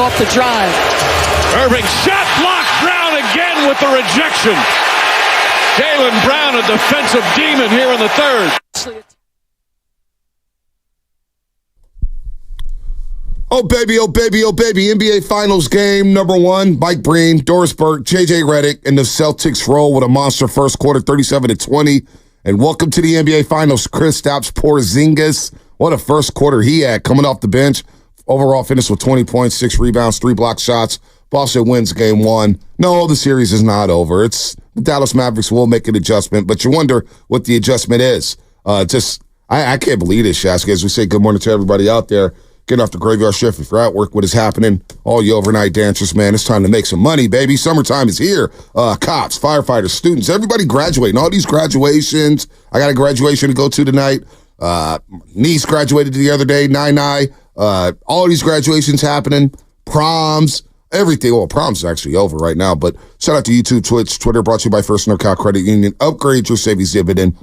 off the drive. Irving shot blocked. Brown again with the rejection. Jaylen Brown, a defensive demon here in the third. Oh, baby, oh, baby, oh, baby. NBA Finals game number 1. Mike Breen, Doris Burke, J.J. Redick, and the Celtics roll with a monster first quarter, 37-20. And welcome to the NBA Finals, Kristaps Porzingis. What a first quarter he had coming off the bench. Overall finished with 20 points, 6 rebounds, 3 block shots. Boston wins game 1. No, the series is not over. The Dallas Mavericks will make an adjustment, but you wonder what the adjustment is. I can't believe this, Shasky. As we say, good morning to everybody out there. Getting off the graveyard shift. If you're at work, what is happening? All you overnight dancers, man, it's time to make some money, baby. Summertime is here. Cops, firefighters, students, everybody graduating. All these graduations. I got a graduation to go to tonight. Niece graduated the other day, Nai. All these graduations happening. Proms, everything. Well, proms is actually over right now, but shout out to YouTube, Twitch, Twitter, brought to you by First NorCal Credit Union. Upgrade your savings dividend.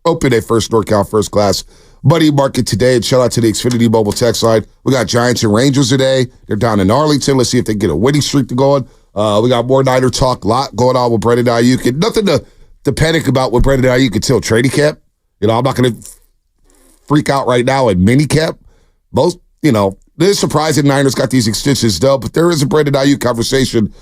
Open a First NorCal First Class Buddy Market today, and shout out to the Xfinity Mobile text line. We got Giants and Rangers today. They're down in Arlington. Let's see if they get a winning streak to go on. We got more Niner talk, a lot going on with Brandon Aiyuk. And nothing to panic about with Brandon Aiyuk until training camp. I'm not going to freak out right now at minicamp. Most, it is surprising Niners got these extensions though, but there is a Brandon Aiyuk conversation.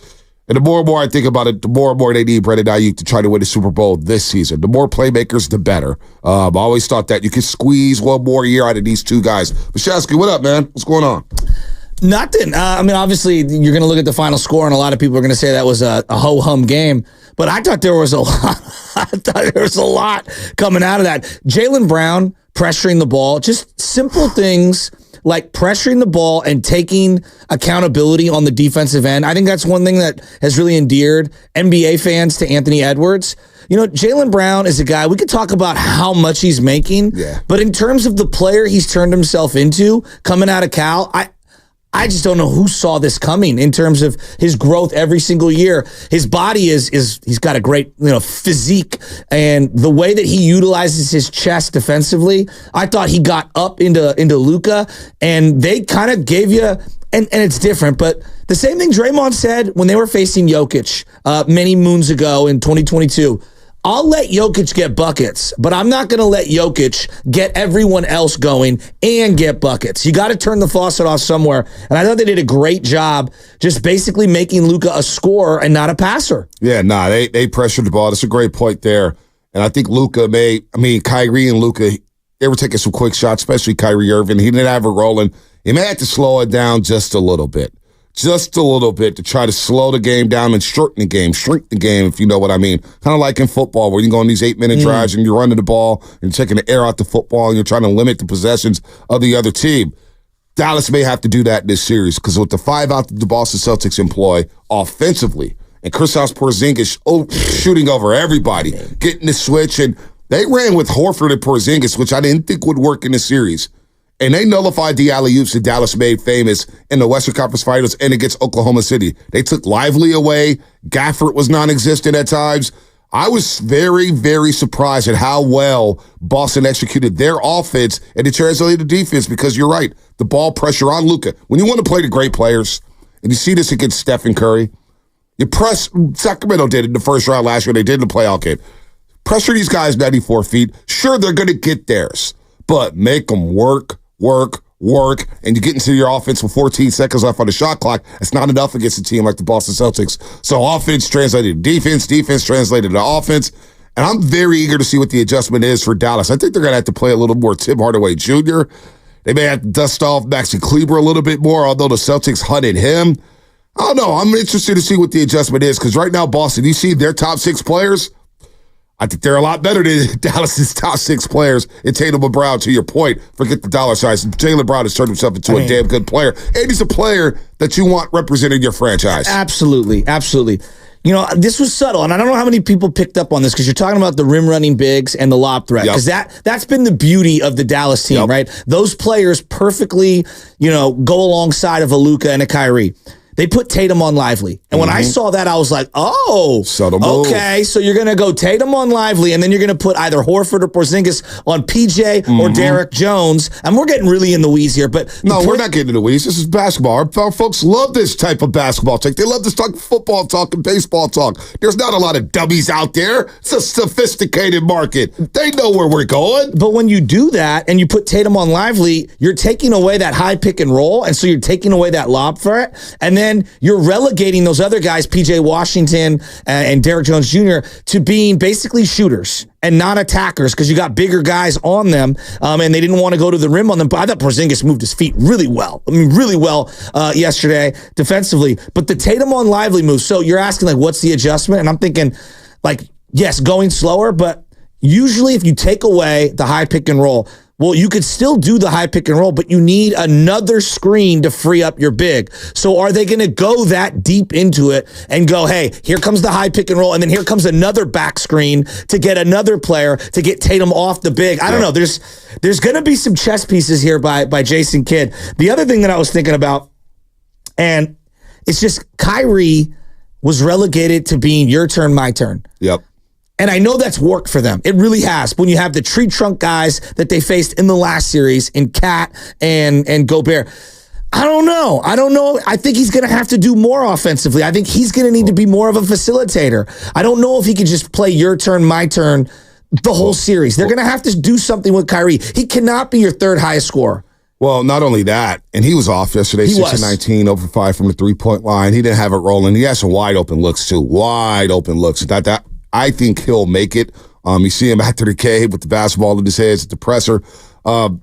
And the more and more I think about it, the more and more they need Brandon Aiyuk to try to win the Super Bowl this season. The more playmakers, the better. I always thought that you could squeeze one more year out of these two guys. But Shasky, what up, man? What's going on? Nothing. Obviously, you're going to look at the final score, and a lot of people are going to say that was a ho-hum game. But I thought there was a lot. I thought there was a lot coming out of that. Jaylen Brown pressuring the ball, just simple things like pressuring the ball and taking accountability on the defensive end. I think that's one thing that has really endeared NBA fans to Anthony Edwards. Jaylen Brown is a guy, we could talk about how much he's making, but in terms of the player he's turned himself into coming out of Cal, I just don't know who saw this coming in terms of his growth every single year. His body he's got a great, physique, and the way that he utilizes his chest defensively, I thought he got up into Luka, and they kind of gave you, and it's different, but the same thing Draymond said when they were facing Jokic many moons ago in 2022. I'll let Jokic get buckets, but I'm not going to let Jokic get everyone else going and get buckets. You got to turn the faucet off somewhere. And I thought they did a great job just basically making Luka a scorer and not a passer. Yeah, they pressured the ball. That's a great point there. And I think Kyrie and Luka, they were taking some quick shots, especially Kyrie Irving. He didn't have it rolling. He may have to slow it down just a little bit. Just a little bit to try to slow the game down and shorten the game, shrink the game, if you know what I mean. Kind of like in football where you go on these 8-minute drives and you're running the ball and you're taking the air out the football and you're trying to limit the possessions of the other team. Dallas may have to do that in this series because with the 5 out that the Boston Celtics employ offensively and Kristaps Porzingis shooting over everybody, getting the switch, and they ran with Horford and Porzingis, which I didn't think would work in this series. And they nullified the alley-oops that Dallas made famous in the Western Conference Finals and against Oklahoma City. They took Lively away. Gafford was non-existent at times. I was very, very surprised at how well Boston executed their offense and it translated to defense because you're right, the ball pressure on Luka. When you want to play the great players, and you see this against Steph and Curry, you press, Sacramento did it in the first round last year, they did in the playoff game. Pressure these guys 94 feet. Sure, they're going to get theirs, but make them work, and you get into your offense with 14 seconds left on the shot clock. It's not enough against a team like the Boston Celtics. So offense translated to defense translated to offense. And I'm very eager to see what the adjustment is for Dallas. I think they're going to have to play a little more Tim Hardaway Jr. They may have to dust off Maxi Kleber a little bit more, although the Celtics hunted him. I don't know. I'm interested to see what the adjustment is because right now, Boston, you see their top 6 players. I think they're a lot better than Dallas's top 6 players. And Tatum and Brown, to your point, forget the dollar signs. Jaylen Brown has turned himself into a damn good player. And he's a player that you want representing your franchise. Absolutely. This was subtle, and I don't know how many people picked up on this because you're talking about the rim-running bigs and the lob threat because that's been the beauty of the Dallas team, right? Those players perfectly, go alongside of a Luka and a Kyrie. They put Tatum on Lively. And when I saw that, I was like, oh, Subtle move. okay. So you're going to go Tatum on Lively, and then you're going to put either Horford or Porzingis on PJ or Derek Jones. And we're getting really in the weeds here. But No, we're not getting in the weeds. This is basketball. Our folks love this type of basketball talk. They love this talk football talk and baseball talk. There's not a lot of dummies out there. It's a sophisticated market. They know where we're going. But when you do that and you put Tatum on Lively, you're taking away that high pick and roll. And so you're taking away that lob threat. And then you're relegating those other guys, PJ Washington and Derek Jones Jr., to being basically shooters and not attackers because you got bigger guys on them, and they didn't want to go to the rim on them. But I thought Porzingis moved his feet really well. I mean, really well yesterday defensively. But the Tatum on Lively move, so you're asking, like, what's the adjustment? And I'm thinking, like, yes, going slower, but usually if you take away the high pick and roll, well, you could still do the high pick and roll, but you need another screen to free up your big. So are they going to go that deep into it and go, hey, here comes the high pick and roll, and then here comes another back screen to get another player to get Tatum off the big? I don't know. There's going to be some chess pieces here by Jason Kidd. The other thing that I was thinking about, and it's just Kyrie was relegated to being your turn, my turn. Yep. And I know that's worked for them. It really has. When you have the tree trunk guys that they faced in the last series in Cat and Gobert. I don't know. I think he's going to have to do more offensively. I think he's going to need to be more of a facilitator. I don't know if he could just play your turn, my turn the whole series. They're going to have to do something with Kyrie. He cannot be your third highest scorer. Well, not only that, and he was off yesterday, 6 of 19, over 5 from the three-point line. He didn't have it rolling. He had some wide open looks, too. Wide open looks. I think he'll make it. You see him after the game with the basketball in his hands at the presser. The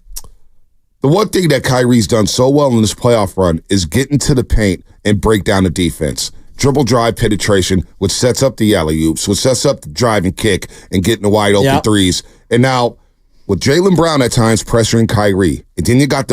one thing that Kyrie's done so well in this playoff run is get into the paint and break down the defense. Dribble drive penetration, which sets up the alley-oops, which sets up the drive and kick and getting the wide open threes. And now with Jaylen Brown at times pressuring Kyrie, and then you got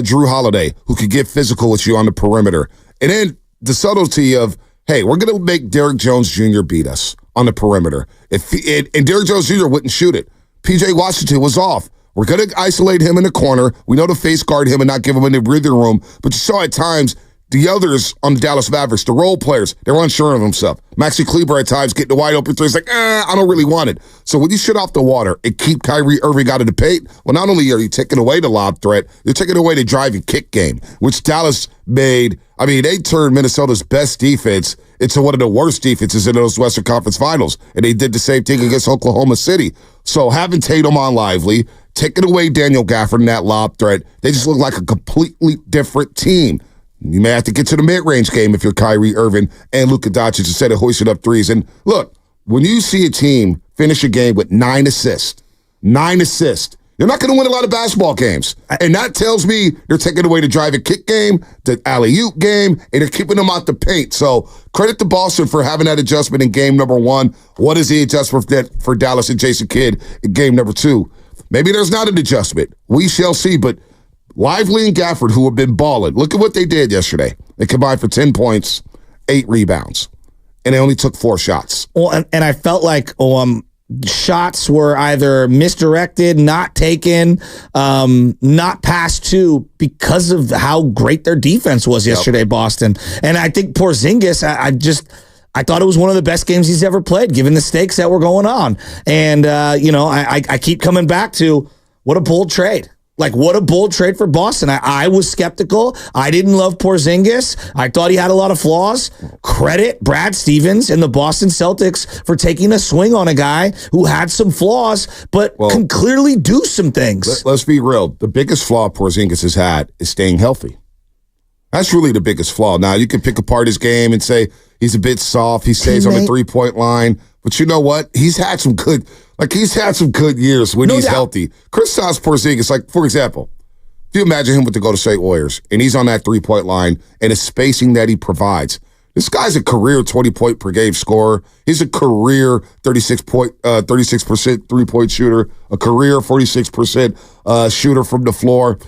Drew Holiday, who could get physical with you on the perimeter. And then the subtlety of, hey, we're going to make Derek Jones Jr. beat us on the perimeter. And Derek Jones Jr. wouldn't shoot it. PJ Washington was off. We're going to isolate him in the corner. We know to face guard him and not give him any breathing room. But you saw at times the others on the Dallas Mavericks, the role players, they were unsure of himself. Maxi Kleber at times getting the wide open threes like, I don't really want it. So when you shut off the water and keep Kyrie Irving out of the paint, well, not only are you taking away the lob threat, you're taking away the drive and kick game, which Dallas made. I mean, they turned Minnesota's best defense into one of the worst defenses in those Western Conference Finals. And they did the same thing against Oklahoma City. So having Tatum on Lively, taking away Daniel Gafford and that lob threat, they just look like a completely different team. You may have to get to the mid-range game if you're Kyrie Irving and Luka Doncic instead of hoisting up threes. And look, when you see a team finish a game with 9 assists, you're not going to win a lot of basketball games. And that tells me they're taking away the drive and kick game, the alley-oop game, and they're keeping them out the paint. So credit to Boston for having that adjustment in game number 1. What is the adjustment for Dallas and Jason Kidd in game number 2? Maybe there's not an adjustment. We shall see, but Lively and Gafford, who have been balling, look at what they did yesterday. They combined for 10 points, 8 rebounds, and they only took 4 shots. Well, and I felt like shots were either misdirected, not taken, not passed to because of how great their defense was yesterday, Boston. And I think Porzingis, I thought it was one of the best games he's ever played, given the stakes that were going on. And, I keep coming back to what a bold trade. Like, what a bold trade for Boston. I was skeptical. I didn't love Porzingis. I thought he had a lot of flaws. Credit Brad Stevens and the Boston Celtics for taking a swing on a guy who had some flaws, but can clearly do some things. Let's be real. The biggest flaw Porzingis has had is staying healthy. That's really the biggest flaw. Now, you can pick apart his game and say he's a bit soft. He stays on the three-point line. But you know what? He's had some good years when he's healthy. Kristaps Porzingis, like, for example, if you imagine him with the Golden State Warriors, and he's on that three-point line, and the spacing that he provides, this guy's a career 20-point per game scorer. He's a career 36% three-point shooter, a career 46% shooter from the floor.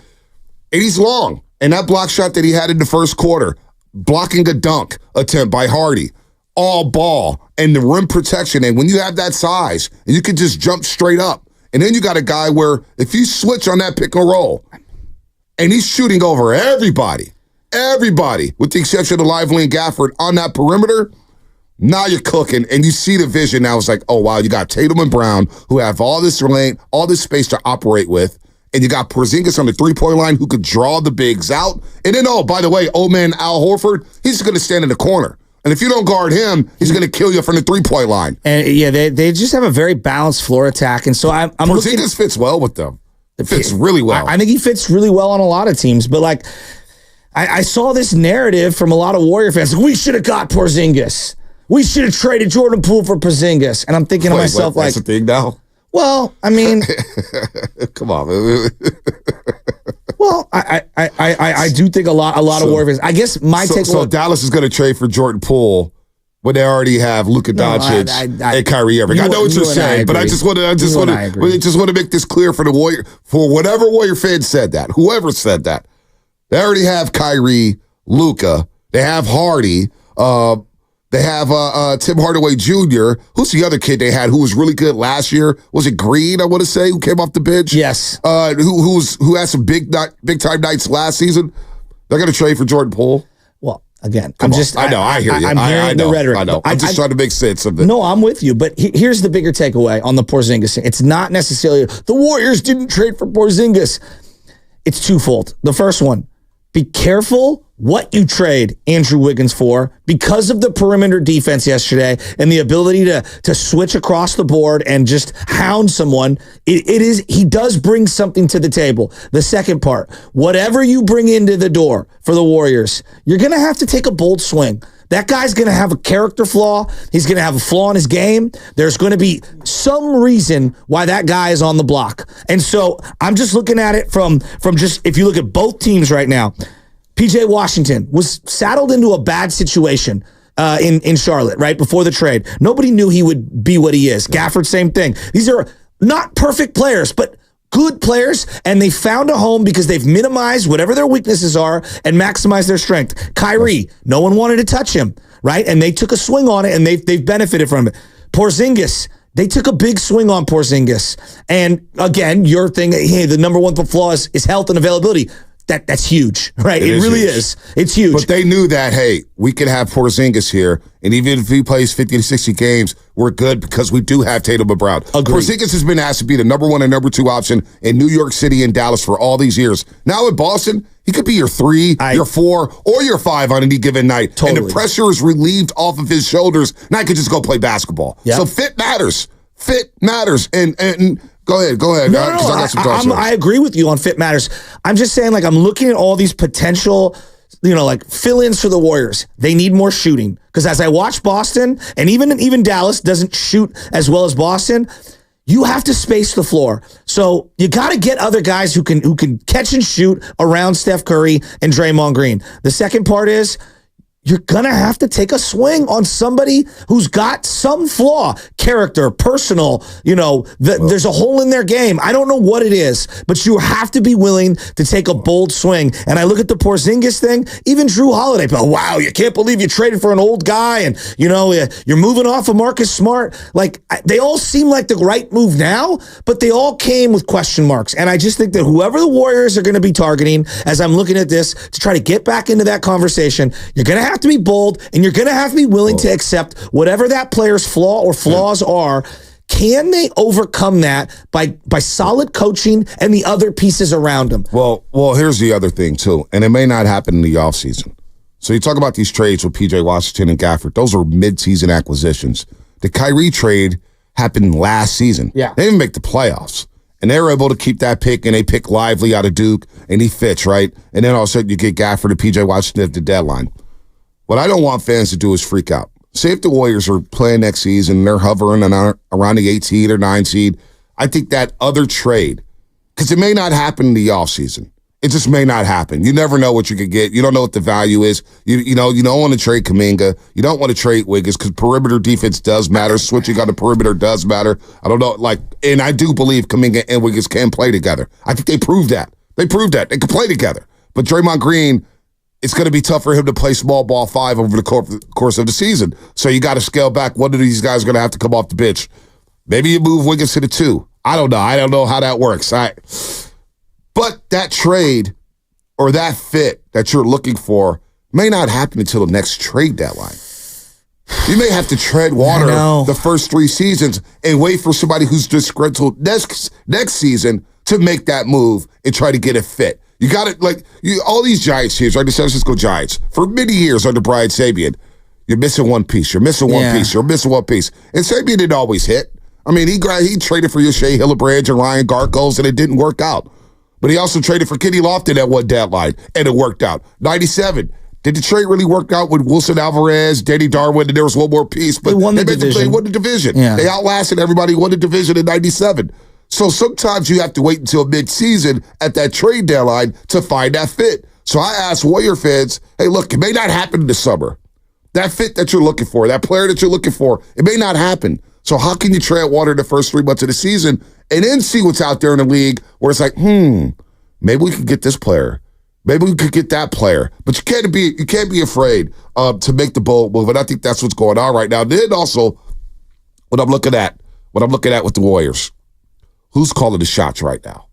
And he's long. And that block shot that he had in the first quarter, blocking a dunk attempt by Hardy, all ball, and the rim protection. And when you have that size, and you can just jump straight up, and then you got a guy where if you switch on that pick and roll, and he's shooting over everybody, everybody, with the exception of Lively and Gafford, on that perimeter, now you're cooking, and you see the vision. Now it's like, oh, wow, you got Tatum and Brown, who have all this lane, all this space to operate with, and you got Porzingis on the three-point line who could draw the bigs out. And then, oh, by the way, old man Al Horford, he's just going to stand in the corner. And if you don't guard him, he's going to kill you from the three-point line. And yeah, they just have a very balanced floor attack. And so I'm Porzingis fits well with them. It fits really well. I think he fits really well on a lot of teams. But like, I saw this narrative from a lot of Warrior fans. Like, we should have got Porzingis. We should have traded Jordan Poole for Porzingis. And I'm thinking to myself, that's the thing now? Well, I mean, come on, man. Well, I do think a lot of Warrior fans. I guess my take. So Dallas is going to trade for Jordan Poole when they already have Luka Doncic and Kyrie Irving. I know what you're saying, but I just want to make this clear for the Warrior, for whatever Warrior fan said that, whoever said that. They already have Kyrie, Luka. They have Hardy. They have Tim Hardaway Jr. Who's the other kid they had who was really good last year? Was it Green, I want to say, who came off the bench? Yes. Who had some big time nights last season? They're going to trade for Jordan Poole? Well, again, I know, I hear you. I'm hearing the rhetoric. I know. I'm just trying to make sense of it. No, I'm with you. But here's the bigger takeaway on the Porzingis thing. It's not necessarily the Warriors didn't trade for Porzingis. It's twofold. The first one, be careful what you trade Andrew Wiggins for because of the perimeter defense yesterday and the ability to switch across the board and just hound someone. He does bring something to the table. The second part, whatever you bring into the door for the Warriors, you're going to have to take a bold swing. That guy's going to have a character flaw. He's going to have a flaw in his game. There's going to be some reason why that guy is on the block. And so I'm just looking at it from just, if you look at both teams right now, PJ Washington was saddled into a bad situation in Charlotte right before the trade. Nobody knew he would be what he is. Gafford, same thing. These are not perfect players, but good players, and they found a home because they've minimized whatever their weaknesses are and maximized their strength. Kyrie, no one wanted to touch him, right? And they took a swing on it, and they've benefited from it. Porzingis, they took a big swing on Porzingis. And again, your thing, hey, the number one flaw is health and availability. That's huge, right? It really is. It's huge. But they knew that, hey, we could have Porzingis here, and even if he plays 50 to 60 games, we're good because we do have Tatum and Brown. Agreed. Porzingis has been asked to be the number one and number two option in New York City and Dallas for all these years. Now in Boston, he could be your 3, your 4, or your 5 on any given night. Totally. And the pressure is relieved off of his shoulders. Now he could just go play basketball. Yep. So fit matters. Fit matters. And Go ahead. No, I agree with you on fit matters. I'm just saying, like, I'm looking at all these potential, like fill-ins for the Warriors. They need more shooting because as I watch Boston, and even Dallas doesn't shoot as well as Boston, you have to space the floor. So you got to get other guys who can catch and shoot around Steph Curry and Draymond Green. The second part is, you're going to have to take a swing on somebody who's got some flaw, character, personal, there's a hole in their game. I don't know what it is, but you have to be willing to take a bold swing. And I look at the Porzingis thing, even Drew Holiday, but wow, you can't believe you traded for an old guy and, you're moving off of Marcus Smart. Like, they all seem like the right move now, but they all came with question marks. And I just think that whoever the Warriors are going to be targeting, as I'm looking at this, to try to get back into that conversation, you're going to have to be bold, and you're going to have to be willing to accept whatever that player's flaw or flaws are. Can they overcome that by solid coaching and the other pieces around them? Well, here's the other thing, too, and it may not happen in the offseason. So you talk about these trades with P.J. Washington and Gafford. Those are mid-season acquisitions. The Kyrie trade happened last season. Yeah. They didn't make the playoffs. And they were able to keep that pick, and they pick Lively out of Duke, and he fits, right? And then all of a sudden you get Gafford and P.J. Washington at the deadline. What I don't want fans to do is freak out. Say if the Warriors are playing next season, they're hovering around the 8 seed or 9 seed. I think that other trade, because it may not happen in the offseason. It just may not happen. You never know what you could get. You don't know what the value is. You don't want to trade Kuminga. You don't want to trade Wiggins because perimeter defense does matter. Switching on the perimeter does matter. I don't know, and I do believe Kuminga and Wiggins can play together. I think they proved that. They can play together. But Draymond Green, it's going to be tough for him to play small ball 5 over the course of the season. So you got to scale back. One of these guys are going to have to come off the bench. Maybe you move Wiggins to the 2. I don't know. I don't know how that works. But that trade or that fit that you're looking for may not happen until the next trade deadline. You may have to tread water the first 3 seasons and wait for somebody who's disgruntled next season to make that move and try to get a fit. You got it, all these Giants teams, right? The San Francisco Giants, for many years under Brian Sabian, you're missing one piece. You're missing one piece. You're missing one piece. And Sabian didn't always hit. I mean, he traded for Shea Hillebrandt and Ryan Garkos, and it didn't work out. But he also traded for Kenny Lofton at one deadline, and it worked out. 97. Did the trade really work out with Wilson Alvarez, Danny Darwin, and there was one more piece? But they won the division. They won the division. Yeah. They outlasted everybody, won the division in 97. So sometimes you have to wait until mid-season at that trade deadline to find that fit. So I asked Warrior fans, hey, look, it may not happen in the summer. That fit that you're looking for, that player that you're looking for, it may not happen. So how can you tread water the first 3 months of the season and then see what's out there in the league where it's like, maybe we could get this player. Maybe we could get that player. But you can't be afraid to make the bold move. And I think that's what's going on right now. Then also, what I'm looking at with the Warriors, who's calling the shots right now?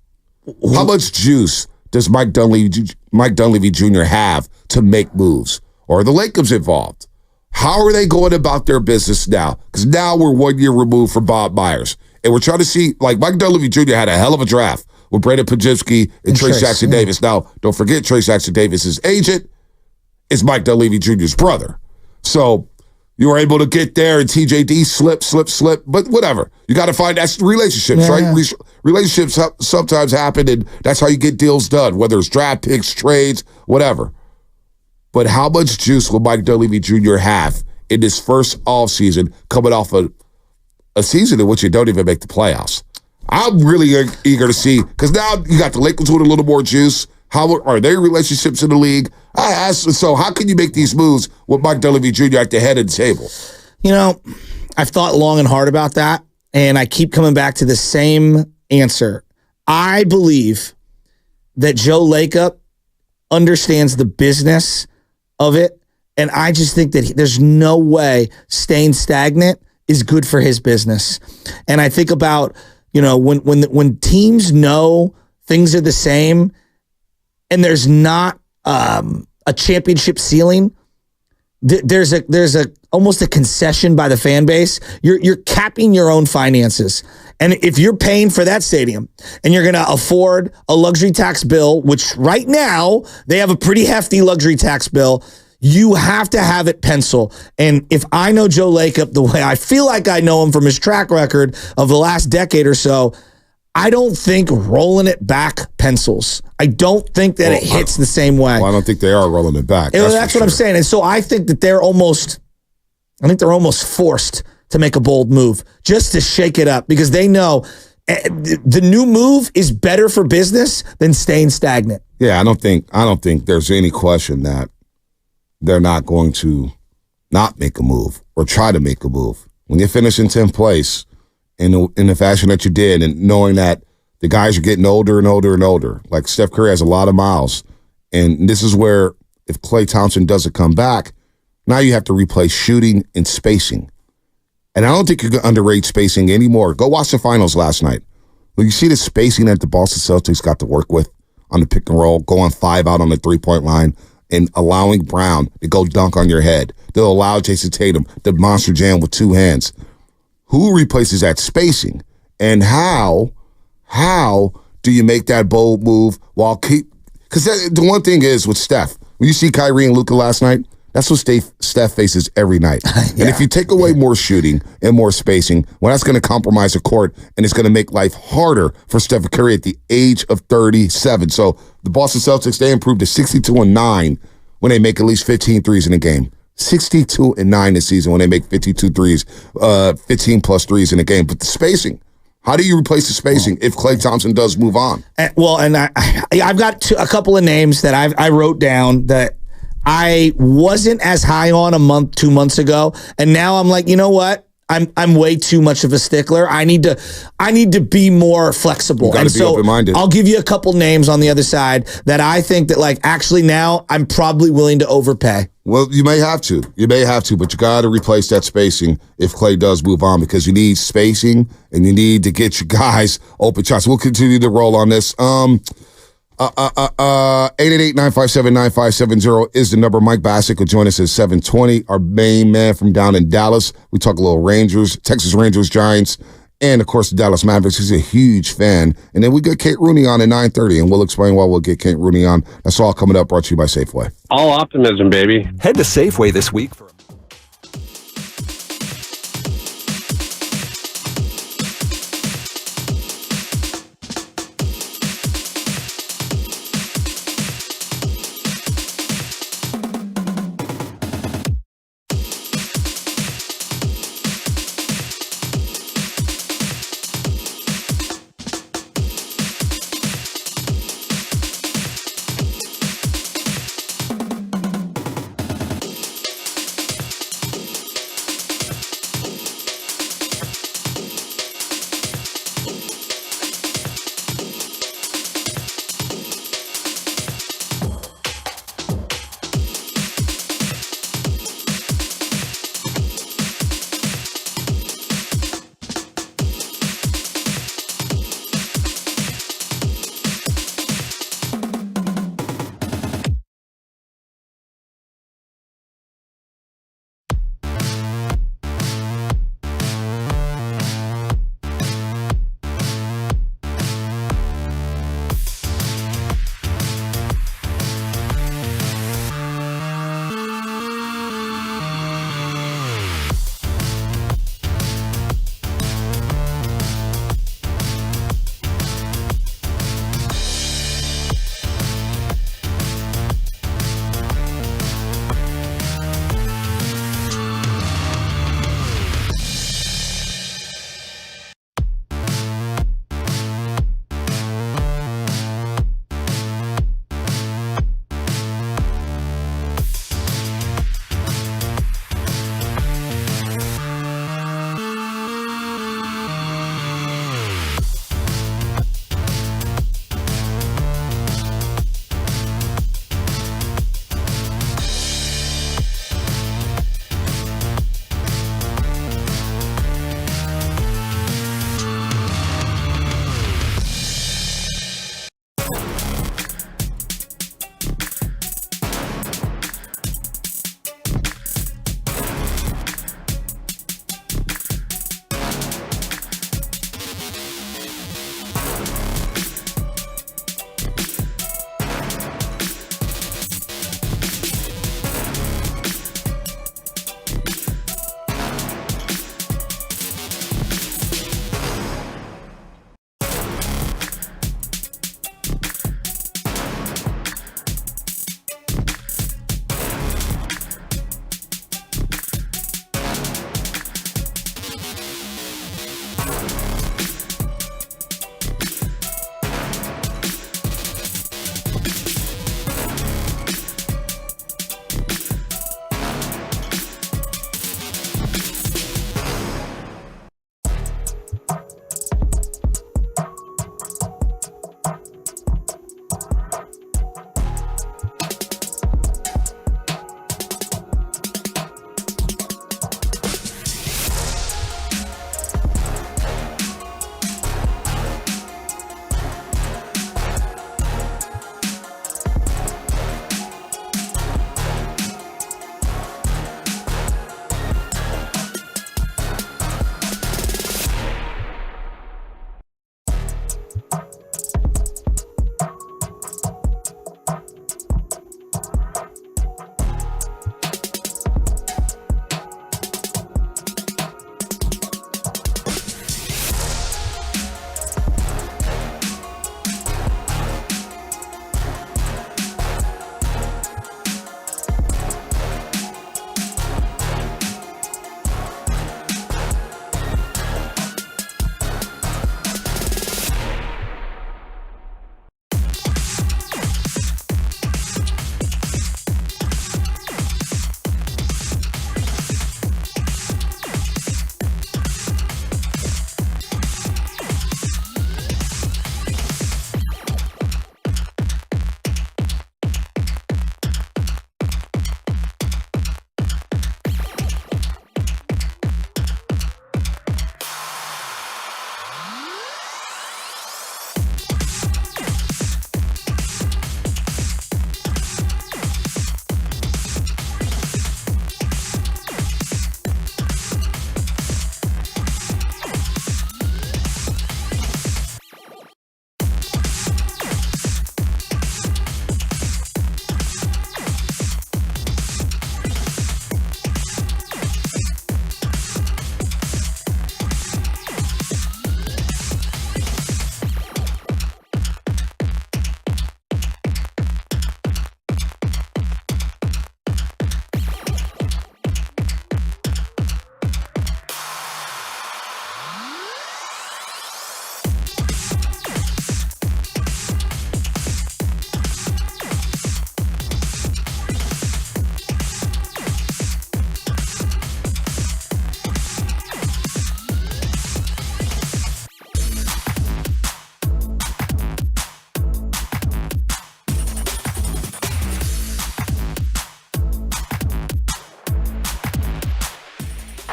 How much juice does Mike Dunleavy Jr. have to make moves? Or are the Lakers involved? How are they going about their business now? Because now we're 1 year removed from Bob Myers. And we're trying to see, Mike Dunleavy Jr. had a hell of a draft with Brandon Podziemski and Trace Jackson Davis. Now, don't forget Trace Jackson Davis's agent is Mike Dunleavy Jr.'s brother. So you were able to get there and TJD slip, but whatever. You got to find that's relationships, right? Yeah. Relationships sometimes happen, and that's how you get deals done, whether it's draft picks, trades, whatever. But how much juice will Mike Dunleavy Jr. have in this first offseason coming off a season in which you don't even make the playoffs? I'm really eager to see, because now you got the Lakers with a little more juice. How are their relationships in the league? I asked, so how can you make these moves with Mike Dunleavy Jr. at the head of the table? You know, I've thought long and hard about that, and I keep coming back to the same answer. I believe that Joe Lacob understands the business of it, and I just think that there's no way staying stagnant is good for his business. And I think about, when teams know things are the same and there's not a championship ceiling, there's almost a concession by the fan base. You're capping your own finances. And if you're paying for that stadium and you're going to afford a luxury tax bill, which right now they have a pretty hefty luxury tax bill, you have to have it pencil. And if I know Joe Lacob the way I feel like I know him from his track record of the last decade or so, I don't think rolling it back pencils. I don't think that it hits the same way. Well, I don't think they are rolling it back. That's what I'm saying. And so I think that they're almost forced to make a bold move just to shake it up, because they know the new move is better for business than staying stagnant. Yeah, I don't think there's any question that they're not going to not make a move or try to make a move. When you finish in 10th place in the fashion that you did, and knowing that the guys are getting older and older and older, like Steph Curry has a lot of miles, and this is where if Klay Thompson doesn't come back, now you have to replace shooting and spacing. And I don't think you can underrate spacing anymore. Go watch the finals last night. Well, you see the spacing that the Boston Celtics got to work with on the pick and roll, going 5 out on the 3-point line, and allowing Brown to go dunk on your head. They'll allow Jason Tatum to monster jam with 2 hands. Who replaces that spacing? And how do you make that bold move because the one thing is with Steph, when you see Kyrie and Luka last night, that's what Steph faces every night. Yeah. And if you take away more shooting and more spacing, well, that's going to compromise the court, and it's going to make life harder for Steph Curry at the age of 37. So the Boston Celtics, they improved to 62-9 when they make at least 15 threes in a game. 62-9 this season when they make 52 threes, 15-plus threes in a game. But the spacing, how do you replace the spacing if Klay Thompson does move on? And I've got a couple of names that I wrote down that I wasn't as high on 2 months ago, and now I'm like, you know what? I'm way too much of a stickler. I need to be more flexible. And so open-minded. I'll give you a couple names on the other side that I think that actually now I'm probably willing to overpay. Well, you may have to, but you got to replace that spacing if Klay does move on, because you need spacing and you need to get your guys open shots. We'll continue to roll on this. 888-957-9570 is the number. Mike Basso will join us at 7:20. Our main man from down in Dallas. We talk a little Rangers, Texas Rangers, Giants, and, of course, the Dallas Mavericks. He's a huge fan. And then we get Kate Rooney on at 9:30, and we'll explain why we'll get Kate Rooney on. That's all coming up, brought to you by Safeway. All optimism, baby. Head to Safeway this week for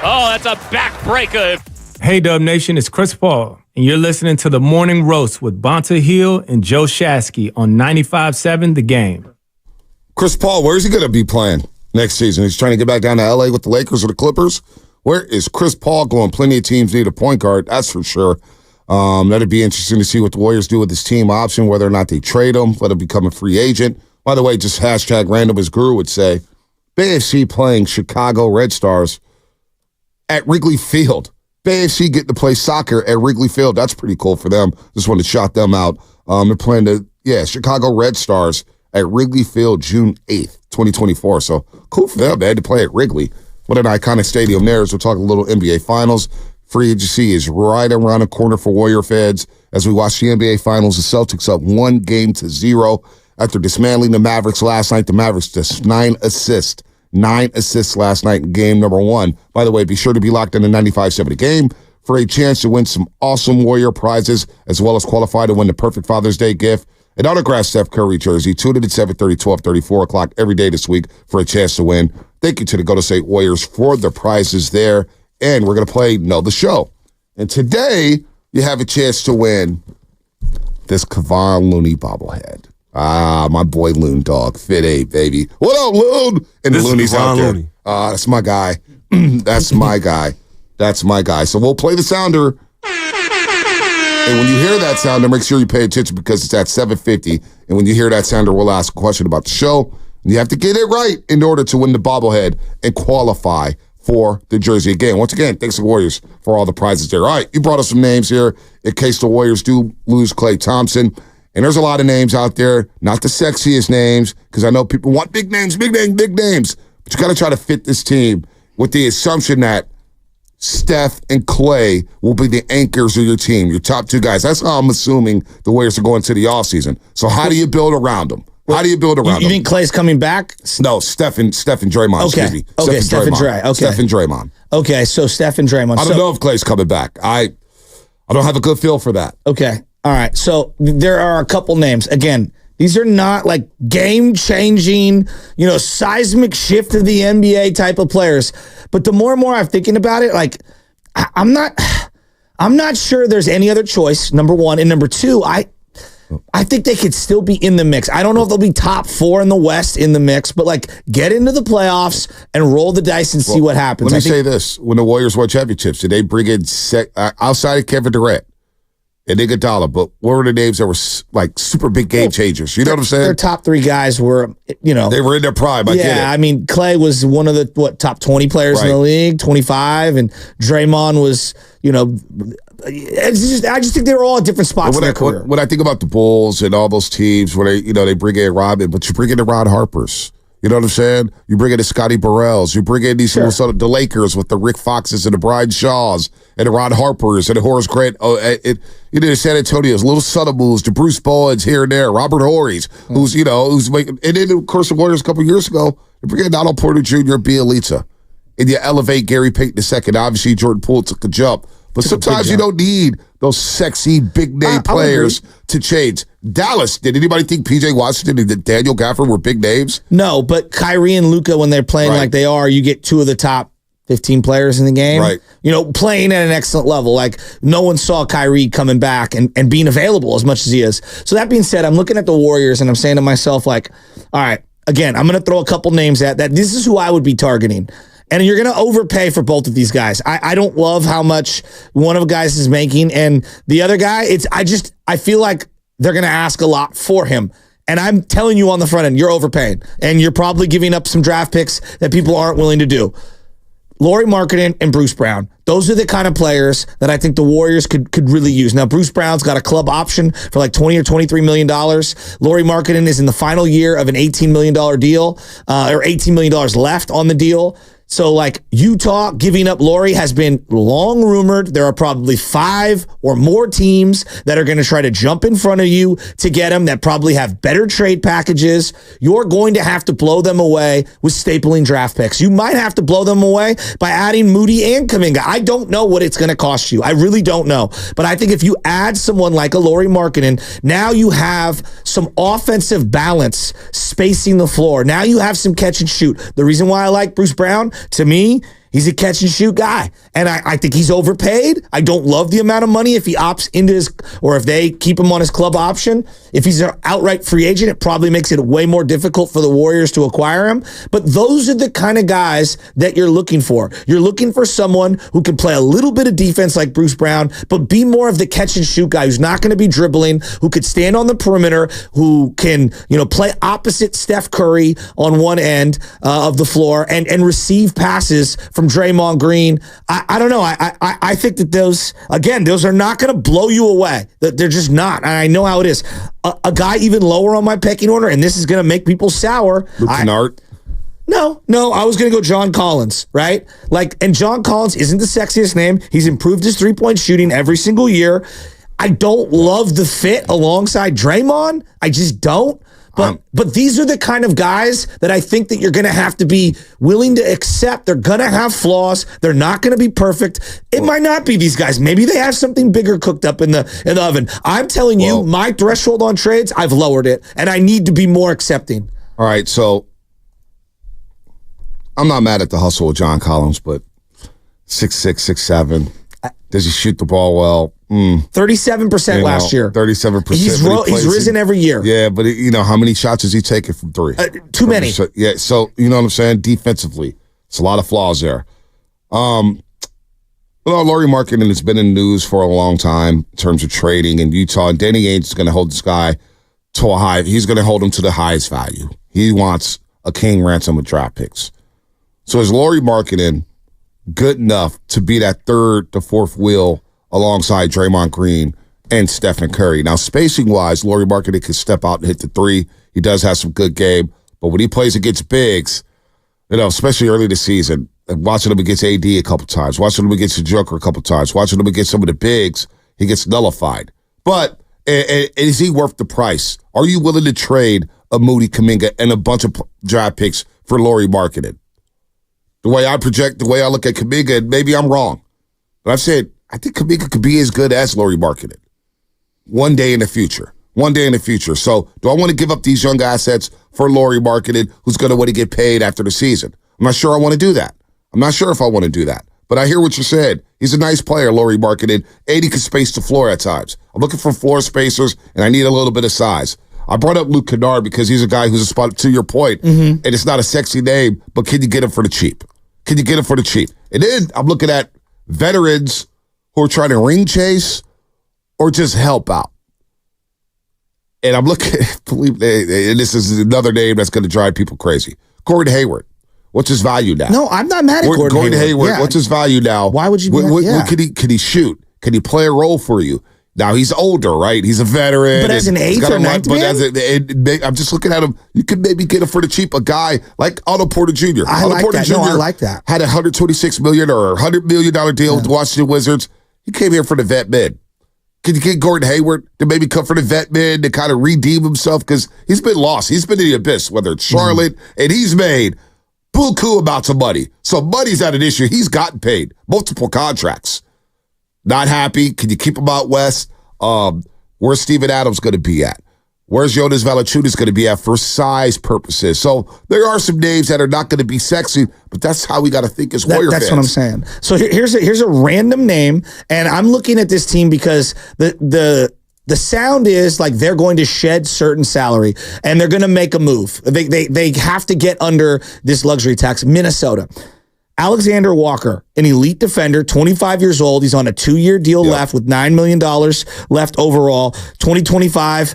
Oh, that's a backbreaker. Hey, Dub Nation, it's Chris Paul, and you're listening to The Morning Roast with Bonta Hill and Joe Shasky on 95.7 The Game. Chris Paul, where's he going to be playing next season? He's trying to get back down to L.A. with the Lakers or the Clippers? Where is Chris Paul going? Plenty of teams need a point guard, that's for sure. That'd be interesting to see what the Warriors do with this team option, whether or not they trade him, let him become a free agent. By the way, just hashtag random, as Guru would say, BFC playing Chicago Red Stars at Wrigley Field. BFC getting to play soccer at Wrigley Field. That's pretty cool for them. Just wanted to shout them out. They're playing Chicago Red Stars at Wrigley Field June 8th, 2024. So cool for them. They had to play at Wrigley. What an iconic stadium there. As we'll talk a little NBA Finals. Free agency is right around the corner for Warrior fans as we watch the NBA Finals. The Celtics up 1-0 after dismantling the Mavericks last night. The Mavericks just 9 assists. 9 assists last night in game number 1. By the way, be sure to be locked in the 95.7 Game for a chance to win some awesome Warrior prizes, as well as qualify to win the perfect Father's Day gift, an autographed Steph Curry jersey. Tune in at 7:30, 12:30, 4 o'clock every day this week for a chance to win. Thank you to the Golden State Warriors for the prizes there. And we're going to play Know the Show. And today, you have a chance to win this Kevon Looney bobblehead. My boy Loon Dog, Fit 8, baby. What up, Loon? And the Looney's out there. Looney. That's my guy. That's my guy. That's my guy. So we'll play the sounder. And when you hear that sounder, make sure you pay attention because it's at 7:50. And when you hear that sounder, we'll ask a question about the show. And you have to get it right in order to win the bobblehead and qualify for the jersey again. Once again, thanks to the Warriors for all the prizes there. All right, you brought us some names here in case the Warriors do lose Klay Thompson. And there's a lot of names out there, not the sexiest names, because I know people want big names. But you got to try to fit this team with the assumption that Steph and Klay will be the anchors of your team, your top two guys. That's how I'm assuming the Warriors are going to the offseason. So how do you build around them? How do you build around them? You think Klay's coming back? No, Steph and Draymond. Okay. Excuse me. Okay, Steph and Dray. Okay. Steph and Draymond. Okay, so Steph and Draymond. I don't know if Klay's coming back. I don't have a good feel for that. Okay. All right. So there are a couple names. Again, these are not like game-changing, seismic shift of the NBA type of players. But the more and more I'm thinking about it, like I'm not sure there's any other choice, number one. And number two, I think they could still be in the mix. I don't know if they'll be top 4 in the West in the mix, but get into the playoffs and roll the dice and see what happens. Let me say this. When the Warriors won championships, did they bring in, outside of Kevin Durant and Iguodala, but what were the names that were super big game changers? You know what I'm saying? Their top 3 guys were, They were in their prime. I get it. I mean, Klay was one of the, top 20 players in the league, 25, and Draymond was, I just think they were all at different spots in their career. When I think about the Bulls and all those teams where they bring in Robin, but you bring in the Ron Harpers. You know what I'm saying? You bring in the Scotty Burrells. You bring in these the Lakers with the Rick Foxes and the Brian Shaws and the Ron Harpers and the Horace Grant. The San Antonio's little subtle moves, the Bruce Bowens here and there, Robert Horry's, who's making. And then of course the Warriors a couple years ago, you bring in Donald Porter Jr., Bielitsa, and you elevate Gary Payton II. Obviously Jordan Poole took a jump. But sometimes you don't need those sexy big-name players to change. Dallas, did anybody think P.J. Washington and Daniel Gafford were big names? No, but Kyrie and Luka, when they're playing like they are, you get 2 of the top 15 players in the game. Right. Playing at an excellent level. No one saw Kyrie coming back and being available as much as he is. So that being said, I'm looking at the Warriors and I'm saying to myself, all right, again, I'm going to throw a couple names at that. This is who I would be targeting. And you're going to overpay for both of these guys. I don't love how much one of the guys is making. And the other guy, I feel like they're going to ask a lot for him. And I'm telling you on the front end, you're overpaying. And you're probably giving up some draft picks that people aren't willing to do. Lauri Markkanen and Bruce Brown. Those are the kind of players that I think the Warriors could really use. Now, Bruce Brown's got a club option for $20 or $23 million. Lauri Markkanen is in the final year of an $18 million deal, or $18 million left on the deal. So, Utah giving up Lauri has been long rumored. There are probably 5 or more teams that are going to try to jump in front of you to get him that probably have better trade packages. You're going to have to blow them away with stapling draft picks. You might have to blow them away by adding Moody and Kuminga. I don't know what it's going to cost you. I really don't know. But I think if you add someone like a Lauri Markkanen, now you have some offensive balance spacing the floor. Now you have some catch and shoot. The reason why I like Bruce Brown, to me, He's a catch and shoot guy. And I think he's overpaid. I don't love the amount of money if he opts into or if they keep him on his club option. If he's an outright free agent, it probably makes it way more difficult for the Warriors to acquire him. But those are the kind of guys that you're looking for. You're looking for someone who can play a little bit of defense like Bruce Brown, but be more of the catch and shoot guy who's not going to be dribbling, who could stand on the perimeter, who can, play opposite Steph Curry on one end of the floor and receive passes from Draymond Green. I don't know. I think that those are not going to blow you away. They're just not. And I know how it is. A guy even lower on my pecking order, and this is going to make people sour. Luke Kennard? No, I was going to go John Collins, right? And John Collins isn't the sexiest name. He's improved his three-point shooting every single year. I don't love the fit alongside Draymond. I just don't. But these are the kind of guys that I think that you're going to have to be willing to accept. They're going to have flaws. They're not going to be perfect. It might not be these guys. Maybe they have something bigger cooked up in the oven. I'm telling you, my threshold on trades, I've lowered it, and I need to be more accepting. All right, so I'm not mad at the hustle of John Collins, but 6'6", 6'7". Does he shoot the ball well? 37% last year. 37%. He's risen every year. Yeah, but how many shots is he taking from three? Too many. Yeah, so you know what I'm saying? Defensively, it's a lot of flaws there. Lauri Markkanen has been in the news for a long time in terms of trading in Utah, and Danny Ainge is going to hold this guy to a high. He's going to hold him to the highest value. He wants a king ransom of draft picks. So is Lauri Markkanen good enough to be that third to fourth wheel alongside Draymond Green and Stephen Curry? Now, spacing-wise, Lauri Markkanen can step out and hit the three. He does have some good game. But when he plays against bigs, especially early this season, watching him against AD a couple times, watching him against the Joker a couple times, watching him against some of the bigs, he gets nullified. But is he worth the price? Are you willing to trade a Moody Kuminga and a bunch of draft picks for Lauri Markkanen? The way I project, the way I look at Kuminga, and maybe I'm wrong, but I've said I think Kuminga could be as good as Lauri Markkanen one day in the future. So do I want to give up these young assets for Lauri Markkanen, who's going to want to get paid after the season? I'm not sure I want to do that. I'm not sure if I want to do that. But I hear what you said. He's a nice player, Lauri Markkanen. 80 can space the floor at times. I'm looking for floor spacers, and I need a little bit of size. I brought up Luke Kennard because he's a guy who's a spot, to your point, and it's not a sexy name, but can you get him for the cheap? And then I'm looking at veterans who are trying to ring chase or just help out. And I'm looking, and this is another name that's going to drive people crazy. Gordon Hayward. What's his value now? No, I'm not mad at Gordon Hayward. Yeah. What's his value now? Why would you be what can he shoot? Can he play a role for you? Now, he's older, right? He's a veteran. But as an eighth or ninth man? I'm just looking at him. You could maybe get him for the cheap. A guy like Otto Porter Jr. I like that. Had a $126 million or $100 million deal with the Washington Wizards. He came here for the vet mid. Can you get Gordon Hayward to maybe come for the vet mid to kind of redeem himself? Because he's been lost. He's been in the abyss, whether it's Charlotte, and he's made buku amounts of money. So money's not an issue. He's gotten paid. Multiple contracts. Not happy. Can you keep him out west? Where's Steven Adams going to be at? Where's Jonas Valanciunas going to be at for size purposes? So there are some names that are not going to be sexy, but that's how we got to think as Warrior fans. That's what I'm saying. So here's a random name, and I'm looking at this team because the sound is like they're going to shed certain salary and they're going to make a move. They have to get under this luxury tax. Minnesota. Alexander Walker, an elite defender, 25 years old. He's on a 2-year deal left with $9 million left overall. 2025,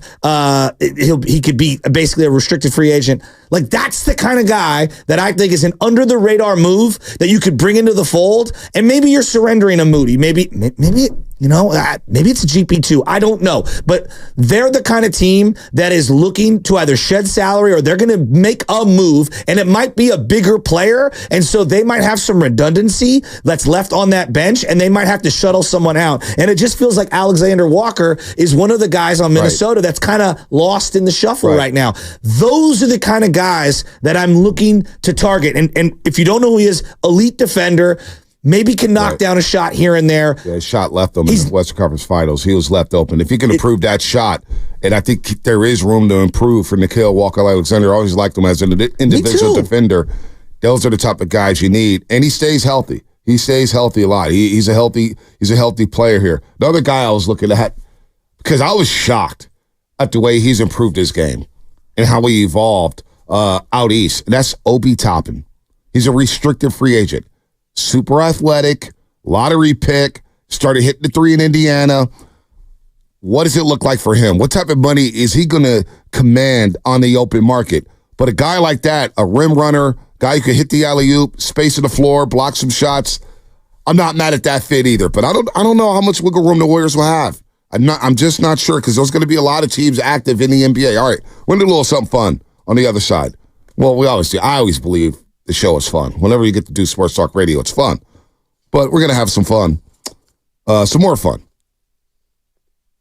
he could be basically a restricted free agent. Like, that's the kind of guy that I think is an under-the-radar move that you could bring into the fold, and maybe you're surrendering a Moody. Maybe it's a GP2. I don't know. But they're the kind of team that is looking to either shed salary or they're going to make a move, and it might be a bigger player, and so they might have some redundancy that's left on that bench, and they might have to shuttle someone out. And it just feels like Alexander Walker is one of the guys on Minnesota that's kind of lost in the shuffle right now. Those are the kind of guys that I'm looking to target. And if you don't know who he is, elite defender, maybe can knock down a shot here and there. Yeah, a shot left him in the Western Conference Finals. He was left open. If he can improve that shot, and I think there is room to improve for Nickeil Walker-Alexander. I always liked him as an individual defender. Those are the type of guys you need, and he stays healthy. He stays healthy a lot. He's a healthy player here. Another guy I was looking at, because I was shocked at the way he's improved his game and how he evolved out east. And that's Obi Toppin. He's a restricted free agent. Super athletic, lottery pick, started hitting the three in Indiana. What does it look like for him? What type of money is he going to command on the open market? But a guy like that, a rim runner, guy who could hit the alley-oop, space of the floor, block some shots, I'm not mad at that fit either. But I don't know how much wiggle room the Warriors will have. I'm just not sure, because there's going to be a lot of teams active in the NBA. All right, we're going to do a little something fun on the other side. Well, we always do. I always believe the show is fun. Whenever you get to do sports talk radio, it's fun. But we're going to have some fun, some more fun.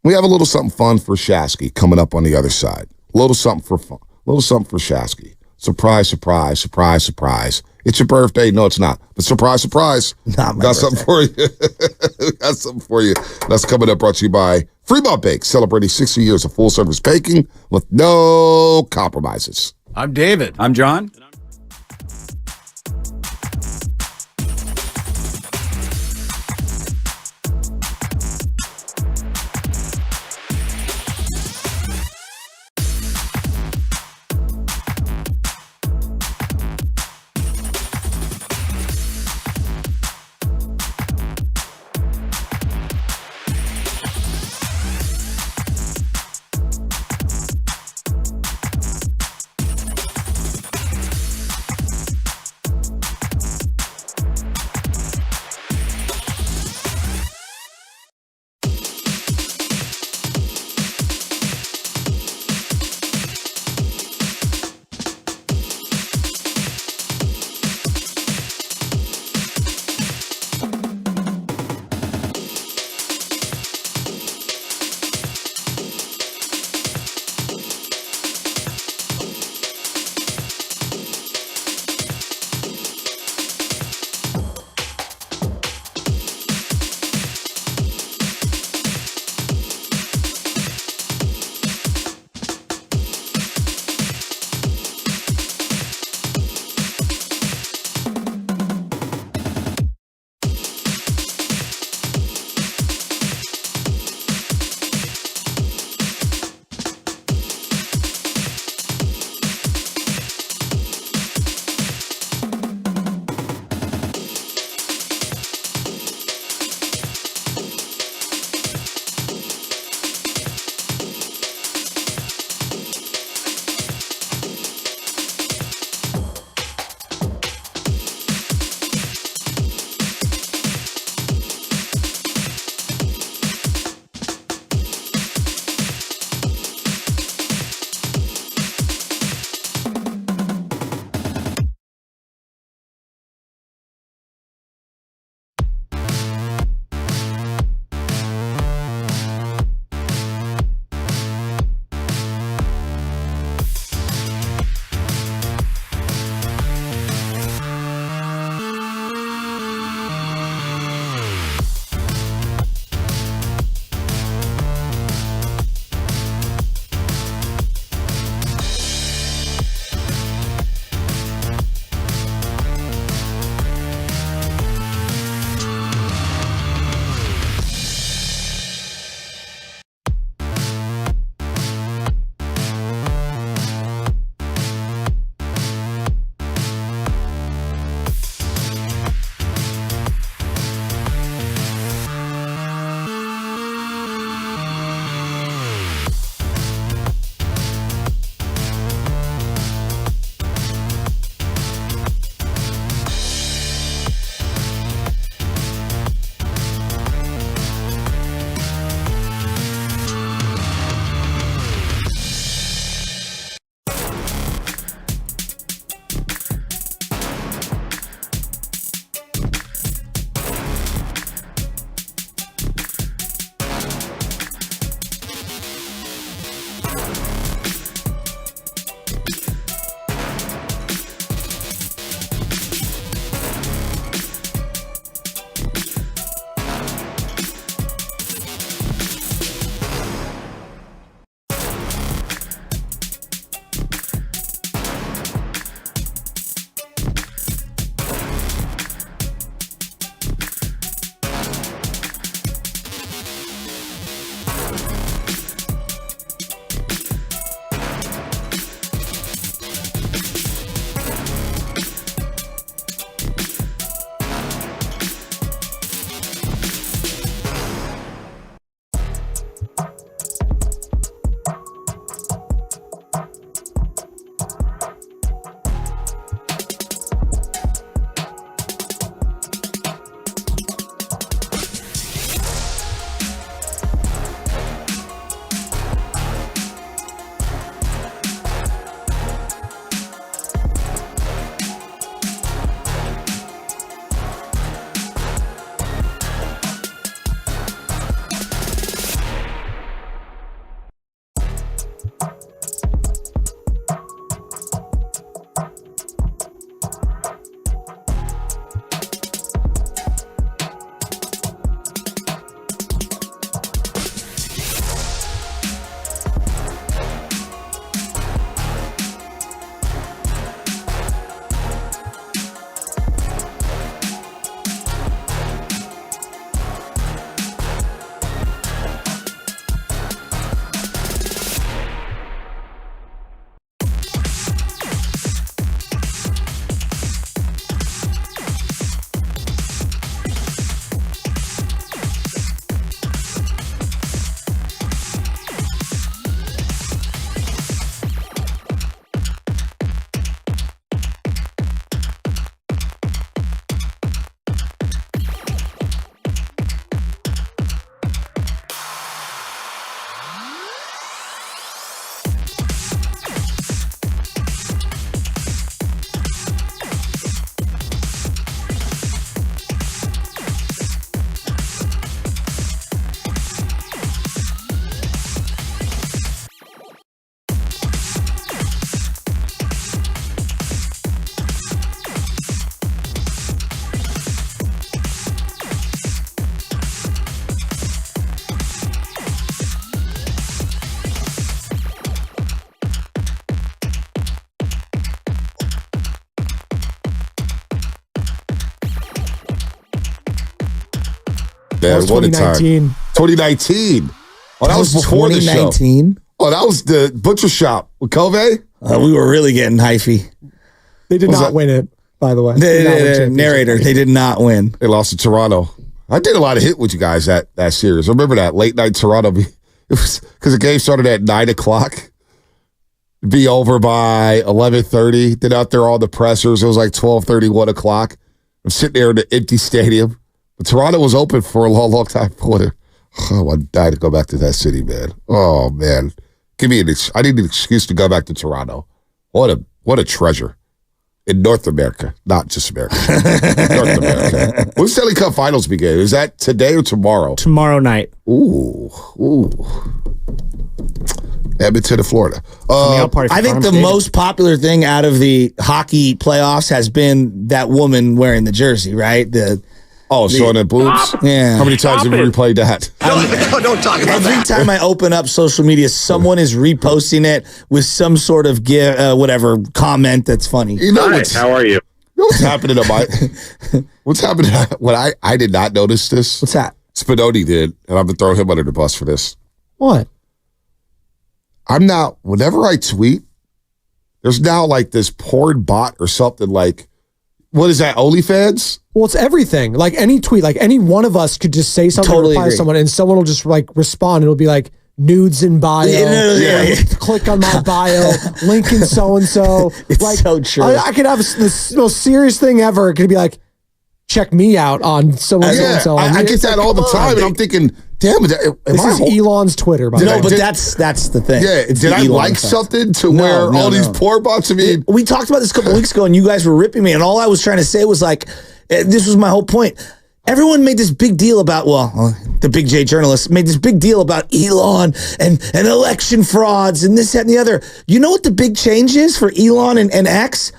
We have a little something fun for Shasky coming up on the other side. A little something for fun. A little something for Shasky. Surprise, surprise, surprise, surprise. It's your birthday. No, it's not. But surprise, surprise. Not my Got birthday. something for you. Got something for you. That's coming up, brought to you by Fremont Bake, celebrating 60 years of full-service baking with no compromises. I'm David. I'm John. man. What a time. 2019. Oh, that was before the show. 2019? Oh, that was the butcher shop with Kobe? We were really getting hyphy. They did not win it, by the way. Narrator, they did not win. They lost to Toronto. I did a lot of hit with you guys that series. I remember that late night Toronto. It was because the game started at 9 o'clock. Be over by 11:30. Then out there all the pressers. It was like 12:30, 1 o'clock. I'm sitting there in the empty stadium. But Toronto was open for a long, long time. Oh, I died to go back to that city, man. Oh, man. I need an excuse to go back to Toronto. What a treasure. In North America, not just America. North America. When Stanley Cup Finals begin? Is that today or tomorrow? Tomorrow night. Ooh. Edmonton, Florida. I think the most popular thing out of the hockey playoffs has been that woman wearing the jersey, right? Showing the boobs? Yeah. How many times have you replayed that? Don't talk about that. Every time I open up social media, someone is reposting it with some sort of comment that's funny. You know How are you? You know what's happening what's happening? What I did not notice this. What's that? Spinoni did, and I'm going to throw him under the bus for this. What? Whenever I tweet, there's now like this porn bot or something like, what is that, OnlyFans? Well, it's everything. Like any tweet, like any one of us could just say something, Totally reply to agree. someone, and someone will just like respond. It'll be like nudes in bio. Yeah. Click on my bio. Link in so and so. It's like, so true. I could have the most serious thing ever. It could be like, check me out on so and so and so. I get that all the time, and I'm thinking, damn it. This is Elon's Twitter, by the way. No, but that's the thing. Yeah, It's did the I Elon like effect. something to where all these porn bots? I mean, We talked about this a couple weeks ago, and you guys were ripping me, and all I was trying to say was like, this was my whole point. Everyone made this big deal about, the Big J journalists made this big deal about Elon and election frauds and this, that, and the other. You know what the big change is for Elon and X?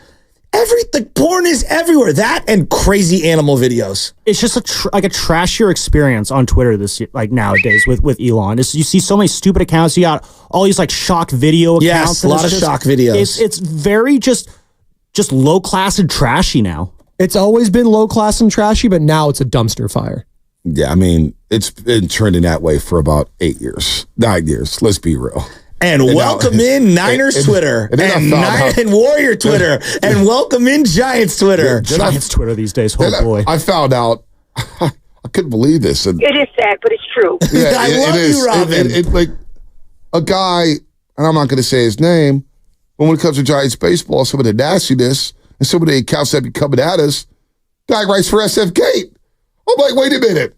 The porn is everywhere. That and crazy animal videos. It's just a trashier experience on Twitter nowadays with Elon. You see so many stupid accounts. You got all these like shock video accounts. Yes, a lot of shock videos. It's very just low class and trashy now. It's always been low class and trashy, but now it's a dumpster fire. yeah, I mean, it's been trending that way for about 9 years. Let's be real. And welcome in Niners Twitter and Warrior Twitter and welcome in Giants Twitter. Giants Twitter these days. Oh boy. I found out. I couldn't believe this. And It is sad, but it's true. yeah, I love you, Robin. It like a guy, and I'm not going to say his name, but when it comes to Giants baseball, some of the nastiness and some of the accounts that be coming at us, guy writes for SF Gate. I'm like, wait a minute.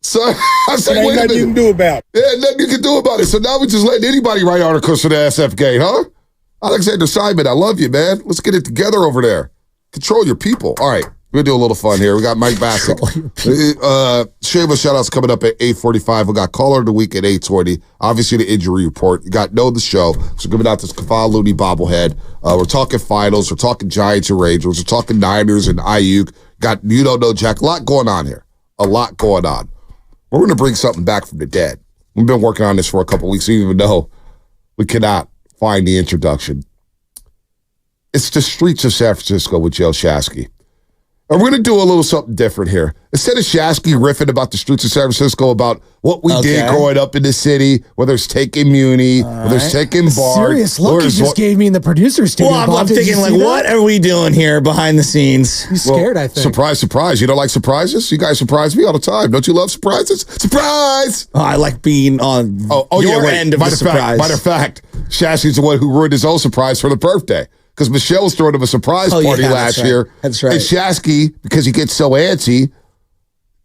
So I said, wait a minute. You can do about it. Yeah, nothing you can do about it. So now we're just letting anybody write articles for the SF Gate, huh? Alexander Simon, I love you, man. Let's get it together over there. Control your people. All right, we're going to do a little fun here. We got Mike Basso. Shameless shout-outs coming up at 8:45. We got Caller of the Week at 8:20. Obviously, the injury report. You got Know the Show. So giving out this Kavah Looney bobblehead. We're talking finals. We're talking Giants and Rangers. We're talking Niners and Aiyuk. Got You Don't Know Jack. A lot going on here. A lot going on. We're going to bring something back from the dead. We've been working on this for a couple weeks, even though we cannot find the introduction. It's the streets of San Francisco with Joe Shasky. And we're going to do a little something different here. Instead of Shasky riffing about the streets of San Francisco, about what we did growing up in the city, whether it's taking Muni, whether it's taking Bard. Serious look you just gave me in the producer studio. Well, Bob. I'm Did you thinking, like, see that? what are we doing here behind the scenes? He's scared, I think. Surprise, surprise. You don't like surprises? You guys surprise me all the time. Don't you love surprises? Surprise! Oh, I like being on your end of the surprise. Matter of fact, Shasky's the one who ruined his own surprise for the birthday. Because Michelle was throwing him a surprise party last year. That's right. And Shasky, because he gets so antsy,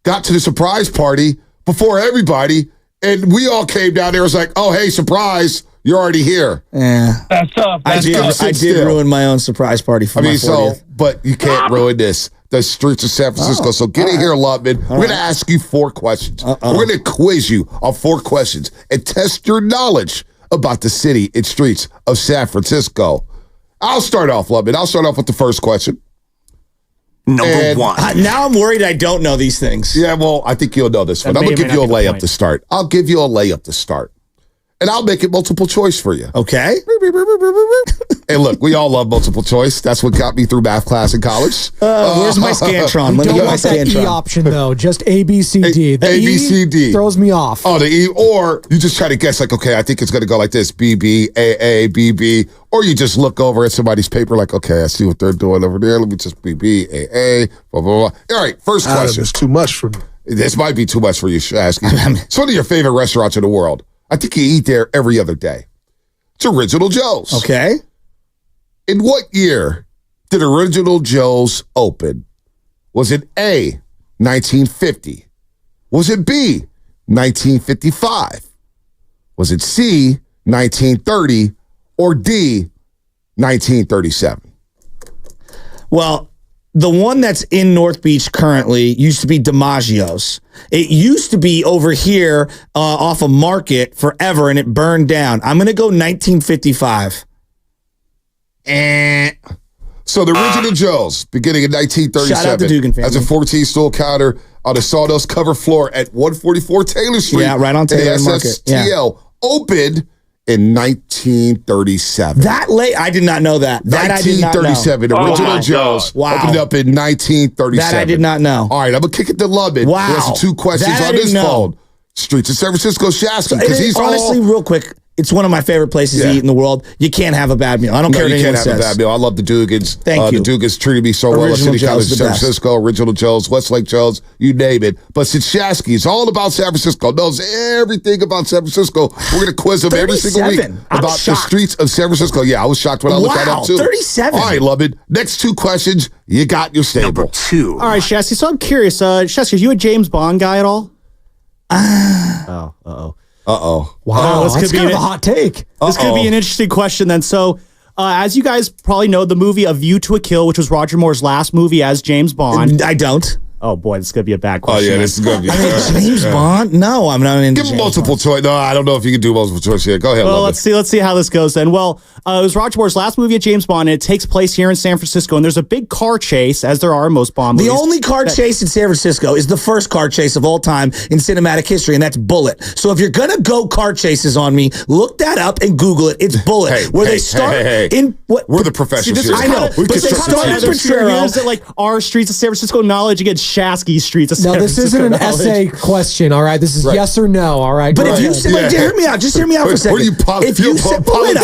got to the surprise party before everybody, and we all came down there. It was like, oh, hey, surprise, you're already here. Yeah. That's tough. I did ruin my own surprise party for my 40th. But you can't ruin this. The streets of San Francisco. So get in here, Lubman. We're going to ask you 4 questions. We're going to quiz you on 4 questions and test your knowledge about the city and streets of San Francisco. I'll start off, Lubman. I'll start off with the first question. Number 1. Now I'm worried I don't know these things. Yeah, well, I think you'll know this one. That I'm may going to or give may you a not be the layup point. to start. I'll give you a layup to start. and I'll make it multiple choice for you. Okay. Hey, look, we all love multiple choice. That's what got me through math class in college. Where's my Scantron? Let me Don't get my like that E Scantron. option though. Just A, B, C, D. The A, B, C, D. throws me off. Oh, the E, or you just try to guess like, okay, I think it's going to go like this, B, B, A, A, B, B, or you just look over at somebody's paper like, okay, I see what they're doing over there. Let me just B, B, A, A, blah, blah, blah. All right, first question. It's too much for me. This might be too much for you, Shasky. It's one of your favorite restaurants in the world. I think you eat there every other day. It's Original Joe's. Okay. In what year did Original Joe's open? Was it A, 1950? Was it B, 1955? Was it C, 1930? Or D, 1937? Well, the one that's in North Beach currently used to be DiMaggio's. It used to be over here off of Market forever, and it burned down. I'm going to go 1955. So the Original Joe's, beginning in 1937, Shout out to Dugan family. as a 14-stool counter on the sawdust covered floor at 144 Taylor Street. Yeah, right on Taylor in Market. Yeah. SSTL, opened in 1937. That late? I did not know that. That I did not know. 1937. Original Joe's Wow. opened up in 1937. That I did not know. All right, I'm going to kick it to Lubbock. Wow. He has 2 questions That I on this didn't know. phone. Streets of San Francisco, Shasky, because he's honestly, real quick, it's one of my favorite places to eat in the world. You can't have a bad meal. I don't care what you anyone can't have says. a bad meal. I love the Dugans. Thank you. The Dugans treated me so well at Original City College Joe's, of the San best. Francisco, Original Joe's, Westlake Joe's, you name it. But since Shasky is all about San Francisco, knows everything about San Francisco, we're going to quiz him every single week 37. I'm about the shocked. streets of San Francisco. Yeah, I was shocked when I looked that Wow, up too. 37. All right, Lubbock. Next 2 questions, you got your stable. Number 2. All right, Shasky. So I'm curious, Shasky, are you a James Bond guy at all? Uh-oh. Wow, this that's could be kind of an- a hot take. This could be an interesting question then. So, as you guys probably know, the movie A View to a Kill, which was Roger Moore's last movie as James Bond. I don't. Oh boy, this is gonna be a bad Oh, question. yeah, this is going to be James Bond? No, I'm not into Give him James multiple Bond. choice. No, I don't know if you can do multiple choice here. Go ahead, Well, Lubbock. let's see how this goes then. Well, it was Roger Moore's last movie at James Bond, and it takes place here in San Francisco. And there's a big car chase, as there are in most Bond The movies. only car chase in San Francisco is the first car chase of all time in cinematic history, and that's Bullet. So if you're going to go car chases on me, look that up and Google it. It's Bullet. They start in what? We're the professionals here. I know, We but can they start start in together. Potrero. Is it like our streets of San Francisco knowledge against Shasky's streets of San Now, this Francisco isn't an knowledge? essay question, all right? This is yes or no, all right? But Go if you ahead. sit, like, hear me out, just hear me out for a second. Where do you pop- if you sit,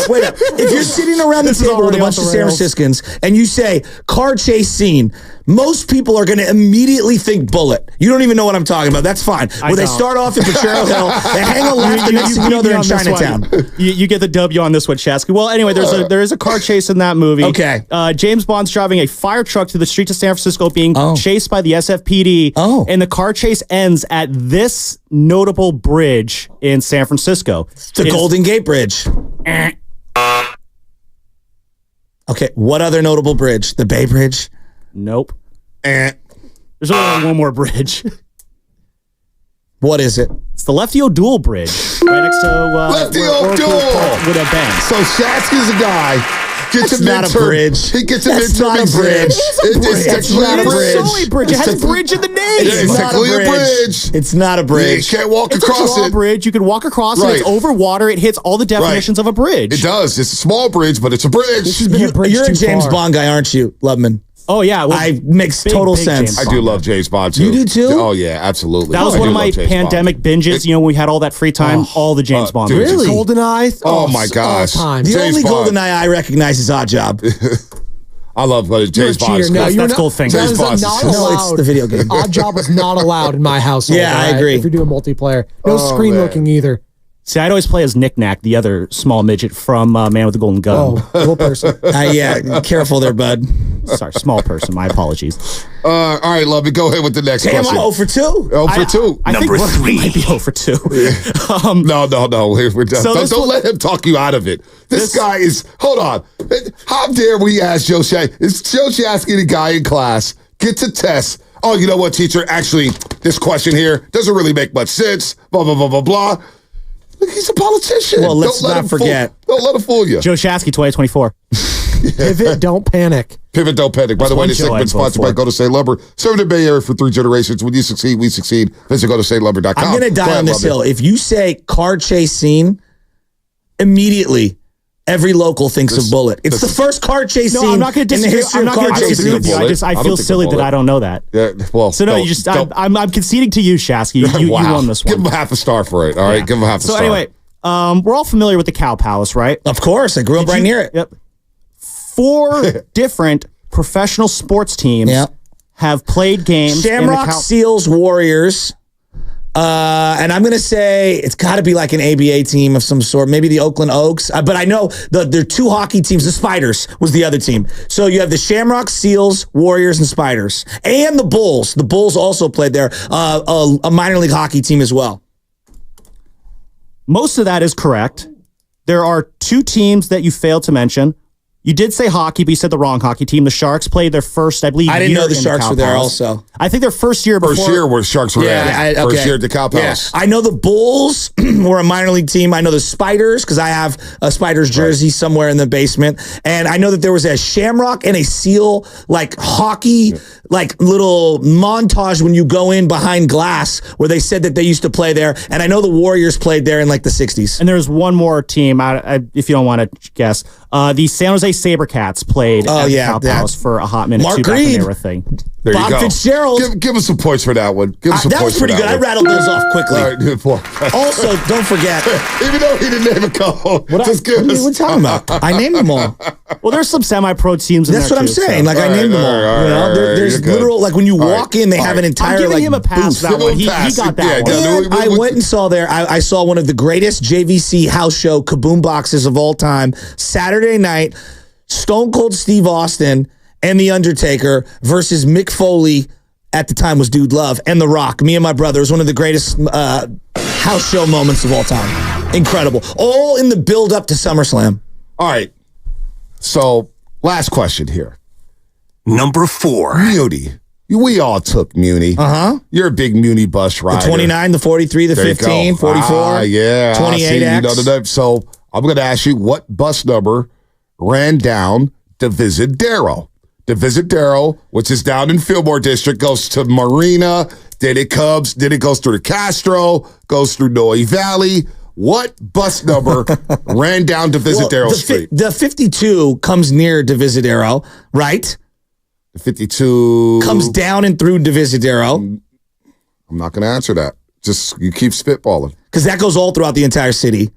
wait up. If you're sitting around the This is table with a already bunch off of the San rails. Franciscans and you say car chase scene, most people are going to immediately think Bullet. You don't even know what I'm talking about. That's fine. Where they don't. start off in Potrero Hill, they hang a left, the next thing you know, they're in beat me on this Chinatown. one. You get the W on this one, Shasky. Well, anyway, there is a car chase in that movie. Okay. James Bond's driving a fire truck through the streets of San Francisco, being chased by the SFPD. Oh. And the car chase ends at this notable bridge in San Francisco. The Golden Gate Bridge. Okay, what other notable bridge? The Bay Bridge? Nope. There's only one more bridge. What is it? It's the Lefty O'Doul Bridge, right next to Lefty where Oracle O'Doul! Park would have been. So Shasky's a guy. Gets That's a not a midterm. bridge. He gets a That's midterm not a exam. bridge. It's technically not a a bridge. bridge. It's a bridge. It has bridge in the name. It's not technically a bridge. It's not a You bridge. can't walk It's across a it. drawbridge. You can walk across it. It's Right. over water. It hits all the definitions of a bridge. It does. It's a small bridge, but it's a bridge. been a bridge You're a too James far. Bond guy, aren't you, Lubman? Oh yeah, well, I makes big, total big sense. James I Bond do guy. love James Bond too. You do too? Oh yeah, absolutely. That was I one do of my love James pandemic Bond. binges. You know, when we had all that free time. All the James Bond. dude, movies. Really? GoldenEye. Oh, my gosh. Time. The James only Bond. golden eye I recognize is Odd Job. I love You're a James Bond. cheater. No, That's you're not. Goldfinger. That James is Bond. not No, it's allowed. the video game. Odd Job was not allowed in my household. Yeah, I all right? agree. If you're doing multiplayer, no screen man. looking either. See, I'd always play as Knick Knack, the other small midget from Man with the Golden Gun. Oh, little person. Yeah, careful there, bud. Sorry, small person. My apologies. All right, love it. Go ahead with the next Damn, I'm question. 0 for 2. Oh for 2. I Number think 3. might be 0 for 2. No. We're done. So this Don't one- let him talk you out of it. This guy is. Hold on. How dare we ask Joe Shasky? Is Joe Shasky the guy in class gets a test? Oh, you know what, teacher? Actually, this question here doesn't really make much sense. Blah blah blah blah blah. Look, he's a politician. Well, let's Don't let not him forget. Don't let him fool you. Joe Shasky, 2024. Pivot, don't panic. Pivot, don't panic. By the way, one this show segment's I'd vote sponsored by for. Go to State Lumber. Serving the Bay Area for 3 generations. When you succeed, we succeed. Visit go to statelumber.com. I'm going to die on this hill. If you say car chase scene, immediately every local thinks of Bullet. It's the first car chase scene I'm not going to in the disagree. history I'm of not car going to chasing disagree with you. movies. I feel silly that I don't know that. Yeah, well, So no, I'm conceding to you, Shasky. You won this one. Give him half a star for it. All right, give him half a star. So anyway, we're all familiar with the Cow Palace, right? Of course, I grew up right near it. Yep. 4 different professional sports teams have played games. Shamrock, Seals, Warriors. And I'm going to say it's got to be like an ABA team of some sort, maybe the Oakland Oaks. But I know there are 2 hockey teams. The Spiders was the other team. So you have the Shamrock, Seals, Warriors, and Spiders. And the Bulls. The Bulls also played there, a minor league hockey team as well. Most of that is correct. There are 2 teams that you failed to mention. You did say hockey, but you said the wrong hockey team. The Sharks played their first, I believe, I didn't year know the in Sharks Cow were there Palace. also. I think their first year before. First year where Sharks were at. First year at the Cow Palace. I know the Bulls were a minor league team. I know the Spiders because I have a Spiders jersey somewhere in the basement. And I know that there was a Shamrock and a Seal like hockey like little montage when you go in behind glass where they said that they used to play there. And I know the Warriors played there in like the 60s. And there's one more team, if you don't want to guess. The San Jose SaberCats played at the Cow Palace for a hot minute. Mark too, back when Reed. they were a thing. There Bob you go. Fitzgerald. Give us some points for that one. Give us some That points was pretty for good. that I rattled those off quickly. All right, good point. Also, don't forget. Even though he didn't name a couple. What are you talking about? I named them all. Well, there's some semi-pro teams in That's there what I'm too, saying. so. Like I named them all. You know, there's literal like when you walk in, they have an entire I'm giving like him a pass booth. for that one. He got that one. And I went and saw there. I saw one of the greatest JVC house show kaboom boxes of all time. Saturday night, Stone Cold Steve Austin and The Undertaker versus Mick Foley. At the time was Dude Love and The Rock. Me and my brother. It was one of the greatest house show moments of all time. Incredible. All in the build up to SummerSlam. All right. So, last question here. Number 4. Muni. We all took Muni. Uh-huh. You're a big Muni bus rider. The 29, the 43, the There you 15, go. 44, yeah. 28X. So, I'm going to ask you what bus number ran down Divisadero? Divisadero, which is down in Fillmore District, goes to Marina, then it goes through the Castro, goes through Noe Valley. What bus number ran down Divisadero Street? The 52 comes near Divisadero, right? The 52 comes down and through Divisadero. I'm not going to answer that. Just you keep spitballing because that goes all throughout the entire city.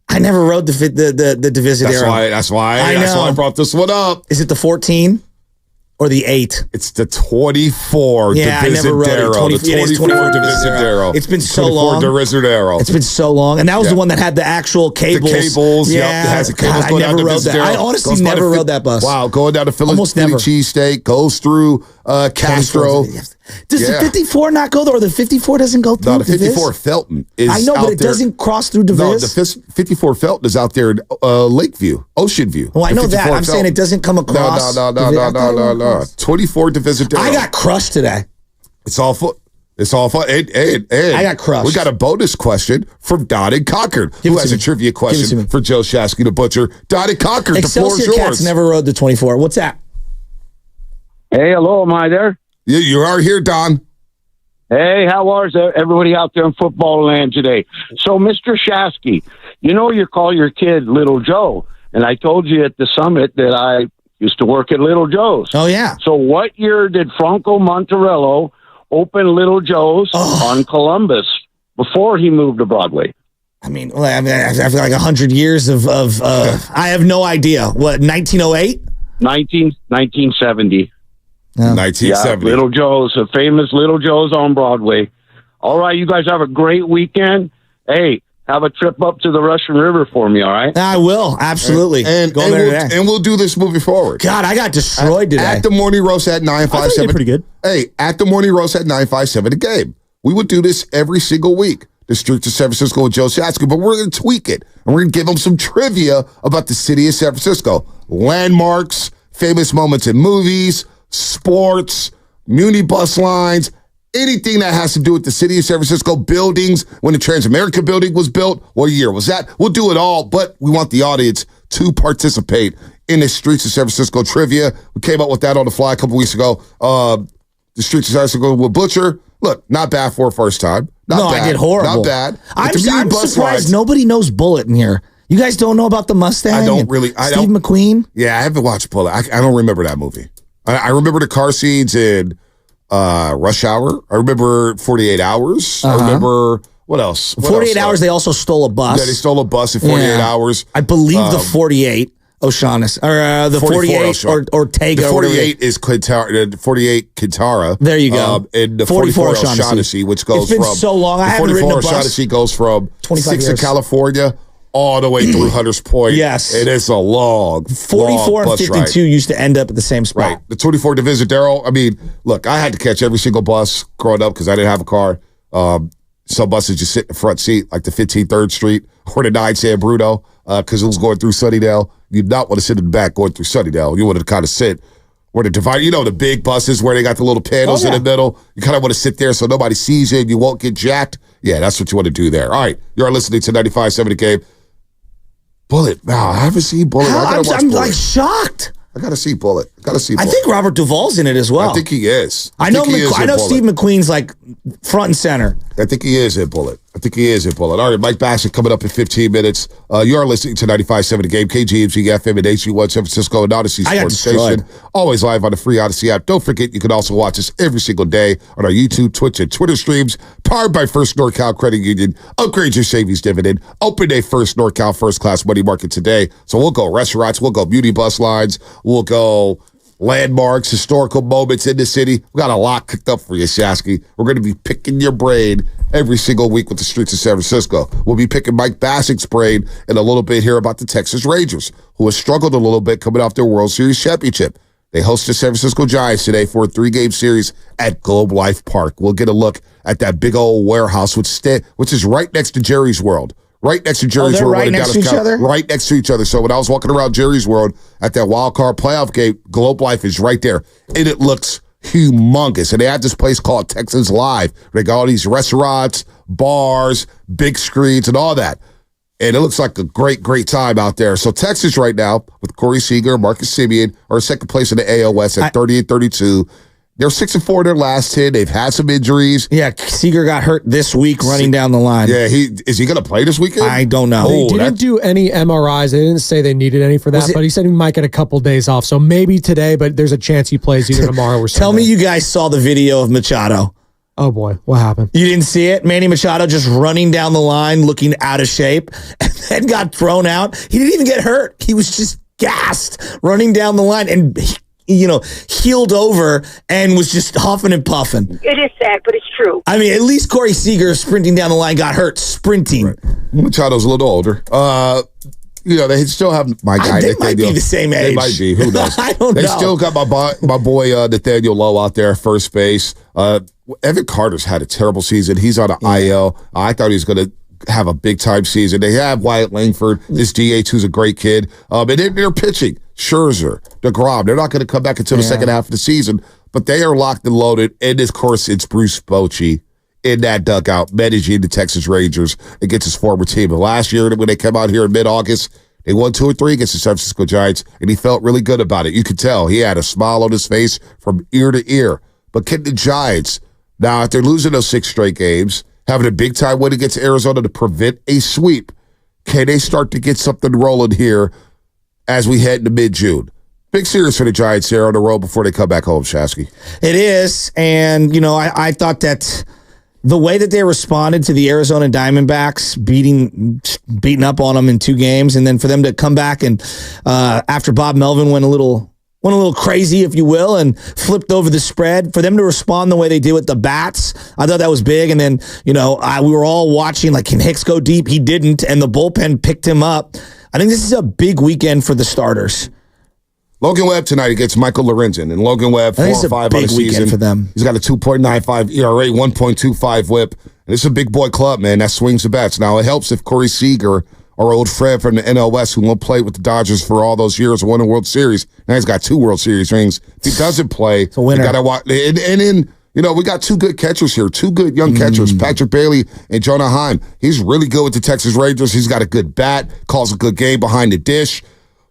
I never rode the Divisadero. That's why I brought this one up. Is it the 14? Or the 8. It's the 24 yeah, I never rode it. The 24 Divisadero. It's been so long. Divisadero. It's been so long. And that was the one that had the actual cables. The cables. Yeah. Yep. It has the cables God, going I never down rode that. I honestly never rode that bus. Wow. Going down to Philly cheesesteak, goes through Castro. Does the 54 not go there? Or the 54 doesn't go through? No, the 54 Felton is I know, but it doesn't cross through Divis. No, the 54 Felton is out there in Lakeview, Ocean View. Well, I know that. I'm saying it doesn't come across. No. 24 Divisadero. I got crushed today. It's all fun. It's all fun. And I got crushed. We got a bonus question from Don and Concord, who has a trivia question for Joe Shasky, the butcher. Don and Concord, the floor is yours. Cats never rode the 24. What's that? Hey, hello. Am I there? Yeah, you are here, Don. Hey, how is everybody out there in football land today? So, Mr. Shasky, you call your kid Little Joe, and I told you at the summit that I used to work at Little Joe's. Oh, yeah. So what year did Franco Montarello open Little Joe's on Columbus before he moved to Broadway? I mean, after like 100 years of I have no idea. What, 1908? 1970. 1970. Yeah, Little Joe's, a famous Little Joe's on Broadway. All right, you guys have a great weekend. Hey, have a trip up to the Russian River for me, all right? I will, absolutely. And we'll do this moving forward. God, I got destroyed today. At the Morning Roast at 957. Pretty good. Hey, at the Morning Roast at 957 a game. We would do this every single week. The Streets of San Francisco with Joe Shasky, but we're going to tweak it. And we're going to give them some trivia about the city of San Francisco. Landmarks, famous moments in movies, sports, Muni bus lines, anything that has to do with the city of San Francisco, buildings, when the Transamerica building was built, what year was that? We'll do it all, but we want the audience to participate in the Streets of San Francisco trivia. We came up with that on the fly a couple weeks ago. The Streets of San Francisco with Butcher. Look, not bad for a first time. Not bad. I did horrible. Not bad. I'm surprised nobody knows Bullet in here. You guys don't know about the Mustang? I don't really. Steve McQueen? Yeah, I haven't watched Bullet. I don't remember that movie. I remember the car scenes in Rush Hour. I remember 48 Hours. I remember, what else? 48 Hours, they also stole a bus. Yeah, they stole a bus in 48 Hours. I believe the 48 O'Shaughnessy, or the 48 or Ortega. The 48 is Quintara. The 48 Quintara. There you go. And the 44 O'Shaughnessy, which goes from. It's been so long. I haven't ridden a bus. 44 O'Shaughnessy goes from 6 in years. California all the way through Hunters Point. Yes. It is a long 44 and 52 ride. used to end up at the same spot. Right. The 24 Division, Daryl, I mean, look, I had to catch every single bus growing up because I didn't have a car. Some buses just sit in the front seat, like the 15th 3rd Street or the 9 San Bruno, because it was going through Sunnydale. You'd not want to sit in the back going through Sunnydale. You want to kind of sit where the divider, you know, the big buses where they got the little panels in the middle. You kind of want to sit there so nobody sees you and you won't get jacked. Yeah, that's what you want to do there. All right, you're listening to 95.7 The Game. Bullet. Now, I haven't seen Bullet. I'm like shocked. I got to see Bullet. I think Robert Duvall's in it as well. I think he is. I know Steve McQueen's like front and center. I think he is in Bullet. All right, Mike Basso coming up in 15 minutes. You are listening to 95.7 The Game, KGMG FM and HG1 San Francisco and Odyssey Sports Station. Always live on the free Odyssey app. Don't forget, you can also watch us every single day on our YouTube, Twitch, and Twitter streams. Powered by First NorCal Credit Union. Upgrade your savings dividend. Open a First NorCal First Class Money Market today. So we'll go restaurants, we'll go beauty bus lines, we'll go landmarks, historical moments in the city. We got a lot cooked up for you, Shasky. We're going to be picking your brain every single week with the streets of San Francisco. We'll be picking Mike Bassett's brain in a little bit here about the Texas Rangers, who has struggled a little bit coming off their World Series championship. They host the San Francisco Giants today for a 3-game series at Globe Life Park. We'll get a look at that big old warehouse, which is right next to Jerry's World. Right next to Jerry's World. Right next to each other? Right next to each other. So when I was walking around Jerry's World at that wild card playoff game, Globe Life is right there. And it looks humongous. And they have this place called Texans Live. They got all these restaurants, bars, big screens, and all that. And it looks like a great, great time out there. So Texas right now, with Corey Seager, Marcus Semien, are in second place in the AL West at 30-32. They're 6-4 in their last 10. They've had some injuries. Yeah, Seager got hurt this week running down the line. Yeah, is he going to play this weekend? I don't know. They didn't do any MRIs. They didn't say they needed any for that, but he said he might get a couple days off. So maybe today, but there's a chance he plays either tomorrow or Sunday. Tell me you guys saw the video of Machado. Oh, boy. What happened? You didn't see it? Manny Machado just running down the line, looking out of shape, and then got thrown out. He didn't even get hurt. He was just gassed running down the line and healed over and was just huffing and puffing. It is sad, but it's true. I mean, at least Corey Seager sprinting down the line got hurt sprinting. Right. Machado's a little older. They still have my guy. They might be the same age. They might be. Who knows? I don't know. They still got my boy Nathaniel Lowe out there at first base. Evan Carter's had a terrible season. He's on an IL. I thought he was going to have a big-time season. They have Wyatt Langford, this DH who's a great kid. And they're pitching. Scherzer, DeGrom. They're not going to come back until the second half of the season, but they are locked and loaded. And, of course, it's Bruce Bochy in that dugout, managing the Texas Rangers against his former team. And last year, when they came out here in mid-August, they won 2 or 3 against the San Francisco Giants, and he felt really good about it. You could tell. He had a smile on his face from ear to ear. But can the Giants, now, if they're losing those 6 straight games, having a big-time win against Arizona to prevent a sweep, can they start to get something rolling here as we head into mid-June? Big series for the Giants here on the road before they come back home, Shasky. It is, and, I thought that the way that they responded to the Arizona Diamondbacks, beating up on them in 2 games, and then for them to come back and after Bob Melvin went a little crazy, if you will, and flipped over the spread, for them to respond the way they did with the bats, I thought that was big. And then, we were all watching, like, can Hicks go deep? He didn't, and the bullpen picked him up. I think this is a big weekend for the starters. Logan Webb tonight against Michael Lorenzen, and Logan Webb 4-5 on the season for them. He's got a 2.95 ERA, 1.25 WHIP, and it's a big boy club, man. That swings the bats. Now it helps if Corey Seager, our old friend from the NL West, who won't play with the Dodgers for all those years, won a World Series. Now he's got 2 World Series rings. If he doesn't play, it's a winner. You got to watch. And then we got 2 good catchers here, 2 good young catchers, Patrick Bailey and Jonah Heim. He's really good with the Texas Rangers. He's got a good bat, calls a good game behind the dish.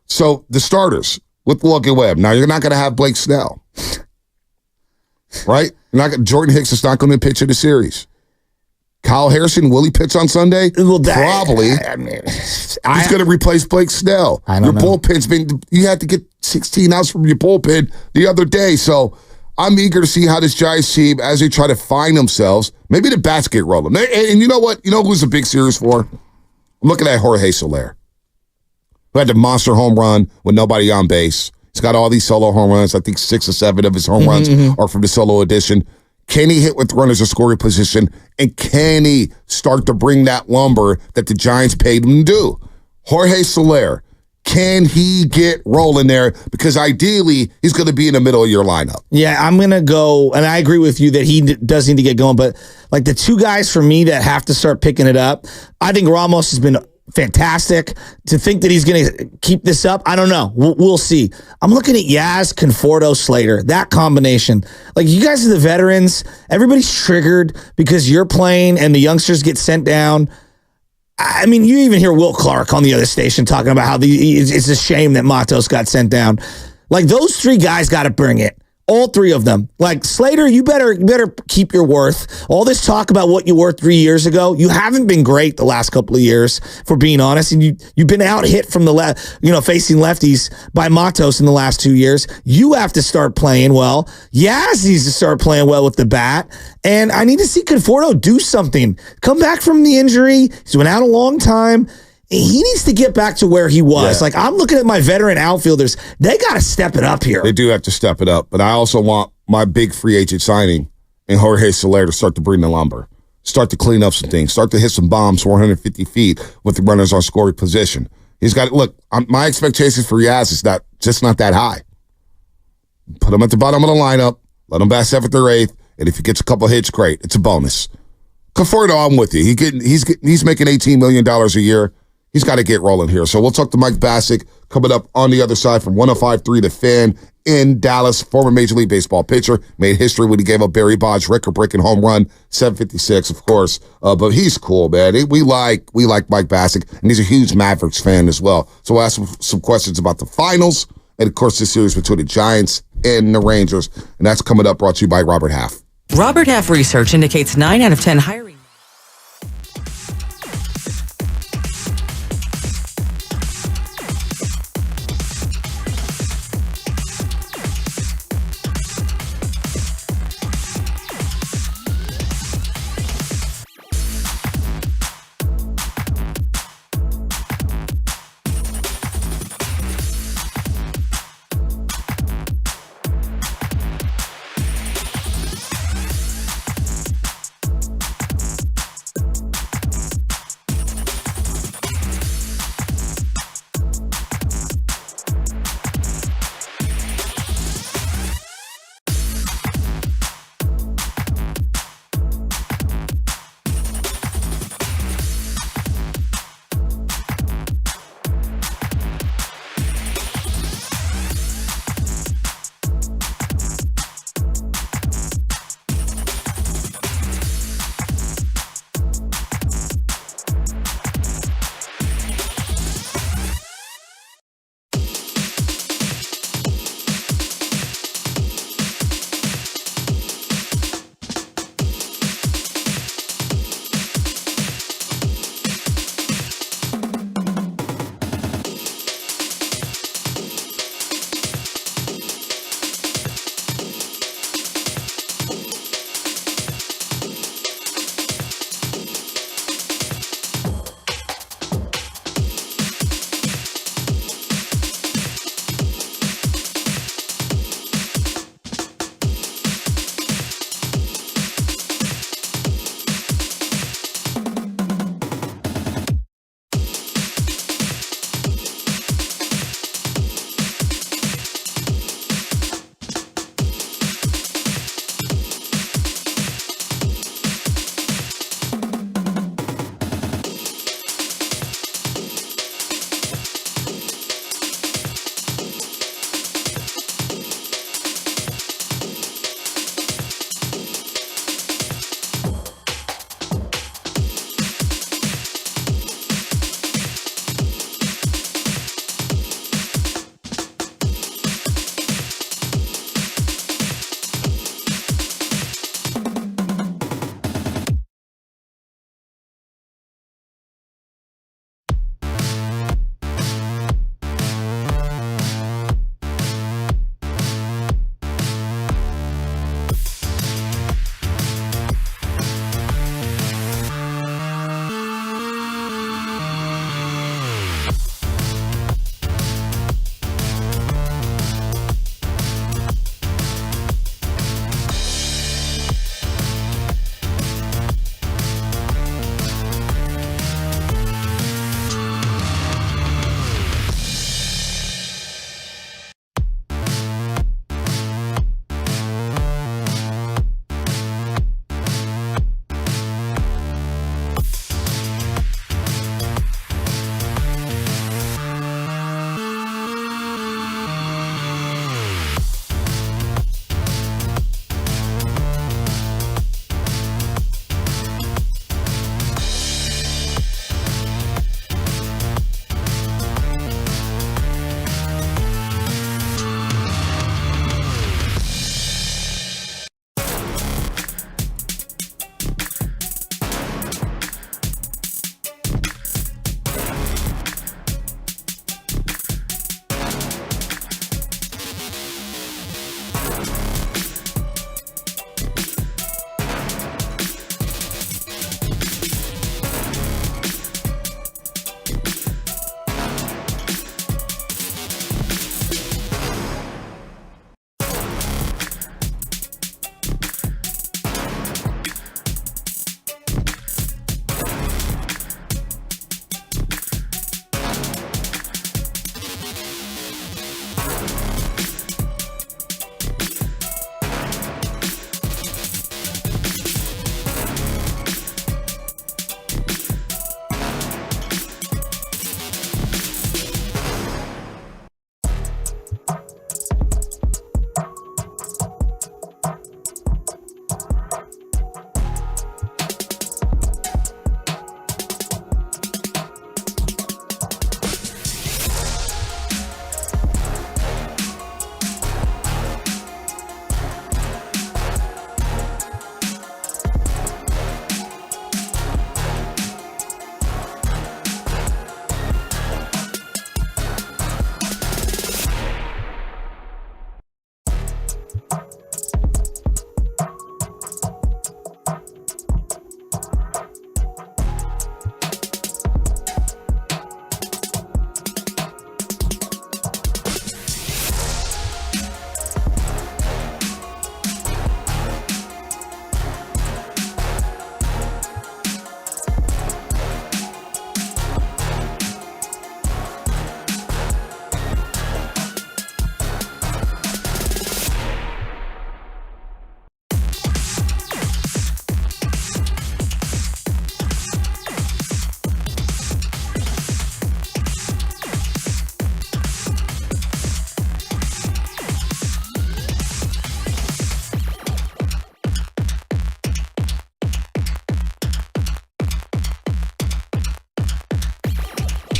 So the starters with Logan Webb. Now you're not going to have Blake Snell, right? Jordan Hicks is not going to pitch in the series. Kyle Harrison, will he pitch on Sunday? Well, Probably. He's going to replace Blake Snell. Your bullpen's you had to get 16 outs from your bullpen the other day. So I'm eager to see how this Giants team, as they try to find themselves, maybe the bats get rolling. And you know what? You know who's a big series for? I'm looking at Jorge Soler, who had the monster home run with nobody on base. He's got all these solo home runs. I think 6 or 7 of his home runs are from the solo edition. Can he hit with runners in scoring position? And can he start to bring that lumber that the Giants paid him to do? Jorge Soler, can he get rolling there? Because ideally, he's going to be in the middle of your lineup. Yeah, I'm going to go, and I agree with you that he does need to get going. But like the 2 guys for me that have to start picking it up, I think Ramos has been fantastic. To think that he's going to keep this up, I don't know. We'll see. I'm looking at Yaz, Conforto, Slater. That combination. Like, you guys are the veterans. Everybody's triggered because you're playing and the youngsters get sent down. I mean, you even hear Will Clark on the other station talking about how it's a shame that Matos got sent down. Like, those 3 guys got to bring it. All 3 of them. Like, Slater, you better keep your worth. All this talk about what you were 3 years ago, you haven't been great the last couple of years, for being honest. And you've been out hit from the facing lefties by Matos in the last 2 years. You have to start playing well. Yaz needs to start playing well with the bat. And I need to see Conforto do something. Come back from the injury. He's been out a long time. He needs to get back to where he was. Yeah. Like, I'm looking at my veteran outfielders. They got to step it up here. They do have to step it up. But I also want my big free agent signing in Jorge Soler to start to bring the lumber, start to clean up some things, start to hit some bombs 450 feet with the runners on scoring position. He's got, look, my expectations for Yaz is not that high. Put him at the bottom of the lineup, let him bat 7th or 8th, and if he gets a couple hits, great. It's a bonus. Conforto, I'm with you. He's making $18 million a year. He's got to get rolling here. So we'll talk to Mike Bassick coming up on the other side from 105.3 The Fan in Dallas. Former Major League Baseball pitcher. Made history when he gave up Barry Bonds' record-breaking home run, 756, of course. But he's cool, man. We like Mike Bassick, and he's a huge Mavericks fan as well. So we'll ask him some questions about the finals and, of course, the series between the Giants and the Rangers. And that's coming up, brought to you by Robert Half. Robert Half research indicates 9 out of 10 hiring.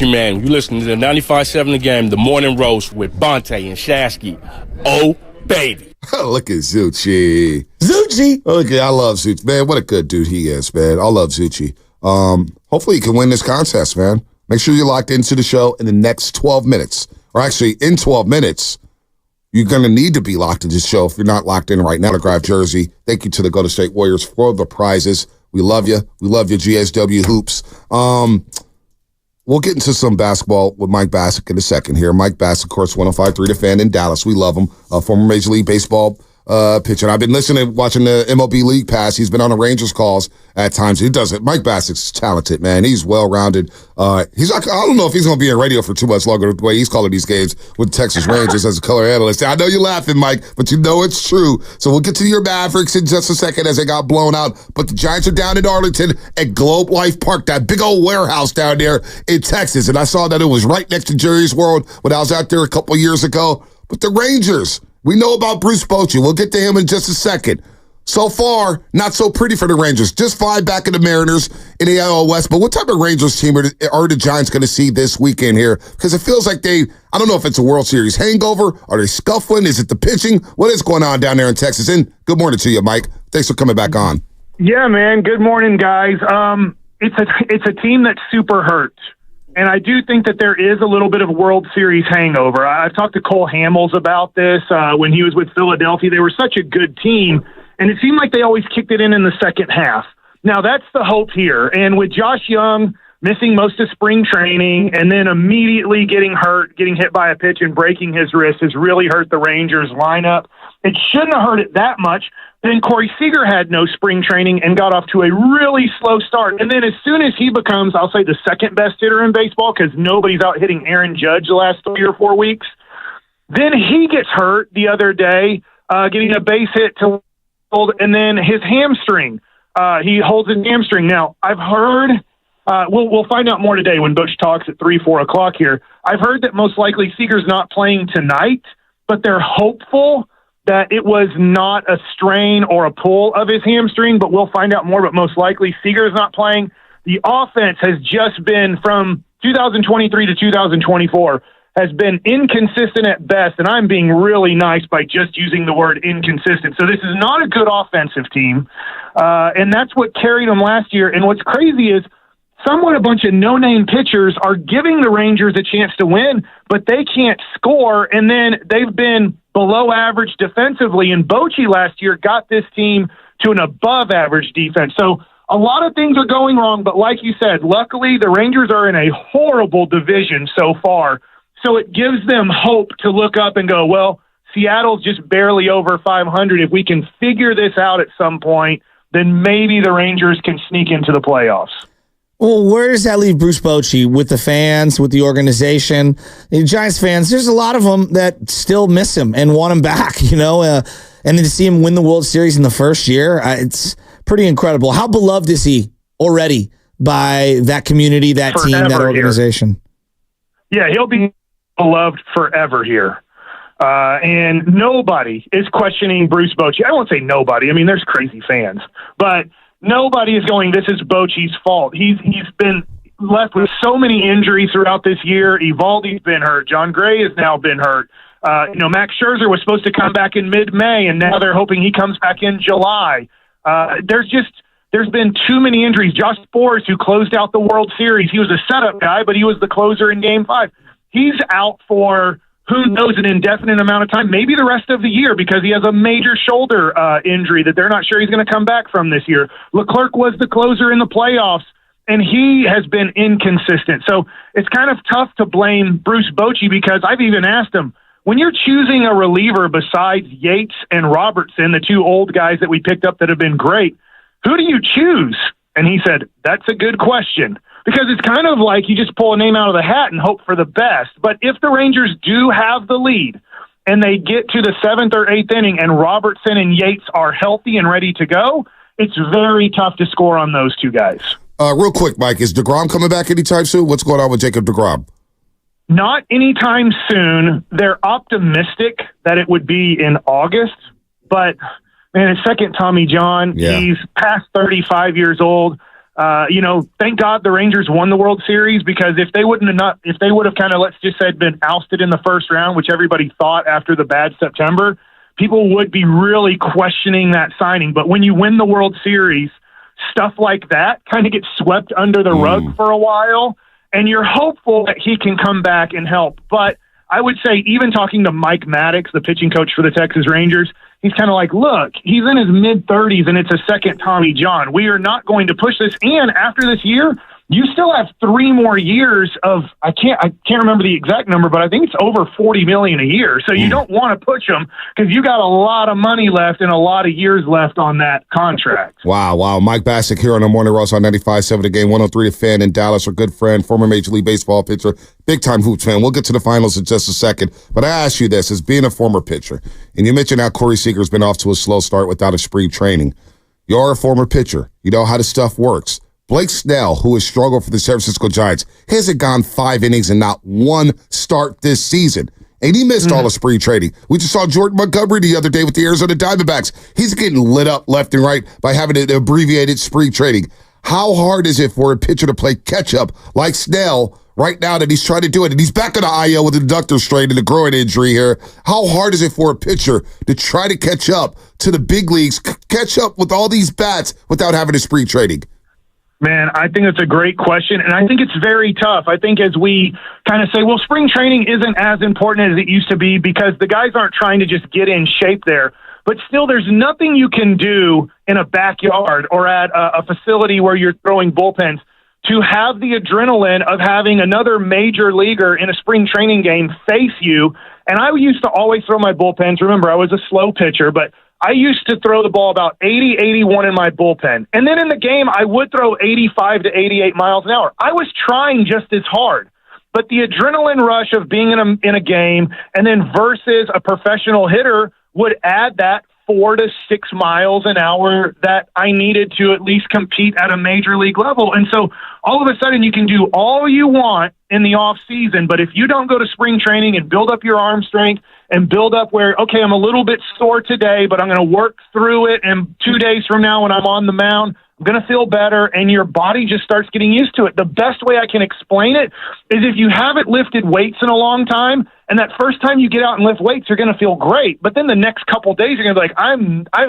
you, man. You listening to the 95.7 The Game, the Morning Roast with Bonte and Shasky. Oh, baby. Look at Zucci. Zucci. Okay, I love Zucci. Man, what a good dude he is, man. I love Zucci. Hopefully he can win this contest, man. Make sure you're locked into the show in the next 12 minutes. Or actually, in 12 minutes, you're going to need to be locked into the show if you're not locked in right now. Autograph jersey. Thank you to the Golden State Warriors for the prizes. We love you. We love you, GSW Hoops. We'll get into some basketball with Mike Basso in a second here. Mike Basso, of course, 105.3 The Fan in Dallas. We love him. Former Major League Baseball pitcher. I've been watching the MLB League Pass. He's been on the Rangers calls at times. He does it. Mike Bassett's talented, man. He's well-rounded. He's like, I don't know if he's going to be in radio for too much longer the way he's calling these games with the Texas Rangers as a color analyst. I know you're laughing, Mike, but you know it's true. So we'll get to your Mavericks in just a second as they got blown out. But the Giants are down in Arlington at Globe Life Park, that big old warehouse down there in Texas. And I saw that it was right next to Jerry's World when I was out there a couple years ago. But the Rangers, we know about Bruce Bochy. We'll get to him in just a second. So far, not so pretty for the Rangers. Just 5 back of the Mariners in the AL West. But what type of Rangers team are the Giants going to see this weekend here? Because it feels like I don't know if it's a World Series hangover. Are they scuffling? Is it the pitching? What is going on down there in Texas? And good morning to you, Mike. Thanks for coming back on. Yeah, man. Good morning, guys. It's a team that's super hurt. And I do think that there is a little bit of World Series hangover. I've talked to Cole Hamels about this when he was with Philadelphia. They were such a good team, and it seemed like they always kicked it in the second half. Now, that's the hope here. And with Josh Young missing most of spring training and then immediately getting hurt, getting hit by a pitch and breaking his wrist has really hurt the Rangers lineup. It shouldn't have hurt it that much. Then Corey Seager had no spring training and got off to a really slow start. And then as soon as he becomes, I'll say, the second best hitter in baseball, because nobody's out hitting Aaron Judge the last 3 or 4 weeks, then he gets hurt the other day, getting a base hit to hold, and then his hamstring. He holds his hamstring. Now, I've heard, we'll find out more today when Butch talks at 3, 4 o'clock here. I've heard that most likely Seager's not playing tonight, but they're hopeful that it was not a strain or a pull of his hamstring, but we'll find out more. But most likely Seager is not playing. The offense has just been, from 2023 to 2024, has been inconsistent at best, and I'm being really nice by just using the word inconsistent. So this is not a good offensive team, and that's what carried them last year. And what's crazy is somewhat a bunch of no-name pitchers are giving the Rangers a chance to win, but they can't score, and then they've been below average defensively, and Bochy last year got this team to an above average defense. So a lot of things are going wrong, but like you said, luckily the Rangers are in a horrible division so far, so it gives them hope to look up and go, well, Seattle's just barely over 500. If we can figure this out at some point, then maybe the Rangers can sneak into the playoffs. Well, where does that leave Bruce Bochy with the fans, with the organization? The Giants fans, there's a lot of them that still miss him and want him back, and then to see him win the World Series in the first year, it's pretty incredible. How beloved is he already by that community, that team, that organization? Here. Yeah, he'll be beloved forever here. And nobody is questioning Bruce Bochy. I won't say nobody. I mean, there's crazy fans, but nobody is going, this is Bochy's fault. He's been left with so many injuries throughout this year. Evaldi's been hurt. John Gray has now been hurt. Max Scherzer was supposed to come back in mid-May, and now they're hoping he comes back in July. There's been too many injuries. Josh Forrest, who closed out the World Series, he was a setup guy, but he was the closer in Game 5. He's out for who knows, an indefinite amount of time, maybe the rest of the year, because he has a major shoulder injury that they're not sure he's going to come back from this year. Leclerc was the closer in the playoffs, and he has been inconsistent. So it's kind of tough to blame Bruce Bochy, because I've even asked him, when you're choosing a reliever besides Yates and Robertson, the two old guys that we picked up that have been great, who do you choose? And he said, that's a good question. Because it's kind of like you just pull a name out of the hat and hope for the best. But if the Rangers do have the lead and they get to the 7th or 8th inning and Robertson and Yates are healthy and ready to go, it's very tough to score on those two guys. Real quick, Mike, is DeGrom coming back anytime soon? What's going on with Jacob DeGrom? Not anytime soon. They're optimistic that it would be in August. But, man, his second Tommy John, He's past 35 years old. Thank God the Rangers won the World Series, because if they would have kind of, let's just say, been ousted in the first round, which everybody thought after the bad September, people would be really questioning that signing. But when you win the World Series, stuff like that kind of gets swept under the rug for a while, and you're hopeful that he can come back and help. But I would say, even talking to Mike Maddox, the pitching coach for the Texas Rangers, he's kind of like, look, he's in his mid-30s and it's a second Tommy John. We are not going to push this. And after this year, you still have 3 more years of, I can't remember the exact number, but I think it's over $40 million a year. So you don't want to push them, because you got a lot of money left and a lot of years left on that contract. Wow. Mike Basso here on the Morning Roast on 95.7 The Game, 103 The Fan in Dallas. Our good friend, former Major League Baseball pitcher, big-time hoops fan. We'll get to the finals in just a second. But I ask you this, as being a former pitcher, and you mentioned how Corey Seager's been off to a slow start without a spring training. You're a former pitcher. You know how this stuff works. Blake Snell, who has struggled for the San Francisco Giants, hasn't gone 5 innings and not 1 start this season. And he missed all of spring training. We just saw Jordan Montgomery the other day with the Arizona Diamondbacks. He's getting lit up left and right by having an abbreviated spring training. How hard is it for a pitcher to play catch-up like Snell right now that he's trying to do it? And he's back on the IL with an adductor strain and a groin injury here. How hard is it for a pitcher to try to catch up to the big leagues, catch up with all these bats without having a spring training? Man, I think it's a great question, and I think it's very tough. I think as we kind of say, well, spring training isn't as important as it used to be, because the guys aren't trying to just get in shape there. But still, there's nothing you can do in a backyard or at a facility where you're throwing bullpens to have the adrenaline of having another major leaguer in a spring training game face you. And I used to always throw my bullpens. Remember, I was a slow pitcher, but I used to throw the ball about 80, 81 in my bullpen. And then in the game, I would throw 85 to 88 miles an hour. I was trying just as hard. But the adrenaline rush of being in a game and then versus a professional hitter would add that 4 to 6 miles an hour that I needed to at least compete at a major league level. And so all of a sudden you can do all you want in the off season, but if you don't go to spring training and build up your arm strength and build up where, okay, I'm a little bit sore today, but I'm going to work through it, and 2 days from now when I'm on the mound, I'm going to feel better, and your body just starts getting used to it. The best way I can explain it is, if you haven't lifted weights in a long time, and that first time you get out and lift weights, you're going to feel great. But then the next couple of days, you're going to be like, I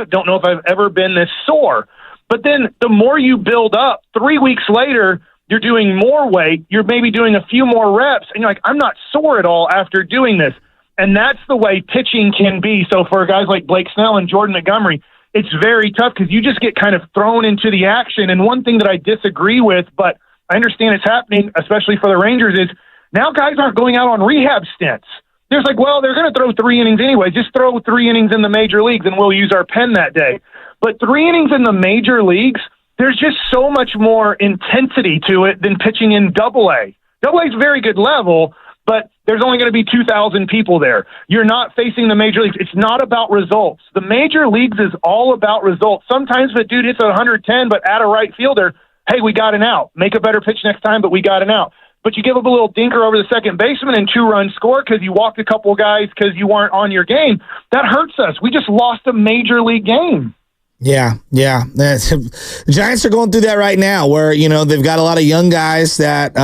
don't know if I've ever been this sore. But then the more you build up, 3 weeks later, you're doing more weight, you're maybe doing a few more reps, and you're like, I'm not sore at all after doing this. And that's the way pitching can be. So for guys like Blake Snell and Jordan Montgomery, it's very tough, because you just get kind of thrown into the action. And one thing that I disagree with, but I understand it's happening, especially for the Rangers, is now guys aren't going out on rehab stints. There's like, well, they're going to throw 3 innings anyway. Just throw 3 innings in the major leagues and we'll use our pen that day. But 3 innings in the major leagues, there's just so much more intensity to it than pitching in AA. AA is a very good level, but there's only going to be 2,000 people there. You're not facing the major leagues. It's not about results. The major leagues is all about results. Sometimes the dude hits 110, but at a right fielder, hey, we got an out. Make a better pitch next time, but we got an out. But you give up a little dinker over the second baseman and 2-run score because you walked a couple of guys because you weren't on your game. That hurts us. We just lost a major league game. Yeah. The Giants are going through that right now, where, they've got a lot of young guys that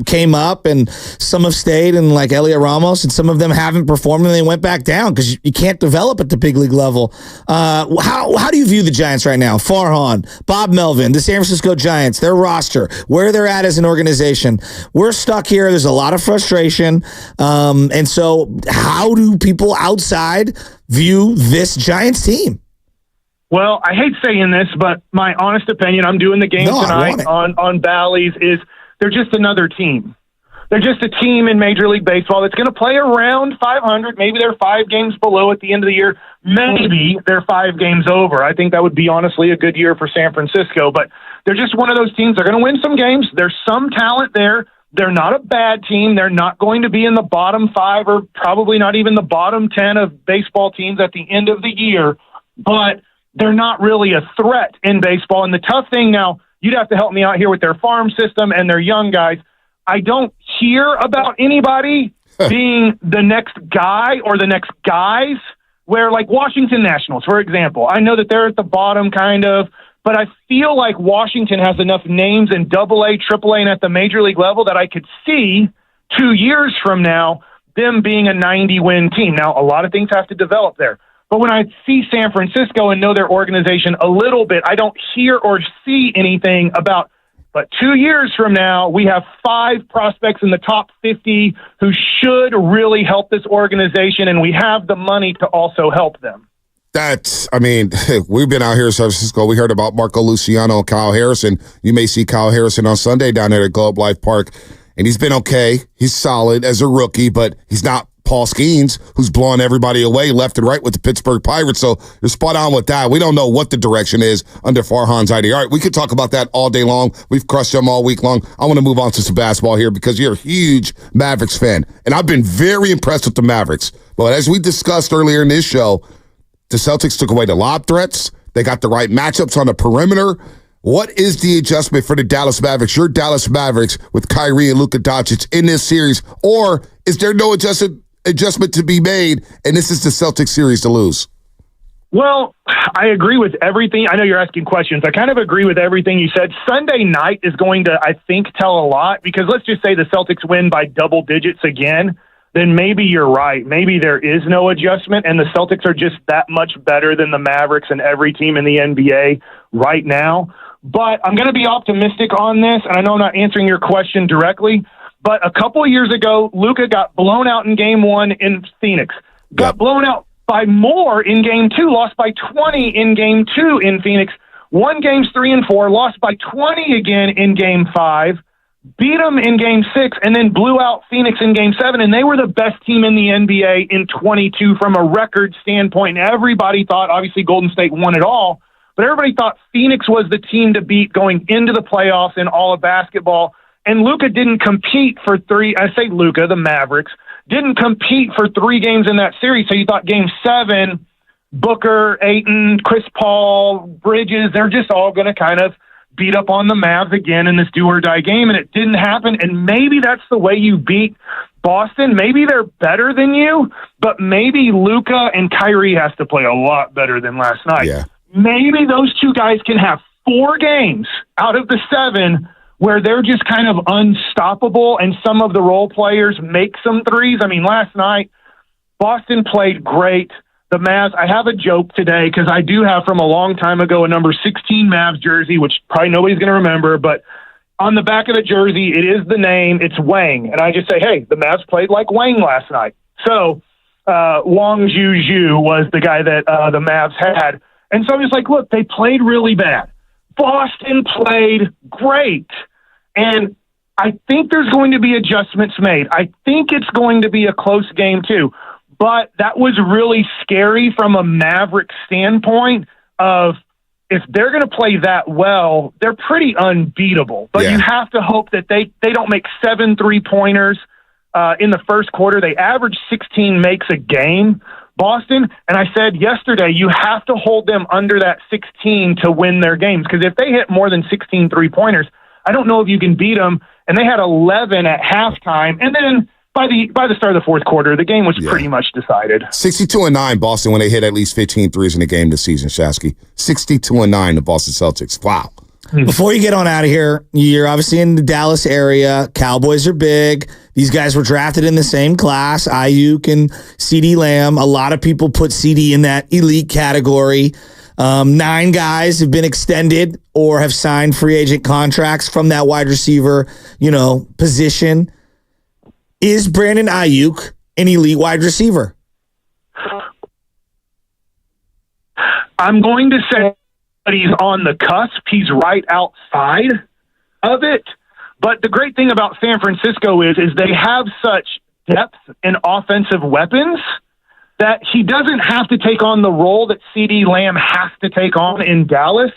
came up, and some have stayed, and like Elliot Ramos, and some of them haven't performed and they went back down because you can't develop at the big league level. How do you view the Giants right now? Farhan, Bob Melvin, the San Francisco Giants, their roster, where they're at as an organization. We're stuck here. There's a lot of frustration. And so how do people outside view this Giants team? Well, I hate saying this, but my honest opinion, I'm doing the game tonight on Bally's, is they're just another team. They're just a team in Major League Baseball that's going to play around 500. Maybe they're 5 games below at the end of the year. Maybe they're 5 games over. I think that would be honestly a good year for San Francisco. But they're just one of those teams. They're going to win some games. There's some talent there. They're not a bad team. They're not going to be in the bottom 5 or probably not even the bottom 10 of baseball teams at the end of the year. But they're not really a threat in baseball. And the tough thing now, you'd have to help me out here with their farm system and their young guys. I don't hear about anybody being the next guy or the next guys, where like Washington Nationals, for example. I know that they're at the bottom kind of, But I feel like Washington has enough names in AA, AAA, and at the major league level that I could see 2 years from now them being a 90-win team. Now, a lot of things have to develop there. But when I see San Francisco and know their organization a little bit, I don't hear or see anything about, but 2 years from now, we have 5 prospects in the top 50 who should really help this organization, and we have the money to also help them. We've been out here in San Francisco. We heard about Marco Luciano and Kyle Harrison. You may see Kyle Harrison on Sunday down there at Globe Life Park, and he's been okay. He's solid as a rookie, but he's not Paul Skeens, who's blowing everybody away left and right with the Pittsburgh Pirates. So you're spot on with that. We don't know what the direction is under Farhan's idea. All right, we could talk about that all day long. We've crushed them all week long. I want to move on to some basketball here because you're a huge Mavericks fan, and I've been very impressed with the Mavericks. But as we discussed earlier in this show, the Celtics took away the lob threats. They got the right matchups on the perimeter. What is the adjustment for the Dallas Mavericks, your Dallas Mavericks, with Kyrie and Luka Doncic in this series? Or is there no adjustment to be made, and this is the Celtics series to lose? Well, I agree with everything. I know you're asking questions. I kind of agree with everything you said. Sunday night is going to, I think, tell a lot, because let's just say the Celtics win by double digits again. Then maybe you're right. Maybe there is no adjustment, and the Celtics are just that much better than the Mavericks and every team in the NBA right now. But I'm going to be optimistic on this, and I know I'm not answering your question directly, but a couple of years ago, Luka got blown out in Game 1 in Phoenix, got blown out by more in Game 2, lost by 20 in Game 2 in Phoenix, won Games 3 and 4, lost by 20 again in Game 5, beat them in Game 6, and then blew out Phoenix in Game 7, and they were the best team in the NBA in 22 from a record standpoint. And everybody thought, obviously, Golden State won it all, but everybody thought Phoenix was the team to beat going into the playoffs in all of basketball, and Luka didn't compete for 3. I say Luka, the Mavericks, didn't compete for 3 games in that series, so you thought Game 7, Booker, Ayton, Chris Paul, Bridges, they're just all going to kind of beat up on the Mavs again in this do-or-die game, and it didn't happen. And maybe that's the way you beat Boston. Maybe they're better than you, but maybe Luka and Kyrie has to play a lot better than last night. Yeah. Maybe those two guys can have 4 games out of the 7 where they're just kind of unstoppable, and some of the role players make some threes. I mean, last night, Boston played great. The Mavs, I have a joke today because I do have from a long time ago a number 16 Mavs jersey, which probably nobody's going to remember, but on the back of the jersey, it is the name, it's Wang. And I just say, hey, the Mavs played like Wang last night. So Wang Zhu was the guy that the Mavs had. And so I was like, look, they played really bad. Boston played great. And I think there's going to be adjustments made. I think it's going to be a close game too. But that was really scary from a Maverick standpoint of if they're going to play that well, they're pretty unbeatable. But you have to hope that they don't make 7 3-pointers in the first quarter. They average 16 makes a game, Boston. And I said yesterday, you have to hold them under that 16 to win their games. Because if they hit more than 16 3-pointers, I don't know if you can beat them. And they had 11 at halftime. And then by the start of the fourth quarter, the game was pretty much decided. 62-9 Boston when they hit at least 15 threes in the game this season, Shasky. 62-9 the Boston Celtics. Wow. Before you get on out of here, you're obviously in the Dallas area. Cowboys are big. These guys were drafted in the same class, Aiyuk and CeeDee Lamb. A lot of people put CeeDee in that elite category. 9 guys have been extended or have signed free agent contracts from that wide receiver, position. Is Brandon Aiyuk an elite wide receiver? I'm going to say that he's on the cusp. He's right outside of it. But the great thing about San Francisco is they have such depth in offensive weapons that he doesn't have to take on the role that CeeDee Lamb has to take on in Dallas.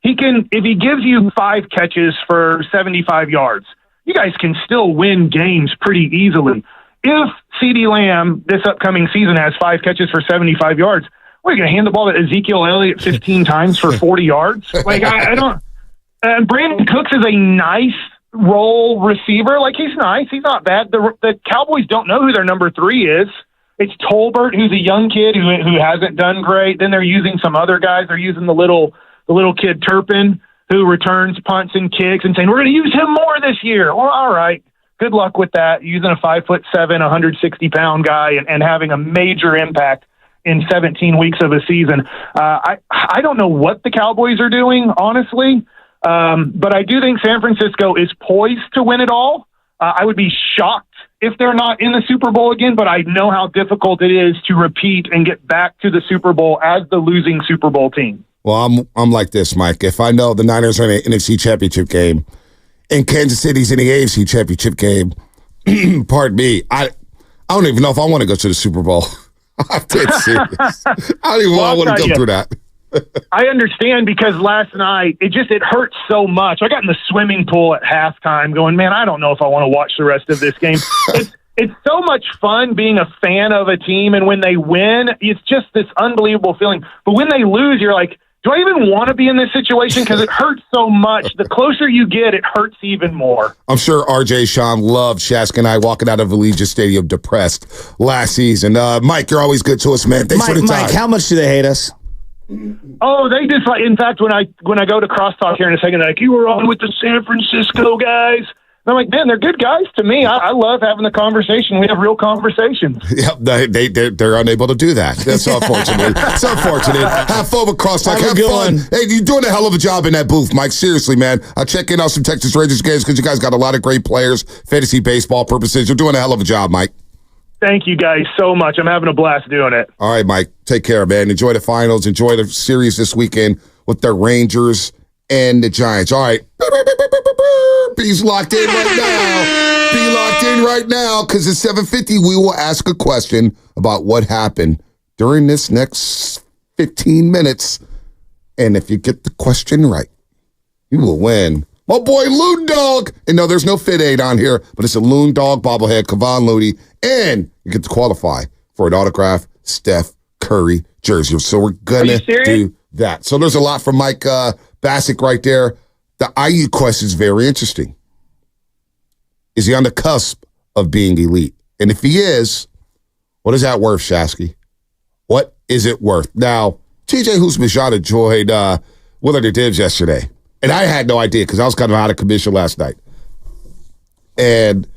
He can, if he gives you 5 catches for 75 yards, you guys can still win games pretty easily. If CeeDee Lamb this upcoming season has 5 catches for 75 yards, what, are you going to hand the ball to Ezekiel Elliott 15 times for 40 yards? Like, I don't. And Brandon Cooks is a nice role receiver. Like, he's nice. He's not bad. The Cowboys don't know who their number 3 is. It's Tolbert, who's a young kid who hasn't done great. Then they're using some other guys. They're using the little the little kid Turpin, who returns punts and kicks, and saying, we're going to use him more this year. Well, all right. Good luck with that. Using a 5'7", 160-pound guy and having a major impact in 17 weeks of a season. I don't know what the Cowboys are doing, honestly, but I do think San Francisco is poised to win it all. I would be shocked if they're not in the Super Bowl again, but I know how difficult it is to repeat and get back to the Super Bowl as the losing Super Bowl team. Well, I'm like this, Mike. If I know the Niners are in an NFC Championship game and Kansas City's in the AFC Championship game, pardon me, I don't even know if I want to go to the Super Bowl. I'm dead serious. I don't even want to go through that. I understand, because last night it hurt so much. I got in the swimming pool at halftime going, man, I don't know if I want to watch the rest of this game. It's so much fun being a fan of a team, and when they win, it's just this unbelievable feeling. But when they lose, you're like, do I even want to be in this situation? Because it hurts so much. The closer you get, it hurts even more. I'm sure RJ Sean loved Shask and I walking out of Allegiant Stadium depressed last season. Mike, you're always good to us, man. Thanks for the time. Mike, how much do they hate us? Oh, they just like. In fact, when I go to crosstalk here in a second, they're like, you were on with the San Francisco guys. And I'm like, man, they're good guys to me. I love having the conversation. We have real conversations. Yep, they're unable to do that. That's unfortunate. It's unfortunate. Have fun with crosstalk. Have fun. Hey, you're doing a hell of a job in that booth, Mike. Seriously, man. I'll check in on some Texas Rangers games because you guys got a lot of great players, fantasy baseball purposes. You're doing a hell of a job, Mike. Thank you guys so much. I'm having a blast doing it. All right, Mike. Take care, man. Enjoy the finals. Enjoy the series this weekend with the Rangers and the Giants. All right. Be locked in right now. Be locked in right now, because at 7:50 we will ask a question about what happened during this next 15 minutes. And if you get the question right, you will win. My boy Loon Dog. And no, there's no Fit Aid on here, but it's a Loon Dog bobblehead, Kevon Looney. And you get to qualify for an autographed Steph Curry jersey. So we're going to do that. So there's a lot from Mike Bassick right there. The Aiyuk question is very interesting. Is he on the cusp of being elite? And if he is, what is that worth, Shasky? What is it worth? Now, TJ Houshmandzadeh joined Willard Dibs yesterday. And I had no idea because I was kind of out of commission last night. And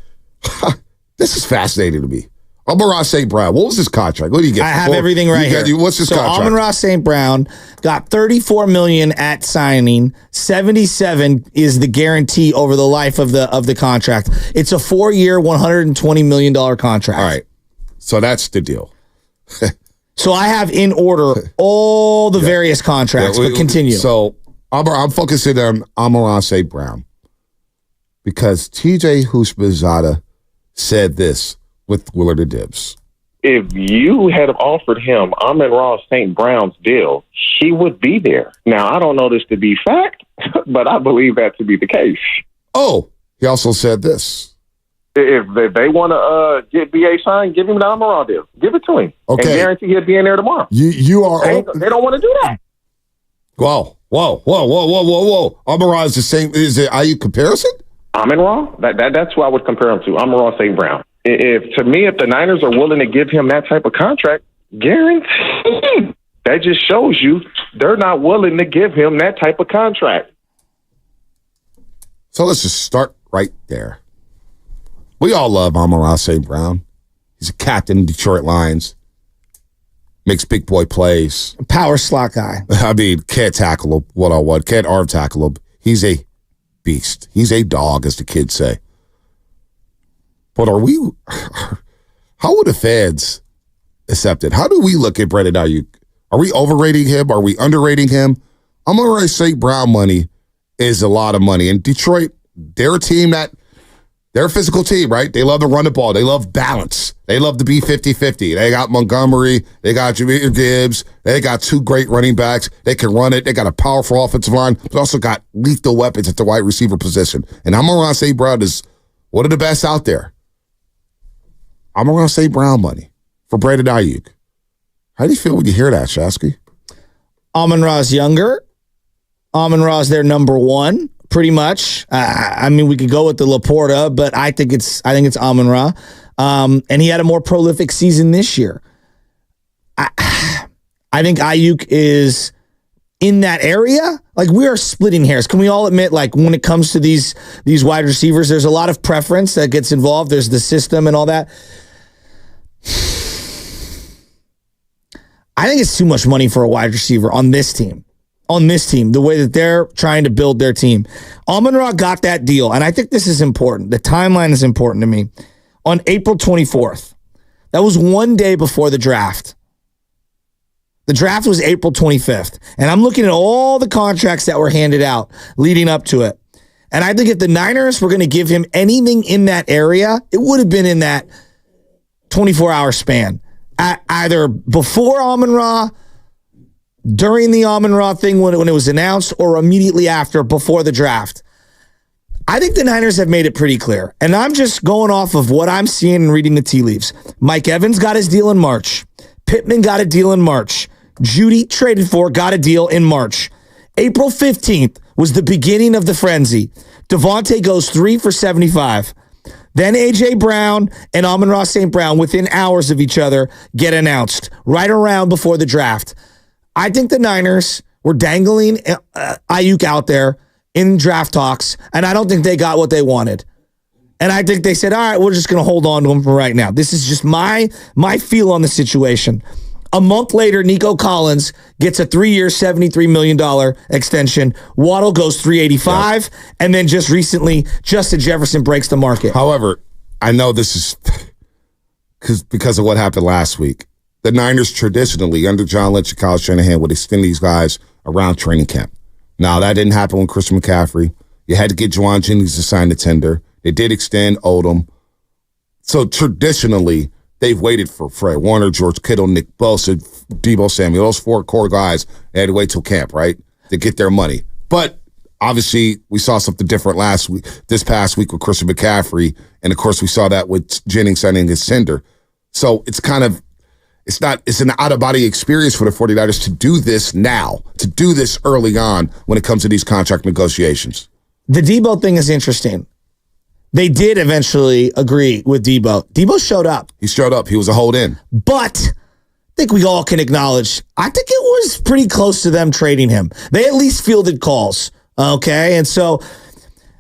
this is fascinating to me. Amon-Ra St. Brown, what was his contract? What do you get? I have everything right here. What's his contract? Amon-Ra St. Brown got $34 million at signing. $77 is the guarantee over the life of the contract. It's a 4-year, $120 million contract. All right. So that's the deal. So I have in order all the various contracts, but continue. So I'm focusing on Amon-Ra St. Brown because TJ Houshmandzadeh said this with Willard Dibs. If you had offered him Amon-Ra St. Brown's deal, he would be there. Now, I don't know this to be fact, but I believe that to be the case. Oh, he also said this. If they want to get BA signed, give him the Amon-Ra deal. Give it to him. Okay. And guarantee he'll be in there tomorrow. You are. They don't want to do that. Whoa. Amon-Ra is the same. Is it Aiyuk comparison? Amon-Ra? That's who I would compare him to. Amon-Ra St. Brown. If the Niners are willing to give him that type of contract, guaranteed, that just shows you they're not willing to give him that type of contract. So let's just start right there. We all love Amon-Ra St. Brown. He's a captain in Detroit Lions. Makes big boy plays. Power slot guy. I mean, can't tackle him one-on-one. Can't arm tackle him. He's a beast. He's a dog, as the kids say. But how would the fans accept it? How do we look at Brandon Aiyuk? Are we overrating him? Are we underrating him? Amon-Ra St. Brown money is a lot of money. And Detroit, they're a team they're a physical team, right? They love to run the ball. They love balance. They love to be 50-50. They got Montgomery. They got Jameer Gibbs. They got 2 great running backs. They can run it. They got a powerful offensive line, but also got lethal weapons at the wide receiver position. And Amon-Ra St. Brown is one of the best out there. Amon-Ra St. Brown money for Brandon Aiyuk. How do you feel when you hear that, Shasky? Amon-Ra's younger. Amon-Ra's their number one, pretty much. I mean, we could go with the Laporta, but I think it's Amon-Ra. And he had a more prolific season this year. I think Aiyuk is in that area, like we are splitting hairs. Can we all admit, like when it comes to these wide receivers, there's a lot of preference that gets involved. There's the system and all that. I think it's too much money for a wide receiver on this team. The way that they're trying to build their team. Amon-Ra got that deal, and I think this is important. The timeline is important to me. On April 24th, that was one day before the draft. The draft was April 25th, and I'm looking at all the contracts that were handed out leading up to it. And I think if the Niners were going to give him anything in that area, it would have been in that 24-hour span. Either before Amon-Ra, during the Amon-Ra thing when it was announced, or immediately after, before the draft. I think the Niners have made it pretty clear. And I'm just going off of what I'm seeing and reading the tea leaves. Mike Evans got his deal in March. Pittman got a deal in March. Judy traded for, got a deal in March. April 15th was the beginning of the frenzy. Devontae goes 3 for 75. Then A.J. Brown and Amon-Ra St. Brown, within hours of each other, get announced right around before the draft. I think the Niners were dangling Aiyuk out there in draft talks, and I don't think they got what they wanted. And I think they said, all right, we're just going to hold on to him for right now. This is just my feel on the situation. A month later, Nico Collins gets a 3-year, $73 million extension. Waddle goes $385, and then just recently, Justin Jefferson breaks the market. However, I know this is because of what happened last week. The Niners traditionally, under John Lynch and Kyle Shanahan, would extend these guys around training camp. Now, that didn't happen with Christian McCaffrey. You had to get Juwan Jennings to sign the tender. They did extend Odom. So traditionally, they've waited for Fred Warner, George Kittle, Nick Bosa, Deebo Samuel. Those 4 core guys, they had to wait till camp, right, to get their money. But obviously, we saw something different this past week with Christian McCaffrey. And, of course, we saw that with Jennings signing his tender. So it's an out-of-body experience for the 49ers to do this now, to do this early on when it comes to these contract negotiations. The Deebo thing is interesting. They did eventually agree with Deebo. Deebo showed up. He showed up. He was a hold-in. But I think we all can acknowledge, I think it was pretty close to them trading him. They at least fielded calls, okay? And so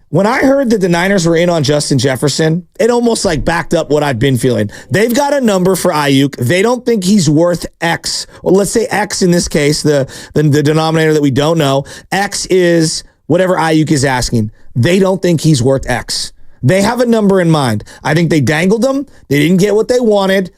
when I heard that the Niners were in on Justin Jefferson, it almost like backed up what I've been feeling. They've got a number for Aiyuk. They don't think he's worth X. Well, let's say X in this case, the denominator that we don't know. X is whatever Aiyuk is asking. They don't think he's worth X. They have a number in mind. I think they dangled him. They didn't get what they wanted.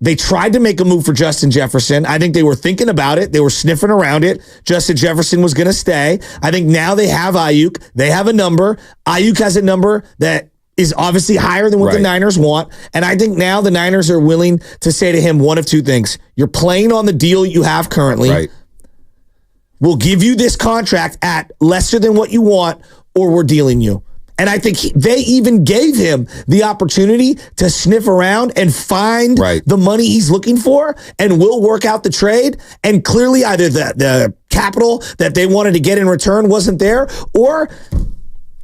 They tried to make a move for Justin Jefferson. I think they were thinking about it. They were sniffing around it. Justin Jefferson was going to stay. I think now they have Aiyuk. They have a number. Aiyuk has a number that is obviously higher than what the Niners want. And I think now the Niners are willing to say to him one of two things. You're playing on the deal you have currently. Right. We'll give you this contract at lesser than what you want, or we're dealing you. And I think they even gave him the opportunity to sniff around and find the money he's looking for, and we'll work out the trade. And clearly either the capital that they wanted to get in return wasn't there, or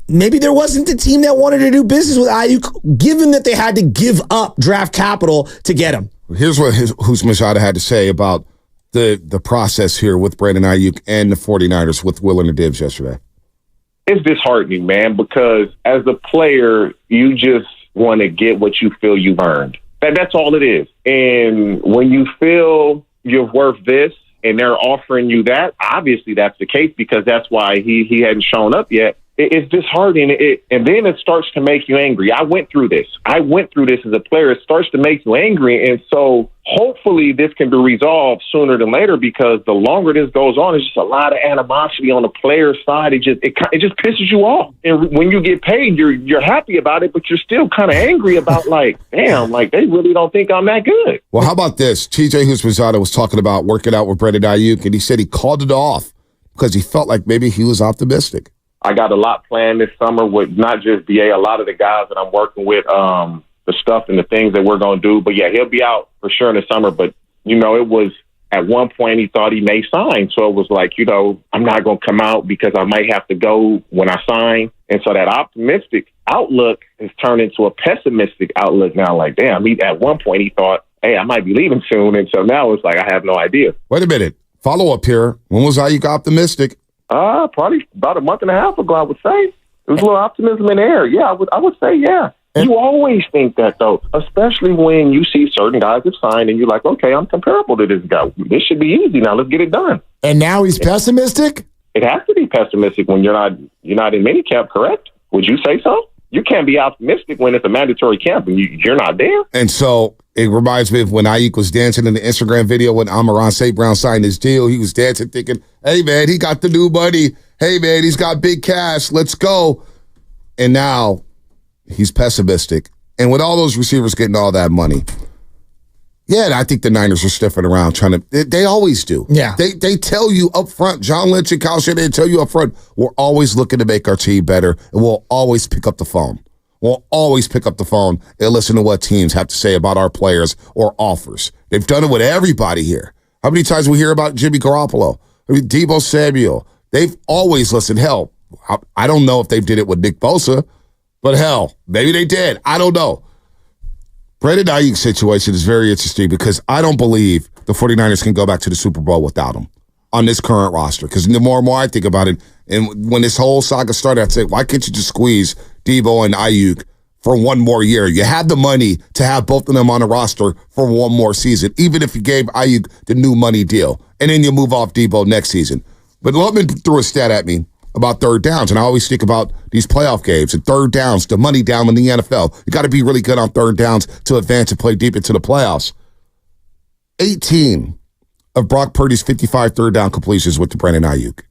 maybe there wasn't a team that wanted to do business with Aiyuk, given that they had to give up draft capital to get him. Here's what Hus Machado had to say about the process here with Brandon Aiyuk and the 49ers with Will and the Dibs yesterday. It's disheartening, man, because as a player, you just want to get what you feel you've earned. That's all it is. And when you feel you're worth this and they're offering you that, obviously that's the case, because that's why he hadn't shown up yet. It's disheartening. And then it starts to make you angry. I went through this as a player. It starts to make you angry. And so hopefully this can be resolved sooner than later, because the longer this goes on, it's just a lot of animosity on the player side. It just pisses you off. And when you get paid, you're happy about it, but you're still kind of angry about, like, damn, like they really don't think I'm that good. Well, how about this? TJ Hus Machado was talking about working out with Brandon Aiyuk, and he said he called it off because he felt like maybe he was optimistic. I got a lot planned this summer with not just BA, a lot of the guys that I'm working with, the stuff and the things that we're going to do. But, yeah, he'll be out for sure in the summer. But, it was at one point he thought he may sign. So it was like, I'm not going to come out because I might have to go when I sign. And so that optimistic outlook has turned into a pessimistic outlook now. Like, damn, at one point he thought, hey, I might be leaving soon. And so now it's like I have no idea. Wait a minute. Follow-up here. When was Aiyuk optimistic? Probably about a month and a half ago, I would say. There was a little optimism in the air. Yeah, I would say, yeah. You always think that, though, especially when you see certain guys have signed and you're like, okay, I'm comparable to this guy. This should be easy. Now let's get it done. And now he's pessimistic? It has to be pessimistic when you're not in minicamp, correct? Would you say so? You can't be optimistic when it's a mandatory camp and you're not there. And so it reminds me of when Aiyuk was dancing in the Instagram video when Amon-Ra St. Brown signed his deal. He was dancing thinking, hey, man, he got the new money. Hey, man, he's got big cash. Let's go. And now he's pessimistic. And with all those receivers getting all that money, yeah, I think the Niners are sniffing around trying to. They always do. Yeah. They tell you up front, John Lynch and Kyle Shanahan, they tell you up front, we're always looking to make our team better, and we'll always pick up the phone. We'll always pick up the phone and listen to what teams have to say about our players or offers. They've done it with everybody here. How many times we hear about Jimmy Garoppolo, Deebo Samuel? They've always listened. Hell, I don't know if they did it with Nick Bosa, but hell, maybe they did. I don't know. Brandon Aiyuk's situation is very interesting because I don't believe the 49ers can go back to the Super Bowl without him on this current roster. Because the more and more I think about it, and when this whole saga started, I'd say, why can't you just squeeze Deebo and Aiyuk for one more year? You have the money to have both of them on the roster for one more season, even if you gave Aiyuk the new money deal, and then you move off Deebo next season. But Lutman threw a stat at me about third downs, and I always think about these playoff games and third downs, the money down in the NFL. You got to be really good on third downs to advance and play deep into the playoffs. 18 of Brock Purdy's 55 third down completions with the Brandon Aiyuk.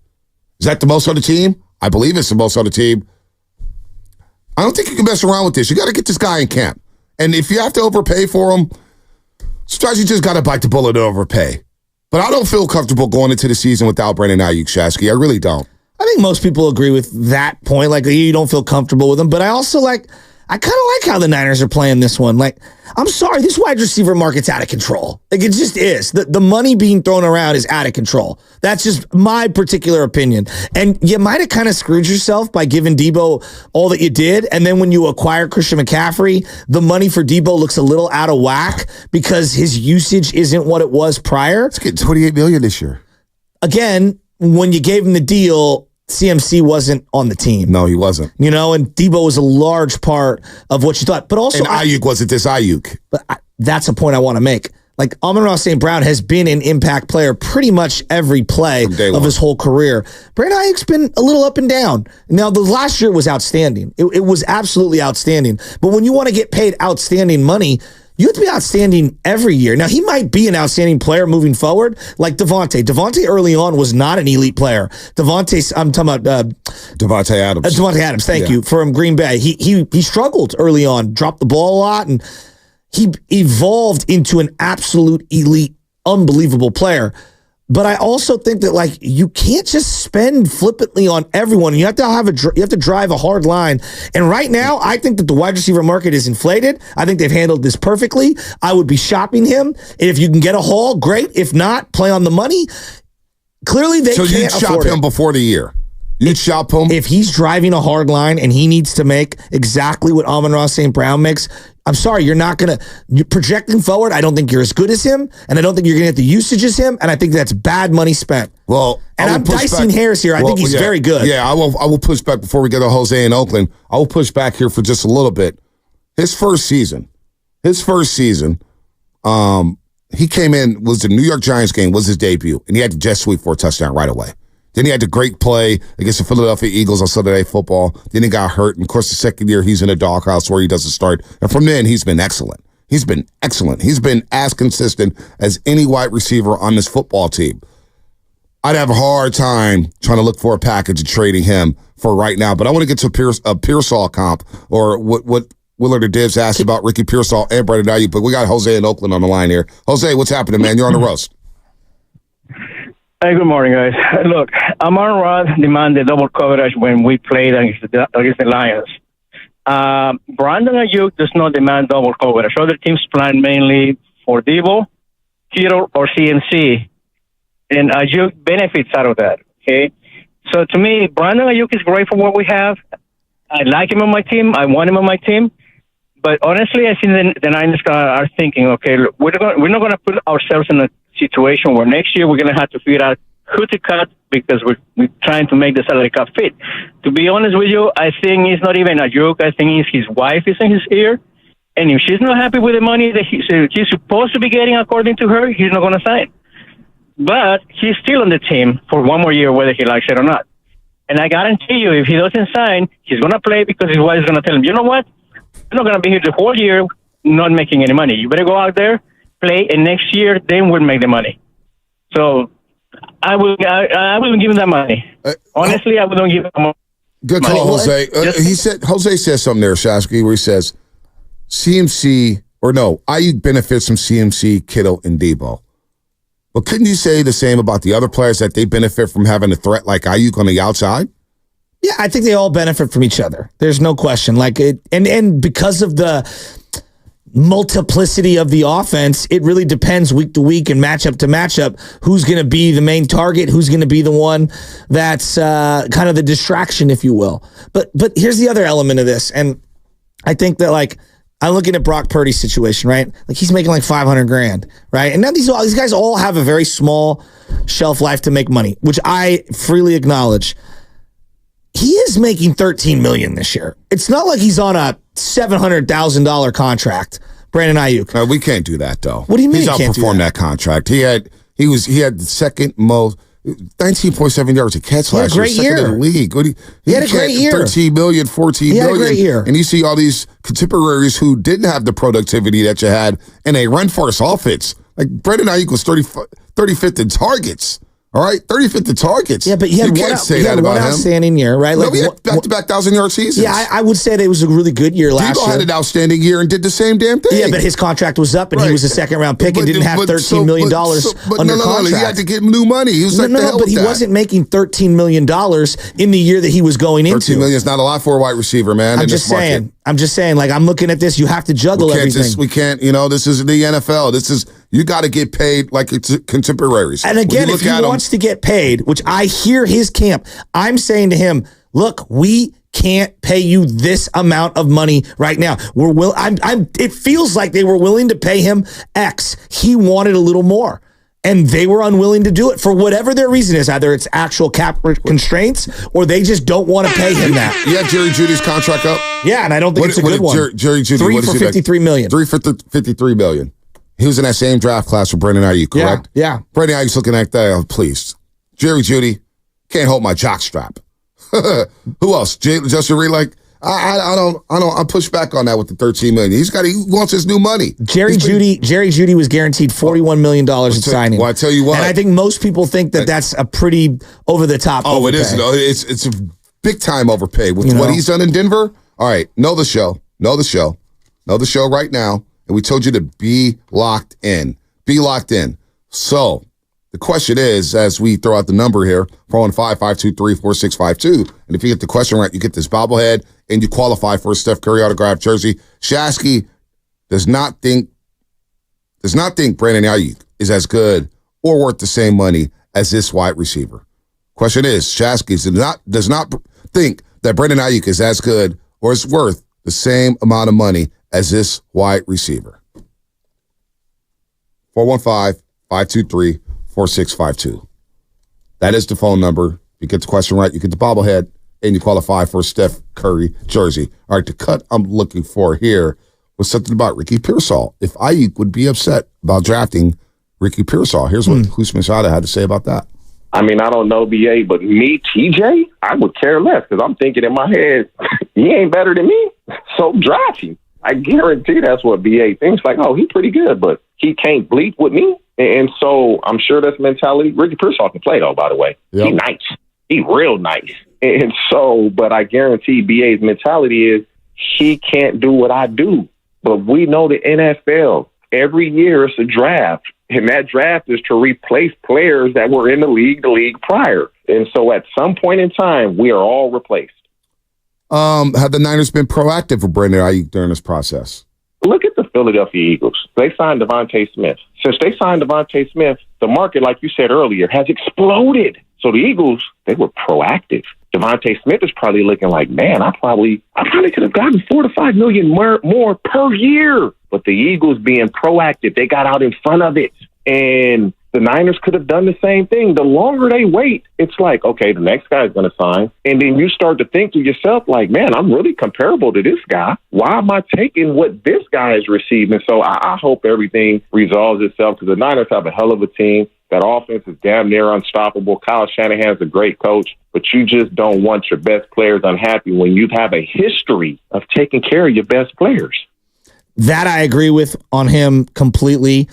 Is that the most on the team? I believe it's the most on the team. I don't think you can mess around with this. You got to get this guy in camp. And if you have to overpay for him, sometimes you just got to bite the bullet and overpay. But I don't feel comfortable going into the season without Brandon Aiyuk, Shasky. I really don't. I think most people agree with that point. Like, you don't feel comfortable with him. But I also I kind of like how the Niners are playing this one. Like, I'm sorry, this wide receiver market's out of control. Like, it just is. The money being thrown around is out of control. That's just my particular opinion. And you might have kind of screwed yourself by giving Deebo all that you did. And then when you acquire Christian McCaffrey, the money for Deebo looks a little out of whack because his usage isn't what it was prior. Let's get $28 million this year. Again, when you gave him the deal, CMC wasn't on the team. No, he wasn't. You know, and Deebo was a large part of what you thought. But also, and Aiyuk wasn't this Aiyuk. But that's a point I want to make. Like, Amon-Ra St. Brown has been an impact player pretty much every play of his whole career. Brandon Aiyuk's been a little up and down. Now, the last year was outstanding. It was absolutely outstanding. But when you want to get paid outstanding money, you have to be outstanding every year. Now, he might be an outstanding player moving forward, like Devontae. Devontae early on was not an elite player. I'm talking about Devontae Adams. Devontae Adams, thank you, from Green Bay. He struggled early on, dropped the ball a lot, and he evolved into an absolute elite, unbelievable player. But I also think that, like, you can't just spend flippantly on everyone. You have to drive a hard line. And right now, I think that the wide receiver market is inflated. I think they've handled this perfectly. I would be shopping him. And if you can get a haul, great. If not, play on the money. Clearly, they can't afford it. So you'd shop him before the year? You'd shop him? If he's driving a hard line and he needs to make exactly what Amon-Ra St. Brown makes, I'm sorry, you're not going to, projecting forward, I don't think you're as good as him, and I don't think you're going to get the usage as him, and I think that's bad money spent. Well, and I'm dicing hairs here. I think he's very good. Yeah, I will push back before we get to Jose in Oakland. I will push back here for just a little bit. His first season, he came in, was the New York Giants game, was his debut, and he had the jet sweep for a touchdown right away. Then he had the great play against the Philadelphia Eagles on Sunday Night Football. Then he got hurt. And, of course, the second year, he's in a doghouse where he doesn't start. And from then, he's been excellent. He's been excellent. He's been as consistent as any wide receiver on this football team. I'd have a hard time trying to look for a package and trading him for right now. But I want to get to a Pearsall comp, or what Willard or Dibs asked about Ricky Pearsall and Brandon Aiyuk. But we got Jose in Oakland on the line here. Jose, what's happening, man? You're on the roast. Hey, good morning, guys. Look, Amon-Ra demanded double coverage when we played against the Lions. Brandon Aiyuk does not demand double coverage. Other teams plan mainly for Deebo, Kittle, or CMC, and Aiyuk benefits out of that. Okay, so to me, Brandon Aiyuk is great for what we have. I like him on my team. I want him on my team. But honestly, I think the Niners are thinking, okay, look, we're not going to put ourselves in a situation where next year we're going to have to figure out who to cut because we're trying to make the salary cap fit. To be honest with you, I think it's not even Aiyuk. I think it's his wife is in his ear. And if she's not happy with the money that he's supposed to be getting according to her, he's not going to sign. But he's still on the team for one more year, whether he likes it or not. And I guarantee you, if he doesn't sign, he's going to play because his wife is going to tell him, you know what? You're not going to be here the whole year not making any money. You better go out there, play, and next year, then we'll make the money. So I wouldn't give him that money. Honestly, I wouldn't give him money. Good call, Jose. Jose says something there, Shasky, where he says Aiyuk benefits from CMC, Kittle, and Debo. But couldn't you say the same about the other players, that they benefit from having a threat like Aiyuk on the outside? Yeah, I think they all benefit from each other. There's no question. And because of the multiplicity of the offense, it really depends week to week and matchup to matchup who's going to be the main target, who's going to be the one that's kind of the distraction, if you will. But here's the other element of this, and I think that I'm looking at Brock Purdy's situation, right? He's making $500,000, right? And now these guys all have a very small shelf life to make money, which I freely acknowledge. He is making $13 million this year. It's not like he's on a $700,000 contract, Brandon Aiyuk. No, we can't do that though. What do you mean? He's outperformed that contract. He had the second most 19.7 yards a catch last year. Second in the league. He had a great year. 13 million, 14 million. He had a great year. And you see all these contemporaries who didn't have the productivity that you had in a run-first offense. Like Brandon Aiyuk was 35th in targets. All right, 35th in targets. Yeah, but he had one outstanding year, right? No, he had back-to-back 1,000-yard seasons. Yeah, I would say that it was a really good year last year. Debo had an outstanding year and did the same damn thing. Yeah, but his contract was up, and he was a second-round pick and didn't have $13 million under contract. He had to get new money. He was but he wasn't making $13 million in the year that he was going into. $13 million is not a lot for a wide receiver, man. I'm just saying, I'm looking at this. You have to juggle everything. We can't, this is the NFL. You got to get paid like it's contemporaries. And again, if he wants to get paid, which I hear his camp, I'm saying to him, look, we can't pay you this amount of money right now. It feels like they were willing to pay him X. He wanted a little more. And they were unwilling to do it for whatever their reason is. Either it's actual cap constraints or they just don't want to pay him that. You have Jerry Jeudy's contract up? Yeah, and I don't think it's a good one. Jerry Jeudy, 3 for $53 million. 3 for $53 million. He was in that same draft class with Brandon Aiyuk, correct? Yeah. Brandon Aiyuk's looking at that. Please. Jerry Jeudy can't hold my jock strap. Who else? Justin Reed, I push back on that with the $13 million. He wants his new money. Jerry Jeudy was guaranteed $41 million in signing. Well, I tell you what. And I think most people think that that's a pretty over the top. Oh, overpay. it is. It's a big time overpay with what he's done in Denver. All right, know the show right now. And we told you to be locked in. Be locked in. So the question is, as we throw out the number here, 415-523-4652, and if you get the question right, you get this bobblehead and you qualify for a Steph Curry autographed jersey. Shasky does not think Brandon Aiyuk is as good or worth the same money as this wide receiver. Question is, Shasky does not think that Brandon Aiyuk is as good or is worth the same amount of money as this wide receiver. 415-523-4652. That is the phone number. You get the question right, you get the bobblehead, and you qualify for a Steph Curry jersey. All right, the cut I'm looking for here was something about Ricky Pearsall. If Aiyuk would be upset about drafting Ricky Pearsall. Here's what Husman Shada had to say about that. I mean, I don't know, BA, but me, TJ, I would care less because I'm thinking in my head, he ain't better than me, so draft him. I guarantee that's what BA thinks. Like, oh, he's pretty good, but he can't bleep with me. And so I'm sure that's mentality. Ricky Pearsall can play, though, by the way. Yep. He's nice. He's real nice. And so, but I guarantee BA's mentality is he can't do what I do. But we know the NFL, every year it's a draft. And that draft is to replace players that were in the league prior. And so at some point in time, we are all replaced. Have the Niners been proactive for Brandon Aiyuk during this process? Look at the Philadelphia Eagles. They signed Devontae Smith. Since they signed Devontae Smith, the market, like you said earlier, has exploded. So the Eagles, they were proactive. Devontae Smith is probably looking like, man, I probably could have gotten $4 to $5 million more per year. But the Eagles being proactive, they got out in front of it. And The Niners could have done the same thing. The longer they wait, it's like, okay, the next guy's going to sign. And then you start to think to yourself, like, man, I'm really comparable to this guy. Why am I taking what this guy is receiving? So I hope everything resolves itself because the Niners have a hell of a team. That offense is damn near unstoppable. Kyle Shanahan's a great coach, but you just don't want your best players unhappy when you have a history of taking care of your best players. That I agree with on him completely.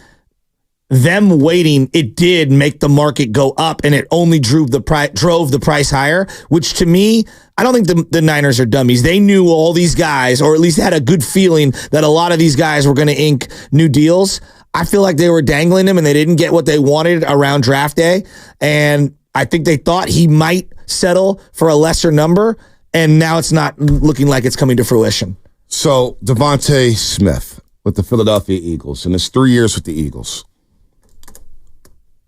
Them waiting, it did make the market go up, and it only drove the price higher, which to me, I don't think the Niners are dummies. They knew all these guys, or at least had a good feeling that a lot of these guys were going to ink new deals. I feel like they were dangling him, and they didn't get what they wanted around draft day, and I think they thought he might settle for a lesser number, and now it's not looking like it's coming to fruition. So, Devontae Smith with the Philadelphia Eagles, and it's 3 years with the Eagles.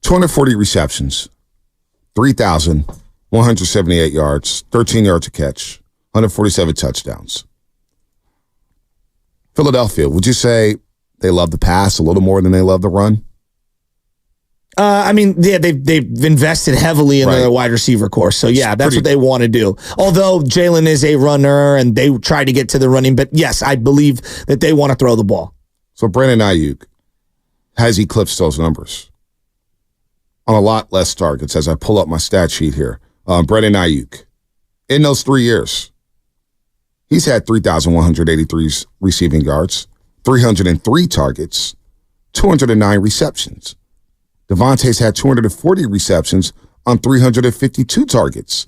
240 receptions, 3,178 yards, 13 yards a catch, 147 touchdowns. Philadelphia, would you say they love the pass a little more than they love the run? I mean, yeah, they've invested heavily in their wide receiver course. So, yeah, that's what they want to do. Although Jalen is a runner and they try to get to the running, but yes, I believe that they want to throw the ball. So, Brandon Aiyuk has eclipsed those numbers on a lot less targets as I pull up my stat sheet here. Brandon Aiyuk, in those 3 years, he's had 3,183 receiving yards, 303 targets, 209 receptions. Devontae's had 240 receptions on 352 targets.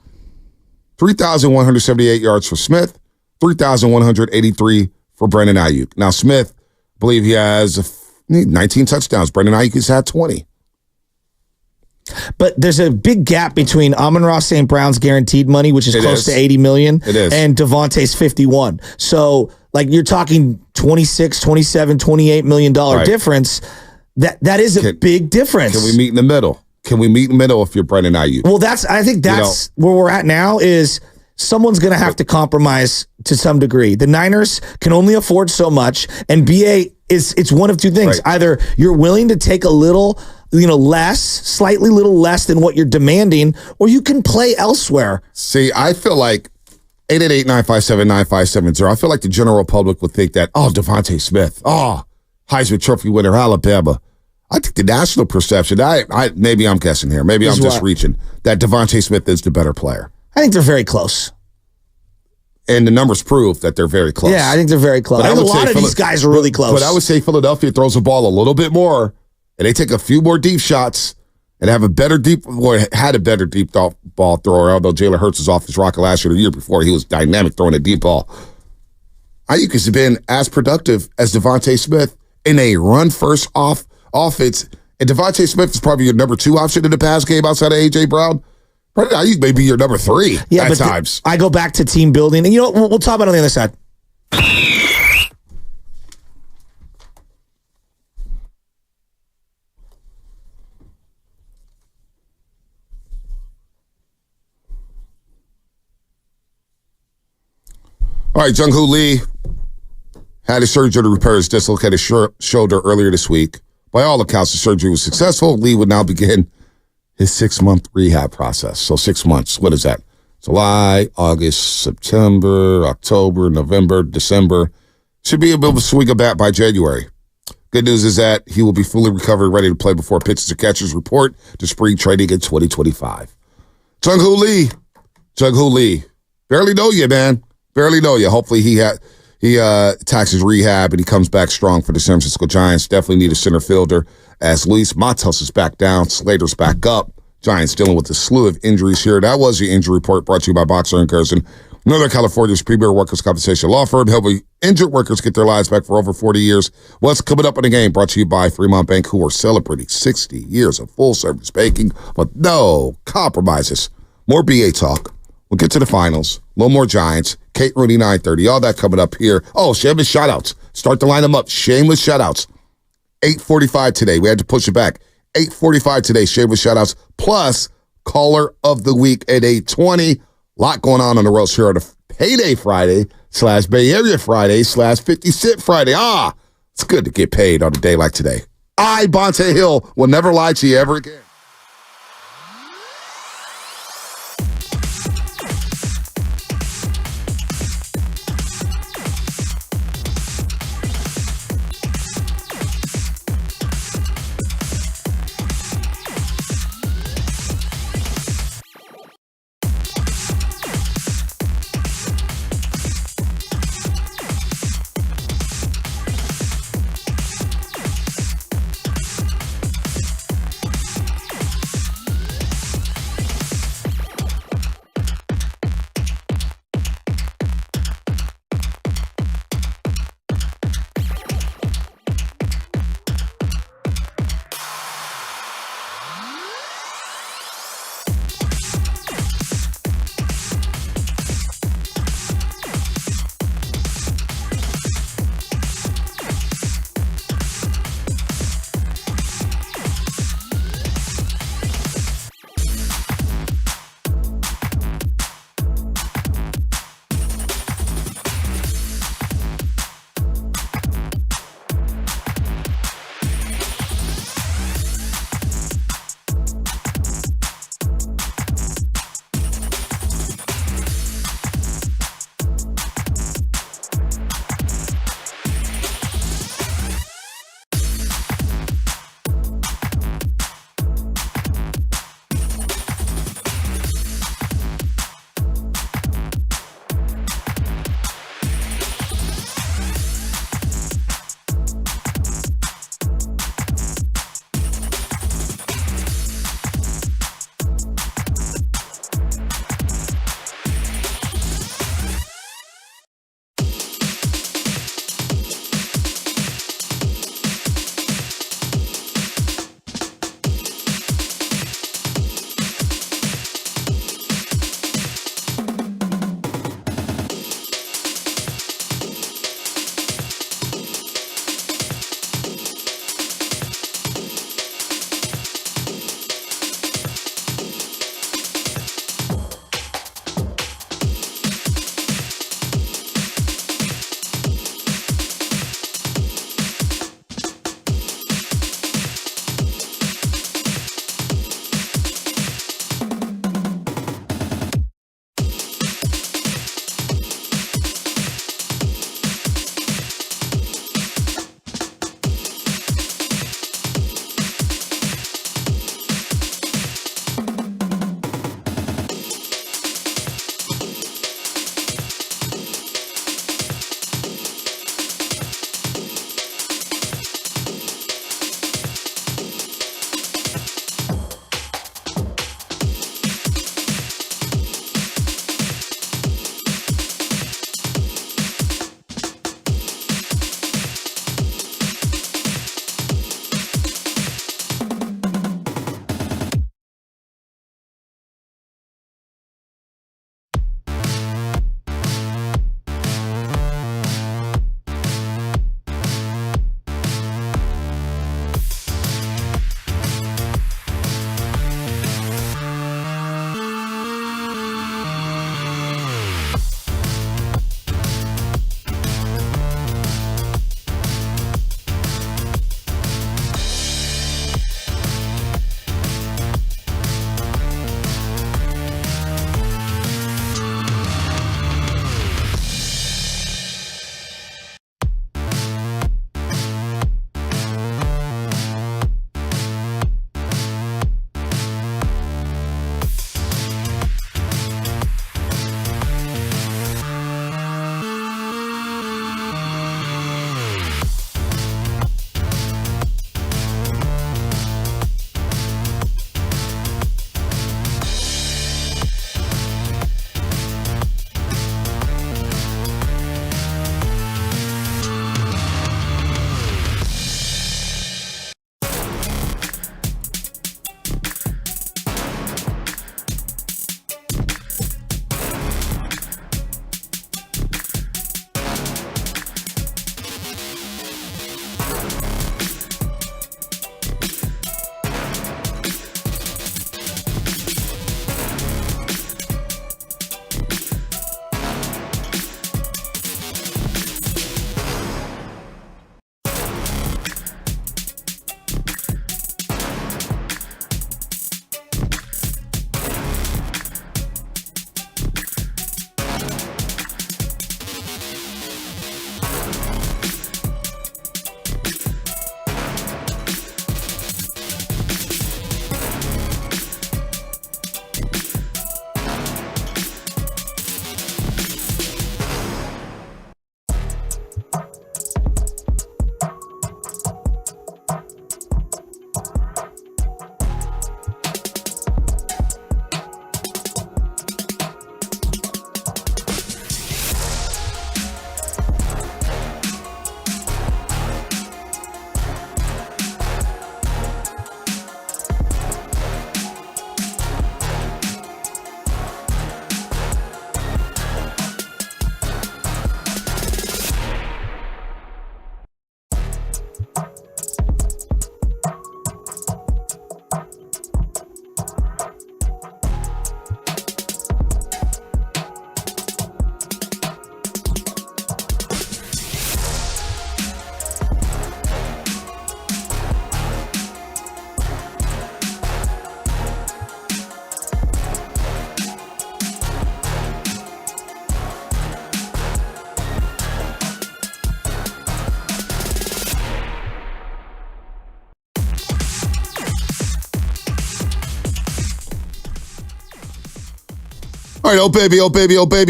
3,178 yards for Smith, 3,183 for Brandon Aiyuk. Now, Smith, I believe he has 19 touchdowns. Brandon Aiyuk has had 20. But there's a big gap between Amon-Ra St. Brown's guaranteed money, which is close to $80 million, and Devontae's 51. So, like, you're talking 26, 27, $28 million difference. That is a big difference. Can we meet in the middle? Can we meet in the middle if you're Brandon Aiyuk? Well, I think that's where we're at now is someone's going to have to compromise to some degree. The Niners can only afford so much, and it's one of two things. Right. Either you're willing to take a little slightly little less than what you're demanding, or you can play elsewhere. See, I feel like 888-957-9570. I feel like the general public would think that, Devontae Smith, Heisman Trophy winner, Alabama. I think the national perception, maybe I'm guessing here, maybe I'm just reaching, that Devontae Smith is the better player. I think they're very close. And the numbers prove that they're very close. Yeah, I think they're very close. I think a lot of these guys are really close. But I would say Philadelphia throws the ball a little bit more, and they take a few more deep shots and had a better deep ball thrower, although Jalen Hurts was off his rocker last year. The year before, he was dynamic throwing a deep ball. Aiyuk has been as productive as Devontae Smith in a run-first offense. And Devontae Smith is probably your number 2 option in the pass game outside of A.J. Brown. Brandon Aiyuk may be your number 3 at times. I go back to team building. And you know what? We'll talk about it on the other side. All right, Jung-Hoo Lee had his surgery to repair his dislocated shoulder earlier this week. By all accounts, the surgery was successful. Lee would now begin his 6-month rehab process. So 6 months, what is that? July, August, September, October, November, December. Should be able to swing a bat by January. Good news is that he will be fully recovered, ready to play before pitchers and catchers report to spring training in 2025. Jung-Hoo Lee. Barely know you, man. Barely know you. Hopefully he attacks his rehab and he comes back strong for the San Francisco Giants. Definitely need a center fielder as Luis Matos is back down. Slater's back up. Giants dealing with a slew of injuries here. That was your injury report brought to you by Boxer & Gerson, Northern California's premier workers' compensation law firm, helping injured workers get their lives back for over 40 years. What's coming up in the game brought to you by Fremont Bank, who are celebrating 60 years of full-service banking with no compromises. More BA talk. We'll get to the finals. A little more Giants. Kate Rooney, 9:30. All that coming up here. Oh, shameless shout-outs. Start to line them up. Shameless shout-outs. 8:45 today. We had to push it back. 8:45 today. Shameless shout-outs. Plus, caller of the week at 8:20. Lot going on the roast here on a Payday Friday / Bay Area Friday / 50 Cent Friday. It's good to get paid on a day like today. I, Bonte Hill, will never lie to you ever again. All right, oh baby,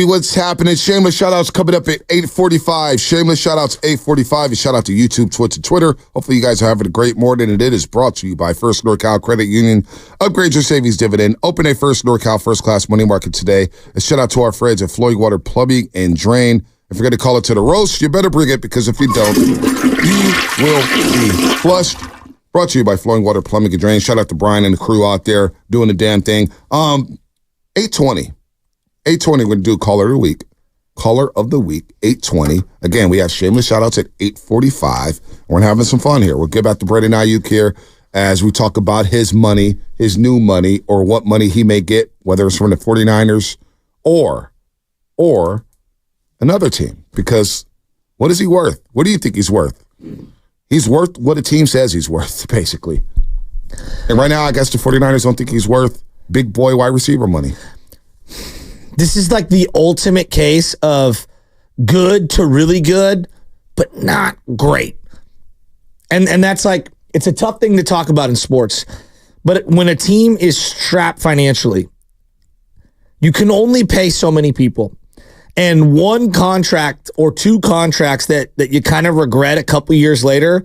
what's happening? Shameless shout-outs coming up at 8:45. Shameless shout-outs 8:45. A shout-out to YouTube, Twitch, and Twitter. Hopefully you guys are having a great morning, and it is brought to you by First NorCal Credit Union. Upgrade your savings dividend. Open a First NorCal first-class money market today. A shout-out to our friends at Flowing Water Plumbing and Drain. If you're going to call it to the roast, you better bring it, because if you don't, you will be flushed. Brought to you by Flowing Water Plumbing and Drain. Shout out to Brian and the crew out there doing the damn thing. 8:20, we're going to do Caller of the Week. Caller of the Week, 8:20. Again, we have shameless shout-outs at 8:45. We're having some fun here. We'll get back to Brandon Aiyuk here as we talk about his money, his new money, or what money he may get, whether it's from the 49ers or another team. Because what is he worth? What do you think he's worth? He's worth what a team says he's worth, basically. And right now, I guess the 49ers don't think he's worth big boy wide receiver money. This is like the ultimate case of good to really good, but not great. And that's like, it's a tough thing to talk about in sports. But when a team is strapped financially, you can only pay so many people. And one contract or two contracts that you kind of regret a couple years later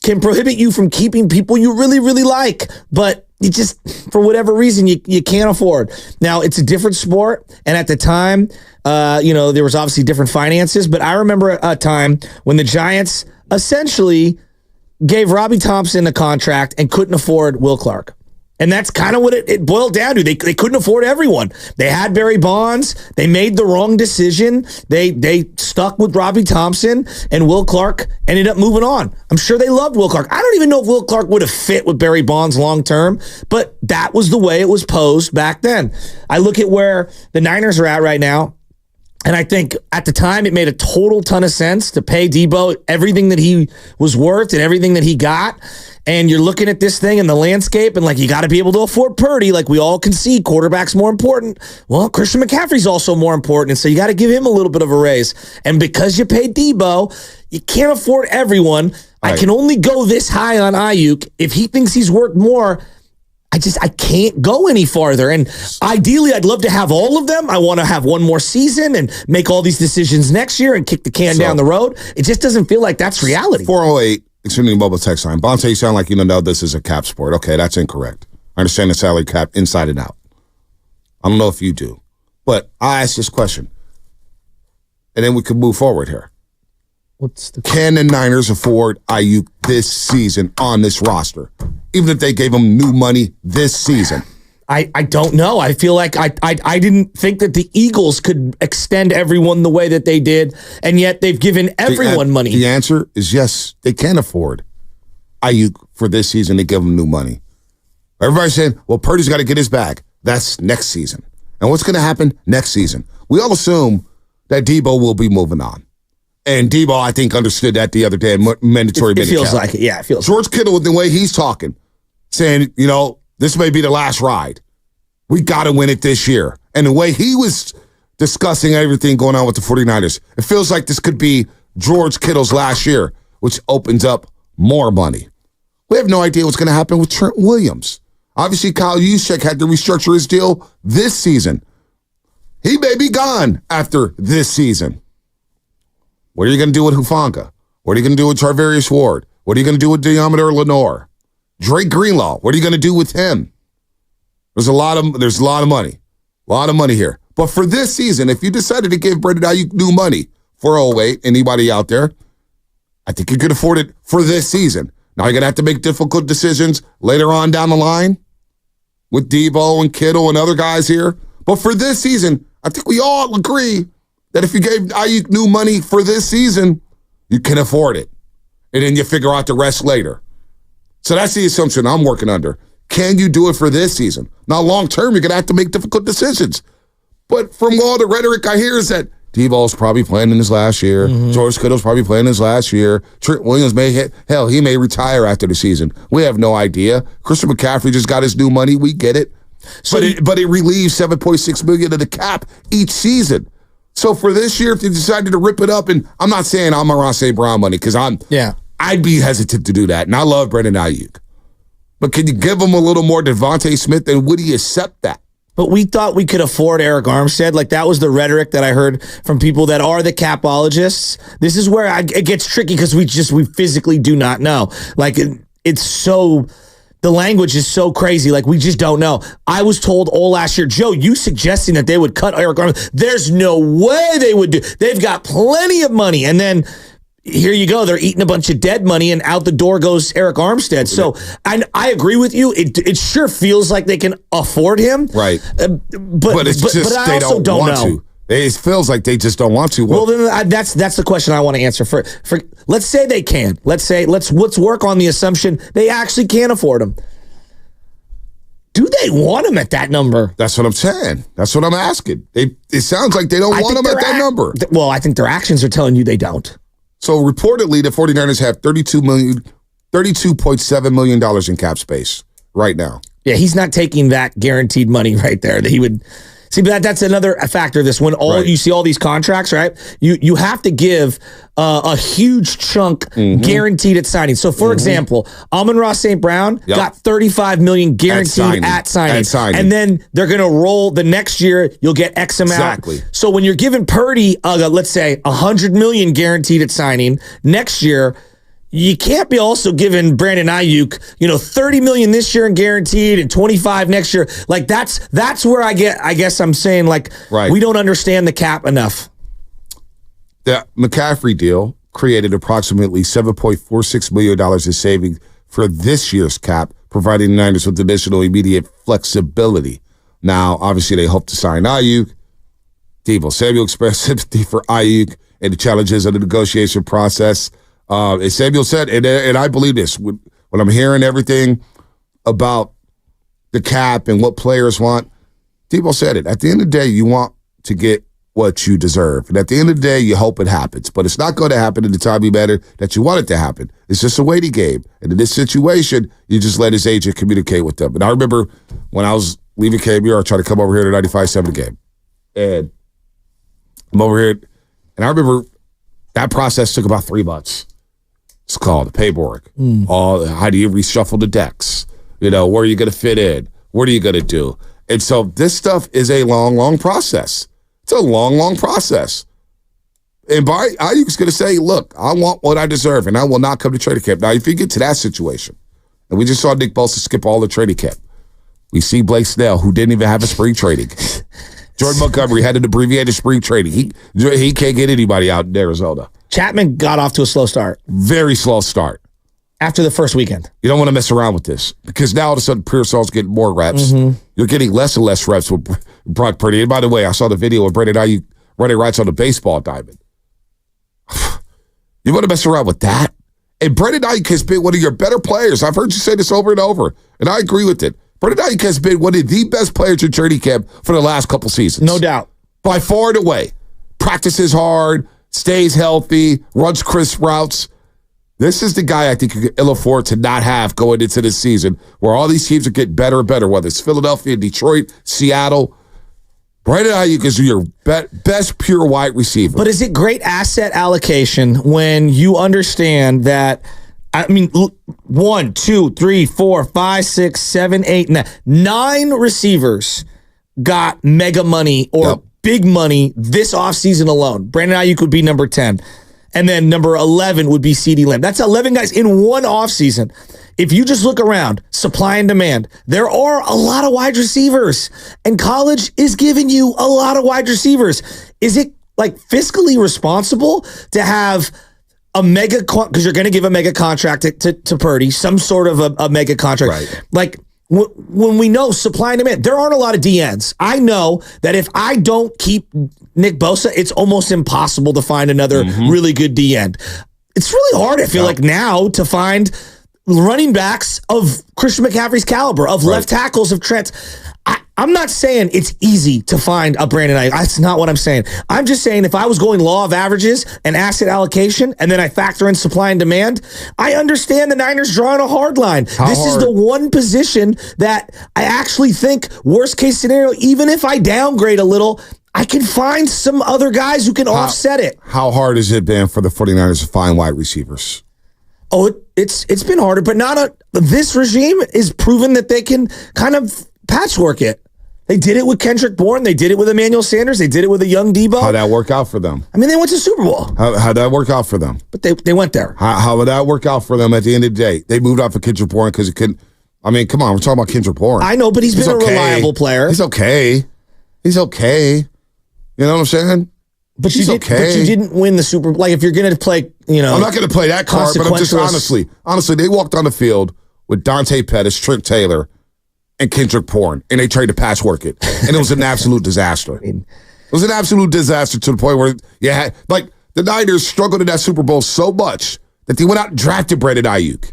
can prohibit you from keeping people you really, really like. But you just, for whatever reason, you can't afford. Now, it's a different sport. And at the time, there was obviously different finances. But I remember a time when the Giants essentially gave Robbie Thompson a contract and couldn't afford Will Clark. And that's kind of what it boiled down to. They couldn't afford everyone. They had Barry Bonds. They made the wrong decision. They stuck with Robbie Thompson, and Will Clark ended up moving on. I'm sure they loved Will Clark. I don't even know if Will Clark would have fit with Barry Bonds long term, but that was the way it was posed back then. I look at where the Niners are at right now, and I think at the time it made a total ton of sense to pay Debo everything that he was worth and everything that he got. And you're looking at this thing in the landscape, and like, you got to be able to afford Purdy. Like, we all can see, quarterback's more important. Well, Christian McCaffrey's also more important, and so you got to give him a little bit of a raise. And because you paid Debo, you can't afford everyone. Right. I can only go this high on Aiyuk. If he thinks he's worth more, I can't go any farther. And ideally, I'd love to have all of them. I want to have one more season and make all these decisions next year and kick the can down the road. It just doesn't feel like that's reality. 408. Extremely mobile text line. Bonte, you sound like you don't know this is a cap sport. Okay, that's incorrect. I understand the salary cap inside and out. I don't know if you do. But I ask this question, and then we can move forward here. Can the Niners afford Aiyuk this season on this roster, even if they gave him new money this season? I don't know. I feel like I didn't think that the Eagles could extend everyone the way that they did, and yet they've given everyone money. The answer is yes, they can afford Aiyuk for this season. They give him new money. Everybody's saying, well, Purdy's got to get his bag. That's next season. And what's going to happen next season? We all assume that Debo will be moving on. And Debo, I think, understood that the other day in mandatory minicamp. It feels like it. Yeah, it feels George Kittle, with the way he's talking, saying, this may be the last ride. We got to win it this year. And the way he was discussing everything going on with the 49ers, it feels like this could be George Kittle's last year, which opens up more money. We have no idea what's going to happen with Trent Williams. Obviously, Kyle Juszczyk had to restructure his deal this season. He may be gone after this season. What are you going to do with Hufanga? What are you going to do with Charvarius Ward? What are you going to do with Deommodore Lenoir? Drake Greenlaw, what are you going to do with him? There's a lot of money. A lot of money here. But for this season, if you decided to give Brandon Aiyuk new money for 08, anybody out there, I think you could afford it for this season. Now you're going to have to make difficult decisions later on down the line with Debo and Kittle and other guys here. But for this season, I think we all agree that if you gave Aiyuk new money for this season, you can afford it. And then you figure out the rest later. So that's the assumption I'm working under. Can you do it for this season? Now, long term, you're going to have to make difficult decisions. But from all the rhetoric I hear is that Debo's probably playing in his last year. Mm-hmm. George Kittle's probably playing in his last year. Trent Williams he may retire after the season. We have no idea. Christian McCaffrey just got his new money. We get it. So but it relieves $7.6 million of the cap each season. So for this year, if you decided to rip it up, and I'm not saying I'm Amon-Ra St. Brown money, because I'd be hesitant to do that. And I love Brandon Aiyuk. But can you give him a little more Devontae Smith, and would he accept that? But we thought we could afford Eric Armstead. Like, that was the rhetoric that I heard from people that are the capologists. This is where it gets tricky because we physically do not know. Like, it's so... The language is so crazy. Like, we just don't know. I was told all last year, Joe, you suggesting that they would cut Eric Armstead. There's no way they would do. They've got plenty of money. And then here you go. They're eating a bunch of dead money, and out the door goes Eric Armstead. So I agree with you. It sure feels like they can afford him. Right. But it's just but they don't want to. It feels like they just don't want to. Well, then that's the question I want to answer. For let's say they can. Let's work on the assumption they actually can afford him. Do they want him at that number? That's what I'm saying. That's what I'm asking. It sounds like they don't want him at that number. Well, I think their actions are telling you they don't. So reportedly, the 49ers have $32.7 million in cap space right now. Yeah, he's not taking that guaranteed money right there that he would. See, but that's another factor of this. When you see all these contracts, right? You have to give a huge chunk guaranteed at signing. So, for example, Amon-Ra St. Brown got $35 million guaranteed at signing. And then they're going to roll the next year. You'll get X amount. Exactly. So when you're giving Purdy, let's say $100 million guaranteed at signing next year, you can't be also giving Brandon Aiyuk, $30 million this year and guaranteed and $25 next year. Like, that's where I guess I'm saying, like, we don't understand the cap enough. The McCaffrey deal created approximately $7.46 million in savings for this year's cap, providing the Niners with additional immediate flexibility. Now, obviously, they hope to sign Aiyuk. Deebo Samuel expressed sympathy for Aiyuk and the challenges of the negotiation process. As Samuel said, and I believe this, when I'm hearing everything about the cap and what players want, Deebo said it. At the end of the day, you want to get what you deserve. And at the end of the day, you hope it happens. But it's not going to happen in the time manner that you want it to happen. It's just a waiting game. And in this situation, you just let his agent communicate with them. And I remember when I was leaving KMUR, trying to come over here to 95.7 game. And I'm over here, and I remember that process took about 3 months. It's called the paperwork. How do you reshuffle the decks? Where are you going to fit in? What are you going to do? And so this stuff is a long, long process. It's a long, long process. And Aiyuk's going to say, look, I want what I deserve, and I will not come to training camp. Now, if you get to that situation, and we just saw Nick Bosa skip all the training camp, we see Blake Snell, who didn't even have a spring training. Jordan Montgomery had an abbreviated spring training. He can't get anybody out in Arizona. Chapman got off to a slow start. Very slow start. After the first weekend. You don't want to mess around with this because now all of a sudden Pearsall's getting more reps. You're getting less and less reps with Brock Purdy. And by the way, I saw the video of Brandon Aiyuk running rights on the baseball diamond. You want to mess around with that? And Brandon Aiyuk has been one of your better players. I've heard you say this over and over, and I agree with it. Brandon Aiyuk has been one of the best players in training camp for the last couple seasons. No doubt. By far and away. Practices hard, stays healthy, runs crisp routes. This is the guy I think you can ill afford to not have going into this season where all these teams are getting better and better, whether it's Philadelphia, Detroit, Seattle. Brandon Aiyuk is your best pure wide receiver. But is it great asset allocation when you understand that, 1, 2, 3, 4, 5, 6, 7, 8, 9 receivers got mega money or big money this offseason alone. Brandon Aiyuk would be number 10. And then number 11 would be CeeDee Lamb. That's 11 guys in one offseason. If you just look around, supply and demand, there are a lot of wide receivers. And college is giving you a lot of wide receivers. Is it fiscally responsible to have a mega, because you're going to give a mega contract to Purdy, some sort of a mega contract. Right. When we know supply and demand, there aren't a lot of DNs. I know that if I don't keep Nick Bosa, it's almost impossible to find another really good DN. It's really hard, I feel like, now to find running backs of Christian McCaffrey's caliber, of left tackles of Trent. I'm not saying it's easy to find a Brandon Aiyuk. That's not what I'm saying. I'm just saying if I was going law of averages and asset allocation, and then I factor in supply and demand, I understand the Niners drawing a hard line. This is the one position that I actually think, worst case scenario, even if I downgrade a little, I can find some other guys who can offset it. How hard has it been for the 49ers to find wide receivers? Oh, it's been harder, but this regime is proven that they can kind of patchwork it. They did it with Kendrick Bourne. They did it with Emmanuel Sanders. They did it with a young Debo. How'd that work out for them? I mean, they went to Super Bowl. How'd that work out for them? But they went there. How would that work out for them at the end of the day? They moved off of Kendrick Bourne because he couldn't. I mean, come on, we're talking about Kendrick Bourne. I know, but he's been a reliable player. He's okay. He's okay. You know what I'm saying? But you didn't win the Super Bowl. Like, if you're going to play, I'm not going to play that card, but I'm just honestly, they walked on the field with Dante Pettis, Trent Taylor, and Kendrick Bourne, and they tried to patchwork it. And it was an absolute disaster. It was an absolute disaster to the point where, the Niners struggled in that Super Bowl so much that they went out and drafted Brandon Aiyuk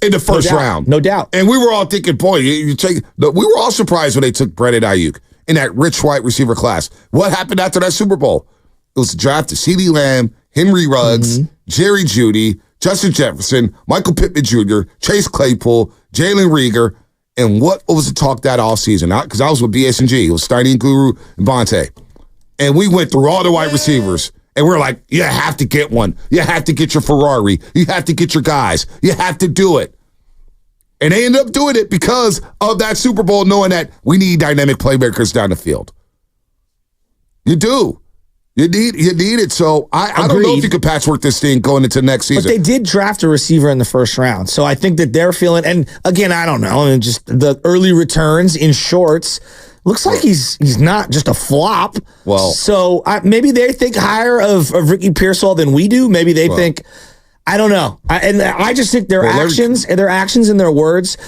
in the first round. No doubt. And we were all thinking, boy, we were all surprised when they took Brandon Aiyuk in that rich white receiver class. What happened after that Super Bowl? It was drafted CeeDee Lamb, Henry Ruggs, Jerry Jeudy, Justin Jefferson, Michael Pittman Jr., Chase Claypool, Jalen Reagor, and what was the talk that offseason? Because I was with BS&G. It was Steiny and Guru and Bonte. And we went through all the wide receivers, and we were like, you have to get one. You have to get your Ferrari. You have to get your guys. You have to do it. And they ended up doing it because of that Super Bowl, knowing that we need dynamic playmakers down the field. You do. You need it. So I don't know if you could patchwork this thing going into next season. But they did draft a receiver in the first round. So I think that they're feeling, and again, I don't know, and just the early returns in shorts, looks like he's not just a flop. Well, so maybe they think higher of Ricky Pearsall than we do. Maybe they think, I don't know. I just think their actions and their words,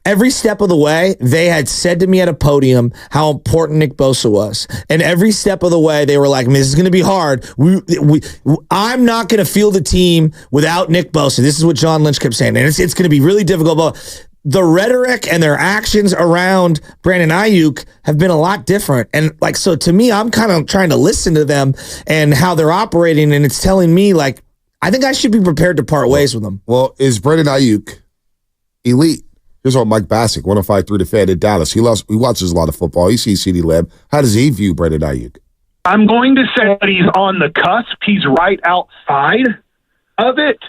every step of the way, they had said to me at a podium how important Nick Bosa was. And every step of the way, they were like, this is going to be hard. I'm not going to field the team without Nick Bosa. This is what John Lynch kept saying. And it's going to be really difficult. But the rhetoric and their actions around Brandon Aiyuk have been a lot different. And so to me, I'm kind of trying to listen to them and how they're operating. And it's telling me, I think I should be prepared to part ways with them. Well, is Brandon Aiyuk elite? Here's what Mike Bassick, 105.3 The Fan in Dallas. He watches a lot of football. He sees CeeDee Lamb. How does he view Brandon Aiyuk? I'm going to say that he's on the cusp. He's right outside of it.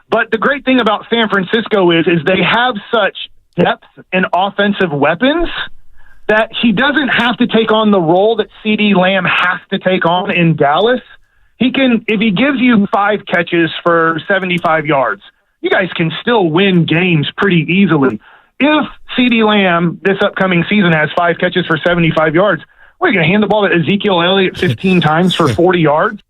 But the great thing about San Francisco is they have such depth and offensive weapons that he doesn't have to take on the role that CeeDee Lamb has to take on in Dallas. He can, if he gives you 5 catches for 75 yards, you guys can still win games pretty easily. If CeeDee Lamb this upcoming season has 5 catches for 75 yards, we're going to hand the ball to Ezekiel Elliott 15 times for 40 yards.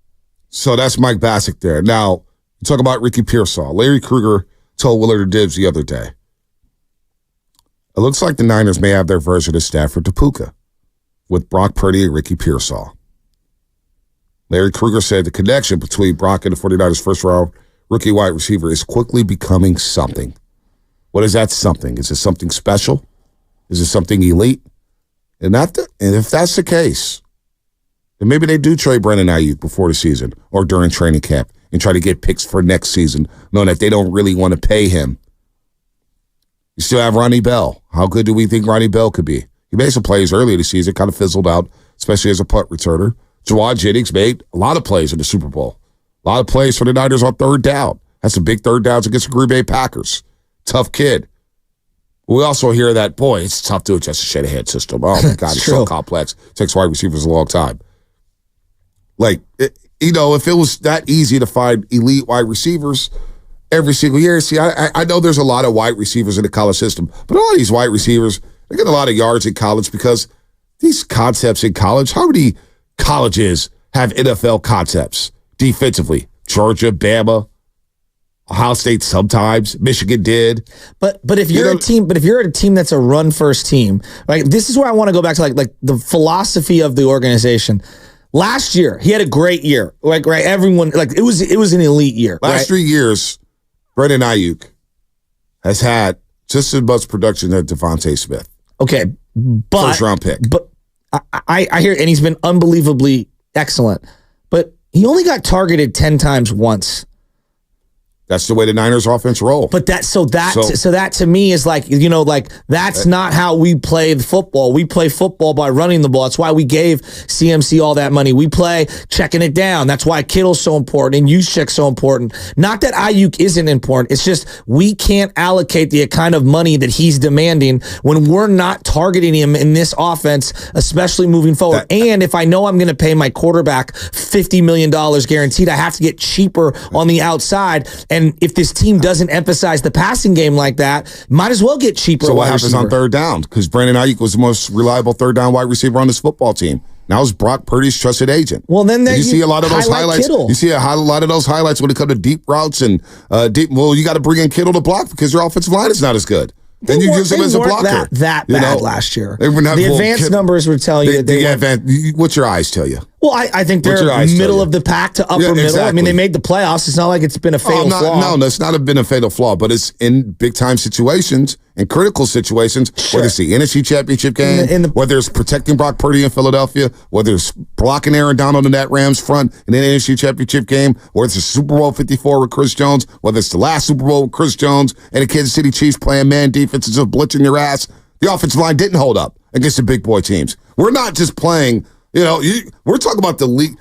So that's Mike Bassick there. Now, you talk about Ricky Pearsall. Larry Krueger told Willard Dibbs the other day, it looks like the Niners may have their version of Stafford to Puka with Brock Purdy and Ricky Pearsall. Larry Krueger said the connection between Brock and the 49ers first-round rookie wide receiver is quickly becoming something. What is that something? Is it something special? Is it something elite? And if that's the case, then maybe they do trade Brandon Aiyuk before the season or during training camp and try to get picks for next season, knowing that they don't really want to pay him. You still have Ronnie Bell. How good do we think Ronnie Bell could be? He made some plays earlier this season, kind of fizzled out, especially as a punt returner. Jawad Jennings made a lot of plays in the Super Bowl. A lot of plays for the Niners on third down. Had some big third downs against the Green Bay Packers. Tough kid. We also hear that, boy, it's tough to adjust the Shanahan system. Oh, my God, it's so complex. It takes wide receivers a long time. If it was that easy to find elite wide receivers every single year, see, I know there's a lot of wide receivers in the college system, but a lot of these wide receivers, they get a lot of yards in college because these concepts in college, how many colleges have NFL concepts defensively? Georgia, Bama, Ohio State sometimes, Michigan did. But if you're a team that's a run first team, right? This is where I want to go back to like the philosophy of the organization. Last year, he had a great year. Everyone it was an elite year. Last 3 years, Brandon Aiyuk has had just as much production as Devontae Smith. Okay, but first round pick. But I hear, and he's been unbelievably excellent. But he only got targeted 10 times once. That's the way the Niners offense roll. But that to me is like, that's not how we play football. We play football by running the ball. That's why we gave CMC all that money. We play checking it down. That's why Kittle's so important and Juszczyk's so important. Not that Aiyuk isn't important. It's just we can't allocate the kind of money that he's demanding when we're not targeting him in this offense, especially moving forward. And if I know I'm going to pay my quarterback $50 million guaranteed, I have to get cheaper on the outside. And if this team doesn't emphasize the passing game like that, might as well get cheaper. So what happens on third down? Because Brandon Aiyuk was the most reliable third down wide receiver on this football team. Now it's Brock Purdy's trusted agent. Well, then you see a lot of those highlights. Kittle. You see a lot of those highlights when it comes to deep routes and deep. Well, you got to bring in Kittle to block because your offensive line is not as good. Then you use him as a blocker. That bad last year. The advanced numbers would tell you. What's your eyes tell you? Well, I think they're middle of the pack to upper middle. Exactly. I mean, they made the playoffs. It's not like it's been a fatal flaw. No, it's not been a fatal flaw, but it's in big-time situations and critical situations, whether it's the NFC Championship game, whether it's protecting Brock Purdy in Philadelphia, whether it's blocking Aaron Donald in that Rams front in the NFC Championship game, whether it's the Super Bowl 54 with Chris Jones, whether it's the last Super Bowl with Chris Jones and the Kansas City Chiefs playing man defense and just blitzing your ass. The offensive line didn't hold up against the big boy teams. We're not just playing... we're talking about the league.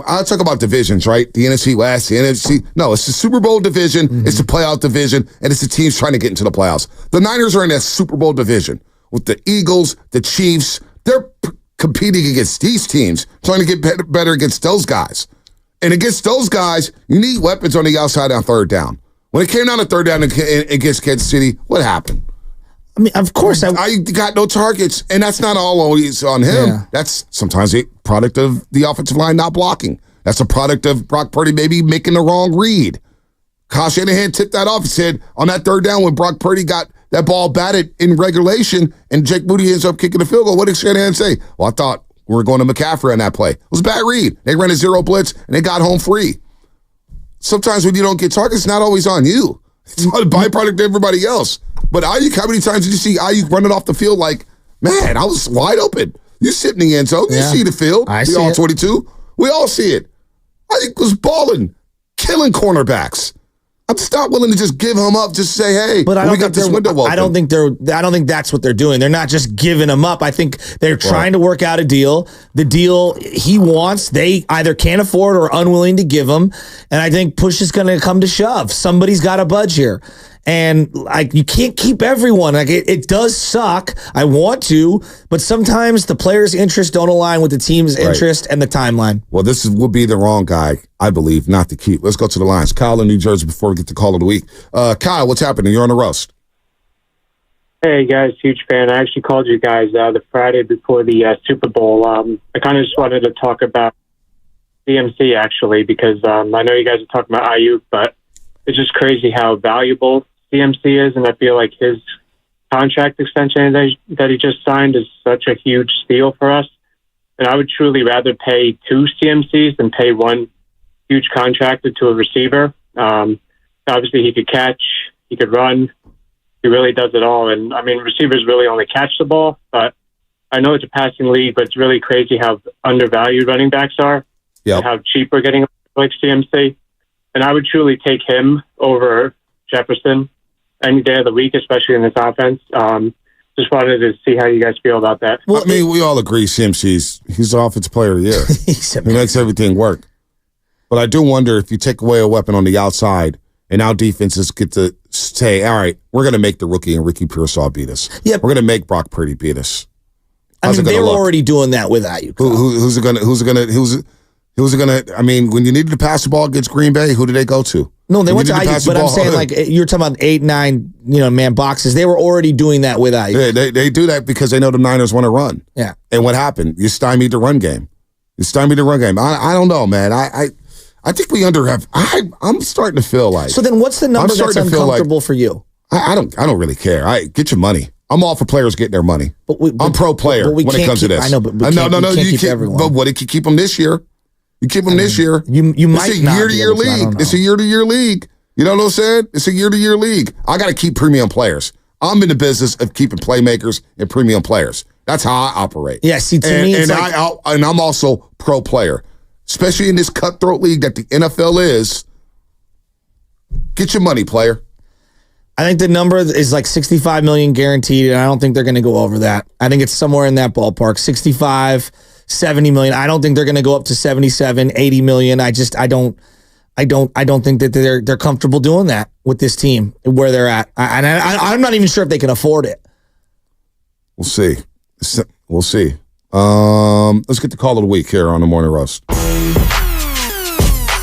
I talk about divisions, right? The NFC West, the NFC. No, it's the Super Bowl division. Mm-hmm. It's the playoff division, and it's the teams trying to get into the playoffs. The Niners are in that Super Bowl division with the Eagles, the Chiefs. They're competing against these teams, trying to get better against those guys. And against those guys, you need weapons on the outside on third down. When it came down to third down against Kansas City, what happened? I mean, of course, I got no targets, and that's not always on him. Yeah. That's sometimes a product of the offensive line not blocking. That's a product of Brock Purdy maybe making the wrong read. Kyle Shanahan tipped that off. He said on that third down when Brock Purdy got that ball batted in regulation and Jake Moody ends up kicking the field goal, what did Shanahan say? Well, I thought we were going to McCaffrey on that play. It was a bad read. They ran a zero blitz, and they got home free. Sometimes when you don't get targets, it's not always on you. It's not a byproduct of everybody else. But Aiyuk, how many times did you see Aiyuk running off the field like, man, I was wide open. You sit in the end zone. You see the field. I see all 22. We all see it. Aiyuk was balling, killing cornerbacks. I'm just not willing to just give him up, just say, hey, we got this window open. I don't think that's what they're doing. They're not just giving him up. I think they're trying to work out a deal. The deal he wants, they either can't afford or unwilling to give him. And I think push is going to come to shove. Somebody's got to budge here. And you can't keep everyone. It does suck. I want to, but sometimes the player's interests don't align with the team's interest and the timeline. Well, this would be the wrong guy, I believe, not to keep. Let's go to the lines. Kyle in New Jersey before we get to call of the week. Kyle, what's happening? You're on the roast. Hey, guys, huge fan. I actually called you guys the Friday before the Super Bowl. I kind of just wanted to talk about CMC, actually, because I know you guys are talking about Aiyuk, but it's just crazy how valuable CMC is, and I feel like his contract extension that he just signed is such a huge steal for us. And I would truly rather pay 2 CMCs than pay 1 huge contract to a receiver. Obviously, he could catch, he could run, he really does it all. And I mean, receivers really only catch the ball, but I know it's a passing league, but it's really crazy how undervalued running backs are and how cheap we're getting like CMC. And I would truly take him over Jefferson any day of the week, especially in this offense. Just wanted to see how you guys feel about that. Well, I mean, we all agree he's the offensive player of the year. He makes everything work. But I do wonder if you take away a weapon on the outside and now defenses get to say, all right, we're going to make the rookie and Ricky Pearsall beat us. Yep. We're going to make Brock Purdy beat us. I mean, they were already doing that with Aiyuk. Who's it going to? I mean, when you needed to pass the ball against Green Bay, who did they go to? No, they went to Aiyuk, but I'm saying like you're talking about 8, 9, man boxes. They were already doing that with Aiyuk. Yeah, they do that because they know the Niners want to run. Yeah. And what happened? You stymied the run game. I don't know, man. I think we I'm starting to feel like. So then, what's the number that's uncomfortable for you? I don't really care. Get your money. I'm all for players getting their money. I'm pro player when it comes to this. I know, but you can't everyone. But what if you keep them this year? You keep them this year. You might. It's a year-to-year league. It's a year-to-year league. You know what I'm saying? It's a year-to-year league. I got to keep premium players. I'm in the business of keeping playmakers and premium players. That's how I operate. Yeah. See, to me, it's I'm also pro player, especially in this cutthroat league that the NFL is. Get your money, player. I think the number is like $65 million guaranteed, and I don't think they're going to go over that. I think it's somewhere in that ballpark, 65, 70 million. I don't think they're going to go up to 77, 80 million. I don't think that they're comfortable doing that with this team where they're at. I'm not even sure if they can afford it. We'll see. Let's get the call of the week here on the Morning Roast.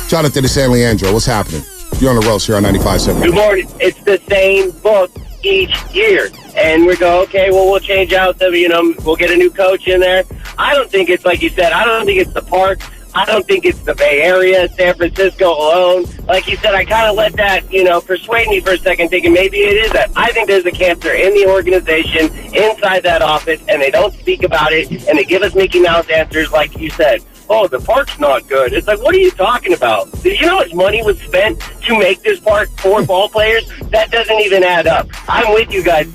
Jonathan San Leandro, what's happening? You're on the roast here on 95.7. Good morning. It's the same book each year. And we go, okay, well, we'll change out we'll get a new coach in there. I don't think it's like you said. I don't think it's the park. I don't think it's the Bay Area, San Francisco alone. Like you said, I kind of let that, persuade me for a second, thinking maybe it is that. I think there's a cancer in the organization, inside that office, and they don't speak about it, and they give us Mickey Mouse answers like you said. Oh, the park's not good. It's like, what are you talking about? Did you know how much money was spent to make this park for ball players? That doesn't even add up. I'm with you guys.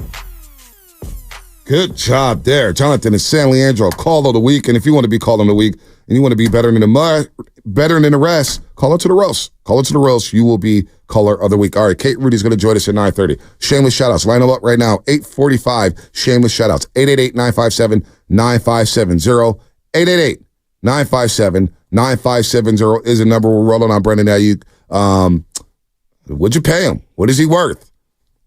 Good job there. Jonathan and San Leandro, call of the week. And if you want to be called on the week and you want to be better than the rest, call it to the roast. Call it to the roast. You will be caller of the week. All right, Kate Rudy's going to join us at 9:30. Shameless shout-outs. Line them up right now. 8:45. Shameless shout-outs. 888-957-9570. 888-957-9570 is the number we're rolling on. Brandon Aiyuk. What'd you pay him? What is he worth?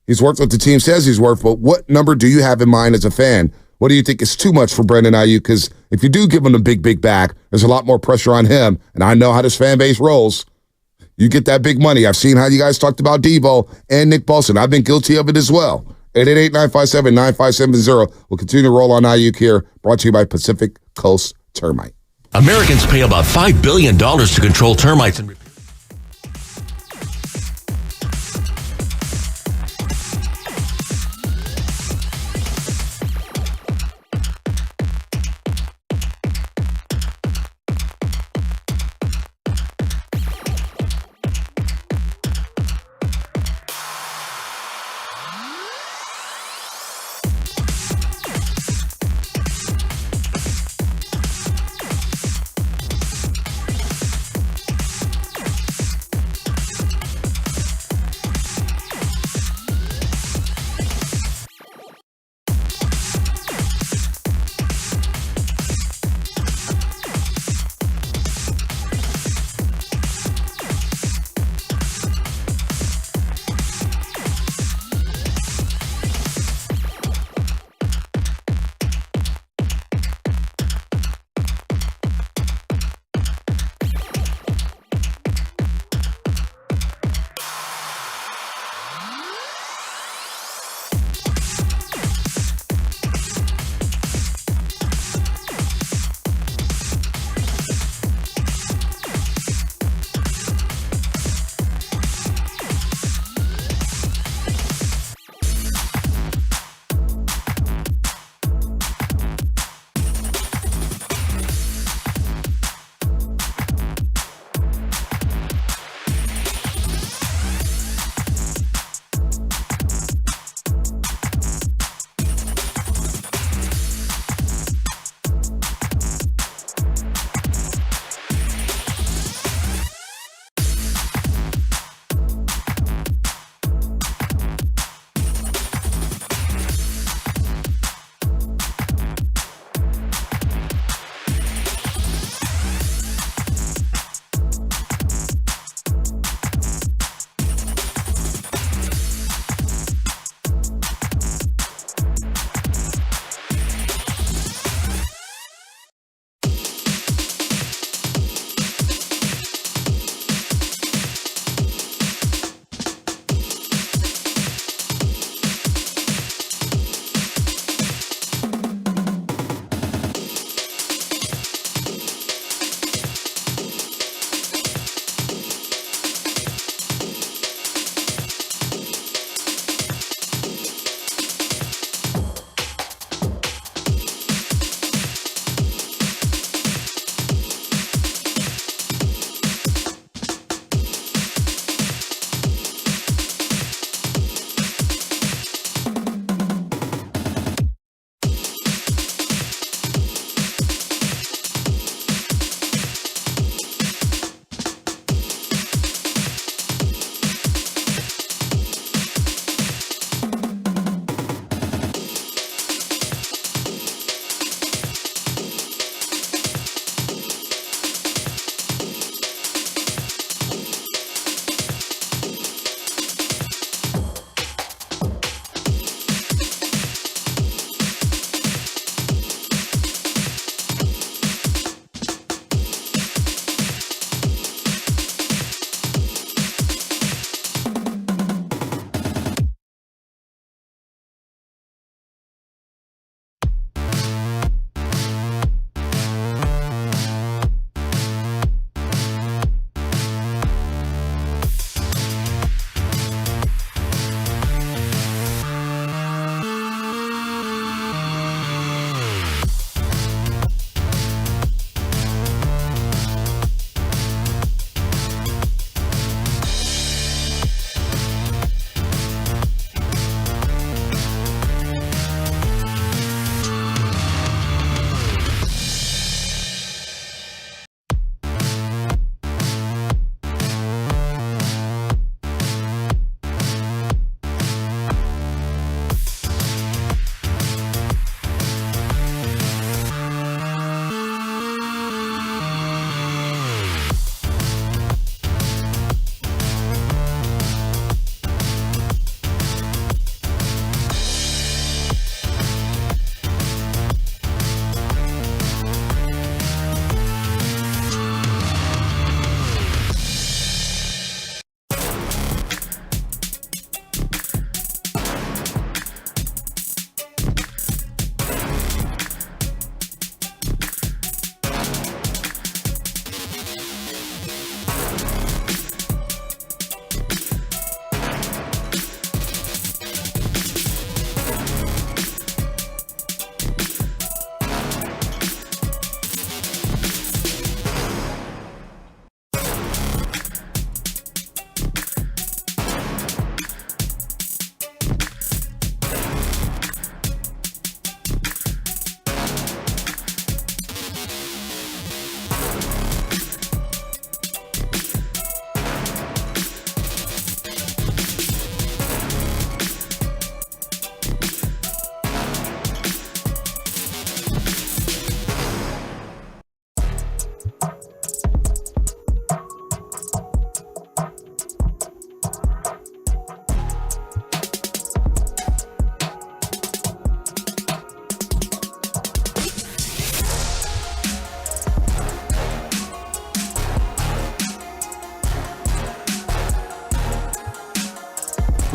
He's worth what the team says he's worth, but what number do you have in mind as a fan? What do you think is too much for Brandon Aiyuk? Because if you do give him the big back, there's a lot more pressure on him, and I know how this fan base rolls. You get that big money. I've seen how you guys talked about Debo and Nick Bosa. I've been guilty of it as well. 888-957-9570. We'll continue to roll on Aiyuk here, brought to you by Pacific Coast Termite. Americans pay about $5 billion to control termites and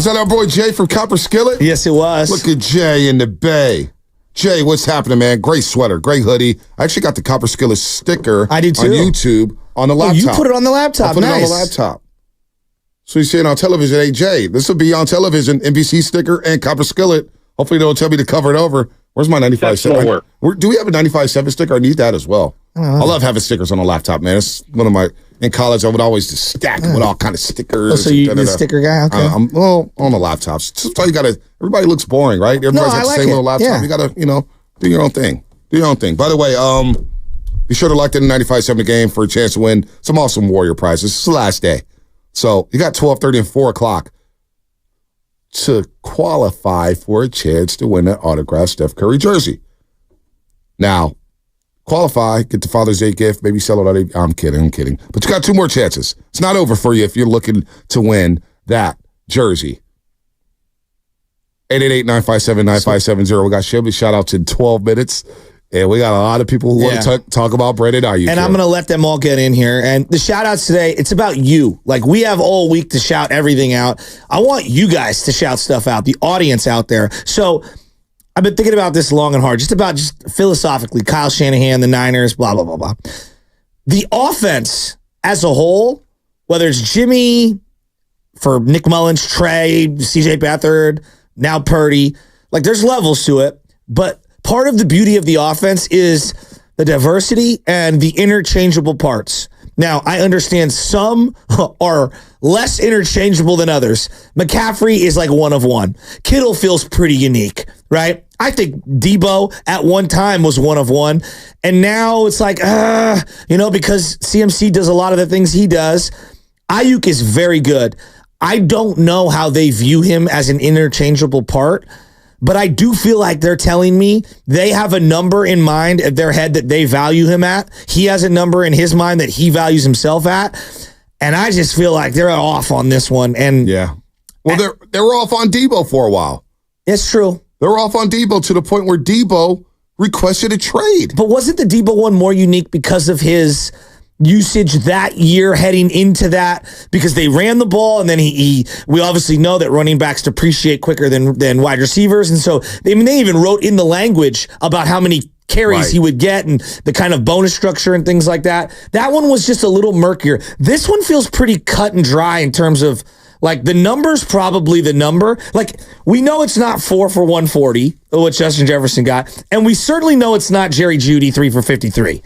that our boy Jay from Copper Skillet? Yes, it was. Look at Jay in the Bay. Jay, what's happening, man? Great sweater, great hoodie. I actually got the Copper Skillet sticker I do too. on YouTube on the laptop. You put it on the laptop. I put nice. it on the laptop. So you're saying on television, hey, Jay, this will be on television, NBC sticker and Copper Skillet. Hopefully they'll tell me to cover it over. Where's my 95.7? Do we have a 95.7 sticker? I need that as well. I love having stickers on a laptop, man. It's one of my, in college, I would always just stack with all kind of stickers. Oh, so you're the sticker guy? Okay. I'm on the laptops. Sometimes you got to, everybody looks boring, right? Everybody's got the same little laptop. Yeah. You got to, do your own thing. Do your own thing. By the way, be sure to like the 95.7 game for a chance to win some awesome Warrior prizes. It's the last day. So you got 12:30 and 4 o'clock to qualify for a chance to win an autographed Steph Curry jersey. Now, qualify, get the Father's Day gift, maybe sell it on. I'm kidding. But you got 2 more chances. It's not over for you if you're looking to win that jersey. 888-957-9570. We got Shelby shout out in 12 minutes. And we got a lot of people who want to talk about Brandon Aiyuk. And I'm going to let them all get in here. And the shout outs today, it's about you. Like, we have all week to shout everything out. I want you guys to shout stuff out, the audience out there. So I've been thinking about this long and hard, just philosophically, Kyle Shanahan, the Niners, blah, blah, blah, blah. The offense as a whole, whether it's Jimmy, for Nick Mullins, Trey, CJ Beathard, now Purdy, like, there's levels to it. But part of the beauty of the offense is the diversity and the interchangeable parts. Now, I understand some are less interchangeable than others. McCaffrey is like one of one. Kittle feels pretty unique, right? I think Debo at one time was one of one. And now it's like, because CMC does a lot of the things he does. Aiyuk is very good. I don't know how they view him as an interchangeable part, but I do feel like they're telling me they have a number in mind at their head that they value him at. He has a number in his mind that he values himself at. And I just feel like they're off on this one. And yeah. Well, they were off on Debo for a while. It's true. They were off on Debo to the point where Debo requested a trade. But wasn't the Debo one more unique because of his usage that year heading into that, because they ran the ball and then we obviously know that running backs depreciate quicker than wide receivers. And so they even wrote in the language about how many carries he would get and the kind of bonus structure and things like that. That one was just a little murkier. This one feels pretty cut and dry in terms of, like, the number's probably the number. Like, we know it's not 4 for 140, what Justin Jefferson got. And we certainly know it's not Jerry Jeudy 3 for 53,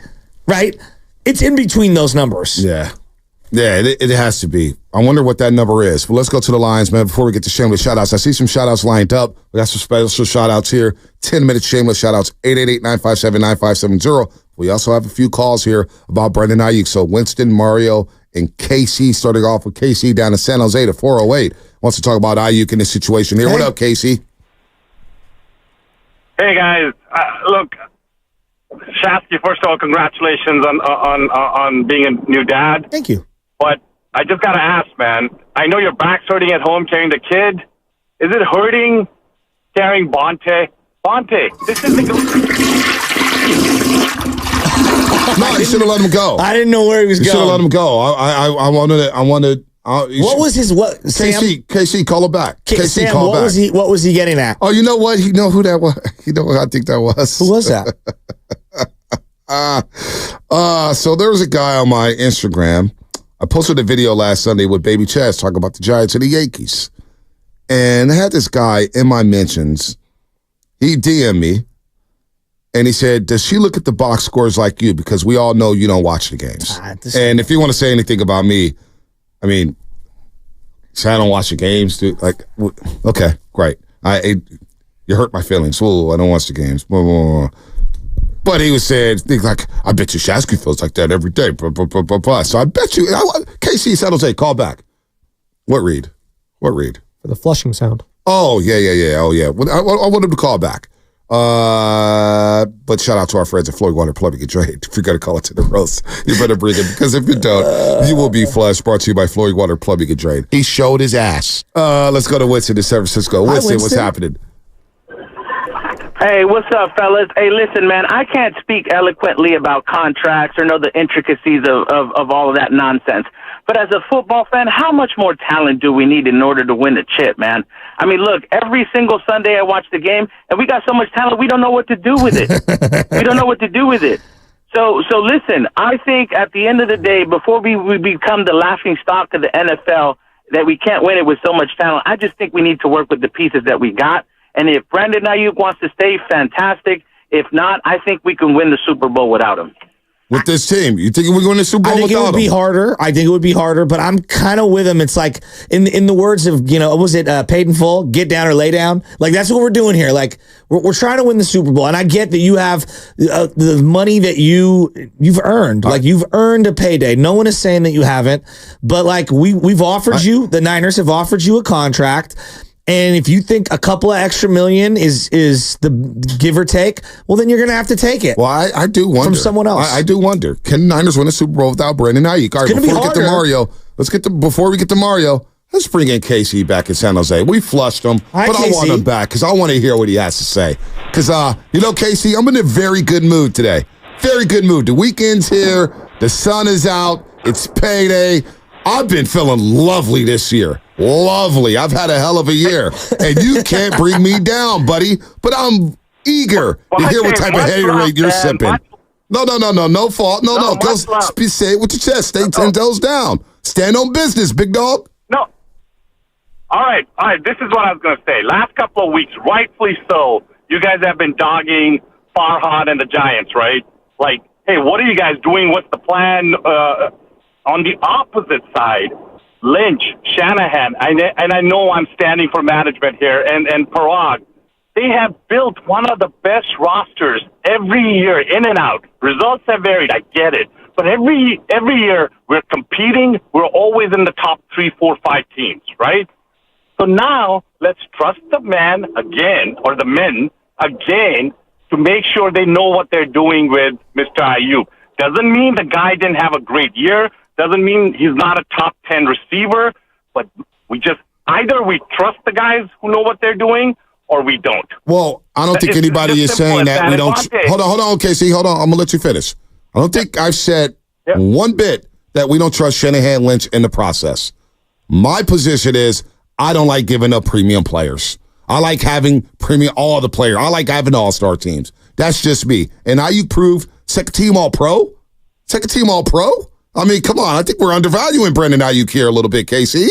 right? It's in between those numbers. Yeah. Yeah, it has to be. I wonder what that number is. But let's go to the lines, man, before we get to shameless shout-outs. I see some shout-outs lined up. We got some special shout-outs here. 10-minute shameless shout-outs, 888-957-9570. We also have a few calls here about Brandon Aiyuk. So Winston, Mario, and KC, starting off with KC down in San Jose to 408. Wants to talk about Aiyuk in this situation here. Hey. What up, KC? Hey, guys. Look, Shasky, first of all, congratulations on being a new dad. Thank you. But I just got to ask, man, I know your back's hurting at home carrying the kid. Is it hurting carrying Bonte? Bonte, this is the... No, you should have let him go. I didn't know where he was going. You should have let him go. I wanted... What was his what? KC, call him back. KC, Sam, call back. What was he getting at? Oh, you know what? You know who that was? You know what I think that was? Who was that? So there was a guy on my Instagram. I posted a video last Sunday with Baby Chaz talking about the Giants and the Yankees. And I had this guy in my mentions. He DM'd me. And he said, does she look at the box scores like you? Because we all know you don't watch the games. And if you want to say anything about me, I mean, I don't watch the games, dude. Like, okay, great. You hurt my feelings. Whoa, I don't watch the games. But he was saying, like, I bet you Shasky feels like that every day. So I bet you, KC San Jose, call back. What read? For the flushing sound. Oh, yeah. Oh, yeah. I want him to call back. But shout out to our friends at Floyd Water Plumbing and Drain. If you're going to call it to the roast, you better bring it, because if you don't, you will be flushed. Brought to you by Floyd Water Plumbing and Drain. He showed his ass. Let's go to Winston in San Francisco. Winston, what's happening? Hey, what's up, fellas? Hey, listen, man, I can't speak eloquently about contracts or know the intricacies of all of that nonsense. But as a football fan, how much more talent do we need in order to win the chip, man? I mean, look, every single Sunday I watch the game, and we got so much talent, we don't know what to do with it. We don't know what to do with it. So listen, I think at the end of the day, before we become the laughing stock of the NFL, that we can't win it with so much talent, I just think we need to work with the pieces that we got. And if Brandon Aiyuk wants to stay, fantastic. If not, I think we can win the Super Bowl without him. With this team, you think we're going to Super Bowl I think it would be harder. I think it would be harder, but I'm kind of with him. It's like in the words of, was it paid in full, get down or lay down? Like that's what we're doing here. Like we're trying to win the Super Bowl, and I get that you have the money that you've earned. Like you've earned a payday. No one is saying that you haven't, but like we've offered you, the Niners have offered you a contract. And if you think a couple of extra million is the give or take, well, then you're going to have to take it. Well, I do wonder. From someone else. I do wonder. Can the Niners win a Super Bowl without Brandon Aiyuk? All right, before we get to Mario, let's bring in KC back in San Jose. We flushed him, but KC. I want him back because I want to hear what he has to say. Because, KC, I'm in a very good mood today. Very good mood. The weekend's here. The sun is out. It's payday. I've been feeling lovely this year. Lovely. I've had a hell of a year. And you can't bring me down, buddy. But I'm eager to hear what type of haterade you're sipping. No fault. No. Go say it with your chest. Stay 10 toes down. Stand on business, big dog. No. All right. This is what I was going to say. Last couple of weeks, rightfully so, you guys have been dogging Farhad and the Giants, right? Like, hey, what are you guys doing? What's the plan? On the opposite side, Lynch, Shanahan, and I know I'm standing for management here, and Parag, they have built one of the best rosters every year, in and out. Results have varied, I get it. But every year we're competing, we're always in the top 3, 4, 5 teams, right? So now let's trust the man again, or the men again, to make sure they know what they're doing with Mr. Aiyuk. Doesn't mean the guy didn't have a great year. Doesn't mean he's not a top 10 receiver, but either we trust the guys who know what they're doing or we don't. Well, I don't think anybody is saying that we don't. Hold on, KC. Hold on. I'm going to let you finish. I don't think I've said one bit that we don't trust Shanahan, Lynch in the process. My position is I don't like giving up premium players. I like having all the players. I like having all-star teams. That's just me. And Aiyuk proved second team All-Pro. I mean, come on. I think we're undervaluing Brandon Aiyuk here a little bit, KC.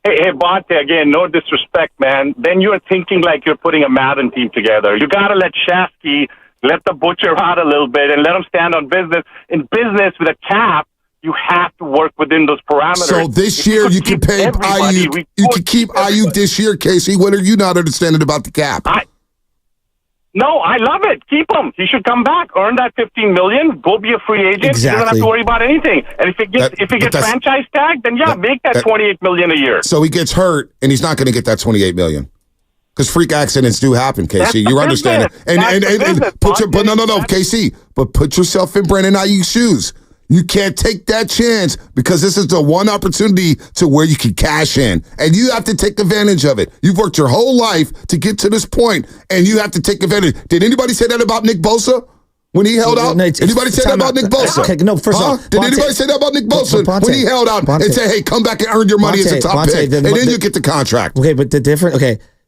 Hey, Bonte, again, no disrespect, man. Then you're thinking like you're putting a Madden team together. You got to let Shasky let the butcher out a little bit and let him stand on business. In business with a cap, you have to work within those parameters. So this year you can pay Aiyuk. You can keep Aiyuk this year, Casey. What are you not understanding about the cap? No, I love it. Keep him. He should come back, earn that $15 million, go be a free agent. Exactly. You don't have to worry about anything. And if he gets franchise tagged, then make that $28 million a year. So he gets hurt, and he's not going to get that $28 million. Because freak accidents do happen, Casey. You understand it. KC. But put yourself in Brandon Aiyuk's shoes. You can't take that chance because this is the one opportunity to where you can cash in. And you have to take advantage of it. You've worked your whole life to get to this point, and you have to take advantage. Did anybody say that about Nick Bosa when he held out? Anybody say that about Nick Bosa? Okay, no, first of all, did anybody say that about Nick Bosa when he held out and said, hey, come back and earn your money as a top pick, and then you get the contract? Okay, but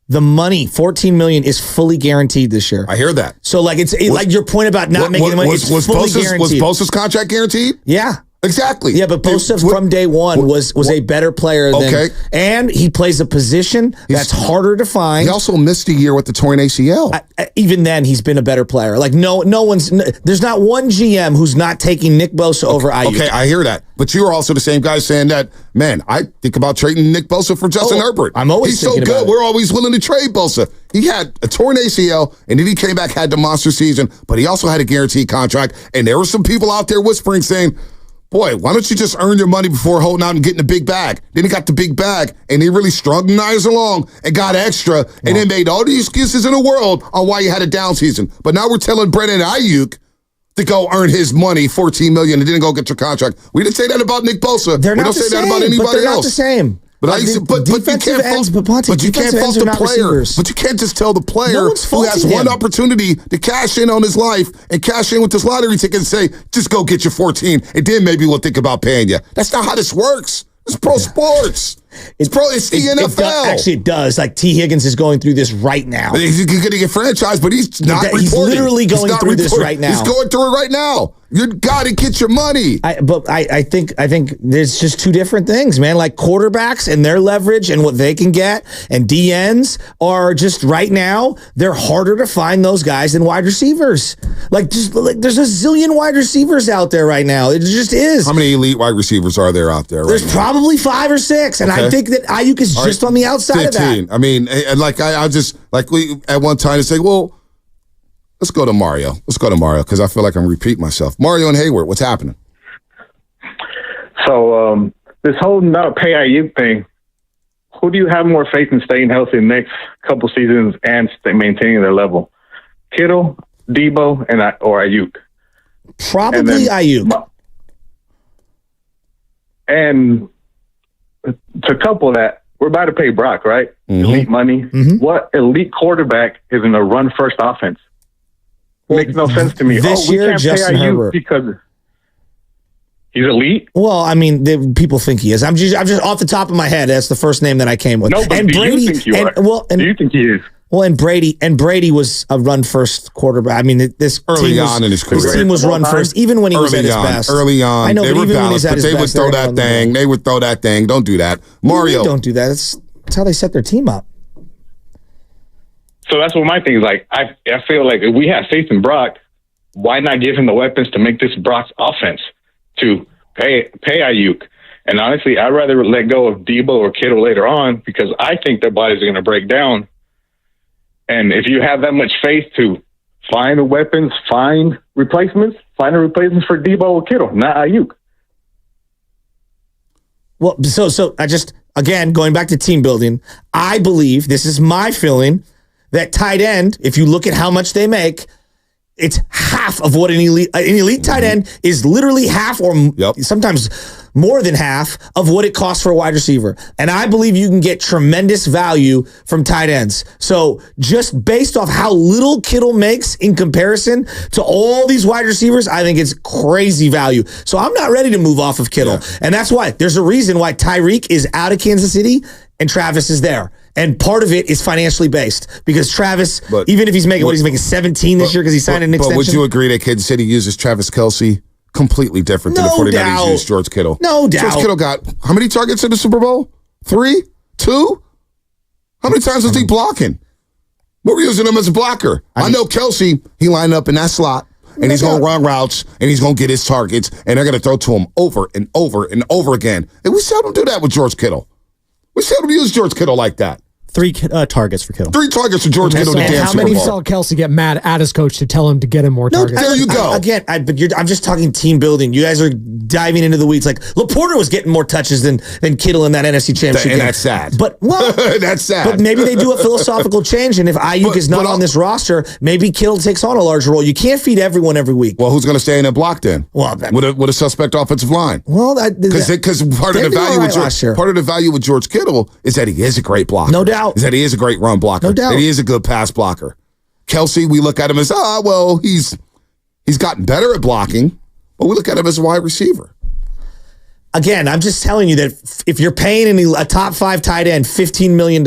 the money, $14 million, is fully guaranteed this year. I hear that. So, like your point about not making the money, it's fully guaranteed. Was Bosa's contract guaranteed? Yeah. Exactly. Yeah, but Bosa from day one was a better player than, and he plays a position that's harder to find. He also missed a year with the torn ACL. Even then, he's been a better player. Like there's not one GM who's not taking Nick Bosa over Aiyuk. Okay, I hear that. But you are also the same guy saying that, man, I think about trading Nick Bosa for Justin Herbert. I'm always He's so good. We're always willing to trade Bosa. He had a torn ACL, and then he came back, had the monster season, but he also had a guaranteed contract. And there were some people out there whispering saying, boy, why don't you just earn your money before holding out and getting the big bag? Then he got the big bag, and he really strung the Niners along and got extra, and then made all the excuses in the world on why he had a down season. But now we're telling Brandon Aiyuk to go earn his money, $14 million, and then go get your contract. We didn't say that about Nick Bosa. They're not we don't the say same, that about anybody but they're else. Not the same. But you can't fault the player. But you can't just tell the player who has one opportunity to cash in on his life and cash in with this lottery ticket and say, just go get your 14, and then maybe we'll think about paying you. That's not how this works. It's pro sports. It's the NFL. Actually, it does. Like T. Higgins is going through this right now. He's going to get franchised, but he's not reporting. He's literally going through this right now. He's going through it right now. You got to get your money. I think there's just two different things, man. Like quarterbacks and their leverage and what they can get, and DNs are just right now, they're harder to find those guys than wide receivers. There's a zillion wide receivers out there right now. It just is. How many elite wide receivers are there out there right now? There's probably 5 or 6, and I think that Aiyuk is just on the outside 15. of that. I mean, I just we at one time to say, well, let's go to Mario. Let's go to Mario because I feel like I'm repeating myself. Mario and Hayward, what's happening? So this whole not pay Aiyuk thing, who do you have more faith in staying healthy the next couple seasons and maintaining their level? Kittle, Debo, or Aiyuk? Probably Aiyuk. And to couple that, we're about to pay Brock, right? Mm-hmm. Elite money. Mm-hmm. What elite quarterback is in a run-first offense? Makes no sense to me. This year, Justin Herbert, because he's elite. Well, I mean, people think he is. I'm just off the top of my head. That's the first name that I came with. No, but and do Brady, you think you are? Do you think he is? Well, and Brady was a run first quarterback. I mean, this early on in his career, his team was run first, even when he was at his best. Early on, I know, they but were even balanced, when he was at his best, they would throw that thing. Don't do that, Mario. Don't do that. That's how they set their team up. So that's what my thing is like. I feel like if we have faith in Brock, why not give him the weapons to make this Brock's offense to pay Aiyuk? And honestly, I'd rather let go of Debo or Kittle later on because I think their bodies are going to break down. And if you have that much faith to find the weapons, find a replacement for Debo or Kittle, not Aiyuk. Well, so I just, again, going back to team building, I believe, this is my feeling, that tight end, if you look at how much they make, it's half of what an elite tight end is literally half or sometimes more than half of what it costs for a wide receiver. And I believe you can get tremendous value from tight ends. So just based off how little Kittle makes in comparison to all these wide receivers, I think it's crazy value. So I'm not ready to move off of Kittle. Yeah. And that's why there's a reason why Tyreek is out of Kansas City and Travis is there. And part of it is financially based because Travis, even if he's making, he's making 17 this year because he signed an extension. But would you agree that Kansas City uses Travis Kelce completely different than the 49ers use George Kittle? No doubt. George Kittle got how many targets in the Super Bowl? 3? 2? How many times was he blocking? We're using him as a blocker. I know Kelce, he lined up in that slot. And he's going to run routes, and he's going to get his targets, and they're going to throw to him over and over and over again. And we seldom do that with George Kittle. We seldom use George Kittle like that. 3 targets for Kittle. 3 targets for George Kittle. And how many saw Kelce get mad at his coach to tell him to get him more targets? There you go. I'm just talking team building. You guys are diving into the weeds. Like Laporta was getting more touches than Kittle in that NFC Championship game. That's sad. But that's sad. But maybe they do a philosophical change, and if Aiyuk is not on this roster, maybe Kittle takes on a larger role. You can't feed everyone every week. Well, who's going to stay in that block then? Well, with a suspect offensive line. Well, because part of the value with George Kittle is that he is a great blocker. No doubt. Is that he is a great run blocker. No doubt. And he is a good pass blocker. Kelce, we look at him as, he's gotten better at blocking, but we look at him as a wide receiver. Again, I'm just telling you that if you're paying a top 5 tight end $15 million,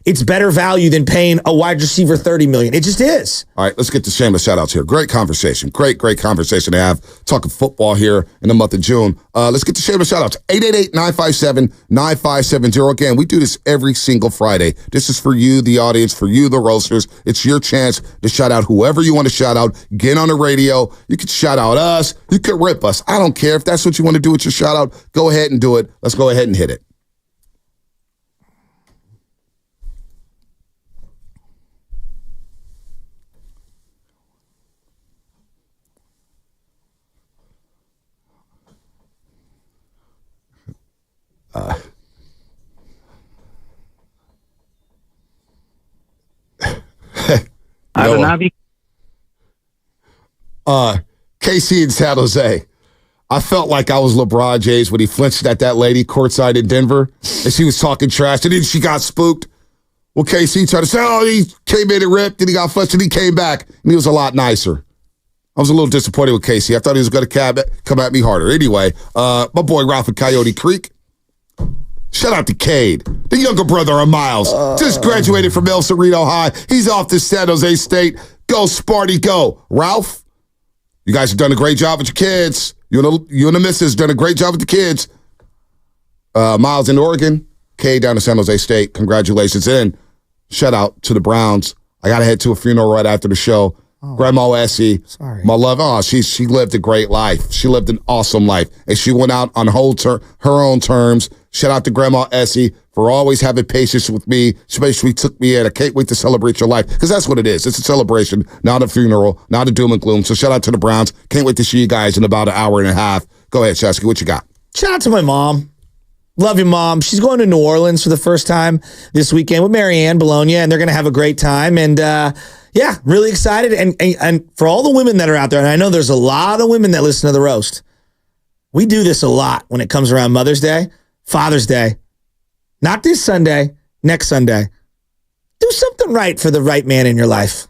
it's better value than paying a wide receiver $30 million. It just is. All right, let's get to shameless shout-outs here. Great conversation. Great conversation to have. Talking football here in the month of June. Let's get to shameless shout-outs. 888-957-9570. Again, we do this every single Friday. This is for you, the audience, for you, the roasters. It's your chance to shout out whoever you want to shout out. Get on the radio. You can shout out us. You can rip us. I don't care if that's what you want to do with your shout-out. Go ahead and do it. Let's go ahead and hit it. KC in San Jose. I felt like I was LeBron James when he flinched at that lady courtside in Denver, and she was talking trash, and then she got spooked. Well, KC tried to say, he came in and ripped, and he got flushed, and he came back, and he was a lot nicer. I was a little disappointed with KC. I thought he was going to come at me harder. Anyway, my boy Ralph in Coyote Creek. Shout out to Cade, the younger brother of Miles. Just graduated from El Cerrito High. He's off to San Jose State. Go, Sparty, go. Ralph, you guys have done a great job with your kids. You and the missus done a great job with the kids. Miles in Oregon, Cade down to San Jose State. Congratulations. And shout out to the Browns. I got to head to a funeral right after the show. Grandma Essie, my love. She lived a great life. She lived an awesome life, and she went out on her own terms. Shout out to Grandma Essie for always having patience with me. She took me in. I can't wait to celebrate your life, because that's what it is. It's a celebration, not a funeral, not a doom and gloom. So shout out to the Browns. Can't wait to see you guys in about an hour and a half. Go ahead, Shasky. What you got? Shout out to my mom. Love you, Mom. She's going to New Orleans for the first time this weekend with Marianne Bologna, and they're going to have a great time. And yeah, really excited. And for all the women that are out there, and I know there's a lot of women that listen to The Roast, we do this a lot when it comes around Mother's Day, Father's Day. Not this Sunday, next Sunday. Do something right for the right man in your life.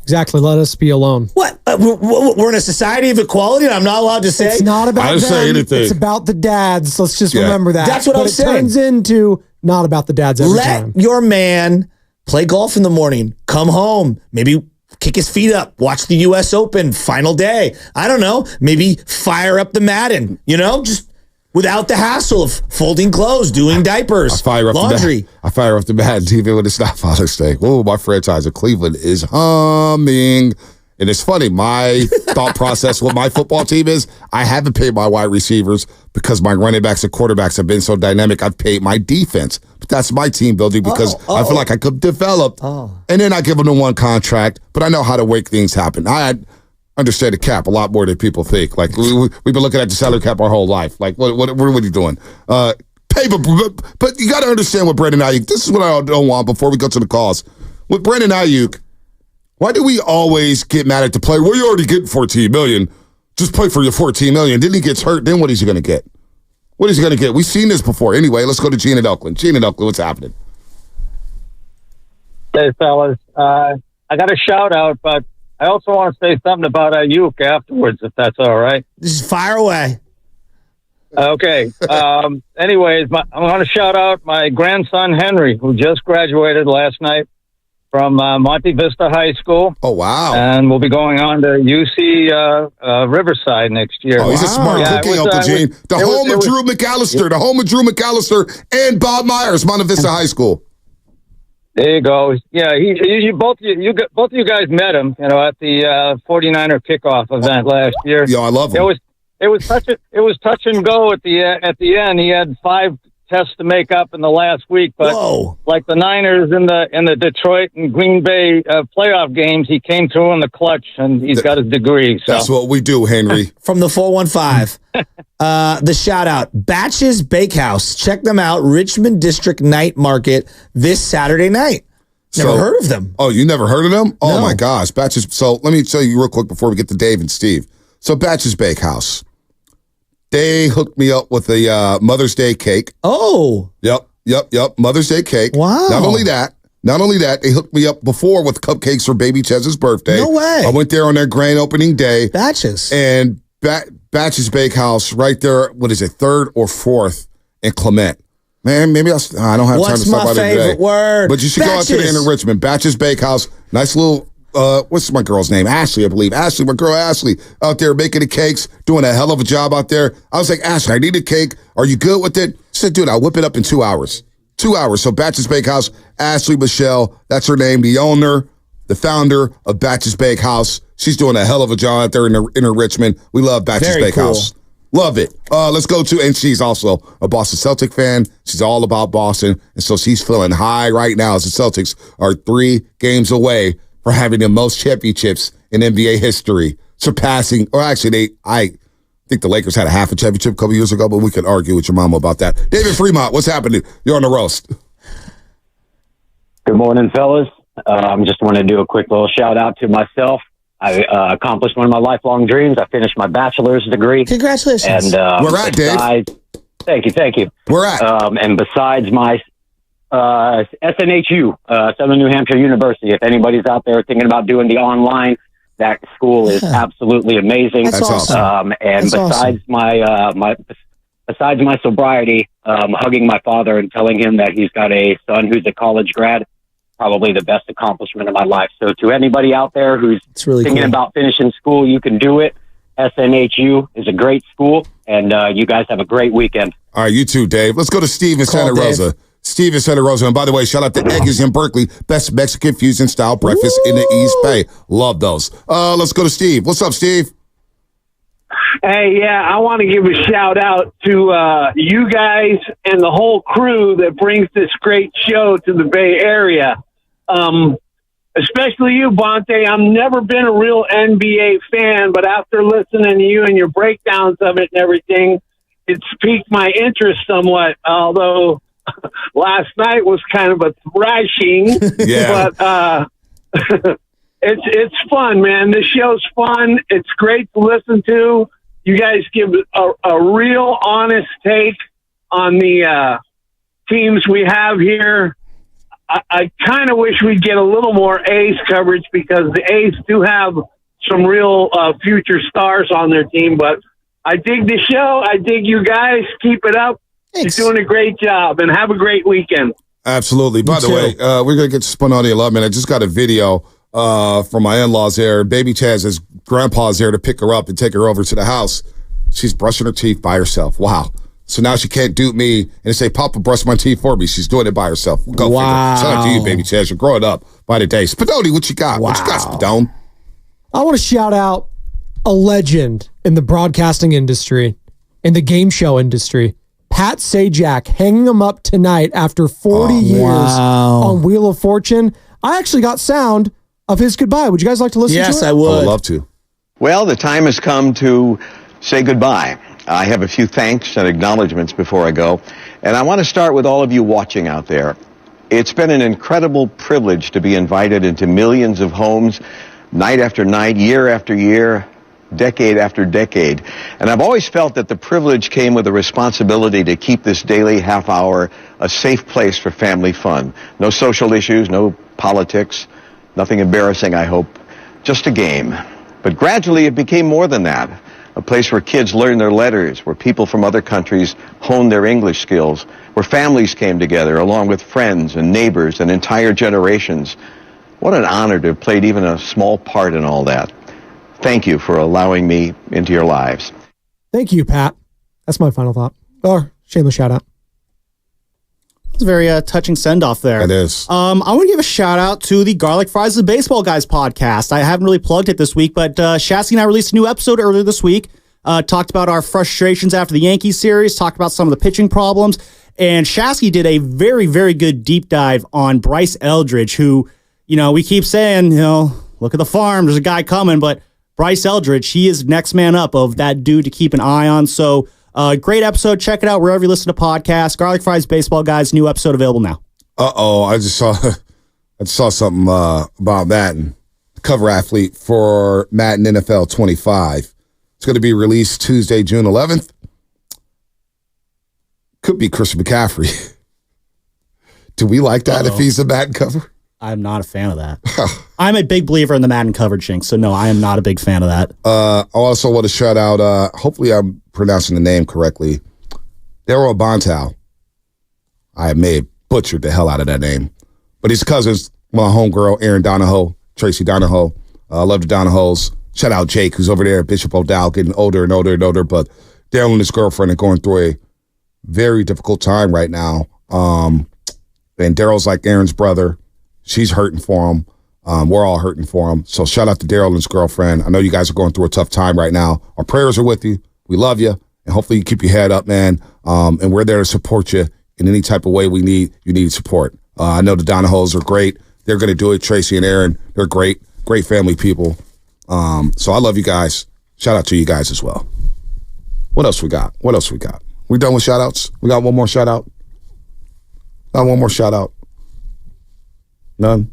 Exactly. Let us be alone. What? We're in a society of equality, and I'm not allowed to say? It's not about them. Say anything. It's about the dads. Let's just remember that. That's what I'm saying. It turns into not about the dads every time. Let your man play golf in the morning, come home, maybe kick his feet up, watch the U.S. Open, final day. I don't know. Maybe fire up the Madden, just without the hassle of folding clothes, doing diapers, laundry. I fire up the Madden TV when it's not Father's Day. Oh, my franchise of Cleveland is humming. And it's funny, my thought process with my football team is I haven't paid my wide receivers because my running backs and quarterbacks have been so dynamic. I've paid my defense. But that's my team building because I feel like I could develop. And then I give them the one contract, but I know how to make things happen. I understand the cap a lot more than people think. Like, we've been looking at the salary cap our whole life. Like, what are you doing? But you got to understand what Brandon Aiyuk, this is what I don't want before we go to the calls. With Brandon Aiyuk, why do we always get mad at the player? Well, you already getting $14 million. Just play for your $14 million. Then he gets hurt. Then what is he going to get? What is he going to get? We've seen this before. Anyway, let's go to Gene in Oakland. Gene in Oakland, what's happening? Hey, fellas. I got a shout out, but I also want to say something about Aiyuk afterwards, if that's all right. Just fire away. Okay. Anyways, I want to shout out my grandson, Henry, who just graduated last night from Monte Vista High School. Oh, wow. And we'll be going on to UC Riverside next year. Oh, he's a smart cookie, Uncle Gene. The home of Drew McAllister and Bob Myers, Monte Vista High School. There you go. Yeah, both of you guys met him, at the 49er kickoff event last year. Yeah, I love him. It was touch and go at the end. He had 5 tests to make up in the last week, but like the Niners in the Detroit and Green Bay playoff games, he came through in the clutch, and he's got his degree. So. That's what we do, Henry. From the 415, the shout out, Batch's Bakehouse. Check them out, Richmond District Night Market this Saturday night. Never heard of them. Oh, you never heard of them? Oh, no. my gosh. Batch's. So let me tell you real quick before we get to Dave and Steve. So Batch's Bakehouse. They hooked me up with a Mother's Day cake. Oh. Yep. Mother's Day cake. Wow. Not only that, they hooked me up before with cupcakes for baby Chez's birthday. No way. I went there on their grand opening day. Batches. And Batch's Bakehouse right there, what is it, 3rd or 4th in Clement. Man, maybe I don't have time to talk about it today. What's my favorite word? But you should go out to the Inn in Richmond. Batch's Bakehouse. Nice little... what's my girl's name? Ashley, I believe. Ashley, my girl Ashley, out there making the cakes, doing a hell of a job out there. I was like, Ashley, I need a cake. Are you good with it? She said, dude, I'll whip it up in 2 hours. 2 hours. So Batch's Bakehouse, Ashley Michelle, that's her name, the owner, the founder of Batch's Bakehouse. She's doing a hell of a job out there in Richmond. We love Batch's Bakehouse. Cool. Love it. Let's go to, and she's also a Boston Celtic fan. She's all about Boston. And so she's feeling high right now as the Celtics are 3 games away for having the most championships in NBA history, surpassing, or actually, I think the Lakers had a half a championship a couple years ago, but we could argue with your mama about that. David Fremont, what's happening? You're on the roast. Good morning, fellas. Just want to do a quick little shout out to myself. I accomplished one of my lifelong dreams. I finished my bachelor's degree. Congratulations. And where at, Dave? Thank you. Where at? And besides my SNHU, Southern New Hampshire University, if anybody's out there thinking about doing the online, that school is absolutely amazing. That's awesome. And besides my sobriety, hugging my father and telling him that he's got a son who's a college grad, probably the best accomplishment of my life. So to anybody out there who's thinking about finishing school, you can do it. SNHU is a great school, and you guys have a great weekend. All right, you too, Dave. Let's go to Steve in Santa Rosa. Steve in Santa Rosa. And by the way, shout out to Eggies in Berkeley. Best Mexican fusion style breakfast in the East Bay. Love those. Let's go to Steve. What's up, Steve? Hey, yeah, I want to give a shout out to you guys and the whole crew that brings this great show to the Bay Area. Especially you, Bonte. I've never been a real NBA fan, but after listening to you and your breakdowns of it and everything, it's piqued my interest somewhat, although last night was kind of a thrashing. Yeah. But it's fun, man. This show's fun. It's great to listen to. You guys give a real honest take on the teams we have here. I kind of wish we'd get a little more A's coverage because the A's do have some real future stars on their team. But I dig the show. I dig you guys. Keep it up. Thanks. You're doing a great job, and have a great weekend. Absolutely. By the way, we're going to get spun on the 11. I just got a video from my in-laws there. Baby Chaz's grandpa's there to pick her up and take her over to the house. She's brushing her teeth by herself. Wow. So now she can't dupe me and say, Papa, brush my teeth for me. She's doing it by herself. Go figure. Shout out to you, Baby Chaz. You're growing up by the day. Spadoni, what you got? What you got, Spadone? I want to shout out a legend in the broadcasting industry, in the game show industry. Pat Sajak, hanging him up tonight after 40 years on Wheel of Fortune. I actually got sound of his goodbye. Would you guys like to listen to it? Yes, I would. I would love to. Well, the time has come to say goodbye. I have a few thanks and acknowledgments before I go, and I want to start with all of you watching out there. It's been an incredible privilege to be invited into millions of homes, night after night, year after year, decade after decade. And I've always felt that the privilege came with a responsibility to keep this daily half hour a safe place for family fun. No social issues, no politics, nothing embarrassing, I hope, just a game. But gradually it became more than that. A place where kids learn their letters, where people from other countries honed their English skills, where families came together along with friends and neighbors and entire generations. What an honor to have played even a small part in all that. Thank you for allowing me into your lives. Thank you, Pat. That's my final thought. Or shameless shout out. It's a very touching send-off there. It is. I want to give a shout-out to the Garlic Fries of Baseball Guys podcast. I haven't really plugged it this week, but Shasky and I released a new episode earlier this week. Talked about our frustrations after the Yankees series, talked about some of the pitching problems, and Shasky did a very, very good deep dive on Bryce Eldridge, who, we keep saying, look at the farm, there's a guy coming, but Bryce Eldridge, he is next man up of that dude to keep an eye on, so... great episode. Check it out wherever you listen to podcasts. Garlic Fries Baseball Guys, new episode available now. I just saw something about Madden, cover athlete for Madden NFL 25. It's going to be released Tuesday, June 11th. Could be Christian McCaffrey. Do we like that if he's a Madden cover? I'm not a fan of that. I'm a big believer in the Madden coverage, Jinx, so no, I am not a big fan of that. I also want to shout out, hopefully I'm pronouncing the name correctly, Daryl Bontow. I may have butchered the hell out of that name. But his cousins, my homegirl, Erin Donahoe, Tracy Donahoe. I love the Donahoes. Shout out Jake, who's over there at Bishop O'Dowd, getting older and older and older. But Daryl and his girlfriend are going through a very difficult time right now. And Daryl's like Erin's brother. She's hurting for him. We're all hurting for him. So shout out to Daryl and his girlfriend. I know you guys are going through a tough time right now. Our prayers are with you. We love you. And hopefully you keep your head up, man. And we're there to support you in any type of way you need support. I know the Donahoes are great. They're going to do it. Tracy and Aaron, they're great family people. So I love you guys. Shout out to you guys as well. What else we got? We done with shout outs? We got one more shout out? None?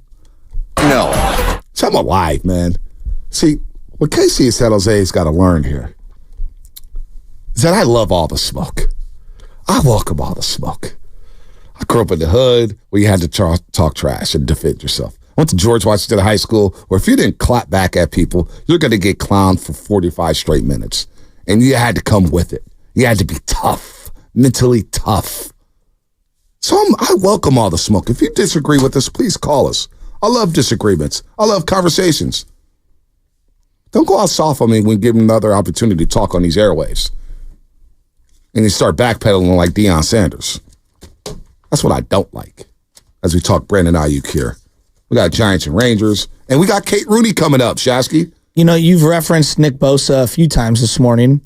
No. Tell my wife, man. See, what Casey and San Jose's got to learn here is that I love all the smoke. I welcome all the smoke. I grew up in the hood where you had to talk trash and defend yourself. I went to George Washington High School where if you didn't clap back at people, you're going to get clowned for 45 straight minutes. And you had to come with it. You had to be tough, mentally tough. So I welcome all the smoke. If you disagree with us, please call us. I love disagreements. I love conversations. Don't go out soft on me when given another opportunity to talk on these airwaves. And you start backpedaling like Deion Sanders. That's what I don't like as we talk Brandon Aiyuk here. We got Giants and Rangers, and we got Kate Rooney coming up, Shasky. You know, you've referenced Nick Bosa a few times this morning.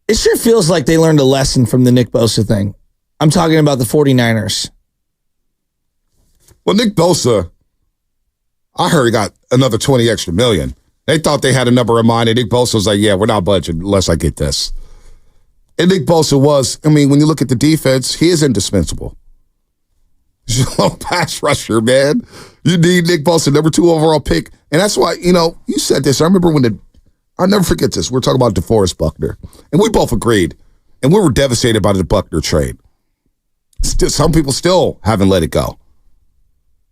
It sure feels like they learned a lesson from the Nick Bosa thing. I'm talking about the 49ers. Well, Nick Bosa, I heard he got another $20 extra million. They thought they had a number in mind, and Nick Bosa was like, yeah, we're not budgeting unless I get this. And Nick Bosa was, I mean, when you look at the defense, he is indispensable. He's a low pass rusher, man. You need Nick Bosa, number 2 overall pick. And that's why, you know, you said this. I remember I'll never forget this. We're talking about DeForest Buckner. And we both agreed. And we were devastated by the Buckner trade. Some people still haven't let it go.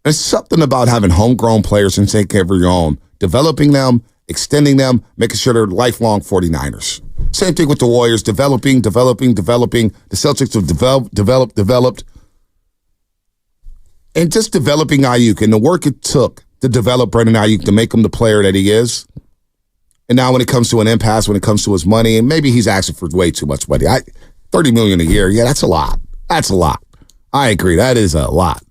There's something about having homegrown players and taking care of your own, developing them, extending them, making sure they're lifelong 49ers. Same thing with the Warriors, developing. The Celtics have developed. And just developing Aiyuk and the work it took to develop Brandon Aiyuk to make him the player that he is. And now when it comes to an impasse, when it comes to his money, and maybe he's asking for way too much money. $30 million a year, yeah, that's a lot. That's a lot. I agree, that is a lot.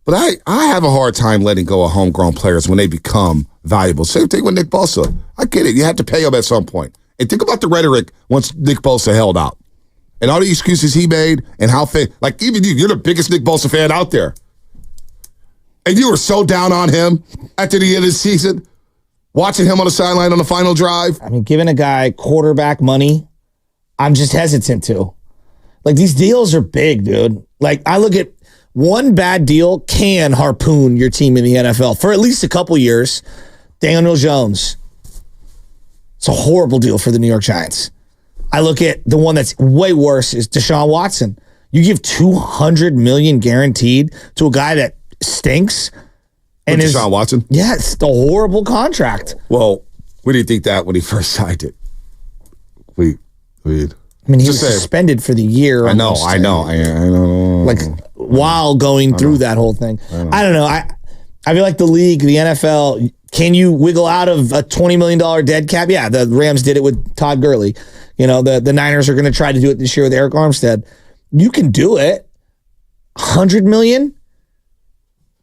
But I have a hard time letting go of homegrown players when they become valuable. Same thing with Nick Bosa. I get it. You have to pay him at some point. And think about the rhetoric once Nick Bosa held out. And all the excuses he made and how like even you're the biggest Nick Bosa fan out there. And you were so down on him after the end of the season, watching him on the sideline on the final drive. I mean, giving a guy quarterback money, I'm just hesitant to. Like, these deals are big, dude. Like, I look at one bad deal can harpoon your team in the NFL for at least a couple years. Daniel Jones. It's a horrible deal for the New York Giants. I look at the one that's way worse is Deshaun Watson. You give $200 million guaranteed to a guy that stinks. And Deshaun Watson? Yeah, it's a horrible contract. Well, what do you think that when he first signed it? I mean, he was suspended for the year. I know. Like, while going through that whole thing. I don't know. I feel like the league, the NFL, can you wiggle out of a $20 million dead cap? Yeah, the Rams did it with Todd Gurley. You know, the Niners are going to try to do it this year with Eric Armstead. You can do it. $100 million?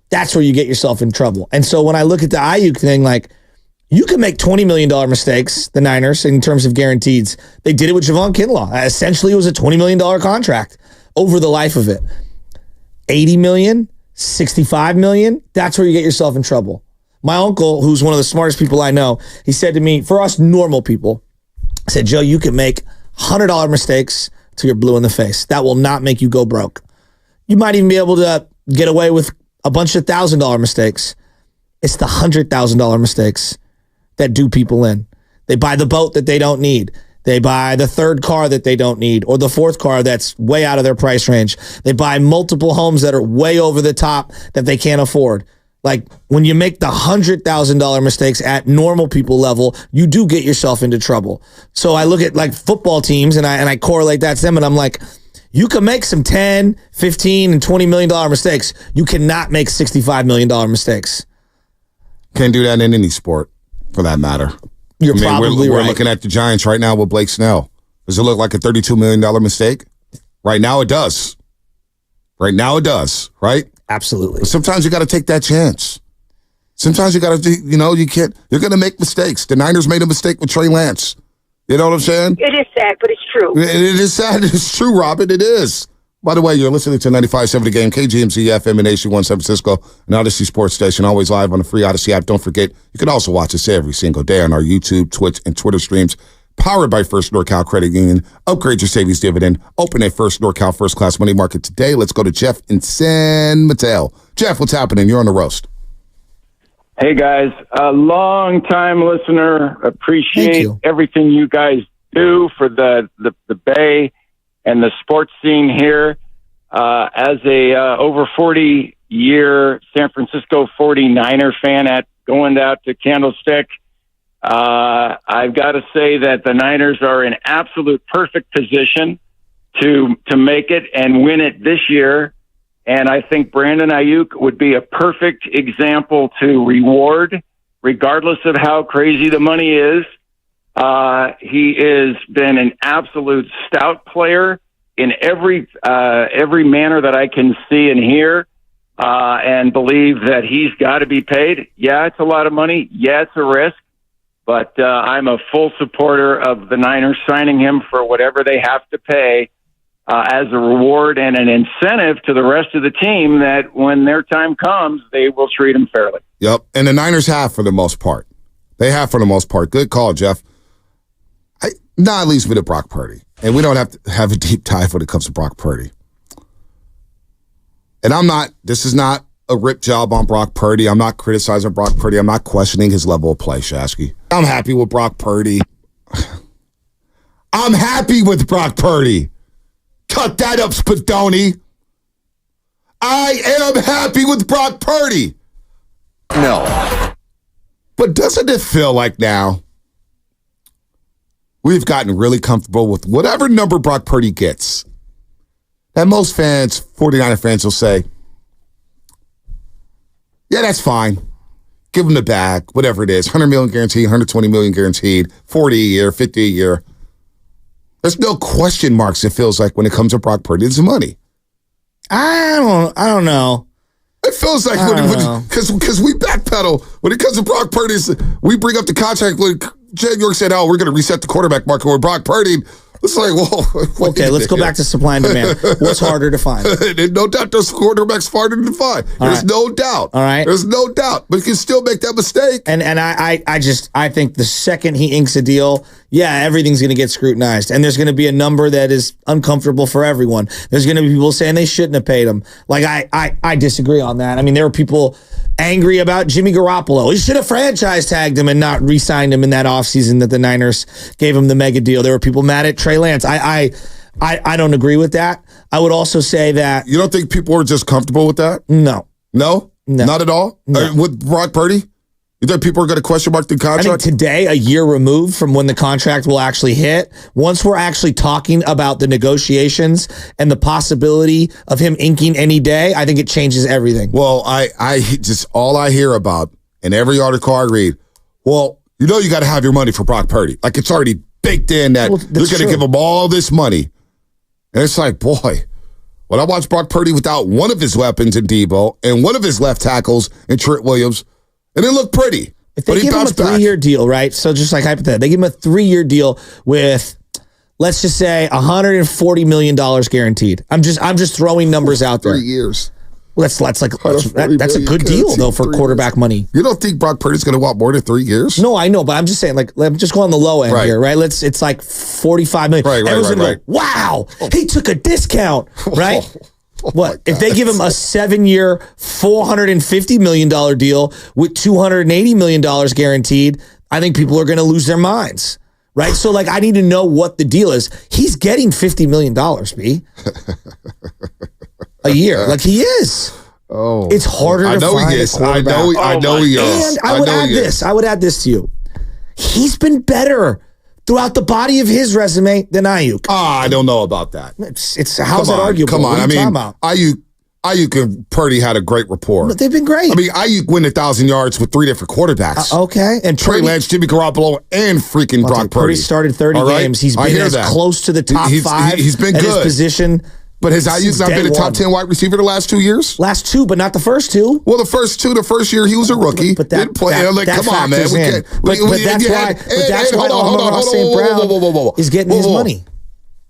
That's where you get yourself in trouble. And so when I look at the Aiyuk thing, like, you can make $20 million mistakes, the Niners, in terms of guarantees. They did it with Javon Kinlaw. Essentially, it was a $20 million contract over the life of it. $80 million, $65 million, that's where you get yourself in trouble. My uncle, who's one of the smartest people I know, he said to me, for us normal people, I said, Joe, you can make $100 mistakes till you're blue in the face. That will not make you go broke. You might even be able to get away with a bunch of $1,000 mistakes. It's the $100,000 mistakes that do people in. They buy the boat that they don't need. They buy the third car that they don't need, or the fourth car that's way out of their price range. They buy multiple homes that are way over the top that they can't afford. Like, when you make the $100,000 mistakes at normal people level, you do get yourself into trouble. So I look at, like, football teams and I correlate that to them, and I'm like, you can make some 10, 15, and $20 million mistakes. You cannot make $65 million mistakes. Can't do that in any sport, for that matter. You're probably we're right. looking at the Giants right now with Blake Snell. Does it look like a $32 million mistake? Right now it does. Right now it does, right? Absolutely. But sometimes you got to take that chance. Sometimes you got to, you can't, you're going to make mistakes. The Niners made a mistake with Trey Lance. You know what I'm saying? It is sad, but it's true. It is sad. It's true, Robin. It is. By the way, you're listening to 95.7 The Game, KGMZ FM in AC1 San Francisco, an Odyssey Sports Station, always live on the free Odyssey app. Don't forget, you can also watch us every single day on our YouTube, Twitch, and Twitter streams, powered by First NorCal Credit Union. Upgrade your savings dividend. Open a First NorCal First Class Money Market today. Let's go to Jeff in San Mateo. Jeff, what's happening? You're on the roast. Hey, guys. A long-time listener. Appreciate everything you guys do for the Bay and the sports scene here. As a over 40-year San Francisco 49er fan going out to Candlestick, I've got to say that the Niners are in absolute perfect position to make it and win it this year. And I think Brandon Aiyuk would be a perfect example to reward, regardless of how crazy the money is. He has been an absolute stout player in every manner that I can see and hear, and believe that he's got to be paid. Yeah, it's a lot of money. Yeah, it's a risk. But I'm a full supporter of the Niners signing him for whatever they have to pay as a reward and an incentive to the rest of the team that when their time comes, they will treat him fairly. Yep, and the Niners have for the most part. They have for the most part. Good call, Jeff. At least with Brock Purdy. And we don't have to have a deep dive when it comes to Brock Purdy. And this is not a rip job on Brock Purdy. I'm not criticizing Brock Purdy. I'm not questioning his level of play, Shasky. I'm happy with Brock Purdy. I'm happy with Brock Purdy. Cut that up, Spadoni. I am happy with Brock Purdy. No. But doesn't it feel like now we've gotten really comfortable with whatever number Brock Purdy gets? And most fans, 49er fans, will say, yeah, that's fine. Give him the bag, whatever it is. $100 million guaranteed, $120 million guaranteed, 40 a year, 50 a year. There's no question marks, it feels like, when it comes to Brock Purdy. It's money. I don't know. It feels like because we backpedal when it comes to Brock Purdy. We bring up the contract when Jay York said, "Oh, we're going to reset the quarterback market with Brock Purdy." It's like, whoa. Okay, let's go back to supply and demand. What's harder to find? No doubt those quarterbacks harder to find. There's no doubt. All right. There's no doubt. But you can still make that mistake. And I think the second he inks a deal, everything's going to get scrutinized. And there's going to be a number that is uncomfortable for everyone. There's going to be people saying they shouldn't have paid him. Like, I disagree on that. I mean, there were people angry about Jimmy Garoppolo. He should have franchise tagged him and not re-signed him in that offseason that the Niners gave him the mega deal. There were people mad at Trey Lance. I don't agree with that. I would also say that... You don't think people are just comfortable with that? No. No? Not at all? No. With Brock Purdy? You think people are going to question mark the contract? I think today, a year removed from when the contract will actually hit, once we're actually talking about the negotiations and the possibility of him inking any day, I think it changes everything. Well, I just all I hear about in every article I read, well, you got to have your money for Brock Purdy. Like, it's already baked in that they're going to give him all this money. And it's like, boy, when I watch Brock Purdy without one of his weapons in Debo and one of his left tackles in Trent Williams, and it looked pretty. If they give him a 3-year deal, right? So just like hypothetically, they give him a 3-year deal with, let's just say, $140 million guaranteed. I'm just throwing numbers out there. 3 years. Well, that's a good deal though for quarterback money. You don't think Brock Purdy's going to want more than 3 years? No, I know, but I'm just saying, like, I'm just going on the low end here, right? It's like $45 million. Everyone's gonna go, wow, he took a discount, right? What if they give him a 7-year, $450 million deal with $280 million guaranteed? I think people are going to lose their minds, right? So, like, I need to know what the deal is. He's getting $50 million, B, a year, like he is. Oh, it's harder to find a quarterback. I know he is. And I would add this to you. He's been better throughout the body of his resume than Aiyuk. I don't know about that. It's how's that arguable? Come on, I mean, Aiyuk and Purdy had a great rapport. But they've been great. I mean, Aiyuk went 1,000 yards with 3 different quarterbacks. Okay, and Trey Lance, Jimmy Garoppolo, and freaking Brock Purdy. Purdy started 30 games. He's been as close to the top 5. He's been good at his position. But has Aiyuk not been a top 10 wide receiver the last 2 years? Last 2, but not the first 2. Well, the first year he was a rookie. But that, didn't play. Come on, man. We can't. But that's why Amon-Ra St. Brown is getting his money.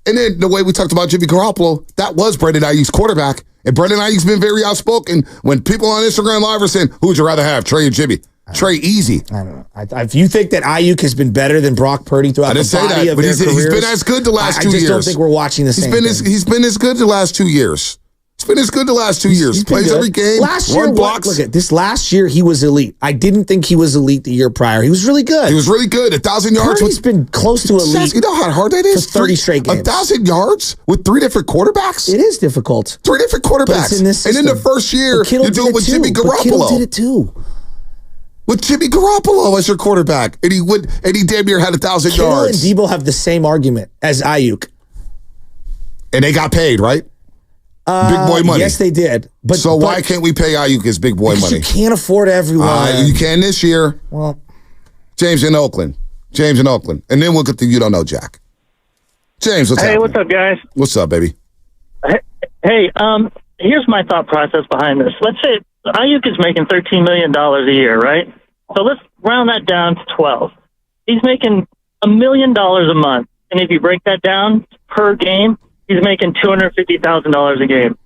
And then the way we talked about Jimmy Garoppolo, that was Brandon Aiyuk's quarterback. And Brandon Aiyuk's been very outspoken. When people on Instagram Live are saying, who would you rather have, Trey and Jimmy? Trey, easy. I don't know. If you think that Aiyuk has been better than Brock Purdy throughout the body of their careers, he's been as good the last 2 years. I just don't think we're watching the same thing. He's been as good the last 2 years. He's been as good the last 2 years. Plays every game. Last year, blocks. look at this. Last year, he was elite. I didn't think he was elite the year prior. He was really good. He was really good. 1,000 yards. He's been close to elite. You know how hard that is? For 30 straight games. 1,000 yards with 3 different quarterbacks? It is difficult. 3 different quarterbacks. In this and in the first year, you do it with Jimmy Garoppolo. Kittle did it too. With Jimmy Garoppolo as your quarterback. And he damn near had 1,000 yards. Kittle and Debo have the same argument as Aiyuk. And they got paid, right? Big boy money. Yes, they did. But why can't we pay Aiyuk his big boy money? You can't afford everyone. You can this year. Well, James in Oakland. And then we'll get to You Don't Know Jack. James, what's happening? What's up, guys? What's up, baby? Hey, here's my thought process behind this. Let's say Aiyuk is making $13 million a year, right? So let's round that down to 12. He's making $1 million a month. And if you break that down per game, he's making $250,000 a game.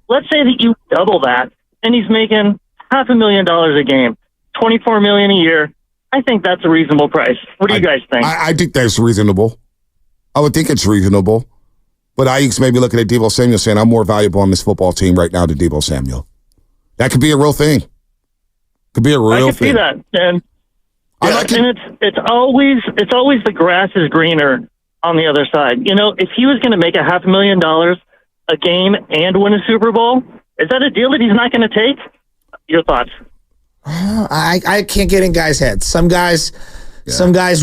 Let's say that you double that, and he's making $500,000 a game, $24 million a year. I think that's a reasonable price. What do you guys think? I think that's reasonable. I would think it's reasonable. But Aiyuk's maybe looking at Deebo Samuel saying, I'm more valuable on this football team right now than Deebo Samuel. That could be a real thing. Could be a real thing. I can see that. And it's always the grass is greener on the other side. You know, if he was going to make $500,000 a game and win a Super Bowl, is that a deal that he's not going to take? Your thoughts? I can't get in guys' heads. Some guys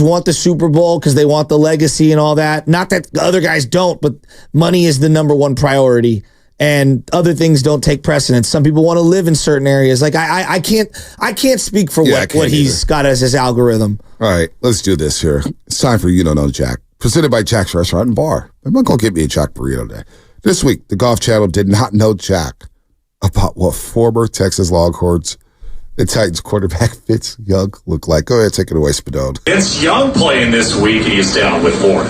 want the Super Bowl because they want the legacy and all that. Not that the other guys don't, but money is the number one priority, and other things don't take precedence. Some people want to live in certain areas. Like I can't speak for what he's got as his algorithm. All right, let's do this here. It's time for You Don't Know Jack. Presented by Jack's Restaurant and Bar. I'm not going to get me a Jack burrito today. This week, the Golf Channel did not know Jack about what former Texas Longhorns and Titans quarterback Vince Young looked like. Go ahead, take it away, Spadone. Vince Young playing this week, and he's down with Florida.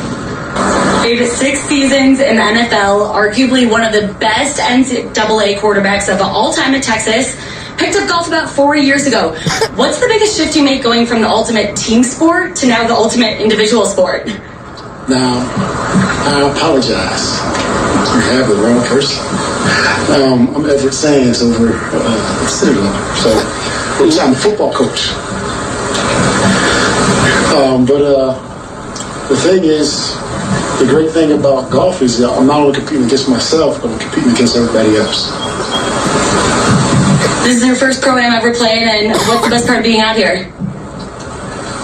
Played 6 seasons in the NFL, arguably one of the best NCAA quarterbacks of all time at Texas. Picked up golf about 4 years ago. What's the biggest shift you make going from the ultimate team sport to now the ultimate individual sport? Now, I apologize. You have the wrong person. I'm Everett Sands over at Citadel. So, I'm a football coach. The thing is, the great thing about golf is that I'm not only competing against myself, but I'm competing against everybody else. This is your first pro-am ever played, and what's the best part of being out here?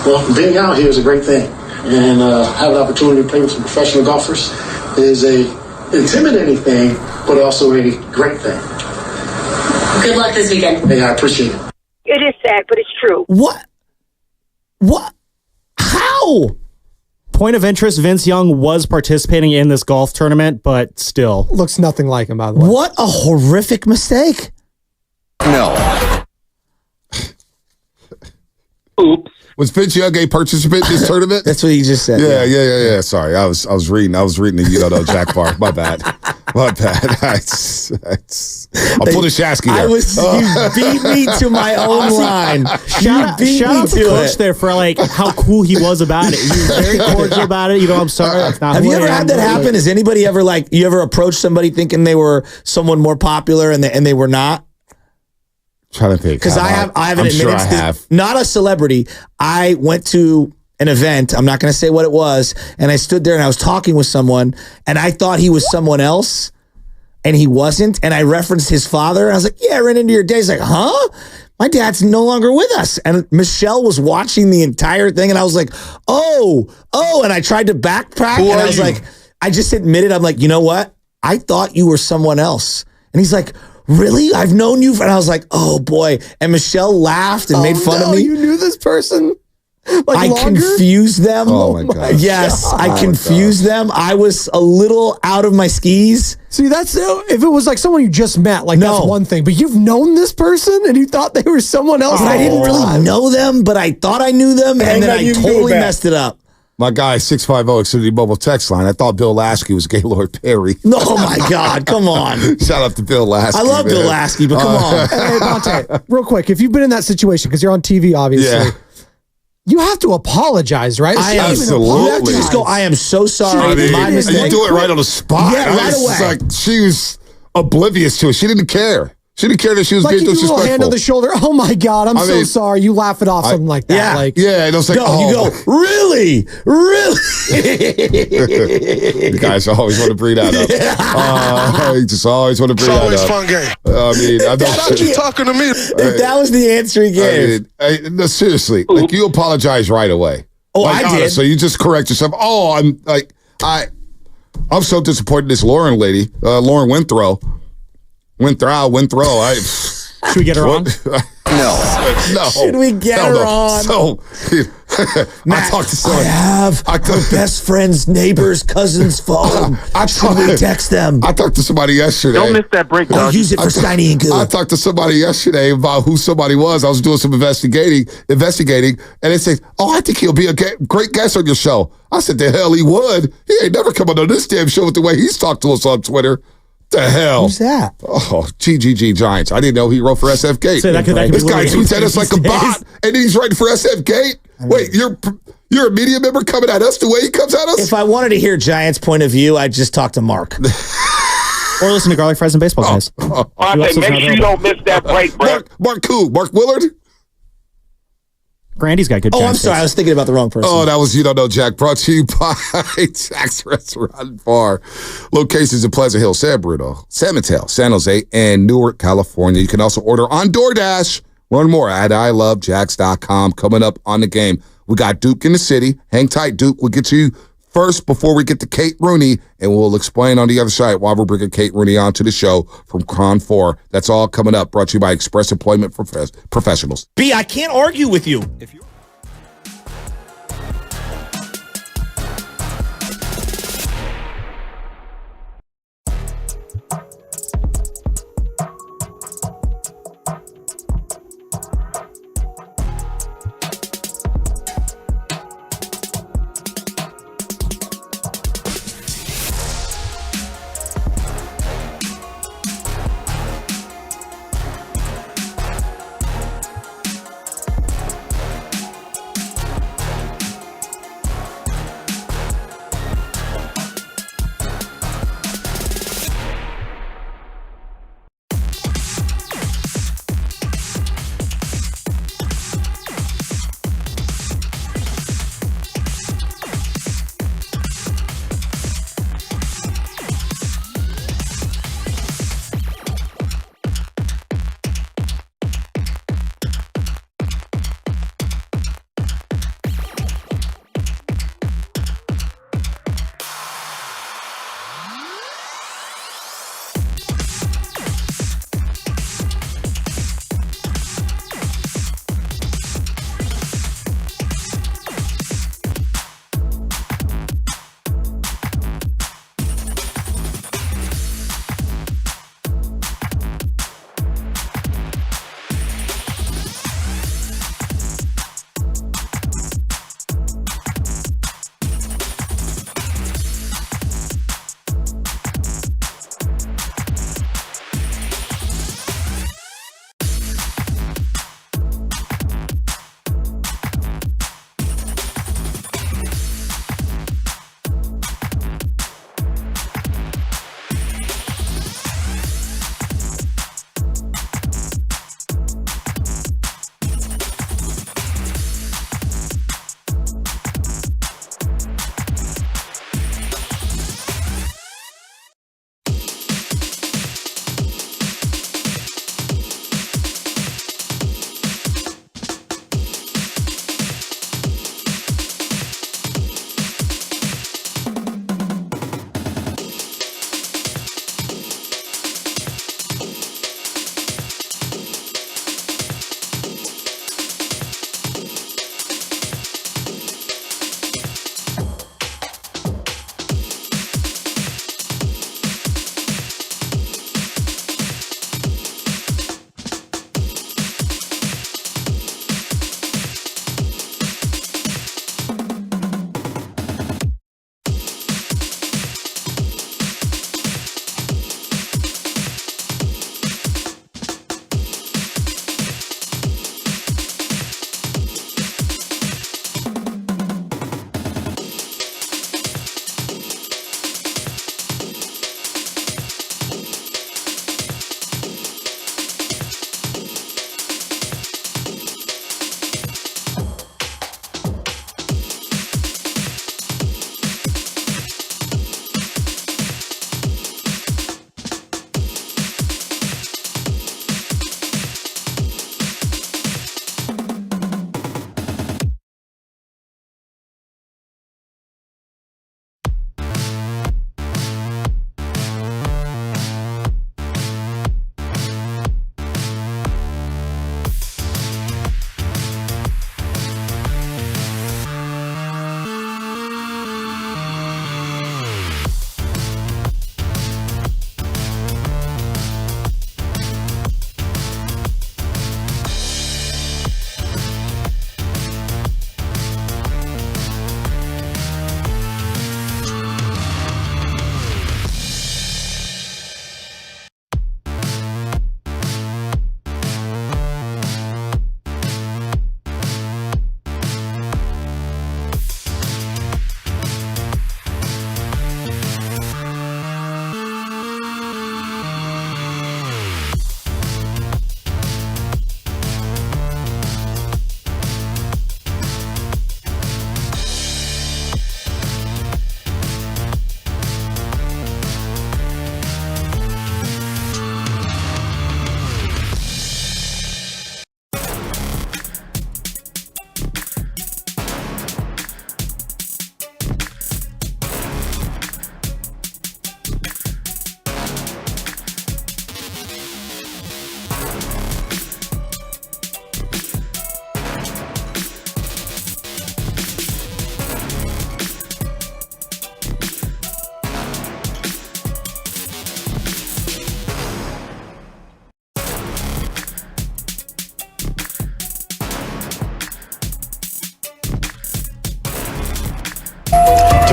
Well, being out here is a great thing. And have an opportunity to play with some professional golfers is a intimidating thing, but also a great thing. Good luck this weekend. Hey, I appreciate it. It is sad, but it's true. What? How? Point of interest, Vince Young was participating in this golf tournament, but still. Looks nothing like him, by the way. What a horrific mistake. No. Oops. Was Vince Young a participant in this tournament? That's what he just said. Yeah. Sorry, I was reading the You Don't Know Jack part. My bad. I'll pull the Shasky there. You beat me to my own line. Shout out to the coach there for like how cool he was about it. He was very cordial about it. You know, I'm sorry. That's not Have you ever had that happen? Has anybody ever you ever approached somebody thinking they were someone more popular and they were not? Trying to think. Because I haven't admitted sure I have. Not a celebrity. I went to an event. I'm not going to say what it was. And I stood there and I was talking with someone and I thought he was someone else and he wasn't. And I referenced his father. And I was like, yeah, I ran into your dad. He's like, huh? My dad's no longer with us. And Michelle was watching the entire thing. And I was like, oh. And I tried to backtrack. And I was like, I just admitted, I'm like, you know what? I thought you were someone else. And he's like, really? I've known you. And I was like, oh boy. And Michelle laughed and made fun of me. You knew this person? I confused them. Oh my God. Yes, I confused them. I was a little out of my skis. See, that's if it was like someone you just met, that's one thing. But you've known this person and you thought they were someone else. And I didn't really know them, but I thought I knew them. And then I totally messed it up. My guy, 650 Xfinity Mobile Text Line. I thought Bill Lasky was Gaylord Perry. Oh, my God. Come on. Shout out to Bill Lasky. I love Bill Lasky, but come on. Hey, Bonte, real quick, if you've been in that situation, because you're on TV, obviously, you have to apologize, right? Absolutely. You have to just go, I am so sorry. My mistake. You do it right on the spot. Yeah, right away. Like, she was oblivious to it. She didn't care. She didn't care that she was Like being you do a little hand on the disrespectful. shoulder. Oh my God, I'm I so mean, sorry. You laugh it off, something like that. Yeah. Like, Yeah, and it was like, You go, really? Really? You guys always want to bring that up. You just always want to bring that up. It's always fun game. I mean, I'm not Stop you talking to me. If that was the answer he gave. No, seriously, like you apologize right away. Oh, like, I did. So you just correct yourself. Oh, I'm so disappointed in this Lauren lady, Lauren Winthrow. Should we get her on? No. Should we get her on? So, Matt, I talked to someone. I have her best friend's neighbor's cousin's phone. Should we text them? I talked to somebody yesterday. Don't miss that break, I'll dog. use it for Steiny and Goo. I talked to somebody yesterday about who somebody was. I was doing some investigating, and they say, "Oh, I think he'll be a great guest on your show." I said, "The hell he would. He ain't never come on this damn show with the way he's talked to us on Twitter." The hell? Who's that? Oh, GGG Giants. I didn't know he wrote for SF Gate. So that could This be guy literally tweets at us like a bot, and then he's writing for SF Gate. Wait, you're a media member coming at us the way he comes at us? If I wanted to hear Giants' point of view, I'd just talk to Mark. Or listen to Garlic Fries and Baseball Guys. Monte, make sure you don't miss that break, bro. Mark who? Mark Willard? Grandy's got good Oh, I'm Giants sorry. I takes. was thinking about the wrong person. Oh, that was You Don't Know Jack, brought to you by Jack's Restaurant and Bar. Locations in Pleasant Hill, San Bruno, San Mateo, San Jose, and Newark, California. You can also order on DoorDash. Learn more at ilovejacks.com. Coming up on the game, we got Duke in the city. Hang tight, Duke. We'll get to you first before we get to Kate Rooney, and we'll explain on the other side why we're bringing Kate Rooney onto the show from Con 4. That's all coming up, brought to you by Express Employment Professionals. B, I can't argue with you.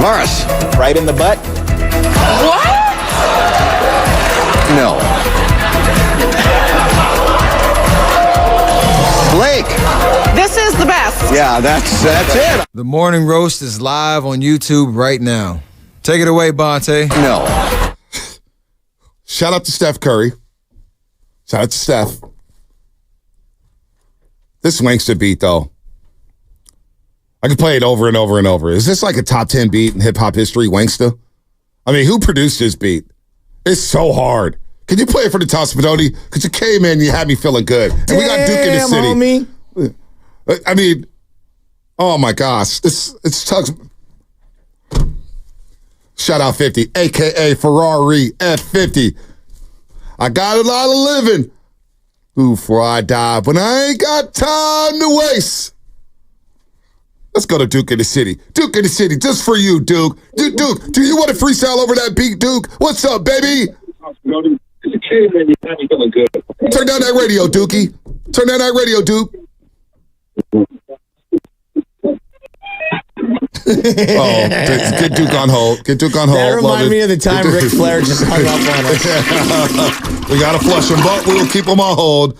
Morris. Right in the butt? What? No. Blake. This is the best. Yeah, that's it. The Morning Roast is live on YouTube right now. Take it away, Bonte. No. Shout out to Steph Curry. Shout out to Steph. This Wankster beat, though. I could play it over and over and over. Is this like a top 10 beat in hip-hop history, Wankster? I mean, who produced this beat? It's so hard. Can you play it for the Toss Spinoni? Because you came in, you had me feeling good. And we got Duke in the city. Homie. I mean, oh my gosh. It's Tugs. Shout out 50, a.k.a. Ferrari F50. I got a lot of living before I die, but I ain't got time to waste. Let's go to Duke in the City. Duke in the City, just for you, Duke. Duke, do you want to freestyle over that beat, Duke? What's up, baby? Turn down that radio, Dookie. Turn down that radio, Duke. Get Duke on hold. Get Duke on hold. That reminded me of the time Ric Flair just hung up on us. We gotta flush him, but we'll keep him on hold.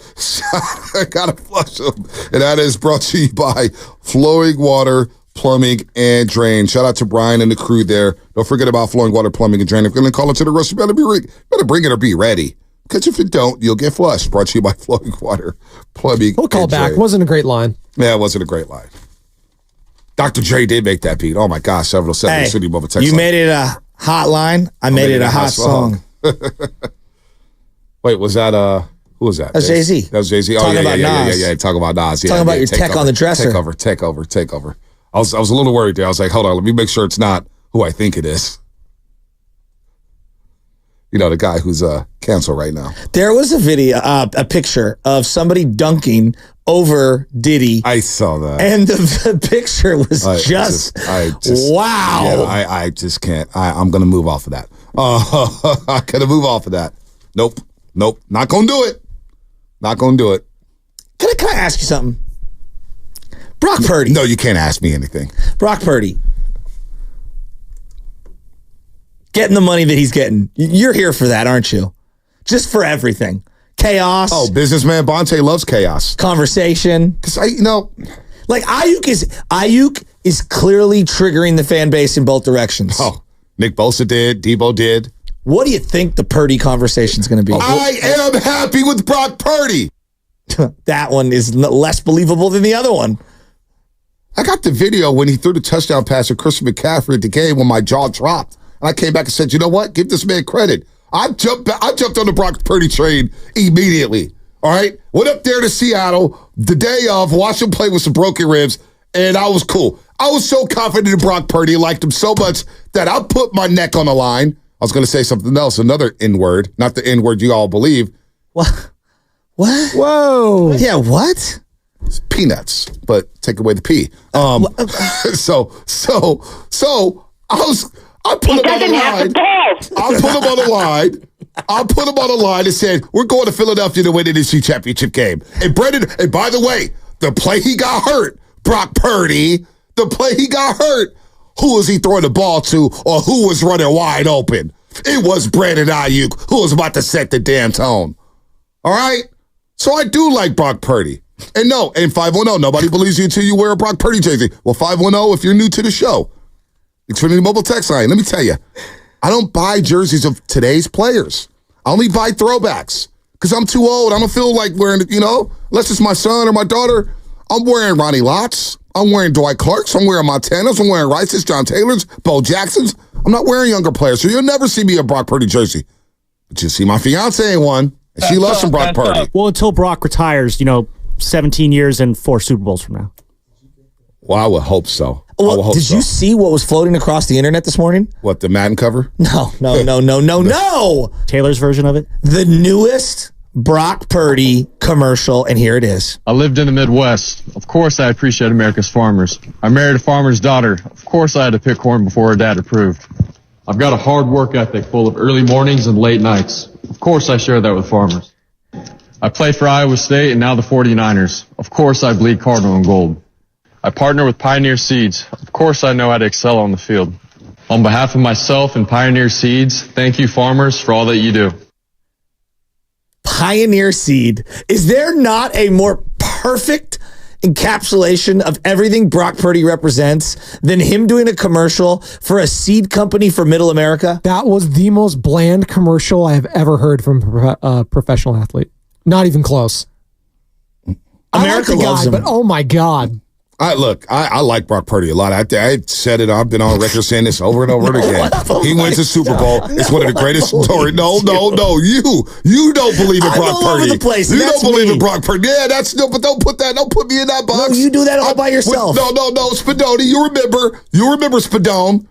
Gotta flush him. And that is brought to you by Flowing Water, Plumbing, and Drain. Shout out to Brian and the crew there. Don't forget about Flowing Water, Plumbing, and Drain. If you're gonna call into the roast, you better bring it or be ready. Because if you don't, you'll get flushed. Brought to you by Flowing Water, Plumbing, We'll call and back. Drain. Wasn't a great line. Yeah, it wasn't a great line. Dr. Dre did make that beat. Oh my gosh, 707 City Mobile Text. You made it a hot line. I made it a hot song. Wait, was that who was that? That's Jay-Z. That was Jay-Z. Oh Talking about Nas. yeah. Talking about Nas. Yeah, Talking about your tech on the dresser. Take over. I was a little worried there. I was like, hold on, let me make sure it's not who I think it is. You know, the guy who's canceled right now. There was a video, a picture of somebody dunking over Diddy. I saw that. And the picture was wow. Yeah, I just can't. I'm going to move off of that. I got to move off of that. Nope. Not going to do it. Can I ask you something? Brock Purdy. No, you can't ask me anything. Brock Purdy. Getting the money that he's getting. You're here for that, aren't you? Just for everything. Chaos. Oh, businessman Bonte loves chaos. Conversation. Because like Aiyuk is clearly triggering the fan base in both directions. Oh, Nick Bosa did. Debo did. What do you think the Purdy conversation is going to be? I am happy with Brock Purdy. That one is less believable than the other one. I got the video when he threw the touchdown pass to Christian McCaffrey at the game when my jaw dropped. And I came back and said, you know what? Give this man credit. I jumped on the Brock Purdy train immediately. All right? Went up there to Seattle the day of, watched him play with some broken ribs, and I was cool. I was so confident in Brock Purdy, liked him so much that I put my neck on the line. I was going to say something else, another N-word, not the N-word you all believe. What? Whoa. Yeah, what? It's peanuts, but take away the P. So I put him on the line. I put him on the line and said, we're going to Philadelphia to win the NFC Championship game. And by the way, the play he got hurt, Brock Purdy, the play he got hurt, who was he throwing the ball to or who was running wide open? It was Brandon Aiyuk who was about to set the damn tone. All right? So I do like Brock Purdy. And no, and 510, nobody believes you until you wear a Brock Purdy jersey. Well, 510, if you're new to the show, Xfinity Mobile Text Line, let me tell you, I don't buy jerseys of today's players. I only buy throwbacks because I'm too old. I don't feel like wearing, unless it's my son or my daughter, I'm wearing Ronnie Lott's. I'm wearing Dwight Clark's. I'm wearing Montana's. I'm wearing Rice's, John Taylor's, Bo Jackson's. I'm not wearing younger players, so you'll never see me a Brock Purdy jersey. But you see my fiance in one, and she loves some Brock Purdy. Well, until Brock retires, 17 years and 4 Super Bowls from now. Well, I would hope so. Well, did you see what was floating across the internet this morning? What, the Madden cover? No. Taylor's version of it? The newest Brock Purdy commercial, and here it is. I lived in the Midwest. Of course I appreciate America's farmers. I married a farmer's daughter. Of course I had to pick corn before her dad approved. I've got a hard work ethic full of early mornings and late nights. Of course I share that with farmers. I played for Iowa State and now the 49ers. Of course I bleed cardinal and gold. I partner with Pioneer Seeds. Of course I know how to excel on the field. On behalf of myself and Pioneer Seeds, thank you, farmers, for all that you do. Pioneer Seed. Is there not a more perfect encapsulation of everything Brock Purdy represents than him doing a commercial for a seed company for Middle America? That was the most bland commercial I have ever heard from a professional athlete. Not even close. America I like the loves guy, him. but oh my God. I like Brock Purdy a lot. I said it. I've been on record saying this over and over again. He wins the Super Bowl. It's one of the greatest stories. No. You don't believe in Brock Purdy. Over the place. You don't believe in Brock Purdy. Yeah, but don't put me in that box. No, you do that all by yourself. No. Spadoni, you remember Spadone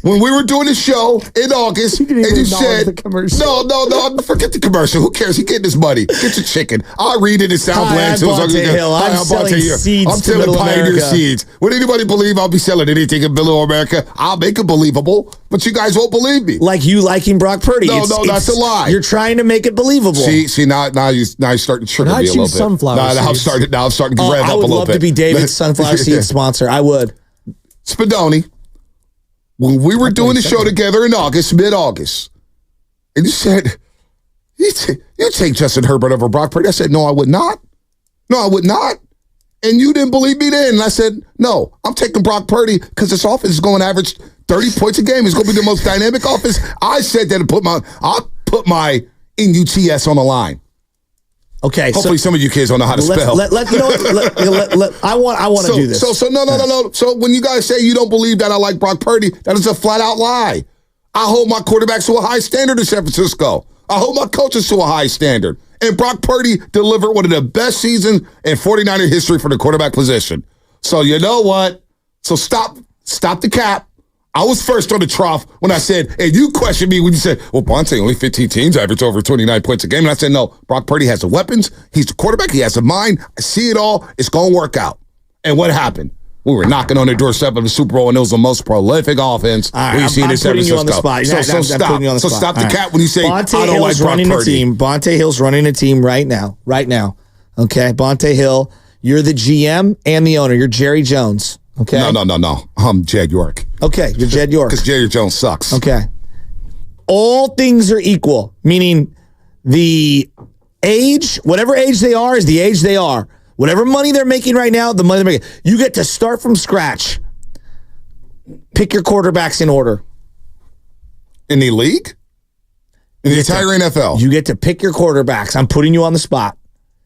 when we were doing the show in August, and you said, no, forget the commercial. Who cares? He getting his money. Get your chicken. I'll read it. It sounds bland. I'm Bonte Hill. I'm selling seeds I'm to selling Middle Pioneer America. Seeds. Would anybody believe I'll be selling anything in Middle America? I'll make it believable, but you guys won't believe me. Like you liking Brock Purdy. No, that's a lie. You're trying to make it believable. See, now you're starting to trigger me a little bit. Sunflower Now I'm starting to rev up a little bit. I would love to be David's sunflower seed sponsor. I would. Spadoni, when we were doing the show together in August, mid-August, and you said, you take Justin Herbert over Brock Purdy. I said, no, I would not. No, I would not. And you didn't believe me then. And I said, no, I'm taking Brock Purdy because this offense is going to average 30 points a game. It's going to be the most dynamic offense. I said that I'll put my NUTS on the line. Okay. Hopefully some of you kids don't know how to spell. I want to do this. So no. So when you guys say you don't believe that I like Brock Purdy, that is a flat out lie. I hold my quarterbacks to a high standard in San Francisco. I hold my coaches to a high standard. And Brock Purdy delivered one of the best seasons in 49er history for the quarterback position. So you know what? So stop the cap. I was first on the trough when I said, and you questioned me when you said, well, Bonte, only 15 teams average over 29 points a game. And I said, no, Brock Purdy has the weapons. He's the quarterback. He has the mind. I see it all. It's going to work out. And what happened? We were knocking on the doorstep of the Super Bowl, and it was the most prolific offense we've seen in San Francisco. You on the spot. So stop the cap when you say, Bonte I don't like Brock Purdy. Bonte Hill's running a team right now. Okay, Bonte Hill, you're the GM and the owner. You're Jerry Jones. Okay. No. I'm Jed York. Okay, you're Jed York. Because Jerry Jones sucks. Okay. All things are equal, meaning the age, whatever age they are, is the age they are. Whatever money they're making right now, the money they're making. You get to start from scratch. Pick your quarterbacks in order. In the league? In the entire NFL? You get to pick your quarterbacks. I'm putting you on the spot.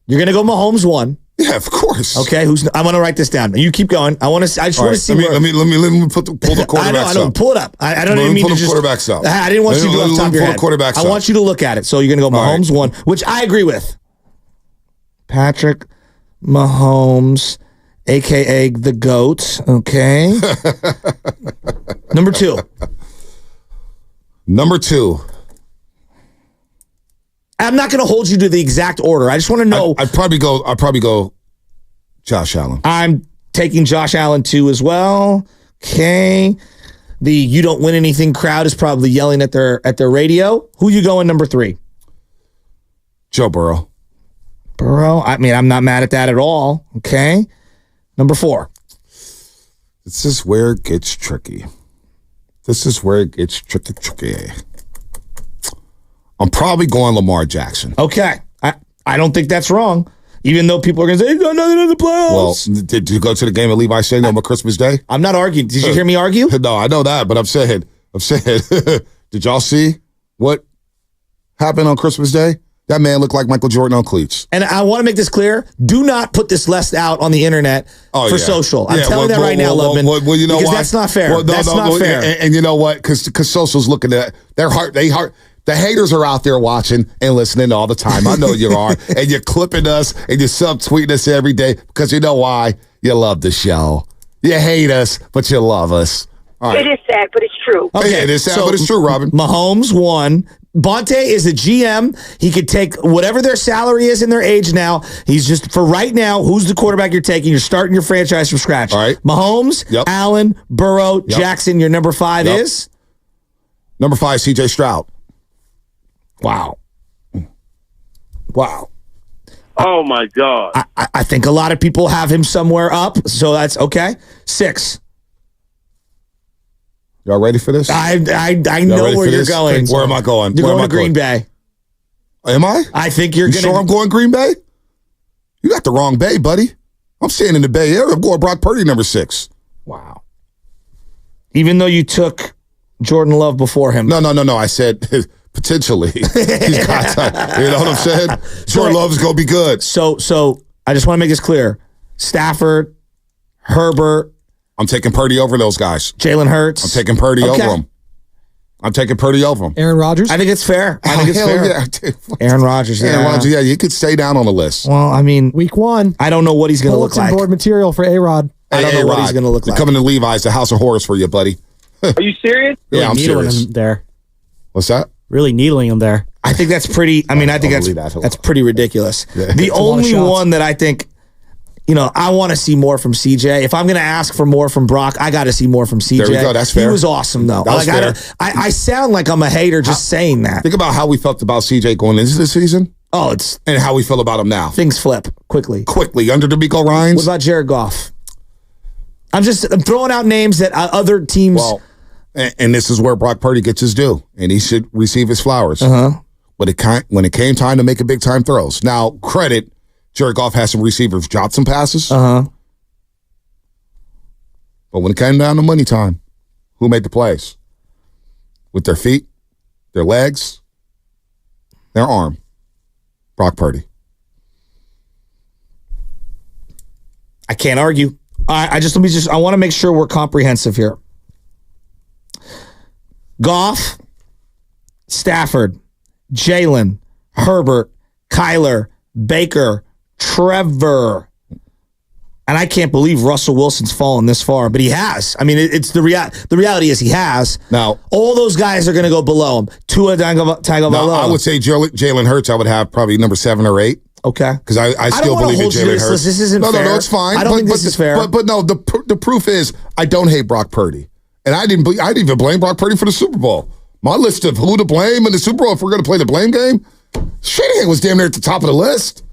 You're going to go Mahomes 1. Yeah, of course. Okay, I want to write this down. You keep going. I just want to see. Let me pull the quarterbacks I know. Pull it up. I don't even mean to just. Quarterbacks up. I didn't want you to do it off the top of your head. I want you to look at it. So you're going to go Mahomes 1, which I agree with. Patrick Mahomes, a.k.a. the GOAT. Okay. Number 2. I'm not going to hold you to the exact order. I just want to know. I'd probably go Josh Allen. I'm taking Josh Allen 2 as well. Okay. The you don't win anything crowd is probably yelling at their radio. Who you going number 3? Joe Burrow. I mean, I'm not mad at that at all. Okay. Number 4. This is where it gets tricky. Tricky. I'm probably going Lamar Jackson. Okay. I don't think that's wrong. Even though people are going to say, he's got nothing in the playoffs. Well, did you go to the game at Levi Stadium on Christmas Day? I'm not arguing. Did you hear me argue? No, I know that, but I'm saying, did y'all see what happened on Christmas Day? That man looked like Michael Jordan on cleats. And I want to make this clear. Do not put this list out on the internet for social. I'm telling that right now, Loveman. Well, you know because why? That's not fair. That's not fair. And you know what? Because social's looking at their heart. The haters are out there watching and listening all the time. I know you are. And you're clipping us and you're subtweeting us every day because you know why? You love the show. You hate us, but you love us. All right. It is sad, but it's true. Okay, it is sad, but it's true, Robin. Mahomes 1. Bonte is a GM. He could take whatever their salary is in their age now. He's just, for right now, who's the quarterback you're taking? You're starting your franchise from scratch. All right. Mahomes, Allen, Burrow, Jackson. Your number 5 is? Number 5, CJ Stroud. Wow. Oh, my God. I think a lot of people have him somewhere up, so that's okay. 6. Y'all ready for this? I know where you're going. Where am I going? You're Where going am to Green Bay. Am I? I think you're You going to. sure I'm going Green Bay? You got the wrong Bay, buddy. I'm staying in the Bay Area. I'm going Brock Purdy, number 6. Wow. Even though you took Jordan Love before him. No. I said potentially. He's got time. You know what I'm saying? Jordan Love's going to be good. So I just want to make this clear. Stafford, Herbert. I'm taking Purdy over those guys. Jalen Hurts. I'm taking Purdy over them. I'm taking Purdy over him. Aaron Rodgers? I think it's fair. I think it's fair. Yeah. Aaron Rodgers, Aaron Rodgers, yeah, you could stay down on the list. Well, I mean, week 1. I don't know what he's going to look like. Bulletin board material for A-Rod. I don't know what he's going to look like. Coming to Levi's, the house of horrors for you, buddy. Are you serious? Really Yeah, I'm needling serious. him there. What's that? Really needling him there. I think that's pretty. I mean, I think that's pretty ridiculous. Yeah. The only one that I think, I want to see more from CJ. If I'm going to ask for more from Brock, I got to see more from CJ. There we go. That's fair. He was awesome, though. That was fair. I sound like I'm a hater just saying that. Think about how we felt about CJ going into the season. Oh, and how we feel about him now. Things flip quickly. Under D'Amico Ryans. What about Jared Goff? I'm throwing out names that other teams. Well, and this is where Brock Purdy gets his due, and he should receive his flowers. When it came time to make a big time throws. Now, credit, Jared Goff has some receivers drop some passes. But when it came down to money time, who made the plays? With their feet, their legs, their arm. Brock Purdy. I can't argue. I want to make sure we're comprehensive here. Goff, Stafford, Jalen, Herbert, Kyler, Baker, Trevor. And I can't believe Russell Wilson's fallen this far, but he has. I mean, it's the reality is he has. Now, all those guys are going to go below him. Tua Tagovailoa. I would say Jalen Hurts, I would have probably number 7 or 8. Okay. Because I still believe in Jalen Hurts. This isn't fair. No, it's fine. I don't think this is fair. But no, the proof is I don't hate Brock Purdy. And I didn't even blame Brock Purdy for the Super Bowl. My list of who to blame in the Super Bowl if we're going to play the blame game, Shanahan was damn near at the top of the list.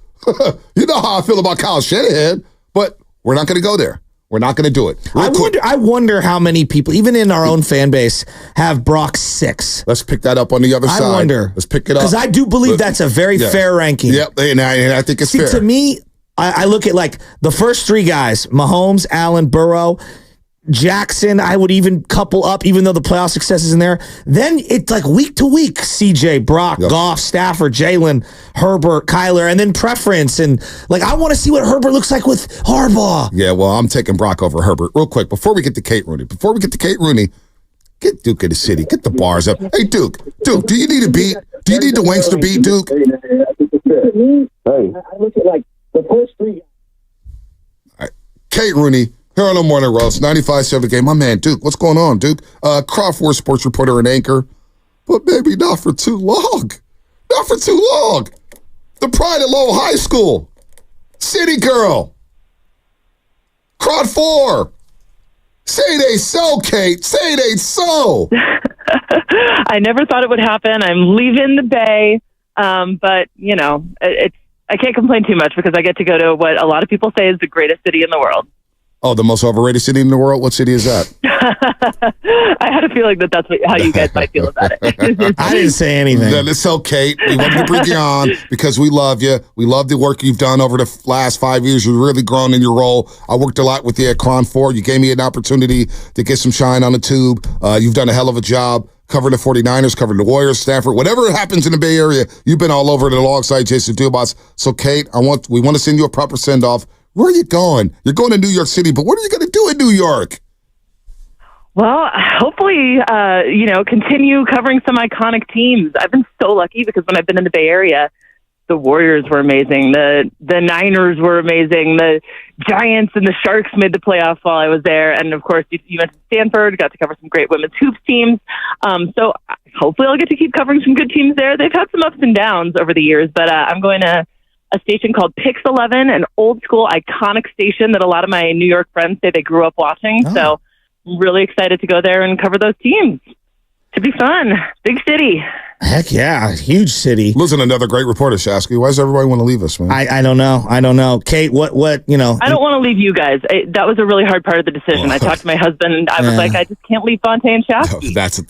You know how I feel about Kyle Shanahan, but we're not going to go there. We're not going to do it. I wonder how many people, even in our own fan base, have Brock 6. Let's pick that up on the other side. I wonder. Let's pick it up. Because I do believe that's a very fair ranking. Yep, and I think it's fair. To me, I look at like the first 3 guys, Mahomes, Allen, Burrow, Jackson, I would even couple up, even though the playoff success isn't there. Then it's like week to week, CJ, Brock, Goff, Stafford, Jalen, Herbert, Kyler, and then preference. And like, I want to see what Herbert looks like with Harbaugh. Yeah, well, I'm taking Brock over Herbert. Real quick, before we get to Kate Rooney, get Duke in the city. Get the bars up. Hey, Duke, do you need a beat? Do you need the Wangster beat, Duke? Hey, I look at like the first 3. All right. Kate Rooney. Here on the Morning Roast, 95.7 Game. My man, Duke. What's going on, Duke? Crawford sports reporter and anchor. But maybe not for too long. Not for too long. The pride of Lowell High School. City girl. Crowd 4. Say they so, Kate. Say they so. I never thought it would happen. I'm leaving the Bay. But, I can't complain too much because I get to go to what a lot of people say is the greatest city in the world. Oh, the most overrated city in the world? What city is that? I had a feeling that's how you guys might feel about it. I didn't say anything. It's okay. We wanted to bring you on because we love you. We love the work you've done over the last 5 years. You've really grown in your role. I worked a lot with you at Cron 4. You gave me an opportunity to get some shine on the tube. You've done a hell of a job covering the 49ers, covering the Warriors, Stanford. Whatever happens in the Bay Area, you've been all over it alongside Jason Dubas. So, Kate, we want to send you a proper send-off. Where are you going? You're going to New York City, but what are you going to do in New York? Well, hopefully, continue covering some iconic teams. I've been so lucky because when I've been in the Bay Area, the Warriors were amazing. The Niners were amazing. The Giants and the Sharks made the playoffs while I was there. And, of course, you went to Stanford, got to cover some great women's hoops teams. So hopefully I'll get to keep covering some good teams there. They've had some ups and downs over the years, but I'm going to a station called Pix 11, an old school iconic station that a lot of my New York friends say they grew up watching. So I'm really excited to go there and cover those teams. Should be fun. Big city. Heck yeah, huge city. Listen, another great reporter, Shasky. Why does everybody want to leave us, man? I don't know. Kate, what I don't want to leave you guys. That was a really hard part of the decision. I talked to my husband, and I was like, I just can't leave Fonte and Shasky. That's a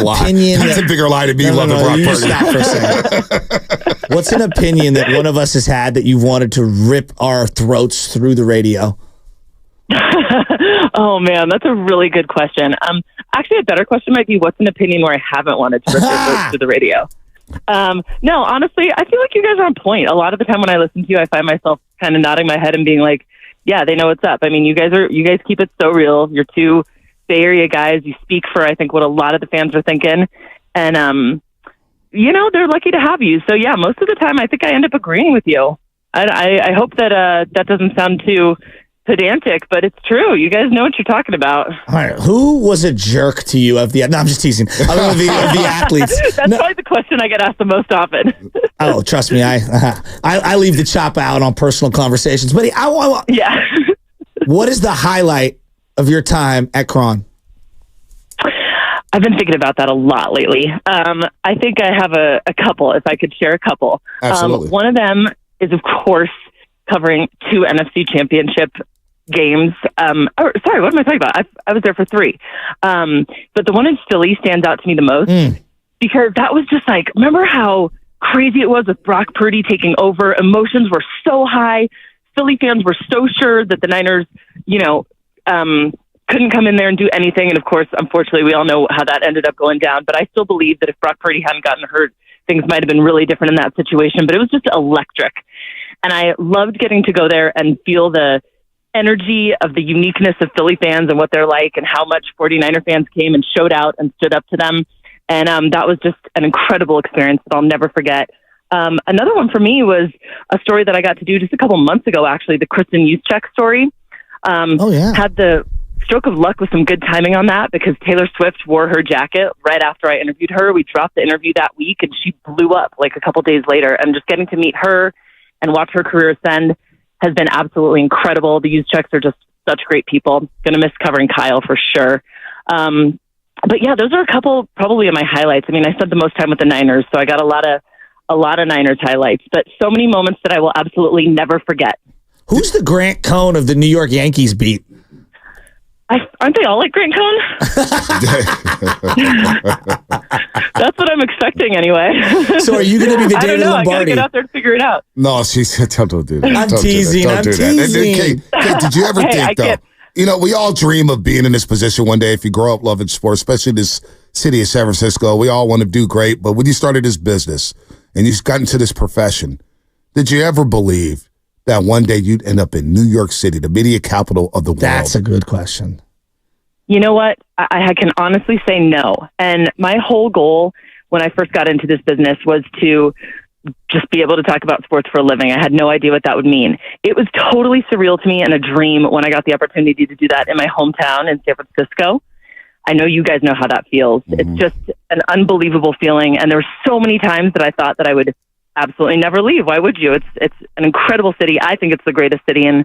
lie. That's a bigger lie to me. You stop for a second. What's an opinion that one of us has had that you've wanted to rip our throats through the radio? Oh, man, that's a really good question. Actually, a better question might be, what's an opinion where I haven't wanted to rip your throats through the radio? No, honestly, I feel like you guys are on point. A lot of the time when I listen to you, I find myself kind of nodding my head and being like, yeah, they know what's up. I mean, you guys keep it so real. You're two Bay Area guys. You speak for, I think, what a lot of the fans are thinking. And, they're lucky to have you. So, yeah, most of the time I think I end up agreeing with you. I hope that that doesn't sound too pedantic, but it's true. You guys know what you're talking about. All right, who was a jerk to you of the? No, I'm just teasing. Of the athletes. That's probably the question I get asked the most often. Oh, trust me, I leave the chop out on personal conversations. But yeah. What is the highlight of your time at Cron? I've been thinking about that a lot lately. I think I have a couple. If I could share a couple, absolutely. One of them is, of course, covering 2 NFC championship games. Sorry, what am I talking about? I was there for 3. But the one in Philly stands out to me the most because that was just like, remember how crazy it was with Brock Purdy taking over? Emotions were so high. Philly fans were so sure that the Niners, couldn't come in there and do anything. And of course, unfortunately, we all know how that ended up going down. But I still believe that if Brock Purdy hadn't gotten hurt, things might have been really different in that situation. But it was just electric. And I loved getting to go there and feel the energy of the uniqueness of Philly fans and what they're like and how much 49er fans came and showed out and stood up to them. And that was just an incredible experience that I'll never forget. Another one for me was a story that I got to do just a couple months ago, actually, the Kristen Juszczyk story. Had the stroke of luck with some good timing on that because Taylor Swift wore her jacket right after I interviewed her. We dropped the interview that week and she blew up like a couple days later. And just getting to meet her and watch her career ascend has been absolutely incredible. The Juszczyks are just such great people. Going to miss covering Kyle for sure. But yeah, those are a couple probably of my highlights. I mean, I spent the most time with the Niners, so I got a lot of Niners highlights, but so many moments that I will absolutely never forget. Who's the Grant Cohn of the New York Yankees beat? Aren't they all like Grant Cohn? That's what I'm expecting anyway. So are you going to be the David Lombardi? I got to get out there to figure it out. No, she said, don't do that. I'm teasing. Don't do that. Kate, did you ever think, though, we all dream of being in this position one day if you grow up loving sports, especially this city of San Francisco. We all want to do great. But when you started this business and you got into this profession, did you ever believe that one day you'd end up in New York City, the media capital of the world? That's a good question. You know what? I can honestly say no. And my whole goal when I first got into this business was to just be able to talk about sports for a living. I had no idea what that would mean. It was totally surreal to me and a dream when I got the opportunity to do that in my hometown in San Francisco. I know you guys know how that feels. Mm-hmm. It's just an unbelievable feeling. And there were so many times that I thought that I would absolutely never leave. Why would you? It's an incredible city. I think it's the greatest city in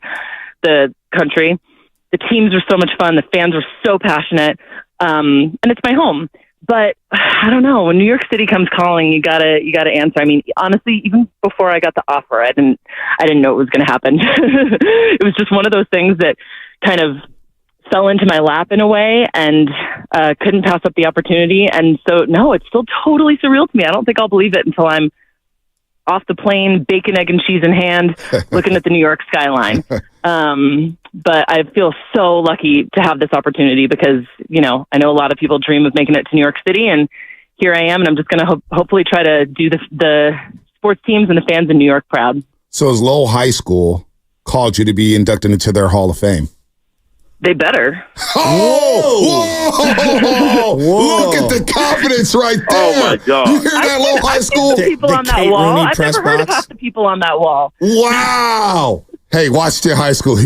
the country. The teams are so much fun. The fans are so passionate. And it's my home. But I don't know, when New York City comes calling, you gotta answer. I mean, honestly, even before I got the offer, I didn't know it was going to happen. It was just one of those things that kind of fell into my lap in a way and couldn't pass up the opportunity. And so, no, it's still totally surreal to me. I don't think I'll believe it until I'm off the plane, bacon, egg, and cheese in hand, looking at the New York skyline. But I feel so lucky to have this opportunity because, I know a lot of people dream of making it to New York City, and here I am, and I'm just going to hopefully try to do the sports teams and the fans in New York proud. So as Lowell High School called you to be inducted into their Hall of Fame? They better. Whoa! Look at the confidence right there. Oh, my God. You hear that, Lowell High School? People on that wall. I've never heard of half the people on that wall. Wow. Hey, watch their high school.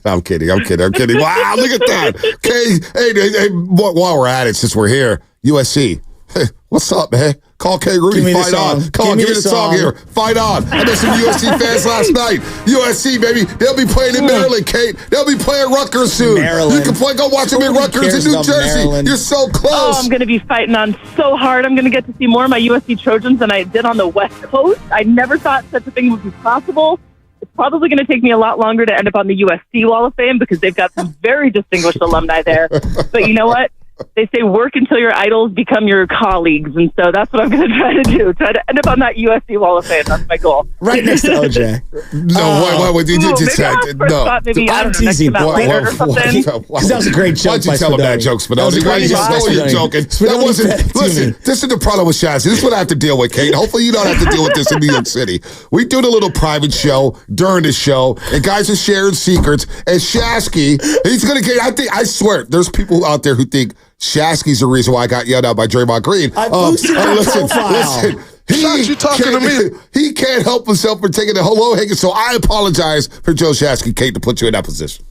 I'm kidding. Wow, look at that. Okay. Hey, while we're at it, since we're here, USC. Hey, what's up, man? Call K. Rudy, fight on. Come on, give me the song here. Fight on. I met some USC fans last night. USC, baby. They'll be playing in Maryland, Kate. They'll be playing Rutgers soon. You can go watch them in Rutgers in New Jersey. Maryland. You're so close. Oh, I'm going to be fighting on so hard. I'm going to get to see more of my USC Trojans than I did on the West Coast. I never thought such a thing would be possible. It's probably going to take me a lot longer to end up on the USC Wall of Fame because they've got some very distinguished alumni there. But you know what? They say work until your idols become your colleagues, and so that's what I'm going to try to do. Try to end up on that USC Wall of Fame. That's my goal. Right next to OJ. No, what you just said? No. I'm teasing. Because that was a great joke. Why'd you tell him that joke, Spinelli? Why you know you're joking? That wasn't. Listen, this is the problem with Shazzy. This is what I have to deal with, Kate. Hopefully you don't have to deal with this in New York City. We do the little private show during the show, and guys are sharing secrets. And Shasky, he's going to get. I swear, there's people out there who think Shasky's the reason why I got yelled out by Draymond Green. I boosted your profile. Listen. You talking to me? He can't help himself from taking the hello hanging. So I apologize for Joe Shasky, Kate, to put you in that position.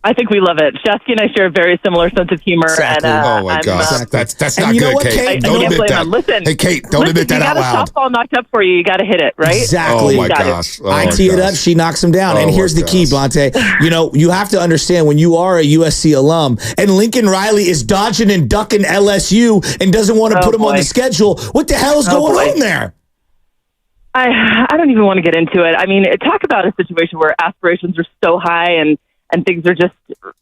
I think we love it. Shasky and I share a very similar sense of humor. Exactly. And, oh, my gosh. That's not good, Kate. Don't admit that. Listen, hey, Kate, don't admit that out loud. You got a softball knocked up for you. You got to hit it, right? Exactly. Oh, my gosh. I tee it up. She knocks him down. And here's the key, Blante. You have to understand when you are a USC alum and Lincoln Riley is dodging and ducking LSU and doesn't want to put him on the schedule, what the hell is going on there? I don't even want to get into it. I mean, talk about a situation where aspirations are so high and things are just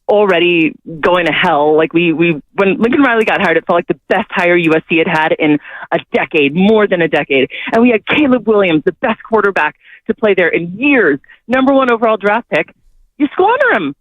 already going to hell. Like when Lincoln Riley got hired, it felt like the best hire USC had in a decade, more than a decade. And we had Caleb Williams, the best quarterback to play there in years, #1 overall draft pick. You squander him.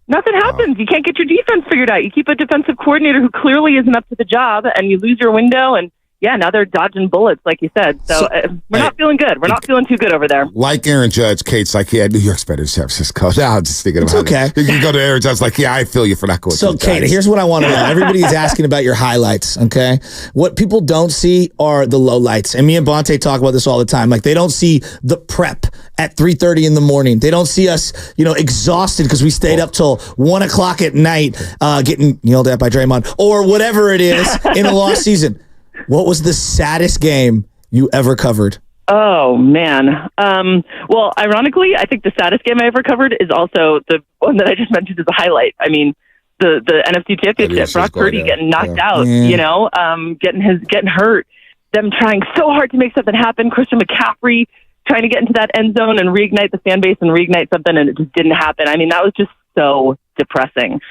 Nothing happens. You can't get your defense figured out. You keep a defensive coordinator who clearly isn't up to the job, and you lose your window. And yeah, now they're dodging bullets, like you said. So we're not feeling good. We're not feeling too good over there. Like Aaron Judge, Kate's like, yeah, New York's better than San Francisco. Now I'm just thinking about it. You can go to Aaron Judge like, yeah, I feel you for not going. So, Kate, here's what I want to know. Everybody is asking about your highlights, okay? What people don't see are the lowlights. And me and Bonte talk about this all the time. Like, they don't see the prep at 3:30 in the morning. They don't see us, exhausted because we stayed up till 1 o'clock at night getting yelled at by Draymond or whatever it is in a lost season. What was the saddest game you ever covered? Oh, man. Well, ironically, I think the saddest game I ever covered is also the one that I just mentioned as a highlight. I mean, the NFC Championship, Brock Purdy getting knocked out, getting hurt, them trying so hard to make something happen, Christian McCaffrey trying to get into that end zone and reignite the fan base and reignite something, and it just didn't happen. I mean, that was just so depressing.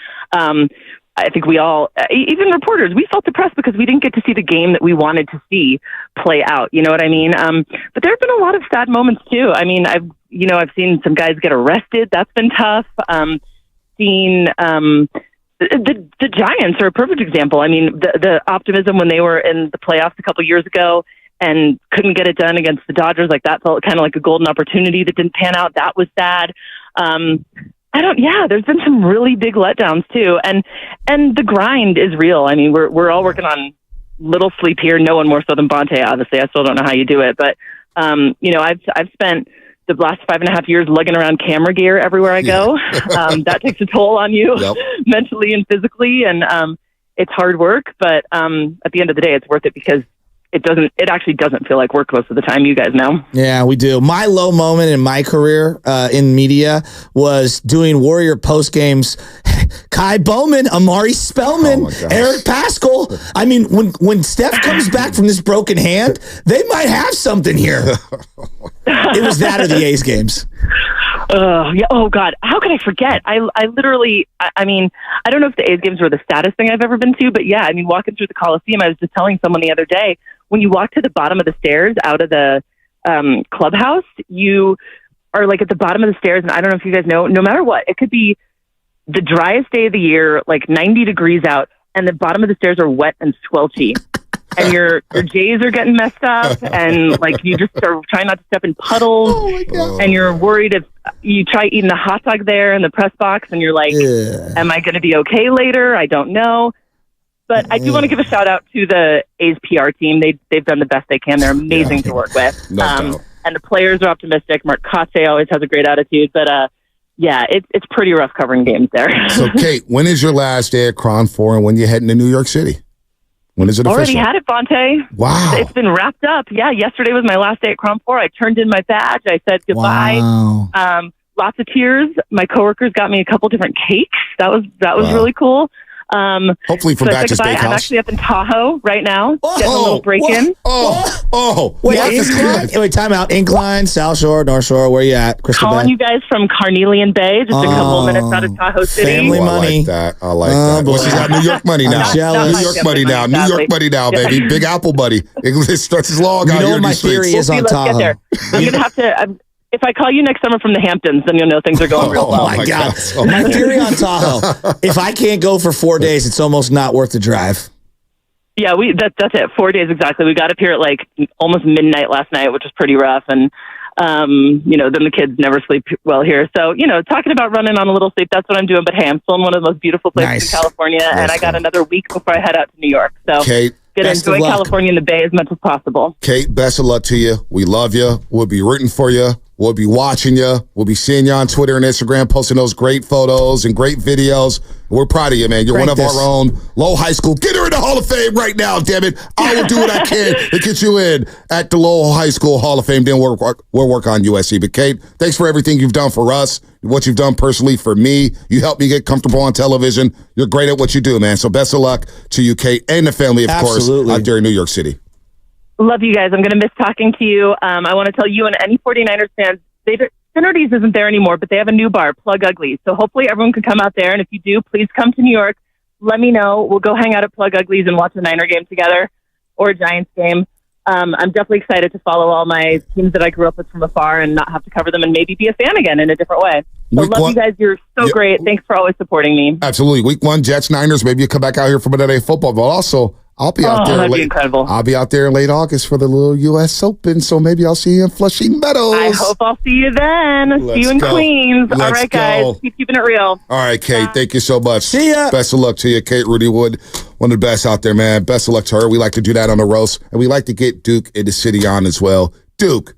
I think we all, even reporters, we felt depressed because we didn't get to see the game that we wanted to see play out. You know what I mean? But there have been a lot of sad moments too. I mean, I've seen some guys get arrested. That's been tough. The Giants are a perfect example. I mean, the optimism when they were in the playoffs a couple years ago and couldn't get it done against the Dodgers, like that felt kind of like a golden opportunity that didn't pan out. That was sad. There's been some really big letdowns too. And the grind is real. I mean, we're all working on little sleep here. No one more so than Bonte, obviously. I still don't know how you do it, but, I've spent the last 5.5 years lugging around camera gear everywhere I go. That takes a toll on you mentally and physically. And, it's hard work, but, at the end of the day, it's worth it because it actually doesn't feel like work most of the time. You guys know. Yeah, we do. My low moment in my career in media was doing Warrior post games. Kai Bowman, Amari Spellman, Eric Paschal. I mean, when Steph comes back from this broken hand, they might have something here. It was that or the A's games. Yeah. Oh God, how could I forget? I literally, I mean, I don't know if the A's games were the saddest thing I've ever been to, but yeah, I mean, walking through the Coliseum, I was just telling someone the other day, when you walk to the bottom of the stairs out of the clubhouse, you are like at the bottom of the stairs, and I don't know if you guys know, no matter what, it could be the driest day of the year, like 90 degrees out, and the bottom of the stairs are wet and squelchy. And your J's are getting messed up, and like you just are trying not to step in puddles, and you're worried if you try eating a hot dog there in the press box, and you're like, am I going to be okay later? I don't know. But I do want to give a shout out to the A's PR team. They've done the best they can. They're amazing to work with. And the players are optimistic. Mark Cosse always has a great attitude, but it's pretty rough covering games there. So, Kate, when is your last day at Cron 4 and when you heading to New York City? When is it Already official? had it, Bonte. Wow. It's been wrapped up. Yeah, yesterday was my last day at Crom 4. I turned in my badge. I said goodbye. Wow. Lots of tears. My coworkers got me a couple different cakes. That was really cool. Hopefully from so Batch's I said goodbye. Steakhouse. I'm actually up in Tahoe right now, getting a little break-in. Wait, time out. Incline, South Shore, North Shore. Where you at, Crystal Calling Bay? you guys from Carnelian Bay, just a couple of minutes out of Tahoe City. Family money. I like that. Well, she's got New York money now. I'm jealous. New York money now. New York money now, baby. Big Apple money. It stretches long You out know here what in my these theory streets. is on Let's get Tahoe? there. I'm going to have to... if I call you next summer from the Hamptons, then you'll know things are going real well. Oh my God. My theory on Tahoe, if I can't go for 4 days, it's almost not worth the drive. Yeah, that's it. 4 days exactly. We got up here at like almost midnight last night, which was pretty rough. And, then the kids never sleep well here. So, talking about running on a little sleep, that's what I'm doing. But hey, I'm still in one of the most beautiful places in California. And I got another week before I head out to New York. So Kate, gonna enjoy California and the Bay as much as possible. Kate, best of luck to you. We love you. We'll be rooting for you. We'll be watching you. We'll be seeing you on Twitter and Instagram, posting those great photos and great videos. We're proud of you, man. You're one of our own. Lowell High School. Get her in the Hall of Fame right now, damn it. I will do what I can to get you in at the Lowell High School Hall of Fame. Then we'll work on USC. But, Kate, thanks for everything you've done for us, what you've done personally for me. You helped me get comfortable on television. You're great at what you do, man. So best of luck to you, Kate, and the family, of course, out there in New York City. Love you guys. I'm going to miss talking to you. I want to tell you and any 49ers fans, Finnerty's isn't there anymore, but they have a new bar, Plug Uglies. So hopefully everyone can come out there. And if you do, please come to New York. Let me know. We'll go hang out at Plug Uglies and watch a Niner game together or a Giants game. I'm definitely excited to follow all my teams that I grew up with from afar and not have to cover them and maybe be a fan again in a different way. So love you guys. You're so great. Thanks for always supporting me. Absolutely. Week 1, Jets, Niners. Maybe you come back out here for Monday Night Football, but also I'll be out there. That'd be incredible. I'll be out there in late August for the little U.S. Open, so maybe I'll see you in Flushing Meadows. I hope I'll see you then. See you in Queens. All right, guys. Keep keeping it real. All right, Kate. Thank you so much. See ya. Best of luck to you, Kate Rudy Wood. One of the best out there, man. Best of luck to her. We like to do that on the roast, and we like to get Duke in the city on as well. Duke,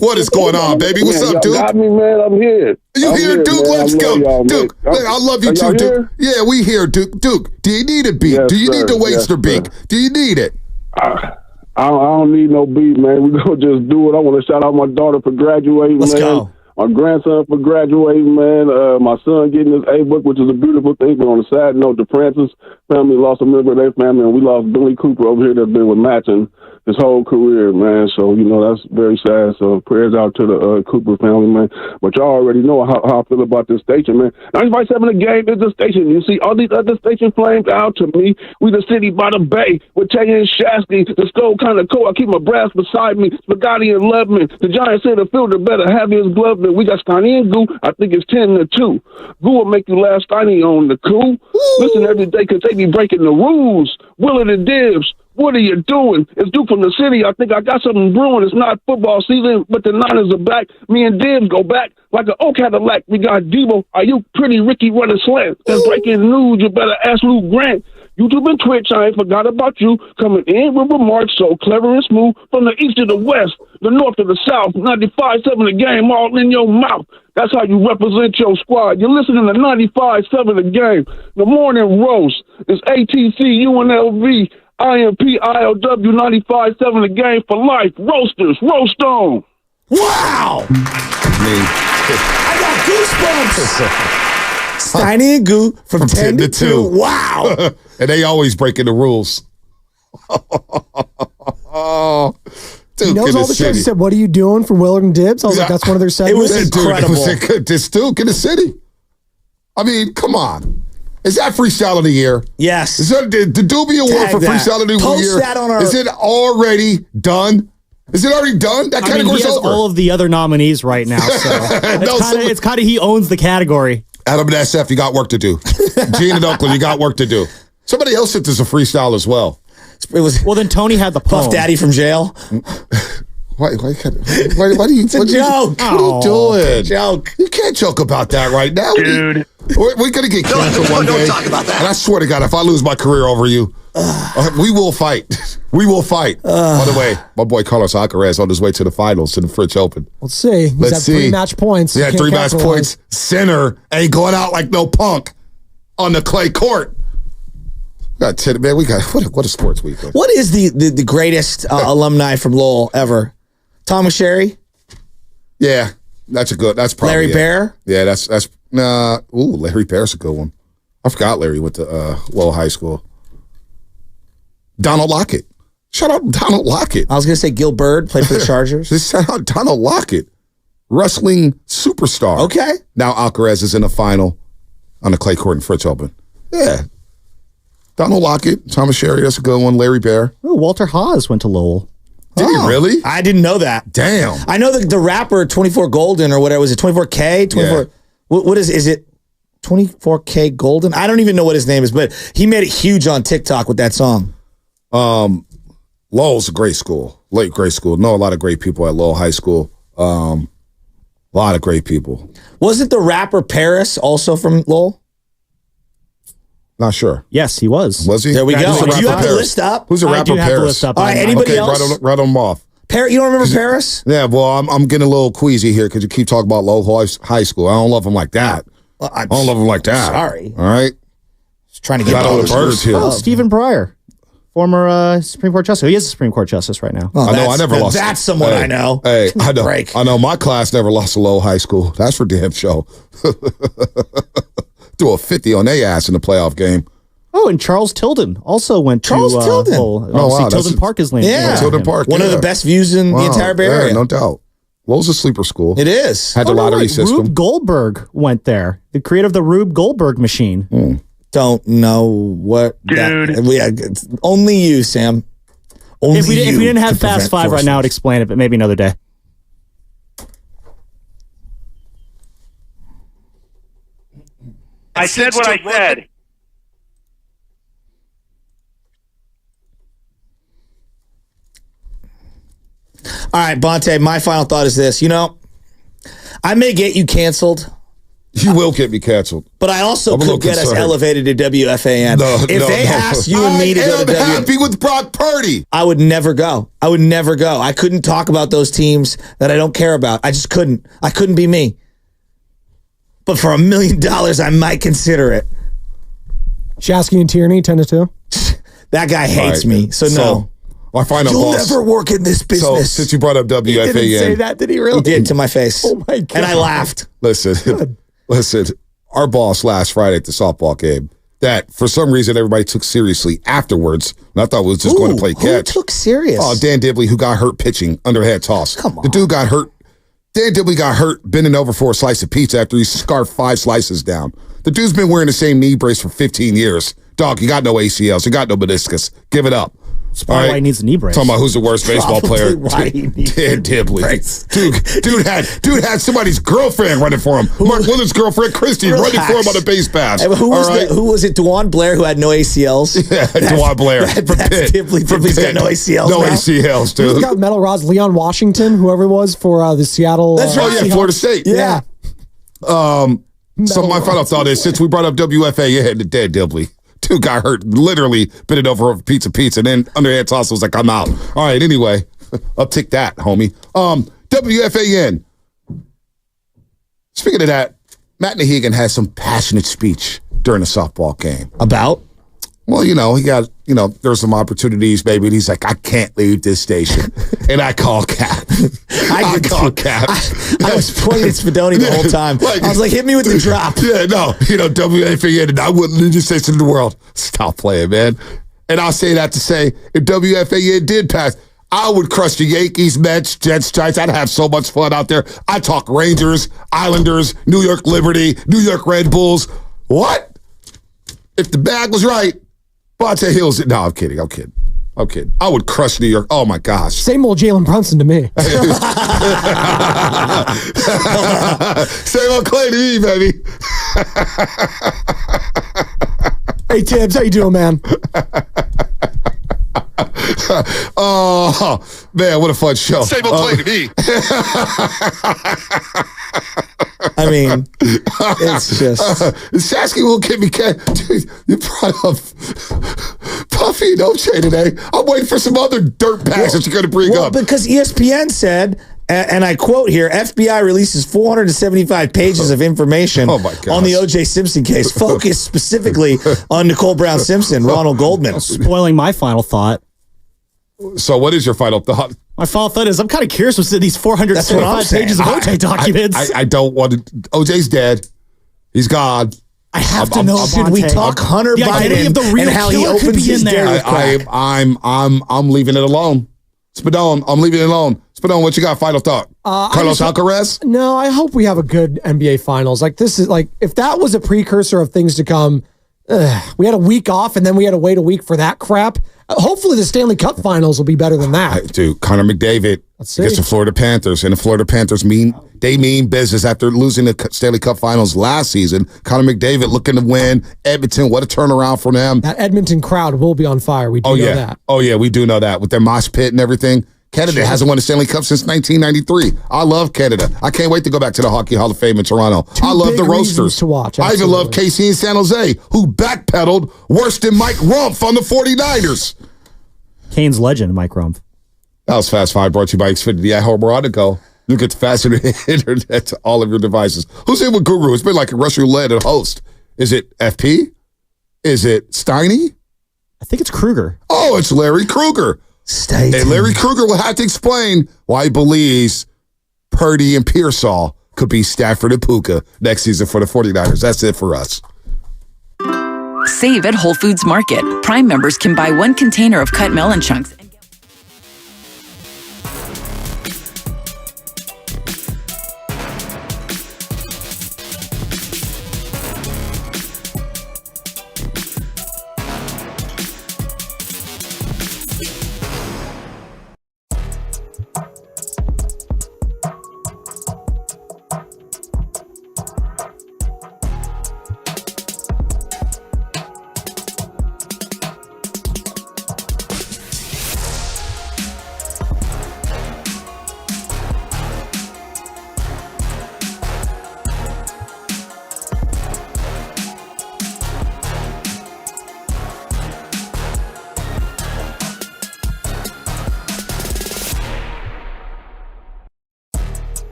what is going on, baby? What's up, Duke? Got me, man. I'm here. You here, Duke? Man. Let's go. Duke, I love you too, Duke. Here? Yeah, we here, Duke. Duke, do you need a beat? Yes, do you need the Waster sir. beat? Do you need it? I don't need no beat, man. We're going to just do it. I want to shout out my daughter for graduating, Let's man. go. My grandson for graduating, man. My son getting his A-book, which is a beautiful thing. But on a sad note, the Francis family lost a member of their family, and we lost Billy Cooper over here that's been with Matson his whole career, man. So, that's very sad. So prayers out to the Cooper family, man. But y'all already know how I feel about this station, man. 95.7 The Game is the station. You see all these other stations flamed out to me. We the city by the bay with Tay and Shasky. The stove kind of cold. I keep my brass beside me. Spaghetti and Loveman. The Giants say the fielder better have his glove. We got Steiny and Goo. I think it's 10-2. Goo will make you laugh. Steiny on the coup. Listen every day because they be breaking the rules. Willard and Dibs. What are you doing? It's Duke from the city. I think I got something brewing. It's not football season, but the Niners are back. Me and Dibs go back like an old Cadillac. We got Debo. Aiyuk, Pretty Ricky running slant. That's breaking news. You better ask Lou Grant. YouTube and Twitch, I ain't forgot about you. Coming in with remarks so clever and smooth. From the east to the west, the north to the south. 95.7 The Game, all in your mouth. That's how you represent your squad. You're listening to 95.7 The Game. The morning roast is ATC, UNLV, IMP, ILW, 95.7 The Game for life. Roasters, roast on. Wow! I got goosebumps. Steiny and Goo from 10 to 2. Wow. And they always breaking the rules. Duke, he knows all the shows. He said, "What are you doing for Willard and Dibs?" I was like, "That's one of their segments." It was incredible. This Duke in the city. I mean, come on. Is that Freestyle of the Year? Yes. Is that the Doobie Award for Freestyle of the Year? Post that on our... Is it already done? Is it already done? That category's he has over. all of the other nominees right now, so it's kind of he owns the category. Adam and SF, you got work to do. Gene and Oakland, you got work to do. Somebody else said there's a freestyle as well. It was well. Then Tony had the poem. Puff Daddy from jail. Why do you? It's a joke. What are you doing? Joke. You can't joke about that right now, dude. We're gonna get canceled one day. Don't talk about that. And I swear to God, if I lose my career over you, we will fight. We will fight. By the way, my boy Carlos Alcaraz on his way to the finals to the French Open. Let's see. He's at 3 match points. Yeah, 3 match points. Sinner ain't going out like no punk on the clay court. Got 10, man. We got what a sports weekend. What is the greatest alumni from Lowell ever? Thomas Sherry? Yeah, that's a good. That's probably Larry Bear. Yeah, that's Larry Bear's a good one. I forgot Larry went to Lowell High School. Donald Lockett. Shout out Donald Lockett. I was gonna say Gil Bird played for the Chargers. Just shout out Donald Lockett, wrestling superstar. Okay. Now Alcaraz is in the final on the clay court in Fritz Open. Yeah. Donald Lockett, Thomas Sherry, that's a good one. Larry Bear. Oh, Walter Haas went to Lowell. Did he really? I didn't know that. Damn. I know the rapper 24 Golden or whatever. Was it 24K? 24. Yeah. What is it? 24K Golden? I don't even know what his name is, but he made it huge on TikTok with that song. Lowell's a great school. Great school. Know a lot of great people at Lowell High School. A lot of great people. Wasn't the rapper Paris also from Lowell? Not sure. Yes, he was. Was he? There we go. Do you have the list up? Who's a rapper? I do have Paris? the list up. All right, anybody else? Write them off. You don't remember Paris? Yeah, well, I'm getting a little queasy here because you keep talking about Lowell High School. I don't love them like that. I don't love them like that. Sorry. All right? Just trying to get all the birds here. Oh, Stephen Pryor, former Supreme Court Justice. He is a Supreme Court Justice right now. Oh, I know. I never lost. That's someone I know. Hey, I know. I know. My class never lost to Lowell High School. That's for damn sure. Threw a 50 on their ass in the playoff game. Oh, and Charles Tilden also went to Tilden. Tilden Park is named. Yeah, Tilden Park. One of the best views in the entire Bay Area. No doubt. Lowell's a sleeper school. It is. Had the lottery system. Rube Goldberg went there. The creator of the Rube Goldberg machine. Don't know what. Dude. Only you, Sam. Only if we didn't have Fast Five right now, I'd explain it, but maybe another day. I said what I said. All right, Bonte, my final thought is this. I may get you canceled. You will get me canceled. But I also could get us elevated to WFAN. If they asked you and me to go to WFAN. I'm happy with Brock Purdy. I would never go. I couldn't talk about those teams that I don't care about. I just couldn't. I couldn't be me. But for $1 million, I might consider it. Shasky and Tierney, 10-2. That guy hates me, so no. My final You'll boss. never work in this business. So since you brought up WFAN. He didn't say that, did he really? He did to my face. Oh my God. And I laughed. Listen, our boss last Friday at the softball game, that for some reason everybody took seriously afterwards, and I thought was just going to play catch. Who took serious? Oh, Dan Dibley, who got hurt pitching, underhand toss. Come on. The dude got hurt. Dan Dibley got hurt bending over for a slice of pizza after he scarfed 5 slices down. The dude's been wearing the same knee brace for 15 years. Dog, you got no ACLs. You got no meniscus. Give it up. That's probably why he needs a knee brace. Talking about who's the worst baseball player. Dan Dibley. Dude had somebody's girlfriend running for him. Mark Willard's girlfriend, Christy, running for him on a base pass. Who was it? DeJuan Blair, who had no ACLs? Yeah, DeJuan Blair. That's Dibley's got no ACLs. No ACLs, dude. Who's got metal rods? Leon Washington, whoever it was for the Seattle. That's right. Yeah, Florida State. Yeah. So my final thought is, since we brought up WFA, the Dan Dibley. Dude got hurt, literally bent over a pizza, and then underhand toss was like, I'm out. All right, anyway, uptick that, homie. WFAN. Speaking of that, Matt Nahigan had some passionate speech during the softball game. About? Well, he got, there's some opportunities, baby. And he's like, I can't leave this station. And I call Cap. I call Cap. I was pointing at Spadoni the whole time. I was like, hit me with the drop. Yeah, no. WFAN, and I wouldn't leave this station in the world. Stop playing, man. And I'll say that to say, if WFAN did pass, I would crush the Yankees, Mets, Jets, Giants. I'd have so much fun out there. I talk Rangers, Islanders, New York Liberty, New York Red Bulls. What? If the bag was right, Bonte Hills. No, I'm kidding. I would crush New York. Oh, my gosh. Same old Jalen Brunson to me. Same old Klay to me, baby. Hey, Tibbs, how you doing, man? Oh, man, what a fun show. Same old Klay to me. I mean, it's just... Shasky will give me... Dude, you brought up Puffy and OJ today. I'm waiting for some other dirt bags that you're going to bring up. Because ESPN said And I quote here, FBI releases 475 pages of information on the O.J. Simpson case, focused specifically on Nicole Brown Simpson, Ronald Goldman. Spoiling my final thought. So what is your final thought? My final thought is I'm kind of curious what's in these 475 pages of OJ documents. I don't want to. OJ's dead. He's gone. I have to know. Should we talk Hunter Biden and how he opens his day? I'm leaving it alone. Spadone, I'm leaving it alone. Spadone, what you got? Final thought. Carlos Alcaraz? No, I hope we have a good NBA Finals. Like this is like if that was a precursor of things to come. We had a week off and then we had to wait a week for that crap. Hopefully the Stanley Cup Finals will be better than that. Dude, Connor McDavid against the Florida Panthers, and the Florida Panthers mean business after losing the Stanley Cup Finals last season. Connor McDavid looking to win. Edmonton, what a turnaround for them. That Edmonton crowd will be on fire. We do know that. Oh, yeah, we do know that. With their mosh pit and everything. Canada hasn't won a Stanley Cup since 1993. I love Canada. I can't wait to go back to the Hockey Hall of Fame in Toronto. I love the Roasters. To watch, I even love KC in San Jose, who backpedaled worse than Mike Rumpf on the 49ers. Kane's legend, Mike Rumpf. That was Fast Five, brought to you by Xfinity at home. We're on to go. You get the faster internet to all of your devices. Who's in with Guru? It's been like a Russian roulette at host. Is it FP? Is it Steiny? I think it's Kruger. Oh, it's Larry Kruger. Stay tuned. Larry Kruger will have to explain why he believes Purdy and Pearsall could be Stafford and Puka next season for the 49ers. That's it for us. Save at Whole Foods Market. Prime members can buy 1 container of cut melon chunks.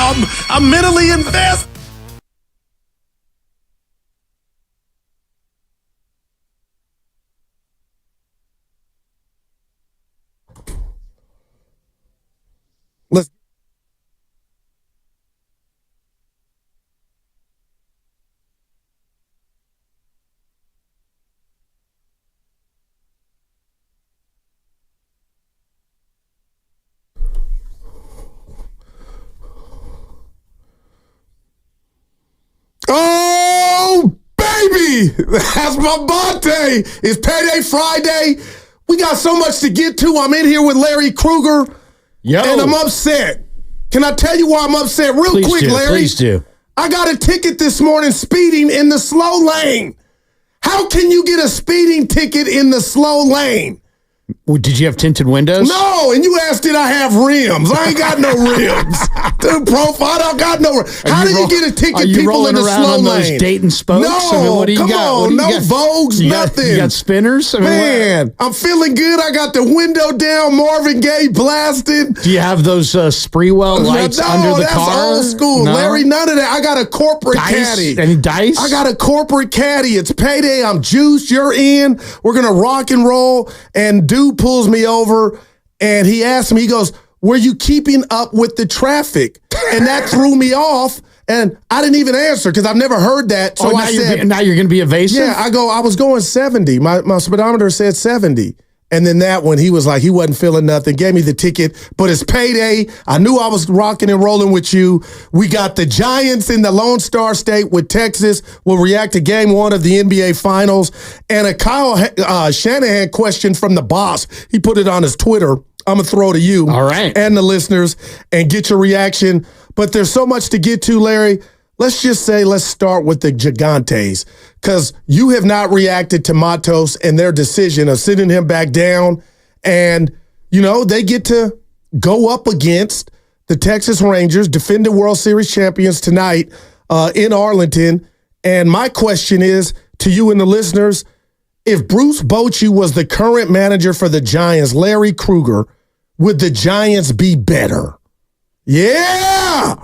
I'm mentally invested. Let's. Oh, baby! That's my birthday. It's Payday Friday. We got so much to get to. I'm in here with Larry Krueger. And I'm upset. Can I tell you why I'm upset? Real quick, Larry. Please do. I got a ticket this morning speeding in the slow lane. How can you get a speeding ticket in the slow lane? Did you have tinted windows? No, and you asked did I have rims. I ain't got no rims. Dude, profile, I don't got no rims. How do you get a ticket people in the slow lane? Those Dayton spokes? No, what do you come got? on, no Vogues, nothing. You got spinners? Man, I'm feeling good. I got the window down, Marvin Gaye blasted. Do you have those Spreewell lights under the car? No, that's old school. No? Larry, none of that. I got a corporate caddy. Any dice? I got a corporate caddy. It's payday. I'm juiced. You're in. We're going to rock and roll. And dude pulls me over, and he asked me, he goes, were you keeping up with the traffic? And that threw me off, and I didn't even answer because I've never heard that. So I said, now you're going to be evasive? Yeah, I was going 70. My speedometer said 70. And then that one, he was like, he wasn't feeling nothing, gave me the ticket, but it's payday. I knew I was rocking and rolling with you. We got the Giants in the Lone Star State with Texas. We'll react to game 1 of the NBA Finals. And a Kyle Shanahan question from the boss. He put it on his Twitter. I'm going to throw to you. All right. And the listeners and get your reaction. But there's so much to get to, Larry. Let's just say, let's start with the Gigantes, because you have not reacted to Matos and their decision of sitting him back down. And, you know, they get to go up against the Texas Rangers, defending World Series champions tonight in Arlington. And my question is to you and the listeners, if Bruce Bochy was the current manager for the Giants, Larry Krueger, would the Giants be better? Yeah!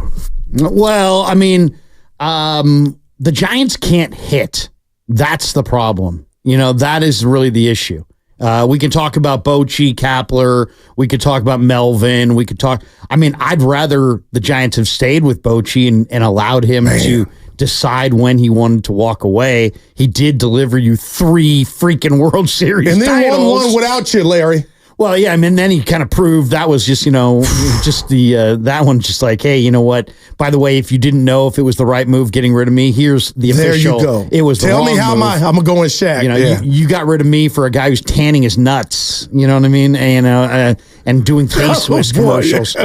Well, I mean, the Giants can't hit. That's the problem. You know, that is really the issue. We can talk about Bochy, Kapler. We could talk about Melvin. We could talk. I mean, I'd rather the Giants have stayed with Bochy and allowed him to decide when he wanted to walk away. He did deliver you 3 freaking World Series and then titles. won one without you, Larry. Well, yeah, I mean, then he kind of proved that was just, you know, just the that one, just like, hey, you know what? By the way, if you didn't know if it was the right move getting rid of me, here's the official. There you go. It was the wrong Tell me how move. I'm going to go with Shaq. You know, you got rid of me for a guy who's tanning his nuts. You know what I mean? And doing K-Swiss commercials.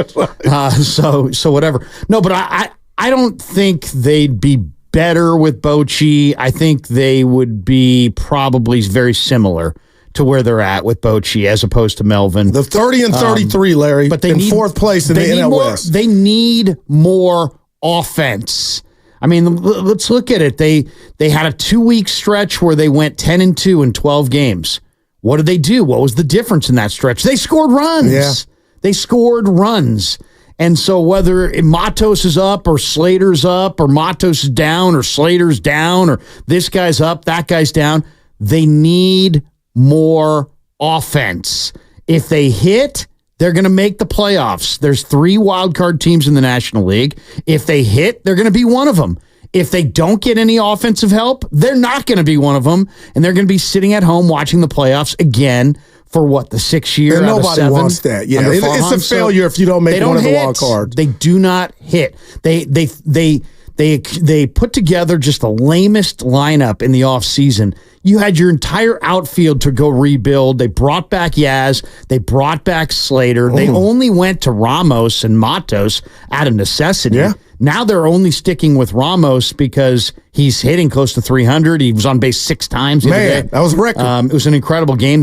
Yeah. So whatever. No, but I don't think they'd be better with Bochy. I think they would be probably very similar to where they're at with Bochy as opposed to Melvin. The 30 and 33, Larry, but they need 4th place in the NL West. They need more offense. I mean, let's look at it. They had a 2-week stretch where they went 10-2 in 12 games. What did they do? What was the difference in that stretch? They scored runs. Yeah. They scored runs. And so whether Matos is up or Slater's up or Matos is down or Slater's down or this guy's up, that guy's down, they need more offense. If they hit, they're going to make the playoffs. There's 3 wildcard teams in the National League. If they hit, they're going to be one of them. If they don't get any offensive help, they're not going to be one of them, and they're going to be sitting at home watching the playoffs again for what, the 6th year? And out nobody of 7 wants that. Yeah, under it's Farhan. a failure if you don't make one of the wild cards. They do not hit. They put together just the lamest lineup in the offseason. You had your entire outfield to go rebuild. They brought back Yaz. They brought back Slater. They only went to Ramos and Matos out of necessity. Yeah. Now they're only sticking with Ramos because he's hitting close to 300. He was on base 6 times the other day. That was a record. It was an incredible game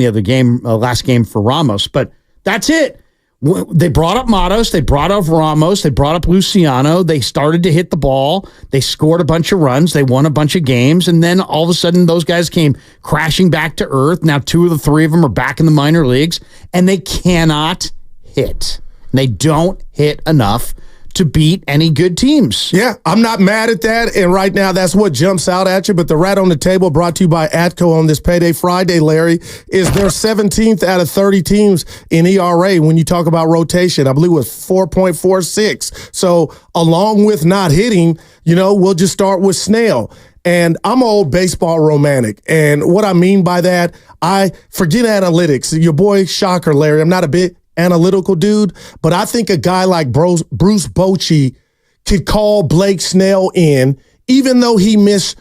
last game for Ramos. But that's it. They brought up Matos. They brought up Ramos. They brought up Luciano. They started to hit the ball. They scored a bunch of runs. They won a bunch of games. And then all of a sudden, those guys came crashing back to earth. Now 2 of the 3 of them are back in the minor leagues, and they cannot hit. They don't hit enough to beat any good teams. Yeah, I'm not mad at that. And right now, that's what jumps out at you. But the rat on the table brought to you by Atco on this Payday Friday, Larry, is they're 17th out of 30 teams in ERA when you talk about rotation. I believe it was 4.46. So along with not hitting, we'll just start with Snell. And I'm an old baseball romantic. And what I mean by that, I forget analytics. Your boy, shocker, Larry, I'm not a bit analytical dude, but I think a guy like Bruce Bochy could call Blake Snell in, even though he missed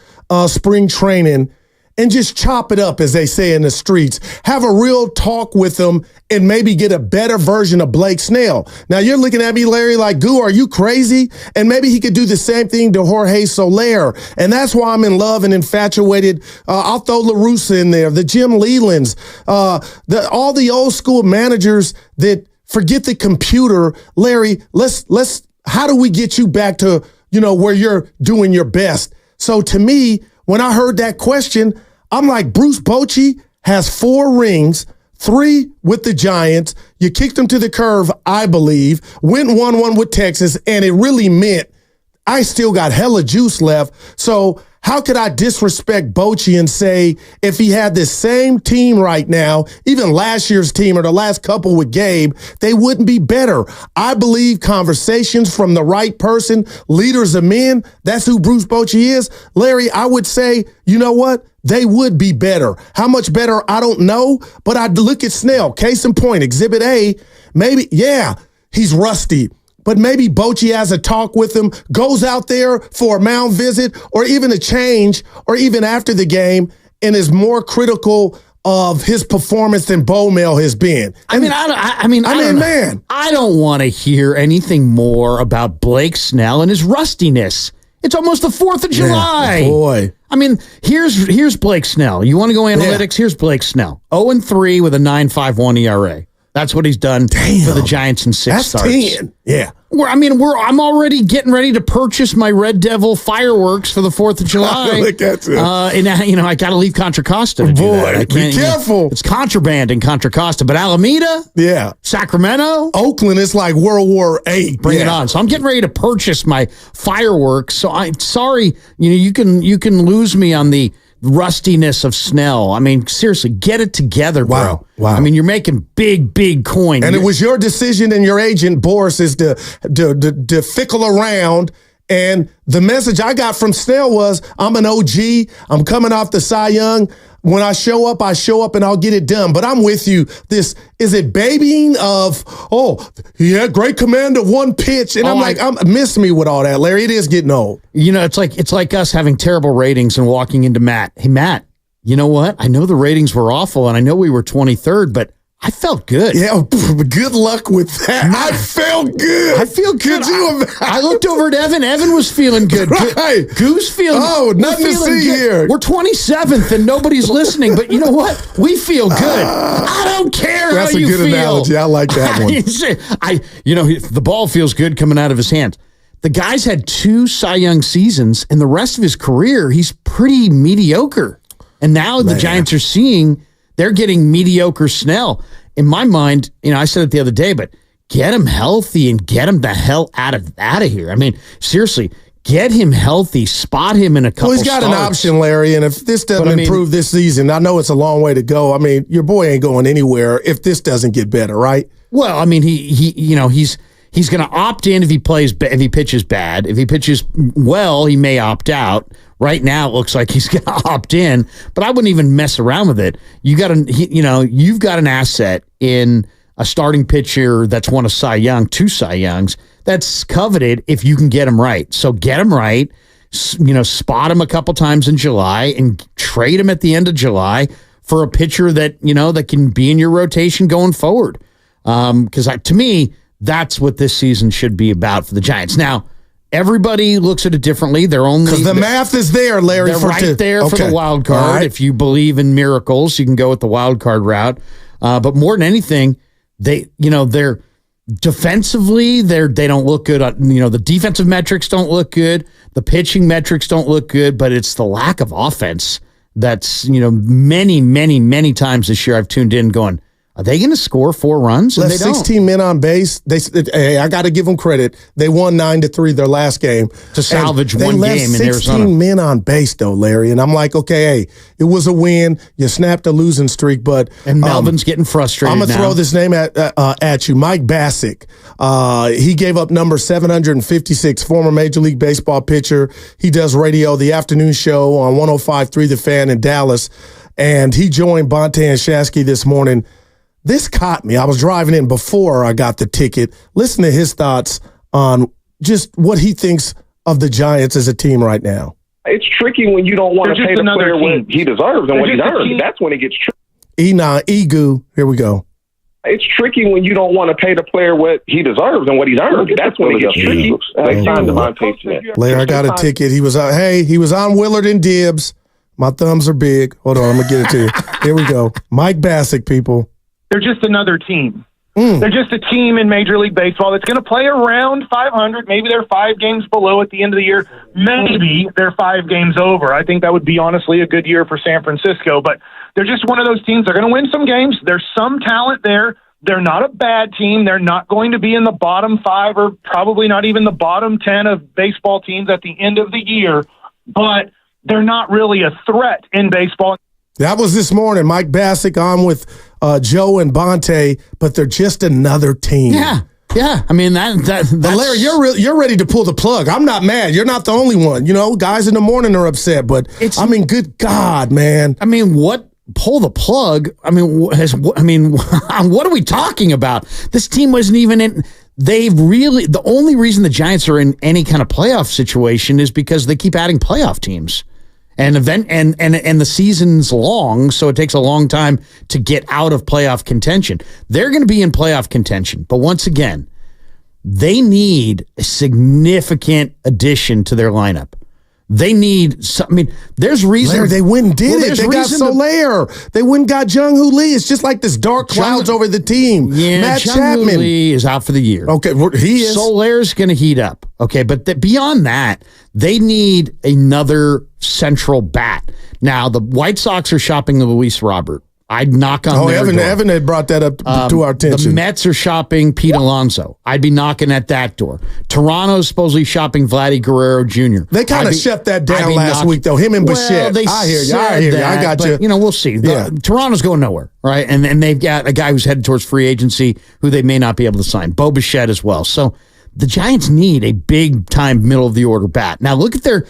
spring training, and just chop it up, as they say in the streets. Have a real talk with him and maybe get a better version of Blake Snell. Now, you're looking at me, Larry, like, Goo, are you crazy? And maybe he could do the same thing to Jorge Soler. And that's why I'm in love and infatuated. I'll throw La Russa in there, the Jim Lelands, all the old school managers that forget the computer. Larry, how do we get you back to, where you're doing your best? So to me, when I heard that question, I'm like, Bruce Bochy has 4 rings, 3 with the Giants. You kicked him to the curve, I believe, went 1-1 with Texas, and it really meant I still got hella juice left. So how could I disrespect Bochy and say if he had the same team right now, even last year's team or the last couple with Gabe, they wouldn't be better? I believe conversations from the right person, leaders of men, that's who Bruce Bochy is. Larry, I would say, you know what? They would be better. How much better, I don't know, but I look at Snell, case in point, Exhibit A, maybe, yeah, he's rusty. But maybe Bochy has a talk with him, goes out there for a mound visit or even a change or even after the game and is more critical of his performance than Bowmel has been. And I don't want to hear anything more about Blake Snell and his rustiness. It's almost the 4th of July. Yeah, boy. I mean, here's Blake Snell. You want to go analytics? Yeah. Here's Blake Snell. 0-3 with a 9.51 ERA. That's what he's done for the Giants in 6 starts. 10. Yeah. I'm already getting ready to purchase my Red Devil fireworks for the 4th of July. Look at it. And I got to leave Contra Costa to do that. I be careful. It's contraband in Contra Costa, but Alameda, yeah, Sacramento, Oakland, it's like World War VIII. Bring it on. So I'm getting ready to purchase my fireworks. So I'm sorry, you can lose me on the rustiness of Snell. I mean, seriously, get it together, bro. Wow. I mean, you're making big coin. And it was your decision and your agent, Boris, is to fickle around. And the message I got from Snell was, I'm an OG. I'm coming off the Cy Young. When I show up and I'll get it done. But I'm with you. Is it babying of, he had great command of one pitch. And miss me with all that, Larry. It is getting old. It's like us having terrible ratings and walking into Matt. Hey, Matt, you know what? I know the ratings were awful and I know we were 23rd, but I felt good. Yeah, good luck with that. I felt good. I feel good. I looked over at Evan. Evan was feeling good. Right. Goose feeling nothing to see here. We're 27th and nobody's listening, but you know what? We feel good. I don't care how you feel. That's a good analogy. I like that one. The ball feels good coming out of his hands. The guy's had 2 Cy Young seasons, and the rest of his career, he's pretty mediocre. And now the Giants are seeing they're getting mediocre Snell. In my mind, I said it the other day, but get him healthy and get him the hell out of here. I mean, seriously, get him healthy, spot him in a couple Well, he's got an option, Larry, and if this doesn't improve this season, I know it's a long way to go. I mean, your boy ain't going anywhere if this doesn't get better, right? Well, I mean, he's going to opt in if he pitches bad. If he pitches well, he may opt out. Right now, it looks like he's going to opt in, but I wouldn't even mess around with it. You've got an asset in a starting pitcher that's won a Cy Young, 2 Cy Youngs, that's coveted if you can get him right. So get him right, spot him a couple times in July and trade him at the end of July for a pitcher that, that can be in your rotation going forward. Because to me, that's what this season should be about for the Giants. Now, everybody looks at it differently. Because the math is there, Larry. They're right there for the wild card. Right. If you believe in miracles, you can go with the wild card route. But more than anything, they're defensively, they don't look good. The defensive metrics don't look good. The pitching metrics don't look good. But it's the lack of offense that's many times this year I've tuned in going, Are they going to score 4 runs? Left 16 men on base. Hey, I got to give them credit. They won 9-3 their last game to salvage one game in Arizona. They left 16 men on base though, Larry, and I'm like, okay, hey, it was a win. You snapped a losing streak, but Melvin's getting frustrated. I'm gonna throw this name at you, Mike Bassick. He gave up number 756, former Major League Baseball pitcher. He does radio, the afternoon show on 105.3 The Fan in Dallas, and he joined Bonte and Shasky this morning. This caught me. I was driving in before I got the ticket. Listen to his thoughts on just what he thinks of the Giants as a team right now. It's tricky when you don't want to pay the player what he deserves and what he's earned. That's when it gets tricky. Egu, here we go. It's tricky when you don't want to pay the player what he deserves and what he's earned. That's when it gets tricky. Larry, I got a ticket. He was on Willard and Dibbs. My thumbs are big. Hold on, I'm going to get it to you. Here we go. Mike Bassick, people. They're just another team. They're just a team in Major League Baseball that's going to play around 500. Maybe they're 5 games below at the end of the year. Maybe they're 5 games over. I think that would be honestly a good year for San Francisco. But they're just one of those teams. They're going to win some games. There's some talent there. They're not a bad team. They're not going to be in the bottom 5 or probably not even the bottom 10 of baseball teams at the end of the year. But they're not really a threat in baseball. That was this morning. Mike Bassick on with Joe and Bonte, but they're just another team. Yeah. I mean, that's... But Larry, you're ready to pull the plug. I'm not mad. You're not the only one. You know, guys in the morning are upset, but good God, man. I mean, what? Pull the plug? I mean, what are we talking about? This team wasn't even in... The only reason the Giants are in any kind of playoff situation is because they keep adding playoff teams. And the season's long, so it takes a long time to get out of playoff contention. They're going to be in playoff contention, but once again, they need a significant addition to their lineup. They need there's reason. Larry, they went and did it. They got Soler. They went and got Jung-Hoo Lee. It's just like this dark clouds over the team. Yeah, Matt Jung-Hoo Chapman Lee is out for the year. Okay, he is. Soler's going to heat up. Okay, but beyond that, they need another central bat. Now, the White Sox are shopping the Luis Robert. I'd knock on their door. Evan had brought that up to our attention. The Mets are shopping Pete Alonso. I'd be knocking at that door. Toronto's supposedly shopping Vladdy Guerrero Jr. They kind of shut that down last week, though. Him and Bichette. I hear you. I got you. You know, we'll see. Yeah. Toronto's going nowhere, right? And they've got a guy who's headed towards free agency who they may not be able to sign. Bo Bichette as well. So the Giants need a big-time middle-of-the-order bat. Now, look at their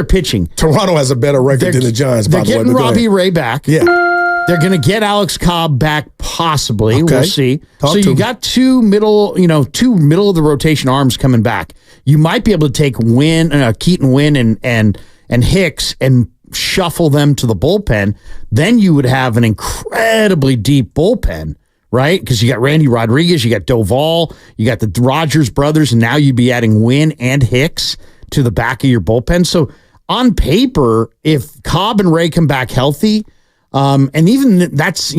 pitching. Toronto has a better record than the Giants, by the way. They're getting Robbie Ray back. Yeah. They're going to get Alex Cobb back, possibly. Okay. We'll see. You got two middle of the rotation arms coming back. You might be able to take Keaton Wynn and Hicks and shuffle them to the bullpen. Then you would have an incredibly deep bullpen, right? Because you got Randy Rodriguez, you got Doval, you got the Rogers brothers, and now you'd be adding Wynn and Hicks to the back of your bullpen. So on paper, if Cobb and Ray come back healthy, and even that's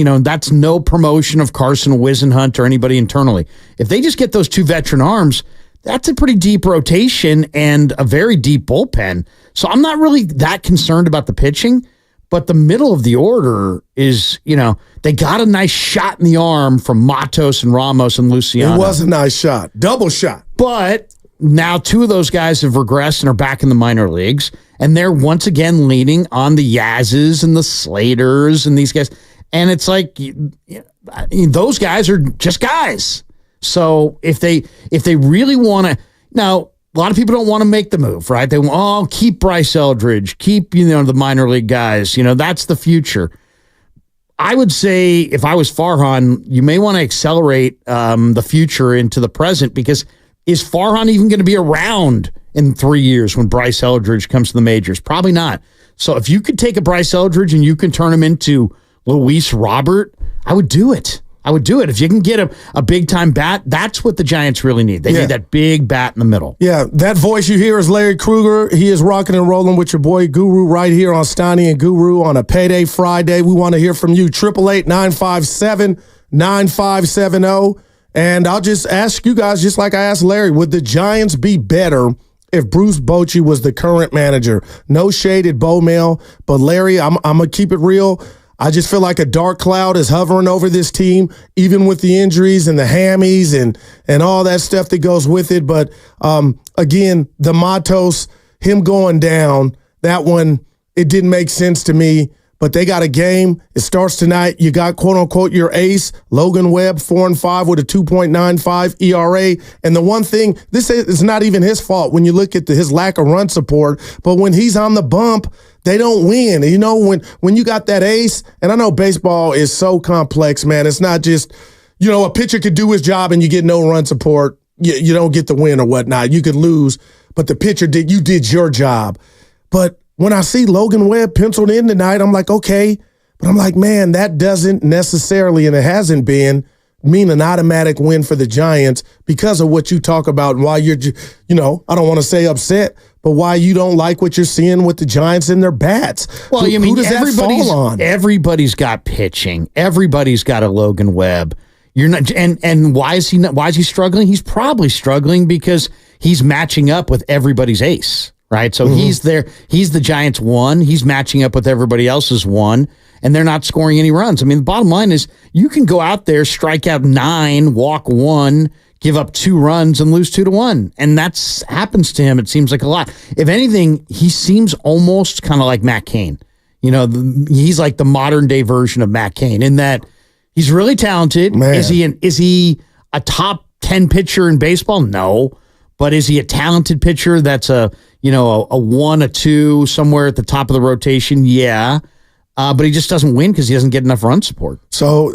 no promotion of Carson Whisenhunt or anybody internally. If they just get those 2 veteran arms, that's a pretty deep rotation and a very deep bullpen. So I'm not really that concerned about the pitching, but the middle of the order is, they got a nice shot in the arm from Matos and Ramos and Luciano. It was a nice shot. Double shot. But now 2 of those guys have regressed and are back in the minor leagues, and they're once again leaning on the Yazes and the Slaters and these guys. And it's like those guys are just guys. So if they really want to, now a lot of people don't want to make the move, right? They want, keep Bryce Eldridge, keep the minor league guys. That's the future. I would say if I was Farhan, you may want to accelerate the future into the present, because is Farhan even going to be around in 3 years when Bryce Eldridge comes to the majors? Probably not. So if you could take a Bryce Eldridge and you can turn him into Luis Robert, I would do it. If you can get a big-time bat, that's what the Giants really need. They need that big bat in the middle. Yeah, that voice you hear is Larry Krueger. He is rocking and rolling with your boy Guru right here on Steiny and Guru on a Payday Friday. We want to hear from you, 888-957-9570. And I'll just ask you guys, just like I asked Larry, would the Giants be better if Bruce Bochy was the current manager? No shade at Bo Mail, but Larry, I'm going to keep it real. I just feel like a dark cloud is hovering over this team, even with the injuries and the hammies and all that stuff that goes with it. But again, the Matos, him going down, that one, it didn't make sense to me. But they got a game. It starts tonight. You got, quote unquote, your ace, Logan Webb, 4-5 with a 2.95 ERA. And the one thing, this is not even his fault when you look at his lack of run support. But when he's on the bump, they don't win. You know, when you got that ace, and I know baseball is so complex, man. It's not just, you know, a pitcher could do his job and you get no run support. You don't get the win or whatnot. You could lose, but the pitcher you did your job. But when I see Logan Webb penciled in tonight, I'm like, okay. But I'm like, man, that doesn't necessarily, and it hasn't been, mean an automatic win for the Giants because of what you talk about and why you're, you know, I don't want to say upset, but why you don't like what you're seeing with the Giants and their bats. Well, who does that fall on? Everybody's got pitching. Everybody's got a Logan Webb. You're not, and why is he struggling? He's probably struggling because he's matching up with everybody's ace. Right. So he's there. He's the Giants' one. He's matching up with everybody else's one, and they're not scoring any runs. I mean, the bottom line is you can go out there, strike out 9, walk 1, give up 2 runs, and lose 2-1. And that's happens to him. It seems like a lot. If anything, he seems almost kind of like Matt Cain. You know, he's like the modern day version of Matt Cain in that he's really talented. Man. Is he a top 10 pitcher in baseball? No. But is he a talented pitcher that's a 1, a 2, somewhere at the top of the rotation? Yeah. But he just doesn't win because he doesn't get enough run support. So,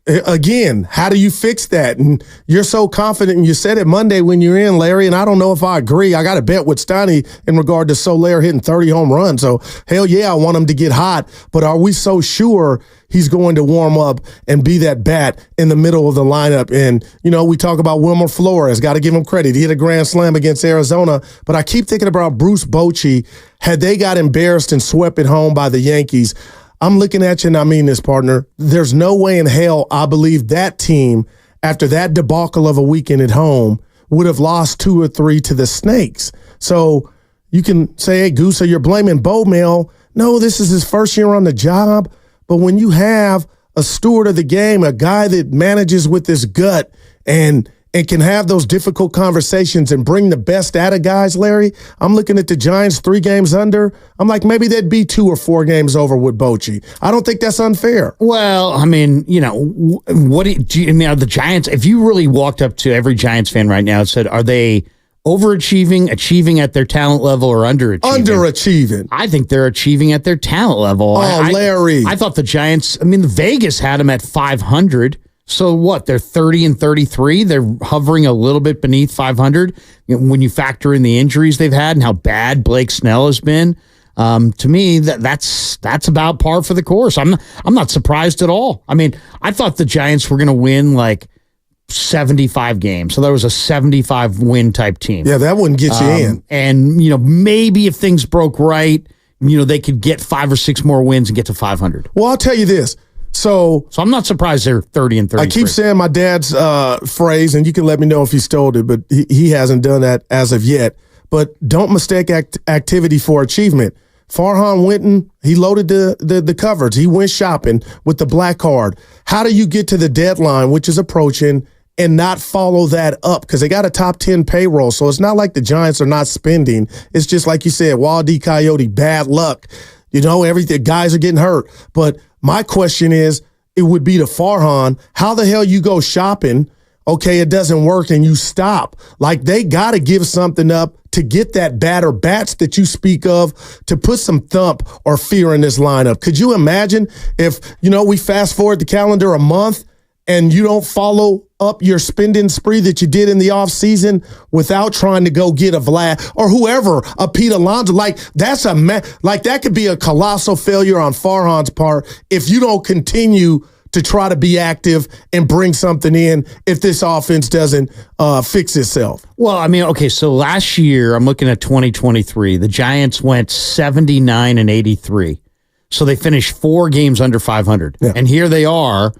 again, how do you fix that? And you're so confident, and you said it Monday when you're in, Larry, and I don't know if I agree. I got to bet with Steiny in regard to Soler hitting 30 home runs. So, hell yeah, I want him to get hot. But are we so sure he's going to warm up and be that bat in the middle of the lineup? And, we talk about Wilmer Flores. Got to give him credit. He hit a grand slam against Arizona. But I keep thinking about Bruce Bochy. Had they got embarrassed and swept at home by the Yankees, I'm looking at you and I mean this, partner. There's no way in hell I believe that team, after that debacle of a weekend at home, would have lost 2 or 3 to the Snakes. So you can say, hey, Goose, you're blaming Bo Mail. No, this is his first year on the job. But when you have a steward of the game, a guy that manages with his gut and can have those difficult conversations and bring the best out of guys, Larry, I'm looking at the Giants 3 games under. I'm like, maybe they'd be 2 or 4 games over with Bochy. I don't think that's unfair. Well, I mean, what do you mean? Are the Giants, if you really walked up to every Giants fan right now and said, are they overachieving, achieving at their talent level, or underachieving? Underachieving. I think they're achieving at their talent level. Larry. I thought the Giants, the Vegas had them at 500. So what? They're 30 and 33. They're hovering a little bit beneath 500. When you factor in the injuries they've had and how bad Blake Snell has been, to me that's about par for the course. I'm not surprised at all. I thought the Giants were going to win like 75 games. So there was a 75 win type team. Yeah, that wouldn't get you in. And maybe if things broke right, they could get 5 or 6 more wins and get to 500. Well, I'll tell you this. So I'm not surprised they're 30 and 33. I keep saying my dad's phrase, and you can let me know if he stole it, but he hasn't done that as of yet. But don't mistake activity for achievement. Farhan Winton, he loaded the covers. He went shopping with the black card. How do you get to the deadline, which is approaching, and not follow that up? Because they got a top 10 payroll, so it's not like the Giants are not spending. It's just like you said, Wadi Coyote, bad luck. Everything, guys are getting hurt. But my question is, it would be to Farhan, how the hell you go shopping, okay, it doesn't work, and you stop? Like, they got to give something up to get that bat or bats that you speak of to put some thump or fear in this lineup. Could you imagine if, we fast forward the calendar a month and you don't follow up your spending spree that you did in the offseason without trying to go get a Vlad or whoever, a Pete Alonso? Like, that could be a colossal failure on Farhan's part if you don't continue to try to be active and bring something in if this offense doesn't fix itself. Well, okay, so last year, I'm looking at 2023, the Giants went 79 and 83. So they finished 4 games under 500. Yeah. And here they are.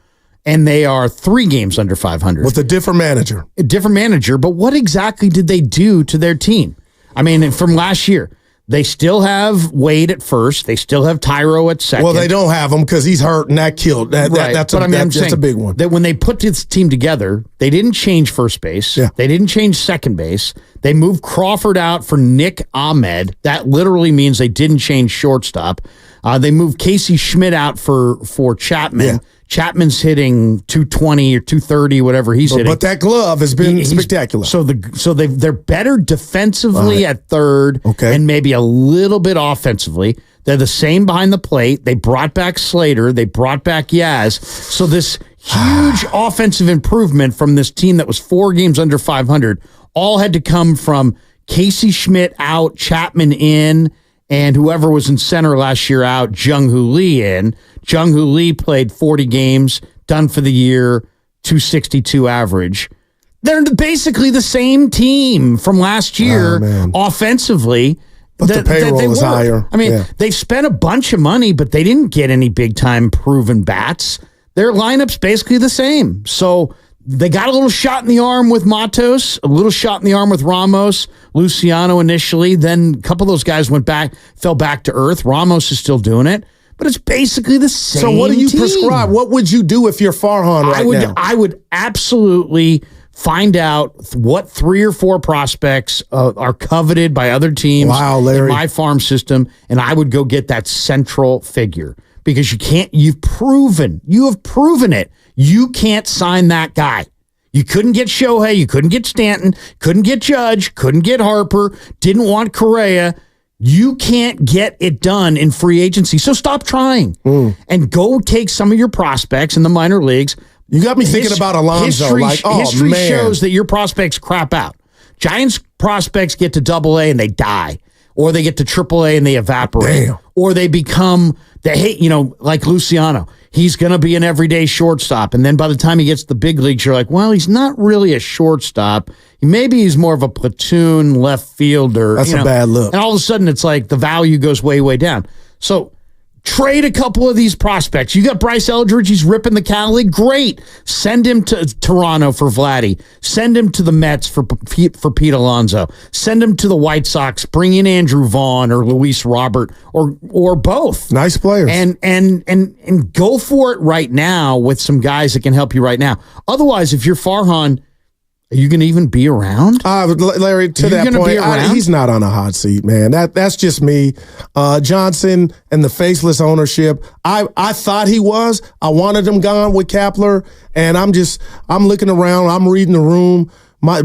And they are 3 games under 500. With a different manager. A different manager, but what exactly did they do to their team? From last year, They still have Wade at first. They still have Tyro at second. Well, they don't have him because he's hurt, and that killed. That's a big one. That when they put this team together, they didn't change first base. Yeah. They didn't change second base. They moved Crawford out for Nick Ahmed. That literally means they didn't change shortstop. They moved Casey Schmidt out for Chapman. Yeah. Chapman's hitting 220 or 230, whatever he's hitting. But that glove has been spectacular. So they're better defensively at third, and maybe a little bit offensively. They're the same behind the plate. They brought back Slater. They brought back Yaz. So this huge offensive improvement from this team that was 4 games under 500 all had to come from Casey Schmidt out, Chapman in, and whoever was in center last year out, Jung-Hoo Lee in. Jung-Hoo Lee played 40 games, done for the year, 262 average. They're basically the same team from last year offensively. But the payroll is higher. I mean, they've spent a bunch of money, but they didn't get any big-time proven bats. Their lineup's basically the same. So they got a little shot in the arm with Matos, a little shot in the arm with Ramos, Luciano initially. Then a couple of those guys fell back to earth. Ramos is still doing it, but it's basically the same. So what do you team. prescribe? What would you do if you're Farhan now? I would absolutely find out what 3 or 4 prospects are coveted by other teams in my farm system, and I would go get that central figure. Because you've proven it. You can't sign that guy. You couldn't get Shohei, you couldn't get Stanton, couldn't get Judge, couldn't get Harper, didn't want Correa. You can't get it done in free agency. So stop trying and go take some of your prospects in the minor leagues. You got me thinking about Alonso. History shows that your prospects crap out. Giants prospects get to AA and they die. Or they get to AAA and they evaporate. Damn. Or they become, like Luciano. He's going to be an everyday shortstop. And then by the time he gets to the big leagues, you're like, well, he's not really a shortstop. Maybe he's more of a platoon left fielder. That's a bad look. And all of a sudden, it's like the value goes way, way down. So trade a couple of these prospects. You got Bryce Eldridge. He's ripping the Cal League. Great. Send him to Toronto for Vladdy. Send him to the Mets for Pete Alonso. Send him to the White Sox. Bring in Andrew Vaughn or Luis Robert or both. Nice players. And go for it right now with some guys that can help you right now. Otherwise, if you're Farhan, are you going to even be around? Larry, to that point, he's not on a hot seat, man. That's just me. Johnson and the faceless ownership. I thought he was. I wanted him gone with Kapler, and I'm looking around. I'm reading the room, my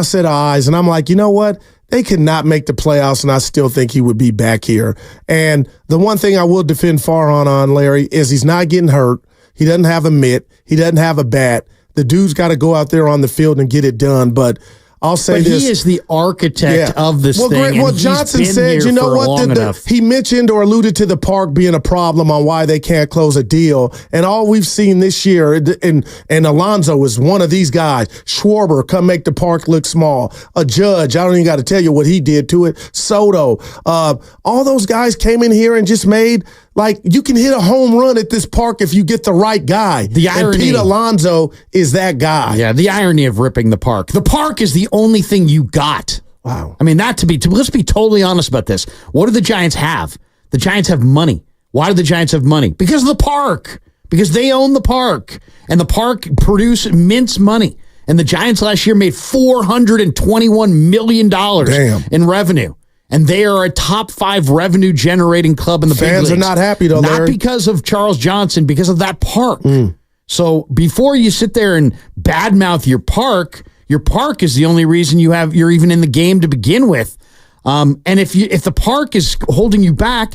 set of eyes, and I'm like, you know what? They could not make the playoffs, and I still think he would be back here. And the one thing I will defend Farhan on, Larry, is he's not getting hurt. He doesn't have a mitt. He doesn't have a bat. The dude's got to go out there on the field and get it done. But I'll say this. He is the architect of this thing. Great. Well, Johnson said, you know what? He mentioned or alluded to the park being a problem on why they can't close a deal. And all we've seen this year, and Alonso is one of these guys. Schwarber, come make the park look small. A Judge, I don't even got to tell you what he did to it. Soto. All those guys came in here and just made, like, you can hit a home run at this park if you get the right guy. The irony. And Pete Alonso is that guy. Yeah, the irony of ripping the park. The park is the only thing you got. Wow. I mean, let's be totally honest about this. What do the Giants have? The Giants have money. Why do the Giants have money? Because of the park. Because they own the park. And the park produce immense money. And the Giants last year made $421 million in revenue. And they are a top 5 revenue generating club in the big leagues. Fans are not happy though, Not Larry. because of Charles Johnson, because of that park. So before you sit there and badmouth your park is the only reason you're even in the game to begin with. And if the park is holding you back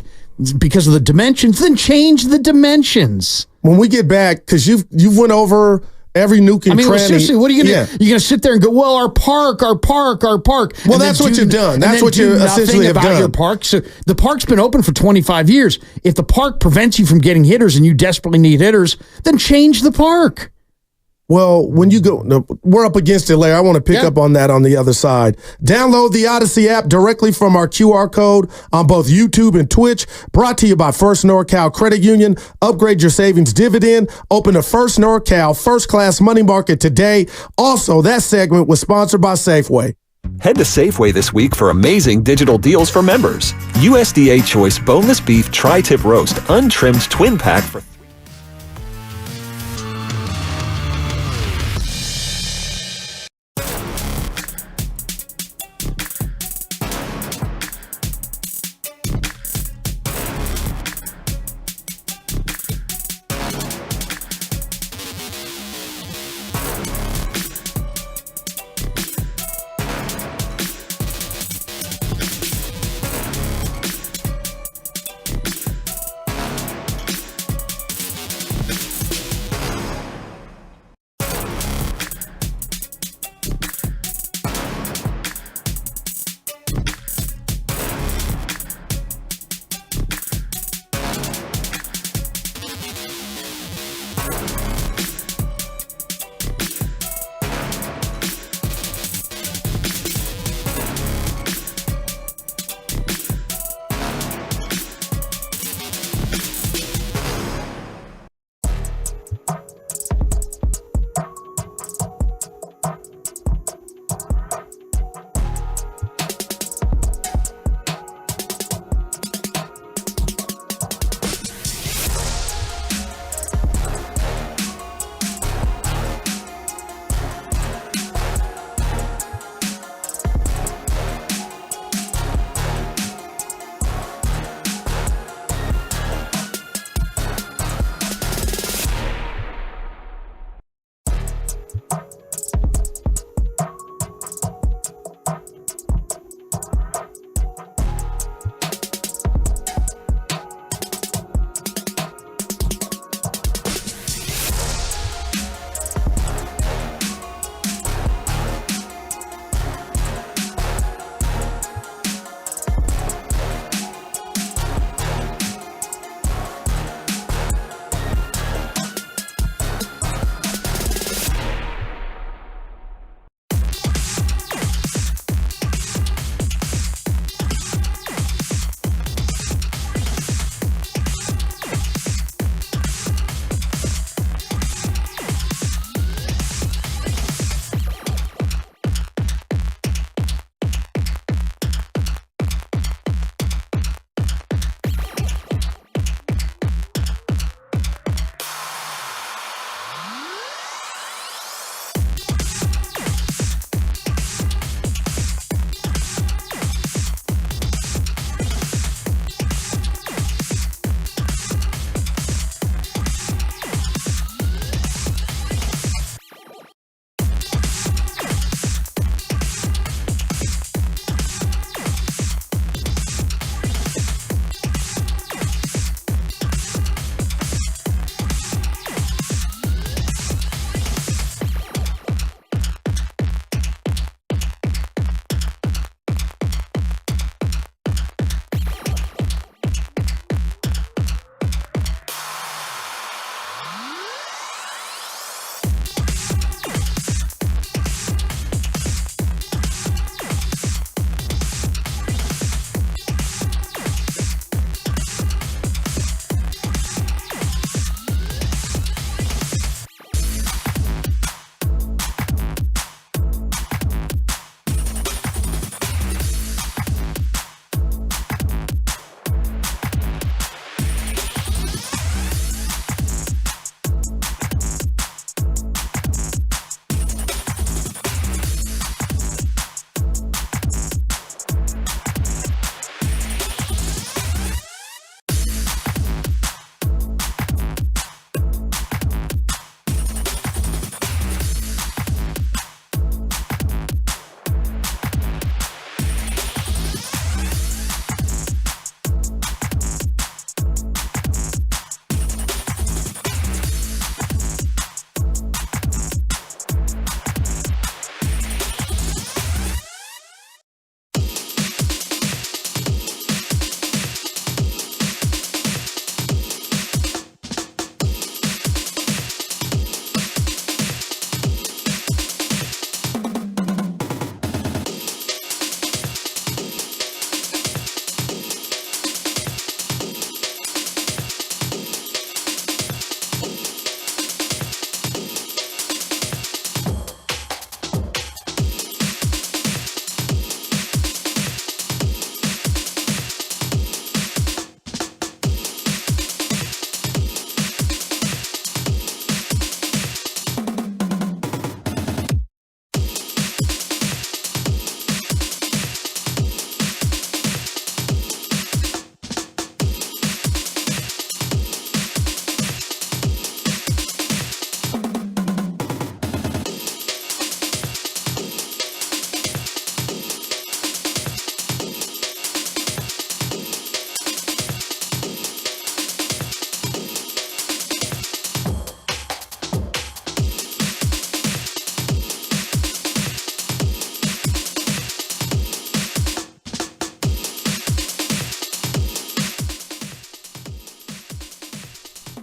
because of the dimensions, then change the dimensions. When we get back, because you've went over every nook and cranny. Seriously, what are you going to do? You're going to sit there and go, well, our park. Well, that's what you've done. That's what you essentially have done. Your park. So the park's been open for 25 years. If the park prevents you from getting hitters and you desperately need hitters, then change the park. Well, when you go, we're up against it, Larry. I want to pick up on that on the other side. Download the Odyssey app directly from our QR code on both YouTube and Twitch. Brought to you by First NorCal Credit Union. Upgrade your savings dividend. Open a First NorCal First Class Money Market today. Also, that segment was sponsored by Safeway. Head to Safeway this week for amazing digital deals for members. USDA Choice Boneless Beef Tri-Tip Roast Untrimmed Twin Pack for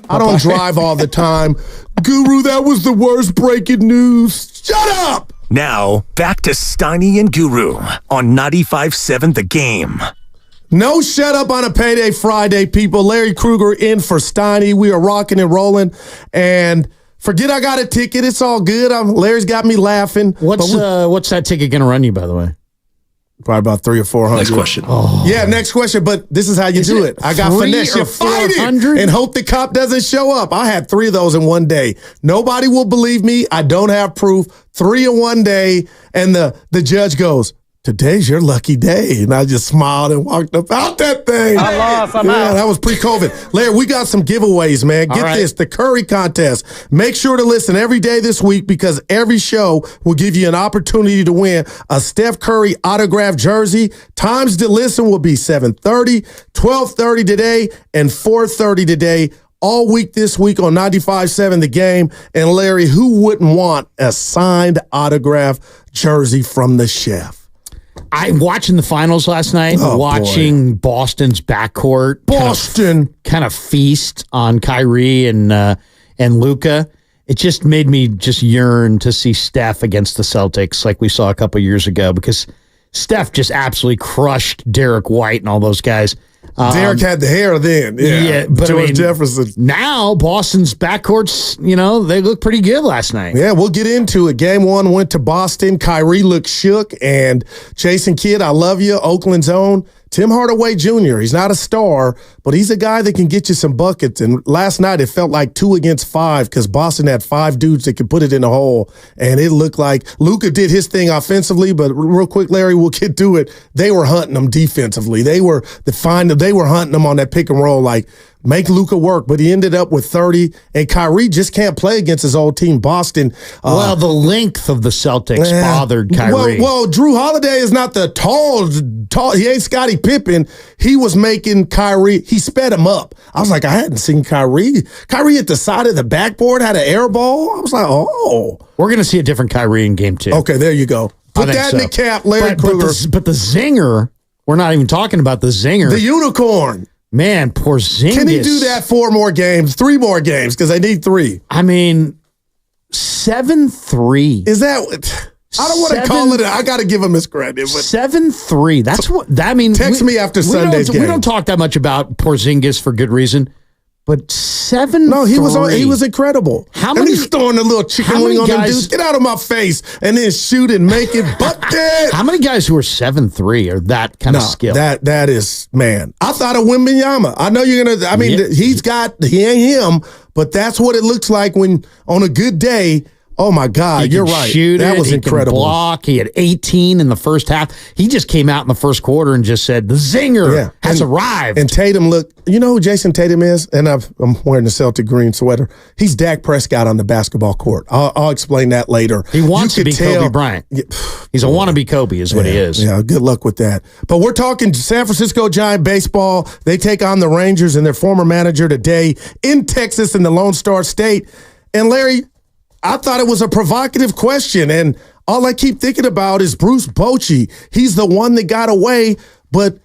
I don't drive all the time. Guru, that was the worst breaking news. Shut up! Now, back to Steiny and Guru on 95.7 The Game. No shut up on a Payday Friday, people. Larry Krueger in for Steiny. We are rocking and rolling. And forget I got a ticket. It's all good. Larry's got me laughing. What's that ticket going to run you, by the way? Probably about 300 or 400. Next question. Oh. Yeah, next question. But this is how you do it. I got finesse. You fight it and hope the cop doesn't show up. I had 3 of those in one day. Nobody will believe me. I don't have proof. 3 in one day. And the judge goes, today's your lucky day. And I just smiled and walked up out that thing. I lost. I'm out. That was pre-COVID. Larry, we got some giveaways, man. Get this, the Curry contest. Make sure to listen every day this week because every show will give you an opportunity to win a Steph Curry autographed jersey. Times to listen will be 7:30, 12:30 today, and 4:30 today. All week this week on 95.7 The Game. And Larry, who wouldn't want a signed autograph jersey from the chef? I'm watching the finals last night, watching Boston's backcourt kind of feast on Kyrie and Luka. It just made me just yearn to see Steph against the Celtics like we saw a couple years ago because Steph just absolutely crushed Derek White and all those guys. Derek had the hair then. Yeah, but George Jefferson. Now Boston's backcourts, they look pretty good last night. Yeah, we'll get into it. Game 1 went to Boston. Kyrie looked shook. And Jason Kidd, I love you. Oakland's own Tim Hardaway Jr. He's not a star, but he's a guy that can get you some buckets. And last night it felt like 2 against 5 because Boston had 5 dudes that could put it in the hole. And it looked like Luka did his thing offensively, but real quick, Larry, we'll get to it. They were hunting them defensively. They were hunting them on that pick and roll, like make Luka work, but he ended up with 30. And Kyrie just can't play against his old team, Boston. The length of the Celtics bothered Kyrie. Well, Drew Holiday is not the tall. He ain't Scottie Pippen. He was making Kyrie. He sped him up. I was like, I hadn't seen Kyrie. Kyrie at the side of the backboard had an air ball. I was like, oh. We're going to see a different Kyrie in game 2. Okay, there you go. Put that in the cap, Larry Krueger. But the zinger, we're not even talking about the zinger. The unicorn. Man, Porzingis. Can he do that 4 more games, 3 more games? Because they need 3. I mean, 7-3. Is that... I don't want to call it. I got to give him his credit. But 7-3. That's what that means. Text me after Sunday's game. We don't talk that much about Porzingis for good reason. But 7-3. No, he was incredible. How many? And he's throwing the little chicken wing on them dudes. Get out of my face and then shoot and make it bucket. How many guys who are 7-3 are that kind of skill? That is, man. I thought of Wembanyama. I know you're gonna. I mean, he ain't him, but that's what it looks like when on a good day. Oh my God, you're right. That was incredible. Block. He had 18 in the first half. He just came out in the first quarter and just said, the zinger has arrived. And Tatum you know who Jason Tatum is? And I'm wearing the Celtic green sweater. He's Dak Prescott on the basketball court. I'll explain that later. He wants to be Kobe Bryant. He's a wannabe Kobe is what he is. Yeah, good luck with that. But we're talking San Francisco Giant baseball. They take on the Rangers and their former manager today in Texas in the Lone Star State. And Larry, I thought it was a provocative question, and all I keep thinking about is Bruce Bochy. He's the one that got away, but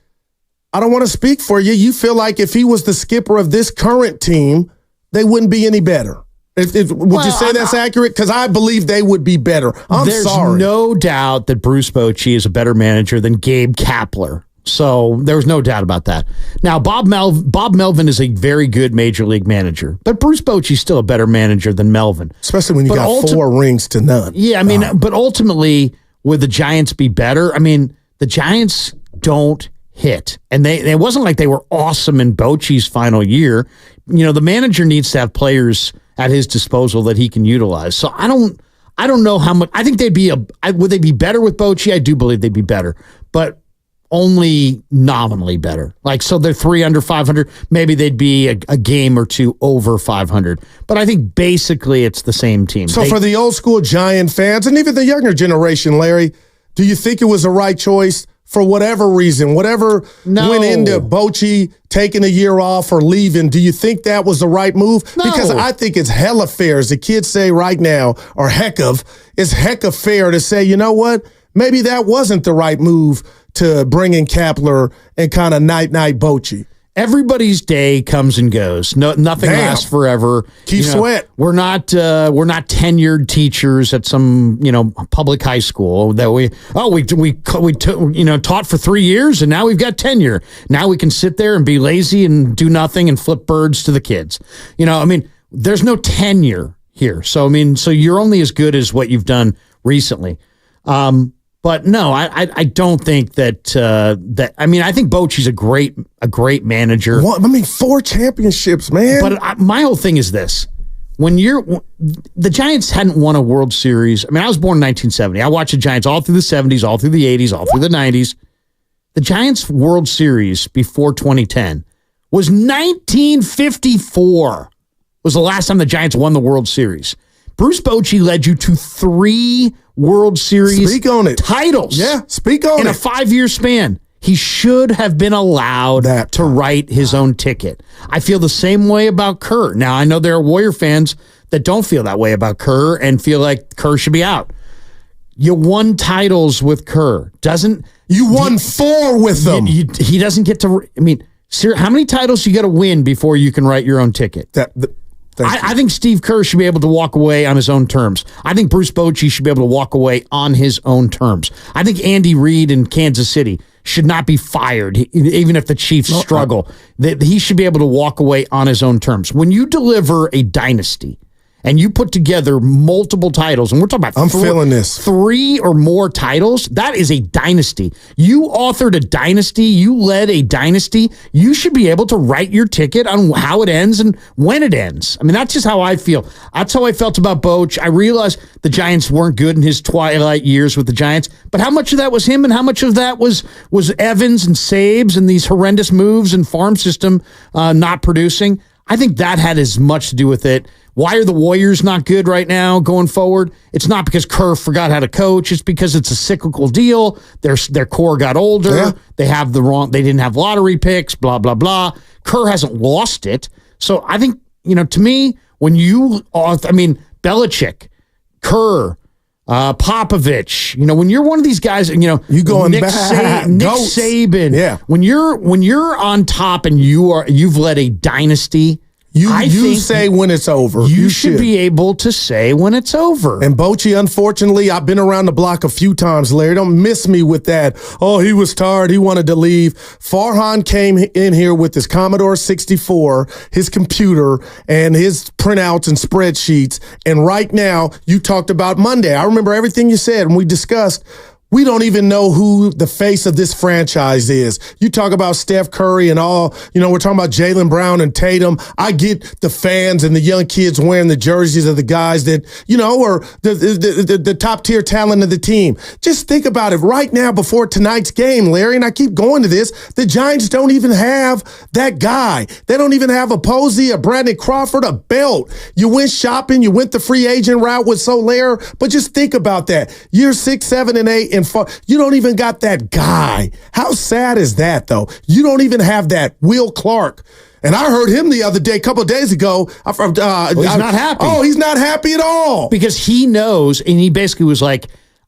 I don't want to speak for you. You feel like if he was the skipper of this current team, they wouldn't be any better. Would you say that's accurate? Because I believe they would be better. There's no doubt that Bruce Bochy is a better manager than Gabe Kapler. So there was no doubt about that. Now, Bob Melvin is a very good major league manager, but Bruce Bochy's still a better manager than Melvin. Especially when you got 4 rings to none. Yeah, I mean, but ultimately, would the Giants be better? I mean, the Giants don't hit. And it wasn't like they were awesome in Bochy's final year. You know, the manager needs to have players at his disposal that he can utilize. So I don't know how much. I think would they be better with Bochy? I do believe they'd be better. But only nominally better. Like, so they're 3 under 500. Maybe they'd be a game or 2 over 500. But I think basically it's the same team. So for the old school Giant fans and even the younger generation, Larry, do you think it was the right choice for whatever reason, went into Bochy taking a year off or leaving? Do you think that was the right move? No. Because I think it's hella fair, as the kids say right now, or it's hecka fair to say, you know what? Maybe that wasn't the right move to bring in Kapler and kind of night Bochy. everybody's day comes and goes. Nothing lasts forever. Keep Sweat. We're not tenured teachers at some public high school that we taught for 3 years and now we've got tenure. Now we can sit there and be lazy and do nothing and flip birds to the kids. There's no tenure here. So so you're only as good as what you've done recently. But no, I don't think that. I think Bochy's a great manager. 4 championships, man. But my whole thing is this: when the Giants hadn't won a World Series. I was born in 1970. I watched the Giants all through the 70s, all through the 80s, all through the 90s. The Giants' World Series before 2010 was 1954. Was the last time the Giants won the World Series. Bruce Bochy led you to 3 World Series titles. Yeah, speak on it. In a 5-year span. He should have been allowed to write his own ticket. I feel the same way about Kerr. Now, I know there are Warrior fans that don't feel that way about Kerr and feel like Kerr should be out. You won titles with Kerr. You won 4 with them. He doesn't get to... how many titles do you got to win before you can write your own ticket? I think Steve Kerr should be able to walk away on his own terms. I think Bruce Bochy should be able to walk away on his own terms. I think Andy Reid in Kansas City should not be fired, even if the Chiefs struggle. He should be able to walk away on his own terms. When you deliver a dynasty and you put together multiple titles, and we're talking about feeling this. 3 or more titles, that is a dynasty. You authored a dynasty, you led a dynasty, you should be able to write your ticket on how it ends and when it ends. That's just how I feel. That's how I felt about Boch. I realized the Giants weren't good in his twilight years with the Giants, but how much of that was him and how much of that was Evans and Sabes and these horrendous moves and farm system not producing? I think that had as much to do with it. Why are the Warriors not good right now going forward? It's not because Kerr forgot how to coach. It's because it's a cyclical deal. Their core got older. Yeah. They didn't have lottery picks, blah, blah, blah. Kerr hasn't lost it. So I think, to me, when Belichick, Kerr, Popovich, when you're one of these guys, you going Nick back, Nick Saban. Yeah. When you're on top and you've led a dynasty, You say when it's over. You should be able to say when it's over. And Bochy, unfortunately, I've been around the block a few times, Larry. Don't miss me with that. Oh, he was tired. He wanted to leave. Farhan came in here with his Commodore 64, his computer, and his printouts and spreadsheets. And right now, you talked about Monday. I remember everything you said, and we discussed. We don't even know who the face of this franchise is. You talk about Steph Curry and all, we're talking about Jaylen Brown and Tatum. I get the fans and the young kids wearing the jerseys of the guys that, are the top tier talent of the team. Just think about it right now before tonight's game, Larry, and I keep going to this. The Giants don't even have that guy. They don't even have a Posey, a Brandon Crawford, a belt. You went shopping, you went the free agent route with Soler, but just think about that. Year 6, 7, and 8, and you don't even got that guy. How sad is that, though? You don't even have that. Will Clark. And I heard him the other day, a couple of days ago. He's not happy. Oh, he's not happy at all. Because he knows, and he basically was like,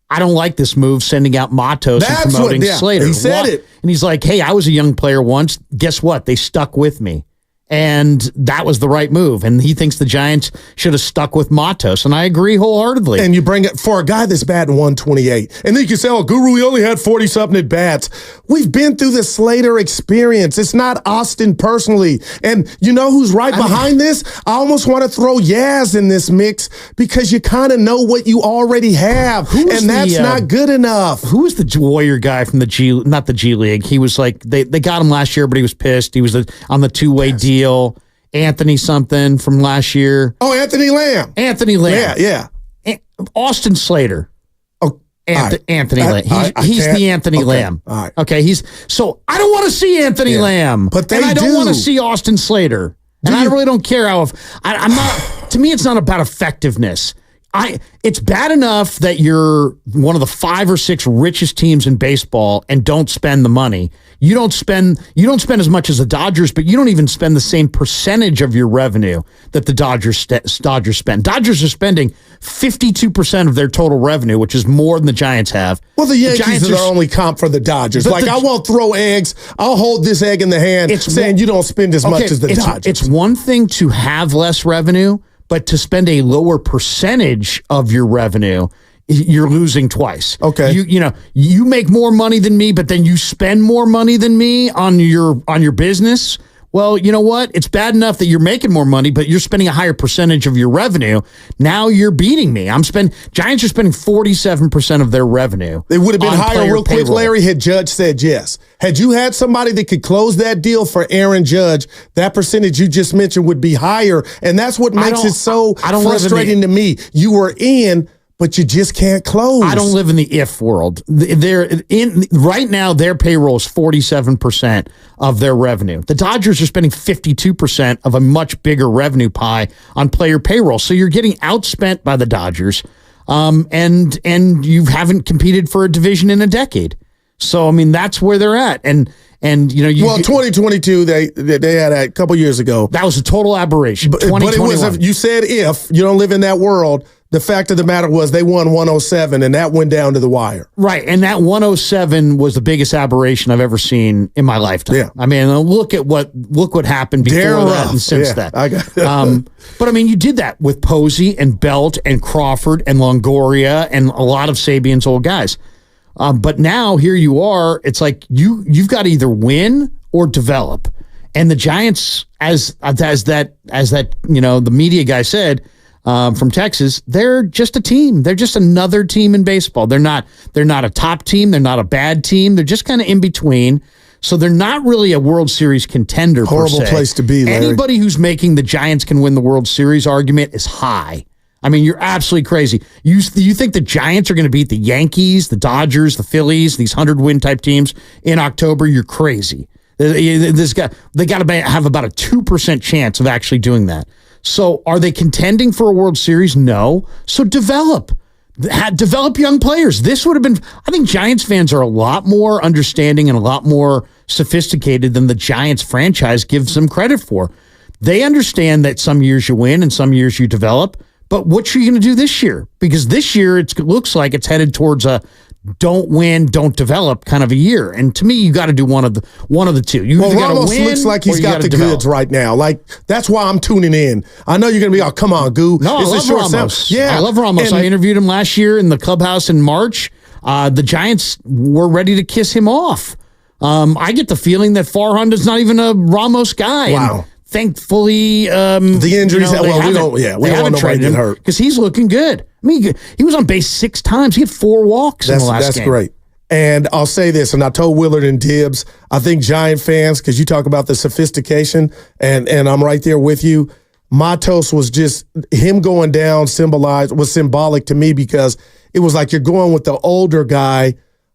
I don't like this move, sending out Matos and promoting Slater. He said it. And he's like, hey, I was a young player once. Guess what? They stuck with me. And that was the right move. And he thinks the Giants should have stuck with Matos. And I agree wholeheartedly. And you bring it for a guy that's batting 128. And then you can say, oh, Guru, he only had 40-something at bats. We've been through the Slater experience. It's not Austin personally. And you know who's behind this? I almost want to throw Yaz in this mix because you kind of know what you already have. And that's not good enough. Who was the Warrior guy from not the G League? He was like, they got him last year, but he was pissed. He was on the two-way deal. Anthony something from last year. Oh, Anthony Lamb. Yeah. Austin Slater. Oh, Anthony Lamb. He's the Anthony Lamb. All right. Okay. So I don't want to see Anthony Lamb, but I don't want to see Austin Slater. And I really don't care I'm not. To me, it's not about effectiveness. it's bad enough that you're one of the 5 or 6 richest teams in baseball and don't spend the money. You don't spend as much as the Dodgers, but you don't even spend the same percentage of your revenue that the Dodgers spend. Dodgers are spending 52% of their total revenue, which is more than the Giants have. Well, the Yankees are the only comp for the Dodgers. I won't throw eggs. I'll hold this egg in the hand saying you don't spend as much as the Dodgers. It's one thing to have less revenue, but to spend a lower percentage of your revenue, you're losing twice. Okay. You make more money than me, but then you spend more money than me on your business. Well, you know what? It's bad enough that you're making more money, but you're spending a higher percentage of your revenue. Now you're beating me. Giants are spending 47% of their revenue. It would have been higher real quick, Larry, had Judge said yes. Had you had somebody that could close that deal for Aaron Judge, that percentage you just mentioned would be higher. And that's what makes it so frustrating to me. You were in, but you just can't close. I don't live in the if world. Right now, their payroll is 47% of their revenue. The Dodgers are spending 52% of a much bigger revenue pie on player payroll. So you're getting outspent by the Dodgers, and you haven't competed for a division in a decade. So that's where they're at. And 2022 they had a couple years ago. That was a total aberration. But it was you said if you don't live in that world. The fact of the matter was they won 107, and that went down to the wire. Right, and that 107 was the biggest aberration I've ever seen in my lifetime. Yeah. Look what happened before that and since that. I got it. But you did that with Posey and Belt and Crawford and Longoria and a lot of Sabian's old guys. But now here you are. It's like you've got to either win or develop. And the Giants, as that the media guy said. From Texas, they're just a team. They're just another team in baseball. They're not a top team. They're not a bad team. They're just kind of in between. So they're not really a World Series contender. Horrible per se. Place to be, Larry. Anybody who's making the Giants can win the World Series argument is high. You're absolutely crazy. You think the Giants are going to beat the Yankees, the Dodgers, the Phillies, these 100-win type teams in October? You're crazy. They got to have about a 2% chance of actually doing that. So are they contending for a World Series? No. So develop young players. This would have been, I think Giants fans are a lot more understanding and a lot more sophisticated than the Giants franchise gives them credit for. They understand that some years you win and some years you develop, but what are you going to do this year? Because this year it looks like it's headed towards a don't win, don't develop kind of a year. And to me, you got to do one of the two. Ramos looks like he's got the goods right now. That's why I'm tuning in. I know you're going to be, come on, Goo. No, I love Ramos. Yeah. I love Ramos. I interviewed him last year in the clubhouse in March. The Giants were ready to kiss him off. I get the feeling that Farhan's not even a Ramos guy. Wow. And thankfully, the injuries. We don't want nobody to get hurt because he's looking good. He was on base 6 times. He had 4 walks in the last game. That's great. And I'll say this, and I told Willard and Tibbs, I think Giant fans, because you talk about the sophistication, and I'm right there with you. Matos was just him going down was symbolic to me because it was like you're going with the older guy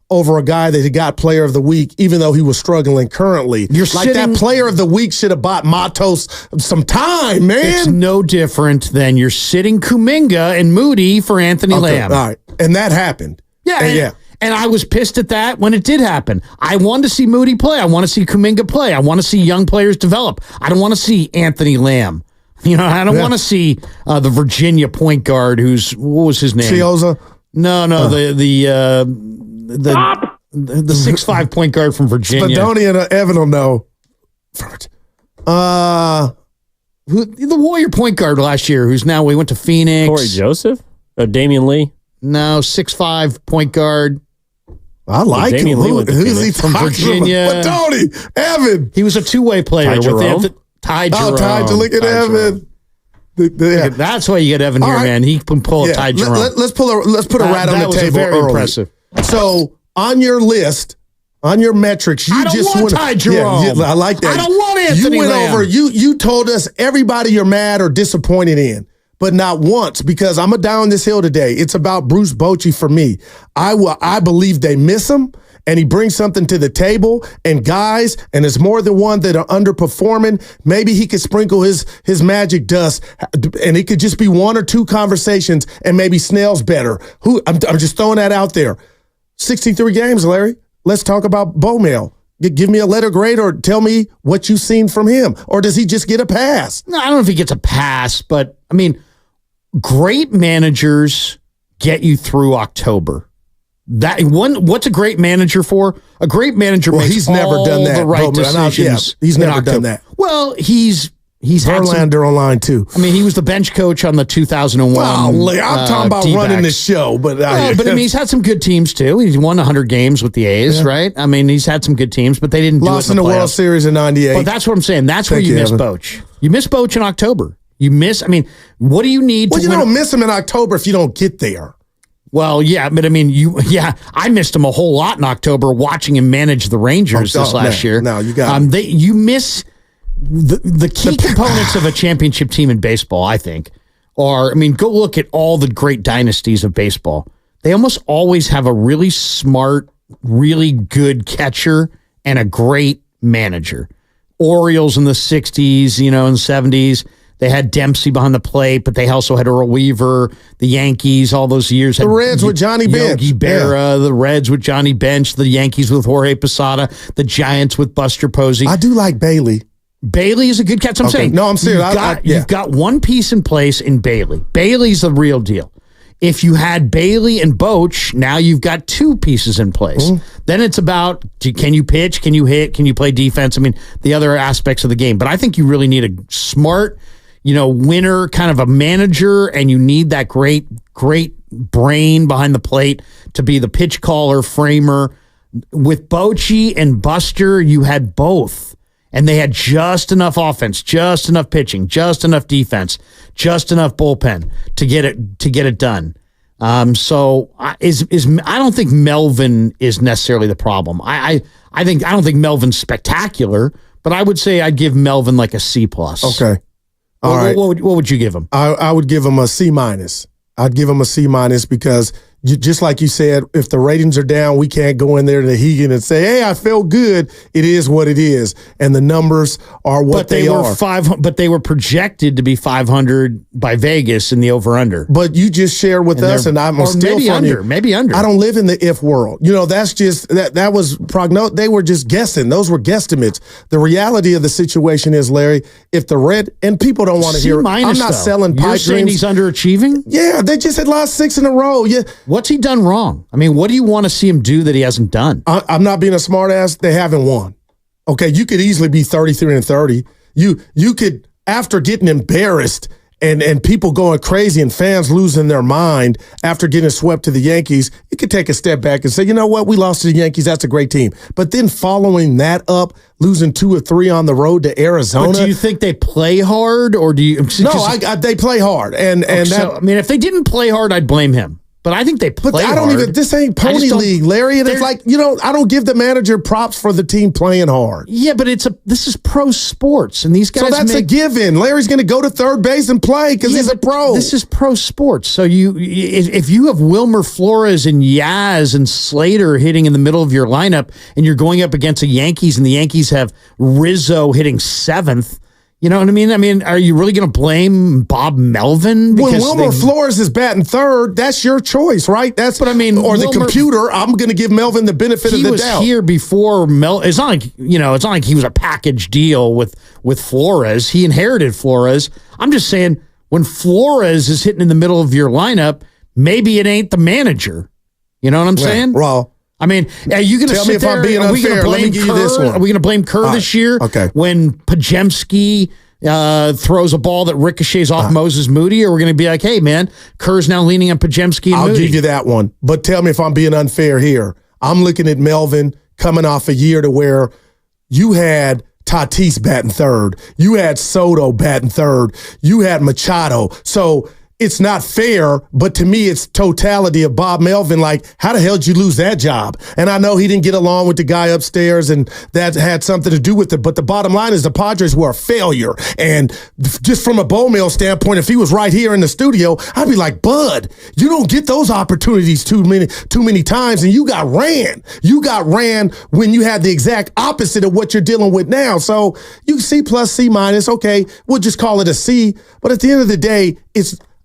over a guy that got Player of the Week, even though he was struggling currently. That Player of the Week should have bought Matos some time, man. It's no different than you're sitting Kuminga and Moody for Anthony Lamb. All right, and that happened. And I was pissed at that when it did happen. I want to see Moody play. I want to see Kuminga play. I want to see young players develop. I don't want to see Anthony Lamb. I don't want to see the Virginia point guard what was his name? Chioza? No, the 6'5" point guard from Virginia. Spadoni and Evan will know. The Warrior point guard last year, we went to Phoenix. Corey Joseph? Or Damian Lee? No, 6'5" point guard. I like him. Who's he from Virginia? Spadoni, Evan. He was a two-way player with Ty Jerome. Look at Evan. That's why you get Evan here, man. He can pull a Ty Jerome. Let's put a rat on the table. Very impressive. So on your list, on your metrics, I don't want Ty Jerome. I like that. I don't want Anthony Lamb. You told us everybody you're mad or disappointed in, but not once, because I'm down this hill today. It's about Bruce Bochy for me. I believe they miss him, and he brings something to the table and guys, and there's more than one that are underperforming, maybe he could sprinkle his magic dust and it could just be one or two conversations and maybe Snell's better. I'm just throwing that out there. 63 games, Larry. Let's talk about Bowmel. Give me a letter grade or tell me what you've seen from him. Or does he just get a pass? No, I don't know if he gets a pass, but I mean, great managers get you through October. What's a great manager for? A great manager makes he's never done that. The right decisions. He's never done that. Well, he's Verlander on line too. I mean, he was the bench coach on the 2001. Wow, I'm talking about D-backs. running the show, but I mean, he's had some good teams too. He's won 100 games with the A's, right? I mean, he's had some good teams, but they didn't lost do it in the playoffs. World Series in '98. But that's what I'm saying. That's where you miss Bochy. You miss Bochy in October. I mean, what do you need? Well, you don't miss him in October if you don't get there. Well, yeah, but I mean, I missed him a whole lot in October watching him manage the Rangers this last year. No, you got you miss the key components of a championship team in baseball, I think, are, I mean, go look at all the great dynasties of baseball. They almost always have a really smart, really good catcher and a great manager. Orioles in the 60s, in the 70s. They had Dempsey behind the plate, but they also had Earl Weaver. The Yankees, all those years. The Reds with Johnny Bench. Yogi Berra, the Reds with Johnny Bench. The Yankees with Jorge Posada. The Giants with Buster Posey. I do like Bailey. Bailey is a good catch. I'm saying. No, I'm serious. You've got one piece in place in Bailey. Bailey's the real deal. If you had Bailey and Boch, now you've got two pieces in place. Then it's about, can you pitch? Can you hit? Can you play defense? I mean, the other aspects of the game. But I think you really need a smart, winner, kind of a manager, and you need that great brain behind the plate to be the pitch caller, framer. With Bochy and Buster, you had both. And they had just enough offense, just enough pitching, just enough defense, just enough bullpen to get it done. So I don't think Melvin is necessarily the problem. I don't think Melvin's spectacular, but I would say I'd give Melvin like a C+. Okay. All right. What would you give him? I would give him a C-. I'd give him a C- because just like you said, if the ratings are down, we can't go in there to Hegan and say, hey, I felt good. It is what it is. And the numbers are what they are. But they were projected to be 500 by Vegas in the over-under. But you just shared with us, and I'm still maybe under. I don't live in the if world. That's just, that was prognosis. They were just guessing. Those were guesstimates. The reality of the situation is, Larry, if the red, and people don't want to hear, I'm not selling pipe dreams. You're saying he's underachieving? Yeah, they just had lost 6 in a row. Yeah. What's he done wrong? I mean, what do you want to see him do that he hasn't done? I'm not being a smart ass. They haven't won. Okay, you could easily be 33-30. You could, after getting embarrassed and people going crazy and fans losing their mind after getting swept to the Yankees, you could take a step back and say, you know what, we lost to the Yankees. That's a great team. But then following that up, losing 2 or 3 on the road to Arizona. But do you think they play hard, or do you? No, they play hard, and so, I mean, if they didn't play hard, I'd blame him. But I think they play hard. But I don't even, this ain't pony league, Larry. And it's like, I don't give the manager props for the team playing hard. Yeah, but this is pro sports. And these guys. So that's a given. Larry's going to go to third base and play because he's a pro. This is pro sports. So if you have Wilmer Flores and Yaz and Slater hitting in the middle of your lineup and you're going up against the Yankees and the Yankees have Rizzo hitting 7th, you know what I mean? I mean, are you really going to blame Bob Melvin? When Wilmer Flores is batting third, that's your choice, right? Or the computer. I'm going to give Melvin the benefit of the doubt. He was here before It's not like it's not like he was a package deal with Flores. He inherited Flores. I'm just saying, when Flores is hitting in the middle of your lineup, maybe it ain't the manager. You know what I'm saying? Well, I mean, are you going to sit there? I'm being unfair. Let me give you this one. Are we going to blame Kerr this year? Okay. When Pajemski throws a ball that ricochets off Moses Moody, or we're going to be like, hey, man, Kerr's now leaning on Pajemski and Moody. I'll give you that one. But tell me if I'm being unfair here. I'm looking at Melvin coming off a year to where you had Tatis batting third. You had Soto batting third. You had Machado. So it's not fair, but to me, it's totality of Bob Melvin. Like, how the hell did you lose that job? And I know he didn't get along with the guy upstairs, and that had something to do with it. But the bottom line is the Padres were a failure. And just from a Bowmill standpoint, if he was right here in the studio, I'd be like, Bud, you don't get those opportunities too many times, and you got ran. You got ran when you had the exact opposite of what you're dealing with now. So you C+, C-. Okay, we'll just call it a C. But at the end of the day,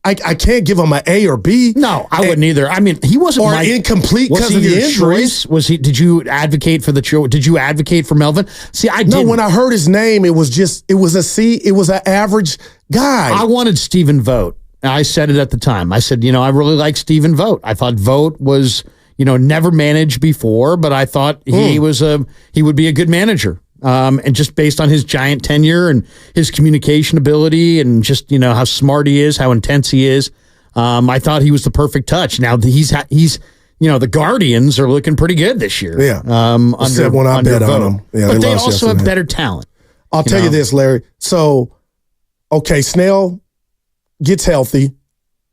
I can't give him an A or B. No, I wouldn't either. I mean, he wasn't incomplete because of the injuries. Was he? Did you advocate for Did you advocate for Melvin? See, I didn't. No, when I heard his name, it was a C. It was an average guy. I wanted Stephen Vogt. I said it at the time. I said, I really like Stephen Vogt. I thought Vogt was, never managed before, but I thought he would be a good manager. And just based on his Giant tenure and his communication ability and just, how smart he is, how intense he is, I thought he was the perfect touch. Now he's the Guardians are looking pretty good this year. Yeah. When I bet on them. Yeah, but they also have better talent. I'll tell you this, Larry. So, okay, Snell gets healthy.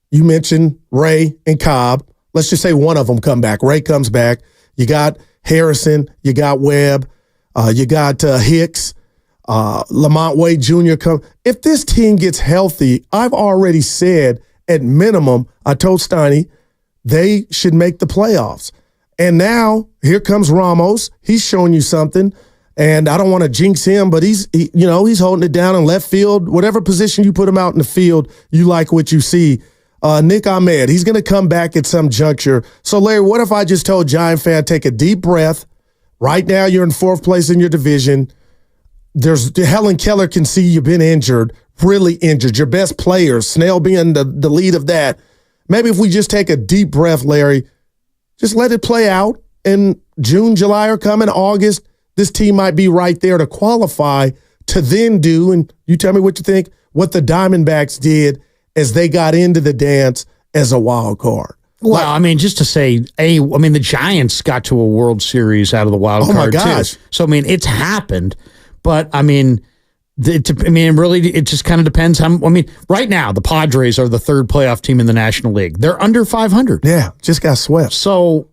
You mentioned Ray and Cobb. Let's just say one of them come back. Ray comes back. You got Harrison. You got Webb. You got Hicks, Lamont Wade Jr. If this team gets healthy, I've already said at minimum, I told Steiny, they should make the playoffs. And now here comes Ramos. He's showing you something, and I don't want to jinx him, but he's holding it down in left field. Whatever position you put him out in the field, you like what you see. Nick Ahmed, he's going to come back at some juncture. So, Larry, what if I just told Giant fan, take a deep breath. Right now, you're in fourth place in your division. Helen Keller can see you've been injured, really injured. Your best players, Snell being the lead of that. Maybe if we just take a deep breath, Larry, just let it play out. In June, July are coming, August, this team might be right there to qualify to then do, and you tell me what you think, what the Diamondbacks did as they got into the dance as a wild card. Well, just to say, the Giants got to a World Series out of the wild card, my gosh. too. So, it's happened. But, really, it just kind of depends. Right now, the Padres are the third playoff team in the National League. They're under 500. Yeah, just got swept. So,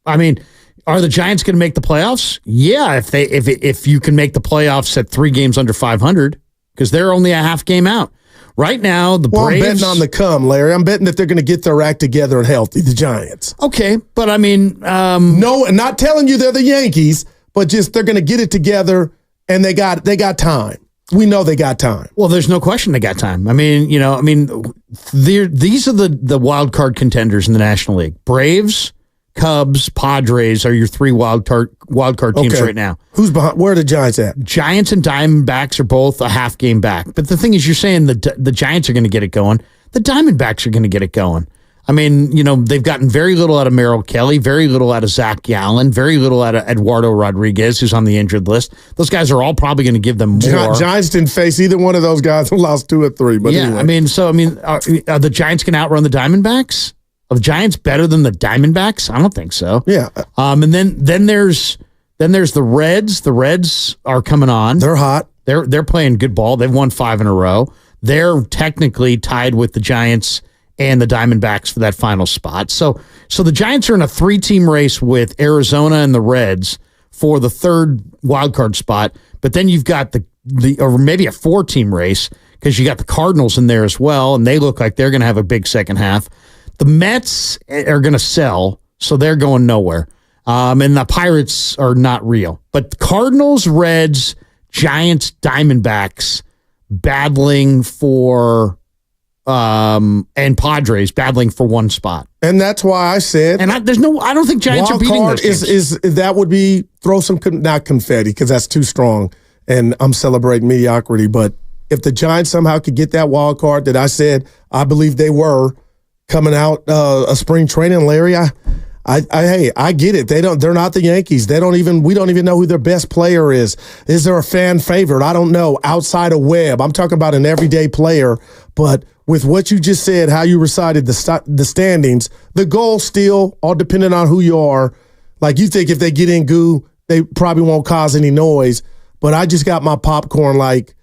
are the Giants going to make the playoffs? Yeah, if you can make the playoffs at 3 games under 500, because they're only a half game out. Right now, the Braves... I'm betting on the come, Larry. I'm betting that they're going to get their act together and healthy, the Giants. Okay, but no, and not telling you they're the Yankees, but just they're going to get it together, and they got time. We know they got time. Well, there's no question they got time. These are the wild card contenders in the National League. Braves, Cubs, Padres are your 3 wild card teams right now. Who's behind? Where are the Giants at? Giants and Diamondbacks are both a half game back. But the thing is, you're saying the Giants are going to get it going. The Diamondbacks are going to get it going. They've gotten very little out of Merrill Kelly, very little out of Zach Gallen, very little out of Eduardo Rodriguez, who's on the injured list. Those guys are all probably going to give them more. Giants didn't face either one of those guys and lost 2 or 3. But yeah, anyway. Are the Giants going to outrun the Diamondbacks? Are the Giants better than the Diamondbacks? I don't think so. Yeah. And then there's the Reds. The Reds are coming on. They're hot. They're playing good ball. They've won 5 in a row. They're technically tied with the Giants and the Diamondbacks for that final spot. So the Giants are in a 3-team race with Arizona and the Reds for the 3rd wildcard spot. But then you've got or maybe a 4-team race because you got the Cardinals in there as well, and they look like they're going to have a big second half. The Mets are going to sell, so they're going nowhere. And the Pirates are not real. But Cardinals, Reds, Giants, Diamondbacks battling for and Padres battling for 1 spot. And that's why I said, and I don't think Giants are beating those teams. Is that would be throw some not confetti because that's too strong, and I'm celebrating mediocrity. But if the Giants somehow could get that wild card that I said I believe they were coming out a spring training, Larry, I get it. They're not the Yankees. We don't even know who their best player is. Is there a fan favorite? I don't know. Outside of Webb, I'm talking about an everyday player. But with what you just said, how you recited the standings, the goal still all depending on who you are. Like you think if they get in goo, they probably won't cause any noise. But I just got my popcorn. Like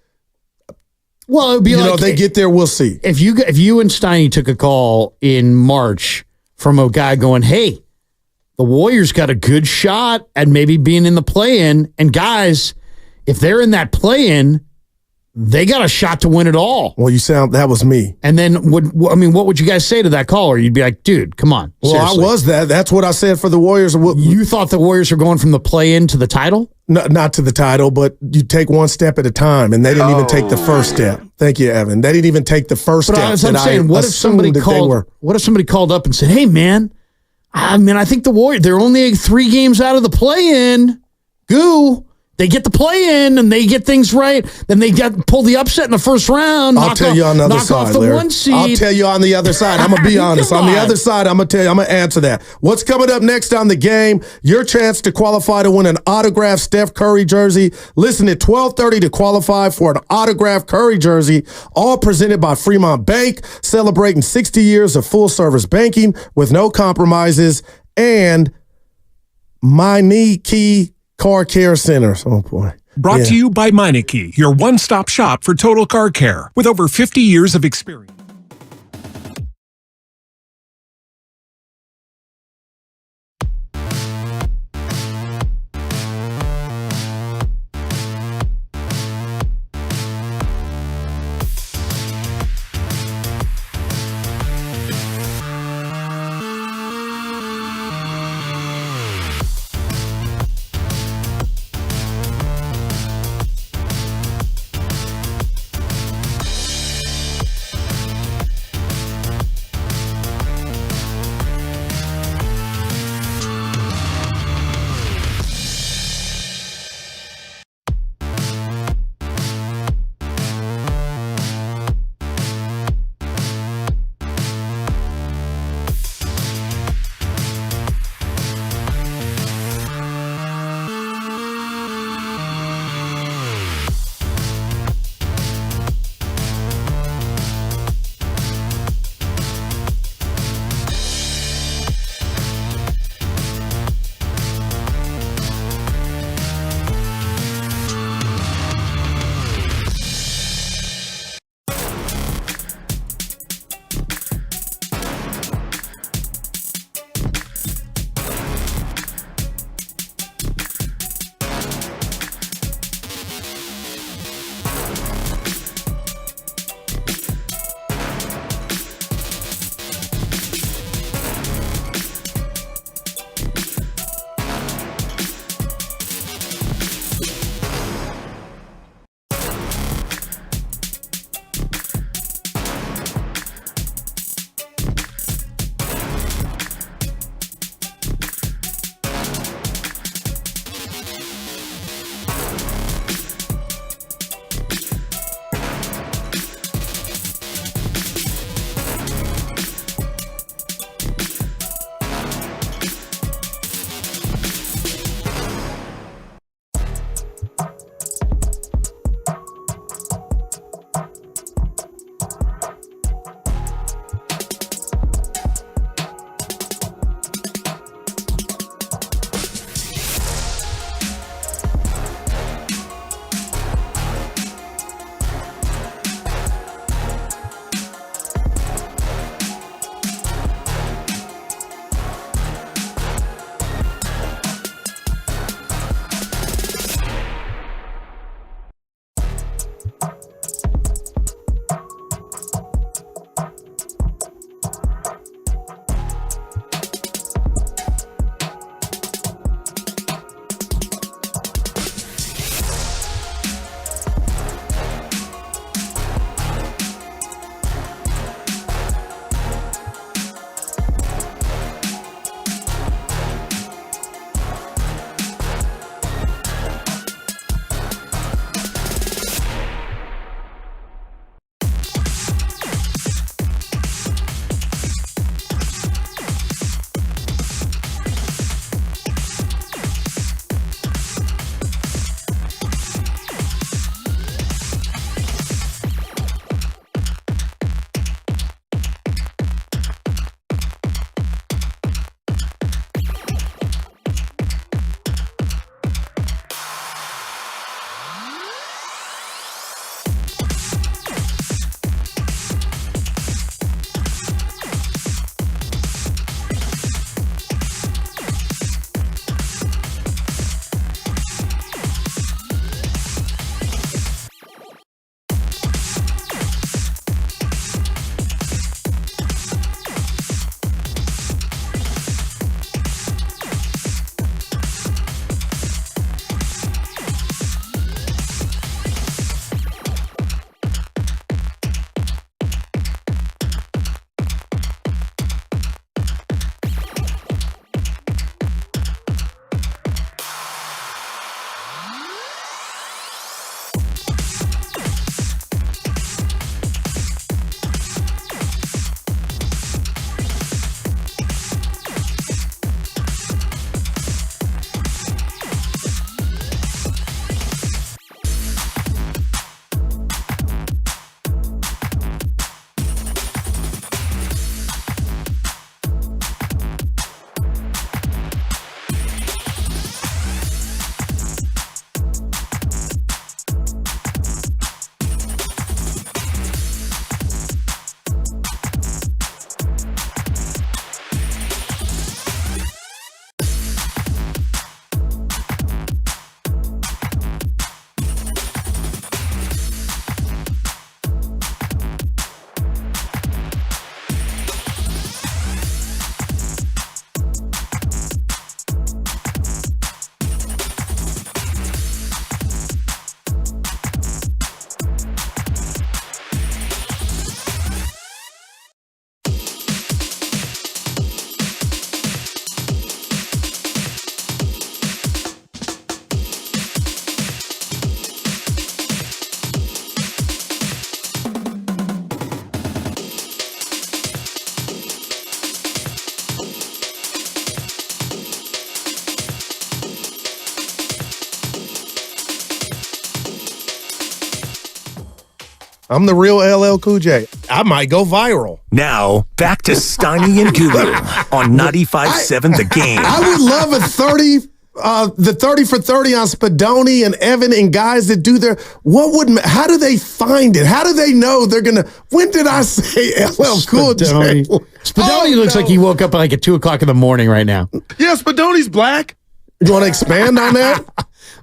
Well, it would be if they get there, we'll see. If you and Steiny took a call in March from a guy going, hey, the Warriors got a good shot at maybe being in the play-in, and guys, if they're in that play-in, they got a shot to win it all. Well, that was me. And then, what would you guys say to that caller? You'd be like, dude, come on. Well, seriously. I was that. That's what I said for the Warriors. You thought the Warriors were going from the play-in to the title? No, not to the title, but you take one step at a time, and they didn't even take the first step. Thank you, Evan. They didn't even take the first step. I'm saying, what if somebody called up and said, hey, man, I think the Warriors, they're only 3 games out of the play-in. They get the play-in and they get things right. Then they pull the upset in the first round. I'll tell you on the other side, Larry. I'll tell you on the other side. I'm going to be honest. On the other side, I'm going to tell you, I'm going to answer that. What's coming up next on the game? Your chance to qualify to win an autographed Steph Curry jersey. Listen at 12:30 to qualify for an autographed Curry jersey, all presented by Fremont Bank, celebrating 60 years of full-service banking with no compromises, and My Knee Key Car Care Centers. Oh, boy. Brought to you by Meineke, your one-stop shop for total car care with over 50 years of experience. I'm the real LL Cool J. I might go viral. Now, back to Steiny and Guru on 95.7 The Game. I would love a 30 for 30 on Spadoni and Evan and guys that do their, how do they find it? How do they know they're going to, when did I say LL Cool J? Spadoni looks like he woke up like at 2 o'clock in the morning right now. Yeah, Spadoni's black. You want to expand on that?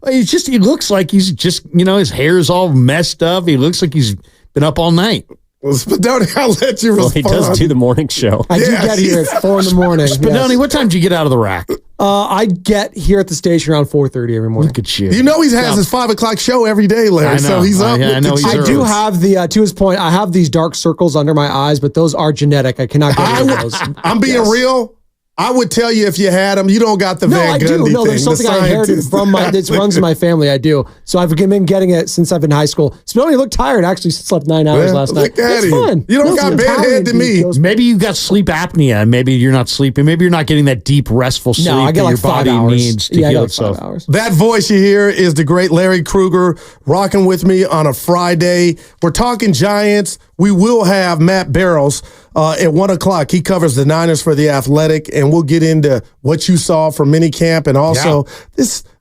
He looks like he's just, his hair's all messed up. He looks like he's been up all night. Well, Spadoni, I'll let you respond. He does do the morning show. I do get here at 4 in the morning. Spadoni, what time do you get out of the rack? I get here at the station around 4:30 every morning. Look at you. You know he has his 5 o'clock show every day, Larry. So he's up. I do have to his point, I have these dark circles under my eyes, but those are genetic. I cannot get rid of those. I'm being real. I would tell you if you had them. You don't got the Van Gundy thing. No, there's something I inherited from it runs in my family. I do. So I've been getting it since I've been in high school. Spadoni looked tired. Actually slept 9 hours last night. It's fun. You don't got bad head to me. Maybe you got sleep apnea. Maybe you're not sleeping. Maybe you're not getting that deep, restful sleep I get that like your 5 body hours. needs to heal itself. 5 hours. That voice you hear is the great Larry Krueger rocking with me on a Friday. We're talking Giants. We will have Matt Barrows at 1 o'clock. He covers the Niners for The Athletic, and we'll get into what you saw from minicamp and also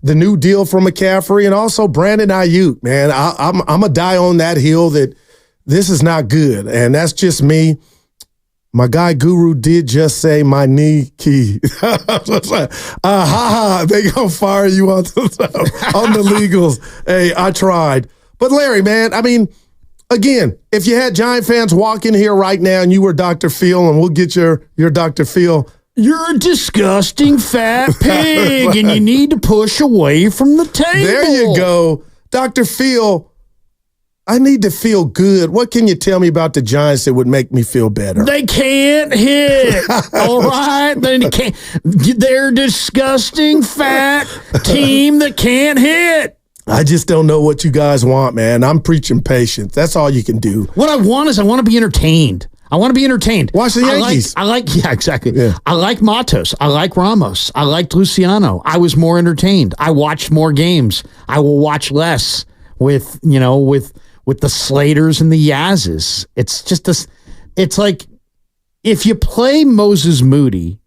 the new deal from McCaffrey and also Brandon Aiyuk. Man, I'm a die on that hill that this is not good, and that's just me. My guy Guru did just say my knee key. They gonna fire you on the legals. Hey, I tried, but Larry, man, I mean. Again, if you had Giant fans walk in here right now and you were Dr. Phil, and we'll get your Dr. Phil. You're a disgusting fat pig, and you need to push away from the table. There you go. Dr. Phil, I need to feel good. What can you tell me about the Giants that would make me feel better? They can't hit. All right? They can't. They're a disgusting fat team that can't hit. I just don't know what you guys want, man. I'm preaching patience. That's all you can do. What I want is I want to be entertained. Watch the Yankees. Exactly. Yeah. I like Matos. I like Ramos. I liked Luciano. I was more entertained. I watched more games. I will watch less with the Slaters and the Yazes. It's just this. It's like if you play Moses Moody,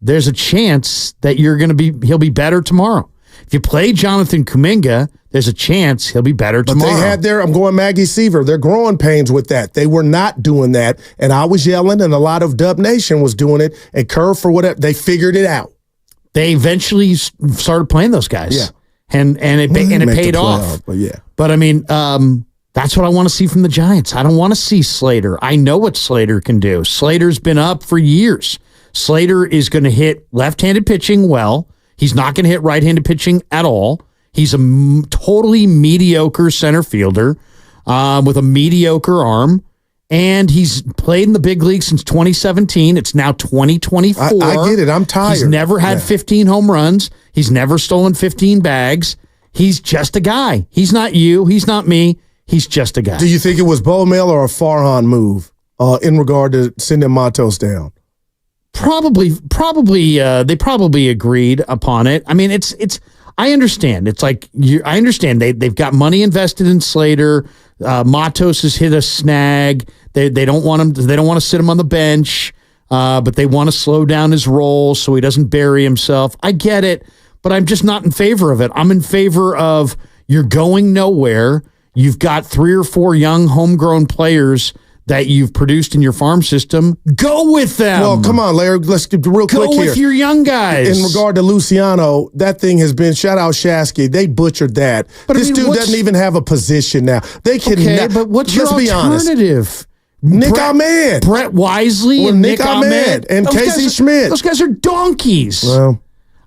there's a chance that he'll be better tomorrow. If you play Jonathan Kuminga, there's a chance he'll be better tomorrow. But they had I'm going Maggie Seaver, their growing pains with that. They were not doing that. And I was yelling, and a lot of Dub Nation was doing it. And Curve, for whatever, they figured it out. They eventually started playing those guys. Yeah. And it paid off. But I mean, that's what I want to see from the Giants. I don't want to see Slater. I know what Slater can do. Slater's been up for years. Slater is going to hit left-handed pitching well. He's not going to hit right-handed pitching at all. He's a totally mediocre center fielder with a mediocre arm, and he's played in the big league since 2017. It's now 2024. I get it. I'm tired. He's never had 15 home runs. He's never stolen 15 bags. He's just a guy. He's not you. He's not me. He's just a guy. Do you think it was Bo Mail or a Farhan move in regard to sending Matos down? Probably. They probably agreed upon it. I mean, it's. I understand. It's like I understand. They've got money invested in Slater. Matos has hit a snag. They don't want him. They don't want to sit him on the bench. But they want to slow down his role so he doesn't bury himself. I get it, but I'm just not in favor of it. I'm in favor of you're going nowhere. You've got 3 or 4 young homegrown players that you've produced in your farm system. Go with them. Well, come on, Larry. Let's get real quick here. Go with your young guys. In regard to Luciano, that thing has been, shout out Shasky, they butchered that. But this dude doesn't even have a position now. They can but what's your alternative? Nick Ahmed. Brett Wisely and Nick Ahmed. And Casey Schmidt. Those guys are donkeys. Well,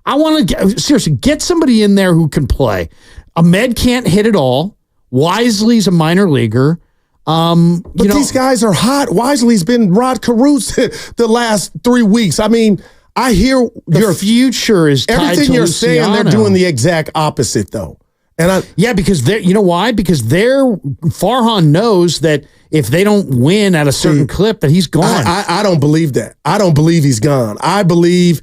I want to, seriously, get somebody in there who can play. Ahmed can't hit at all. Wisely's a minor leaguer. But these guys are hot. Wisely's been Rod Caruth the last 3 weeks. I mean, I hear your future is tied everything to you're Luciano. saying. They're doing the exact opposite, though. And because you know why? Because Farhan knows that if they don't win at a certain clip, that he's gone. I don't believe that. I don't believe he's gone. I believe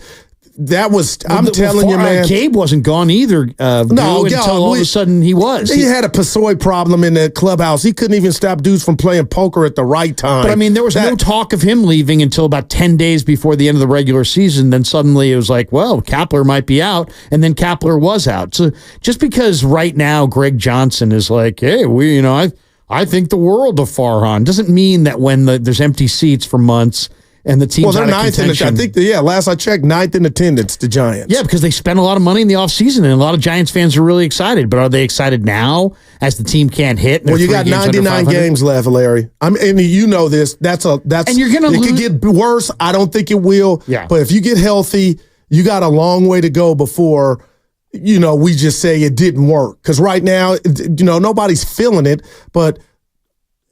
I'm telling you, man. Gabe wasn't gone either. Until all of a sudden he was. He had a Pasoy problem in the clubhouse. He couldn't even stop dudes from playing poker at the right time. But I mean, there was no talk of him leaving until about 10 days before the end of the regular season. Then suddenly it was like, well, Kapler might be out. And then Kapler was out. So just because right now Greg Johnson is like, hey, I think the world of Farhan, doesn't mean that when there's empty seats for months and the team's they're out of ninth contention. I think, last I checked, 9th in attendance, the Giants. Yeah, because they spent a lot of money in the offseason, and a lot of Giants fans are really excited. But are they excited now as the team can't hit? Well, you got 99 games left, Larry. And you know this. That's and you're gonna lose. It could get worse. I don't think it will. Yeah. But if you get healthy, you got a long way to go before we just say it didn't work. Because right now, nobody's feeling it, but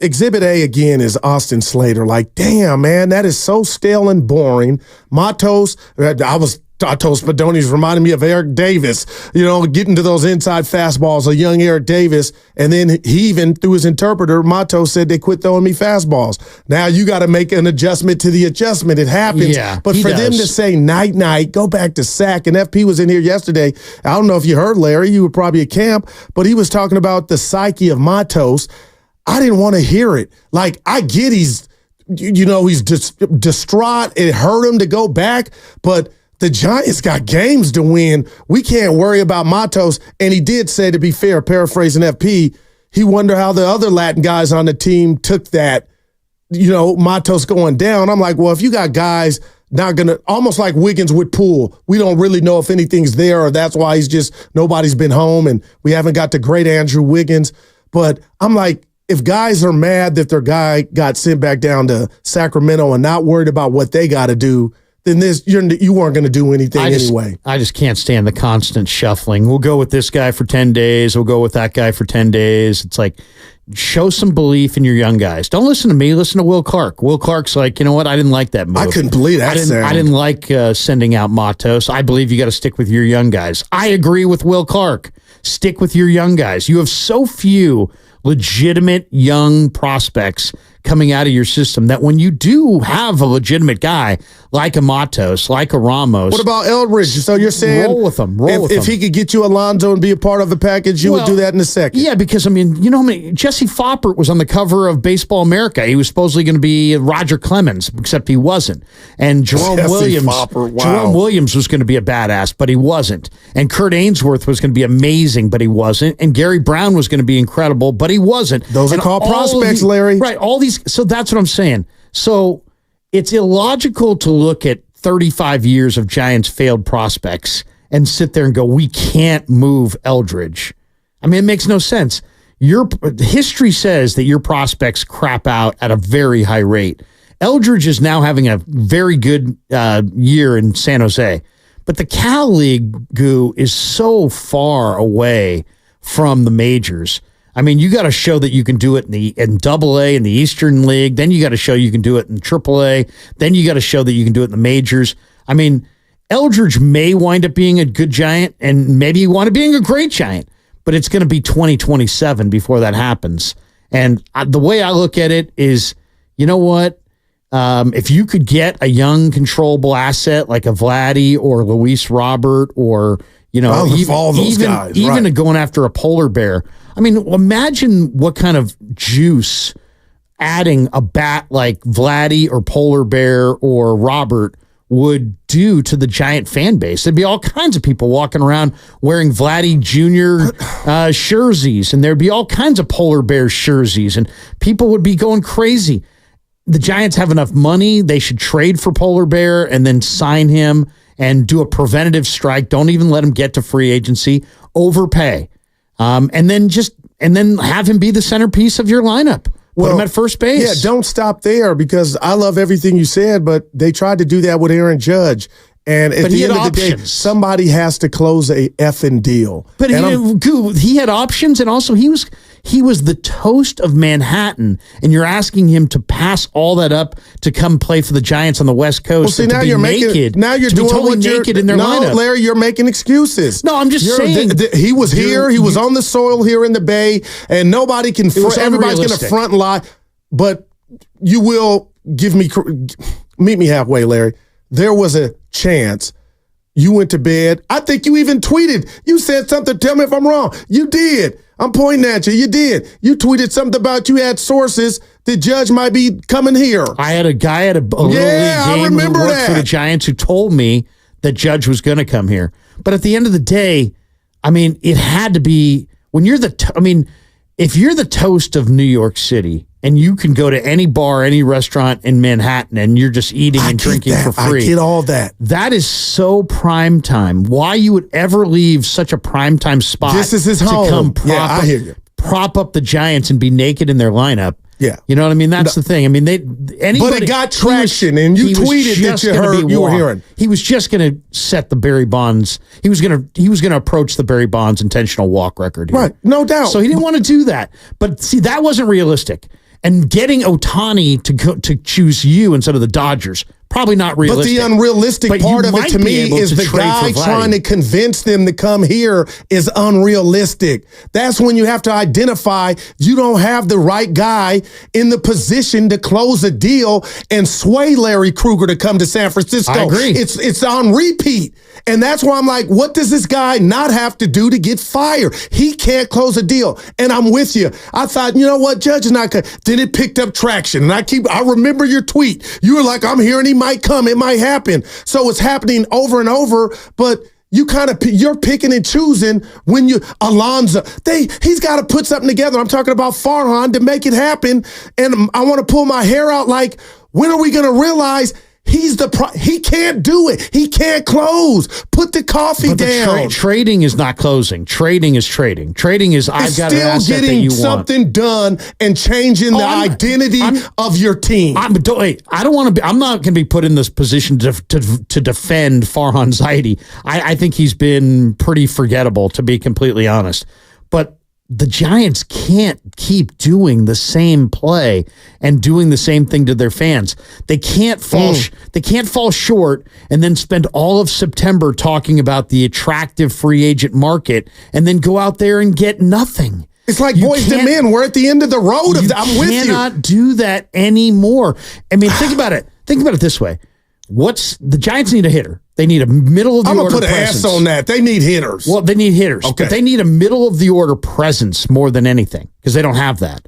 Exhibit A again is Austin Slater. Like, damn, man, that is so stale and boring. Matos, I told Spadoni's reminding me of Eric Davis, getting to those inside fastballs, a young Eric Davis. And then he even, through his interpreter, Matos said they quit throwing me fastballs. Now you got to make an adjustment to the adjustment. It happens. Yeah, but for them to say night, go back to sack. And FP was in here yesterday. I don't know if you heard Larry. You were probably at camp. But he was talking about the psyche of Matos. I didn't want to hear it. Like, I get he's distraught. It hurt him to go back. But the Giants got games to win. We can't worry about Matos. And he did say, to be fair, paraphrasing FP, he wondered how the other Latin guys on the team took that, Matos going down. I'm like, well, if you got guys not going to, almost like Wiggins with Poole, we don't really know if anything's there or that's why nobody's been home and we haven't got the great Andrew Wiggins. But I'm like, if guys are mad that their guy got sent back down to Sacramento and not worried about what they got to do, then you weren't going to do anything anyway. I just can't stand the constant shuffling. We'll go with this guy for 10 days. We'll go with that guy for 10 days. It's like, show some belief in your young guys. Don't listen to me. Listen to Will Clark. Will Clark's like, you know what? I didn't like that move. I couldn't believe that. I didn't like sending out Matos. I believe you got to stick with your young guys. I agree with Will Clark. Stick with your young guys. You have so few legitimate young prospects coming out of your system that when you do have a legitimate guy like a Matos, like a Ramos. What about Eldridge? So you're saying roll with him. If he could get you Alonzo and be a part of the package, you would do that in a second. Yeah, because Jesse Foppert was on the cover of Baseball America. He was supposedly going to be Roger Clemens, except he wasn't. And Jerome Williams was going to be a badass, but he wasn't. And Kurt Ainsworth was going to be amazing, but he wasn't. And Gary Brown was going to be incredible, but he wasn't. Those are called prospects, Larry. Right. All these. So that's what I'm saying. So it's illogical to look at 35 years of Giants failed prospects and sit there and go, we can't move Eldridge. I mean, it makes no sense. History says that your prospects crap out at a very high rate. Eldridge is now having a very good year in San Jose, but the Cal League is so far away from the majors. I mean, you got to show that you can do it in Double-A in the Eastern League. Then you got to show you can do it in Triple-A. Then you got to show that you can do it in the majors. I mean, Eldridge may wind up being a good Giant, and maybe you want to being a great Giant, but it's going to be 2027 before that happens. And the way I look at it is, you know what? If you could get a young, controllable asset like a Vladdy or Luis Robert or even going after a polar bear. I mean, imagine what kind of juice adding a bat like Vladdy or polar bear or Robert would do to the Giant fan base. There'd be all kinds of people walking around wearing Vladdy Jr. jerseys, and there'd be all kinds of polar bear jerseys, and people would be going crazy. The Giants have enough money. They should trade for polar bear and then sign him and do a preventative strike. Don't even let him get to free agency. Overpay. And then have him be the centerpiece of your lineup. Put him at first base. Yeah, don't stop there because I love everything you said, but they tried to do that with Aaron Judge. And at the end of the day, somebody has to close a effing deal. But he had options, and also he was the toast of Manhattan, and you're asking him to pass all that up to come play for the Giants on the West Coast. Well, see, now you're naked in their lineup. Larry, you're making excuses. No, I'm just saying. He was here. He was on the soil here in the Bay, and nobody can. Everybody's going to front and lie, but you will meet me halfway, Larry. There was a chance You went to bed. I think you even tweeted. You said something. Tell me if I'm wrong. You did. I'm pointing at you. You did. You tweeted something about you had sources the Judge might be coming here. I had a guy at a little league game I remember who worked that. for the Giants who told me that Judge was going to come here. But at the end of the day, I mean, it had to be when you're if you're the toast of New York City and you can go to any bar, any restaurant in Manhattan and you're just eating and drinking for free. I get all that. That is so prime time. Why you would ever leave such a prime time spot? This is his home. To come I hear you. prop up the Giants and be naked in their lineup. Yeah. You know what I mean? That's the thing. I mean, but it got traction, and you tweeted that you were hearing. He was just going to set the Barry Bonds. He was going to approach the Barry Bonds intentional walk record here. Right, no doubt. So he didn't want to do that. But see, that wasn't realistic. And getting Ohtani to choose you instead of the Dodgers, probably not realistic. But the unrealistic part of it to me is the guy trying to convince them to come here is unrealistic. That's when you have to identify you don't have the right guy in the position to close a deal and sway Larry Krueger to come to San Francisco. I agree. It's on repeat. And that's why I'm like, what does this guy not have to do to get fired? He can't close a deal. And I'm with you. I thought, you know what, Judge is not good. Then it picked up traction. And I remember your tweet. You were like, I'm hearing he might come. It might happen. So it's happening over and over. But you're picking and choosing when Alonzo, he's got to put something together. I'm talking about Farhan to make it happen. And I want to pull my hair out like, when are we going to realize he can't do it. He can't close. Put the coffee down. Trading is not closing. Trading is trading. Trading is I've got an asset that you want. Still getting something done and changing the identity of your team. I'm not going to be put in this position to defend Farhan Zaidi. I think he's been pretty forgettable, to be completely honest. But the Giants can't keep doing the same play and doing the same thing to their fans. They can't fall. They can't fall short and then spend all of September talking about the attractive free agent market and then go out there and get nothing. It's like boys to men. We're at the end of the road. I'm with you. You cannot do that anymore. I mean, think about it. Think about it this way. The Giants need a hitter. They need a middle of the order presence. I'm going to put an S on that. They need hitters. Well, they need hitters. Okay. But they need a middle of the order presence more than anything because they don't have that.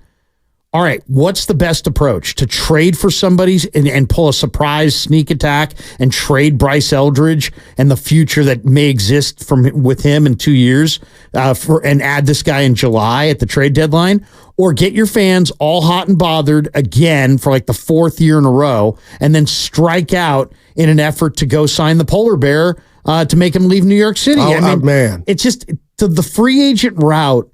All right, what's the best approach? To trade for somebody and pull a surprise sneak attack and trade Bryce Eldridge and the future that may exist with him in 2 years and add this guy in July at the trade deadline? Or get your fans all hot and bothered again for like the fourth year in a row and then strike out in an effort to go sign the polar bear to make him leave New York City? Man. It's just the free agent route.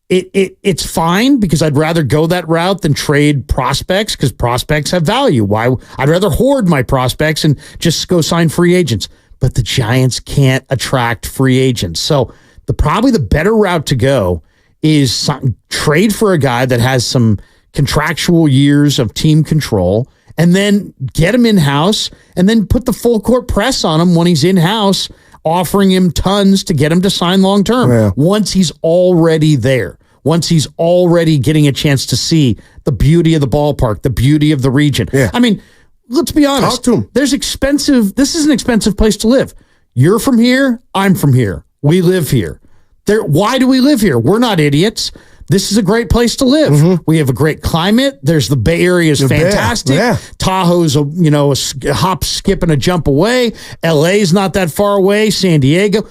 It's fine because I'd rather go that route than trade prospects because prospects have value. Why? I'd rather hoard my prospects and just go sign free agents. But the Giants can't attract free agents. So probably the better route to go is trade for a guy that has some contractual years of team control and then get him in-house and then put the full court press on him when he's in-house, offering him tons to get him to sign long-term once he's already there, once he's already getting a chance to see the beauty of the ballpark, the beauty of the region. Yeah. I mean, let's be honest. Talk to him. This is an expensive place to live. You're from here. I'm from here. We live here. Why do we live here? We're not idiots. This is a great place to live. Mm-hmm. We have a great climate. There's the Bay Area is fantastic. Yeah. Tahoe's a hop, skip, and a jump away. LA's not that far away. San Diego.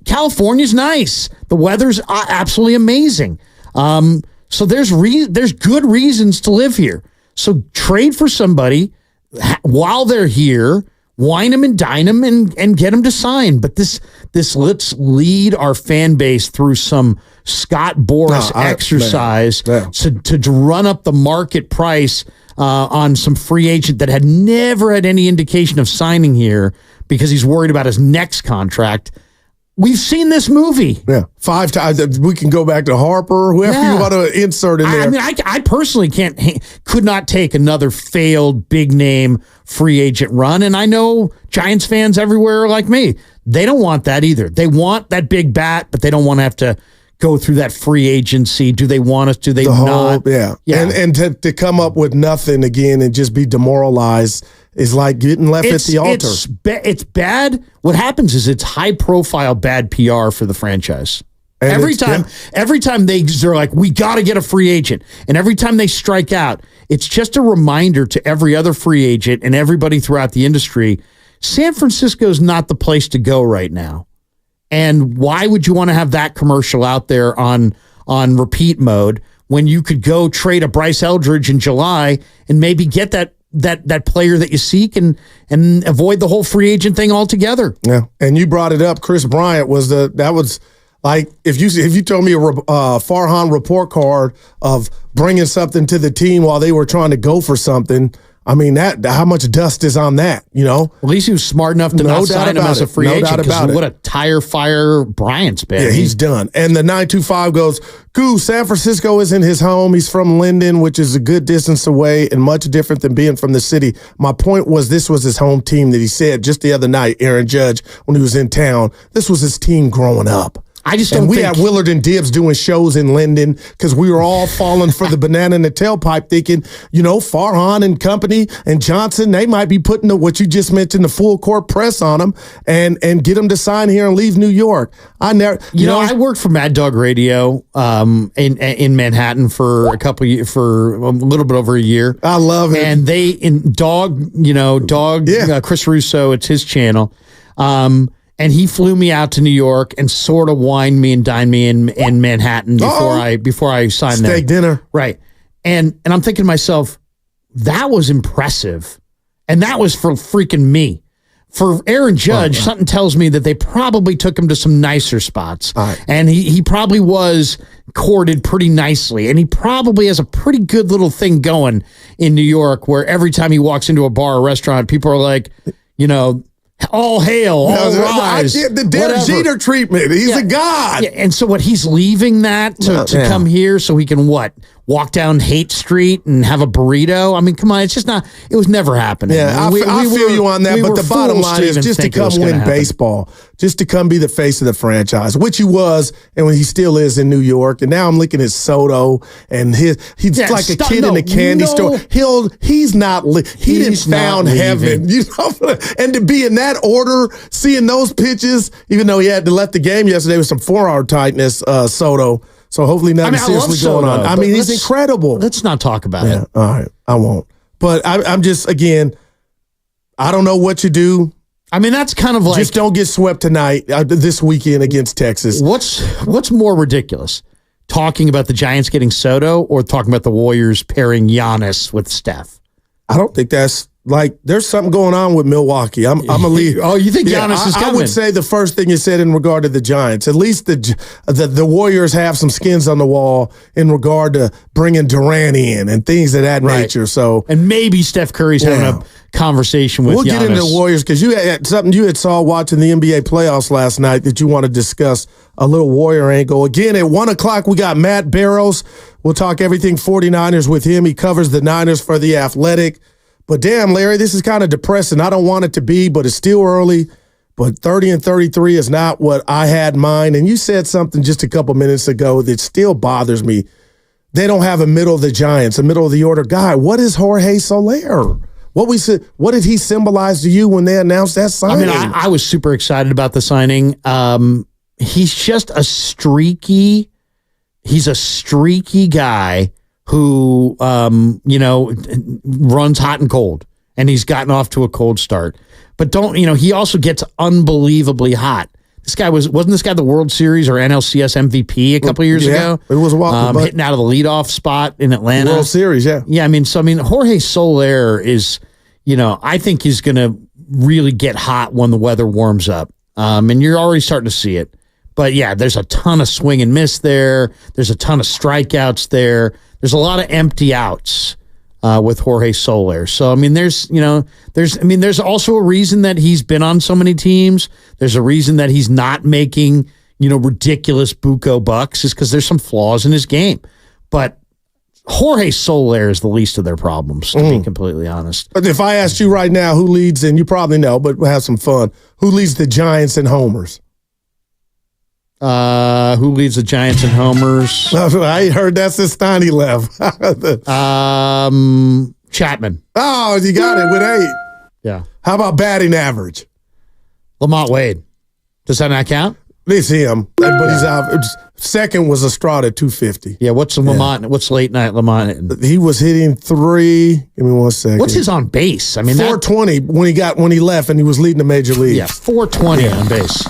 California's nice. The weather's absolutely amazing. So there's good reasons to live here. So trade for somebody while they're here, wine them and dine them and get them to sign. But this let's lead our fan base through some Scott Boras exercise to run up the market price on some free agent that had never had any indication of signing here because he's worried about his next contract. We've seen this movie. Yeah. 5 times. We can go back to Harper, whoever you want to insert in there. I mean, I personally could not take another failed big name free agent run. And I know Giants fans everywhere are like me. They don't want that either. They want that big bat, but they don't want to have to go through that free agency. Do they want us? Do they not? Yeah. And to come up with nothing again and just be demoralized is like getting left at the altar. It's bad. What happens is it's high profile bad PR for the franchise. And every time they're like, we got to get a free agent. And every time they strike out, it's just a reminder to every other free agent and everybody throughout the industry, San Francisco's not the place to go right now. And why would you want to have that commercial out there on repeat mode when you could go trade a Bryce Eldridge in July and maybe get that player that you seek and avoid the whole free agent thing altogether? Yeah, and you brought it up. Chris Bryant was like if you told me a Farhan report card of bringing something to the team while they were trying to go for something. I mean, how much dust is on that, you know? At least he was smart enough to not sign him as a free agent. Because what a tire fire Bryant's been. Yeah, he's done. And the 925 goes, San Francisco isn't his home. He's from Linden, which is a good distance away and much different than being from the city. My point was this was his home team that he said just the other night, Aaron Judge, when he was in town. This was his team growing up. I just don't think... we had Willard and Dibbs doing shows in Linden because we were all falling for the banana in the tailpipe thinking, Farhan and company and Johnson, they might be putting what you just mentioned, the full court press on them and get them to sign here and leave New York. I worked for Mad Dog Radio in Manhattan for for a little bit over a year. I love it. And Chris Russo, it's his channel. And he flew me out to New York and sort of wined me and dined me in Manhattan before I signed there. Steak dinner. Right. And I'm thinking to myself, that was impressive. And that was for freaking me. For Aaron Judge, something tells me that they probably took him to some nicer spots. And he probably was courted pretty nicely. And he probably has a pretty good little thing going in New York where every time he walks into a bar or restaurant, people are like, all hail, all rise. I get the Derek Jeter treatment. He's a god. Yeah, and so he's leaving that to come here so he can walk down Haight Street and have a burrito? I mean, come on, it's just not, it was never happening. Yeah, I feel you on that, but the bottom line is just to come win baseball, just to come be the face of the franchise, which he was, and when he still is in New York. And now I'm looking at Soto, and he's like a kid in a candy store. He didn't found heaven, and to be in that order, seeing those pitches, even though he had to let the game yesterday with some forearm tightness, Soto. So hopefully nothing seriously going on. I mean, he's incredible. Let's not talk about it. All right, I won't. But I'm just, again, I don't know what you do. I mean, that's kind of like... just don't get swept tonight, this weekend against Texas. What's more ridiculous? Talking about the Giants getting Soto or talking about the Warriors pairing Giannis with Steph? I don't think that's... there's something going on with Milwaukee. I'm going to leave. Oh, you think Giannis is coming? I would say the first thing you said in regard to the Giants. At least the Warriors have some skins on the wall in regard to bringing Durant in and things of that nature. So, and maybe Steph Curry's having a conversation with Giannis. We'll get into the Warriors because you had something you had saw watching the NBA playoffs last night that you want to discuss, a little Warrior angle. Again, at 1 o'clock, we got Matt Barrows. We'll talk everything 49ers with him. He covers the Niners for The Athletic. But damn, Larry, this is kind of depressing. I don't want it to be, but it's still early. But 30-33 is not what I had in mind. And you said something just a couple minutes ago that still bothers me. They don't have a middle of the Giants, a middle of the order guy. What is Jorge Soler? What did he symbolize to you when they announced that signing? I mean, I was super excited about the signing. He's just a streaky guy who, runs hot and cold, and he's gotten off to a cold start. But he also gets unbelievably hot. This guy wasn't this guy the World Series or NLCS MVP a couple of years ago? It was a while, hitting out of the leadoff spot in Atlanta. World Series, yeah. Yeah, Jorge Soler is, I think he's going to really get hot when the weather warms up. And you're already starting to see it. But yeah, there's a ton of swing and miss there. There's a ton of strikeouts there. There's a lot of empty outs with Jorge Soler. So there's also a reason that he's been on so many teams. There's a reason that he's not making ridiculous buco bucks, is because there's some flaws in his game. But Jorge Soler is the least of their problems, to be completely honest. But if I asked you right now who leads, and you probably know, but we'll have some fun, who leads the Giants in homers? Who leads the Giants in homers? I heard that since Steiny left. Chapman. Oh, you got it with 8. Yeah. How about batting average? Lamont Wade. Does that not count? It's him, but he's out. Second was Estrada at 250. Yeah, what's Lamont? What's late night Lamont? He was hitting 3. Give me 1 second. What's his on base? I mean, 420 when he left and he was leading the major league. Yeah, 420 on base.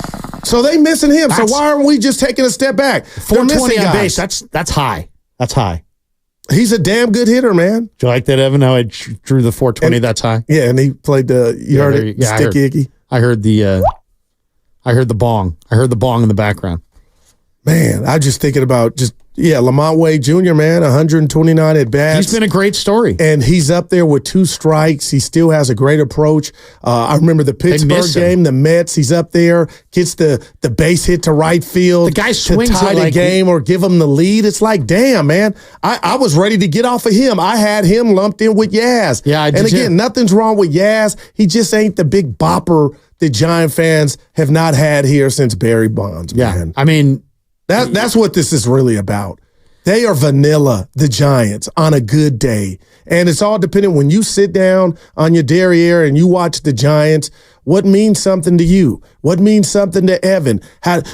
So they missing him. So why aren't we just taking a step back? 420 on base. That's high. That's high. He's a damn good hitter, man. Do you like that, Evan? How I drew the 420? That's high. Yeah, and he played the. You heard it. Yeah, Sticky Icky. I heard the bong. I heard the bong in the background. Man, I'm just thinking about Lamont Wade Jr., man, 129 at bats. He's been a great story. And he's up there with 2 strikes. He still has a great approach. I remember the Pittsburgh game, the Mets. He's up there, gets the base hit to right field. The guy swings to tie the game or give him the lead. It's like, damn, man. I was ready to get off of him. I had him lumped in with Yaz. Yeah, I did. And again, nothing's wrong with Yaz. He just ain't the big bopper that Giant fans have not had here since Barry Bonds, man. I mean, that's what this is really about. They are vanilla, the Giants, on a good day. And it's all dependent when you sit down on your derriere and you watch the Giants, what means something to you? What means something to Evan?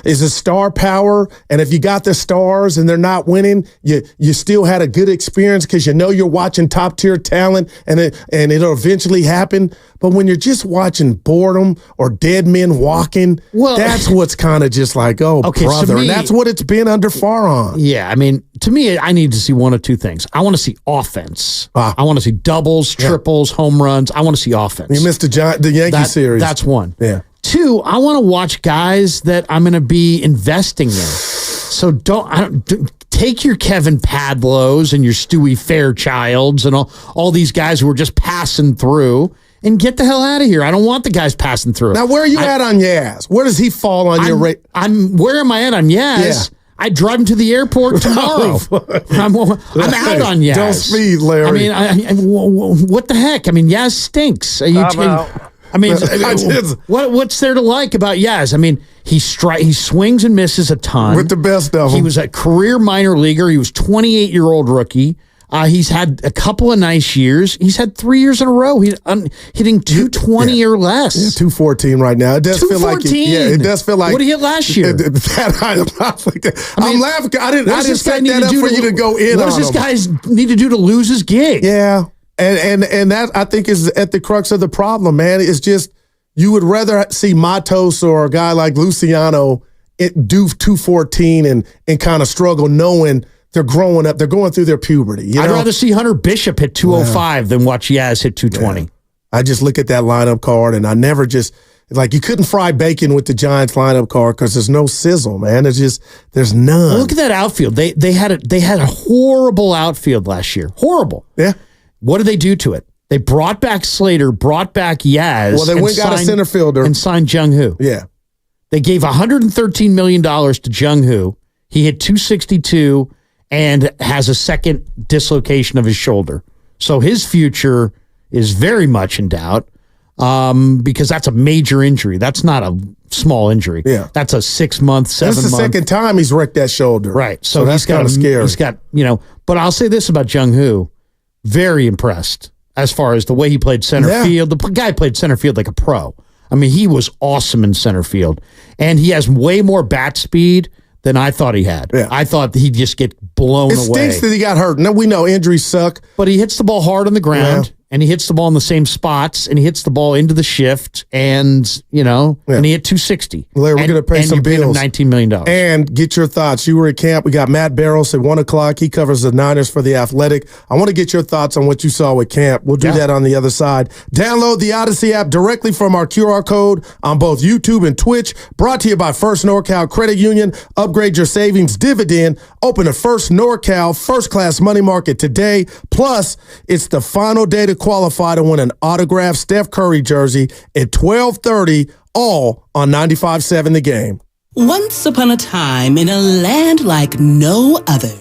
Is it star power? And if you got the stars and they're not winning, you still had a good experience because you know you're watching top tier talent and it'll eventually happen. But when you're just watching boredom or dead men walking, that's what's kind of just like, brother. To me, and that's what it's been under Farhan. Yeah, I mean, to me, I need to see one of two things. I want to see offense. I want to see doubles, triples, home runs. I want to see offense. You missed the Yankee series. That's one. Yeah. 2, I want to watch guys that I'm going to be investing in. So don't take your Kevin Padlows and your Stewie Fairchilds and all these guys who are just passing through and get the hell out of here. I don't want the guys passing through. Now, where are you at on Yaz? Where does he fall on your rate? Where am I at on Yaz? Yeah. I drive him to the airport tomorrow. I'm out on Yaz. Don't speed, Larry. I mean, what the heck? I mean, Yaz stinks. I mean, what's there to like about Yaz? I mean, he swings and misses a ton. With the best of them. He was a career minor leaguer. He was 28-year-old rookie. He's had a couple of nice years. He's had 3 years in a row. He's hitting 220 or less. Yeah, 214 right now. It does feel like it does feel like. What did he hit last year? I'm laughing. I didn't set that up for you to go in on him. What does this guy need to do to lose his gig? Yeah. And that I think is at the crux of the problem, man. It's just you would rather see Matos or a guy like Luciano do 214 and kind of struggle knowing they're growing up. They're going through their puberty. I'd rather see Hunter Bishop hit 205 than watch Yaz hit 220. Yeah. I just look at that lineup card and I never just like you couldn't fry bacon with the Giants lineup card because there's no sizzle, man. It's just there's none. Look at that outfield. They had a horrible outfield last year. Horrible. Yeah. What did they do to it? They brought back Slater, brought back Yaz. Well, they got a center fielder and signed Jung Hoo. Yeah. They gave $113 million to Jung Hoo. He hit 262 and has a second dislocation of his shoulder. So his future is very much in doubt because that's a major injury. That's not a small injury. Yeah. That's a 6-month, 7-month. That's the second time he's wrecked that shoulder. Right. So that's kind of scary. He's got, but I'll say this about Jung Hoo. Very impressed as far as the way he played center field. The guy played center field like a pro. I mean, he was awesome in center field. And he has way more bat speed than I thought he had. Yeah. I thought he'd just get blown away. It stinks that he got hurt. Now, we know injuries suck. But he hits the ball hard on the ground, and he hits the ball in the same spots, and he hits the ball into the shift, and, and he hit 260. Larry, we're going to pay some bills. And you paid him $19 million. And get your thoughts. You were at camp. We got Matt Barrows at 1 o'clock. He covers the Niners for The Athletic. I want to get your thoughts on what you saw at camp. We'll do that on the other side. Download the Odyssey app directly from our QR code on both YouTube and Twitch. Brought to you by First NorCal Credit Union. Upgrade your savings dividend. Open a First NorCal first-class money market today. Plus, it's the final day to qualify to win an autographed Steph Curry jersey at 12:30, all on 95.7 The Game. Once upon a time in a land like no other.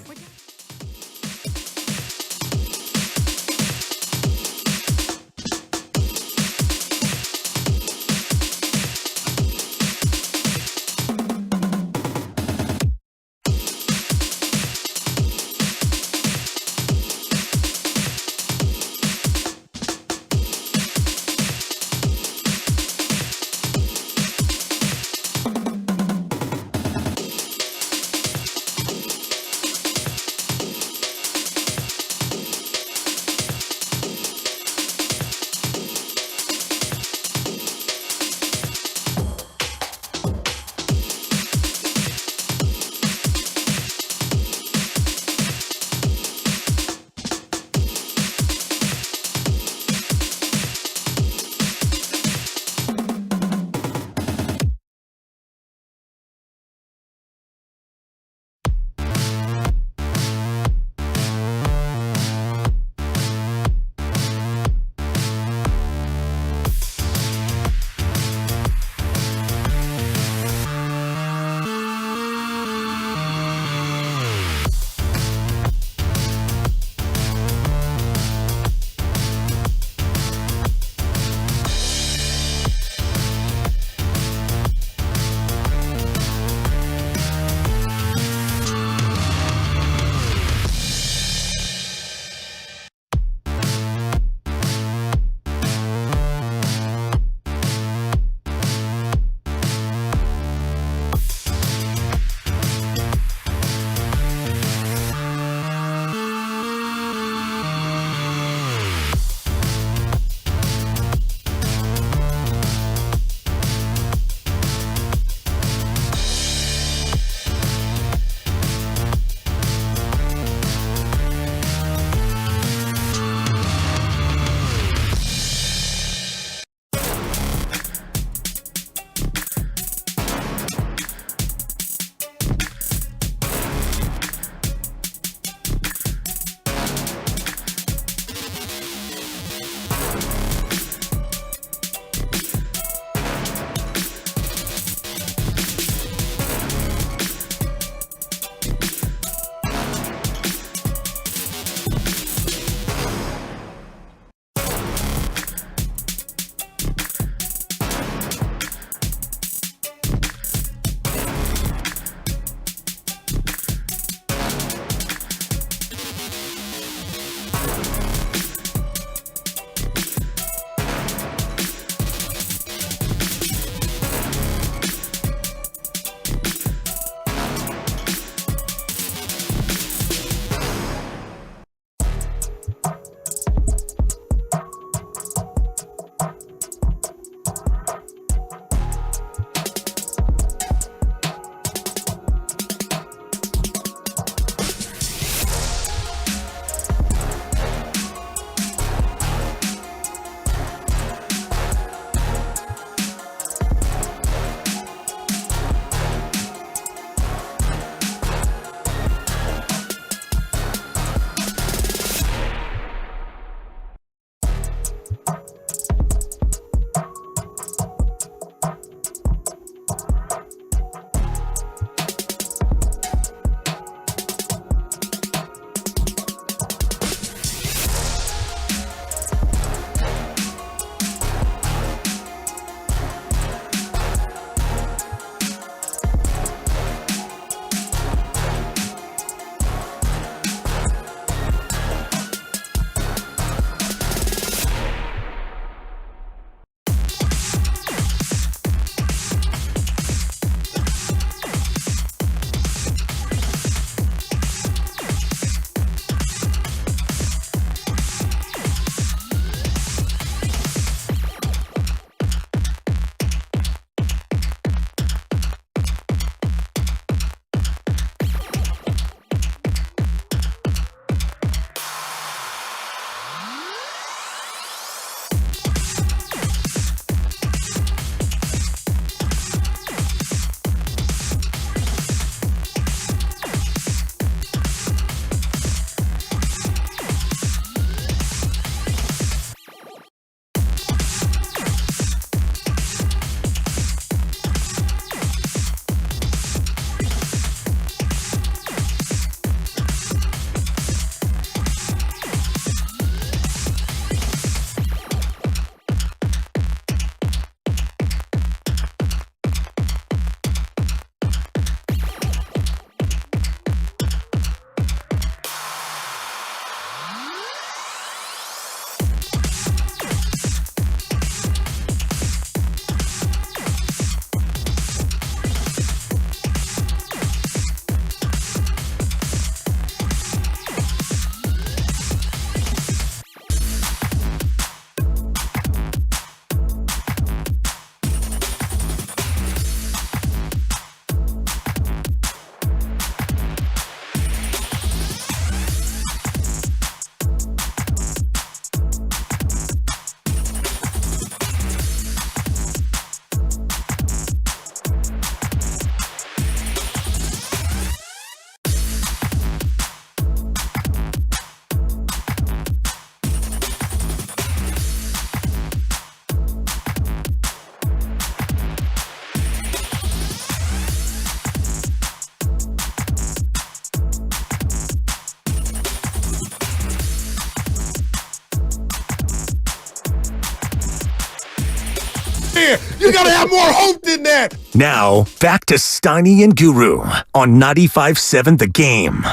You got to have more hope than that. Now, back to Steiny and Guru on 95.7 The Game.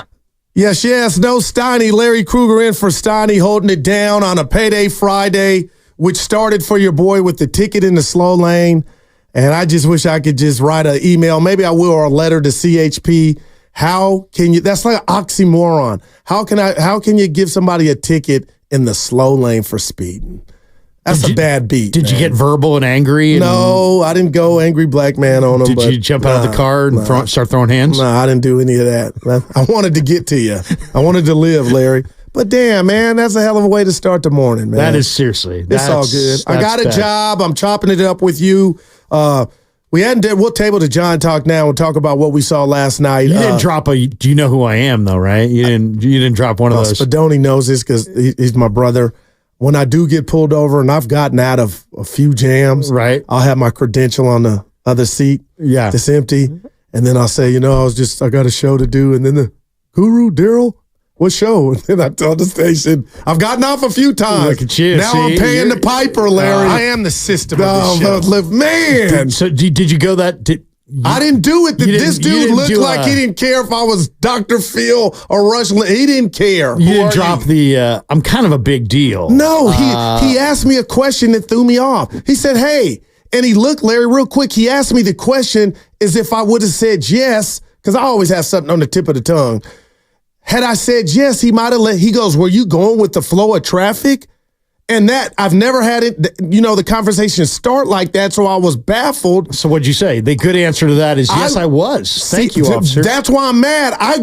Yes, no Steiny. Larry Krueger in for Steiny, holding it down on a payday Friday, which started for your boy with the ticket in the slow lane. And I just wish I could just write an email. Maybe I will, or a letter to CHP. How can you, that's like an oxymoron. How can you give somebody a ticket in the slow lane for speeding? That's a bad beat. Did you get verbal and angry? No, I didn't go angry black man on him. Did you jump out of the car and start throwing hands? No, I didn't do any of that. I wanted to get to you. I wanted to live, Larry. But damn, man, that's a hell of a way to start the morning, man. That is seriously. It's all good. I got a job. I'm chopping it up with you. We'll table the John talk now and talk about what we saw last night. You didn't drop a. Do you know who I am though? Right? You didn't drop one of those. Spadoni knows this because he's my brother. When I do get pulled over and I've gotten out of a few jams, right? I'll have my credential on the other seat. Yeah, it's empty, and then I'll say, I got a show to do, and then the Guru Daryl. What show? And then I tell the station, I've gotten off a few times. Look at you. Now I'm paying the piper, Larry. I am the system of the show. Man. So did you go that? I didn't do it. This dude looked like he didn't care if I was Dr. Phil or Rush. He didn't care. You didn't drop the, I'm kind of a big deal. No, he asked me a question that threw me off. He said, hey, and he looked, Larry, real quick. He asked me the question as if I would have said yes, because I always have something on the tip of the tongue. Had I said yes, he might have he goes, were you going with the flow of traffic? And that, I've never had it, the conversation start like that, so I was baffled. So what'd you say? The good answer to that is, yes, I was. Thank you, officer. That's why I'm mad. I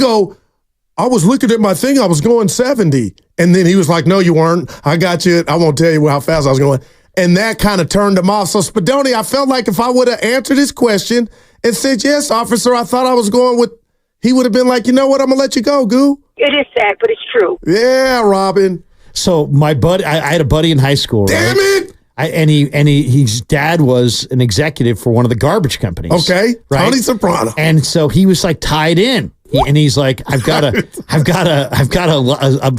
was looking at my thing, I was going 70. And then he was like, no, you weren't. I got you. I won't tell you how fast I was going. And that kind of turned him off. So Spadoni, I felt like if I would have answered his question and said, yes, officer, I thought I was going with, he would have been like, you know what, I'm going to let you go, Goo. It is sad, but it's true. Yeah, Robin. So my buddy, I had a buddy in high school. Damn right? it! His dad was an executive for one of the garbage companies. Okay, right? Tony Soprano. And so he was like tied in, and he's like, I've got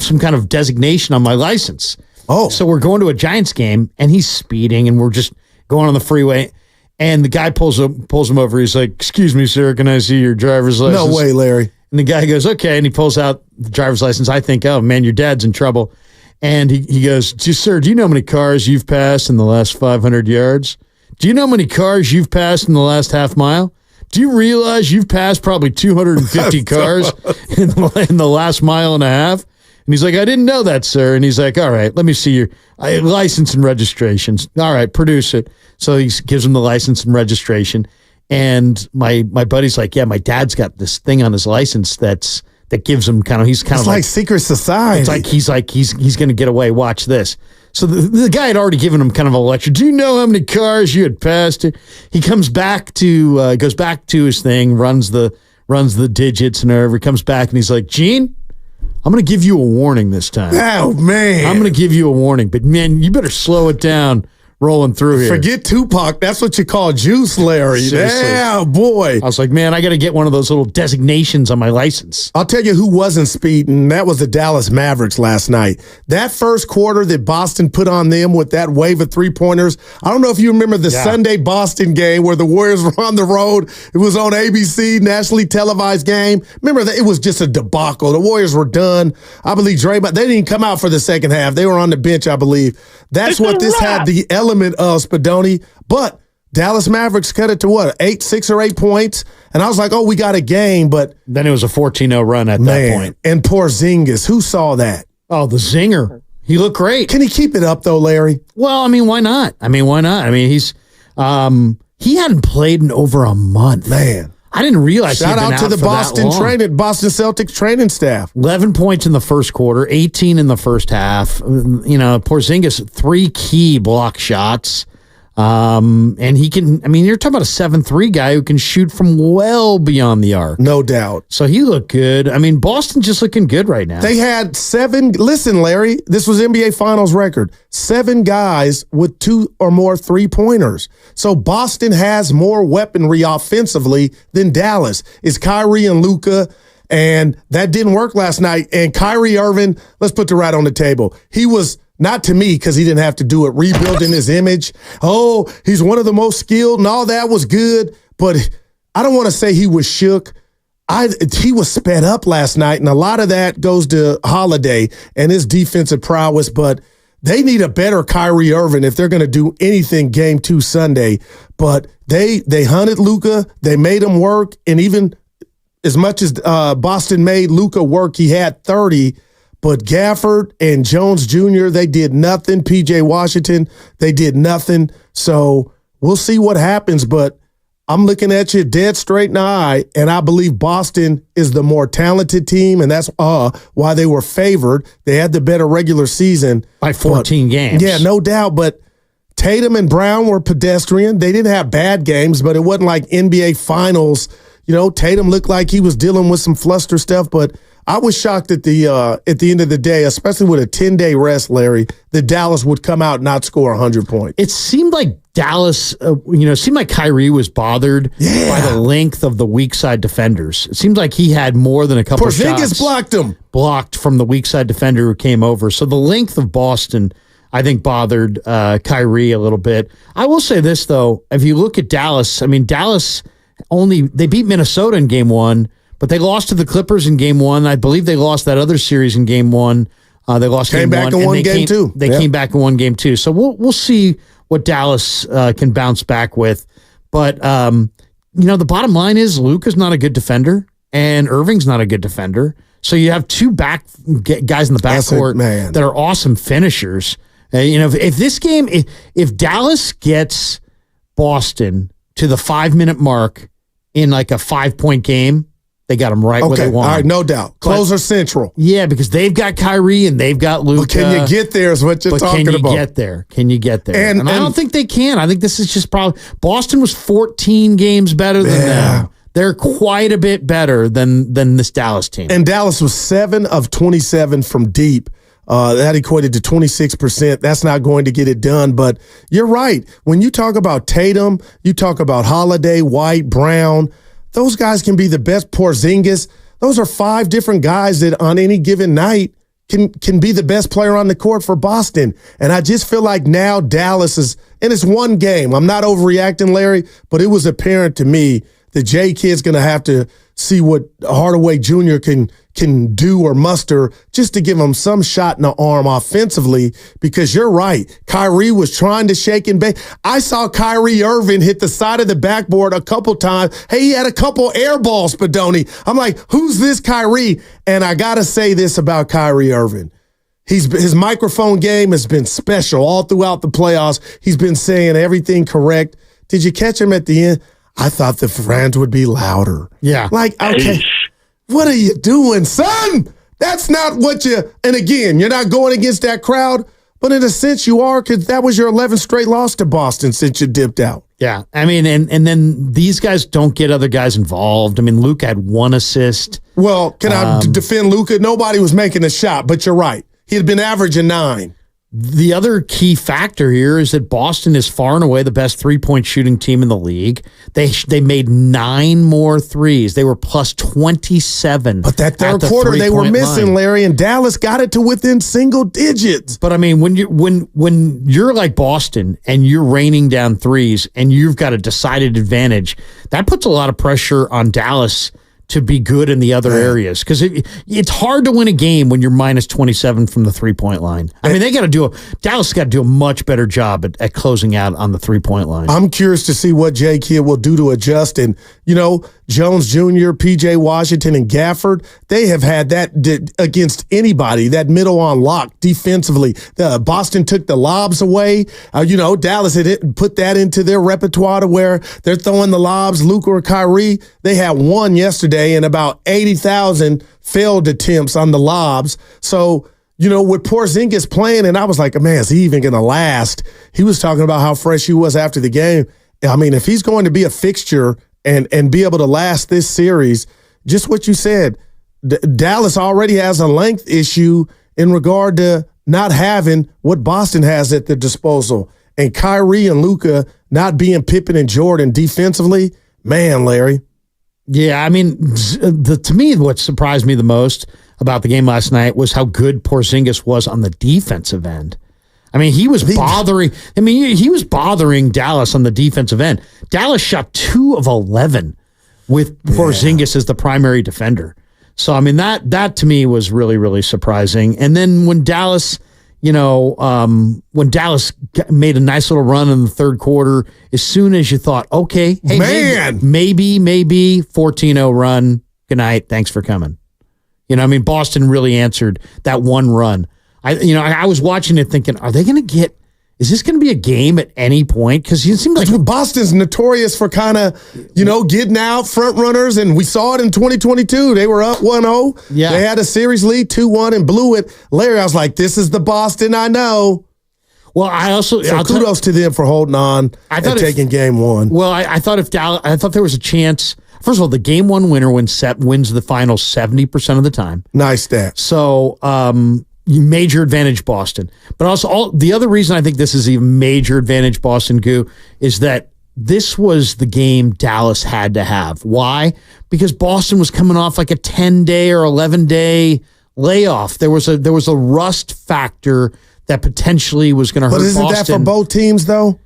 some kind of designation on my license. Oh, so we're going to a Giants game, and he's speeding, and we're just going on the freeway. And the guy pulls him over. He's like, excuse me, sir, can I see your driver's license? No way, Larry. And the guy goes, okay. And he pulls out the driver's license. I think, oh, man, your dad's in trouble. And he goes, sir, do you know how many cars you've passed in the last 500 yards? Do you know how many cars you've passed in the last half mile? Do you realize you've passed probably 250 cars in the last mile and a half? And he's like, I didn't know that, sir. And he's like, all right, let me see your license and registrations. All right, produce it. So he gives him the license and registration. And my buddy's like, yeah, my dad's got this thing on his license that gives him it's like secret society. It's like he's going to get away. Watch this. So the guy had already given him kind of a lecture. Do you know how many cars you had passed? He comes back to goes back to his thing, runs the digits and whatever. He comes back and he's like, Gene, I'm going to give you a warning this time. Oh, man. I'm going to give you a warning, but man, you better slow it down rolling through here. Forget Tupac. That's what you call juice, Larry. Seriously. Yeah, boy. I was like, man, I got to get one of those little designations on my license. I'll tell you who wasn't speeding. That was the Dallas Mavericks last night. That first quarter that Boston put on them with that wave of three-pointers. I don't know if you remember the Sunday Boston game where the Warriors were on the road. It was on ABC, nationally televised game. Remember that it was just a debacle. The Warriors were done. I believe Draymond, they didn't come out for the second half. They were on the bench, I believe. That's what this had the element of, Spadoni. But Dallas Mavericks cut it to 6 or 8 points. And I was like, oh, we got a game. But then it was a 14-0 run at that point. And Porzingis, who saw that? Oh, the zinger. He looked great. Can he keep it up, though, Larry? Well, I mean, why not? He's he hadn't played in over a month. Man. I didn't realize. Shout out to the Boston Celtics training staff. 11 points in the first quarter, 18 in the first half. Porzingis 3 key block shots. And he can, you're talking about a 7-3 guy who can shoot from well beyond the arc. No doubt. So he looked good. Boston's just looking good right now. They had 7, listen, Larry, this was NBA Finals record, 7 guys with 2 or more three-pointers. So Boston has more weaponry offensively than Dallas. It's Kyrie and Luka, and that didn't work last night. And Kyrie Irving, let's put the right on the table. He was Not to me, because he didn't have to do it, rebuilding his image. Oh, he's one of the most skilled and all that was good. But I don't want to say he was shook. He was sped up last night, and a lot of that goes to Holiday and his defensive prowess, but they need a better Kyrie Irving if they're going to do anything Game 2 Sunday. But they hunted Luka. They made him work, and even as much as Boston made Luka work, he had 30. But Gafford and Jones Jr., they did nothing. P.J. Washington, they did nothing. So we'll see what happens, but I'm looking at you dead straight in the eye, and I believe Boston is the more talented team, and that's why they were favored. They had the better regular season. By 14 games. Yeah, no doubt, but Tatum and Brown were pedestrian. They didn't have bad games, but it wasn't like NBA Finals. You know, Tatum looked like he was dealing with some fluster stuff, but I was shocked at the end of the day, especially with a 10-day rest, Larry, that Dallas would come out and not score 100 points. It seemed like Dallas, it seemed like Kyrie was bothered by the length of the weak side defenders. It seems like he had more than a couple of shots. Porzingis blocked him. Blocked from the weak side defender who came over. So the length of Boston, I think, bothered Kyrie a little bit. I will say this, though. If you look at Dallas, Dallas they beat Minnesota in Game 1, but they lost to the Clippers in Game 1. I believe they lost that other series in Game 1. They lost Game 1. Came back in Game 2. They came back and won Game 2. So we'll see what Dallas can bounce back with. But, the bottom line is Luka's not a good defender, and Irving's not a good defender. So you have two guys in the backcourt that are awesome finishers. If this game, if Dallas gets Boston to the 5-minute mark in like a 5-point game, they got them right where they want. All right, no doubt. Closer central. Yeah, because they've got Kyrie and they've got Luka. But can you get there is what you're talking about. Can you get there? And I don't think they can. I think this is just probably Boston was 14 games better than them. They're quite a bit better than this Dallas team. And Dallas was 7 of 27 from deep. That equated to 26%. That's not going to get it done. But you're right. When you talk about Tatum, you talk about Holiday, White, Brown, those guys can be the best. Porzingis, those are 5 different guys that on any given night can be the best player on the court for Boston. And I just feel like now Dallas is, and it's one game. I'm not overreacting, Larry, but it was apparent to me that J Kid's going to have to see what Hardaway Jr. can do or muster just to give him some shot in the arm offensively, because you're right. Kyrie was trying to shake and bake. I saw Kyrie Irving hit the side of the backboard a couple times. Hey, he had a couple air balls, Spadoni. I'm like, who's this Kyrie? And I got to say this about Kyrie Irving. His microphone game has been special all throughout the playoffs. He's been saying everything correct. Did you catch him at the end? I thought the fans would be louder. Yeah. Like, okay, what are you doing, son? That's not what and again, you're not going against that crowd, but in a sense you are, because that was your 11th straight loss to Boston since you dipped out. Yeah. And then these guys don't get other guys involved. Luke had 1 assist. Well, can I defend Luka? Nobody was making a shot, but you're right. He had been averaging 9. The other key factor here is that Boston is far and away the best 3-point shooting team in the league. They made 9 more threes. They were plus 27. But that third quarter they were missing, line. Larry, and Dallas got it to within single digits. But when you're like Boston and you're raining down threes and you've got a decided advantage, that puts a lot of pressure on Dallas to be good in the other areas, because it's hard to win a game when you're minus 27 from the 3-point line. Dallas got to do a much better job at closing out on the 3-point line. I'm curious to see what J Kidd will do to adjust. And, Jones Jr., P.J. Washington, and Gafford, they have had that against anybody, that middle on lock defensively. Boston took the lobs away. Dallas had put that into their repertoire to where they're throwing the lobs. Luka or Kyrie, they had 1 yesterday and about 80,000 failed attempts on the lobs. So, with Porzingis playing, and I was like, man, is he even going to last? He was talking about how fresh he was after the game. If he's going to be a fixture and be able to last this series, just what you said, Dallas already has a length issue in regard to not having what Boston has at their disposal. And Kyrie and Luka not being Pippen and Jordan defensively, man, Larry. Yeah, to me, what surprised me the most about the game last night was how good Porzingis was on the defensive end. I mean, he was bothering. I mean, he was bothering Dallas on the defensive end. Dallas shot 2 of 11 with Porzingis as the primary defender. So, I mean, that to me was really, really surprising. And then when Dallas, made a nice little run in the third quarter, as soon as you thought, okay, hey, maybe 14-0 run. Good night. Thanks for coming. Boston really answered that one run. I was watching it thinking, is this going to be a game at any point? Because it seems like Boston's notorious for kind of, getting out front runners, and we saw it in 2022. They were up 1-0. Yeah. They had a series lead 2-1 and blew it. Larry, I was like, this is the Boston I know. Well, kudos to them for holding on and taking game one. Well, I thought there was a chance. First of all, the game one winner wins the finals 70% of the time. Nice stat. So, major advantage Boston. But also, the other reason I think this is a major advantage Boston, Goo, is that this was the game Dallas had to have. Why? Because Boston was coming off like a 10-day or 11-day layoff. There was a rust factor that potentially was going to hurt Boston. But isn't that for both teams, though?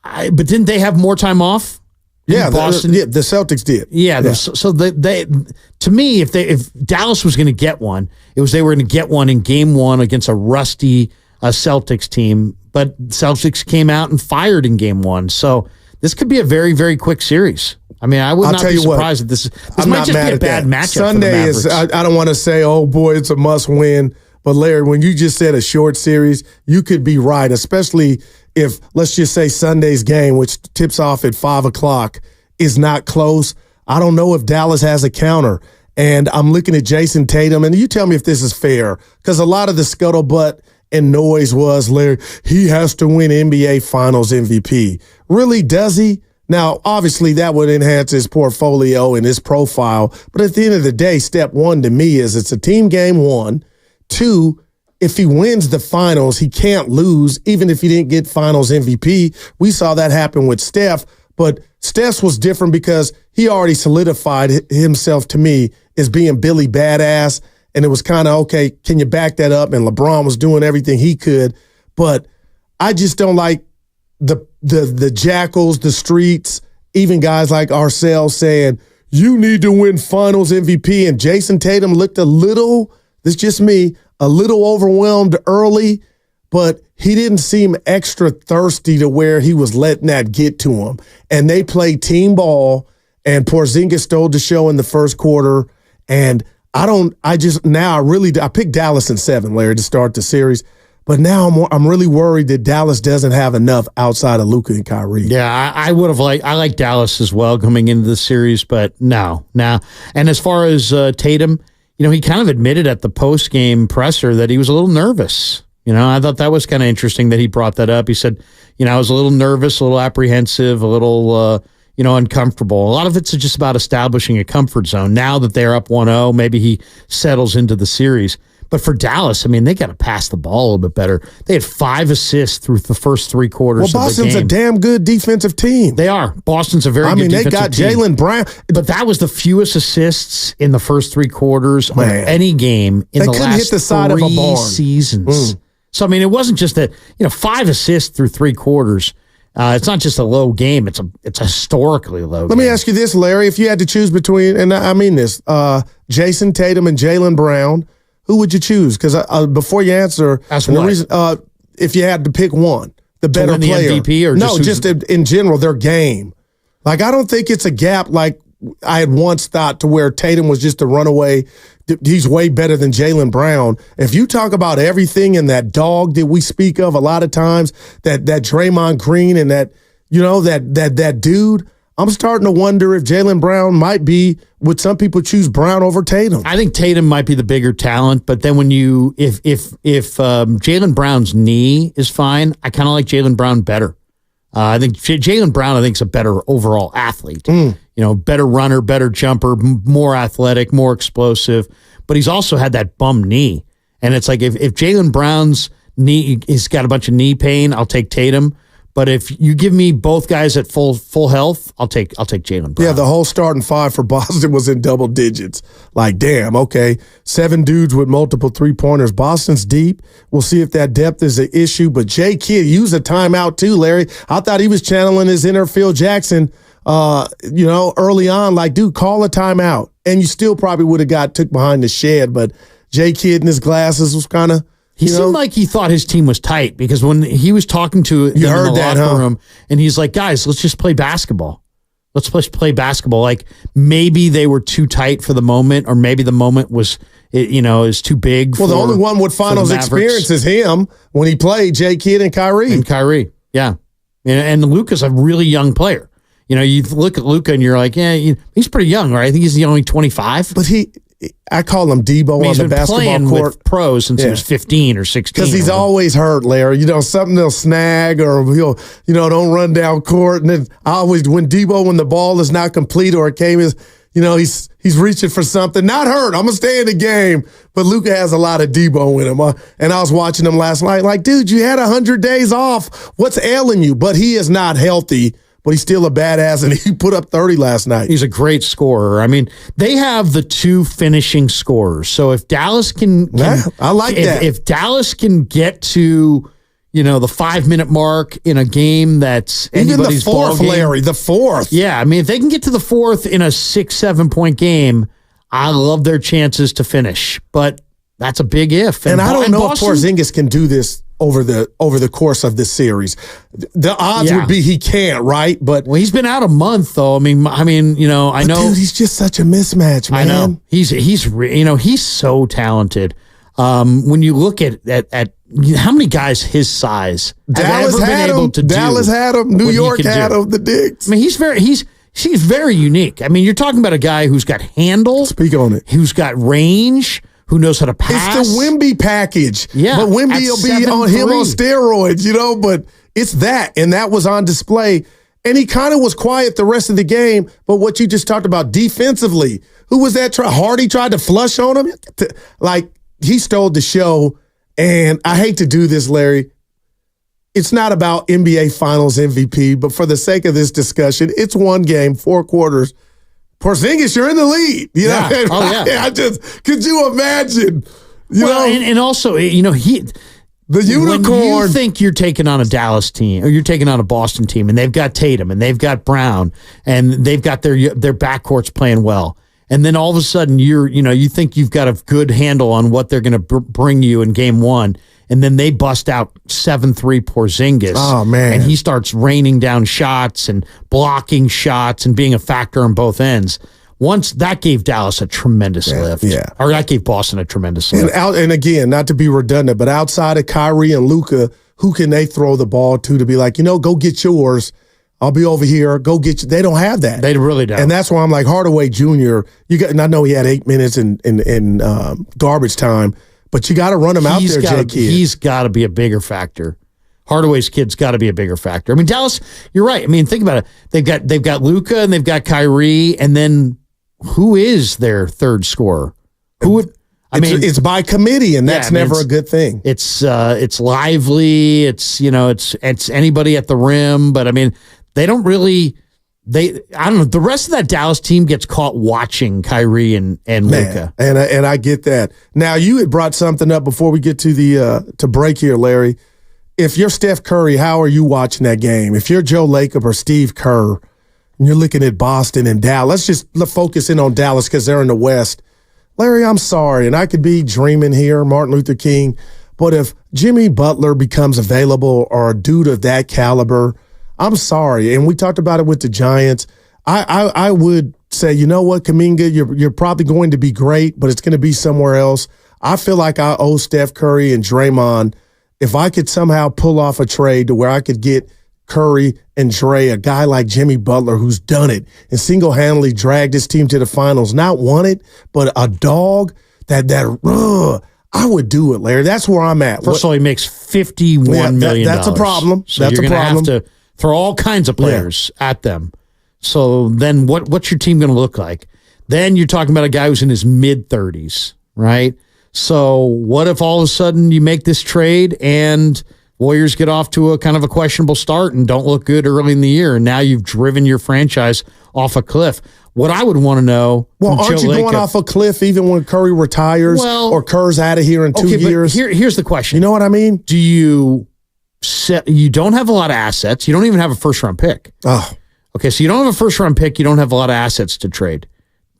But didn't they have more time off? Yeah, Boston. The Celtics did. Yeah. So they to me, if Dallas was going to get one, they were going to get one in game one against a rusty Celtics team. But Celtics came out and fired in game one. So this could be a very, very quick series. I mean, I would not be surprised if this might just be a bad matchup. Sunday is. I don't want to say, oh boy, it's a must win. But Larry, when you just said a short series, you could be right, especially if, let's just say, Sunday's game, which tips off at 5 o'clock, is not close. I don't know if Dallas has a counter. And I'm looking at Jason Tatum, and you tell me if this is fair, because a lot of the scuttlebutt and noise was, Larry, he has to win NBA Finals MVP. Really, does he? Now, obviously, that would enhance his portfolio and his profile. But at the end of the day, step one to me is it's a team game one. 2, if he wins the finals, he can't lose, even if he didn't get finals MVP. We saw that happen with Steph, but Steph's was different because he already solidified himself to me as being Billy Badass, and it was kind of, okay, can you back that up? And LeBron was doing everything he could, but I just don't like the jackals, the streets, even guys like ourselves saying, you need to win finals MVP, and Jason Tatum looked a little overwhelmed early, but he didn't seem extra thirsty to where he was letting that get to him. And they played team ball, and Porzingis stole the show in the first quarter. And I picked Dallas in 7, Larry, to start the series. But now I'm really worried that Dallas doesn't have enough outside of Luka and Kyrie. Yeah, I like Dallas as well coming into the series, but no. And as far as Tatum, he kind of admitted at the post-game presser that he was a little nervous. I thought that was kind of interesting that he brought that up. He said, I was a little nervous, a little apprehensive, a little, uncomfortable. A lot of it's just about establishing a comfort zone. Now that they're up 1-0, maybe he settles into the series. But for Dallas, they got to pass the ball a little bit better. They had 5 assists through the first 3 quarters of the game. Boston's a damn good defensive team. They are. Boston's a very good defensive team. They got Jaylen Brown. But that was the fewest assists in the first 3 quarters of any game in the last hit the side of a barn. Seasons. So, it wasn't just that, 5 assists through 3 quarters. It's not just a low game. It's a historically low game. Let me ask you this, Larry. If you had to choose between, and I mean this, Jason Tatum and Jaylen Brown, who would you choose? Because before you answer, if you had to pick one, the better win the player. MVP or just in general, their game. Like, I don't think it's a gap like I had once thought to where Tatum was just a runaway. He's way better than Jaylen Brown. If you talk about everything in that dog that we speak of a lot of times, that Draymond Green and that dude, I'm starting to wonder if Jaylen Brown would some people choose Brown over Tatum? I think Tatum might be the bigger talent, but then if Jaylen Brown's knee is fine, I kind of like Jaylen Brown better. I think Jaylen Brown, is a better overall athlete. Better runner, better jumper, more athletic, more explosive. But he's also had that bum knee. And it's like if Jaylen Brown's knee, he's got a bunch of knee pain, I'll take Tatum. But if you give me both guys at full health, I'll take Jaylen Brown. Yeah, the whole starting five for Boston was in double digits. Like, damn, okay, 7 dudes with multiple three-pointers. Boston's deep. We'll see if that depth is an issue. But Jay Kidd used a timeout too, Larry. I thought he was channeling his inner Phil Jackson, early on. Like, dude, call a timeout. And you still probably would have took behind the shed. But Jay Kidd in his glasses was kind of, He seemed like he thought his team was tight because when he was talking to them in the locker room, and he's like, guys, let's just play basketball. Let's play basketball. Like maybe they were too tight for the moment, or maybe the moment was, is too big. Well, the only one with finals experience is him when he played Jay Kidd and Kyrie. Yeah. And Luka's a really young player. You look at Luka and you're like, yeah, he's pretty young, right? I think he's only 25. But I call him Debo on the basketball court. With pros since he was 15 or 16. Because he's always hurt, Larry. Something they'll snag or he'll, don't run down court. And then when the ball is not complete or it came he's reaching for something. Not hurt. I'm going to stay in the game. But Luka has a lot of Debo in him. And I was watching him last night like, dude, you had 100 days off. What's ailing you? But he is not healthy. But he's still a badass, and he put up 30 last night. He's a great scorer. I mean, they have the 2 finishing scorers. So if Dallas can I like that. If Dallas can get to, the 5-minute mark in a game that's anybody's ball game. Even the fourth, Larry, the fourth. Yeah, I mean, if they can get to the fourth in a 6-7 point game, I love their chances to finish. But that's a big if. And I don't know if Porzingis can do this over the course of this series. The odds would be he can't, right? But he's been out a month though. I mean, I know. Dude, he's just such a mismatch, man. I know. He's so talented. When you look at how many guys his size Dallas had him. Dallas had him. New York had him. The Knicks. I mean, he's very unique. I mean, you're talking about a guy who's got handle. Speak on it. Who's got range. Who knows how to pass? It's the Wemby package. Yeah. But Wemby will be on him on steroids, but it's that. And that was on display. And he kind of was quiet the rest of the game. But what you just talked about defensively, who was that? Hardy tried to flush on him. Like, he stole the show. And I hate to do this, Larry. It's not about NBA Finals MVP, but for the sake of this discussion, it's one game, 4 quarters. Porzingis, you're in the lead. Could you imagine? And also, the unicorn. When you think you're taking on a Dallas team or you're taking on a Boston team, and they've got Tatum and they've got Brown and they've got their backcourts playing well, and then all of a sudden you think you've got a good handle on what they're going to bring you in game 1. And then they bust out 7-3 Porzingis. Oh, man. And he starts raining down shots and blocking shots and being a factor on both ends. Once that gave Dallas a tremendous lift. Yeah. Or that gave Boston a tremendous lift. And again, not to be redundant, but outside of Kyrie and Luka, who can they throw the ball to be like, go get yours. I'll be over here. Go get you. They don't have that. They really don't. And that's why I'm like, Hardaway Jr., and I know he had 8 minutes in garbage time, but you got to run him out there, Jay Kidd. He's got to be a bigger factor. Hardaway's kid's got to be a bigger factor. I mean, Dallas, you're right. I mean, think about it. They've got Luka and they've got Kyrie, and then who is their third scorer? It's by committee, and that's never a good thing. It's lively. It's anybody at the rim, but I mean, they don't really. I don't know. The rest of that Dallas team gets caught watching Kyrie and Luka. And I get that. Now, you had brought something up before we get to the to break here, Larry. If you're Steph Curry, how are you watching that game? If you're Joe Lacob or Steve Kerr, and you're looking at Boston and Dallas, let's just focus in on Dallas because they're in the West. Larry, I'm sorry, and I could be dreaming here, Martin Luther King, but if Jimmy Butler becomes available or a dude of that caliber, I'm sorry. And we talked about it with the Giants. I would say, you know what, Kuminga, you're probably going to be great, but it's going to be somewhere else. I feel like I owe Steph Curry and Draymond, if I could somehow pull off a trade to where I could get Curry and Dre, a guy like Jimmy Butler who's done it and single-handedly dragged his team to the finals, not won it, but a dog I would do it, Larry. That's where I'm at. First of all, he makes $51 million. That's a problem. So that's you're a problem. Have to throw all kinds of players at them. So then what's your team going to look like? Then you're talking about a guy who's in his mid-30s, right? So what if all of a sudden you make this trade and Warriors get off to a kind of a questionable start and don't look good early in the year, and now you've driven your franchise off a cliff. What I would want to know... Well, aren't you going off a cliff even when Curry retires or Kerr's out of here in 2 years? Here's the question. You know what I mean? Do you... You don't have a lot of assets. You don't even have a first-round pick. Oh. Okay, so you don't have a first-round pick. You don't have a lot of assets to trade.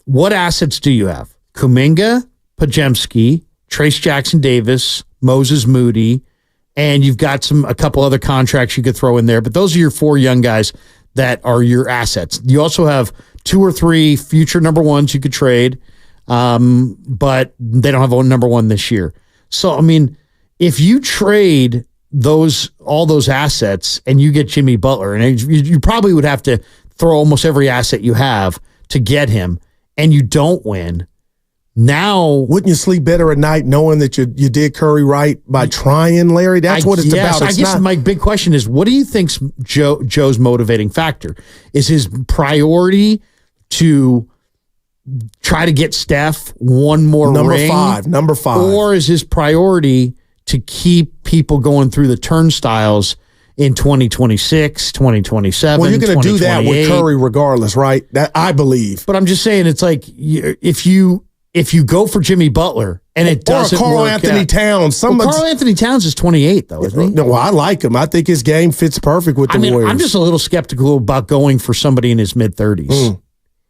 What assets do you have? Kuminga, Podziemski, Trace Jackson-Davis, Moses Moody, and you've got a couple other contracts you could throw in there. But those are your 4 young guys that are your assets. You also have 2 or 3 future number ones you could trade, but they don't have a number one this year. So, I mean, if you trade all those assets and you get Jimmy Butler, and you probably would have to throw almost every asset you have to get him, and you don't win. Now, wouldn't you sleep better at night knowing that you did Curry right by trying, Larry? That's what it's about. I guess my big question is, what do you think's Joe's motivating factor? Is his priority to try to get Steph one more ring? Number five. Or is his priority to keep people going through the turnstiles in 2026, 2027, well, you're going to do that with Curry regardless, right? That I believe. But I'm just saying, it's like if you go for Jimmy Butler and it doesn't work, Karl Anthony Towns. Karl Anthony Towns is 28 though, isn't he? No, I like him. I think his game fits perfect with the Warriors. I'm just a little skeptical about going for somebody in his mid 30s.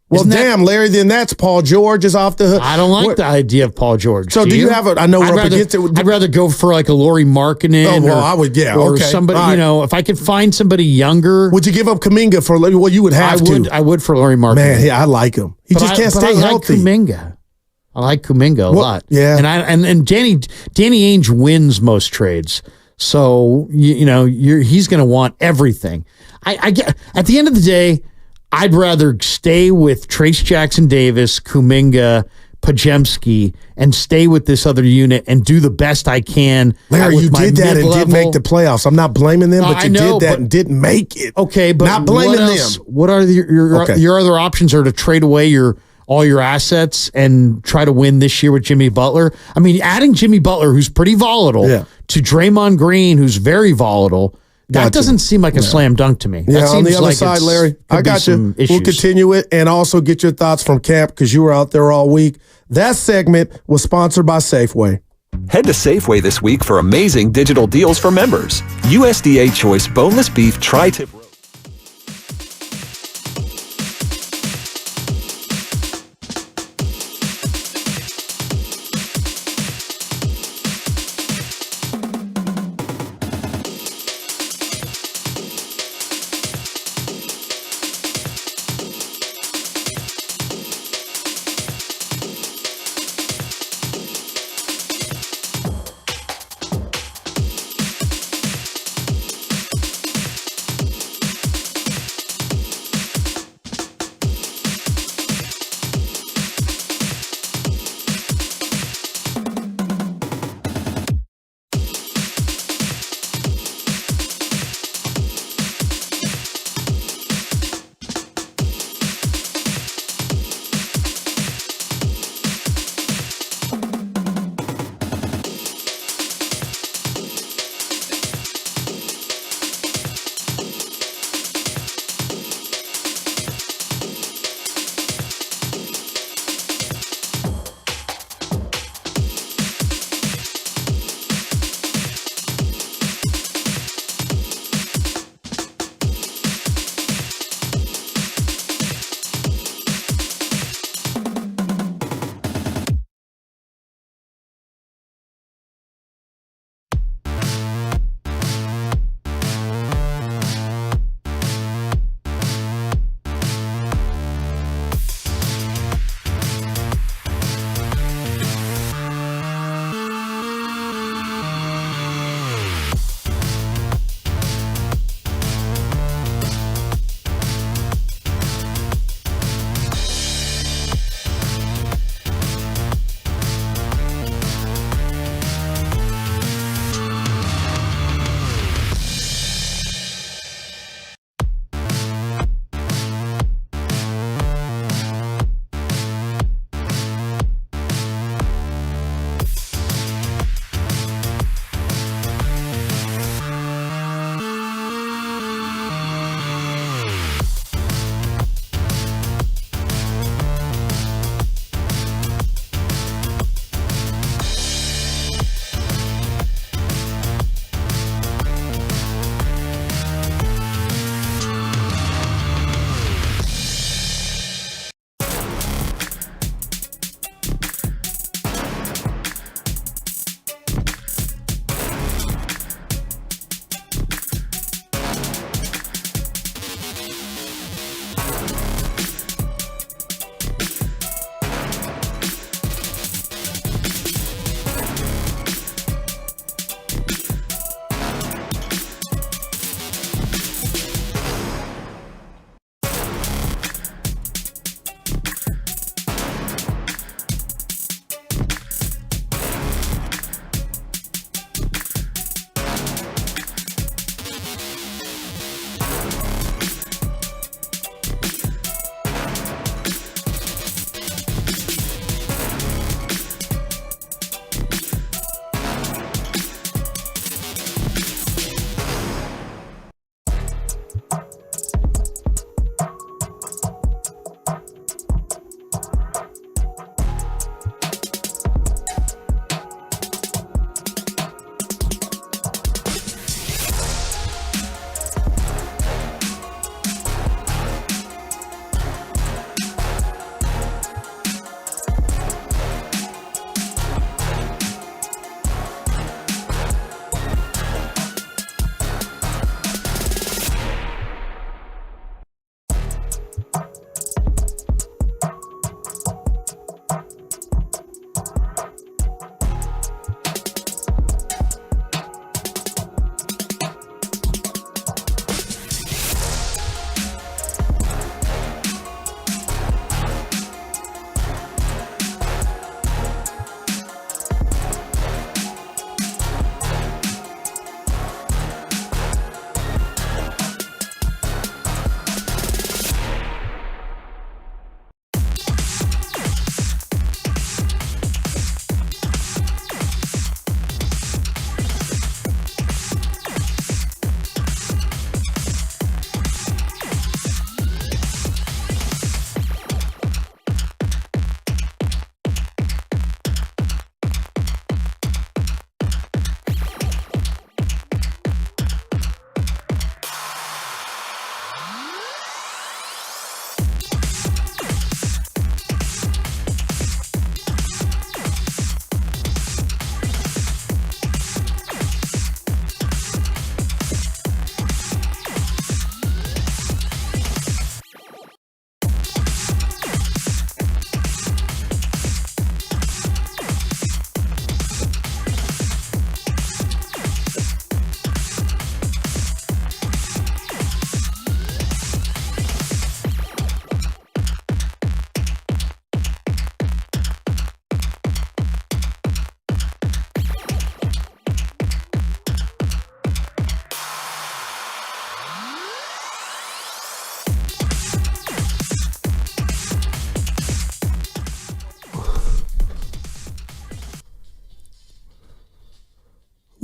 Well, Larry, then that's Paul George is off the hook. I don't like the idea of Paul George. So do you have I know we're up against it. I'd rather go for like a Lauri Markkanen. Oh, well, I would, or somebody, if I could find somebody younger. Would you give up Kuminga for, well, you would have to. I would for Lauri Markkanen. Man, yeah, I like him. He just can't stay healthy. I like Kuminga a lot. Yeah. And Danny Ainge wins most trades. So, he's going to want everything. I get, at the end of the day, I'd rather stay with Trace Jackson-Davis, Kuminga, Podziemski, and stay with this other unit and do the best I can. Larry, you did that and didn't make the playoffs. I'm not blaming them, but you did that and didn't make it. Okay, but not blaming them. What are your other options? Are to trade away all your assets and try to win this year with Jimmy Butler? I mean, adding Jimmy Butler, who's pretty volatile, to Draymond Green, who's very volatile. That doesn't seem like a slam dunk to me. Yeah, that seems on the other like side, Larry, I got you. We'll continue it and also get your thoughts from camp because you were out there all week. That segment was sponsored by Safeway. Head to Safeway this week for amazing digital deals for members. USDA Choice Boneless Beef Tri-Tip Roast.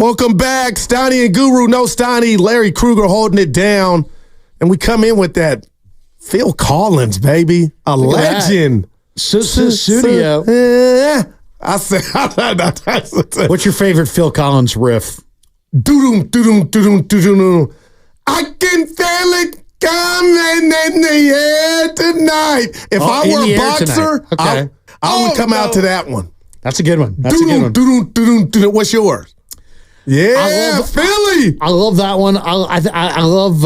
Welcome back, Steiny and Guru. No Steiny, Larry Kruger holding it down. And we come in with that Phil Collins, baby. A legend. Studio. I said, what's your favorite Phil Collins riff? Doo-doom, doo-doom, doo-doom, doo-doom. I can feel it coming in the air tonight. If I were a boxer, okay. I would come out to that one. That's a good one. What's yours? Yeah, Philly. I love that one. I love.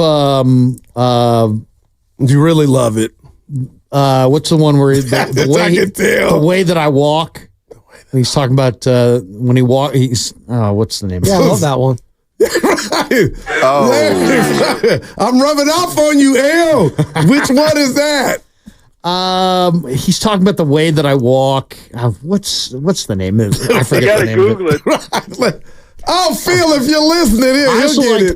You really love it. What's the one where the way that I walk? He's talking about when he walk. What's the name? Yeah, I love that one. Right. Oh, I'm rubbing off on you, L. Which one is that? He's talking about the way that I walk. What's the name? I forget the name. Google it. Oh, Phil, if you're listening,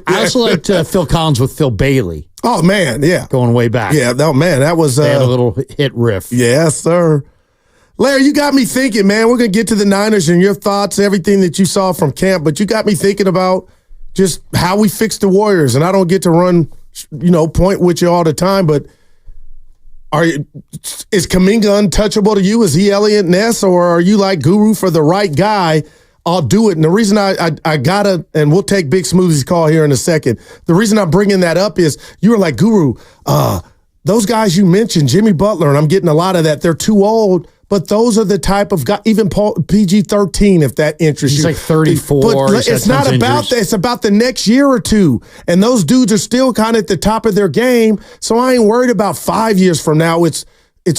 I also liked Phil Collins with Phil Bailey. Oh man, yeah, going way back. Yeah, no man, that was they had a little hit riff. Yes, sir. Larry, you got me thinking, man. We're gonna get to the Niners and your thoughts, everything that you saw from camp, but you got me thinking about just how we fix the Warriors. And I don't get to run, point with you all the time, but is Kuminga untouchable to you? Is he Elliot Ness, or are you like Guru for the right guy? I'll do it. And the reason I gotta, and we'll take Big Smoothie's call here in a second. The reason I'm bringing that up is you were like, Guru, those guys you mentioned, Jimmy Butler, and I'm getting a lot of that. They're too old, but those are the type of guys, even PG-13, if that interests you. He's like 34. But it's not about that. It's about the next year or two. And those dudes are still kind of at the top of their game. So I ain't worried about 5 years from now. It's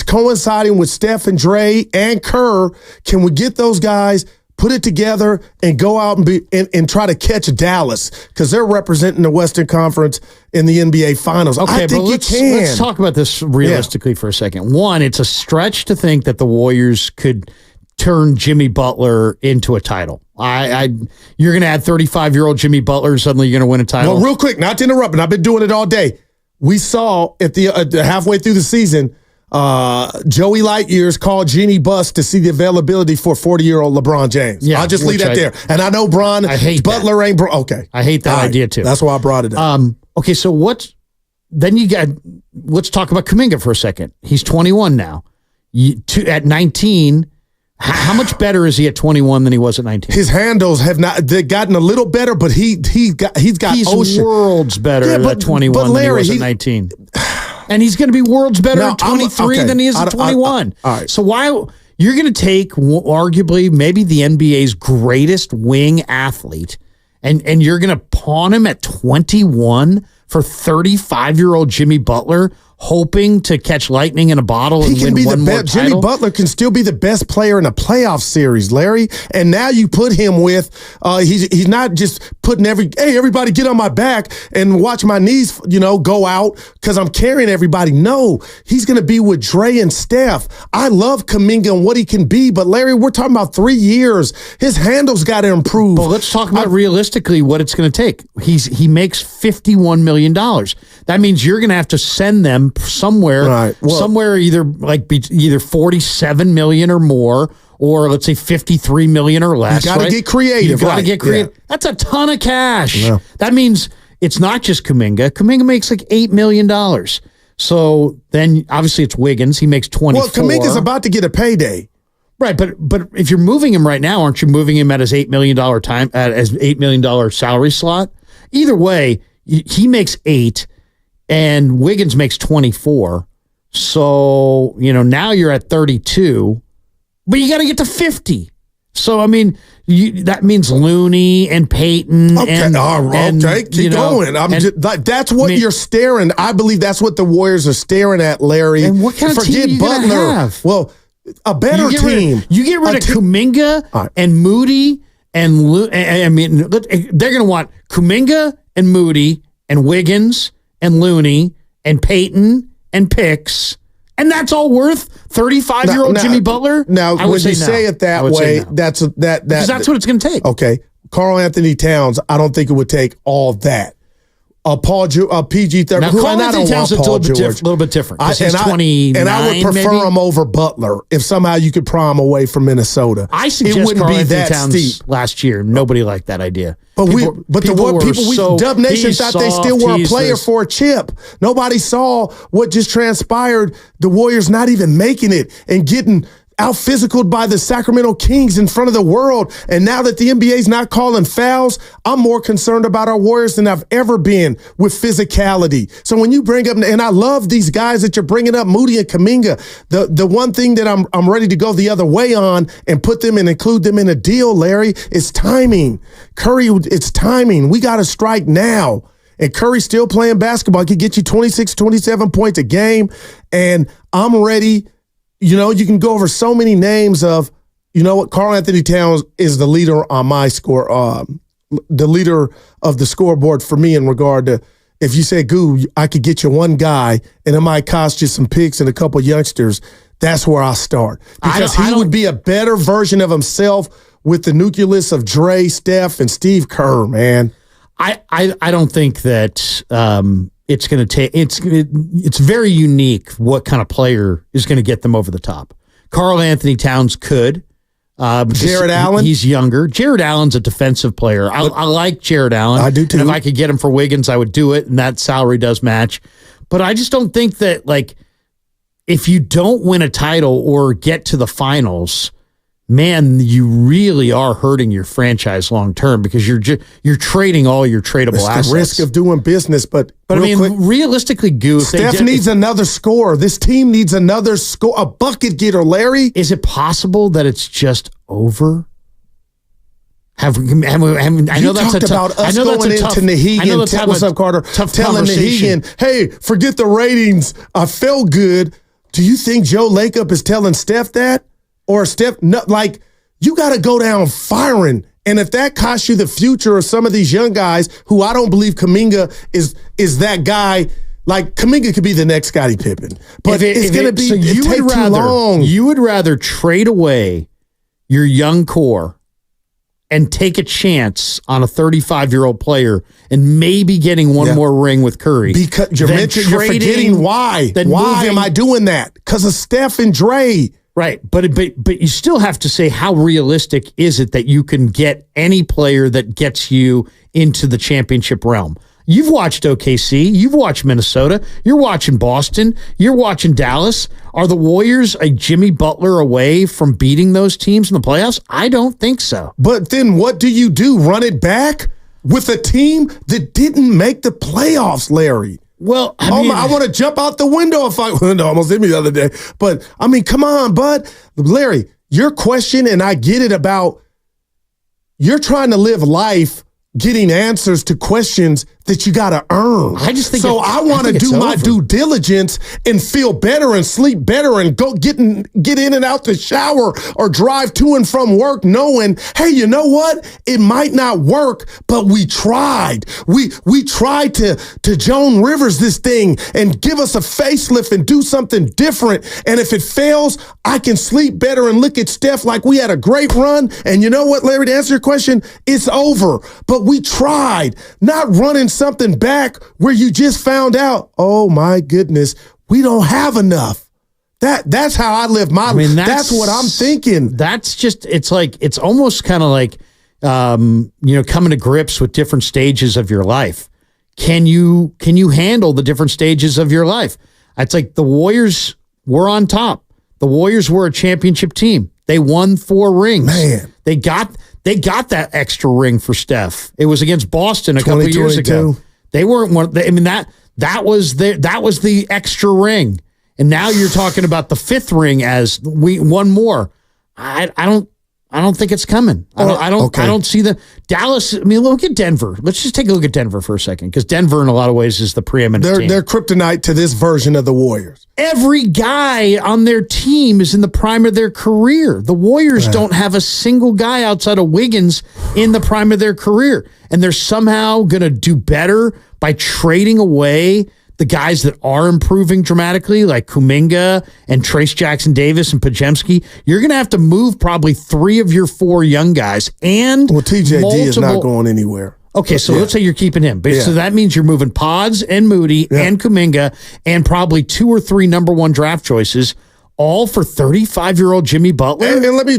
coinciding with Steph and Dre and Kerr. Can we get those guys, put it together, and go out and try to catch Dallas, because they're representing the Western Conference in the NBA Finals. Okay, I think let's talk about this realistically for a second. One, it's a stretch to think that the Warriors could turn Jimmy Butler into a title. You're going to add 35-year-old Jimmy Butler, suddenly you're going to win a title. Well, real quick, not to interrupt, and I've been doing it all day. We saw at the halfway through the season, Joey Lightyears called Jeannie Buss to see the availability for 40-year-old LeBron James. Yeah, I'll just leave that there. And I know Butler ain't okay. I hate that idea too. That's why I brought it up. Okay, so let's talk about Kuminga for a second. He's 21 now. At 19, how much better is he at 21 than he was at 19? His handles have they've gotten a little better, but he's worlds better at 21 than he was at 19. And he's going to be worlds better at 23 than he is at 21. All right. So why you're going to take arguably maybe the NBA's greatest wing athlete, and you're going to pawn him at 21 for 35-year-old Jimmy Butler, hoping to catch lightning in a bottle and win one more title? Jimmy Butler can still be the best player in a playoff series, Larry. And now you put him with, he's not just putting everybody get on my back and watch my knees, go out because I'm carrying everybody. No, he's going to be with Dre and Steph. I love Kuminga and what he can be, but Larry, we're talking about 3 years. His handle's got to improve. But let's talk about realistically what it's going to take. He makes $51 million. That means you're going to have to send them somewhere, right. Somewhere either 47 million or more, or let's say 53 million or less. You got to get creative. You got to get creative. Yeah. That's a ton of cash. Yeah. That means it's not just Kuminga. Kuminga makes like $8 million. So then obviously it's Wiggins. He makes 24. Well, Kuminga's about to get a payday. Right, but if you're moving him right now, aren't you moving him at his $8 million as $8 million salary slot? Either way, he makes 8. And Wiggins makes 24. So, now you're at 32, but you got to get to 50. So, I mean, that means Looney and Peyton. Okay, keep going. That's what you're staring. I believe that's what the Warriors are staring at, Larry. And what kind of team are you going to have? Well, a better team. You get rid of Kuminga and Moody and they're going to want Kuminga and Moody and Wiggins and Looney and Peyton and Picks, and that's all worth 35-year-old Jimmy Butler? Now, when you say it that way, that's what it's going to take. Okay. Karl Anthony Towns, I don't think it would take all that. PG-13. Now, Karl-Anthony Towns is a little bit different. He's 29, and I would prefer him over Butler if somehow you could pry him away from Minnesota. I suggest Karl-Anthony Towns last year. Nobody liked that idea. But Dub Nation thought they still were a player for a chip. Nobody saw what just transpired. The Warriors not even making it and getting out-physicaled by the Sacramento Kings in front of the world. And now that the NBA's not calling fouls, I'm more concerned about our Warriors than I've ever been with physicality. So when you bring up, and I love these guys that you're bringing up, Moody and Kuminga, the one thing that I'm ready to go the other way on and put them and include them in a deal, Larry, is timing. Curry, it's timing. We got to strike now. And Curry's still playing basketball. He could get you 26, 27 points a game. And I'm ready. You know, you can go over so many names of, you know what, Karl-Anthony Towns is the leader on my score, the leader of the scoreboard for me in regard to, if you say, Goo, I could get you one guy and it might cost you some picks and a couple youngsters, that's where I'll start. Because he would be a better version of himself with the nucleus of Dre, Steph, and Steve Kerr, man. I don't think that it's going to take. It's very unique what kind of player is going to get them over the top. Karl-Anthony Towns could. Jared Allen? He's younger. Jared Allen's a defensive player. I like Jared Allen. I do too. And if I could get him for Wiggins, I would do it, and that salary does match. But I just don't think that, like, if you don't win a title or get to the finals, man, you really are hurting your franchise long term because you're trading all your tradable assets. The risk of doing business, but I mean, realistically, Goo, Steph needs another scorer. This team needs another score, a bucket getter. Larry, is it possible that it's just over? I know that's a tough. I know that's a tough. Into Nahegan. What's up, Carter? Telling Nahegan, hey, forget the ratings. I felt good. Do you think Joe Lacob is telling Steph that? Or Steph, no, like, you got to go down firing. And if that costs you the future of some of these young guys, who I don't believe Kuminga is that guy. Like, Kuminga could be the next Scottie Pippen, but it's going to be. So you would rather, too long. You would rather trade away your young core and take a chance on a 35-year-old player and maybe getting one more ring with Curry. Because you're forgetting why. Why am I doing that? Because of Steph and Dre. Right, but you still have to say, how realistic is it that you can get any player that gets you into the championship realm? You've watched OKC, you've watched Minnesota, you're watching Boston, you're watching Dallas. Are the Warriors a Jimmy Butler away from beating those teams in the playoffs? I don't think so. But then what do? Run it back with a team that didn't make the playoffs, Larry? Well, I want to jump out the window if I almost hit me the other day. But I mean, come on, bud. Larry, your question, and I get it about you're trying to live life getting answers to questions that you got to earn. I just think so. I want to do my due diligence and feel better and sleep better and go get in and out the shower or drive to and from work knowing, hey, you know what? It might not work, but we tried. We tried to Joan Rivers this thing and give us a facelift and do something different. And if it fails, I can sleep better and look at Steph like we had a great run. And you know what, Larry, to answer your question, it's over. But we tried, not running something back where you just found out, oh my goodness, we don't have enough. That's how I live my life. That's what I'm thinking. That's just, it's almost kind of like, coming to grips with different stages of your life. Can you handle the different stages of your life? It's like the Warriors were on top. The Warriors were a championship team. They won 4 rings. Man. They got that extra ring for Steph. It was against Boston a couple of years ago. They weren't one. That was the extra ring, and now you're talking about the 5th ring as one more. I don't think it's coming. I don't see the Dallas. I mean, look at Denver. Let's just take a look at Denver for a second, because Denver, in a lot of ways, is the preeminent team. They're kryptonite to this version of the Warriors. Every guy on their team is in the prime of their career. The Warriors don't have a single guy outside of Wiggins in the prime of their career, and they're somehow going to do better by trading away the guys that are improving dramatically, like Kuminga and Trace Jackson-Davis and Podziemski. You're going to have to move probably 3 of your 4 young guys. And TJD is not going anywhere. Okay, so let's say you're keeping him. But so that means you're moving Pods and Moody and Kuminga and probably 2 or 3 number 1 draft choices, all for 35-year-old Jimmy Butler. And let me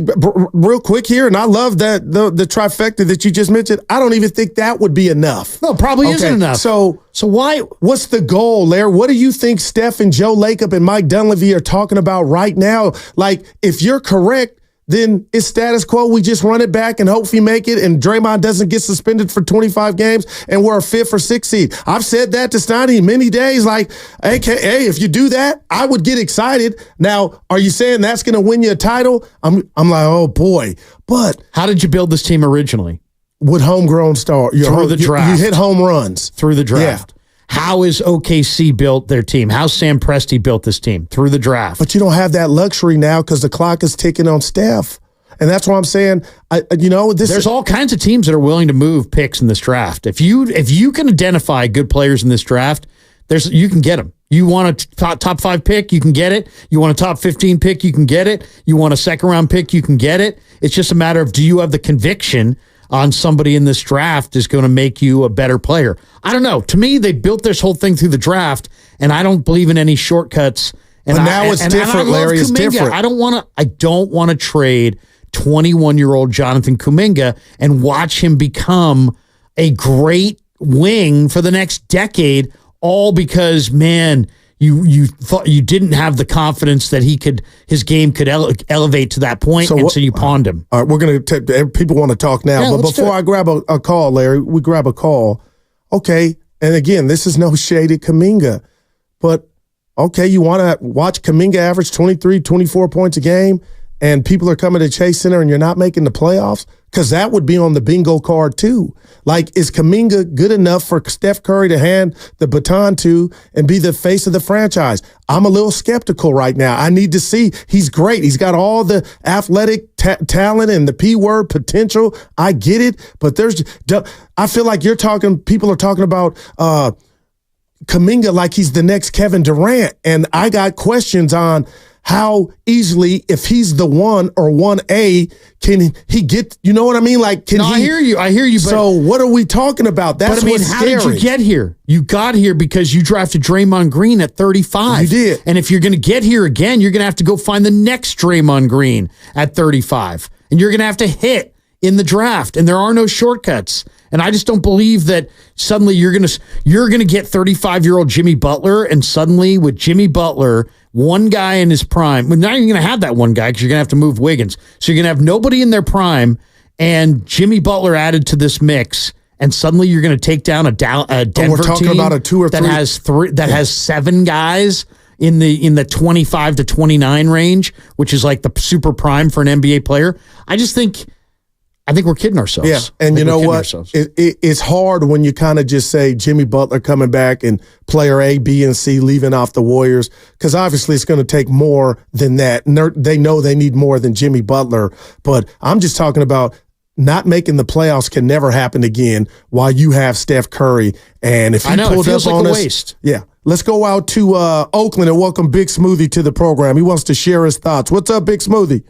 real quick here, and I love that the trifecta that you just mentioned. I don't even think that would be enough. No, probably isn't enough. So why? What's the goal, Larry? What do you think Steph and Joe Lacob and Mike Dunleavy are talking about right now? Like, if you're correct, then it's status quo. We just run it back and hope we make it, and Draymond doesn't get suspended for 25 games, and we're a 5th or 6th seed. I've said that to Steiny many days. Like, hey, if you do that, I would get excited. Now, are you saying that's going to win you a title? I'm like, oh boy. But how did you build this team originally? With homegrown star. Through the draft. You hit home runs. Through the draft. Yeah. How is OKC built their team? How's Sam Presti built this team? Through the draft. But you don't have that luxury now because the clock is ticking on Steph. And that's why I'm saying, there's all kinds of teams that are willing to move picks in this draft. If you can identify good players in this draft, you can get them. You want a top 5 pick, you can get it. You want a top 15 pick, you can get it. You want a second round pick, you can get it. It's just a matter of, do you have the conviction on somebody in this draft is going to make you a better player? I don't know. To me, they built this whole thing through the draft, and I don't believe in any shortcuts. And but now it's different, Larry. It's different. I don't want to trade 21-year-old Jonathan Kuminga and watch him become a great wing for the next decade, all because, man, you thought you didn't have the confidence that his game could elevate to that point, so you pawned him. All right, we're going to people want to talk now, but before I grab a call, Larry, we grab a call. Okay, and again, this is no shade at Kuminga, but okay, you want to watch Kuminga average 23, 24 points a game, and people are coming to Chase Center and you're not making the playoffs? Because that would be on the bingo card too. Like, is Kuminga good enough for Steph Curry to hand the baton to and be the face of the franchise? I'm a little skeptical right now. I need to see. He's great. He's got all the athletic talent and the P word potential. I get it. But I feel like people are talking about Kuminga like he's the next Kevin Durant. And I got questions on how easily, if he's the 1 or 1A, can he get, you know what I mean? Like, I hear you. But, so what are we talking about? That's what's scary. How did you get here? You got here because you drafted Draymond Green at 35. You did. And if you're going to get here again, you're going to have to go find the next Draymond Green at 35. And you're going to have to hit in the draft. And there are no shortcuts. And I just don't believe that suddenly you're going to get 35-year-old Jimmy Butler, and suddenly with Jimmy Butler, one guy in his prime, well, now you're going to have that one guy because you're going to have to move Wiggins. So you're going to have nobody in their prime and Jimmy Butler added to this mix, and suddenly you're going to take down a Denver we're talking team about a 2 or 3 has 7 guys in the 25 to 29 range, which is like the super prime for an NBA player. I think we're kidding ourselves. Yeah, and you know what? It's hard when you kind of just say Jimmy Butler coming back and player A, B, and C leaving off the Warriors, because obviously it's going to take more than that. And they know they need more than Jimmy Butler. But I'm just talking about not making the playoffs can never happen again while you have Steph Curry. And if he pulled up on us, waste. Yeah. Let's go out to Oakland and welcome Big Smoothie to the program. He wants to share his thoughts. What's up, Big Smoothie?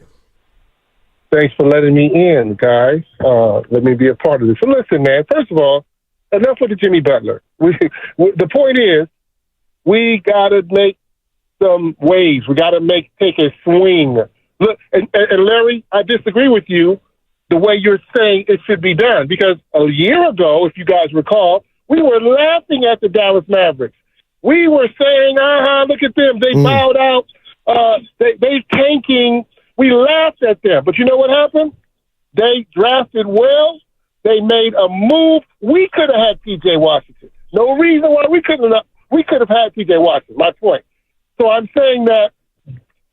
Thanks for letting me in, guys. Let me be a part of this. So listen, man, first of all, enough with the Jimmy Butler. The point is, we got to make some waves. We got to take a swing. Look, and Larry, I disagree with you the way you're saying it should be done, because a year ago, if you guys recall, we were laughing at the Dallas Mavericks. We were saying, look at them. They bowed out. They tanking. We laughed at them, but you know what happened? They drafted well. They made a move. We could have had P.J. Washington. No reason why we could have had P.J. Washington. My point. So I'm saying that,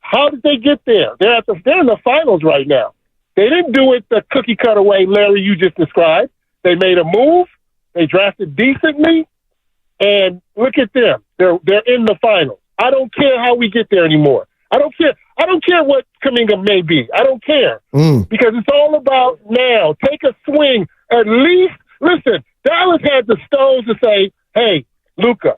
how did they get there? They're in the finals right now. They didn't do it the cookie cutter way, Larry, you just described. They made a move. They drafted decently, and look at them. They're in the finals. I don't care how we get there anymore. I don't care what Kuminga may be. I don't care. Because it's all about now. Take a swing. At least, listen, Dallas had the stones to say, hey, Luka,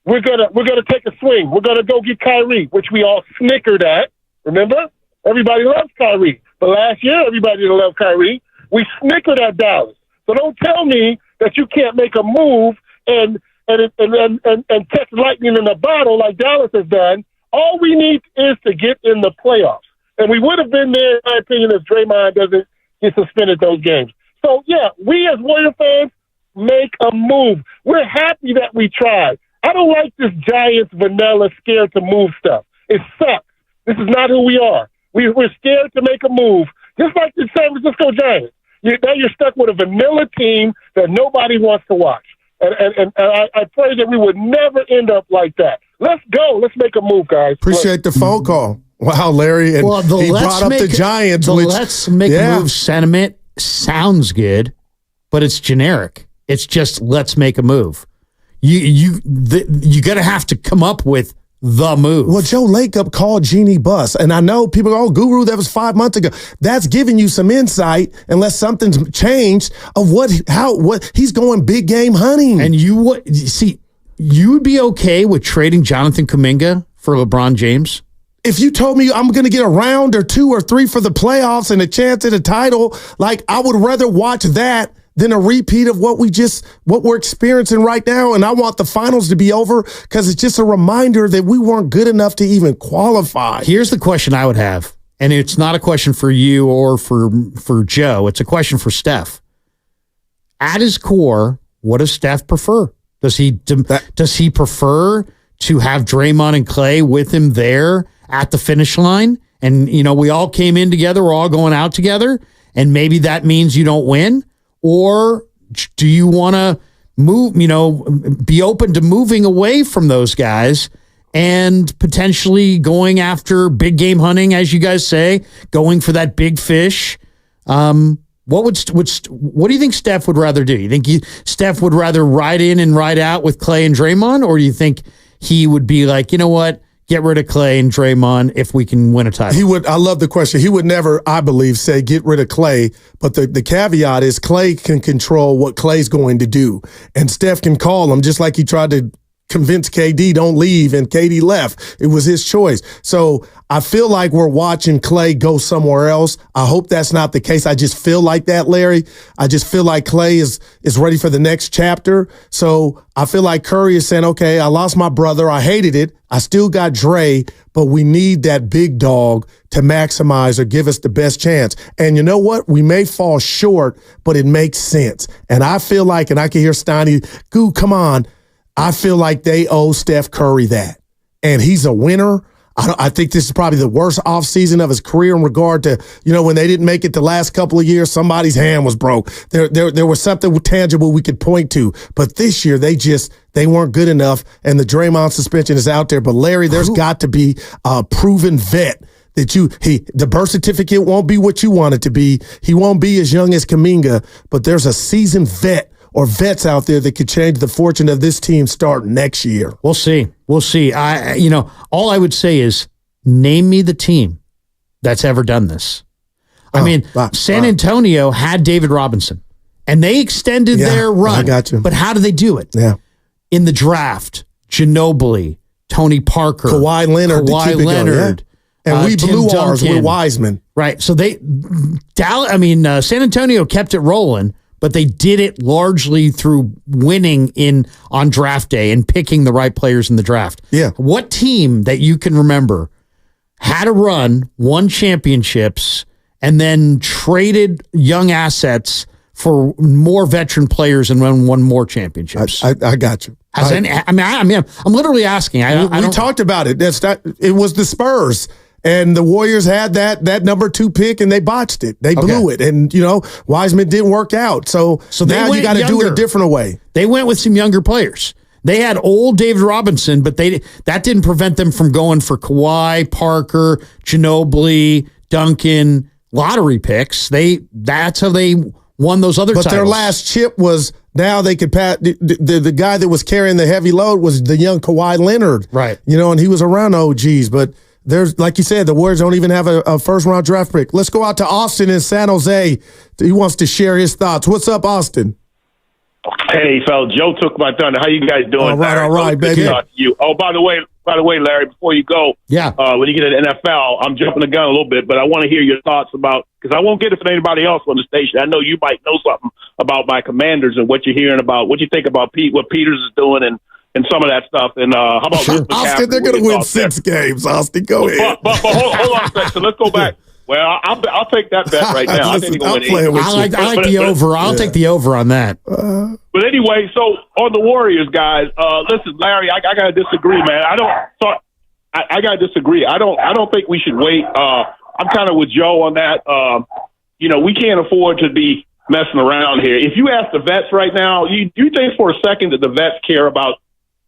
we're gonna take a swing. We're gonna go get Kyrie, which we all snickered at. Remember? Everybody loves Kyrie. But last year, everybody didn't love Kyrie. We snickered at Dallas. So don't tell me that you can't make a move and catch lightning in a bottle like Dallas has done. All we need is to get in the playoffs. And we would have been there, in my opinion, if Draymond doesn't get suspended those games. So, yeah, we as Warrior fans make a move. We're happy that we tried. I don't like this Giants vanilla scared to move stuff. It sucks. This is not who we are. We're scared to make a move, just like the San Francisco Giants. Now you're stuck with a vanilla team that nobody wants to watch. And I pray that we would never end up like that. Let's go. Let's make a move, guys. Appreciate the phone call. Wow, Larry. And he brought up the Giants. Let's make a move sentiment sounds good, but it's generic. It's just let's make a move. You got to have to come up with the move. Well, Joe Lacob called Jeannie Buss, and I know people go, Guru, that was 5 months ago. That's giving you some insight, unless something's changed, of what he's going big game hunting. And you would be okay with trading Jonathan Kuminga for LeBron James? If you told me I'm going to get a round or 2 or 3 for the playoffs and a chance at a title, like I would rather watch that than a repeat of what we're experiencing right now. And I want the finals to be over because it's just a reminder that we weren't good enough to even qualify. Here's the question I would have, and it's not a question for you or for Joe. It's a question for Steph. At his core, what does Steph prefer? Does he prefer to have Draymond and Klay with him there at the finish line? And, we all came in together. We're all going out together. And maybe that means you don't win. Or do you want to move, be open to moving away from those guys and potentially going after big game hunting, as you guys say, going for that big fish? What do you think Steph would rather do? You think Steph would rather ride in and ride out with Klay and Draymond? Or do you think he would be like, you know what? Get rid of Klay and Draymond if we can win a title? He would. I love the question. He would never, I believe, say get rid of Klay. But the caveat is Klay can control what Klay's going to do. And Steph can call him just like he tried to convince KD don't leave and KD left. It was his choice. So I feel like we're watching Klay go somewhere else. I hope that's not the case. I just feel like that, Larry. I just feel like Klay is ready for the next chapter. So I feel like Curry is saying, okay, I lost my brother. I hated it. I still got Dre, but we need that big dog to maximize or give us the best chance. And you know what? We may fall short, but it makes sense. And I feel like, and I can hear Steiny, Goo, come on. I feel like they owe Steph Curry that. And he's a winner. I think this is probably the worst offseason of his career in regard to, when they didn't make it the last couple of years, somebody's hand was broke. There was something tangible we could point to. But this year, they weren't good enough, and the Draymond suspension is out there. But, Larry, there's got to be a proven vet that the birth certificate won't be what you want it to be. He won't be as young as Kuminga, but there's a seasoned vet or vets out there that could change the fortune of this team starting next year. We'll see. All I would say is name me the team that's ever done this. San Antonio had David Robinson, and they extended their run. I got you. But how do they do it? Yeah. In the draft, Ginobili, Tony Parker, Kawhi Leonard. And we Tim blew Duncan. ours with Wiseman. Right. So San Antonio kept it rolling, but they did it largely through winning on draft day and picking the right players in the draft. Yeah. What team that you can remember had a run, won championships, and then traded young assets for more veteran players and won more championships? I got you. I'm literally asking. We talked about it. It was the Spurs. And the Warriors had that number 2 pick, and they botched it. They blew it. And, Wiseman didn't work out. So now you got to do it a different way. They went with some younger players. They had old David Robinson, but that didn't prevent them from going for Kawhi, Parker, Ginobili, Duncan, lottery picks. That's how they won those other titles. But their last chip was now they could pass. The guy that was carrying the heavy load was the young Kawhi Leonard. Right. And he was around OGs, but there's, like you said, the Warriors don't even have a first-round draft pick. Let's go out to Austin in San Jose. He wants to share his thoughts. What's up, Austin? Hey, fellas, Joe took my thunder. How you guys doing? All right, baby. You. Oh, by the way, by the way, Larry, before you go, when you get to the NFL, I'm jumping the gun a little bit, but I want to hear your thoughts about, because I won't get it from anybody else on the station. I know you might know something about my Commanders and what you're hearing about, what you think about what Peters is doing and some of that stuff. And how about Austin? They're going to win 6 games. Austin, go ahead. But hold on a second. So let's go back. Well, I'll take that bet right now. I think I like the over. I'll take the over on that. But anyway, so on the Warriors, guys, listen, Larry, I got to disagree, man. I got to disagree. I don't think we should wait. I'm kind of with Joe on that. We can't afford to be messing around here. If you ask the vets right now, you think for a second that the vets care about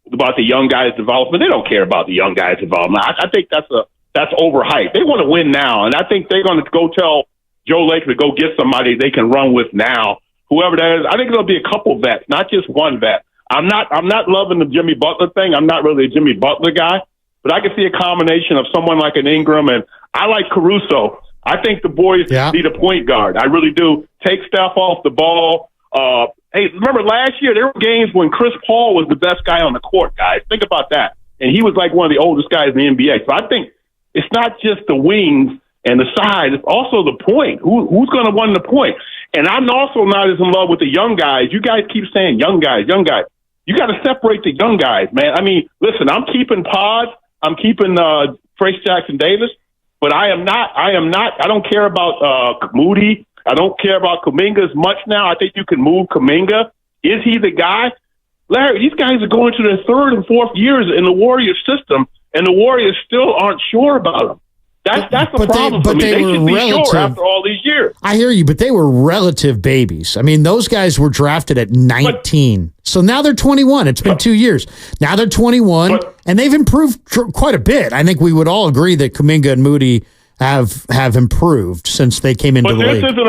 the young guys' development? They don't care about the young guys' development. I think that's overhyped. They want to win now, and I think they're going to go tell Joe Laker to go get somebody they can run with now, whoever that is. I think there'll be a couple vets, not just one vet. I'm not loving the Jimmy Butler thing. I'm not really a Jimmy Butler guy, but I can see a combination of someone like an Ingram, and I like Caruso. I think the boys need a point guard. I really do. Take Steph off the ball. Hey, remember last year there were games when Chris Paul was the best guy on the court, guys. Think about that. And he was like one of the oldest guys in the NBA. So I think it's not just the wings and the size, it's also the point. Who's going to win the point? And I'm also not as in love with the young guys. You guys keep saying young guys, young guys. You got to separate the young guys, man. I mean, listen, I'm keeping Pods. I'm keeping Trace Jackson Davis. But I don't care about Moody. I don't care about Kuminga as much now. I think you can move Kuminga. Is he the guy? Larry, these guys are going to their 3rd and 4th years in the Warriors system, and the Warriors still aren't sure about them. That's the problem for me. They should be sure after all these years. I hear you, but they were relative babies. I mean, those guys were drafted at 19. So now they're 21. It's been 2 years. Now they're 21, and they've improved quite a bit. I think we would all agree that Kuminga and Moody have improved since they came into the league. This isn't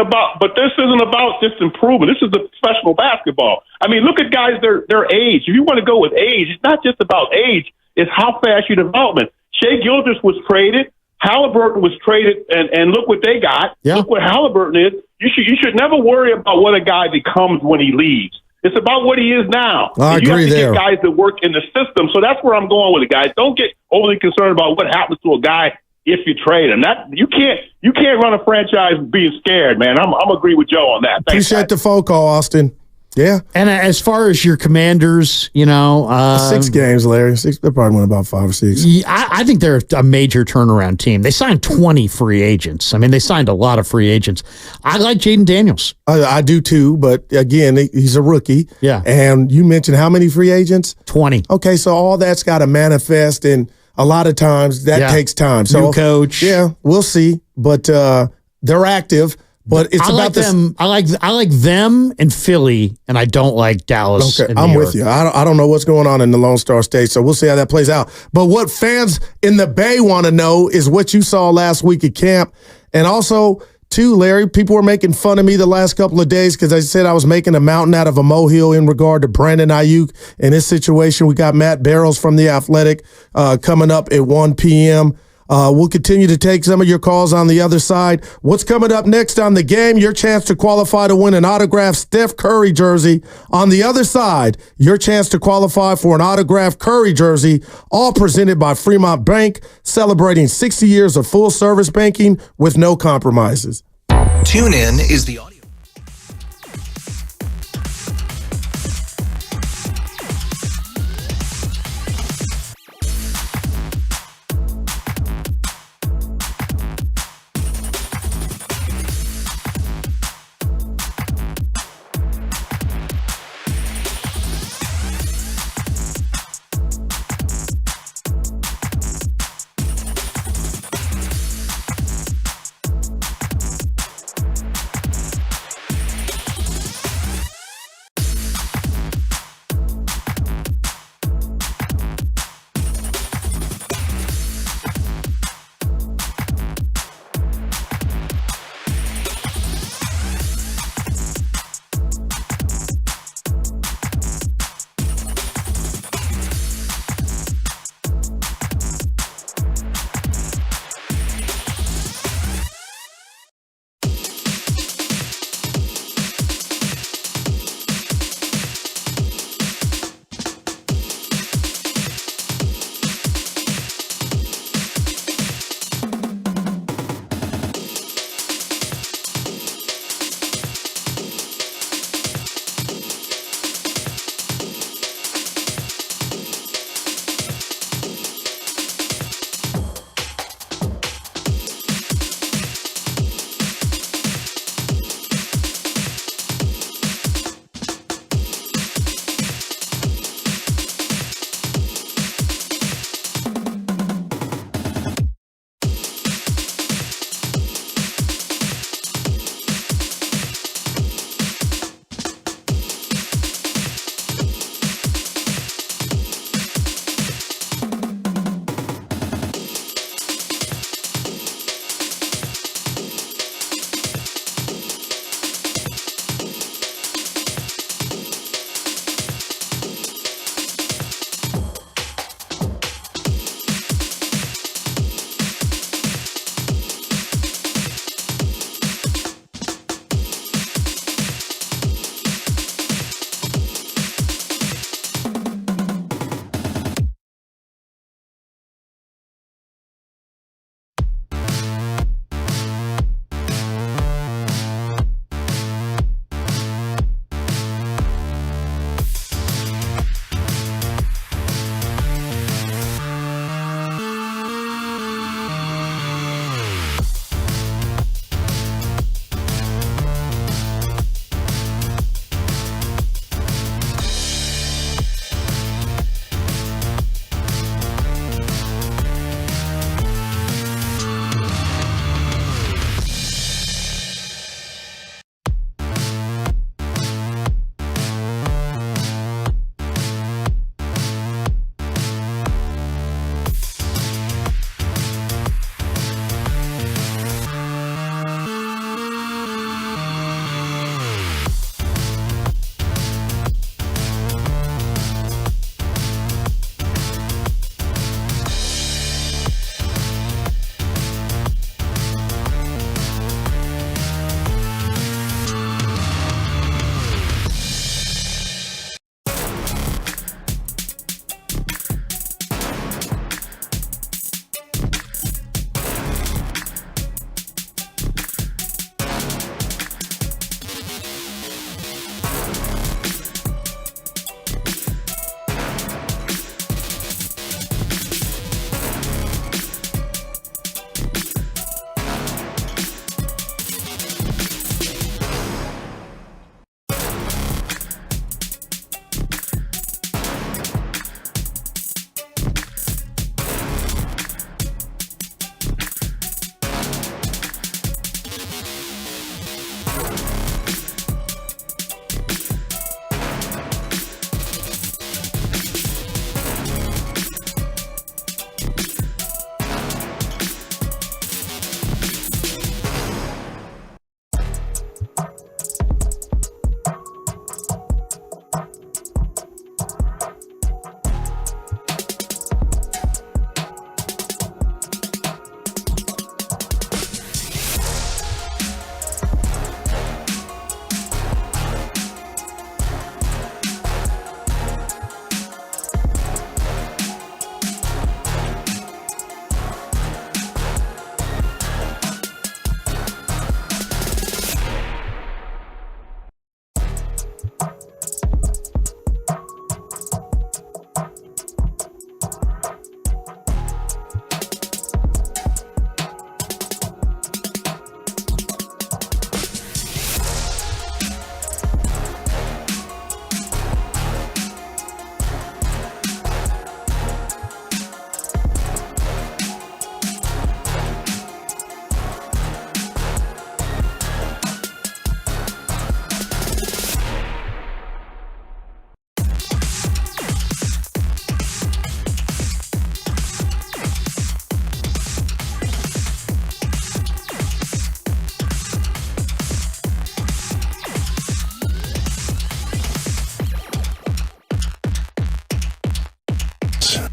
about just improvement. This is the professional basketball. I mean, look at guys their age. If you want to go with age, it's not just about age. It's how fast your development. Shai Gilgeous was traded. Halliburton was traded, and look what they got. Yeah. Look what Halliburton is. You should never worry about what a guy becomes when he leaves. It's about what he is now. I agree have to there. Get guys that work in the system. So that's where I'm going with it, guys. Don't get overly concerned about what happens to a guy if you trade him. You can't run a franchise being scared, man. I'm agree with Joe on that. Thanks, Appreciate the phone call, Austin. Yeah. And as far as your Commanders, 6 games, Larry. 6. They probably won about 5 or 6. I think they're a major turnaround team. They signed 20 free agents. I mean, they signed a lot of free agents. I like Jaden Daniels. I do too, but again, he's a rookie. Yeah. And you mentioned how many free agents? 20. Okay, so all that's got to manifest, and a lot of times that takes time. So, new coach. Yeah, we'll see. But they're active. But it's about them. I like them and Philly, and I don't like Dallas. Okay, and I'm New with York. you. I don't know what's going on in the Lone Star State, so we'll see how that plays out. But what fans in the Bay want to know is what you saw last week at camp, and also too, Larry. People were making fun of me the last couple of days because I said I was making a mountain out of a molehill in regard to Brandon Aiyuk and his situation. We got Matt Barrows from The Athletic coming up at 1 p.m. We'll continue to take some of your calls on the other side. What's coming up next on The Game? Your chance to qualify to win an autographed Steph Curry jersey. On the other side, your chance to qualify for an autographed Curry jersey, all presented by Fremont Bank, celebrating 60 years of full-service banking with no compromises. TuneIn is the audio.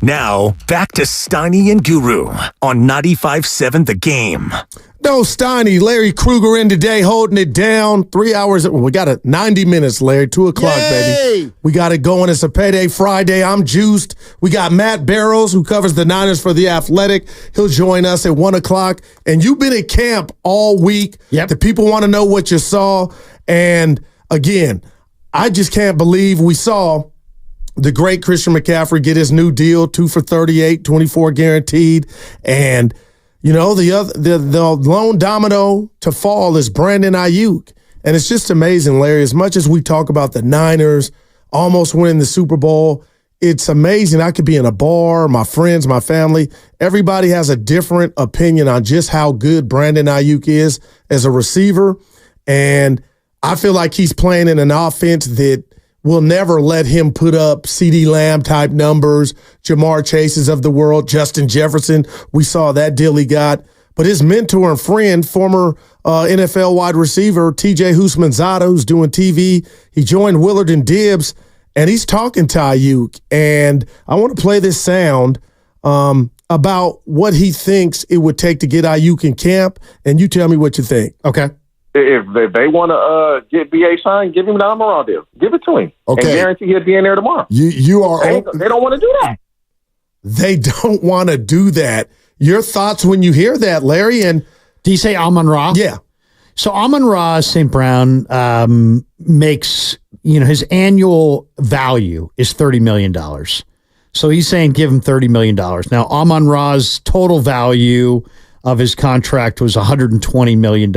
Now, back to Steiny and Guru on 95.7 The Game. No, Steiny, Larry Kruger in today, holding it down. 3 hours. We got 90 minutes, Larry. 2 o'clock, baby. We got it going. It's a payday Friday. I'm juiced. We got Matt Barrows, who covers the Niners for The Athletic. He'll join us at 1 o'clock. And you've been at camp all week. Yep. The people want to know what you saw. And again, I just can't believe we saw the great Christian McCaffrey get his new deal, 2 for $38, 24 guaranteed. And you know, the lone domino to fall is Brandon Aiyuk. And it's just amazing, Larry. As much as we talk about the Niners almost winning the Super Bowl, it's amazing. I could be in a bar, my friends, my family. Everybody has a different opinion on just how good Brandon Aiyuk is as a receiver. And I feel like he's playing in an offense that will never let him put up CeeDee Lamb type numbers, Jamar Chases of the world, Justin Jefferson. We saw that deal he got. But his mentor and friend, former NFL wide receiver, TJ Houshmandzadeh, who's doing TV, he joined Willard and Dibbs, and he's talking to Aiyuk. And I want to play this sound about what he thinks it would take to get Aiyuk in camp, and you tell me what you think. Okay. If they want to get BA signed, give him the Amon deal. Give it to him. Okay. And guarantee he'll be in there tomorrow. You are. They don't want to do that. They don't want to do that. Your thoughts when you hear that, Larry? And do you say Amon-Ra? Yeah. So Amon-Ra St. Brown makes, his annual value is $30 million. So he's saying give him $30 million. Now, Amon-Ra's total value of his contract was $120 million.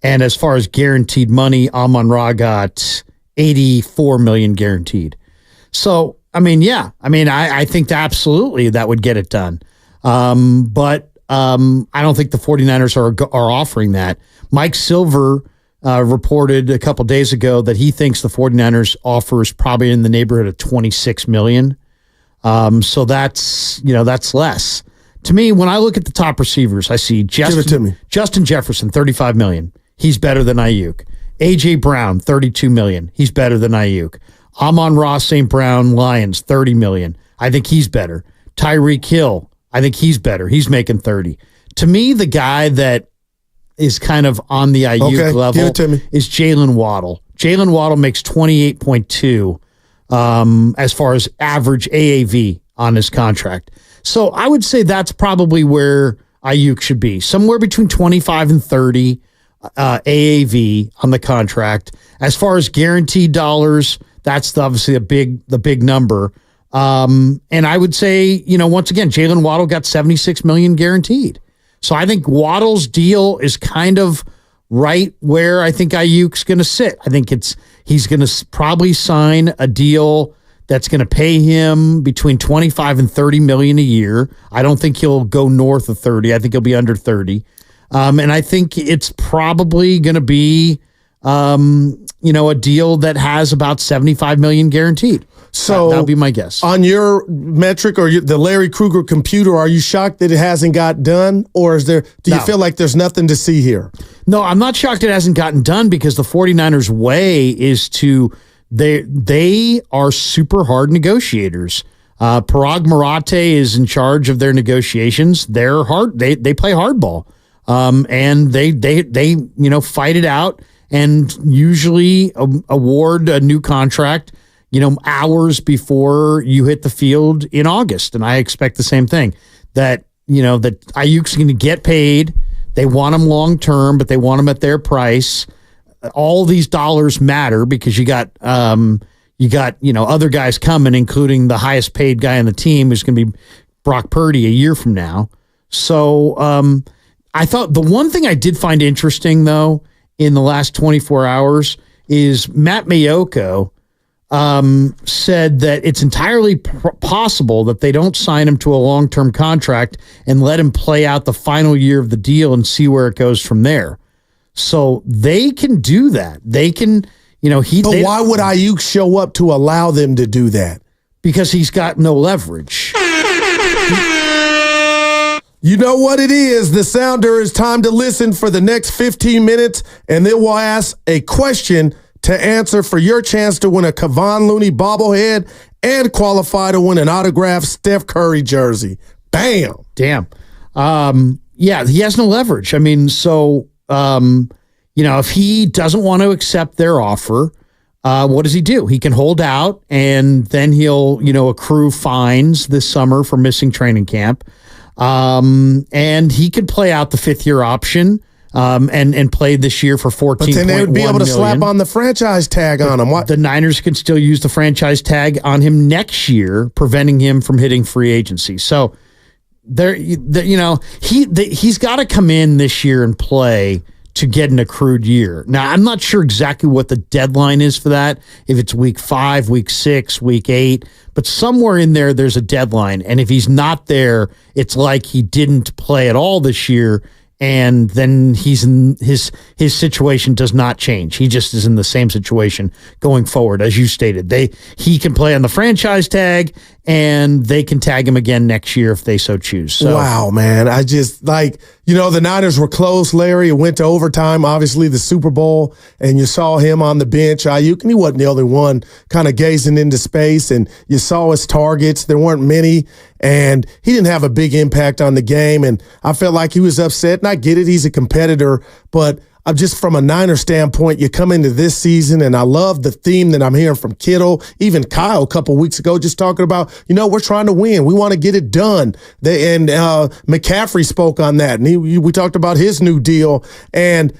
And as far as guaranteed money, Amon-Ra got $84 million guaranteed. So, I think absolutely that would get it done. But I don't think the 49ers are offering that. Mike Silver reported a couple days ago that he thinks the 49ers offers probably in the neighborhood of $26 million. So that's less. To me, when I look at the top receivers, I see Justin Jefferson, $35 million. He's better than Aiyuk. A.J. Brown, $32 million. He's better than Aiyuk. Amon-Ra St. Brown, Lions, $30 million. I think he's better. Tyreek Hill, I think he's better. He's making $30. To me, the guy that is kind of on the Aiyuk level is Jalen Waddle. Jalen Waddle makes $28.2 as far as average AAV on his contract. So I would say that's probably where Aiyuk should be, somewhere between 25 and 30 AAV on the contract. As far as guaranteed dollars, that's obviously the big number. And I would say, once again, Jalen Waddle got $76 million guaranteed. So I think Waddle's deal is kind of right where I think Aiyuk's going to sit. I think he's going to probably sign a deal that's going to pay him between 25 and 30 million a year. I don't think he'll go north of 30. I think he'll be under 30. And I think it's probably going to be, a deal that has about 75 million guaranteed. So that would be my guess. On your metric or the Larry Kruger computer, are you shocked that it hasn't got done? Or do you feel like there's nothing to see here? No, I'm not shocked it hasn't gotten done because the 49ers way is they are super hard negotiators. Parag Marathe is in charge of their negotiations. They're hard. They play hardball. And they fight it out and usually award a new contract, hours before you hit the field in August. And I expect the same thing that Aiyuk's going to get paid. They want him long term, but they want him at their price. All these dollars matter because you got other guys coming, including the highest paid guy on the team who's going to be Brock Purdy a year from now. So, I thought the one thing I did find interesting, though, in the last 24 hours is Matt Mayoko said that it's entirely possible that they don't sign him to a long-term contract and let him play out the final year of the deal and see where it goes from there. So they can do that. They can, But why would Aiyuk show up to allow them to do that? Because he's got no leverage. You know what it is. The Sounder is time to listen for the next 15 minutes, and then we'll ask a question to answer for your chance to win a Kevon Looney bobblehead and qualify to win an autographed Steph Curry jersey. Bam. Damn. Yeah, he has no leverage. I mean, so, if he doesn't want to accept their offer, what does he do? He can hold out, and then he'll, accrue fines this summer for missing training camp. And he could play out the 5th-year option and play this year for $14.1 million. But then they would be able to slap on the franchise tag on him. What? The Niners can still use the franchise tag on him next year, preventing him from hitting free agency. So he's got to come in this year and play to get an accrued year. Now, I'm not sure exactly what the deadline is for that, if it's week 5, week 6, week 8, but somewhere in there's a deadline. And if he's not there, it's like he didn't play at all this year, and then he's in his situation does not change. He just is in the same situation going forward, as you stated. He can play on the franchise tag, and they can tag him again next year if they so choose. So, wow, man. I just the Niners were close, Larry. It went to overtime, obviously the Super Bowl, and you saw him on the bench, Aiyuk, and he wasn't the only one kind of gazing into space, and you saw his targets. There weren't many, and he didn't have a big impact on the game, and I felt like he was upset, and I get it. He's a competitor, but I'm just from a Niner standpoint, you come into this season, and I love the theme that I'm hearing from Kittle, even Kyle a couple weeks ago, just talking about, we're trying to win. We want to get it done. And McCaffrey spoke on that, and we talked about his new deal. And,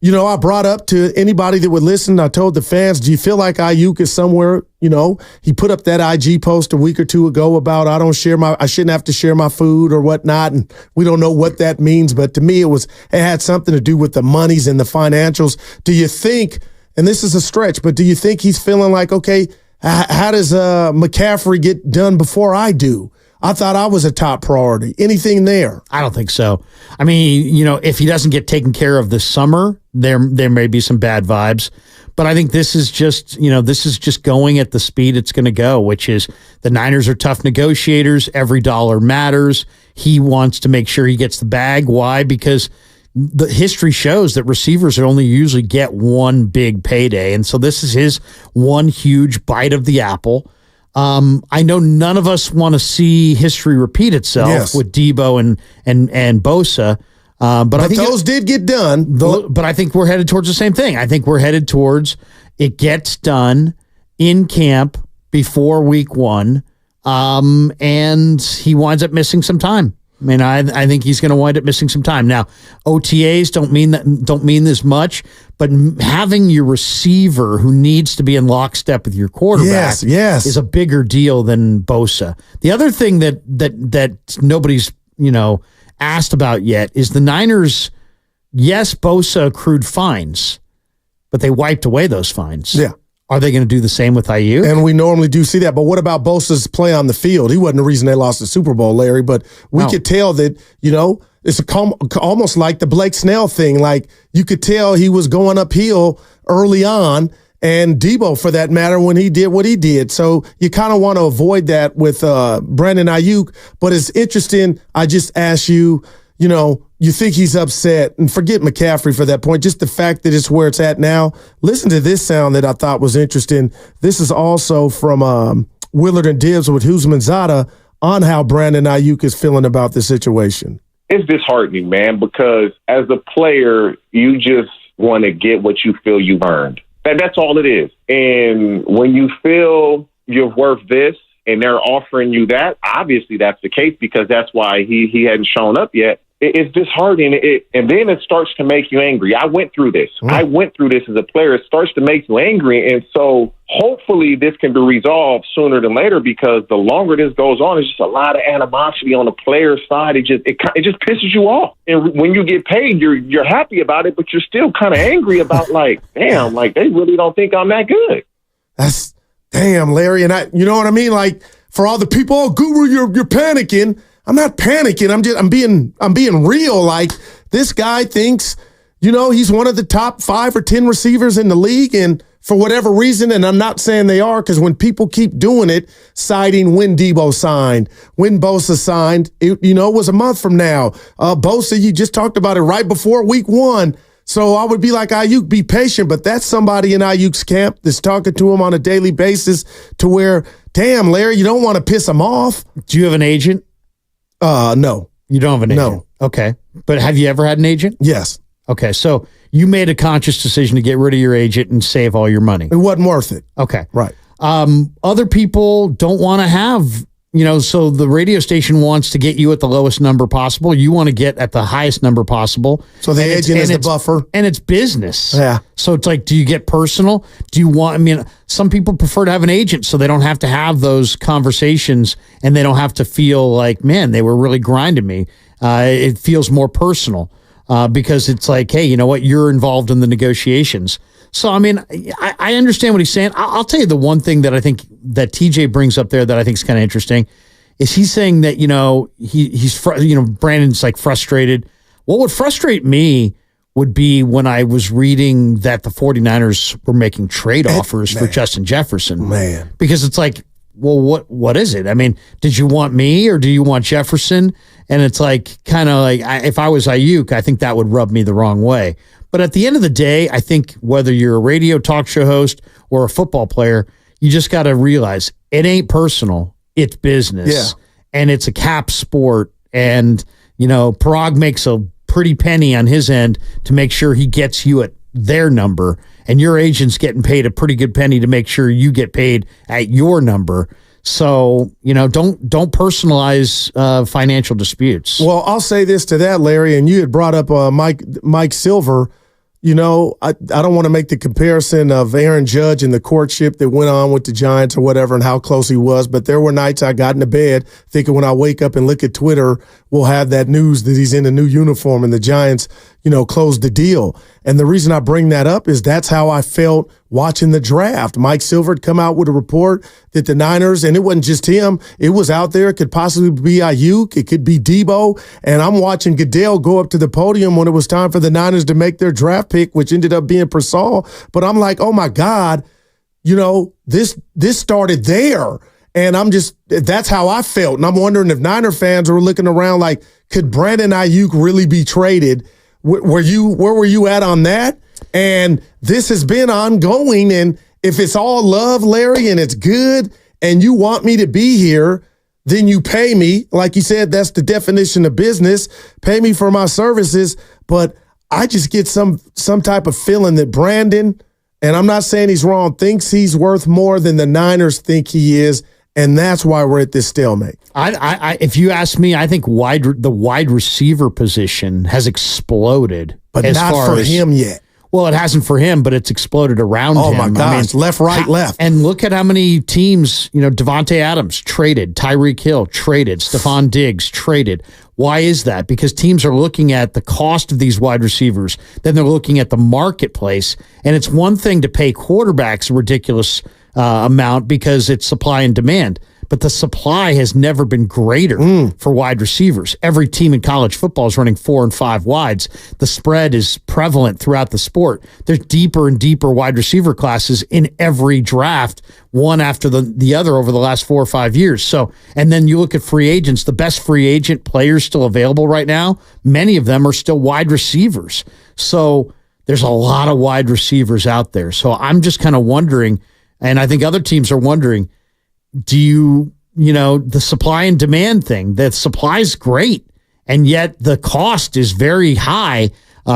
I brought up to anybody that would listen, I told the fans, do you feel like Aiyuk is somewhere, he put up that IG post a week or two ago about I shouldn't have to share my food or whatnot, and we don't know what that means, but to me it had something to do with the monies and the financials. Do you think, and this is a stretch, but do you think he's feeling like, okay, how does McCaffrey get done before I do? I thought I was a top priority. Anything there? I don't think so. I mean, if he doesn't get taken care of this summer, there may be some bad vibes. But I think this is just going at the speed it's going to go, which is the Niners are tough negotiators. Every dollar matters. He wants to make sure he gets the bag. Why? Because the history shows that receivers only usually get one big payday. And so this is his one huge bite of the apple. I know none of us want to see history repeat itself with Debo and Bosa. But I think those did get done. But I think we're headed towards the same thing. I think we're headed towards it gets done in camp before week 1, and he winds up missing some time. I mean, I think he's going to wind up missing some time. Now, OTAs don't mean this much, but having your receiver who needs to be in lockstep with your quarterback is a bigger deal than Bosa. The other thing that nobody's asked about yet is the Niners. Yes, Bosa accrued fines, but they wiped away those fines. Yeah. Are they going to do the same with Aiyuk? And we normally do see that. But what about Bosa's play on the field? He wasn't the reason they lost the Super Bowl, Larry. But we could tell that, it's almost like the Blake Snell thing. Like, you could tell he was going uphill early on, and Debo, for that matter, when he did what he did. So you kind of want to avoid that with Brandon Aiyuk. But it's interesting. I just asked you, you think he's upset, and forget McCaffrey for that point, just the fact that it's where it's at now. Listen to this sound that I thought was interesting. This is also from Willard and Dibbs with Huzmanzada on how Brandon Aiyuk is feeling about the situation. It's disheartening, man, because as a player, you just want to get what you feel you've earned. That's all it is. And when you feel you're worth this and they're offering you that, obviously that's the case, because that's why he hadn't shown up yet. It's disheartening, and then it starts to make you angry. I went through this. I went through this as a player. It starts to make you angry, and so hopefully this can be resolved sooner than later, because the longer this goes on, it's just a lot of animosity on the player side. It just pisses you off. And when you get paid, you're happy about it, but you're still kind of angry about, like, damn, like, they really don't think I'm that good. That's damn, Larry, and you know what I mean? Like, for all the people, oh, Guru, you're panicking. I'm not panicking. I'm being real. Like, this guy thinks, he's one of the top 5 or 10 receivers in the league, and for whatever reason, and I'm not saying they are, because when people keep doing it, citing when Debo signed, when Bosa signed, it was a month from now. Bosa, you just talked about it right before week 1. So I would be like, Aiyuk, be patient, but that's somebody in Aiyuk's camp that's talking to him on a daily basis, to where damn, Larry, you don't want to piss him off. Do you have an agent? No. You don't have an agent? No. Okay. But have you ever had an agent? Yes. Okay. So you made a conscious decision to get rid of your agent and save all your money. It wasn't worth it. Okay. Right. Other people don't want to have, so the radio station wants to get you at the lowest number possible. You want to get at the highest number possible. So the agent is the buffer. And it's business. Yeah. So it's like, do you get personal? Do you want, some people prefer to have an agent so they don't have to have those conversations and they don't have to feel like, man, they were really grinding me. It feels more personal because it's like, hey, you know what? You're involved in the negotiations. So, I understand what he's saying. I'll tell you the one thing that I think that TJ brings up there that I think is kind of interesting is he's saying that, Brandon's like frustrated. What would frustrate me would be when I was reading that the 49ers were making trade offers for Justin Jefferson. Man. Because it's like, well, what is it? Did you want me or do you want Jefferson? And it's like, kind of like, if I was Aiyuk, I think that would rub me the wrong way. But at the end of the day, I think whether you're a radio talk show host or a football player, you just got to realize it ain't personal. It's business. Yeah. And it's a cap sport. And, Parag makes a pretty penny on his end to make sure he gets you at their number. And your agent's getting paid a pretty good penny to make sure you get paid at your number. So, don't personalize financial disputes. Well, I'll say this to that, Larry, and you had brought up Mike Silver. I don't want to make the comparison of Aaron Judge and the courtship that went on with the Giants or whatever and how close he was. But there were nights I got into bed thinking when I wake up and look at Twitter, we'll have that news that he's in a new uniform and the Giants, closed the deal. And the reason I bring that up is that's how I felt watching the draft. Mike Silver had come out with a report that the Niners, and it wasn't just him, it was out there. It could possibly be Aiyuk. It could be Debo. And I'm watching Goodell go up to the podium when it was time for the Niners to make their draft pick, which ended up being Persall. But I'm like, oh my God, this started there. And that's how I felt. And I'm wondering if Niner fans are looking around like, could Brandon Aiyuk really be traded? Where were you at on that? And this has been ongoing. And if it's all love, Larry, and it's good, and you want me to be here, then you pay me. Like you said, that's the definition of business. Pay me for my services. But I just get some type of feeling that Brandon, and I'm not saying he's wrong, thinks he's worth more than the Niners think he is. And that's why we're at this stalemate. If you ask me, I think the wide receiver position has exploded. But not for him yet. Well, it hasn't for him, but it's exploded around him. Oh, my gosh. Left, right, left. And look at how many teams, Devontae Adams traded, Tyreek Hill traded, Stephon Diggs traded. Why is that? Because teams are looking at the cost of these wide receivers. Then they're looking at the marketplace. And it's one thing to pay quarterbacks a ridiculous amount because it's supply and demand. But the supply has never been greater for wide receivers. Every team in college football is running 4 and 5 wides. The spread is prevalent throughout the sport. There's deeper and deeper wide receiver classes in every draft, one after the other over the last 4 or 5 years. So, and then you look at free agents, the best free agent players still available right now, many of them are still wide receivers. So there's a lot of wide receivers out there. So I'm just kind of wondering, and I think other teams are wondering, do the supply and demand thing, the supply is great, and yet the cost is very high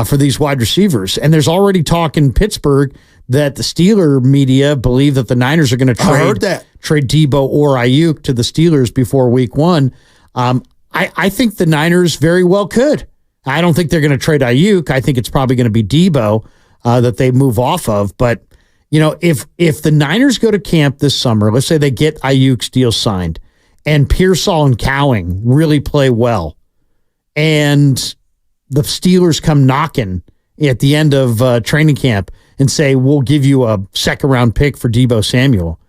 for these wide receivers. And there's already talk in Pittsburgh that the Steeler media believe that the Niners are going to trade Debo or Aiyuk to the Steelers before week 1. I think the Niners very well could. I don't think they're going to trade Aiyuk. I think it's probably going to be Debo that they move off of. But if the Niners go to camp this summer, let's say they get Aiyuk's deal signed, and Pearsall and Cowing really play well, and the Steelers come knocking at the end of training camp and say, we'll give you a second-round pick for Debo Samuel,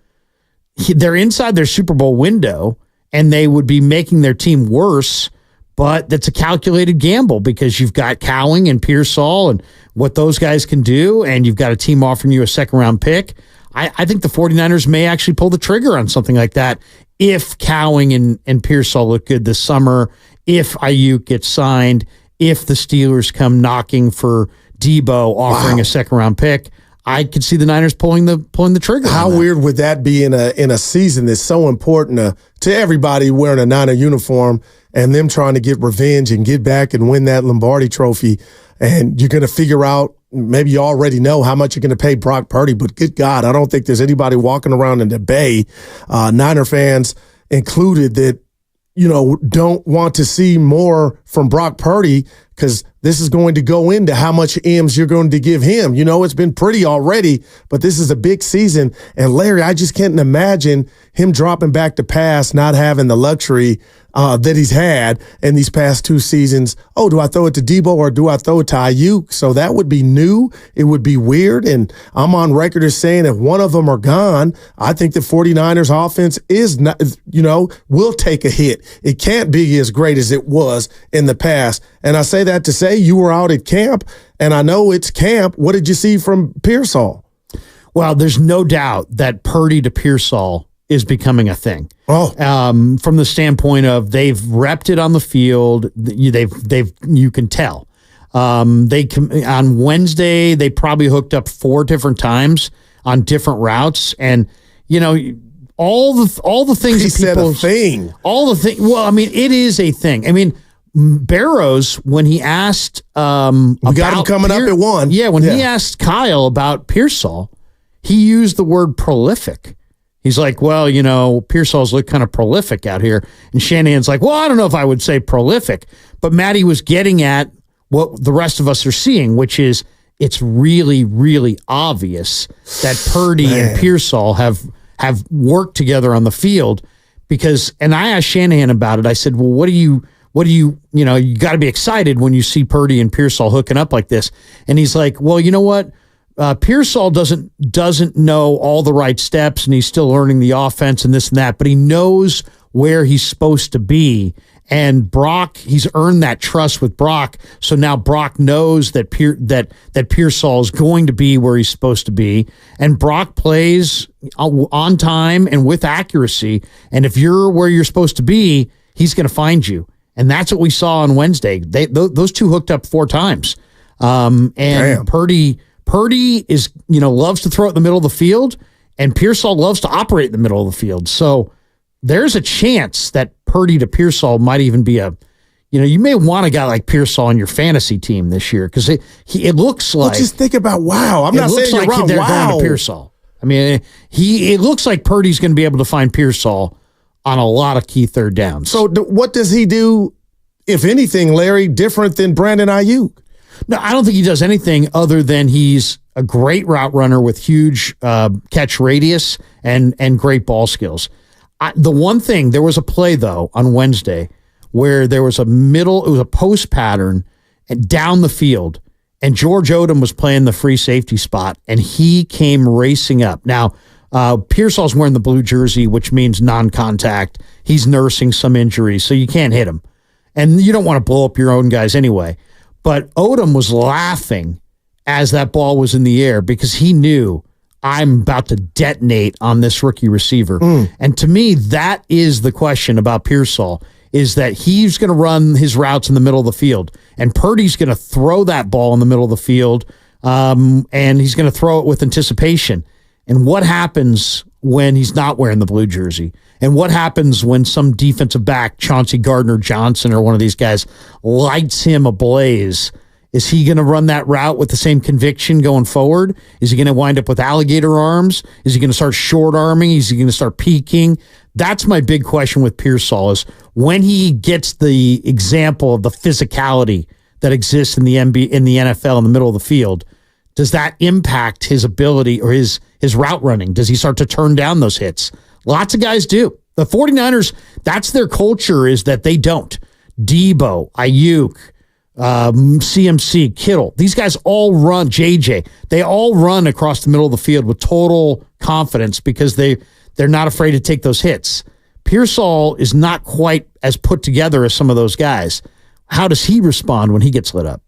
they're inside their Super Bowl window, and they would be making their team worse. But that's a calculated gamble because you've got Cowing and Pearsall and what those guys can do, and you've got a team offering you a second-round pick. I think the 49ers may actually pull the trigger on something like that if Cowing and Pearsall look good this summer, if Aiyuk gets signed, if the Steelers come knocking for Debo offering a second-round pick. I could see the Niners pulling the trigger. How weird would that be in a season that's so important to everybody wearing a Niner uniform and them trying to get revenge and get back and win that Lombardi trophy, and you're going to figure out, maybe you already know how much you're going to pay Brock Purdy, but good God, I don't think there's anybody walking around in the Bay, Niner fans included, that don't want to see more from Brock Purdy, because this is going to go into how much M's you're going to give him. It's been pretty already, but this is a big season. And Larry, I just can't imagine him dropping back to pass, not having the luxury that he's had in these past 2 seasons. Oh, do I throw it to Debo or do I throw it to Aiyuk? So that would be new. It would be weird. And I'm on record as saying if one of them are gone, I think the 49ers offense is not, will take a hit. It can't be as great as it was in the past. And I say that to say you were out at camp, and I know it's camp. What did you see from Pearsall? Well, there's no doubt that Purdy to Pearsall is becoming a thing. From the standpoint of they've repped it on the field. You can tell. On Wednesday, they probably hooked up 4 different times on different routes. And, all the things he that people said a thing. All the thing. Well, I mean, it is a thing. I mean, Barrows, when he asked we got him coming up at 1. Yeah, when he asked Kyle about Pearsall, he used the word prolific. He's like, well, Pearsall's look kind of prolific out here. And Shanahan's like, well, I don't know if I would say prolific. But Matty was getting at what the rest of us are seeing, which is it's really, really obvious that Purdy and Pearsall have worked together on the field. And I asked Shanahan about it. I said, well, what do you got to be excited when you see Purdy and Pearsall hooking up like this. And he's like, well, you know what? Pearsall doesn't know all the right steps, and he's still learning the offense and this and that, but he knows where he's supposed to be. And Brock, he's earned that trust with Brock. So now Brock knows that Pearsall is going to be where he's supposed to be. And Brock plays on time and with accuracy. And if you're where you're supposed to be, he's going to find you. And that's what we saw on Wednesday. Those two hooked up 4 times. And Purdy is, loves to throw it in the middle of the field, and Pearsall loves to operate in the middle of the field. So there's a chance that Purdy to Pearsall might even be you may want a guy like Pearsall on your fantasy team this year, because it looks like. Well, just think about, I'm not saying you're wrong. They're going to Pearsall. I mean, it looks like Purdy's going to be able to find Pearsall on a lot of key third downs. So what does he do, if anything, Larry, different than Brandon Aiyuk? No, I don't think he does anything other than he's a great route runner with huge catch radius and great ball skills. The one thing, there was a play, though, on Wednesday where there was it was a post pattern and down the field, and George Odom was playing the free safety spot, and he came racing up. Now, Pearsall's wearing the blue jersey, which means non-contact. He's nursing some injuries, so you can't hit him. And you don't want to blow up your own guys anyway. But Odom was laughing as that ball was in the air because he knew, I'm about to detonate on this rookie receiver. And to me, that is the question about Pearsall, is that he's going to run his routes in the middle of the field, and Purdy's going to throw that ball in the middle of the field, and he's going to throw it with anticipation. And what happens when he's not wearing the blue jersey? And what happens when some defensive back, Chauncey Gardner-Johnson or one of these guys, lights him ablaze? Is he going to run that route with the same conviction going forward? Is he going to wind up with alligator arms? Is he going to start short arming? Is he going to start peeking? That's my big question with Pearsall, is when he gets the example of the physicality that exists in the NFL in the middle of the field, does that impact his ability or his route running? Does he start to turn down those hits? Lots of guys do. The 49ers, that's their culture, is that they don't. Debo, Aiyuk, CMC, Kittle, these guys all run, JJ, they all run across the middle of the field with total confidence because they're not afraid to take those hits. Pearsall is not quite as put together as some of those guys. How does he respond when he gets lit up?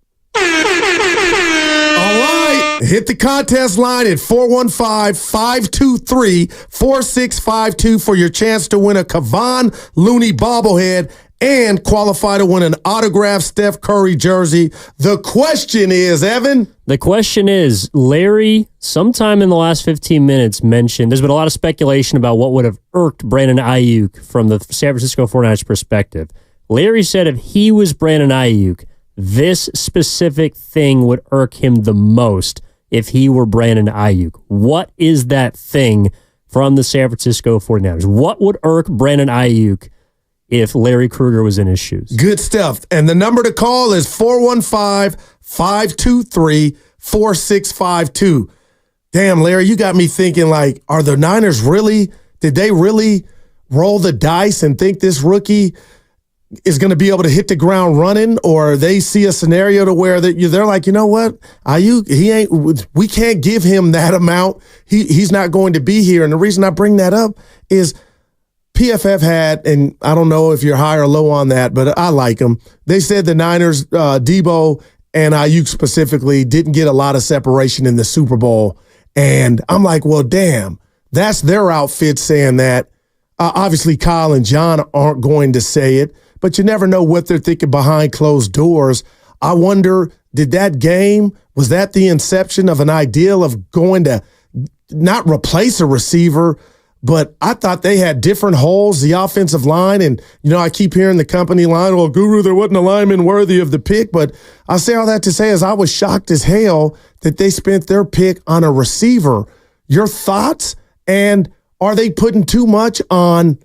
Hit the contest line at 415-523-4652 for your chance to win a Kevon Looney bobblehead and qualify to win an autographed Steph Curry jersey. The question is, Evan? The question is, Larry, sometime in the last 15 minutes, mentioned there's been a lot of speculation about what would have irked Brandon Aiyuk from the San Francisco 49ers perspective. Larry said if he was Brandon Aiyuk, this specific thing would irk him the most if he were Brandon Aiyuk. What is that thing from the San Francisco 49ers? What would irk Brandon Aiyuk if Larry Krueger was in his shoes? Good stuff. And the number to call is 415-523-4652. Damn, Larry, you got me thinking, like, are the Niners did they really roll the dice and think this rookie is going to be able to hit the ground running, or they see a scenario to where they're like, you know what, Aiyuk, we can't give him that amount. He's not going to be here. And the reason I bring that up is PFF had, and I don't know if you're high or low on that, but I like them. They said the Niners, Debo and Aiyuk specifically, didn't get a lot of separation in the Super Bowl. And I'm like, well, damn, that's their outfit saying that. Obviously, Kyle and John aren't going to say it, but you never know what they're thinking behind closed doors. I wonder, did that game, was that the inception of an ideal of going to not replace a receiver, but I thought they had different holes, the offensive line, and, I keep hearing the company line, well, Guru, there wasn't a lineman worthy of the pick, but I say all that to say is I was shocked as hell that they spent their pick on a receiver. Your thoughts? And are they putting too much on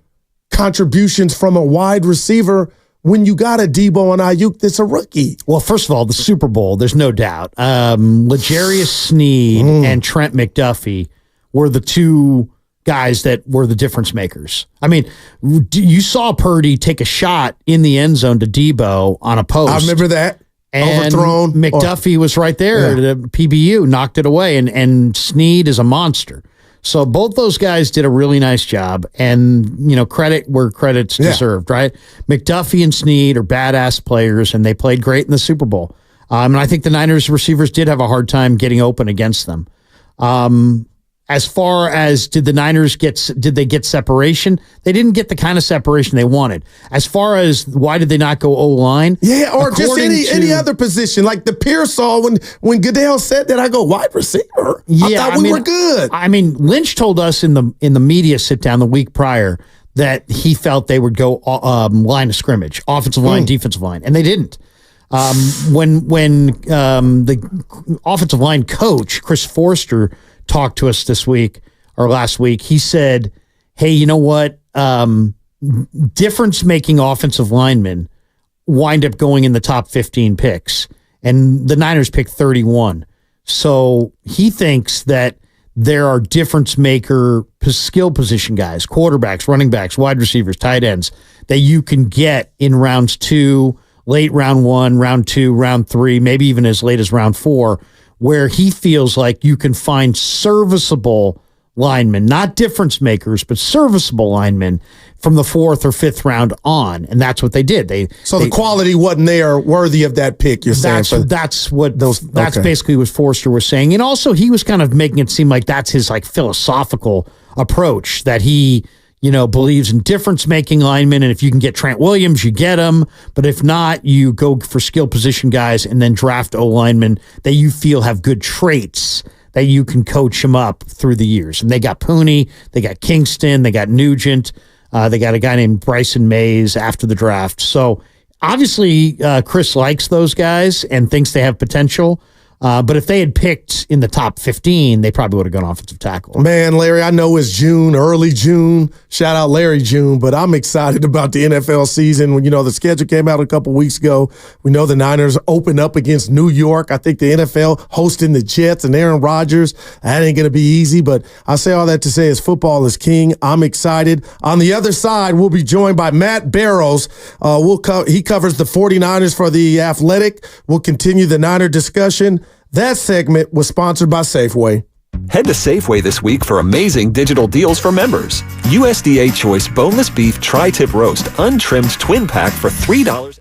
contributions from a wide receiver when you got a Debo and Aiyuk that's a rookie? Well, first of all, the Super Bowl, there's no doubt. L'Jarius Sneed and Trent McDuffie were the two guys that were the difference makers. I mean, you saw Purdy take a shot in the end zone to Debo on a post. I remember that. And overthrown. McDuffie was right there. Yeah. The PBU knocked it away, and Sneed is a monster. So both those guys did a really nice job, and, credit where credit's deserved, right? McDuffie and Sneed are badass players, and they played great in the Super Bowl. And I think the Niners receivers did have a hard time getting open against them. As far as did the Niners get separation? They didn't get the kind of separation they wanted. As far as why did they not go O-line? Yeah, or just any other position. Like the Pearsall, when Goodell said that, I go, wide receiver? Yeah, I thought we were good. I mean, Lynch told us in the media sit-down the week prior that he felt they would go line of scrimmage, offensive line, defensive line, and they didn't. When the offensive line coach, Chris Forster, talked to us this week or last week, he said, hey, you know what? Difference-making offensive linemen wind up going in the top 15 picks, and the Niners picked 31. So he thinks that there are difference-maker skill position guys, quarterbacks, running backs, wide receivers, tight ends, that you can get in rounds 2, late round 1, round 2, round 3, maybe even as late as round 4, where he feels like you can find serviceable linemen, not difference makers, but serviceable linemen from the 4th or 5th round on. And that's what they did. The quality wasn't there worthy of that pick, you're saying? That's basically what Forster was saying. And also he was kind of making it seem like that's his philosophical approach, that he believes in difference-making linemen, and if you can get Trent Williams, you get him. But if not, you go for skill position guys and then draft O-linemen that you feel have good traits that you can coach them up through the years. And they got Pooney, they got Kingston, they got Nugent, they got a guy named Bryson Mays after the draft. So obviously, Chris likes those guys and thinks they have potential. But if they had picked in the top 15, they probably would have gone offensive tackle. Man, Larry, I know it's June, early June. Shout out Larry June, but I'm excited about the NFL season. When the schedule came out a couple weeks ago, we know the Niners opened up against New York. I think the NFL hosting the Jets and Aaron Rodgers. That ain't going to be easy, but I say all that to say is football is king. I'm excited. On the other side, we'll be joined by Matt Barrows. He covers the 49ers for The Athletic. We'll continue the Niner discussion. That segment was sponsored by Safeway. Head to Safeway this week for amazing digital deals for members. USDA Choice Boneless Beef Tri-Tip Roast Untrimmed Twin Pack for $3.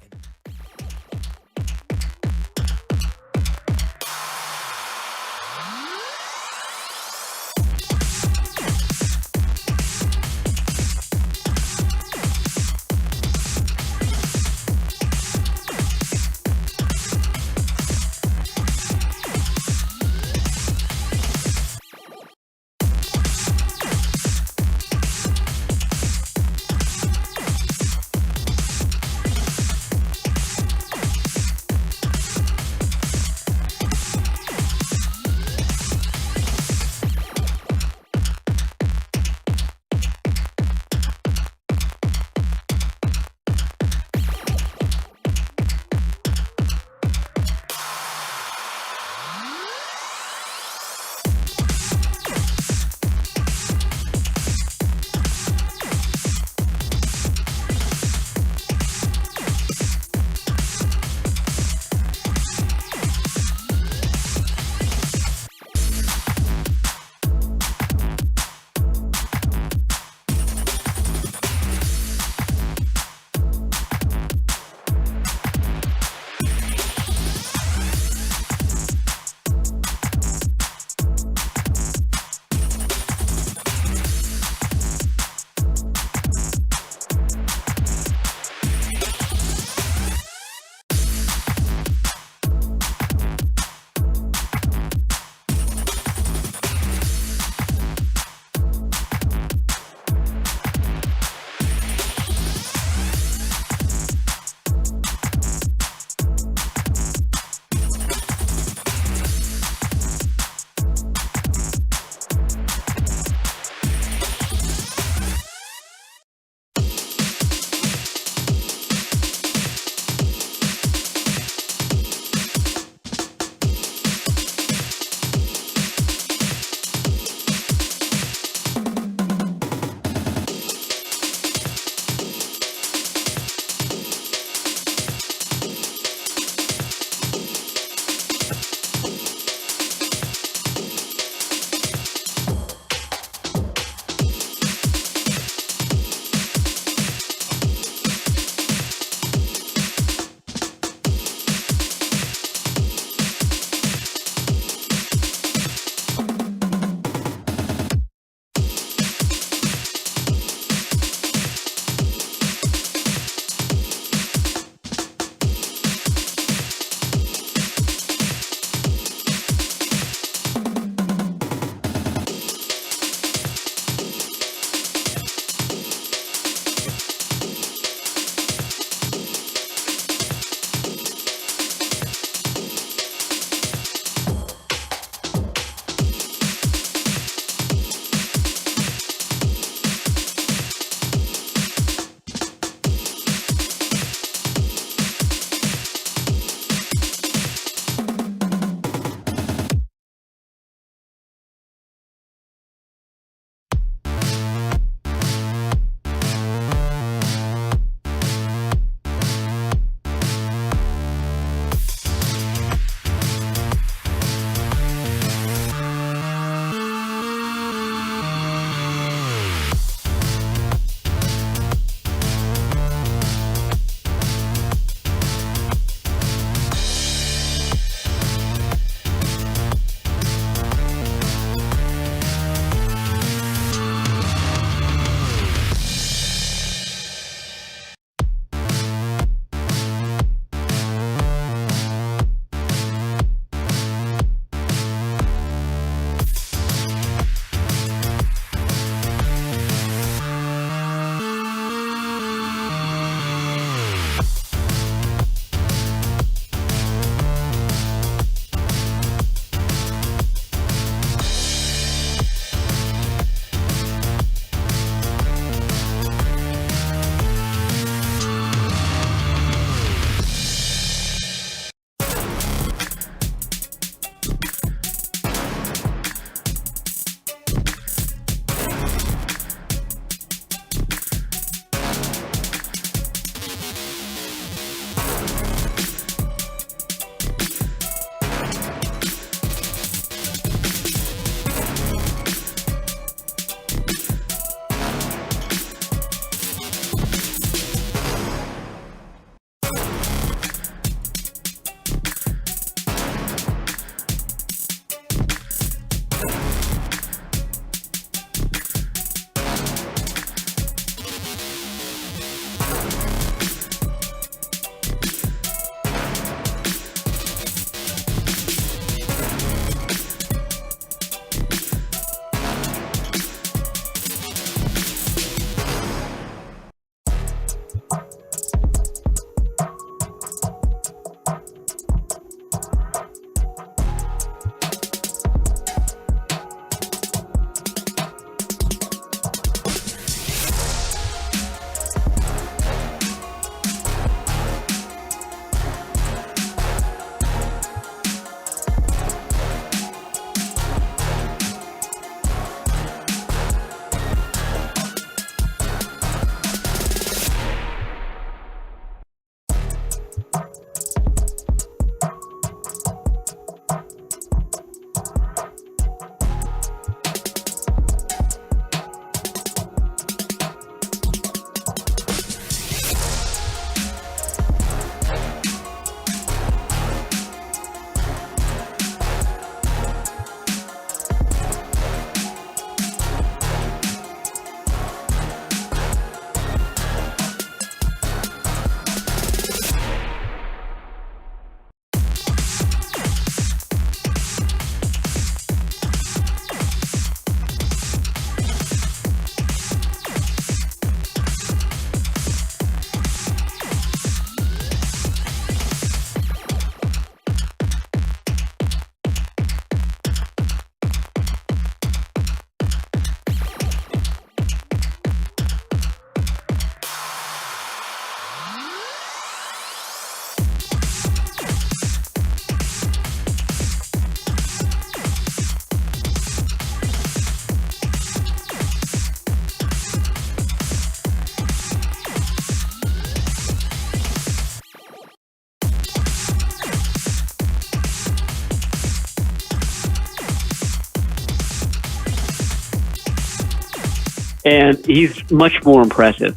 and he's much more impressive.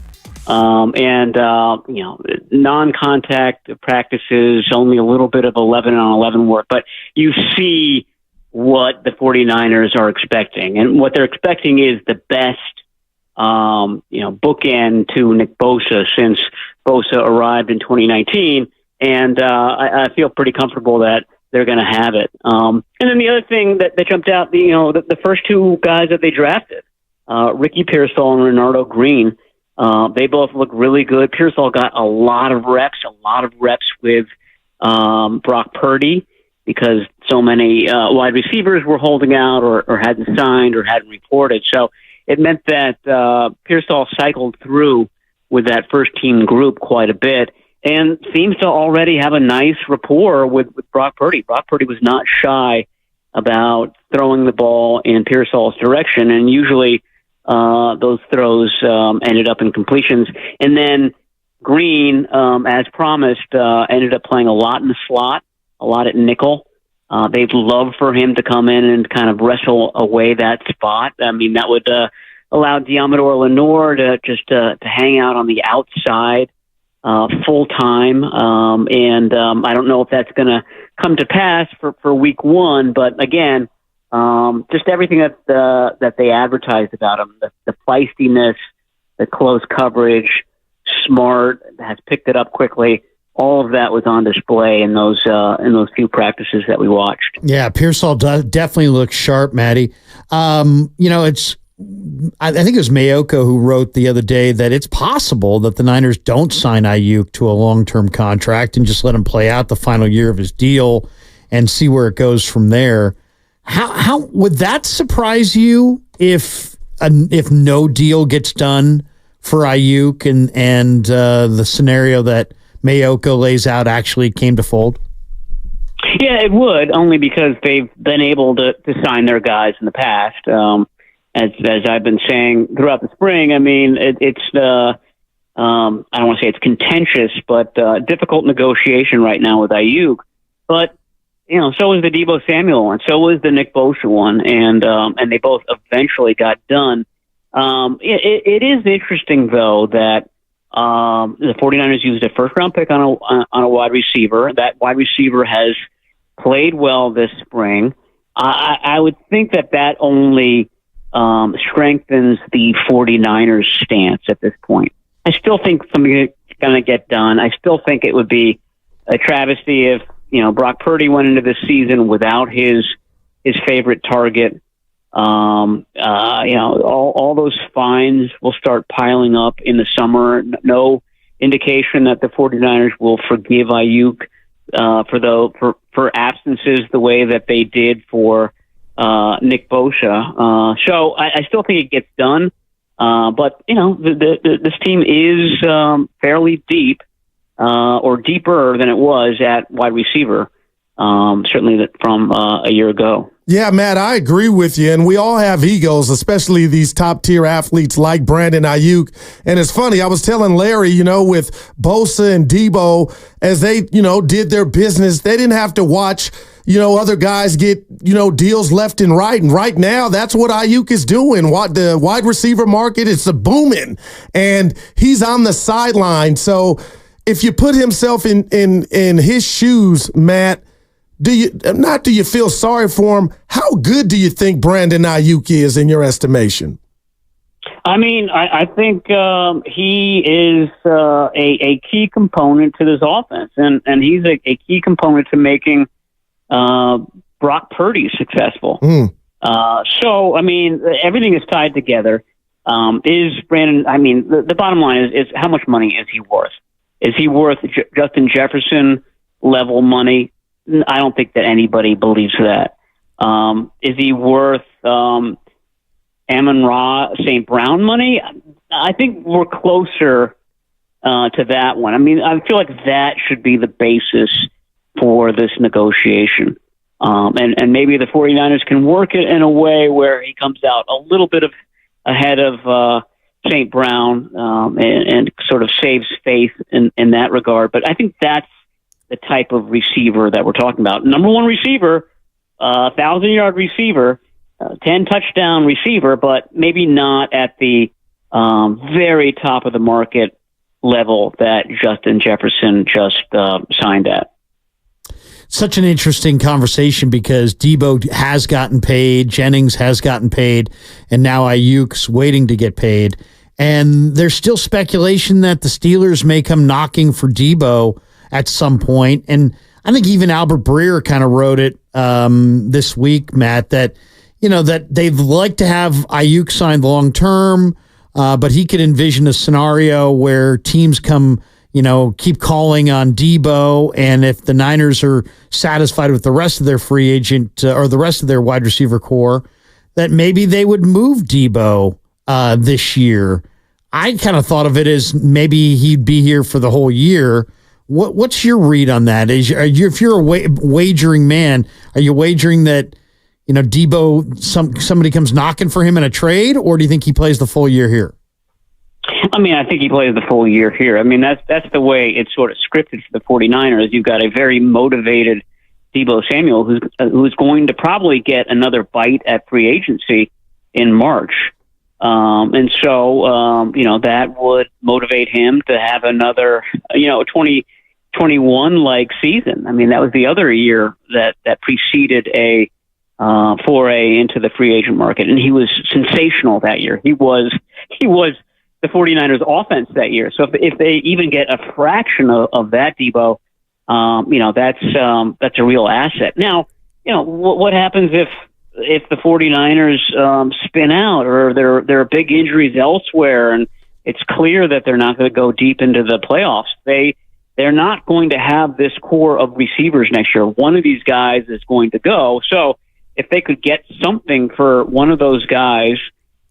Non-contact practices, only a little bit of 11-on-11 work, but you see what the 49ers are expecting. And what they're expecting is the best, bookend to Nick Bosa since Bosa arrived in 2019. And I feel pretty comfortable that they're going to have it. And then the other thing that jumped out, the first two guys that they drafted, Ricky Pearsall and Renardo Green, they both look really good. Pearsall got a lot of reps with Brock Purdy because so many wide receivers were holding out or hadn't signed or hadn't reported. So it meant that Pearsall cycled through with that first-team group quite a bit and seems to already have a nice rapport with Brock Purdy. Brock Purdy was not shy about throwing the ball in Pearsall's direction, and usually those throws ended up in completions. And then Green, as promised, ended up playing a lot in the slot, a lot at nickel. They'd love for him to come in and kind of wrestle away that spot. I mean, that would allow Diamador Lenore to hang out on the outside full time. And I don't know if that's going to come to pass for week one, but again, just everything that they advertised about him, the feistiness, the close coverage, smart, has picked it up quickly. All of that was on display in those few practices that we watched. Yeah, Pearsall definitely looks sharp, Matty. I think it was Mayoko who wrote the other day that it's possible that the Niners don't sign Aiyuk to a long-term contract and just let him play out the final year of his deal and see where it goes from there. How would that surprise you if no deal gets done for Aiyuk and the scenario that Mayoko lays out actually came to fold? Yeah, it would, only because they've been able to sign their guys in the past. As I've been saying throughout the spring, I mean, it's I don't want to say it's contentious, but difficult negotiation right now with Aiyuk. But so was the Deebo Samuel one, so was the Nick Bosa one, and they both eventually got done. It is interesting though that the 49ers used a first-round pick on a wide receiver. That wide receiver has played well this spring. I would think that only strengthens the 49ers stance at this point. I still think something is going to get done. I still think it would be a travesty if Brock Purdy went into this season without his favorite target. All those fines will start piling up in the summer. No indication that the 49ers will forgive Aiyuk for absences the way that they did for Nick Bosa. So I still think it gets done. But this team is fairly deep, or deeper than it was at wide receiver. Certainly from a year ago. Yeah, Matt, I agree with you. And we all have egos, especially these top-tier athletes like Brandon Aiyuk. And it's funny, I was telling Larry, with Bosa and Deebo, as they, did their business, they didn't have to watch, other guys get, deals left and right. And right now, that's what Aiyuk is doing. The wide receiver market is booming, and he's on the sideline. So if you put himself in his shoes, Matt, do you feel sorry for him? How good do you think Brandon Aiyuk is in your estimation? I mean, I think he is a key component to this offense, and he's a key component to making Brock Purdy successful. So, I mean, everything is tied together. Is Brandon? I mean, the bottom line is how much money is he worth? Is he worth Justin Jefferson level money? I don't think that anybody believes that. Is he worth Amon-Ra St. Brown money? I think we're closer to that one. I mean, I feel like that should be the basis for this negotiation. And maybe the 49ers can work it in a way where he comes out a little bit ahead of St. Brown and sort of saves face in that regard. But I think that's the type of receiver that we're talking about. Number one receiver, 1,000-yard receiver, 10 touchdown receiver, but maybe not at the very top of the market level that Justin Jefferson just signed at. Such an interesting conversation because Debo has gotten paid, Jennings has gotten paid, and now Aiyuk's waiting to get paid. And there's still speculation that the Steelers may come knocking for Debo at some point. And I think even Albert Breer kind of wrote it this week, Matt, that that they'd like to have Aiyuk signed long term, but he could envision a scenario where teams come, keep calling on Debo, and if the Niners are satisfied with the rest of their free agent or the rest of their wide receiver core, that maybe they would move Debo this year. I kind of thought of it as maybe he'd be here for the whole year. What's your read on that? If you're a wagering man, are you wagering that Debo somebody comes knocking for him in a trade, or do you think he plays the full year here? I mean, I think he plays the full year here. I mean, that's the way it's sort of scripted for the 49ers. You've got a very motivated Deebo Samuel who's going to probably get another bite at free agency in March. And so, that would motivate him to have another, 2021-like season. I mean, that was the other year that preceded a foray into the free agent market. And he was sensational that year. He was the 49ers offense that year. So if they even get a fraction of that Debo, that's a real asset. Now, what happens if the 49ers spin out or there are big injuries elsewhere and it's clear that they're not going to go deep into the playoffs? They're not going to have this core of receivers next year. One of these guys is going to go. So if they could get something for one of those guys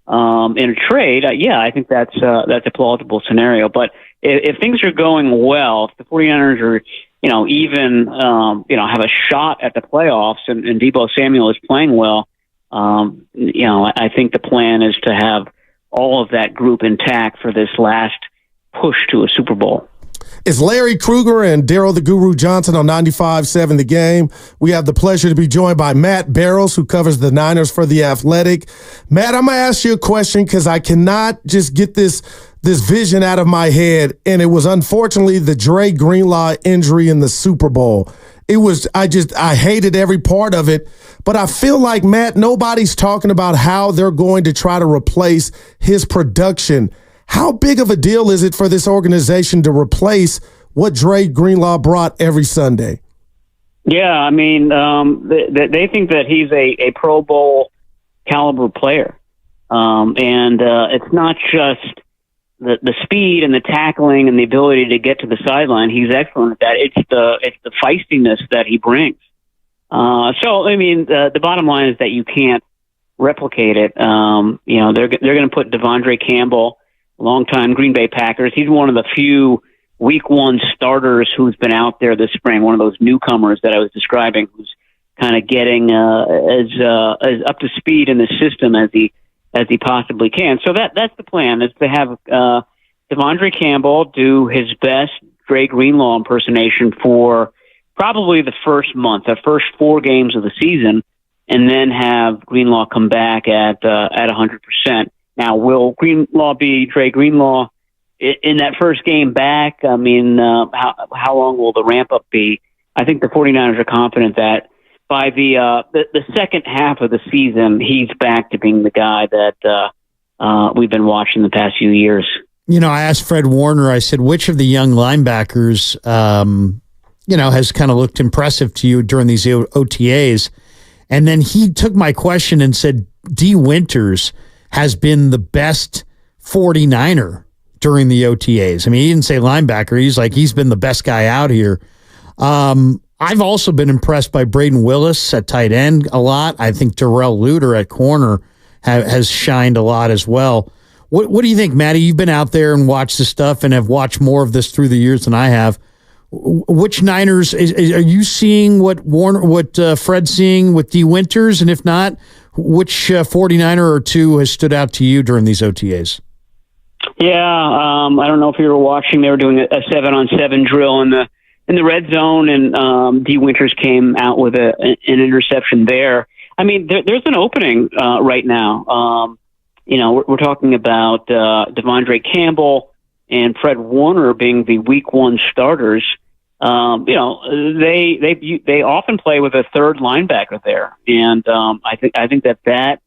in a trade, I think that's a plausible scenario. But if things are going well, if the 49ers are, have a shot at the playoffs and Deebo Samuel is playing well, I think the plan is to have all of that group intact for this last push to a Super Bowl. It's Larry Krueger and Daryl the Guru Johnson on 95.7 The Game. We have the pleasure to be joined by Matt Barrows, who covers the Niners for The Athletic. Matt, I'm going to ask you a question because I cannot just get this vision out of my head, and it was unfortunately the Dre Greenlaw injury in the Super Bowl. I hated every part of it, but I feel like, Matt, nobody's talking about how they're going to try to replace his production. How big of a deal is it for this organization to replace what Dre Greenlaw brought every Sunday? Yeah, I mean, they think that he's a Pro Bowl caliber player. And it's not just the speed and the tackling and the ability to get to the sideline. He's excellent at that. It's the feistiness that he brings. So, I mean, the bottom line is that you can't replicate it. They're going to put Devondre Campbell, longtime Green Bay Packers. He's one of the few week one starters who's been out there this spring, one of those newcomers that I was describing, who's kind of getting as up to speed in the system as he possibly can. So that's the plan, is to have Devondre Campbell do his best Dre Greenlaw impersonation for probably the first month, the first 4 games of the season, and then have Greenlaw come back at 100%. Now, will Greenlaw be Dre Greenlaw in that first game back? I mean, how long will the ramp up be? I think the 49ers are confident that by the second half of the season, he's back to being the guy that we've been watching the past few years. I asked Fred Warner, I said, which of the young linebackers, has kind of looked impressive to you during these OTAs? And then he took my question and said, D. Winters has been the best 49er during the OTAs. I mean, he didn't say linebacker. He's been the best guy out here. I've also been impressed by Braden Willis at tight end a lot. I think Darrell Luter at corner has shined a lot as well. What do you think, Matty? You've been out there and watched this stuff and have watched more of this through the years than I have. Which Niners are you seeing? What Fred's seeing with D. Winters, and if not, which 49er or two has stood out to you during these OTAs? Yeah, I don't know if you were watching. They were doing a 7-on-7 drill in the red zone, and D. Winters came out with an interception there. I mean, there's an opening right now. we're talking about Devondre Campbell and Fred Warner being the week one starters. They often play with a third linebacker there, and I think that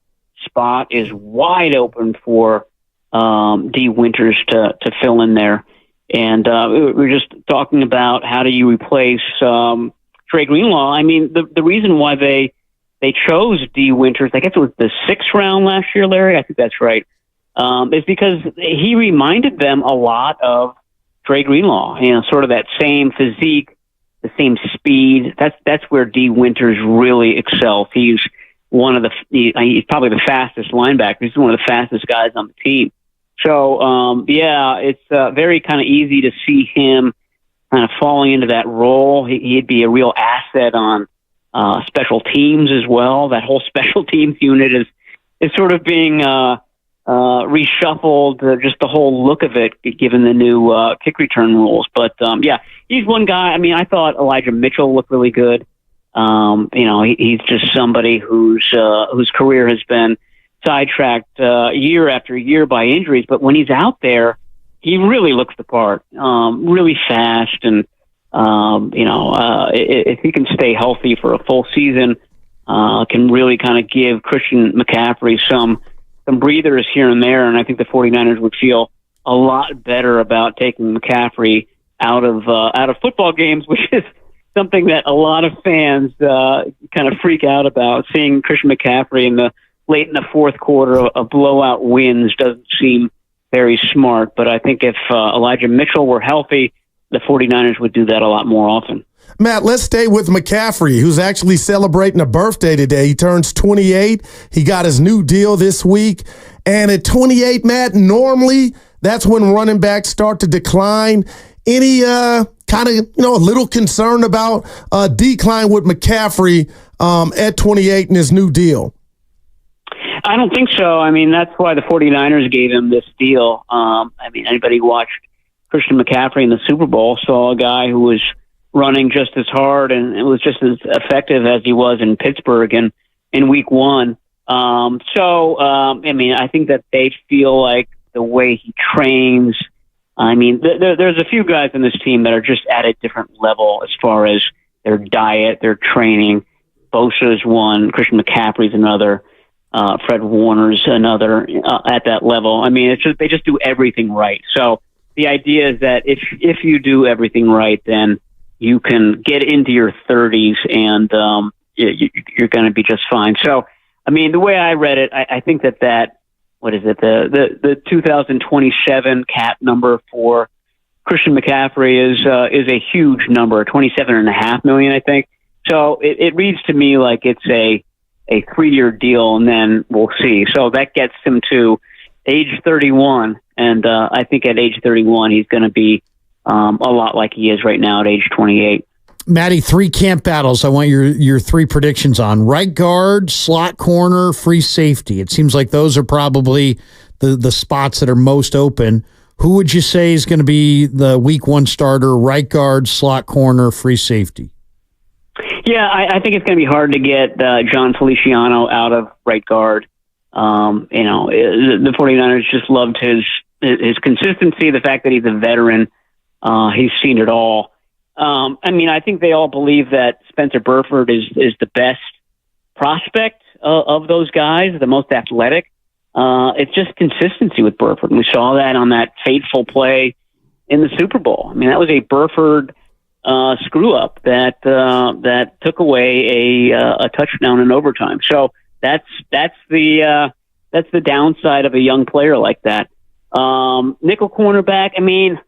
spot is wide open for D. Winters to fill in there. And we're just talking about how do you replace Trey Greenlaw. I mean, the reason why they chose D. Winters, I guess it was the 6th round last year, Larry, I think that's right, is because he reminded them a lot of Trey Greenlaw, sort of that same physique, the same speed. That's where D. Winters really excels. He's he's probably the fastest linebacker. He's one of the fastest guys on the team. So, it's very kind of easy to see him kind of falling into that role. He'd be a real asset on special teams as well. That whole special teams unit is sort of being reshuffled, just the whole look of it, given the new kick return rules. But, he's one guy. I mean, I thought Elijah Mitchell looked really good. He's just somebody whose career has been sidetracked year after year by injuries, but when he's out there, he really looks the part, really fast, and if he can stay healthy for a full season, can really kind of give Christian McCaffrey some breathers here and there, and I think the 49ers would feel a lot better about taking McCaffrey out of football games, which is something that a lot of fans kind of freak out about. Seeing Christian McCaffrey late in the fourth quarter of blowout wins doesn't seem very smart, but I think if Elijah Mitchell were healthy, the 49ers would do that a lot more often. Matt, let's stay with McCaffrey, who's actually celebrating a birthday today. He turns 28. He got his new deal this week. And at 28, Matt, normally that's when running backs start to decline. Any kind of, a little concern about a decline with McCaffrey at 28 in his new deal? I don't think so. I mean, that's why the 49ers gave him this deal. Anybody who watched Christian McCaffrey in the Super Bowl saw a guy who was running just as hard and it was just as effective as he was in Pittsburgh in week one. I think that they feel like the way he trains, there's a few guys in this team that are just at a different level as far as their diet, their training. Bossa's one, Christian McCaffrey's another. Fred Warner's another at that level. I mean, they just do everything right. So the idea is that if you do everything right, then you can get into your 30s and you're going to be just fine. So, I mean, the way I read it, I think that what is it, the 2027 cap number for Christian McCaffrey is a huge number, $27.5 million, I think. So it reads to me like it's a 3-year deal, and then we'll see. So that gets him to age 31, and I think at age 31 he's going to be a lot like he is right now at age 28. Matty, 3 camp battles I want your 3 predictions on. Right guard, slot corner, free safety. It seems like those are probably the spots that are most open. Who would you say is going to be the week 1 starter, right guard, slot corner, free safety? Yeah, I think it's going to be hard to get John Feliciano out of right guard. The 49ers just loved his consistency, the fact that he's a veteran. He's seen it all. I think they all believe that Spencer Burford is the best prospect of those guys, the most athletic. It's just consistency with Burford. And we saw that on that fateful play in the Super Bowl. I mean, that was a Burford screw up that took away a touchdown in overtime. So that's the downside of a young player like that. Nickel cornerback. I mean,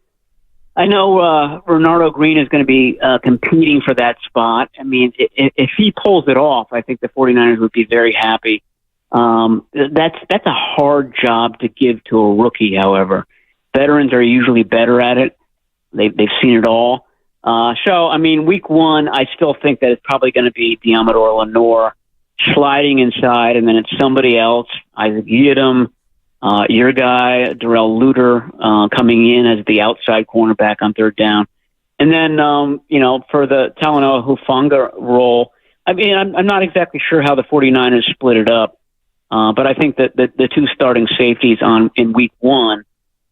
I know Bernardo Green is going to be competing for that spot. I mean, if he pulls it off, I think the 49ers would be very happy. That's a hard job to give to a rookie. However, veterans are usually better at it. They've seen it all. Week 1, I still think that it's probably going to be Deommodore Lenoir sliding inside, and then it's somebody else, Isaac Yiadom, your guy, Darrell Luter, coming in as the outside cornerback on third down. And then, for the Talanoa Hufanga role, I'm not exactly sure how the 49ers split it up. But I think that the two starting safeties in week 1,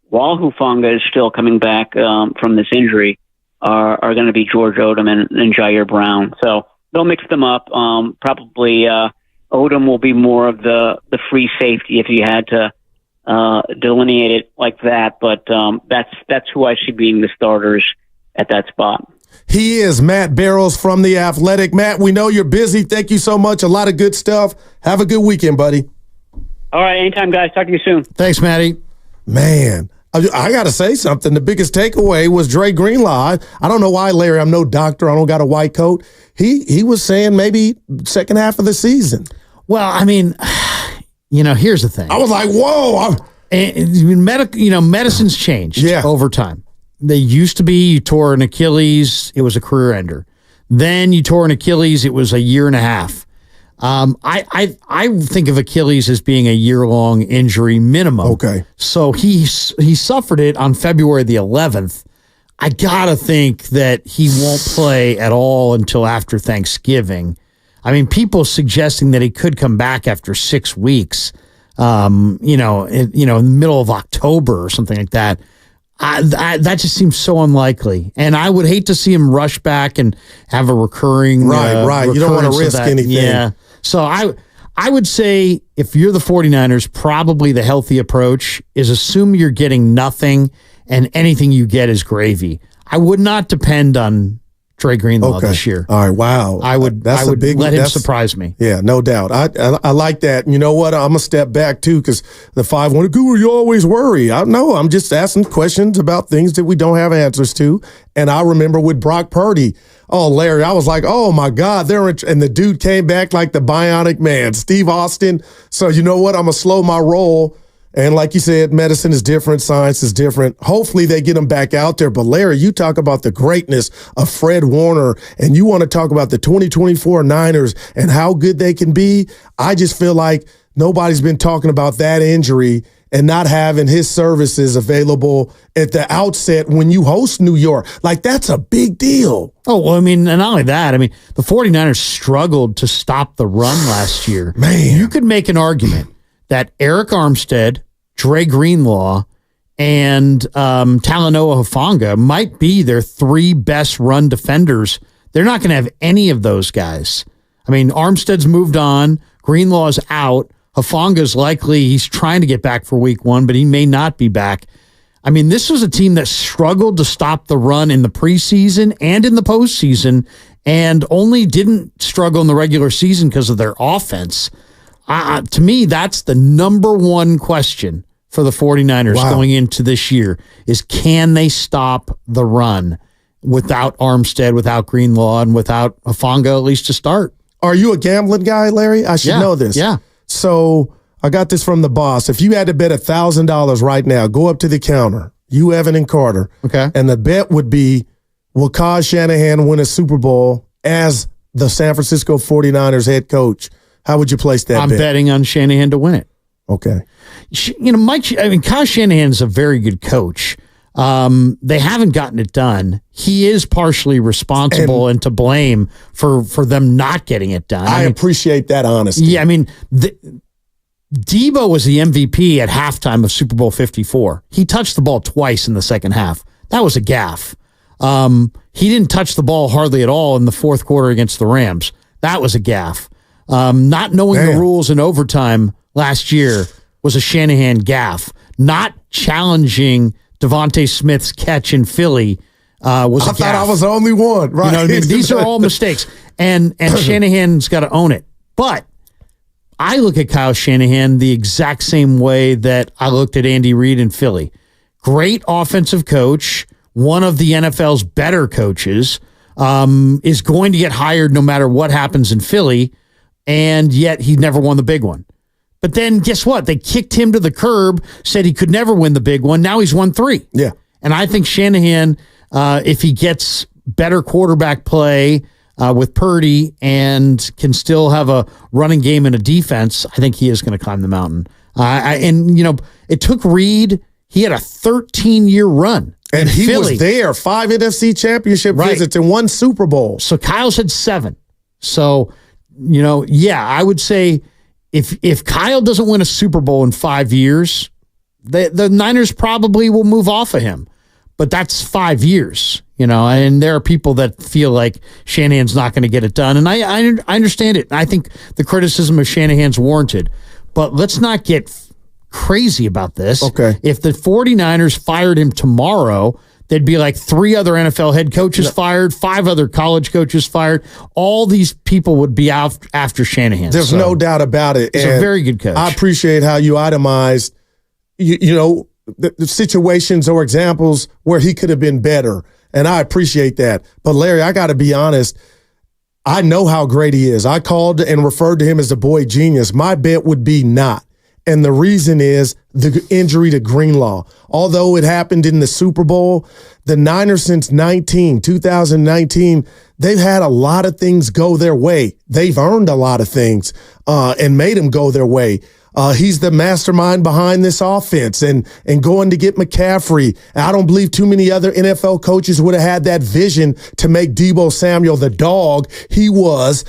while Hufanga is still coming back from this injury, are going to be George Odom and Jair Brown. So they'll mix them up. Probably Odom will be more of the free safety if you had to delineate it like that. But that's who I see being the starters at that spot. He is Matt Barrows from The Athletic. Matt, we know you're busy. Thank you so much. A lot of good stuff. Have a good weekend, buddy. All right, anytime, guys. Talk to you soon. Thanks, Matty. Man, I got to say something. The biggest takeaway was Dre Greenlaw. I don't know why, Larry. I'm no doctor. I don't got a white coat. He was saying maybe second half of the season. Well, I mean, here's the thing. I was like, whoa. Medicine's changed over time. They used to be you tore an Achilles, it was a career ender. Then you tore an Achilles, it was a year and a half. I think of Achilles as being a year-long injury minimum. Okay. So he suffered it on February the 11th. I got to think that he won't play at all until after Thanksgiving. I mean, people suggesting that he could come back after 6 weeks, in the middle of October or something like that. That just seems so unlikely, and I would hate to see him rush back and have a recurring. Right. You don't want to risk anything. Yeah. So I would say if you're the 49ers, probably the healthy approach is assume you're getting nothing, and anything you get is gravy. I would not depend on Dre Greenlaw this year. All right, wow. I would let him surprise me. Yeah, no doubt. I like that. You know what? I'm going to step back, too, because the 5-1 guru, you always worry. I'm just asking questions about things that we don't have answers to. And I remember with Brock Purdy, Larry, I was like, oh, my God. And the dude came back like the bionic man, Steve Austin. So you know what? I'm going to slow my roll. And like you said, medicine is different, science is different. Hopefully they get him back out there. But Larry, you talk about the greatness of Fred Warner, and you want to talk about the 2024 Niners and how good they can be. I just feel like nobody's been talking about that injury and not having his services available at the outset when you host New York. Like, that's a big deal. Oh, well, I mean, and not only that, I mean, the 49ers struggled to stop the run last year. Man. You could make an argument that Eric Armstead, Dre Greenlaw, and Talanoa Hufanga might be their 3 best run defenders. They're not going to have any of those guys. I mean, Armstead's moved on. Greenlaw's out. Hufanga's likely he's trying to get back for week 1, but he may not be back. I mean, this was a team that struggled to stop the run in the preseason and in the postseason, and only didn't struggle in the regular season because of their offense. To me, that's the number one question for the 49ers going into this year is can they stop the run without Armstead, without Greenlaw, and without Hufanga, at least to start? Are you a gambling guy, Larry? I should know this. Yeah. So I got this from the boss. If you had to bet $1,000 right now, go up to the counter, you, Evan, and Carter. Okay. And the bet would be, will Kyle Shanahan win a Super Bowl as the San Francisco 49ers head coach? How would you place that I'm bet? betting on Shanahan to win it. Okay. Kyle Shanahan's a very good coach. They haven't gotten it done. He is partially responsible and to blame for them not getting it done. I appreciate that honesty. Yeah, I mean, Debo was the MVP at halftime of Super Bowl 54. He touched the ball twice in the second half. That was a gaffe. He didn't touch the ball hardly at all in the fourth quarter against the Rams. That was a gaffe. Not knowing the rules in overtime last year was a Shanahan gaffe. Not challenging Devontae Smith's catch in Philly was a gaffe. I thought I was the only one. Right. You know what I mean? These are all mistakes. And Shanahan's got to own it. But I look at Kyle Shanahan the exact same way that I looked at Andy Reid in Philly. Great offensive coach, one of the NFL's better coaches, is going to get hired no matter what happens in Philly, and yet he never won the big one. But then guess what? They kicked him to the curb, said he could never win the big one. Now he's won 3. Yeah. And I think Shanahan, if he gets better quarterback play with Purdy and can still have a running game and a defense, I think he is going to climb the mountain. It took Reid. He had a 13-year run. And he Philly. was there. 5 NFC championship visits and 1 Super Bowl. So Kyle's had 7. So, I would say if Kyle doesn't win a Super Bowl in 5 years, the Niners probably will move off of him. But that's 5 years, and there are people that feel like Shanahan's not going to get it done. And I understand it. I think the criticism of Shanahan's warranted. But let's not get crazy about this. Okay. If the 49ers fired him tomorrow, there'd be like 3 other NFL head coaches fired, 5 other college coaches fired. All these people would be out after Shanahan. There's no doubt about it. He's a very good coach. I appreciate how you itemized, the situations or examples where he could have been better. And I appreciate that. But Larry, I got to be honest. I know how great he is. I called and referred to him as the boy genius. My bet would be not. And the reason is the injury to Greenlaw. Although it happened in the Super Bowl, the Niners since 2019, they've had a lot of things go their way. They've earned a lot of things and made them go their way. He's the mastermind behind this offense and going to get McCaffrey. I don't believe too many other NFL coaches would have had that vision to make Deebo Samuel the dog he was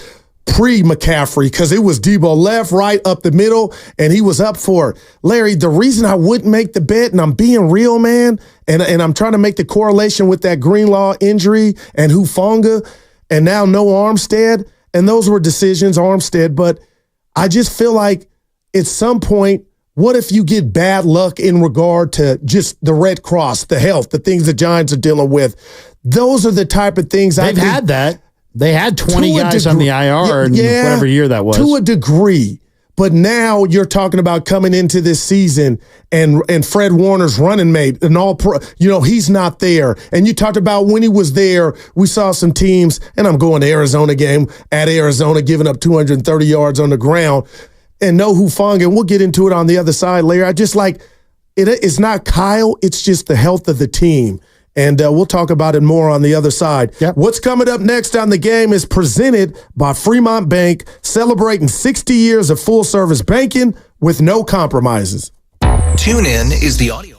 pre-McCaffrey, because it was Deebo left, right, up the middle, and he was up for it. Larry, the reason I wouldn't make the bet, and I'm being real, man, and I'm trying to make the correlation with that Greenlaw injury and Hufanga and now no Armstead, and those were decisions, Armstead, but I just feel like at some point, what if you get bad luck in regard to just the Red Cross, the health, the things the Giants are dealing with? Those are the type of things They've had that. They had 20 guys on the IR in whatever year that was. To a degree. But now you're talking about coming into this season and Fred Warner's running mate and all pro, he's not there. And you talked about when he was there, we saw some teams, and I'm going to Arizona game at Arizona, giving up 230 yards on the ground. And no Hufanga, and we'll get into it on the other side later. I just like, it's not Kyle, it's just the health of the team. And we'll talk about it more on the other side. Yep. What's coming up next on the game is presented by Fremont Bank, celebrating 60 years of full-service banking with no compromises. Tune in is the audio.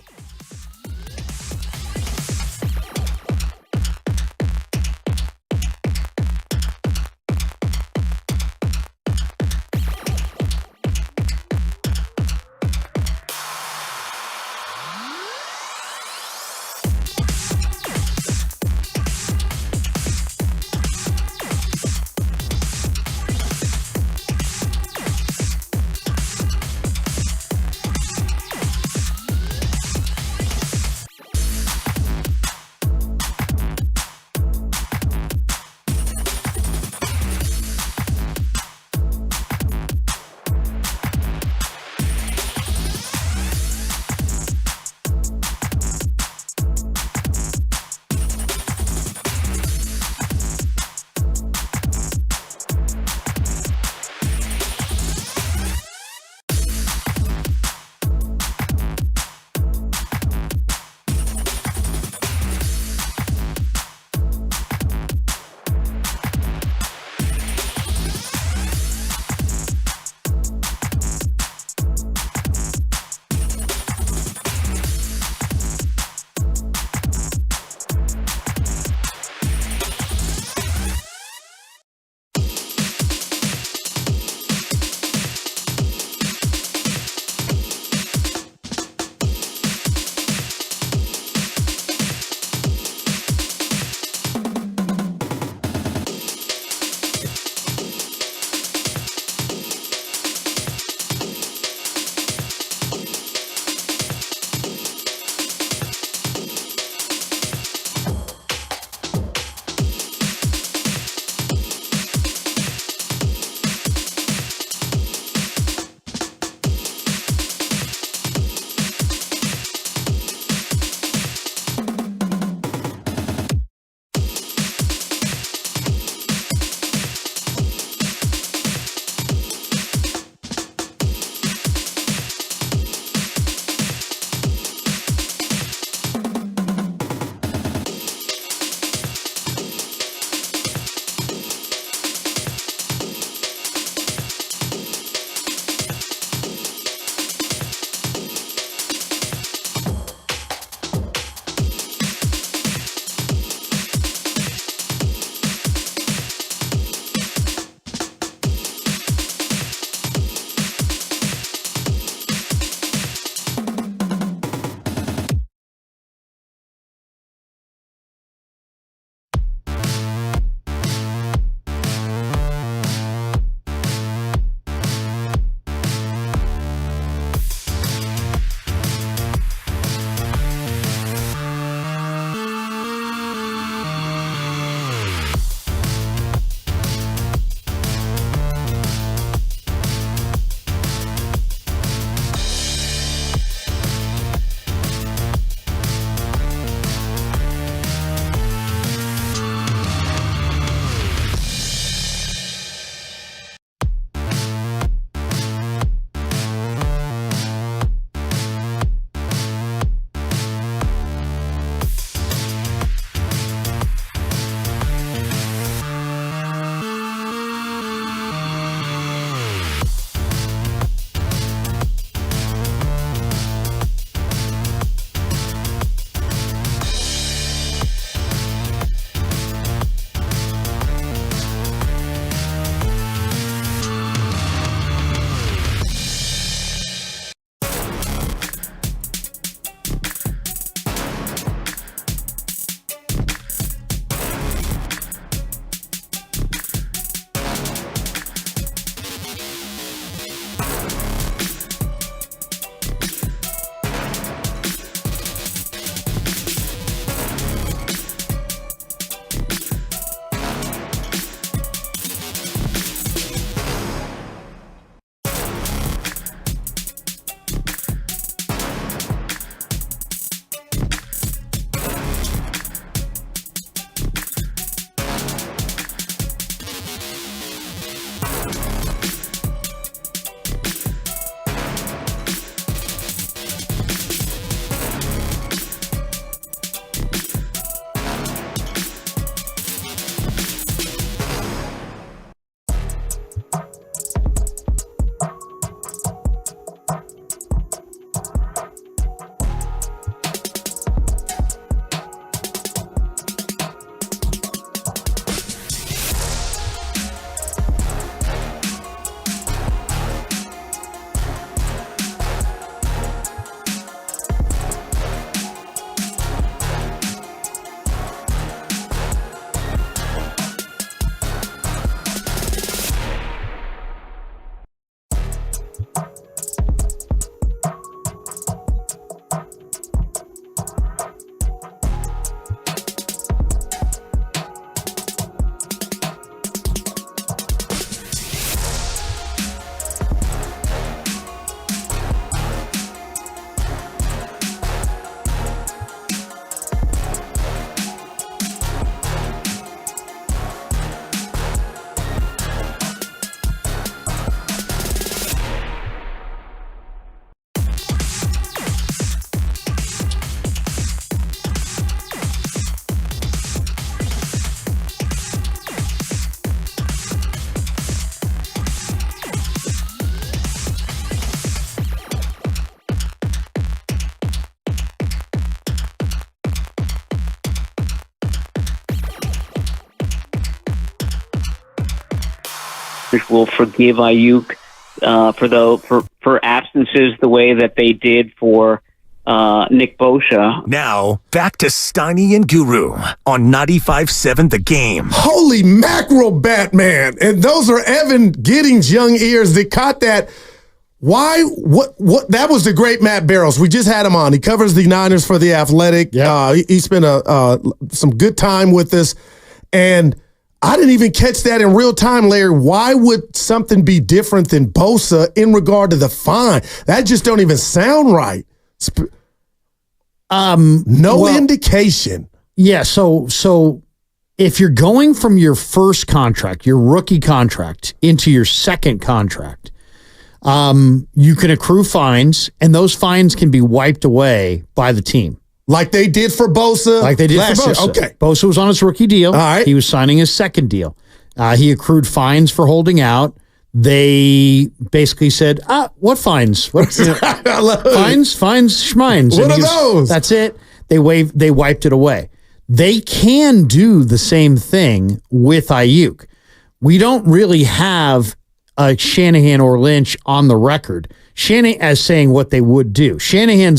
will forgive Aiyuk for absences the way that they did for Nick Bosa. Now, back to Steiny and Guru on 95.7 The Game. Holy mackerel, Batman. And those are Evan Giddings' young ears that caught that. Why? What? That was the great Matt Barrows. We just had him on. He covers the Niners for The Athletic. Yeah. He spent some good time with us. And I didn't even catch that in real time, Larry. Why would something be different than Bosa in regard to the fine? That just don't even sound right. No indication. Yeah, so if you're going from your first contract, your rookie contract, into your second contract, you can accrue fines, and those fines can be wiped away by the team. Like they did for Bosa? Like they did last for Bosa. Year. Okay. Bosa was on his rookie deal. All right. He was signing his second deal. He accrued fines for holding out. They basically said, what fines? What, fines, schmines. What are those? That's it. They wiped it away. They can do the same thing with Aiyuk. We don't really have Shanahan or Lynch on the record. Shanahan as saying what they would do. Shanahan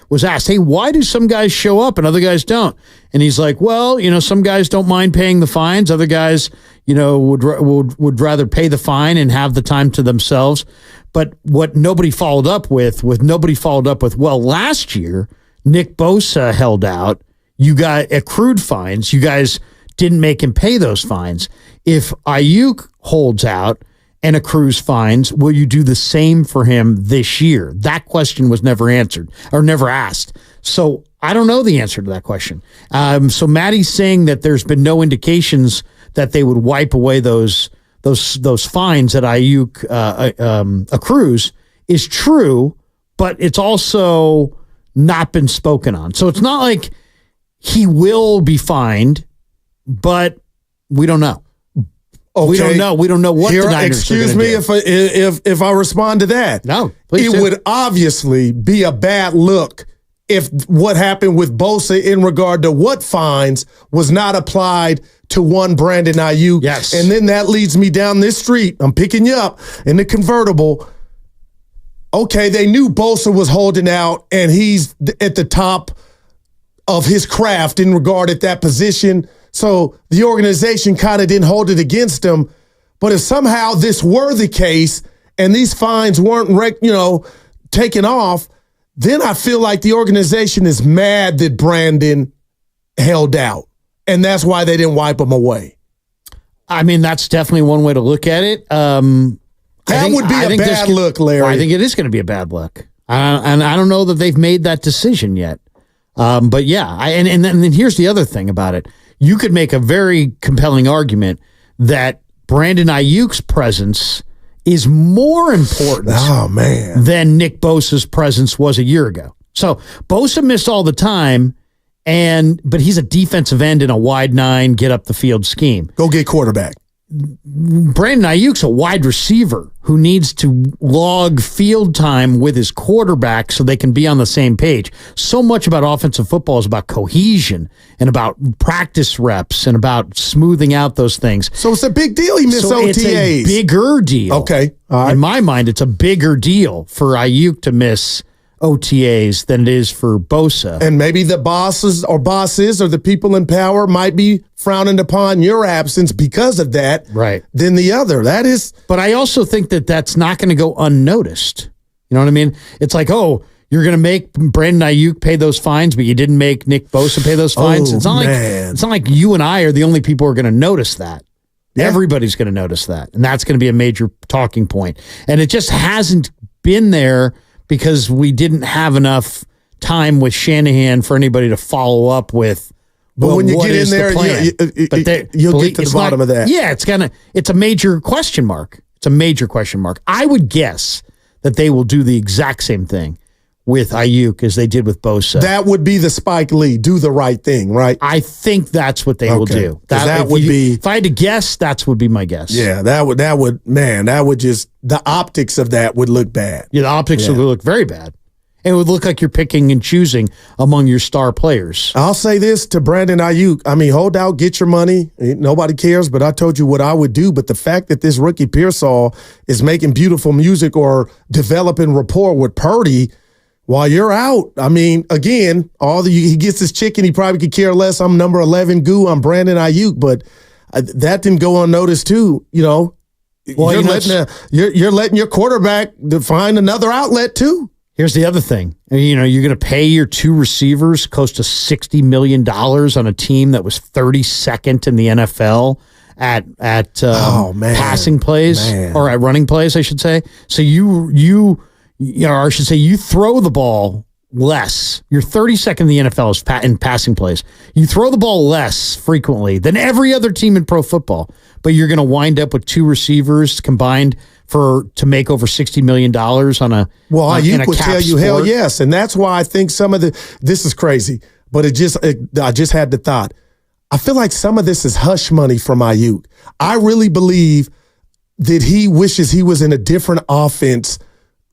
was asked, hey, why do some guys show up and other guys don't? And he's like, well, some guys don't mind paying the fines. Other guys, would rather pay the fine and have the time to themselves. But what nobody followed up with, well, last year, Nick Bosa held out. You got accrued fines. You guys didn't make him pay those fines. If Aiyuk holds out and accrues fines, will you do the same for him this year? That question was never answered or never asked. So I don't know the answer to that question. So Maddie's saying that there's been no indications that they would wipe away those fines that Aiyuk accrues is true, but it's also not been spoken on. So it's not like he will be fined, but we don't know. Okay. We don't know what the Niners excuse are me do. if I respond to that. No, please it do. would obviously be a bad look if what happened with Bosa in regard to what fines was not applied to one Brandon Aiyuk. Yes. And then that leads me down this street. I'm picking you up in the convertible. Okay, they knew Bosa was holding out and he's at the top of his craft in regard at that position. So the organization kind of didn't hold it against him. But if somehow this were the case and these fines weren't, taken off, then I feel like the organization is mad that Brandon held out. And that's why they didn't wipe him away. I mean, that's definitely one way to look at it. That would be a bad look, Larry. Well, I think it is going to be a bad look. And I don't know that they've made that decision yet. But yeah, and then here's the other thing about it. You could make a very compelling argument that Brandon Aiyuk's presence is more important than Nick Bosa's presence was a year ago. So Bosa missed all the time, but he's a defensive end in a wide nine, get up the field scheme. Go get quarterback. Brandon Aiyuk's a wide receiver who needs to log field time with his quarterback so they can be on the same page. So much about offensive football is about cohesion and about practice reps and about smoothing out those things. So it's a big deal he missed OTAs. It's a bigger deal. Okay. All right. In my mind, it's a bigger deal for Aiyuk to miss OTAs than it is for Bosa. And maybe the bosses or the people in power might be frowning upon your absence because of that. Right. Than the other. That is. But I also think that that's not going to go unnoticed. You know what I mean? It's like, you're going to make Brandon Aiyuk pay those fines, but you didn't make Nick Bosa pay those fines. It's not like you and I are the only people who are going to notice that. Yeah. Everybody's going to notice that. And that's going to be a major talking point. And it just hasn't been there because we didn't have enough time with Shanahan for anybody to follow up with. But when you get in there, you'll get to the bottom of that. Yeah, it's a major question mark. It's a major question mark. I would guess that they will do the exact same thing with Aiyuk as they did with Bosa. That would be the Spike Lee, do the right thing, right? I think that's what they will do. That would be. If I had to guess, that would be my guess. Yeah, that would just, the optics of that would look bad. Yeah, the optics would look very bad. And it would look like you're picking and choosing among your star players. I'll say this to Brandon Aiyuk. I mean, hold out, get your money. Nobody cares, but I told you what I would do. But the fact that this rookie Pearsall is making beautiful music or developing rapport with Purdy while you're out, I mean, again, he gets his chicken. He probably could care less. I'm number 11 goo. I'm Brandon Aiyuk. But that didn't go unnoticed too, Well, you're letting your quarterback find another outlet too. Here's the other thing. You're going to pay your 2 receivers close to $60 million on a team that was 32nd in the NFL at passing plays or at running plays, I should say. So you throw the ball less. You're 32nd in the NFL in passing plays. You throw the ball less frequently than every other team in pro football, but you're going to wind up with 2 receivers combined to make over $60 million on a Aiyuk would tell you hell yes, and that's why I think some of this is crazy. But I just had the thought. I feel like some of this is hush money from Aiyuk. I really believe that he wishes he was in a different offense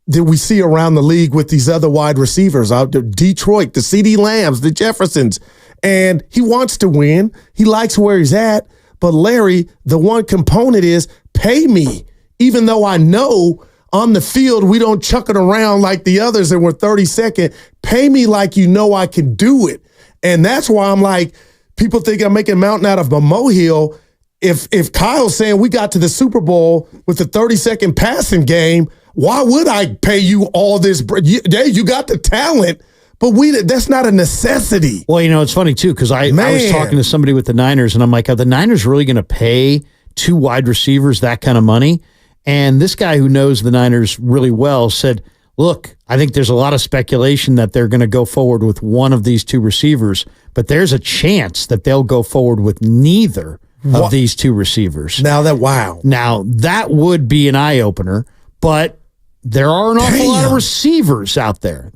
that we see around the league with these other wide receivers out there, Detroit, the CeeDee Lambs, the Jeffersons, and he wants to win. He likes where he's at, but Larry, the one component is pay me. Even though I know on the field we don't chuck it around like the others and we're 32nd, pay me like you know I can do it. And that's why I'm like, people think I'm making a mountain out of a molehill. If Kyle's saying we got to the Super Bowl with the 32nd passing game, why would I pay you all this? You got the talent, but that's not a necessity. Well, it's funny too, because I was talking to somebody with the Niners, and I'm like, are the Niners really going to pay 2 wide receivers that kind of money? And this guy who knows the Niners really well said, look, I think there's a lot of speculation that they're going to go forward with one of these 2 receivers, but there's a chance that they'll go forward with neither of these 2 receivers. Now that would be an eye-opener, but there are an awful lot of receivers out there.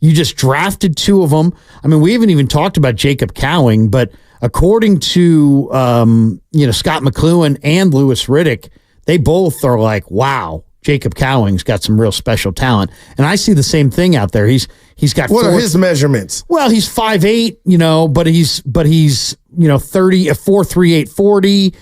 You just drafted 2 of them. I mean, we haven't even talked about Jacob Cowing, but according to Scott McLuhan and Louis Riddick, they both are like, wow, Jacob Cowing's got some real special talent. And I see the same thing out there. He's got What are his measurements? Well, he's 5'8", but he's 4.38 40.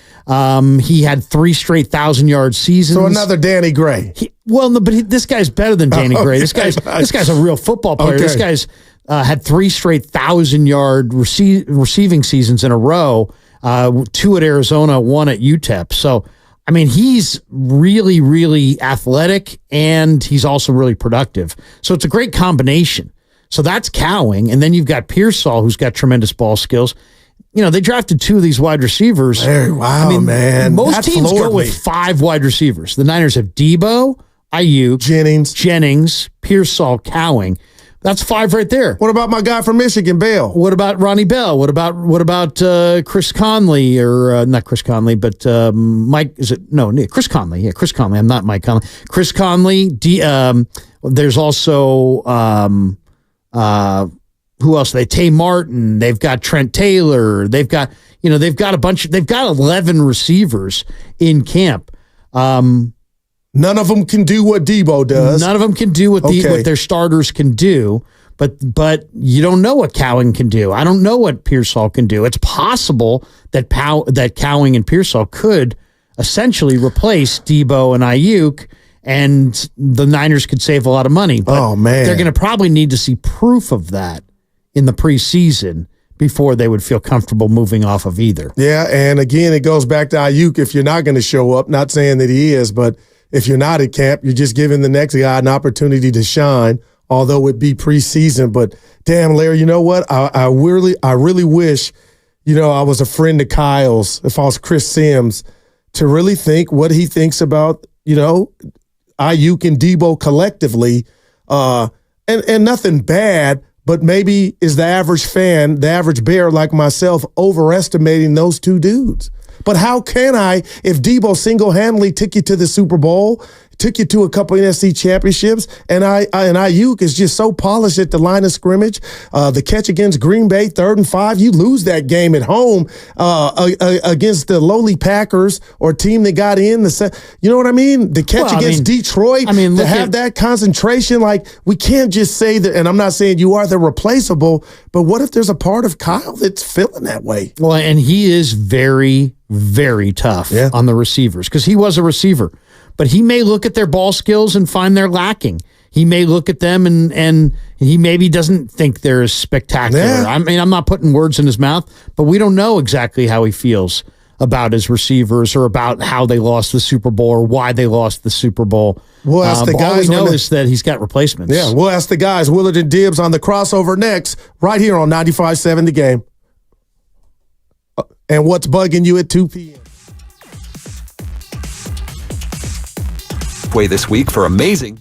He had 3 straight 1,000-yard seasons. So another Danny Gray. This guy's better than Danny Gray. This guy's a real football player. Okay. This guy's had 3 straight 1,000-yard receiving seasons in a row. 2 at Arizona, 1 at UTEP. So, I mean, he's really, really athletic, and he's also really productive. So it's a great combination. So that's Cowing, and then you've got Pearsall, who's got tremendous ball skills. They drafted 2 of these wide receivers. Wow, man. Most teams go with 5 wide receivers. The Niners have Debo, Aiyuk, Jennings, Pearsall, Cowing. That's 5 right there. What about my guy from Michigan, Bell? What about Ronnie Bell? What about Chris Conley, or not Chris Conley, but Mike? Is it no? Chris Conley. Yeah, Chris Conley. I'm not Mike Conley. Chris Conley. There's also who else? Tay Martin. They've got Trent Taylor. They've got a bunch. They've got 11 receivers in camp. None of them can do what Debo does. None of them can do what their starters can do, but you don't know what Cowing can do. I don't know what Pearsall can do. It's possible that Cowing and Pearsall could essentially replace Debo and Aiyuk, and the Niners could save a lot of money. But they're going to probably need to see proof of that in the preseason before they would feel comfortable moving off of either. Yeah, and again, it goes back to Aiyuk. If you're not going to show up, not saying that he is, but if you're not at camp, you're just giving the next guy an opportunity to shine, although it be preseason. But damn, Larry, you know what? I really wish, I was a friend of Kyle's, if I was Chris Sims, to really think what he thinks about, Aiyuk and Debo collectively. And nothing bad, but maybe is the average fan, the average bear like myself, overestimating those 2 dudes. But how can I, if Debo single-handedly took you to the Super Bowl, took you to a couple NFC championships, and Aiyuk is just so polished at the line of scrimmage. The catch against Green Bay, 3rd and 5, you lose that game at home against the lowly Packers or team that got in. You know what I mean? The catch against Detroit, to have that concentration, like we can't just say that, and I'm not saying you are the replaceable, but what if there's a part of Kyle that's feeling that way? Well, and he is very, very tough on the receivers because he was a receiver. But he may look at their ball skills and find they're lacking. He may look at them and he maybe doesn't think they're as spectacular. Yeah. I mean, I'm not putting words in his mouth, but we don't know exactly how he feels about his receivers or about how they lost the Super Bowl or why they lost the Super Bowl. We'll ask the guys. All we know is that he's got replacements. Yeah, we'll ask the guys. Willard and Dibbs on the crossover next, right here on 95.7 The Game. And what's bugging you at 2 p.m.? Way this week for amazing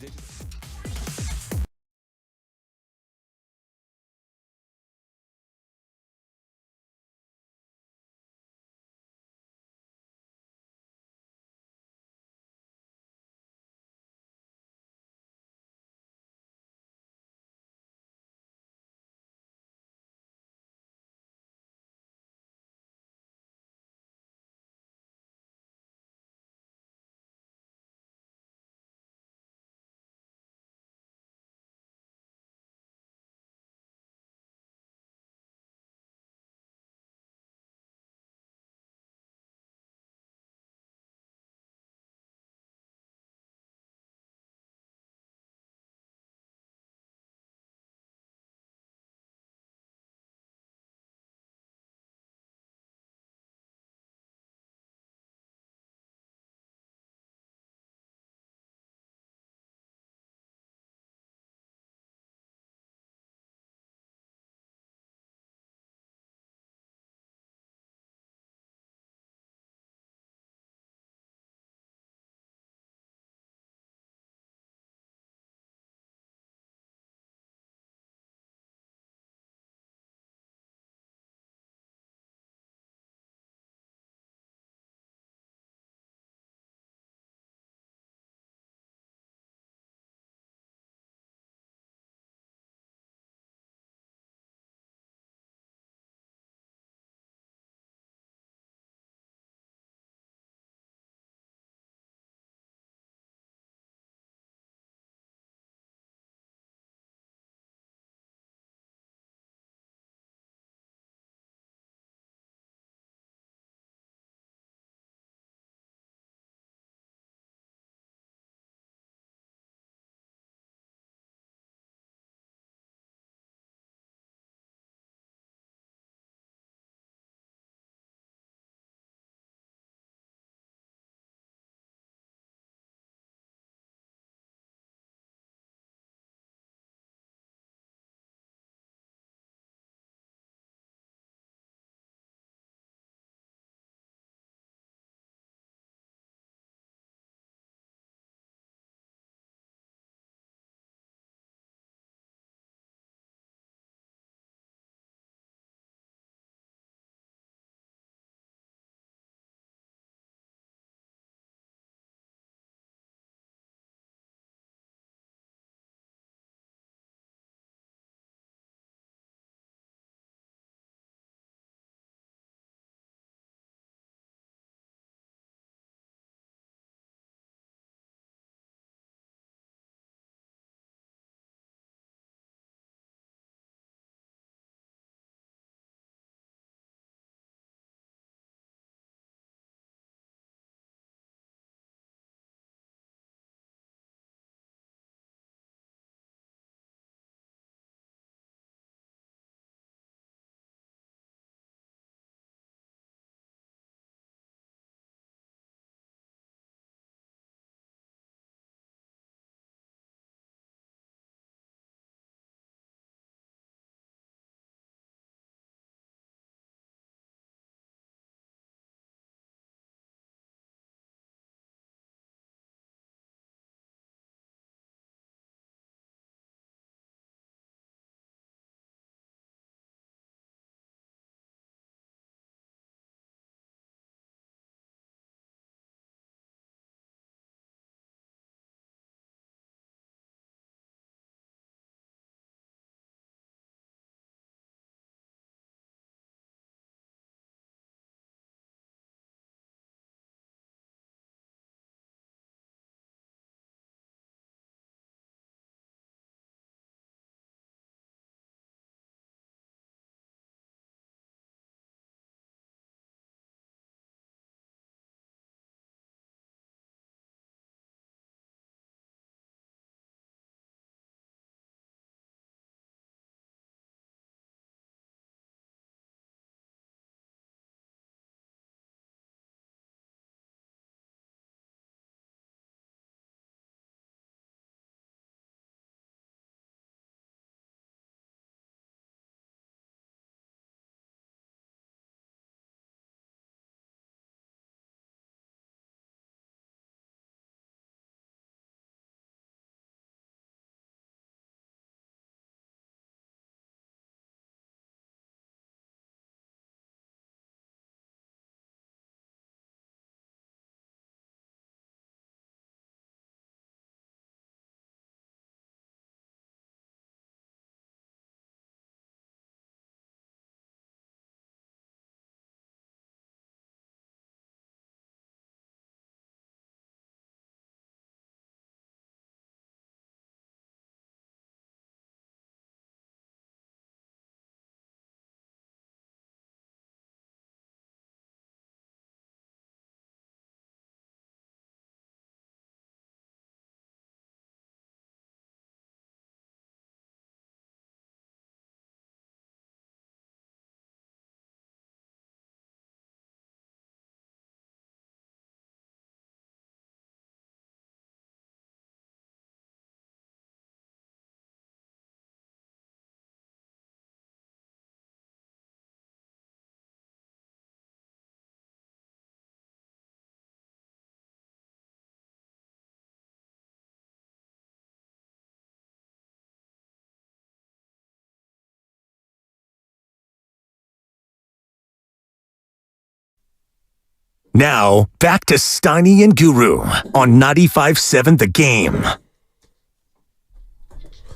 Now, back to Steiny and Guru on 95.7 The Game.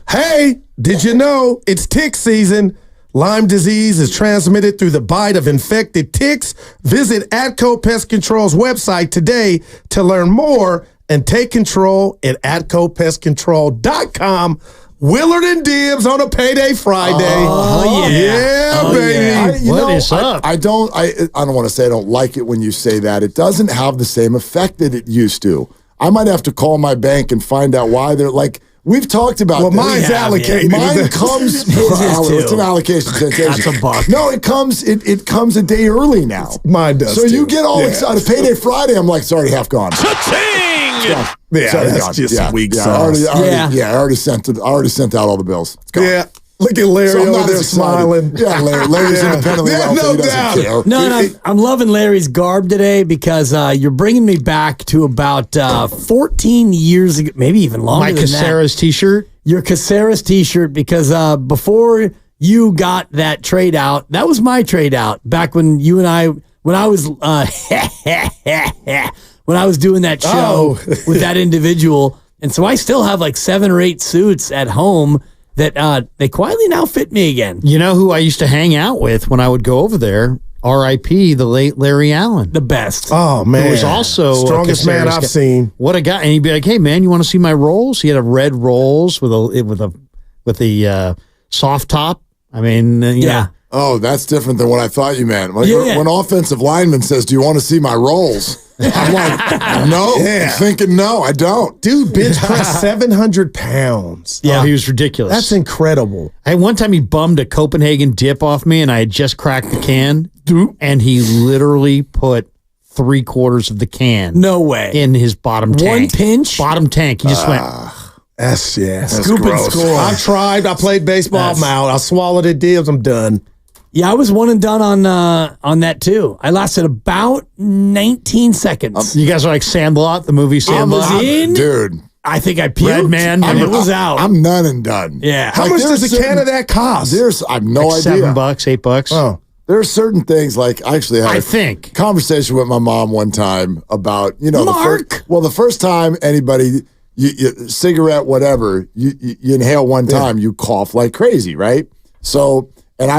Hey, did you know it's tick season? Lyme disease is transmitted through the bite of infected ticks. Visit Atco Pest Control's website today to learn more and take control at AtcoPestControl.com. Willard and Dibs on a payday Friday. Oh, yeah. Baby. You know, I don't want to say I don't like it when you say that. It doesn't have the same effect that it used to. I might have to call my bank and find out why they're like, we've talked about well, this. mine's allocated. Mine comes it's an allocation. That's a buck. No, it comes a day early now. Mine does. So too. you get all excited. Payday Friday, I'm like, it's already half gone. Cha-ching! Yeah, Sorry, that's gone. just weak I sauce. already sent out all the bills. It's gone. Yeah. Look at Larry So I'm over not there as excited. smiling. Yeah, Larry's independently wealthy. No He doesn't doubt. care. No, I'm loving Larry's garb today because you're bringing me back to about 14 years ago, maybe even longer My than Caceres t-shirt? Your Caceres t-shirt, because before you got that trade out, that was my trade out back when you and I, when I was when I was doing that show with that individual. And so I still have like 7 or 8 suits at home that they quietly now fit me again. You know who I used to hang out with when I would go over there? R.I.P. the late Larry Allen. The best. Oh, man. Who was also strongest man I've seen. What a guy. And he'd be like, hey, man, you want to see my rolls? He had a red rolls with a soft top. I mean, you know. Oh, that's different than what I thought you meant. Like, when offensive lineman says, do you want to see my rolls? I'm like, no. I'm thinking, no, I don't. Dude, bench press 700 pounds. Yeah, he was ridiculous. That's incredible. One time he bummed a Copenhagen dip off me, and I had just cracked the can, and he literally put 3/4 of the can. No way. In his bottom tank. One pinch? Bottom tank. He just went. That's Scoop and gross. score. I tried. I played baseball. I'm out. I swallowed it, Dibs. I'm done. Yeah, I was one and done on that too. I lasted about 19 seconds. You guys are like Sandlot, the movie Sandlot. I was in. Dude. I think I puked. Red Man. And it was out. I'm none and done. Yeah. How much does a can of that cost? I have no like idea. $7, $8. Oh. There are certain things like I actually had a conversation with my mom one time about, the first time anybody, you cigarette, whatever, you inhale one time, you cough like crazy, right? So, and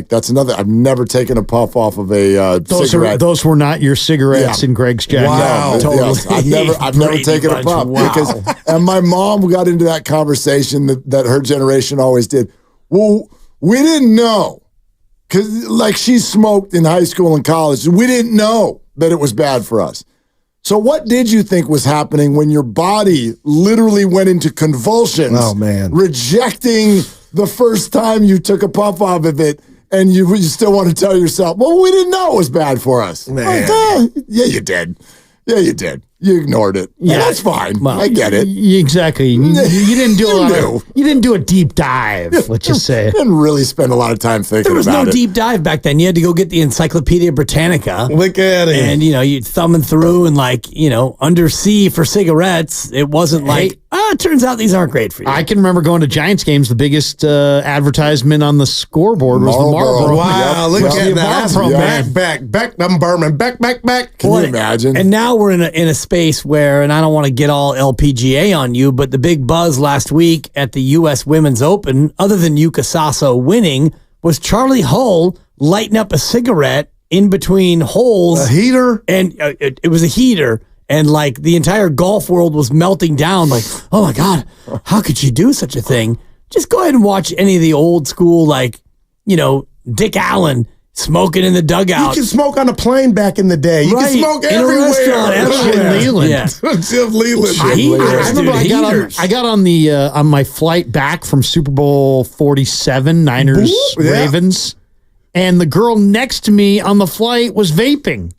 that's another, I've never taken a puff off of a cigarette. Those were not your cigarettes in Greg's jacket. Wow. No, totally. Yes, I've never taken a puff. Wow. And my mom got into that conversation that her generation always did. Well, we didn't know. Because, she smoked in high school and college. We didn't know that it was bad for us. So what did you think was happening when your body literally went into convulsions? Oh, man. Rejecting the first time you took a puff off of it, and you still want to tell yourself, well, we didn't know it was bad for us. Man. Yeah, you did. Yeah, you did. You ignored it. Yeah, that's fine. Well, I get it. Exactly. You didn't do a lot you didn't do a deep dive, let's just say. Didn't really spend a lot of time thinking There was about no it. deep dive back then. You had to go get the Encyclopedia Britannica. Look at it. And, you'd thumbing through and under C for cigarettes. It wasn't it turns out these aren't great for you. I can remember going to Giants games. The biggest advertisement on the scoreboard was the Marlboro. Wow, look at that. Back, I'm Berman. Back. Can you imagine? And now we're in a space where, and I don't want to get all LPGA on you, but the big buzz last week at the U.S. Women's Open, other than Yuka Sasso winning, was Charlie Hull lighting up a cigarette in between holes. A heater? And it was a heater. And the entire golf world was melting down. Oh my God, how could she do such a thing? Just go ahead and watch any of the old school, Dick Allen smoking in the dugout. You can smoke on a plane back in the day. You can smoke in everywhere. A restaurant, everywhere. Jim Leland. Yeah. Jim Leland. I remember I got on the on my flight back from Super Bowl 47, Niners, Ravens, and the girl next to me on the flight was vaping.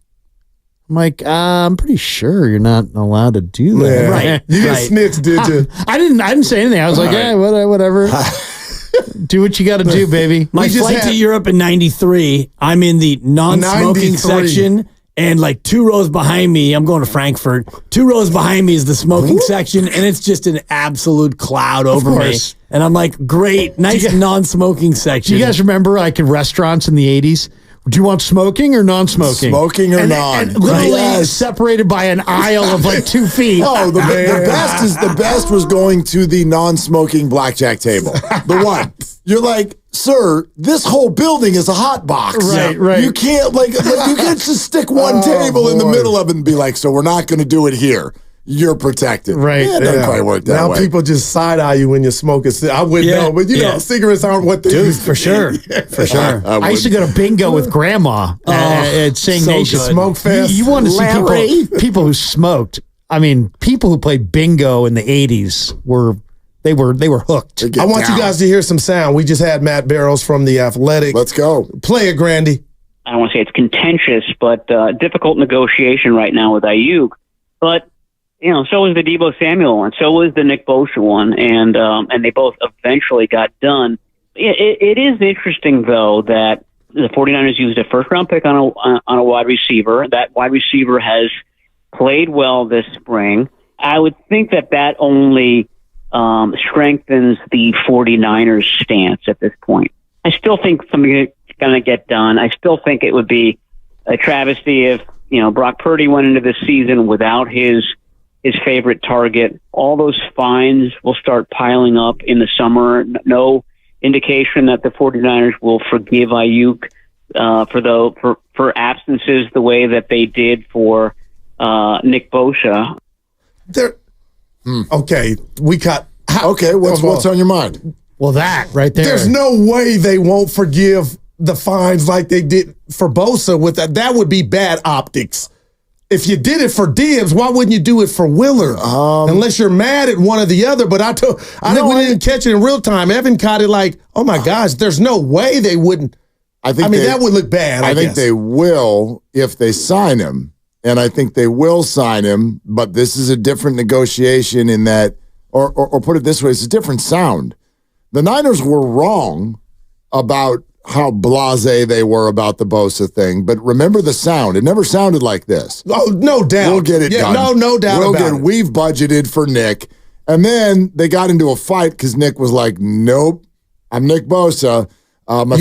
I'm like, I'm pretty sure you're not allowed to do that. Yeah. Right. You get snitched, did you? I didn't say anything. I was like, yeah, whatever. Do what you got to do, baby. My flight to Europe in 93, I'm in the non-smoking 93. section, and 2 rows behind me, I'm going to Frankfurt, 2 rows behind me is the smoking section, and it's just an absolute cloud over me. And I'm like, great, nice non-smoking section. Do you guys remember, in restaurants in the 80s, Do you want smoking or non-smoking? Smoking or non? And literally separated by an aisle of like 2 feet. Oh, the best was going to the non-smoking blackjack table. The one you're like, sir, this whole building is a hot box. Right. You can't like you can't just stick one table in the middle of it and be like, so we're not going to do it here. You're protected. Right. Yeah, it doesn't quite work that way. Now people just side-eye you when you smoke a cigarette. I wouldn't know, but you know, cigarettes aren't what they used to for sure. For sure. I used to go to bingo with Grandma at Sing Nation. Smoke fest. You want to see people who smoked. I mean, people who played bingo in the 80s were hooked. I want you guys to hear some sound. We just had Matt Barrows from The Athletic. Let's go. Play it, Grandy. I don't want to say it's contentious, but difficult negotiation right now with Aiyuk. But you know, so was the Deebo Samuel one, so was the Nick Bosa one, and they both eventually got done. It is interesting, though, that the 49ers used a first-round pick on a wide receiver. That wide receiver has played well this spring. I would think that only strengthens the 49ers' stance at this point. I still think something is going to get done. I still think it would be a travesty if, you know, Brock Purdy went into this season without his favorite target. All those fines will start piling up in the summer. No indication that the 49ers will forgive Aiyuk for absences the way that they did for Nick Bosa. Okay, we got. Okay, what's on your mind? Well, that right there. There's no way they won't forgive the fines like they did for Bosa. With that would be bad optics. If you did it for Dibbs, why wouldn't you do it for Willard? Unless you're mad at one or the other. But we didn't catch it in real time. Evan caught it like, oh my gosh, there's no way they wouldn't. That would look bad. I think they will if they sign him. And I think they will sign him. But this is a different negotiation in that, or put it this way, it's a different sound. The Niners were wrong about how blasé they were about the Bosa thing, but remember the sound. It never sounded like this. Oh, no doubt. We'll get it done. No doubt about it. We've budgeted for Nick. And then they got into a fight because Nick was like, nope, I'm Nick Bosa. My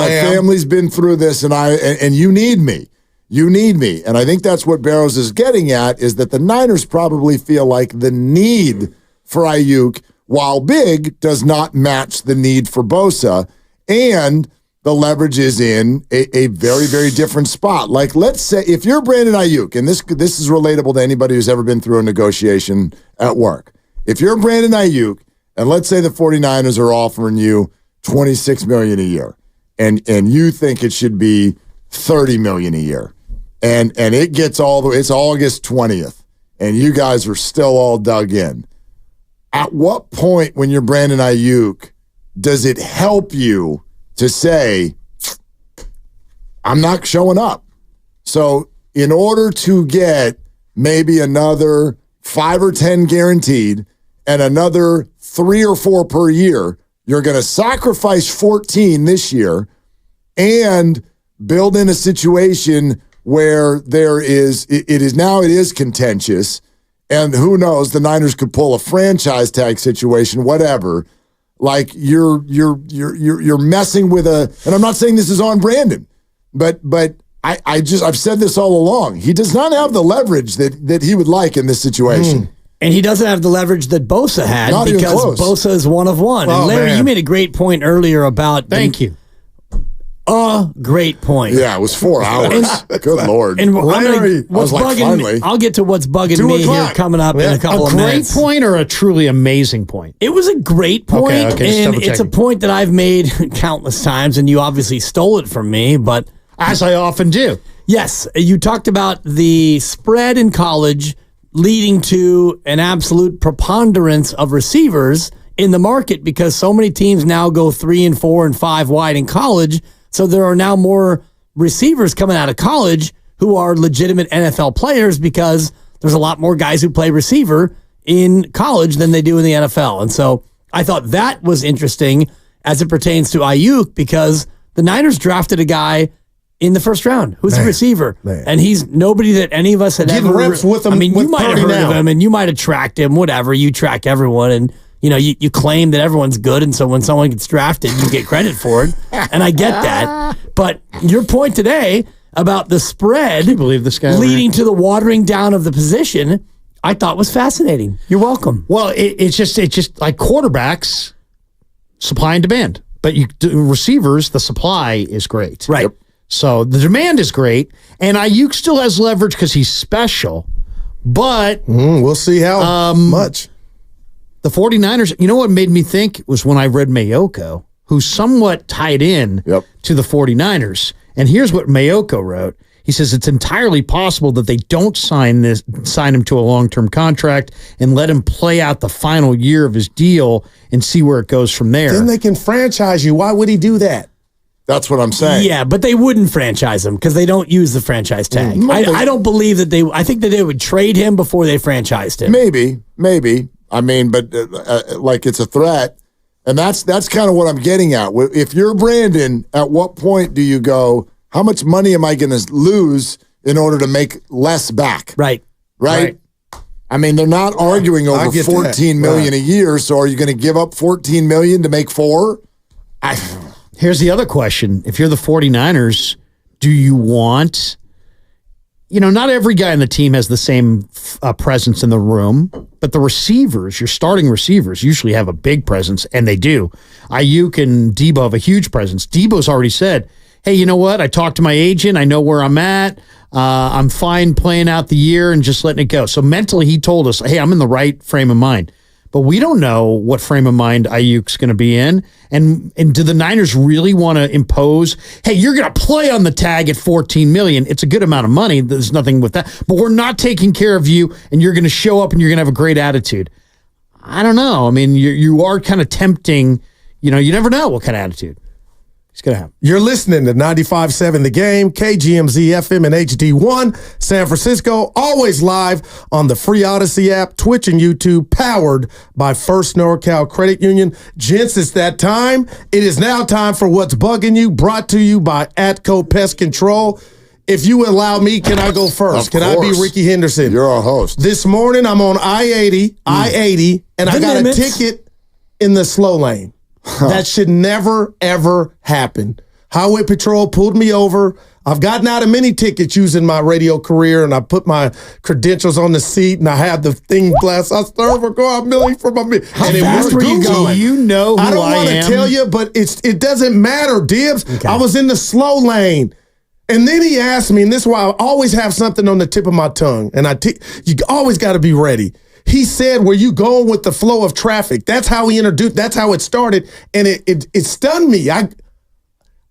family's been through this, and you need me. You need me. And I think that's what Barrows is getting at, is that the Niners probably feel like the need for Aiyuk, while big, does not match the need for Bosa. And the leverage is in a very, very different spot. Like, let's say if you're Brandon Aiyuk, and this is relatable to anybody who's ever been through a negotiation at work. If you're Brandon Aiyuk, and let's say the 49ers are offering you $26 million a year, and you think it should be $30 million a year, and it gets it's August 20th, and you guys are still all dug in. At what point when you're Brandon Aiyuk does it help you to say, I'm not showing up? So in order to get maybe another 5 or 10 guaranteed and another 3 or 4 per year, you're going to sacrifice 14 this year and build in a situation where it is contentious, and who knows, the Niners could pull a franchise tag situation, whatever. Like you're messing with and I'm not saying this is on Brandon, but I've said this all along. He does not have the leverage that he would like in this situation. And he doesn't have the leverage that Bosa had, Not even because close. Bosa is one of one. Oh, and Larry, man. you made a great point earlier about Thank you. A great point. Yeah, it was 4 hours. Good Lord. And Larry, what's I was like, bugging me, finally. I'll get to what's bugging 2 me o'clock. here coming up in a couple of A great minutes. point or a truly amazing point? It was a great point, Okay, just and double it's a checking. point that I've made countless times, and you obviously stole it from me, but As I often do. yes, you talked about the spread in college leading to an absolute preponderance of receivers in the market, because so many teams now go 3 and 4 and 5 wide in college. So there are now more receivers coming out of college who are legitimate NFL players, because there's a lot more guys who play receiver in college than they do in the NFL. And so I thought that was interesting as it pertains to Aiyuk, because the Niners drafted a guy in the first round who's a receiver. And he's nobody that any of us had Getting ever. reps with him. I mean, you with might have Purdy heard of now. him and you might have tracked him, whatever. You track everyone, and you claim that everyone's good, and so when someone gets drafted, you get credit for it. And I get that. But your point today about the spread believe this guy leading to the watering down of the position, I thought was fascinating. You're welcome. Well, it's just like quarterbacks, supply and demand. But receivers, the supply is great. Right. So the demand is great. And Aiyuk still has leverage because he's special. But we'll see how much. The 49ers, you know what made me think was when I read Mayoko, who's somewhat tied in to the 49ers. And here's what Mayoko wrote. He says it's entirely possible that they don't sign him to a long-term contract and let him play out the final year of his deal and see where it goes from there. Then they can franchise you. Why would he do that? That's what I'm saying. Yeah, but they wouldn't franchise him because they don't use the franchise tag. I don't believe that they. I think that they would trade him before they franchised him. Maybe. I mean, but like it's a threat, and that's kind of what I'm getting at. If you're Brandon, at what point do you go, how much money am I going to lose in order to make less back? Right. I mean, they're not arguing over $14 million a year, so are you going to give up $14 million to make $4 million? Here's the other question. If you're the 49ers, do you want, not every guy on the team has the same presence in the room, but the receivers, your starting receivers, usually have a big presence, and they do. Aiyuk and Debo have a huge presence. Debo's already said, hey, you know what? I talked to my agent. I know where I'm at. I'm fine playing out the year and just letting it go. So mentally, he told us, hey, I'm in the right frame of mind. But we don't know what frame of mind Aiyuk's going to be in. And do the Niners really want to impose, hey, you're going to play on the tag at $14 million. It's a good amount of money. There's nothing with that. But we're not taking care of you, and you're going to show up and you're going to have a great attitude. I don't know. I mean, you are kind of tempting. You never know what kind of attitude he's going to have. You're listening to 95.7 The Game, KGMZ FM and HD1, San Francisco, always live on the free Odyssey app, Twitch and YouTube, powered by First NorCal Credit Union. Gents, it's that time. It is now time for What's Bugging You, brought to you by Atco Pest Control. If you allow me, can I go first? Can I be Ricky Henderson? You're our host. This morning, I'm on I-80, and I got a ticket in the slow lane. That should never, ever happen. Highway Patrol pulled me over. I've gotten out of many tickets using my radio career, and I put my credentials on the seat, and I had the thing glass. I started for going $1 for my million. How fast were you going? You know who I am. I don't want to tell you, but it doesn't matter, Dibs. Okay. I was in the slow lane. And then he asked me, and this is why I always have something on the tip of my tongue, and you always got to be ready. He said, were you going with the flow of traffic? That's how he introduced, that's how it started. And it stunned me. All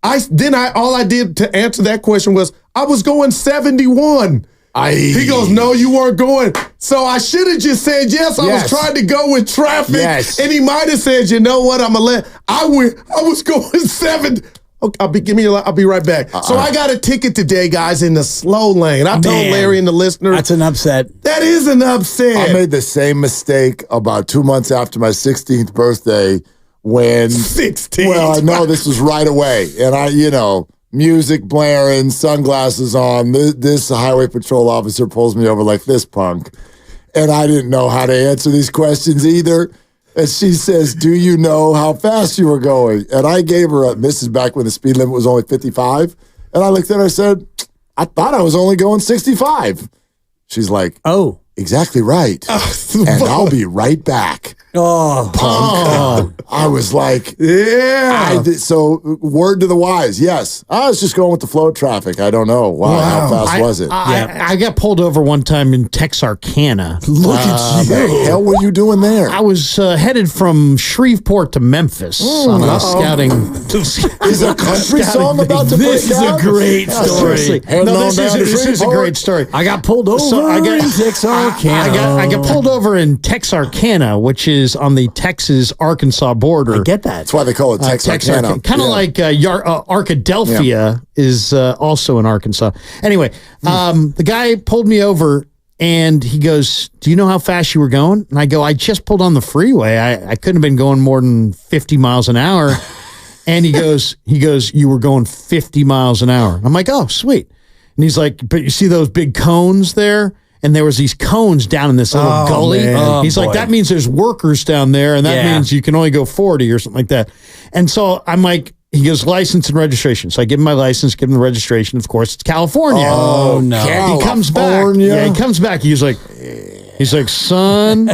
I did to answer that question was, I was going 71. He goes, no, you weren't going. So I should have just said, yes, I was trying to go with traffic. Yes. And he might have said, you know what, I was going 70. Okay, I'll be right back. So I got a ticket today, guys, in the slow lane. I told Larry and the listeners. That's an upset. That is an upset. I made the same mistake about 2 months after my 16th birthday when 16th. Well, I know this was right away. And music blaring, sunglasses on. This highway patrol officer pulls me over like this punk. And I didn't know how to answer these questions either. And she says, do you know how fast you were going? And I gave her this is back when the speed limit was only 55. And I looked at her and said, I thought I was only going 65. She's like, oh, exactly right. And I'll be right back. Oh, punk. I was like, yeah. So word to the wise. Yes. I was just going with the flow of traffic. I don't know. Wow. How fast was it? I got pulled over one time in Texarkana. Look at you. What the hell were you doing there? I was headed from Shreveport to Memphis on a scouting. Is a country song about to break out? This is a great story. This is a great story. I got pulled over in Texarkana. I got pulled over in Texarkana, which is on the Texas-Arkansas border. I get that. That's why they call it Texarkana. Kind of like Arkadelphia is also in Arkansas. Anyway, the guy pulled me over, and he goes, do you know how fast you were going? And I go, I just pulled on the freeway. I couldn't have been going more than 50 miles an hour. And he goes, you were going 50 miles an hour. I'm like, oh, sweet. And he's like, but you see those big cones there? and there was these cones down in this little gully. He's like, that means there's workers down there, and that means you can only go 40 or something like that. And so I'm like, he goes, license and registration. So I give him my license, give him the registration. Of course, it's California. Oh, no. He comes back. Yeah, he comes back. He's like, son,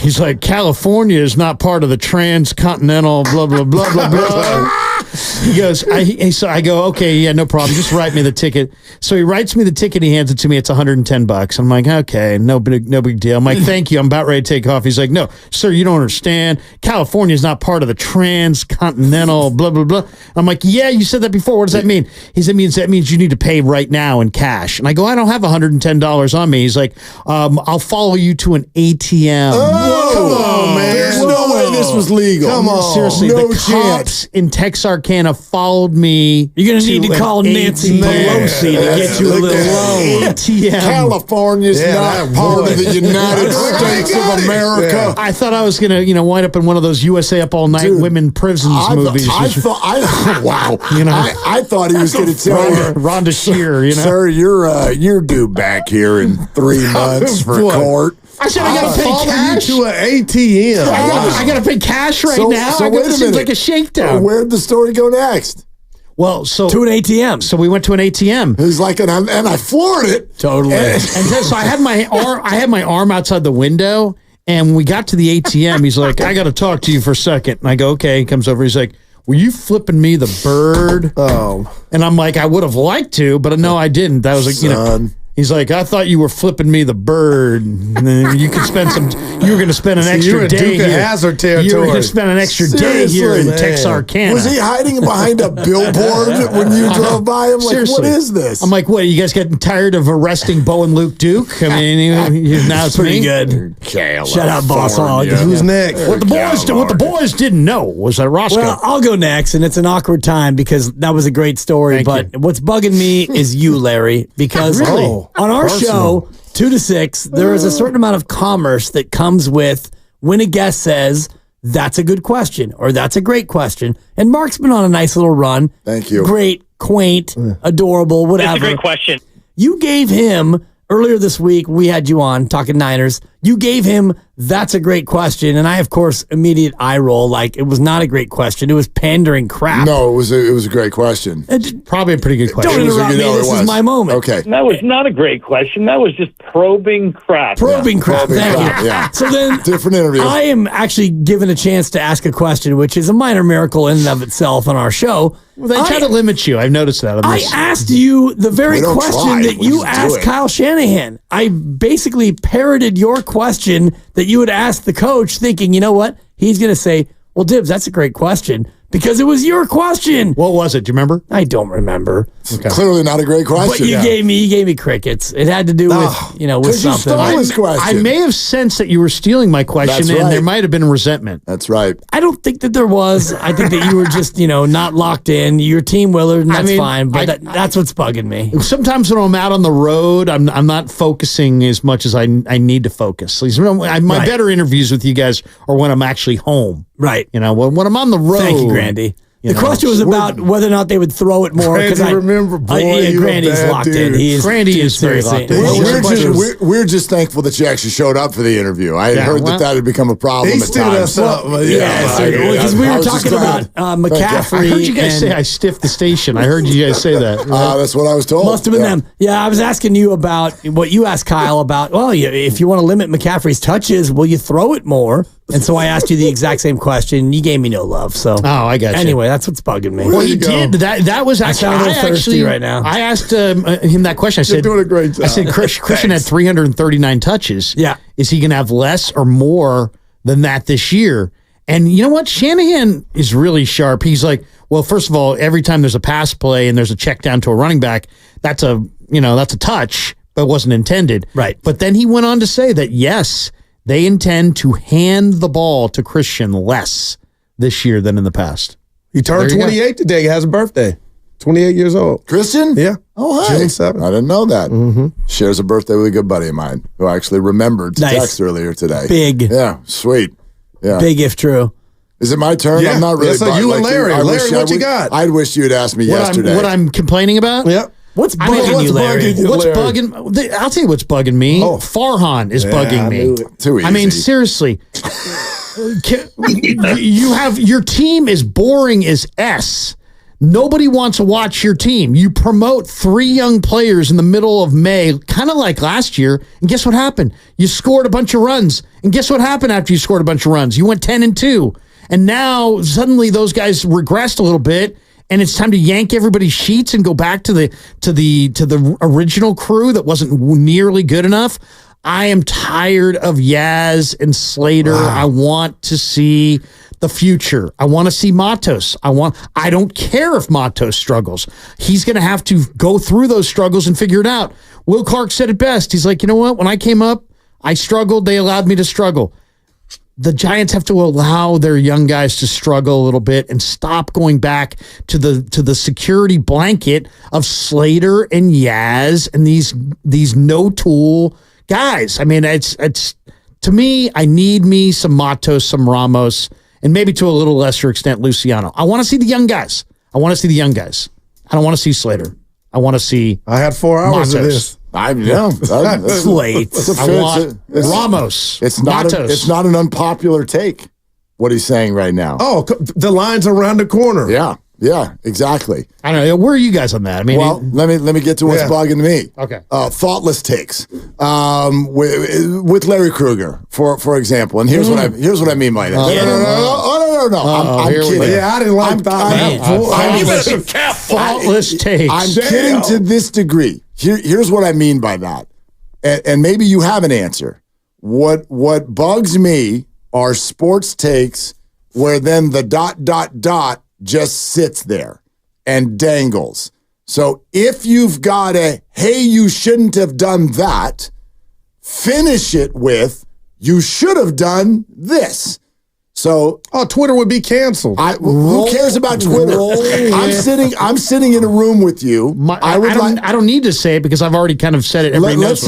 he's like, California is not part of the transcontinental blah, blah, blah, blah, blah. He goes, so I go, okay, yeah, no problem. Just write me the ticket. So he writes me the ticket. He hands it to me. It's $110. I'm like, okay, no big deal. I'm like, thank you. I'm about ready to take off. He's like, no, sir, you don't understand. California is not part of the transcontinental blah, blah, blah. I'm like, yeah, you said that before. What does that mean? He said, that means you need to pay right now in cash. And I go, I don't have $110 on me. He's like, I'll follow you to an ATM. Oh, come on, man. There's no way this was legal. Come on. Seriously, no the cops in Texarkana followed me. You're going to need to call Nancy Pelosi to get you a little loan. ATM. California's not part of the United States of America. I thought I was going to, wind up in one of those USA Up All Night women prisons movies. Wow. I thought he was going to tell you, Rhonda Shear, Sir, you're due back here in 3 months for court. I said I got to pay cash to an ATM. I got to pay cash right now. So wait a minute. Seems like a shakedown. Where'd the story go next? Well, so to an ATM. So we went to an ATM. He's like, and I floored it totally. And so I had my arm outside the window, and when we got to the ATM, he's like, I got to talk to you for a second. And I go, okay. He comes over. He's like, were you flipping me the bird? Oh. And I'm like, I would have liked to, but no, I didn't. That was like, he's like, I thought you were flipping me the bird. And then you could spend you were going to spend an extra day here. Hazard territory. You were going to spend an extra day here in Texarkana. Was he hiding behind a billboard when you drove by him? Like, Seriously. What is this? I'm like, what, you guys getting tired of arresting Bo and Luke Duke? I mean, now it's pretty me. good. Shout out, Boss Hog. Who's next? What the boys didn't know was that Roscoe. Well, I'll go next, and it's an awkward time because that was a great story. Thank but what's bugging me is you, Larry, because on our show, 2 to 6, there is a certain amount of commerce that comes with when a guest says, that's a good question, or that's a great question. And Mark's been on a nice little run. Thank you. Great, quaint, adorable, whatever. That's a great question. You gave him, earlier this week, we had you on talking Niners. You gave him, that's a great question. And I, of course, immediate eye roll, like it was not a great question. It was pandering crap. No, it was a great question. Probably a pretty good question. Don't interrupt me. This is my moment. Okay. That was not a great question. That was just probing crap. Probing crap. Thank you. Yeah. So then, different interview. I am actually given a chance to ask a question, which is a minor miracle in and of itself on our show. Well, they try to limit you. I've noticed that. I asked you the very question that you asked Kyle Shanahan. I basically parroted your question that you would ask the coach, thinking, you know what? He's going to say, well, Dibs, that's a great question. Because it was your question. What was it? Do you remember? I don't remember. Okay. Clearly not a great question. But you gave me crickets. It had to do with, with something. I may have sensed that you were stealing my question, and there might have been resentment. That's right. I don't think that there was. I think that you were just, not locked in. Your team Willard, and that's fine. But that's what's bugging me. Sometimes when I'm out on the road, I'm not focusing as much as I need to focus. My better interviews with you guys are when I'm actually home. Right. When I'm on the road. Thank you, Grandy. The question was about whether or not they would throw it more. Because I remember, Grandy's locked in. Grandy is very locked in. We're just thankful that you actually showed up for the interview. I had heard that had become a problem at times. Because we were talking about McCaffrey. I heard you guys say I stiffed the station. I heard you guys say that. That's what I was told. Must have been them. Yeah, I was asking you about what you asked Kyle about. Well, if you want to limit McCaffrey's touches, will you throw it more? And so I asked you the exact same question. You gave me no love. So I got you. Anyway, that's what's bugging me. Well, he did. That was actually. I sound a little thirsty right now. I asked him that question. I said, "You're doing a great job." I said, Christian had 339 touches. Yeah, is he going to have less or more than that this year? And you know what? Shanahan is really sharp. He's like, well, first of all, every time there's a pass play and there's a check down to a running back, that's a touch, but it wasn't intended. Right. But then he went on to say that yes, they intend to hand the ball to Christian less this year than in the past. He turned 28 today. He has a birthday. 28 years old. Christian? Yeah. Oh, hi. June 7th. I didn't know that. Mm-hmm. Shares a birthday with a good buddy of mine who actually remembered to text earlier today. Big. Yeah, sweet. Yeah. Big if true. Is it my turn? Yeah. I'm not really. So you and Larry. Larry, what you got? I'd wish you had asked me yesterday. What I'm complaining about? Yep. What's bugging you, Larry? What's bugging? I'll tell you what's bugging me. Farhan is bugging me. Too easy. I mean, seriously. You have your team is boring as S. Nobody wants to watch your team. You promote 3 young players in the middle of May, kind of like last year. And guess what happened? You scored a bunch of runs. And guess what happened after you scored a bunch of runs? You went 10-2. And now suddenly those guys regressed a little bit. And it's time to yank everybody's sheets and go back to the original crew that wasn't nearly good enough. I am tired of Yaz and Slater. Wow. I want to see the future. I want to see Matos. I don't care if Matos struggles. He's going to have to go through those struggles and figure it out. Will Clark said it best. He's like, you know what? When I came up, I struggled. They allowed me to struggle. The Giants have to allow their young guys to struggle a little bit and stop going back to the security blanket of Slater and Yaz and these no-tool guys. I mean, it's to me, I need me some Matos, some Ramos, and maybe to a little lesser extent, Luciano. I want to see the young guys. I don't want to see Slater. I want to see I had 4 hours Matos. of this. I know. That's late. I want Ramos. It's not an unpopular take, what he's saying right now. Oh, the line's around the corner. Yeah, exactly. I don't know. Where are you guys on that? I mean, well, let me get to what's bugging me. Okay. Thoughtless takes with Larry Krueger, for example. And here's what I mean by that. No. I'm kidding. Yeah, I didn't like that. Thoughtless takes. I'm kidding to this degree. Here's what I mean by that, and maybe you have an answer. What bugs me are sports takes where then the ... just sits there and dangles. So if you've got hey, you shouldn't have done that, finish it with, you should have done this. So Twitter would be canceled. Who cares about Twitter? I'm sitting in a room with you. I don't need to say it because I've already kind of said it. Let's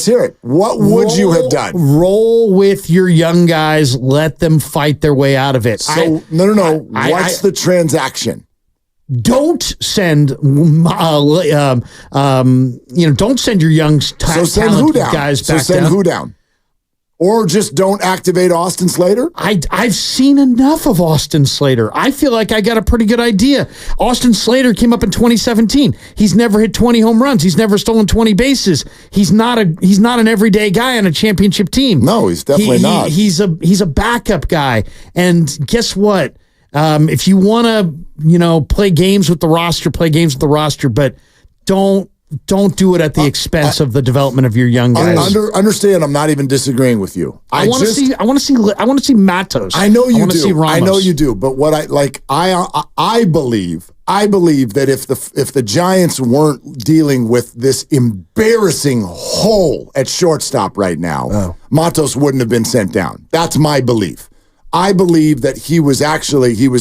hear it. What would you have done? Roll with your young guys. Let them fight their way out of it. So no. What's the transaction? Don't send, don't send your young talented guys back down. So send who down? Or just don't activate Austin Slater? I've seen enough of Austin Slater. I feel like I got a pretty good idea. Austin Slater came up in 2017. He's never hit 20 home runs. He's never stolen 20 bases. He's not an everyday guy on a championship team. No, he's definitely not. He's a backup guy. And guess what? If you want to, play games with the roster, play games with the roster, but don't do it at the expense of the development of your young guys. Understand? I'm not even disagreeing with you. I want to see Matos. I know you do. See Ramos. I know you do. But what I believe that if the Giants weren't dealing with this embarrassing hole at shortstop right now, Matos wouldn't have been sent down. That's my belief. I believe that he was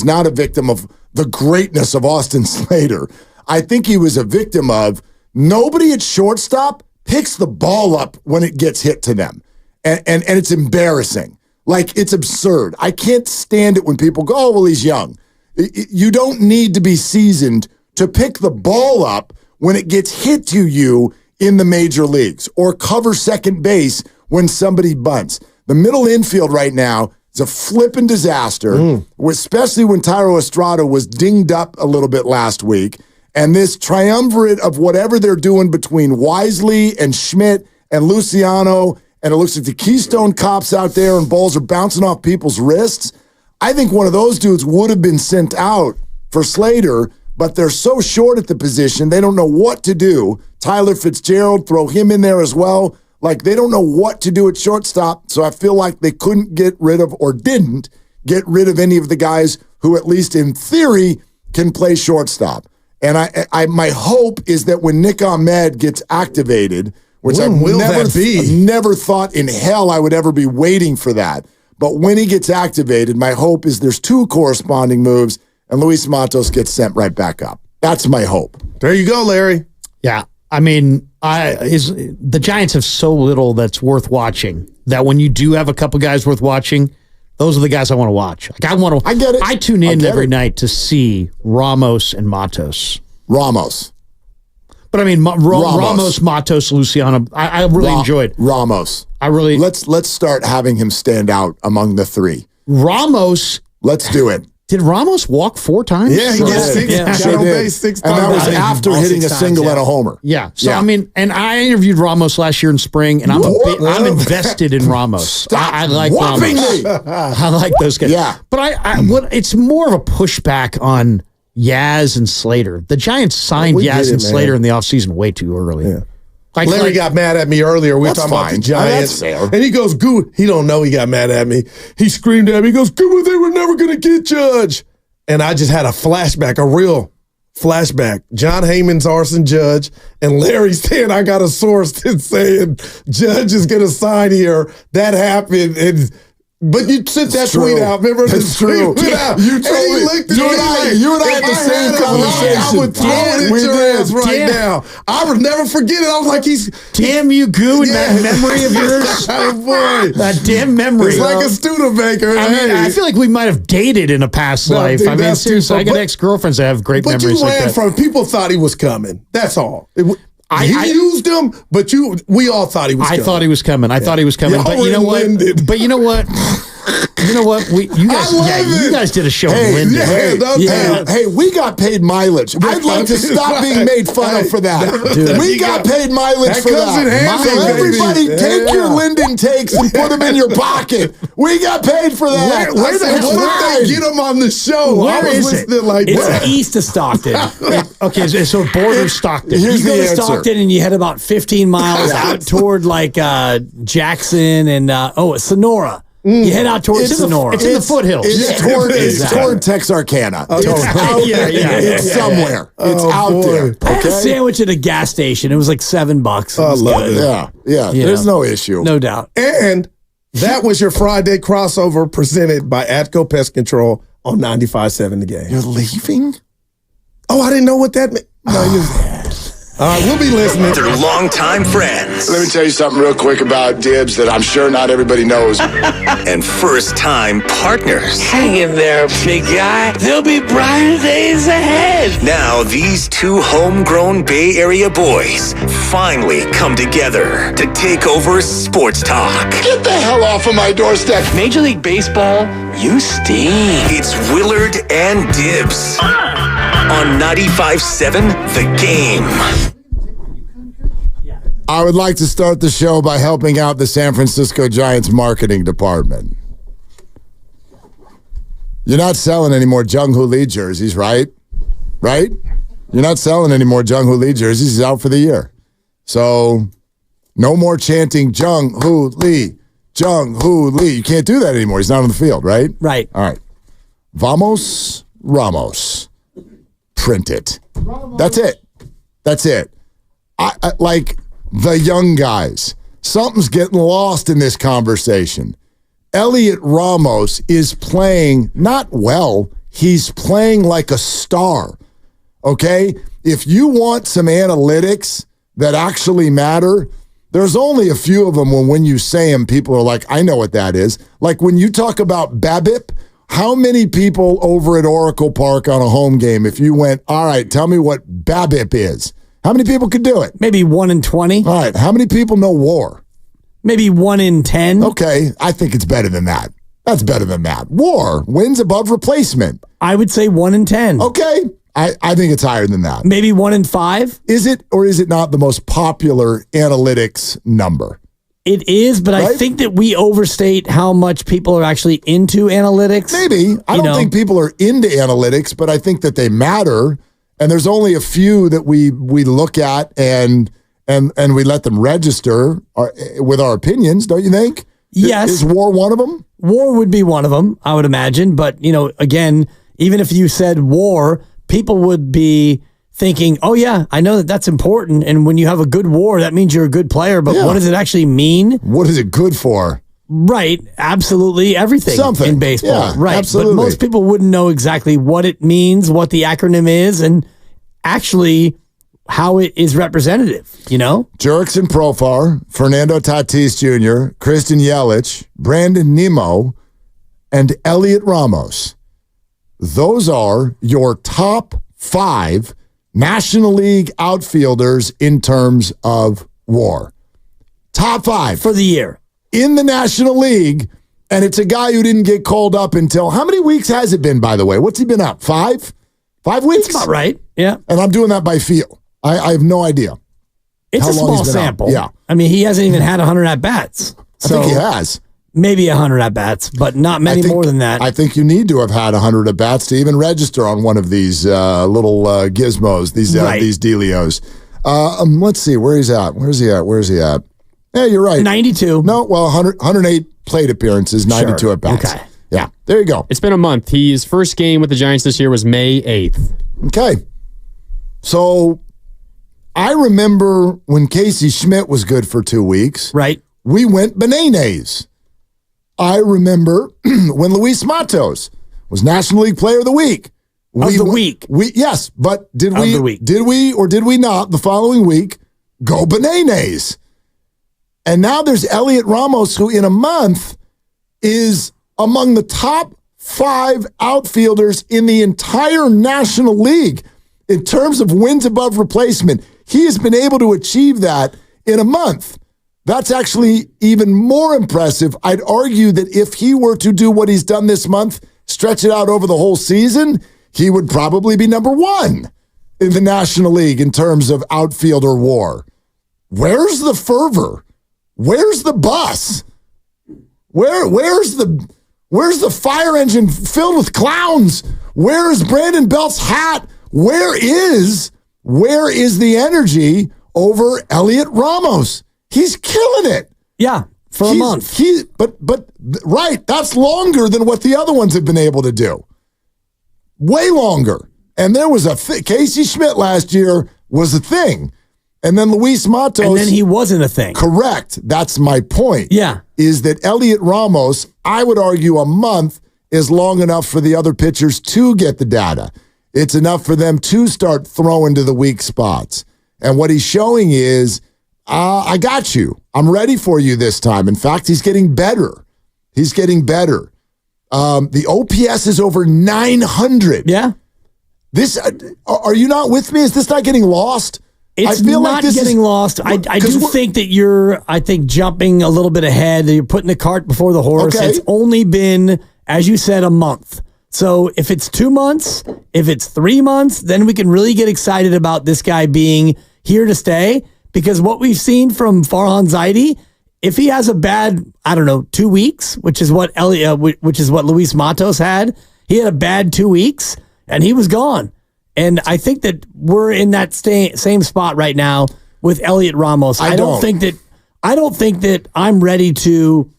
not a victim of the greatness of Austin Slater. I think he was a victim of nobody at shortstop picks the ball up when it gets hit to them. And it's embarrassing. Like, it's absurd. I can't stand it when people go, oh, well, he's young. You don't need to be seasoned to pick the ball up when it gets hit to you in the major leagues or cover second base when somebody bunts. The middle infield right now is a flipping disaster, especially when Tyro Estrada was dinged up a little bit last week. And this triumvirate of whatever they're doing between Wisely and Schmidt and Luciano, and it looks like the Keystone Cops out there and balls are bouncing off people's wrists. I think one of those dudes would have been sent out for Slater, but they're so short at the position, they don't know what to do. Tyler Fitzgerald, throw him in there as well. Like, they don't know what to do at shortstop, so I feel like they couldn't get rid of or didn't get rid of any of the guys who, at least in theory, can play shortstop. And my hope is that when Nick Ahmed gets activated, which I've never thought in hell I would ever be waiting for that, but when he gets activated, my hope is there's 2 corresponding moves and Luis Matos gets sent right back up. That's my hope. There you go, Larry. Yeah. I mean, the Giants have so little that's worth watching that when you do have a couple guys worth watching, those are the guys I want to watch. Like, I get it. I tune in every night to see Ramos and Matos. Ramos. But I mean, Ramos, Matos, Luciano, I really enjoyed Ramos. Let's start having him stand out among the three. Ramos. Let's do it. Did Ramos walk 4 times? Yeah, he did. Six times. And that was after hitting a single and a homer. Yeah. So, I mean, and I interviewed Ramos last year in spring, and I'm invested in Ramos. I like Ramos. I like those guys. Yeah. But it's more of a pushback on Yaz and Slater. The Giants signed Yaz and Slater in the offseason way too early. Yeah. Larry got mad at me earlier. We were talking about the Giants. And he goes, Goo. He don't know he got mad at me. He screamed at me. He goes, Goo, they were never going to get Judge. And I just had a flashback, a real flashback. John Heyman's arson Judge. And Larry saying, I got a source that's saying Judge is going to sign here. That happened. But you sent that tweet out. Remember? It's true. You told me. You and I had the same conversation. I would throw it at your ass right now. I would never forget it. I was like, damn you, Goo, and that memory of yours. Boy. That damn memory. It's like a Studebaker. I feel like we might have dated in a past life. I mean, seriously, I got ex-girlfriends that have great memories like that. But you ran from, people thought he was coming. That's all. He used him, but we all thought he was coming. I thought he was coming. But you know what? You know what? You guys did a show in Linden. Hey, we got paid mileage. I'd like to stop being made fun of for that. We got paid mileage for that. So everybody take your Linden takes and put them in your pocket. We got paid for that. Where the hell did they get them on the show? Where is it? It's east of Stockton. Okay, so border Stockton. You go to Stockton and you head about 15 miles out toward like Jackson and Sonora. You head out towards Sonora. It's in the foothills. It's toward Texarkana. It's somewhere. It's out there. I had a sandwich at a gas station. It was like $7. I love it. Yeah. There's no issue. No doubt. And that was your Friday crossover presented by Atco Pest Control on 95.7 The Game. You're leaving? Oh, I didn't know what that meant. No, all right, we'll be listening. They're longtime friends. Let me tell you something real quick about Dibs that I'm sure not everybody knows. And first-time partners. Hang in there, big guy. There'll be brighter days ahead. Now, these two homegrown Bay Area boys finally come together to take over sports talk. Get the hell off of my doorstep. Major League Baseball, you stink. It's Willard and Dibs on 95.7 The Game. I would like to start the show by helping out the San Francisco Giants marketing department. You're not selling any more Jung-Hoo Lee jerseys, right? Right? You're not selling any more Jung-Hoo Lee jerseys. He's out for the year. So, no more chanting Jung-Hoo Lee, Jung-Hoo Lee. You can't do that anymore. He's not on the field, right? Right. All right. Vamos, Ramos. Print it. That's it. That's it. I like the young guys. Something's getting lost in this conversation. Elliot Ramos is playing not well. He's playing like a star. Okay? If you want some analytics that actually matter, there's only a few of them when you say them, people are like, I know what that is. Like when you talk about BABIP, how many people over at Oracle Park on a home game, if you went, all right, tell me what BABIP is? How many people could do it? Maybe 1 in 20. All right. How many people know WAR? Maybe 1 in 10. Okay. I think it's better than that. That's better than that. WAR, wins above replacement. I would say 1 in 10. Okay. I think it's higher than that. Maybe 1 in 5. Is it or is it not the most popular analytics number? It is, but right? I think that we overstate how much people are actually into analytics. Maybe. I don't think people are into analytics, but I think that they matter. And there's only a few that we look at and we let them register with our opinions, don't you think? Yes. Is WAR one of them? WAR would be one of them, I would imagine. But, again, even if you said WAR, people would be thinking, oh, yeah, I know that's important. And when you have a good WAR, that means you're a good player. But what does it actually mean? What is it good for? Right. Absolutely everything in baseball. Yeah, right. Absolutely. But most people wouldn't know exactly what it means, what the acronym is, and actually how it is representative, Jurickson Profar, Fernando Tatis Jr., Christian Yelich, Brandon Nimmo, and Elliot Ramos. Those are your top 5 National League outfielders in terms of WAR. Top 5 for the year in the National League, and it's a guy who didn't get called up until how many weeks has it been, by the way? What's he been up? 5 weeks? That's about right. Yeah. And I'm doing that by feel. I have no idea. It's how a long small he's been sample. out. Yeah. I mean, he hasn't even had 100 at-bats. I think he has. Maybe 100 at-bats, but not many more than that. I think you need to have had 100 at-bats to even register on one of these little gizmos, these dealios. Let's see, where he's at. Where's he at? Yeah, you're right. 92. No, well, 108 plate appearances, 92 at-bats. Okay. Yeah, there you go. It's been a month. His first game with the Giants this year was May 8th. Okay. So I remember when Casey Schmidt was good for 2 weeks. Right. We went bananas. I remember when Luis Matos was National League Player of the Week. Yes, but did we or did we not the following week go bananas? And now there's Elliot Ramos, who in a month is among the top 5 outfielders in the entire National League in terms of wins above replacement. He has been able to achieve that in a month. That's actually even more impressive. I'd argue that if he were to do what he's done this month, stretch it out over the whole season, he would probably be number 1 in the National League in terms of outfielder WAR. Where's the fervor? Where's the bus? Where's the fire engine filled with clowns? Where is Brandon Belt's hat? Where is the energy over Elliot Ramos? He's killing it. Yeah, for a month. Right, that's longer than what the other ones have been able to do. Way longer. And there was Casey Schmidt last year was a thing. And then Luis Matos. And then he wasn't a thing. Correct. That's my point. Yeah. Is that Elliot Ramos, I would argue a month is long enough for the other pitchers to get the data. It's enough for them to start throwing to the weak spots. And what he's showing is, I got you. I'm ready for you this time. In fact, he's getting better. The OPS is over 900. Yeah. This, are you not with me? Is this not getting lost? It's not getting lost. I do think that you're, jumping a little bit ahead. You're putting the cart before the horse. Okay. It's only been, as you said, a month. So if it's 2 months, if it's 3 months, then we can really get excited about this guy being here to stay. Because what we've seen from Farhan Zaidi, if he has a bad, 2 weeks, which is what Luis Matos had, he had a bad 2 weeks and he was gone. And I think that we're in that same spot right now with Elliot Ramos. I don't think that I'm ready to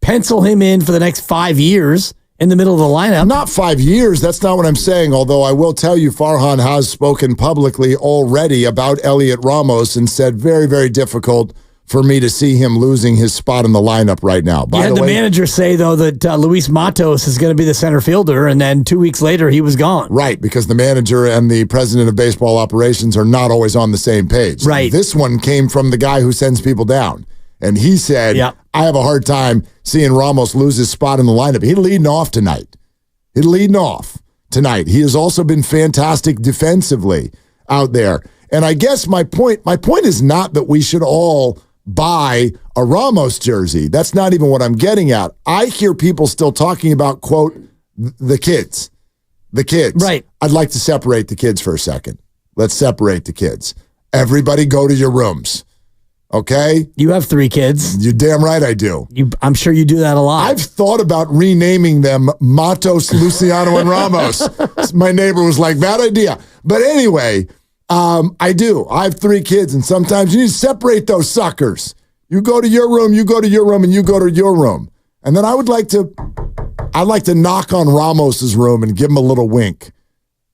pencil him in for the next 5 years in the middle of the lineup. Not 5 years. That's not what I'm saying. Although I will tell you, Farhan has spoken publicly already about Elliot Ramos and said very, very difficult for me to see him losing his spot in the lineup right now. By the way, manager say, though, that Luis Matos is going to be the center fielder, and then 2 weeks later, he was gone. Right, because the manager and the president of baseball operations are not always on the same page. Right. This one came from the guy who sends people down. And he said, I have a hard time seeing Ramos lose his spot in the lineup. He's leading off tonight. He has also been fantastic defensively out there. And I guess my point is not that we should all buy a Ramos jersey. That's not even what I'm getting at. I hear people still talking about, quote, the kids. Right. I'd like to separate the kids for a second. Let's separate the kids. Everybody go to your rooms. Okay? You have 3 kids. You're damn right I do. I'm sure you do that a lot. I've thought about renaming them Matos, Luciano, and Ramos. My neighbor was like, bad idea. But anyway, I do. I have 3 kids, and sometimes you need to separate those suckers. You go to your room, you go to your room, and you go to your room. And then I'd like to knock on Ramos's room and give him a little wink.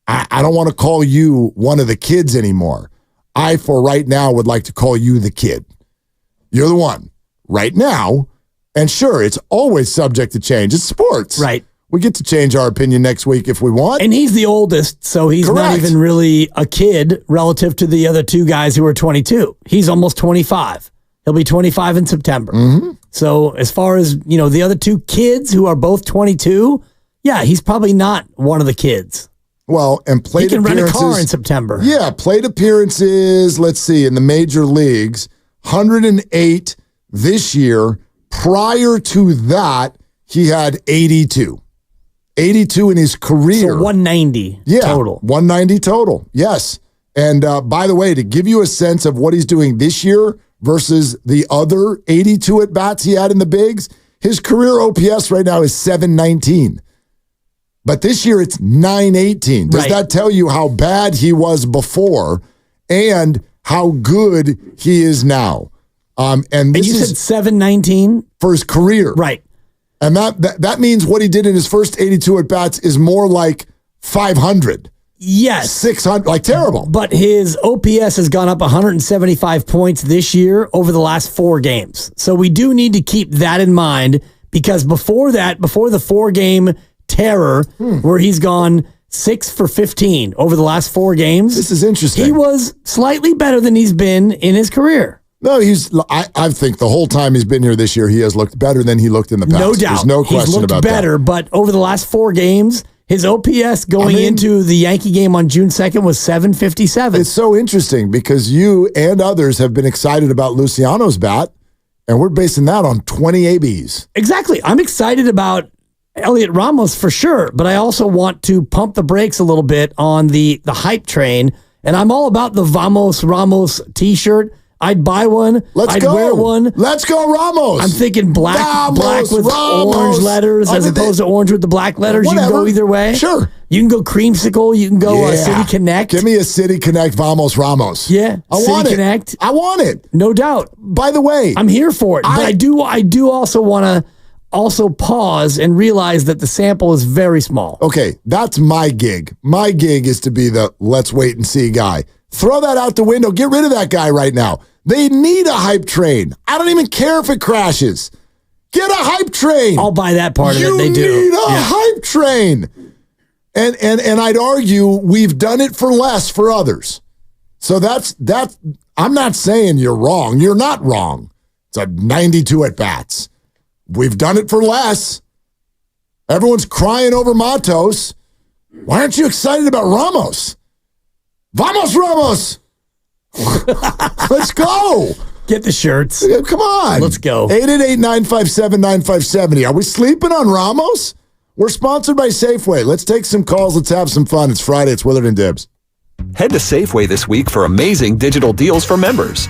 I don't want to call you one of the kids anymore. I, for right now, would like to call you the kid. You're the one. Right now, and sure, it's always subject to change. It's sports. Right. We get to change our opinion next week if we want. And he's the oldest, so he's not even really a kid relative to the other 2 guys who are 22. He's almost 25. He'll be 25 in September. Mm-hmm. So as far as, the other 2 kids who are both 22, yeah, he's probably not one of the kids. Well, and plate He can rent a appearances. car in September. Yeah, plate appearances, let's see, in the major leagues, 108 this year. Prior to that, he had 82. 82 in his career. So 190 total. 190 total, yes. And by the way, to give you a sense of what he's doing this year versus the other 82 at-bats he had in the bigs, his career OPS right now is 719. But this year it's 918. Does that tell you how bad he was before and how good he is now? And this you said 719 for his career, right? And that means what he did in his first 82 at bats is more like 500. Yes, 600, like terrible. But his OPS has gone up 175 points this year over the last 4 games. So we do need to keep that in mind because before that, before the 4-game terror where he's gone 6 for 15 over the last 4 games. This is interesting. He was slightly better than he's been in his career. No, I think the whole time he's been here this year, he has looked better than he looked in the past. No doubt. There's no question he's looked about better, that. but over the last 4 games, his OPS going into the Yankee game on June 2nd was 757. It's so interesting because you and others have been excited about Luciano's bat, and we're basing that on 20 ABs. Exactly. I'm excited about Elliot Ramos for sure, but I also want to pump the brakes a little bit on the hype train, and I'm all about the Vamos Ramos t-shirt. I'd buy one. I'd wear one. Let's go, Ramos. I'm thinking black with orange letters as opposed to orange with the black letters. Whatever. You can go either way. Sure. You can go creamsicle. You can go City Connect. Give me a City Connect Vamos Ramos. Yeah. I City want it. Connect. I want it. No doubt. By the way, I'm here for it. But I do also want to also pause and realize that the sample is very small. Okay, that's my gig. My gig is to be the let's wait and see guy. Throw that out the window. Get rid of that guy right now. They need a hype train. I don't even care if it crashes. Get a hype train. I'll buy that part of it. They do. You need a hype train. And I'd argue we've done it for less for others. So that's I'm not saying you're wrong. You're not wrong. It's a 92 at bats. We've done it for less. Everyone's crying over Matos. Why aren't you excited about Ramos? Vamos, Ramos! Let's go. Get the shirts. Come on. Let's go. 888-957-9570. Are we sleeping on Ramos? We're sponsored by Safeway. Let's take some calls. Let's have some fun. It's Friday. It's Willard and Dibs. Head to Safeway this week for amazing digital deals for members.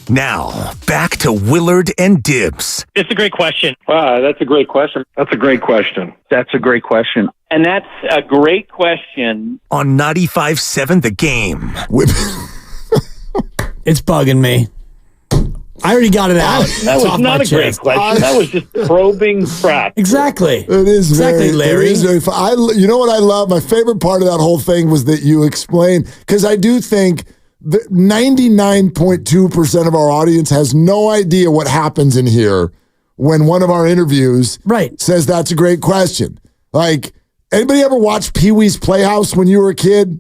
Now, back to Willard and Dibs. It's a great question. Wow, that's a great question. That's a great question. That's a great question. And that's a great question. On 95.7 The Game. It's bugging me. I already got it out. That was not a great question. That was just probing crack. Exactly. It is exactly, Larry. It is very fun. You know what I love? My favorite part of that whole thing was that you explained, because I do think that 99.2% of our audience has no idea what happens in here when one of our interviews says that's a great question. Like, anybody ever watch Pee-wee's Playhouse when you were a kid?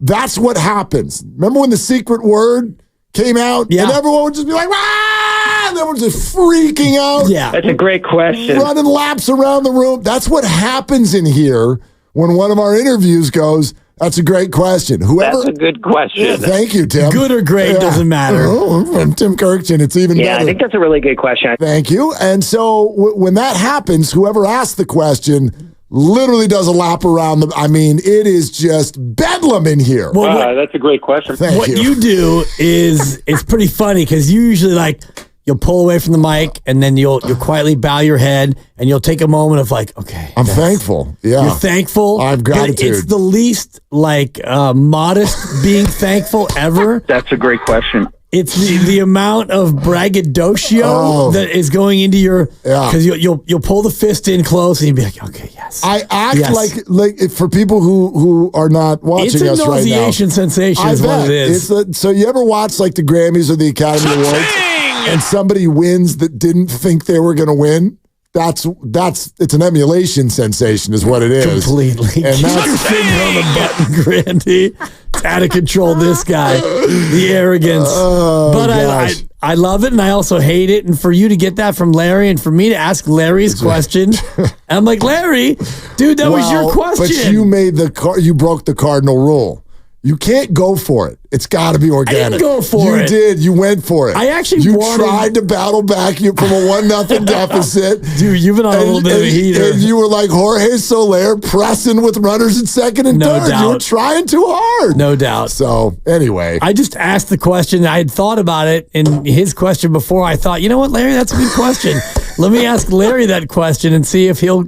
That's what happens. Remember when the secret word came out? Yeah. And everyone would just be like, "Ah!" And everyone's just freaking out. Yeah. That's a great question. Running laps around the room. That's what happens in here when one of our interviews goes, "That's a great question." Whoever. That's a good question. Yeah, thank you, Tim. Good or great doesn't matter. From Tim Kirkchin, it's even better. Yeah, I think that's a really good question. Thank you. And so when that happens, whoever asked the question literally does a lap around the. I mean, it is just bedlam in here. Well, that's a great question. What you do is it's pretty funny because you usually you'll pull away from the mic and then you'll quietly bow your head and you'll take a moment of okay. I'm thankful. Yeah, you're thankful. I have gratitude. It's the least modest being thankful ever. That's a great question. It's the amount of braggadocio that is going into your because you'll pull the fist in close and you'll be like, okay, yes. I act like for people who are not watching us right now. It's a nauseation sensation is what it is. So you ever watch the Grammys or the Academy Awards and somebody wins that didn't think they were going to win? It's an emulation sensation is what it is. Completely. And that's your finger on the button, Grandy. It's out of control, this guy. The arrogance. But I love it and I also hate it. And for you to get that from Larry and for me to ask Larry's question, I'm like, Larry, dude, that was your question. But you broke the cardinal rule. You can't go for it. It's got to be organic. I didn't go for it. You did. You went for it. I actually tried to battle back from a 1-0 deficit. Dude, you've been on a little bit of a heater. And you were like Jorge Soler pressing with runners at second and third. Doubt. You were trying too hard. No doubt. So, anyway. I just asked the question. I had thought about it in his question before. I thought, you know what, Larry, that's a good question. Let me ask Larry that question and see if he'll,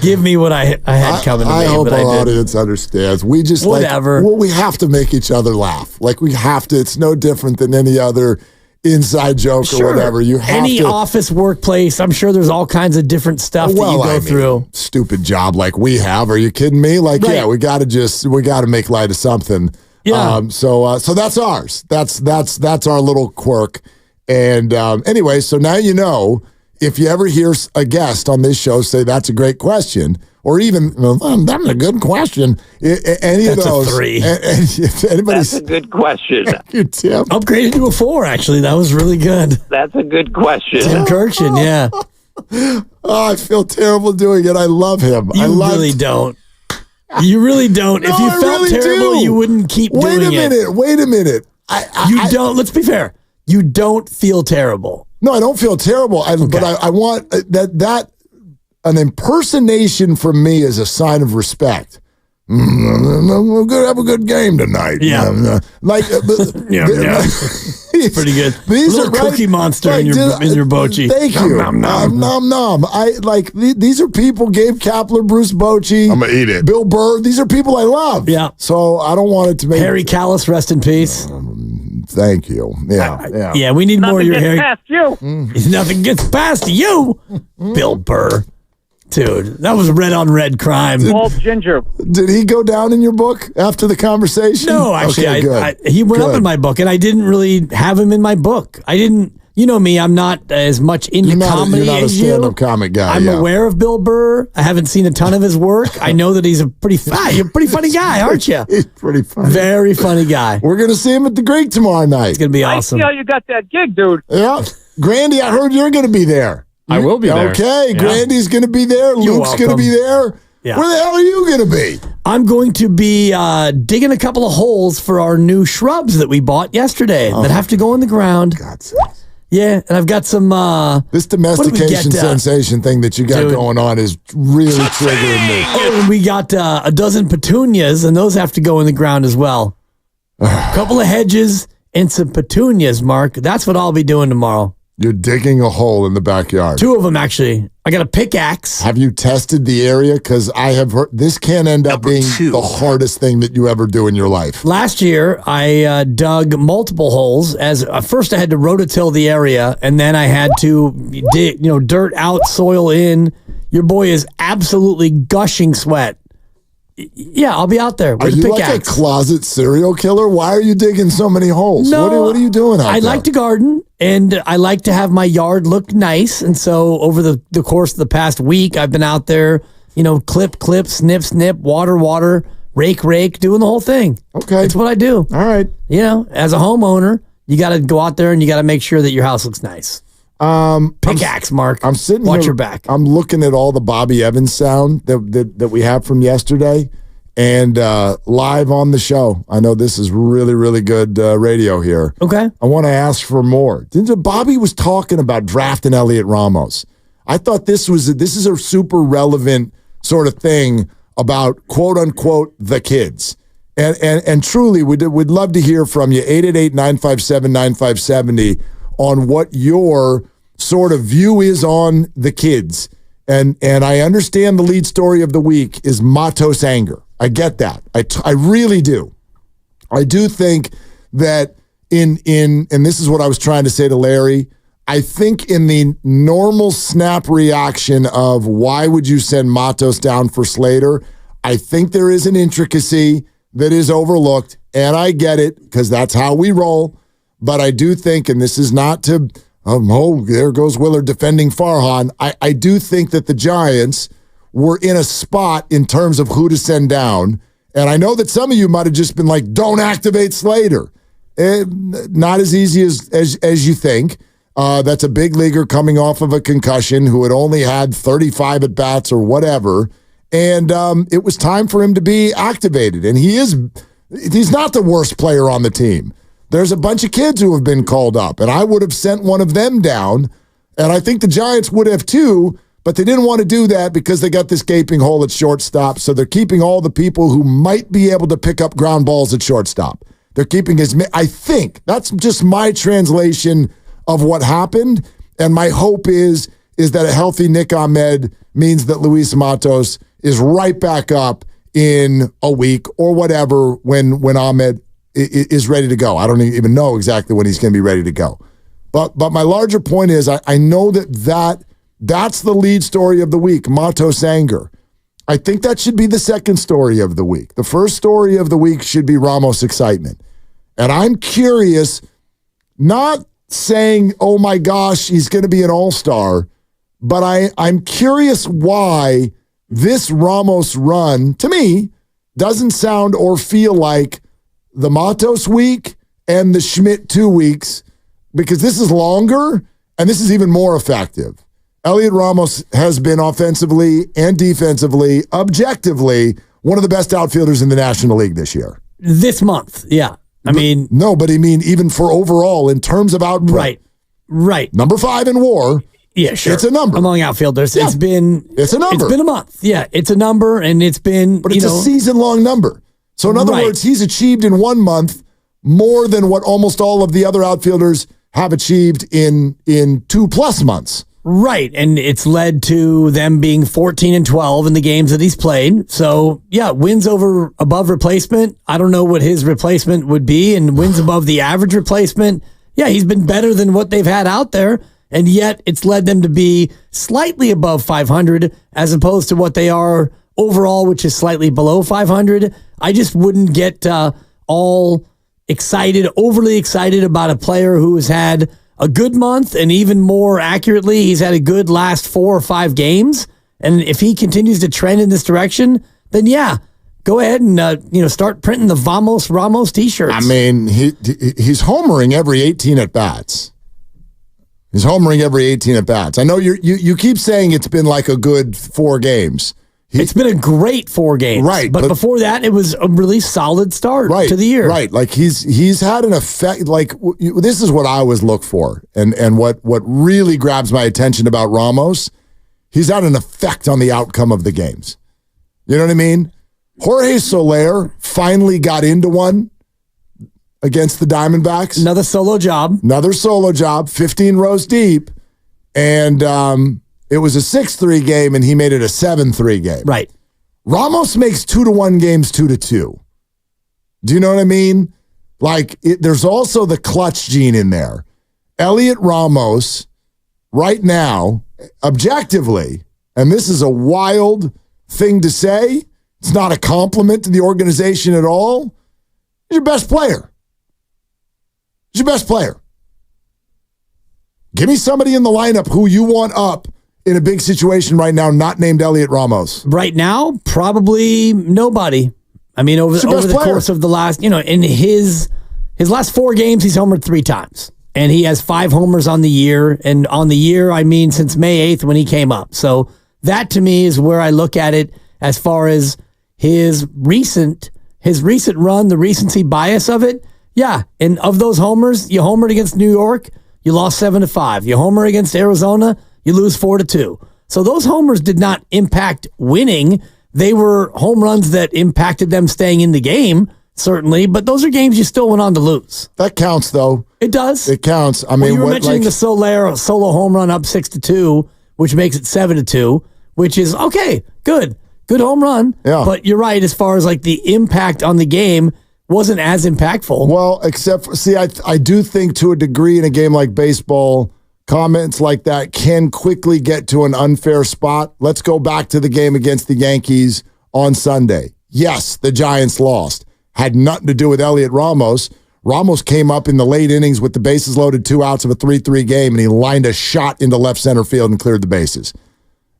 give me what I had coming to me. I hope our audience understands. We just whatever. We have to make each other laugh. We have to. It's no different than any other inside joke or whatever. You have any office workplace. I'm sure there's all kinds of different stuff that you go through. Stupid job like we have. Are you kidding me? Yeah, we got to make light of something. Yeah. So that's ours. That's our little quirk. And anyway, so now you know. If you ever hear a guest on this show say that's a great question, or even that's a good question, any of those, a 3. If anybody's, that's a good question. Thank you, Tim. Upgraded to a 4. Actually, that was really good. That's a good question. Tim Kirkchin, yeah. I feel terrible doing it. I love him. Really don't. You really don't. If you felt terrible, you wouldn't keep doing it. Wait a minute. You don't. Let's be fair. You don't feel terrible. No, I don't feel terrible. But I want that an impersonation from me is a sign of respect. We're gonna have a good game tonight. Yeah, pretty good. These little Cookie Monster in your Bochy. Thank you. Nom. These are people. Gabe Kapler, Bruce Bochy. I'm gonna eat it. Bill Burr. These are people I love. Yeah. So I don't want it to make Harry Callis, rest in peace. Thank you. Yeah. Yeah, we need more of your Harry. Past you. Nothing gets past you, Bill Burr. Dude, that was red on red crime. Walt Ginger. Did he go down in your book after the conversation? No, actually, he went up in my book, and I didn't really have him in my book. I didn't. You know me, I'm not as much into comedy you're not as a stand-up comic guy. I'm aware of Bill Burr. I haven't seen a ton of his work. I know that he's a pretty funny guy, aren't you? He's pretty funny. Very funny guy. We're going to see him at the Greek tomorrow night. It's going to be awesome. I see how you got that gig, dude. Yeah. Grandy, I heard you're going to be there. I will be there. Okay, yeah. Grandy's going to be there. Luke's going to be there. Yeah. Where the hell are you going to be? I'm going to be digging a couple of holes for our new shrubs that we bought yesterday that have to go in the ground. God's sake. Yeah, and I've got some... this domestication sensation thing that you got going on is really triggering me. Oh, and we got a dozen petunias, and those have to go in the ground as well. A couple of hedges and some petunias, Mark. That's what I'll be doing tomorrow. You're digging a hole in the backyard. 2 of them, actually. I got a pickaxe. Have you tested the area? Because I have heard this can end up being the hardest thing that you ever do in your life. Last year, I dug multiple holes. As first, I had to rototill the area, and then I had to dig, dirt out, soil in. Your boy is absolutely gushing sweat. Yeah, I'll be out there with a pickaxe. Are you like a closet serial killer? Why are you digging so many holes? No, what are you doing out there? I like to garden, and I like to have my yard look nice. And so over the course of the past week, I've been out there, clip, snip, water, rake, doing the whole thing. Okay. It's what I do. All right. As a homeowner, you got to go out there and you got to make sure that your house looks nice. Pickaxe, Mark. I'm sitting Watch here, your back. I'm looking at all the Bobby Evans sound that we have from yesterday and live on the show. I know this is really, really good radio here. Okay. I want to ask for more. Bobby was talking about drafting Elliot Ramos. I thought this is a super relevant sort of thing about quote unquote the kids. And truly, we'd love to hear from you. 888-957-9570 on what your sort of view is on the kids. And I understand the lead story of the week is Matos anger. I get that. I really do. I do think that and this is what I was trying to say to Larry, I think in the normal snap reaction of why would you send Matos down for Slater, I think there is an intricacy that is overlooked, and I get it because that's how we roll. But I do think, and this is not to, there goes Willard defending Farhan. I do think that the Giants were in a spot in terms of who to send down. And I know that some of you might have just been like, don't activate Slater. Not as easy as you think. That's a big leaguer coming off of a concussion who had only had 35 at-bats or whatever. And it was time for him to be activated. And he's not the worst player on the team. There's a bunch of kids who have been called up, and I would have sent one of them down, and I think the Giants would have too, but they didn't want to do that because they got this gaping hole at shortstop, so they're keeping all the people who might be able to pick up ground balls at shortstop. They're keeping I think, that's just my translation of what happened, and my hope is that a healthy Nick Ahmed means that Luis Matos is right back up in a week or whatever when Ahmed is ready to go. I don't even know exactly when he's going to be ready to go. But my larger point is I know that's the lead story of the week, Matos anger. I think that should be the second story of the week. The first story of the week should be Ramos excitement. And I'm curious, not saying, oh my gosh, he's going to be an all-star, but I'm curious why this Ramos run, to me, doesn't sound or feel like the Matos week and the Schmidt 2 weeks, because this is longer and this is even more effective. Elliot Ramos has been offensively and defensively, objectively, one of the best outfielders in the National League this year. This month, yeah. But even for overall, in terms of output. Right. Number 5 in WAR. Yeah, sure. It's a number. Among outfielders. Yeah. It's a number. It's been a month. Yeah, it's a number, and it's been, but it's a season-long number. So in other words, he's achieved in 1 month more than what almost all of the other outfielders have achieved in 2+ months. Right, and it's led to them being 14-12 in the games that he's played. So, yeah, wins above replacement. I don't know what his replacement would be, and wins above the average replacement. Yeah, he's been better than what they've had out there, and yet it's led them to be slightly above 500 as opposed to what they are overall, which is slightly below 500. I just wouldn't get all overly excited about a player who has had a good month, and even more accurately, he's had a good last 4 or 5 games. And if he continues to trend in this direction, then yeah, go ahead and start printing the Vamos Ramos t-shirts. I mean, he's homering every 18 at bats. He's homering every 18 at bats. I know you keep saying it's been like a good 4 games. It's been a great 4 games. Right. But before that, it was a really solid start to the year. Right. Like he's had an effect. Like this is what I always look for. And what really grabs my attention about Ramos, he's had an effect on the outcome of the games. You know what I mean? Jorge Soler finally got into one. against the Diamondbacks. Another solo job. 15 rows deep. And it was a 6-3 game, and he made it a 7-3 game. Right. Ramos makes 2-1 games 2-2. Do you know what I mean? Like, there's also the clutch gene in there. Elliot Ramos, right now, objectively, and this is a wild thing to say, it's not a compliment to the organization at all, he's your best player. He's your best player. Give me somebody in the lineup who you want up in a big situation right now, not named Elliot Ramos. Right now, probably nobody. I mean, over the course of the last, in his last 4 games, he's homered 3 times. And he has 5 homers on the year. And on the year, I mean, since May 8th when he came up. So that to me is where I look at it as far as his recent run, the recency bias of it. Yeah. And of those homers, you homered against New York, you lost 7-5. You homer against Arizona, you lose 4-2. So those homers did not impact winning. They were home runs that impacted them staying in the game, certainly. But those are games you still went on to lose. That counts, though. It does. It counts. I mean, you were mentioning the solo home run up 6-2, which makes it 7-2, which is okay, good home run. Yeah. But you're right as far as like the impact on the game wasn't as impactful. Well, except for, I do think to a degree in a game like baseball, comments like that can quickly get to an unfair spot. Let's go back to the game against the Yankees on Sunday. Yes, the Giants lost. Had nothing to do with Elliot Ramos. Ramos came up in the late innings with the bases loaded, 2 outs of a 3-3 game, and he lined a shot into left center field and cleared the bases.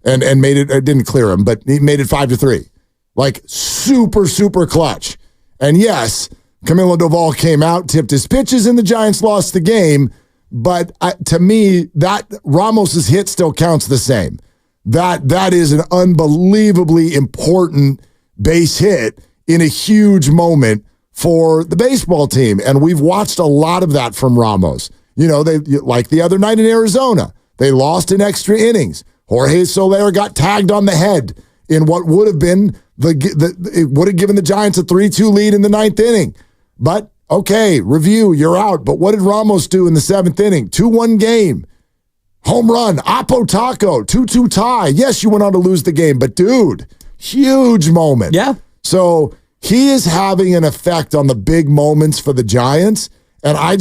And made it didn't clear him, but he made it 5-3. Like super, super clutch. And yes, Camilo Doval came out, tipped his pitches, and the Giants lost the game. But to me, that Ramos's hit still counts the same. That is an unbelievably important base hit in a huge moment for the baseball team. And we've watched a lot of that from Ramos. They like the other night in Arizona, they lost in extra innings. Jorge Soler got tagged on the head in what would have been it would have given the Giants a 3-2 lead in the 9th inning. But okay, review, you're out. But what did Ramos do in the 7th inning? 2-1 game. Home run, Oppo Taco, 2-2 tie. Yes, you went on to lose the game, but dude, huge moment. Yeah. So he is having an effect on the big moments for the Giants. And I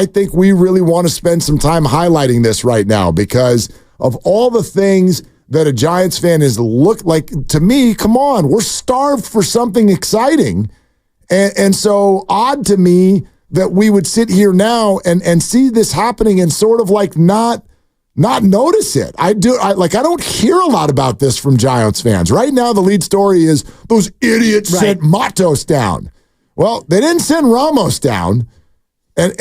think we really want to spend some time highlighting this right now because of all the things that a Giants fan is like. To me, come on, we're starved for something exciting. And so odd to me that we would sit here now and see this happening and sort of like not notice it. I don't hear a lot about this from Giants fans. Right now, the lead story is those idiots sent Matos down. Well, they didn't send Ramos down. And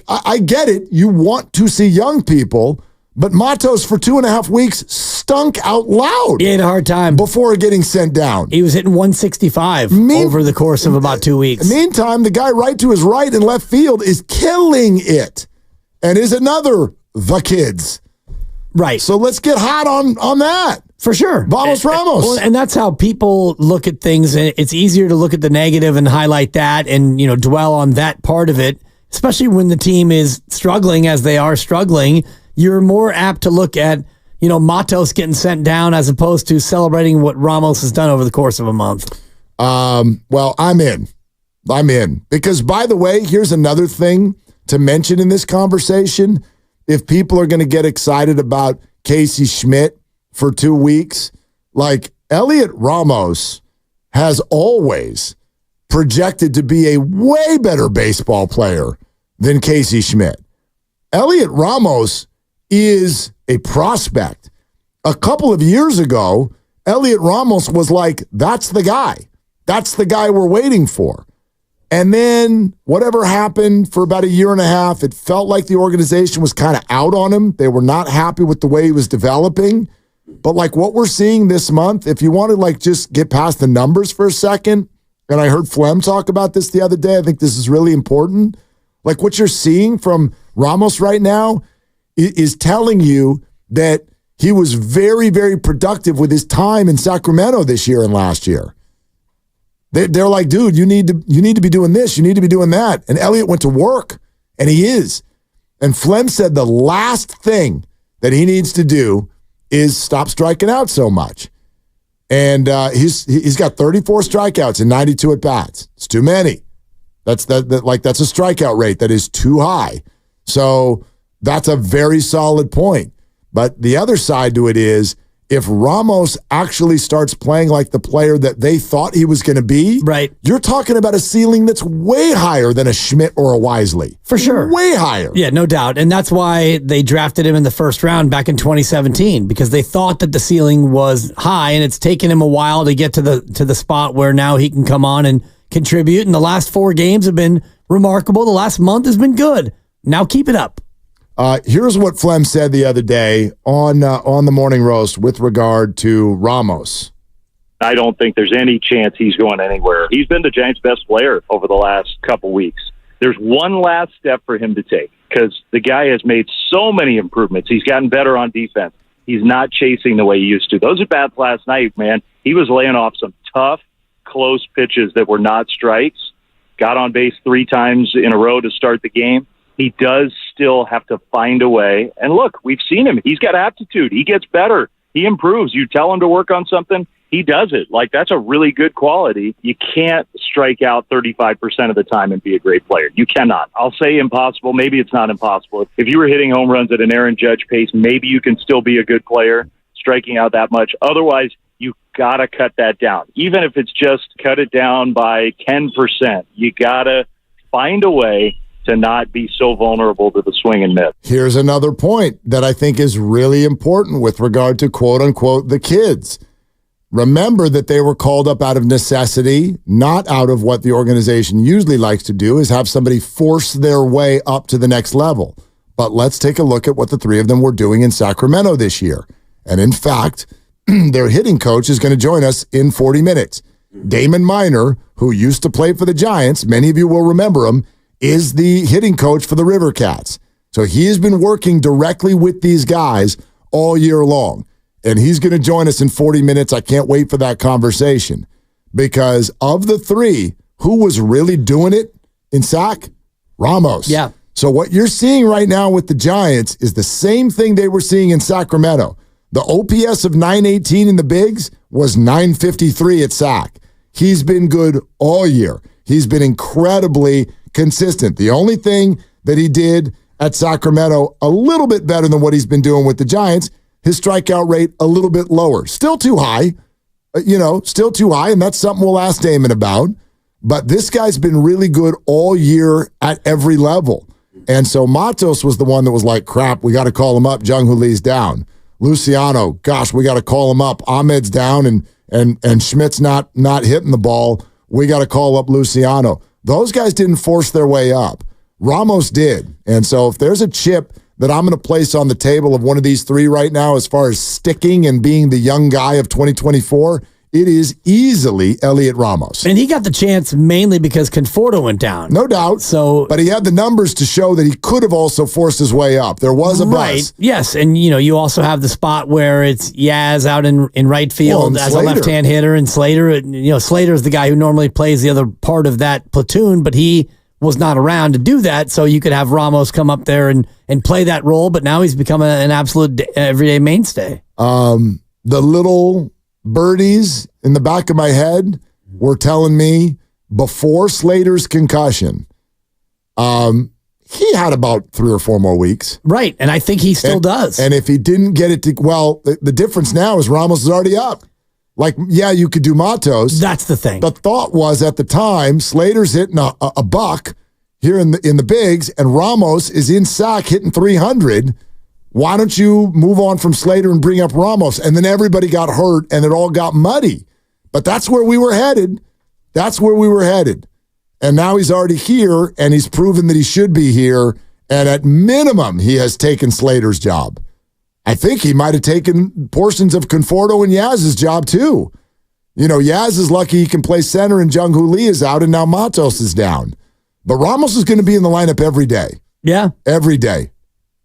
I get it. You want to see young people, but Matos for 2.5 weeks stunk out loud. He had a hard time. Before getting sent down. He was hitting 165 over the course of about 2 weeks. Meantime, the guy right to his right in left field is killing it. And is another the kids. Right. So let's get hot on that. For sure. Vamos Ramos. Well, and that's how people look at things. It's easier to look at the negative and highlight that and, dwell on that part of it, especially when the team is struggling as they are struggling. You're more apt to look at, Matos getting sent down as opposed to celebrating what Ramos has done over the course of a month. Well, I'm in. Because, by the way, here's another thing to mention in this conversation. If people are going to get excited about Casey Schmidt for 2 weeks, like Elliot Ramos has always projected to be a way better baseball player than Casey Schmidt. Elliot Ramos is a prospect. A couple of years ago, Elliot Ramos was like, that's the guy. That's the guy we're waiting for. And then whatever happened for about 1.5 years, it felt like the organization was kind of out on him. They were not happy with the way he was developing. But like what we're seeing this month, if you want to just get past the numbers for a second, and I heard Flem talk about this the other day, I think this is really important. Like what you're seeing from Ramos right now is telling you that he was very, very productive with his time in Sacramento this year and last year. They're like, dude, you need to be doing this. You need to be doing that. And Elliot went to work, and he is. And Flem said the last thing that he needs to do is stop striking out so much. And he's got 34 strikeouts and 92 at bats. It's too many. That's a strikeout rate that is too high. So that's a very solid point. But the other side to it is, if Ramos actually starts playing like the player that they thought he was going to be, right, you're talking about a ceiling that's way higher than a Schmidt or a Wisely. For sure. Way higher. Yeah, no doubt. And that's why they drafted him in the first round back in 2017, because they thought that the ceiling was high, and it's taken him a while to get to the spot where now he can come on and contribute. And the last 4 games have been remarkable. The last month has been good. Now keep it up. Here's what Flem said the other day on the Morning Roast with regard to Ramos. I don't think there's any chance he's going anywhere. He's been the Giants' best player over the last couple weeks. There's one last step for him to take because the guy has made so many improvements. He's gotten better on defense. He's not chasing the way he used to. Those at-bats last night, man, he was laying off some tough, close pitches that were not strikes. Got on base 3 times in a row to start the game. He does still have to find a way. And look, we've seen him. He's got aptitude. He gets better. He improves. You tell him to work on something, he does it. Like, that's a really good quality. You can't strike out 35% of the time and be a great player. You cannot. I'll say impossible. Maybe it's not impossible. If you were hitting home runs at an Aaron Judge pace, maybe you can still be a good player striking out that much. Otherwise, you got to cut that down. Even if it's just cut it down by 10%, you got to find a way to not be so vulnerable to the swing and miss. Here's another point that I think is really important with regard to quote-unquote the kids. Remember that they were called up out of necessity, not out of what the organization usually likes to do, is have somebody force their way up to the next level. But let's take a look at what the 3 of them were doing in Sacramento this year. And in fact, their hitting coach is going to join us in 40 minutes. Damon Minor, who used to play for the Giants, many of you will remember him, is the hitting coach for the River Cats. So he has been working directly with these guys all year long. And he's going to join us in 40 minutes. I can't wait for that conversation. Because of the 3, who was really doing it in Sac? Ramos. Yeah. So what you're seeing right now with the Giants is the same thing they were seeing in Sacramento. The OPS of 918 in the Bigs was 953 at Sac. He's been good all year. He's been incredibly consistent. The only thing that he did at Sacramento a little bit better than what he's been doing with the Giants, his strikeout rate a little bit lower. Still too high, still too high, and that's something we'll ask Damon about. But this guy's been really good all year at every level. And so Matos was the one that was like, crap, we got to call him up. Jung-Hoo Lee's down. Luciano, gosh, we got to call him up. Ahmed's down, and Schmidt's not hitting the ball. We got to call up Luciano. Those guys didn't force their way up. Ramos did. And so if there's a chip that I'm going to place on the table of one of these 3 right now as far as sticking and being the young guy of 2024, it is easily Elliot Ramos. And he got the chance mainly because Conforto went down. No doubt. But he had the numbers to show that he could have also forced his way up. There was a buzz. Right. Yes. And, you also have the spot where it's Yaz out in right field as Slater. A left-hand hitter, and Slater, Slater's the guy who normally plays the other part of that platoon, but he was not around to do that. So you could have Ramos come up there and play that role, but now he's become an absolute everyday mainstay. The little birdies in the back of my head were telling me before Slater's concussion, he had about 3 or 4 more weeks. Right, and I think he still does. And if he didn't get it the difference now is Ramos is already up. Like, yeah, you could do Matos. That's the thing. The thought was at the time, Slater's hitting a buck here in the Bigs, and Ramos is in Sac hitting 300. Why don't you move on from Slater and bring up Ramos? And then everybody got hurt, and it all got muddy. But that's where we were headed. That's where we were headed. And now he's already here, and he's proven that he should be here. And at minimum, he has taken Slater's job. I think he might have taken portions of Conforto and Yaz's job too. Yaz is lucky he can play center and Jung-Hoo Lee is out and now Matos is down. But Ramos is going to be in the lineup every day. Yeah. Every day.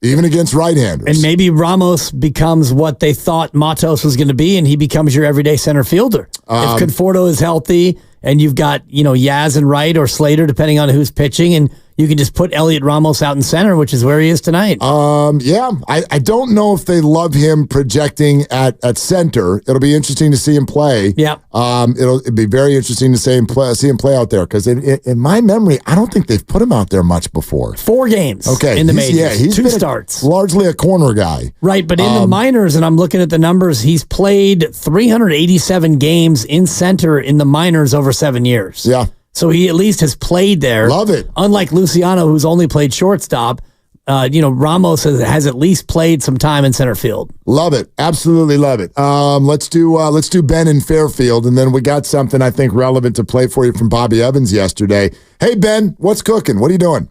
Even against right-handers. And maybe Ramos becomes what they thought Matos was going to be, and he becomes your everyday center fielder. If Conforto is healthy and you've got, Yaz and Wright or Slater, depending on who's pitching, and you can just put Elliot Ramos out in center, which is where he is tonight. Yeah. I don't know if they love him projecting at center. It'll be interesting to see him play. Yeah. It'll be very interesting to see him play out there, because in my memory, I don't think they've put him out there much before. 4 games. Okay. In the majors. Yeah, he's 2 starts. Largely a corner guy. Right, but in the minors, and I'm looking at the numbers, he's played 387 games in center in the minors over 7 years. Yeah. So he at least has played there. Love it. Unlike Luciano, who's only played shortstop, Ramos has at least played some time in center field. Love it. Absolutely love it. Let's do Ben in Fairfield, and then we got something I think relevant to play for you from Bobby Evans yesterday. Hey, Ben, what's cooking? What are you doing?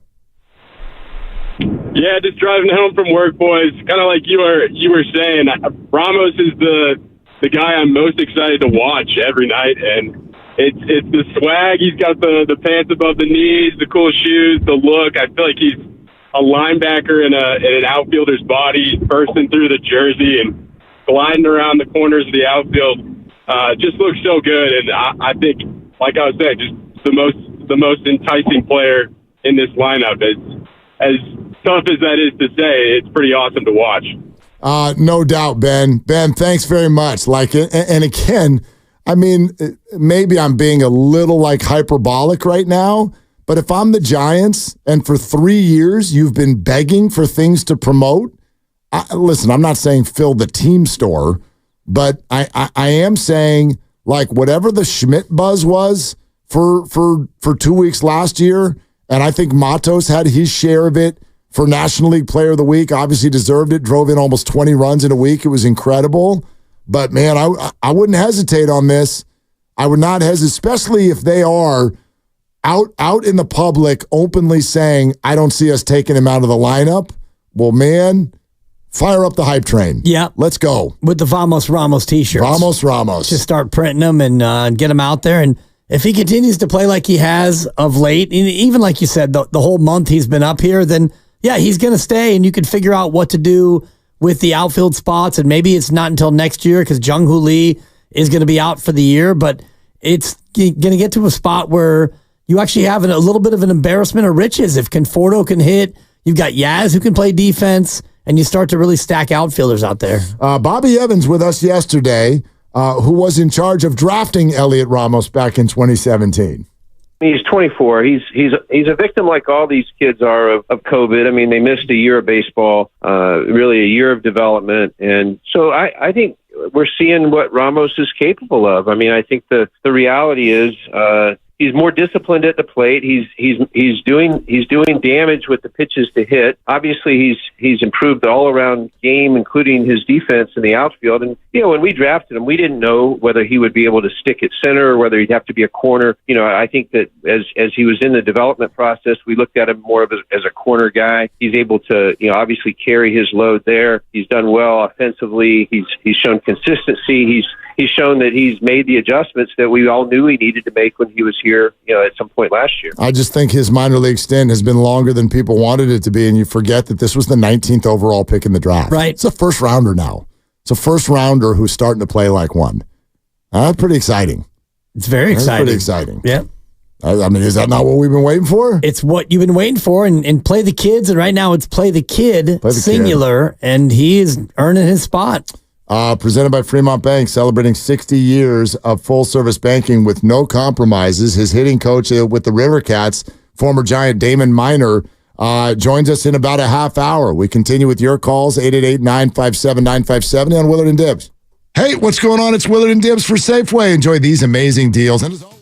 Yeah, just driving home from work, boys. Kind of like you were saying, Ramos is the guy I'm most excited to watch every night, and it's the swag. He's got the pants above the knees, the cool shoes, the look. I feel like he's a linebacker in an outfielder's body, bursting through the jersey and gliding around the corners of the outfield. Just looks so good, and I think, like I was saying, just the most enticing player in this lineup. As tough as that is to say, it's pretty awesome to watch. No doubt, Ben. Ben, thanks very much. And again, I mean, maybe I'm being a little hyperbolic right now, but if I'm the Giants and for 3 years you've been begging for things to promote, listen, I'm not saying fill the team store, but I am saying whatever the Schmidt buzz was for 2 weeks last year, and I think Matos had his share of it for National League Player of the Week, obviously deserved it, drove in almost 20 runs in a week. It was incredible. But, man, I wouldn't hesitate on this. I would not hesitate, especially if they are out in the public openly saying, I don't see us taking him out of the lineup. Well, man, fire up the hype train. Yeah. Let's go. With the Vamos Ramos t-shirts. Vamos Ramos. Just start printing them and get them out there. And if he continues to play like he has of late, and even like you said, the whole month he's been up here, then, yeah, he's going to stay, and you can figure out what to do with the outfield spots, and maybe it's not until next year because Jung-Hoo Lee is going to be out for the year, but it's going to get to a spot where you actually have a little bit of an embarrassment of riches. If Conforto can hit, you've got Yaz who can play defense, and you start to really stack outfielders out there. Bobby Evans with us yesterday, who was in charge of drafting Elliot Ramos back in 2017. He's 24. He's a victim like all these kids are of COVID. I mean, they missed a year of baseball, really a year of development. And so I think we're seeing what Ramos is capable of. I mean, I think the reality is he's more disciplined at the plate. He's doing damage with the pitches to hit. Obviously, he's improved the all-around game, including his defense in the outfield. And when we drafted him, we didn't know whether he would be able to stick at center or whether he'd have to be a corner. I think that as he was in the development process, we looked at him more as a corner guy. He's able to obviously carry his load there. He's done well offensively. He's shown consistency. He's shown that he's made the adjustments that we all knew he needed to make when he was here, at some point last year. I just think his minor league stint has been longer than people wanted it to be, and you forget that this was the 19th overall pick in the draft. Right. It's a first rounder now. It's a first rounder who's starting to play like one. Pretty exciting. It's very exciting. Pretty exciting. Yeah. I mean, is that not what we've been waiting for? It's what you've been waiting for, and play the kids, and right now it's play the kid, singular, and he is earning his spot. Presented by Fremont Bank, celebrating 60 years of full-service banking with no compromises. His hitting coach with the River Cats, former Giant Damon Minor, joins us in about a half hour. We continue with your calls, 888-957-957 on Willard and Dibs. Hey, what's going on? It's Willard and Dibs for Safeway. Enjoy these amazing deals. And as always,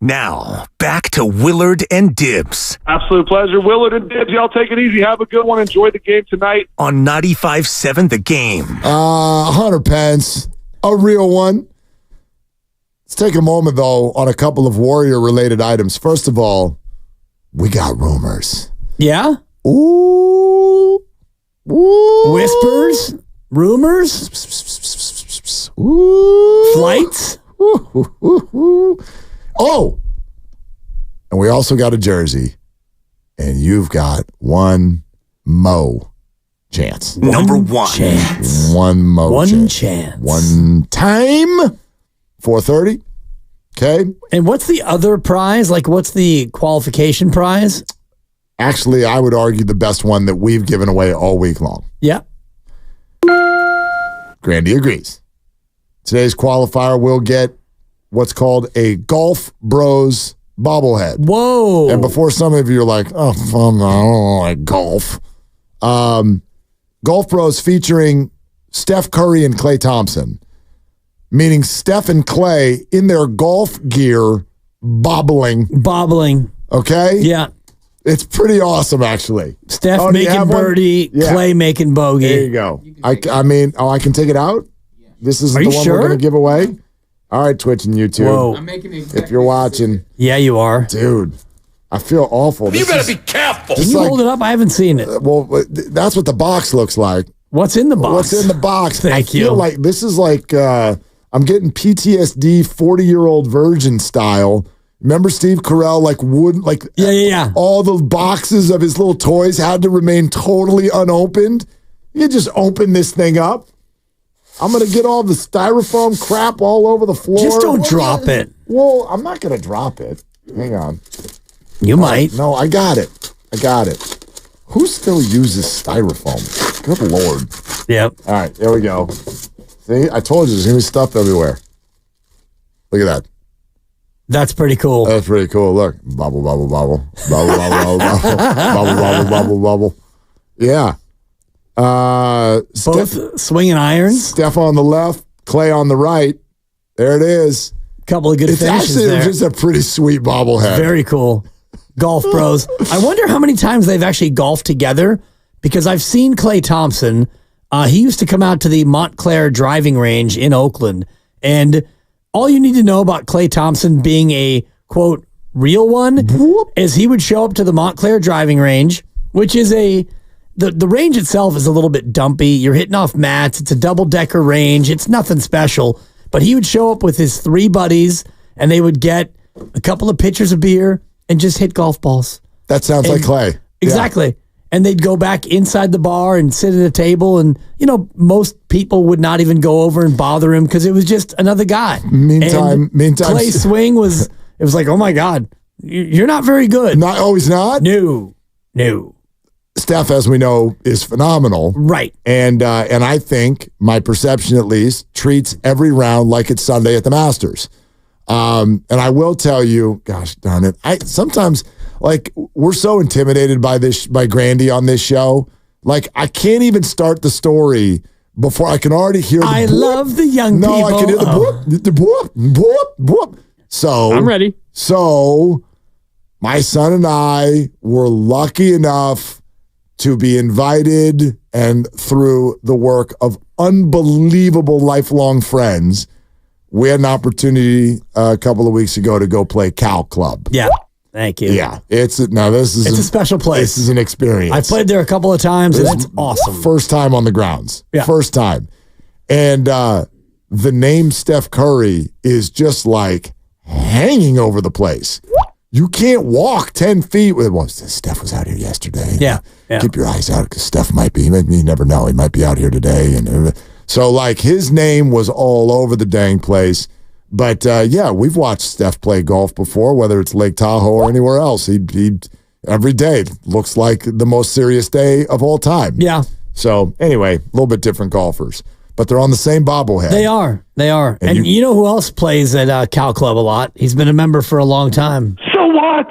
Now, back to Willard and Dibs. Absolute pleasure. Willard and Dibs, y'all take it easy. Have a good one. Enjoy the game tonight. On 95.7 The Game. 100 pence. A real one. Let's take a moment, though, on a couple of Warrior-related items. First of all, we got rumors. Yeah? Ooh. Whispers? Rumors? Flights? Oh, and we also got a jersey, and you've got one chance. Number one. Chance. One chance. One time. 4:30. Okay. And what's the other prize? Like, what's the qualification prize? Actually, I would argue the best one that we've given away all week long. Yeah. Grandy agrees. Today's qualifier will get what's called a Golf Bros bobblehead. Whoa. And before some of you are like, oh, fun, I don't like golf. Golf Bros featuring Steph Curry and Klay Thompson, meaning Steph and Klay in their golf gear bobbling. Okay? Yeah. It's pretty awesome, actually. Steph making birdie, Klay making bogey. There you go. I mean, I can take it out? This is the one we're going to give away? All right, Twitch and YouTube. Whoa. I'm making If you're watching. Yeah, you are. Dude, I feel awful. You better be careful. Can you hold it up? I haven't seen it. Well, that's what the box looks like. What's in the box? What's in the box? Thank you. I feel like this is like I'm getting PTSD 40-year-old virgin style. Remember Steve Carell, yeah. All the boxes of his little toys had to remain totally unopened. You just open this thing up. I'm going to get all the styrofoam crap all over the floor. Just don't drop it. Well, I'm not going to drop it. Hang on. You might. No, I got it. Who still uses styrofoam? Good Lord. Yep. All right, there we go. See, I told you there's going to be stuff everywhere. Look at that. That's pretty cool. That's pretty cool. Look. Bubble, bubble, bubble. Bubble, bubble, bubble, bubble. Bubble, bubble, bubble, bubble. Yeah. Both swinging irons. Steph on the left, Klay on the right. There it is. Couple of good finishes there. It's just a pretty sweet bobblehead. Very cool. Golf Bros. I wonder how many times they've actually golfed together, because I've seen Klay Thompson. He used to come out to the Montclair driving range in Oakland, and all you need to know about Klay Thompson being a, quote, real one is he would show up to the Montclair driving range, which is the range itself is a little bit dumpy. You're hitting off mats. It's a double-decker range. It's nothing special. But he would show up with his 3 buddies, and they would get a couple of pitchers of beer and just hit golf balls. That sounds like Klay. Exactly. Yeah. And they'd go back inside the bar and sit at a table, and, most people would not even go over and bother him because it was just another guy. Meantime. Klay's swing was, it was like, oh my God, you're not very good. He's not? No. Steph, as we know, is phenomenal. Right. And I think, my perception at least, treats every round like it's Sunday at the Masters. And I will tell you, gosh darn it, sometimes, we're so intimidated by Grandy on this show. I can't even start the story before I can already hear the I boop. love the young people. No, I can hear the boop. So I'm ready. So my son and I were lucky enough to be invited, and through the work of unbelievable lifelong friends, we had an opportunity a couple of weeks ago to go play Cal Club. Yeah. Thank you. Yeah. It's a special place. This is an experience. I played there a couple of times, and it's awesome. First time on the grounds. Yeah. First time. And the name Steph Curry is just hanging over the place. You can't walk 10 feet with Steph was out here yesterday. Yeah. Keep your eyes out because Steph might be. You never know. He might be out here today. And so his name was all over the dang place. But we've watched Steph play golf before, whether it's Lake Tahoe or anywhere else. He every day looks like the most serious day of all time. Yeah. So anyway, a little bit different golfers, but they're on the same bobblehead. They are. And you know who else plays at Cal Club a lot? He's been a member for a long time. So what?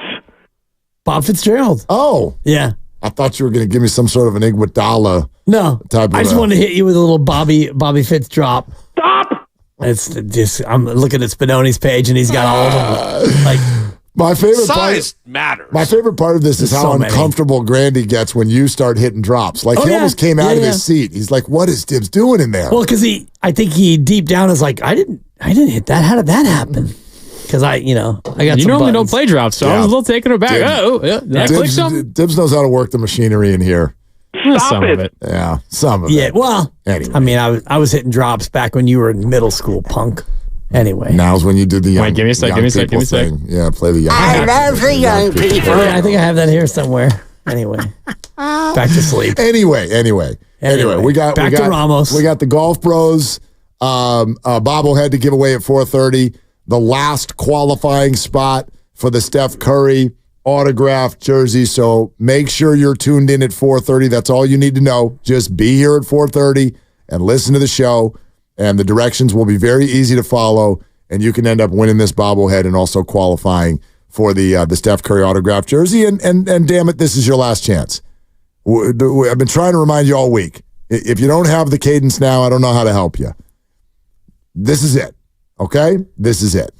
Bob Fitzgerald. Oh. Yeah. I thought you were going to give me some sort of an Iguodala. No. I just wanted to hit you with a little Bobby Fitz drop. Stop! It's just, I'm looking at Spinoni's page, and he's got all of them. My favorite size matters. My favorite part of this is how uncomfortable Grandy gets when you start hitting drops. Like he almost came out of his seat. He's like, "What is Dibs doing in there?" Well, because I think he deep down is like, I didn't hit that. How did that happen? Because I got. You normally don't play drops, so I was a little taken aback. Did I click something? Dibs knows how to work the machinery in here. Some of it. Yeah, some of it. Yeah, well, anyway. I mean, I was hitting drops back when you were in middle school, punk. Anyway. Now's when you do the young, Wait, give me a sec. Yeah, play the young I love the young people. I think I have that here somewhere. Anyway. Back to sleep. Anyway, we got to Ramos. We got the Golf Bros bobblehead to give away at 4:30. The last qualifying spot for the Steph Curry autographed jersey. So make sure you're tuned in at 4:30. That's all you need to know. Just be here at 4:30 and listen to the show. And the directions will be very easy to follow. And you can end up winning this bobblehead and also qualifying for the Steph Curry autographed jersey. And damn it, this is your last chance. I've been trying to remind you all week. If you don't have the cadence now, I don't know how to help you. This is it. Okay? This is it.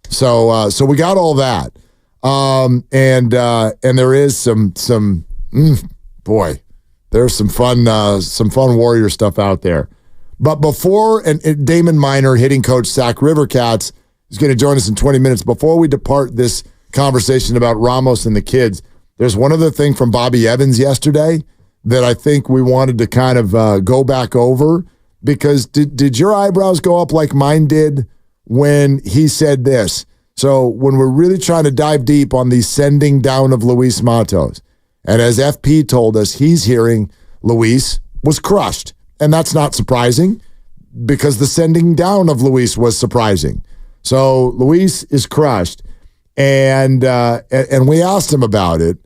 So we got all that. And there is some boy, there's some fun Warrior stuff out there. But before, and Damon Miner, hitting coach Sac River Cats, is going to join us in 20 minutes. Before we depart this conversation about Ramos and the kids, there's one other thing from Bobby Evans yesterday that I think we wanted to kind of go back over, because did your eyebrows go up like mine did when he said this? So when we're really trying to dive deep on the sending down of Luis Matos, and as FP told us, he's hearing Luis was crushed. And that's not surprising, because the sending down of Luis was surprising. So Luis is crushed, and we asked him about it.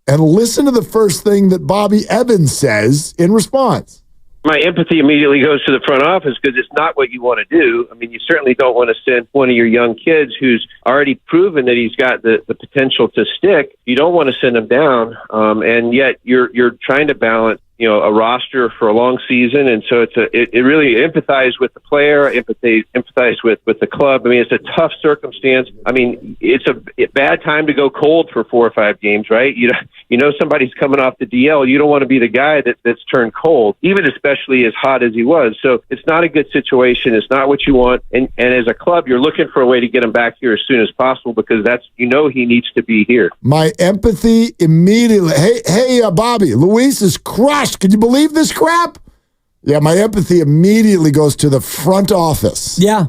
And listen to the first thing that Bobby Evans says in response. My empathy immediately goes to the front office, because it's not what you want to do. I mean, you certainly don't want to send one of your young kids who's already proven that he's got the potential to stick. You don't want to send him down, and yet you're trying to balance, a roster for a long season. And so it really empathize with the player, empathize with the club. I mean, it's a tough circumstance. I mean, it's a bad time to go cold for 4 or 5 games, right? Somebody's coming off the DL. You don't want to be the guy that's turned cold, even especially as hot as he was. So it's not a good situation. It's not what you want. And as a club, you're looking for a way to get him back here as soon as possible, because he needs to be here. My empathy immediately. Hey, Bobby, Luis is crushed. Can you believe this crap? Yeah, my empathy immediately goes to the front office. Yeah.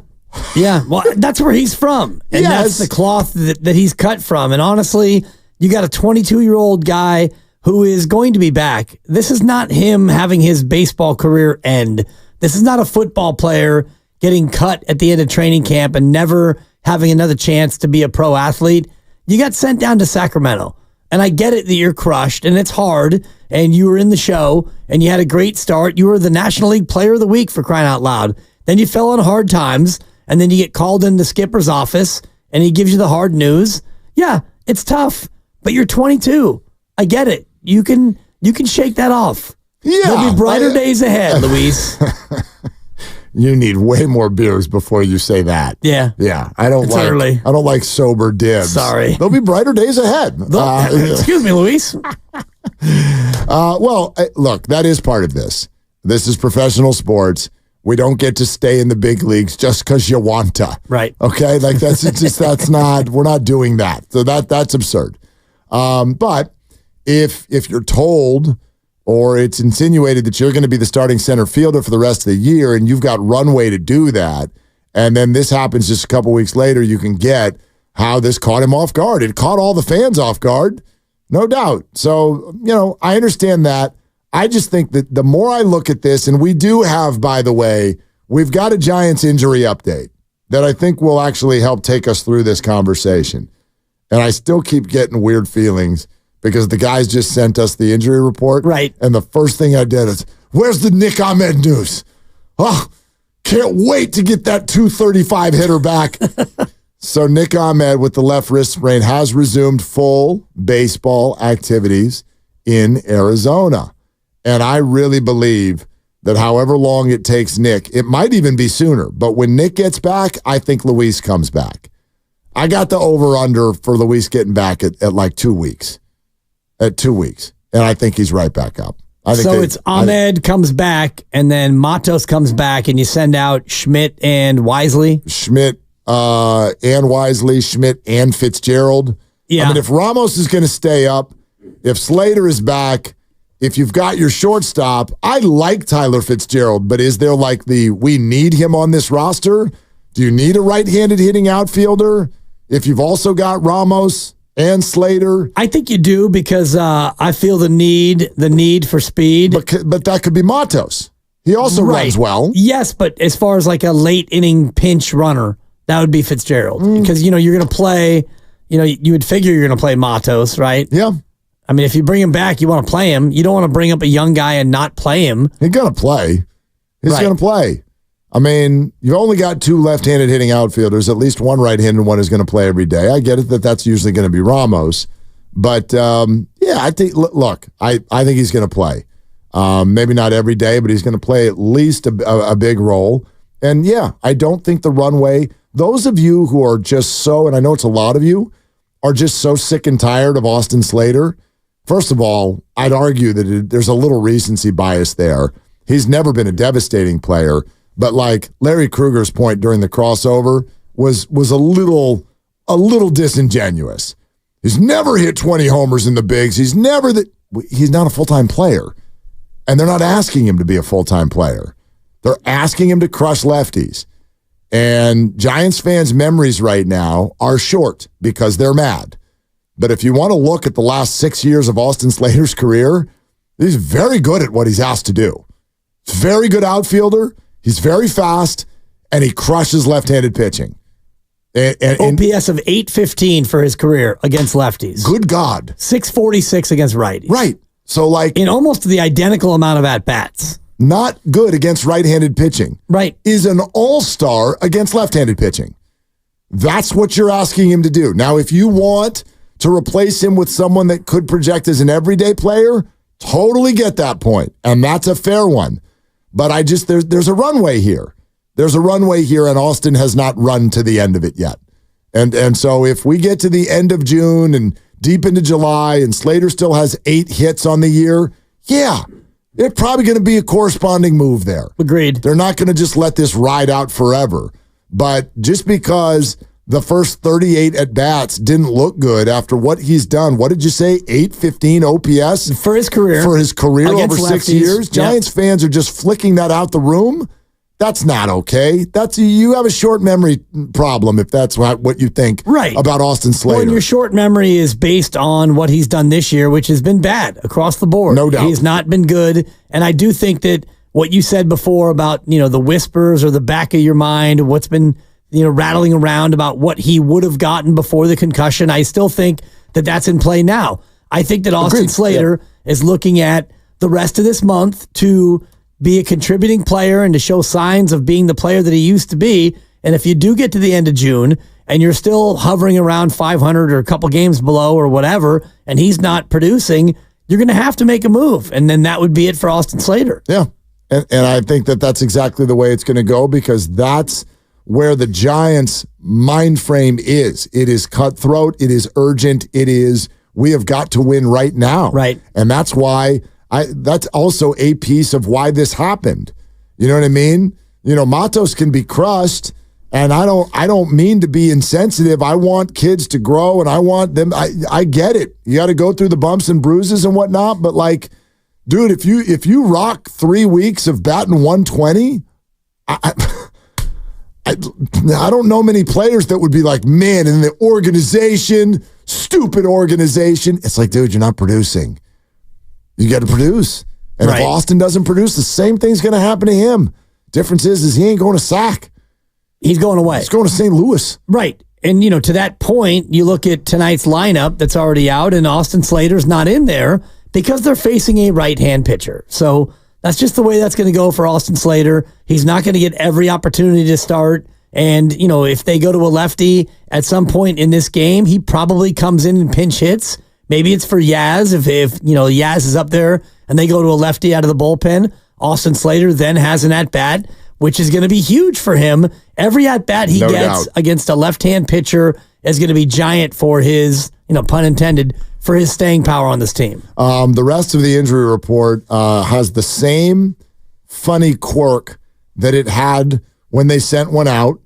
Well, that's where he's from. And that's the cloth that he's cut from. And honestly, you got a 22-year-old guy who is going to be back. This is not him having his baseball career end. This is not a football player getting cut at the end of training camp and never having another chance to be a pro athlete. You got sent down to Sacramento. And I get it that you're crushed, and it's hard, and you were in the show, and you had a great start. You were the National League Player of the Week, for crying out loud. Then you fell on hard times, and then you get called in the skipper's office, and he gives you the hard news. Yeah, it's tough, but you're 22. I get it. You can shake that off. Yeah. There'll be brighter days ahead, Luis. You need way more beers before you say that. Yeah. I don't like sober Dibs. Sorry. There'll be brighter days ahead. Excuse me, Luis. Look, that is part of this. This is professional sports. We don't get to stay in the big leagues just because you want to. Right. Okay? Like we're not doing that. So that's absurd. But if you're told, or it's insinuated that you're going to be the starting center fielder for the rest of the year, and you've got runway to do that, and then this happens just a couple weeks later, you can get how this caught him off guard. It caught all the fans off guard, no doubt. So, I understand that. I just think that the more I look at this, and we do have, by the way, we've got a Giants injury update that I think will actually help take us through this conversation. And I still keep getting weird feelings, because the guys just sent us the injury report. Right. And the first thing I did is, where's the Nick Ahmed news? Oh, can't wait to get that 235 hitter back. So Nick Ahmed, with the left wrist sprain, has resumed full baseball activities in Arizona. And I really believe that however long it takes Nick, it might even be sooner, but when Nick gets back, I think Luis comes back. I got the over-under for Luis getting back at like 2 weeks. At 2 weeks. And I think he's right back up. It's Ahmed comes back, and then Matos comes back, and you send out Schmidt and Wisely. Schmidt and Wisely, Schmidt and Fitzgerald. Yeah. I mean, if Ramos is going to stay up, if Slater is back, if you've got your shortstop, I like Tyler Fitzgerald, but is there like we need him on this roster? Do you need a right-handed hitting outfielder if you've also got Ramos and Slater? I think you do because I feel the need for speed. But that could be Matos. He also runs well. Yes, but as far as like a late inning pinch runner, that would be Fitzgerald because you're going to play. You would figure you're going to play Matos, right? Yeah. I mean, if you bring him back, you want to play him. You don't want to bring up a young guy and not play him. He's going to play. He's going to play. I mean, you've only got 2 left-handed hitting outfielders. At least one right-handed one is going to play every day. I get it that's usually going to be Ramos. But, I think, look, I think he's going to play. Maybe not every day, but he's going to play at least a big role. And, I don't think the runway, those of you who are just so, and I know it's a lot of you, are just so sick and tired of Austin Slater. First of all, I'd argue that there's a little recency bias there. He's never been a devastating player, but like Larry Kruger's point during the crossover was a little disingenuous. He's never hit 20 homers in the bigs. He's not a full-time player. And they're not asking him to be a full-time player. They're asking him to crush lefties. And Giants fans' memories right now are short because they're mad. But if you want to look at the last 6 years of Austin Slater's career, he's very good at what he's asked to do. Very good outfielder. He's very fast, and he crushes left-handed pitching. And OPS of 815 for his career against lefties. Good God. 646 against righties. Right. So in almost the identical amount of at-bats. Not good against right-handed pitching. Right. Is an all-star against left-handed pitching. That's what you're asking him to do. Now, if you want to replace him with someone that could project as an everyday player, totally get that point. And that's a fair one. But there's a runway here. There's a runway here, and Austin has not run to the end of it yet. And so if we get to the end of June and deep into July and Slater still has 8 hits on the year, they're probably going to be a corresponding move there. Agreed. They're not going to just let this ride out forever. But just because the first 38 at-bats didn't look good after what he's done, what did you say, 815 OPS? For his career. For his career over lefties. 6 years? Giants fans are just flicking that out the room? That's not okay. You have a short memory problem if that's what you think about Austin Slater. Well, and your short memory is based on what he's done this year, which has been bad across the board. No doubt. He's not been good. And I do think that what you said before about, the whispers or the back of your mind, what's been, rattling around about what he would have gotten before the concussion, I still think that that's in play now. I think that Austin Slater is looking at the rest of this month to be a contributing player and to show signs of being the player that he used to be. And if you do get to the end of June and you're still hovering around 500 or a couple games below or whatever, and he's not producing, you're going to have to make a move. And then that would be it for Austin Slater. Yeah. And I think that's exactly the way it's going to go because that's where the Giants' mind frame is. It is cutthroat. It is urgent. It is, we have got to win right now. Right. And that's why that's also a piece of why this happened. You know what I mean? Matos can be crushed, and I don't mean to be insensitive. I want kids to grow, and I want them. I get it. You got to go through the bumps and bruises and whatnot, but dude, if you rock 3 weeks of batting 120, I don't know many players that would be like, man, in the organization, stupid organization. It's like, dude, you're not producing. You got to produce. And if Austin doesn't produce, the same thing's going to happen to him. Difference is he ain't going to Sac. He's going away. He's going to St. Louis. Right. And, to that point, you look at tonight's lineup that's already out, and Austin Slater's not in there because they're facing a right-hand pitcher. So that's just the way that's going to go for Austin Slater. He's not going to get every opportunity to start. And, if they go to a lefty at some point in this game, he probably comes in and pinch hits. Maybe it's for Yaz. If Yaz is up there and they go to a lefty out of the bullpen, Austin Slater then has an at-bat, which is going to be huge for him. Every at-bat he gets against a left-hand pitcher is going to be giant for his, pun intended, for his staying power on this team. The rest of the injury report has the same funny quirk that it had when they sent one out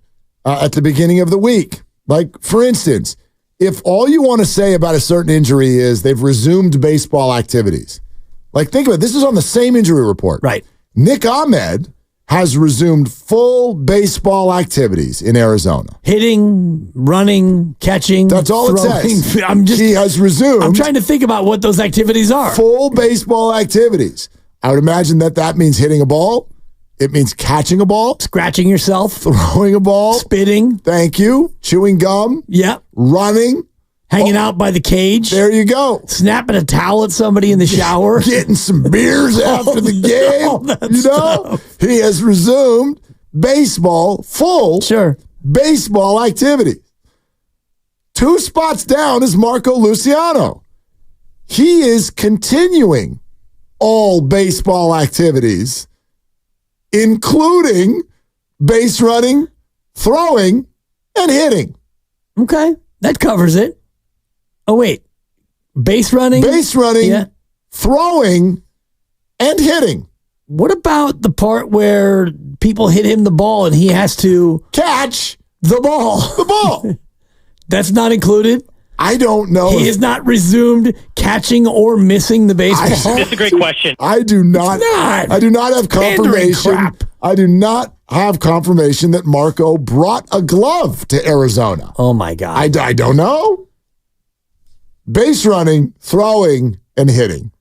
at the beginning of the week. Like, for instance, if all you want to say about a certain injury is they've resumed baseball activities, like, think of it. This is on the same injury report. Right. Nick Ahmed has resumed full baseball activities in Arizona. Hitting, running, catching. That's all throwing. it says. He has resumed. I'm trying to think about what those activities are. Full baseball activities. I would imagine that means hitting a ball. It means catching a ball. Scratching yourself. Throwing a ball. Spitting. Thank you. Chewing gum. Yep. Running. Hanging out by the cage. There you go. Snapping a towel at somebody in the shower. Getting some beers after the game. All that stuff. He has resumed full baseball activity. 2 spots down is Marco Luciano. He is continuing all baseball activities, including base running, throwing, and hitting. Okay, that covers it. Oh, wait. Base running, throwing, and hitting. What about the part where people hit him the ball and he has to catch the ball? The ball. That's not included? I don't know. He has not resumed catching or missing the baseball. That's a great question. I do not. I do not have confirmation. I do not have confirmation that Marco brought a glove to Arizona. Oh my God! I don't know. Base running, throwing, and hitting.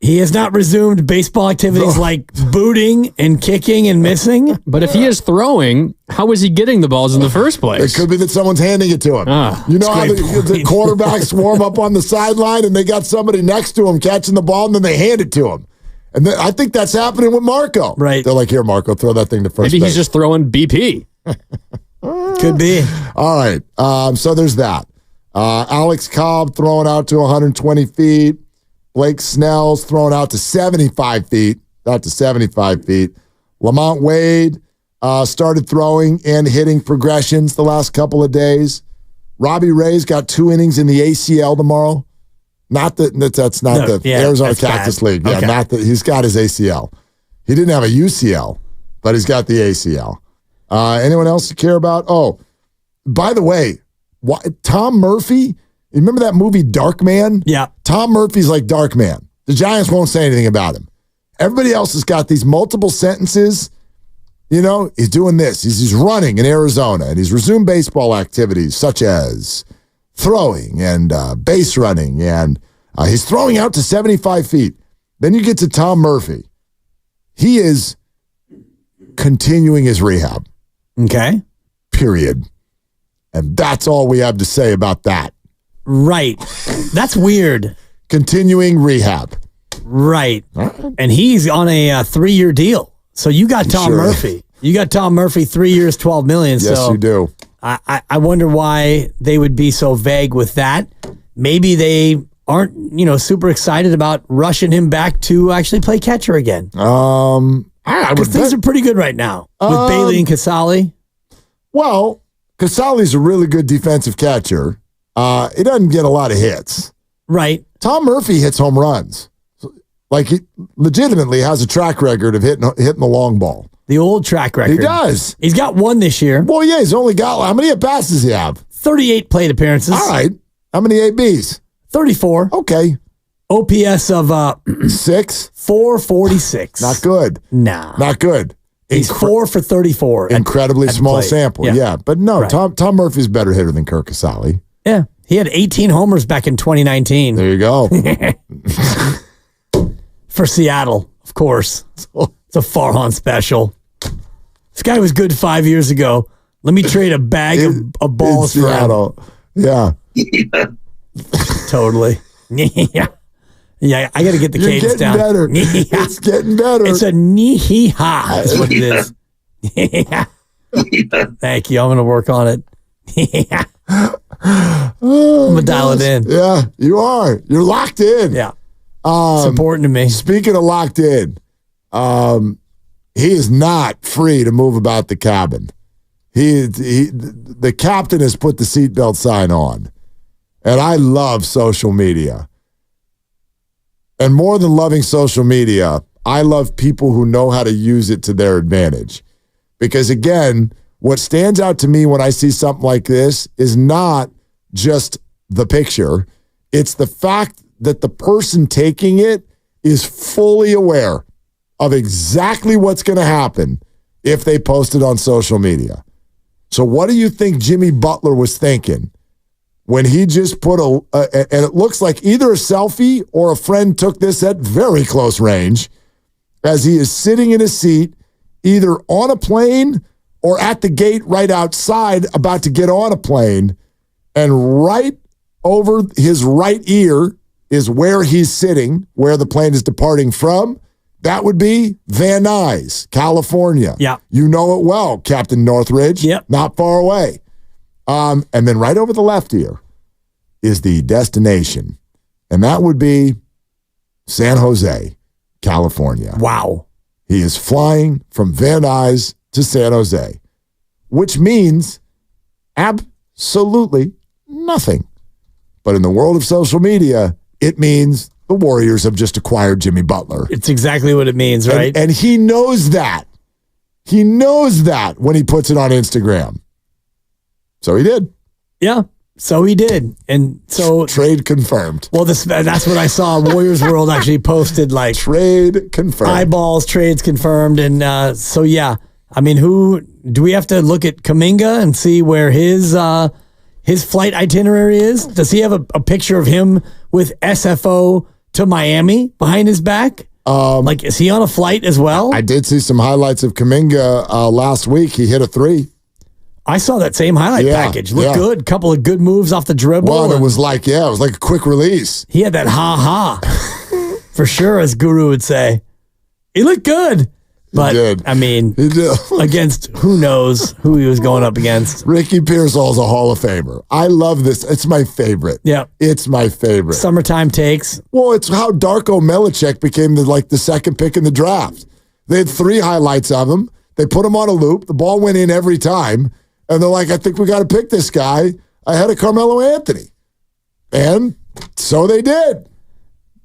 He has not resumed baseball activities like booting and kicking and missing. But if he is throwing, how is he getting the balls in the first place? It could be that someone's handing it to him. You know how the quarterbacks warm up on the sideline and they got somebody next to him catching the ball and then they hand it to him. And I think that's happening with Marco. Right. They're like, here, Marco, throw that thing to first Maybe base. he's just throwing BP. Could be. All right. So there's that. Alex Cobb throwing out to 120 feet. Blake Snell's thrown out to 75 feet. Lamont Wade started throwing and hitting progressions the last couple of days. Robbie Ray's got 2 innings in the ACL tomorrow. That's not the Arizona Cactus League. Yeah, not that he's got his ACL. He didn't have a UCL, but he's got the ACL. Anyone else to care about? Oh, by the way, Tom Murphy. You remember that movie Darkman? Yeah. Tom Murphy's like Darkman. The Giants won't say anything about him. Everybody else has got these multiple sentences. He's doing this. He's running in Arizona, and he's resumed baseball activities such as throwing and base running, and he's throwing out to 75 feet. Then you get to Tom Murphy. He is continuing his rehab. Okay. Period. And that's all we have to say about that. Right. That's weird. Continuing rehab. Right. And he's on a 3-year deal. So you got Tom Murphy. You got Tom Murphy, 3 years, $12 million. Yes, so you do. I wonder why they would be so vague with that. Maybe they aren't, super excited about rushing him back to actually play catcher again. Because things are pretty good right now with Bailey and Casale. Well, Casale's a really good defensive catcher. He doesn't get a lot of hits. Right. Tom Murphy hits home runs. Like, he legitimately has a track record of hitting the long ball. The old track record. He does. He's got 1 this year. Well, yeah, he's only got, how many at-bats does he have? 38 plate appearances. All right. How many ABs? 34. Okay. OPS of 6? 446. Not good. Nah. Not good. He's 4 for 34. Incredibly small sample. Yeah. But no, right. Tom Murphy's a better hitter than Kirk Casale. Yeah. He had 18 homers back in 2019. There you go. For Seattle, of course. It's a Farhan special. This guy was good 5 years ago. Let me trade a bag of balls for Seattle. Yeah. Totally. Yeah. Yeah, I got to get the cadence down. Better. It's getting better. It's a knee-ha. That's what it is. Thank you. I'm going to work on it. I'm going to dial it in. Yeah, you are. You're locked in. Yeah. It's important to me. Speaking of locked in, he is not free to move about the cabin. The captain has put the seatbelt sign on. And I love social media. And more than loving social media, I love people who know how to use it to their advantage. Because again, what stands out to me when I see something like this is not just the picture. It's the fact that the person taking it is fully aware of exactly what's going to happen if they post it on social media. So what do you think Jimmy Butler was thinking when he just put and it looks like either a selfie or a friend took this at very close range as he is sitting in his seat, either on a plane or at the gate right outside about to get on a plane, and right over his right ear is where he's sitting, where the plane is departing from. That would be Van Nuys, California. Yeah. You know it well, Captain Northridge. Yep. Not far away. And then right over the left ear is the destination. And that would be San Jose, California. Wow. He is flying from Van Nuys to San Jose, which means absolutely nothing. But in the world of social media, it means the Warriors have just acquired Jimmy Butler. It's exactly what it means, right? And he knows that. He knows that when he puts it on Instagram. So he did. Yeah. So he did. And so trade confirmed. Well, that's what I saw. Warriors World actually posted like trade confirmed. Eyeballs, trades confirmed. And so, yeah. I mean, do we have to look at Kuminga and see where his flight itinerary is? Does he have a picture of him with SFO to Miami behind his back? Is he on a flight as well? I did see some highlights of Kuminga last week. He hit a 3. I saw that same highlight package. Looked good. Couple of good moves off the dribble. Well, it was like a quick release. He had that ha-ha. For sure, as Guru would say. He looked good. But, he did. I mean, he did. Against who knows who he was going up against. Ricky Pearsall's a Hall of Famer. I love this. It's my favorite. Yeah. It's my favorite. Summertime takes. Well, it's how Darko Milicic became the second pick in the draft. They had 3 highlights of him. They put him on a loop. The ball went in every time. And they're like, I think we got to pick this guy ahead of Carmelo Anthony. And so they did.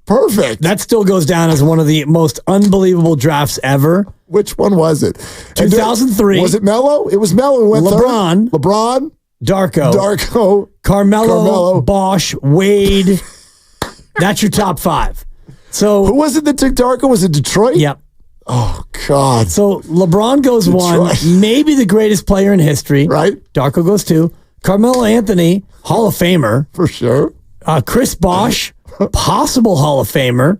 Perfect. That still goes down as one of the most unbelievable drafts ever. Which one was it? 2003. Was it Melo? It was Melo who went LeBron. Third. LeBron. Darko. Carmelo. Bosh. Wade. That's your top 5. So who was it that took Darko? Was it Detroit? Yep. Oh, God. So LeBron goes Detroit. 1, maybe the greatest player in history. Right. Darko goes 2. Carmelo Anthony, Hall of Famer. For sure. Chris Bosh, possible Hall of Famer.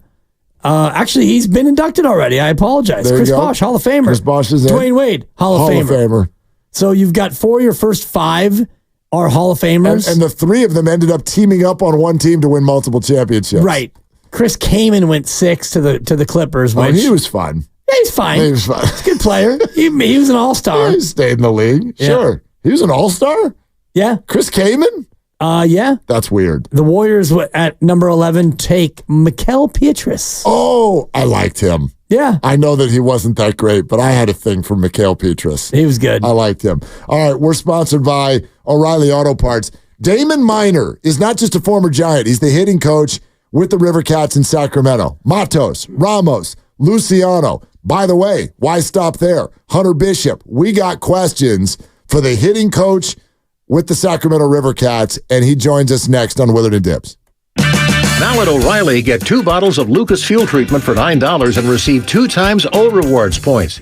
Actually, he's been inducted already. I apologize. There Chris Bosh, Hall of Famer. Chris Bosh is in. Dwayne Wade, Hall of Famer. So you've got 4 of your first 5 are Hall of Famers. And the 3 of them ended up teaming up on one team to win multiple championships. Right. Chris Kaman went 6 to the Clippers. Which, he was fun. Yeah, he's fine. He was fun. He's a good player. He was an all-star. Yeah, he stayed in the league. Yeah. Sure. He was an all-star? Yeah. Chris Kaman? Yeah. That's weird. The Warriors at number 11 take Mikel Pietrus. Oh, I liked him. Yeah. I know that he wasn't that great, but I had a thing for Mikel Pietrus. He was good. I liked him. All right, we're sponsored by O'Reilly Auto Parts. Damon Minor is not just a former Giant. He's the hitting coach with the River Cats in Sacramento. Matos, Ramos, Luciano. By the way, why stop there? Hunter Bishop. We got questions for the hitting coach with the Sacramento River Cats, and he joins us next on Willard and Dips. Now at O'Reilly, get 2 bottles of Lucas Fuel Treatment for $9 and receive 2 times O Rewards points.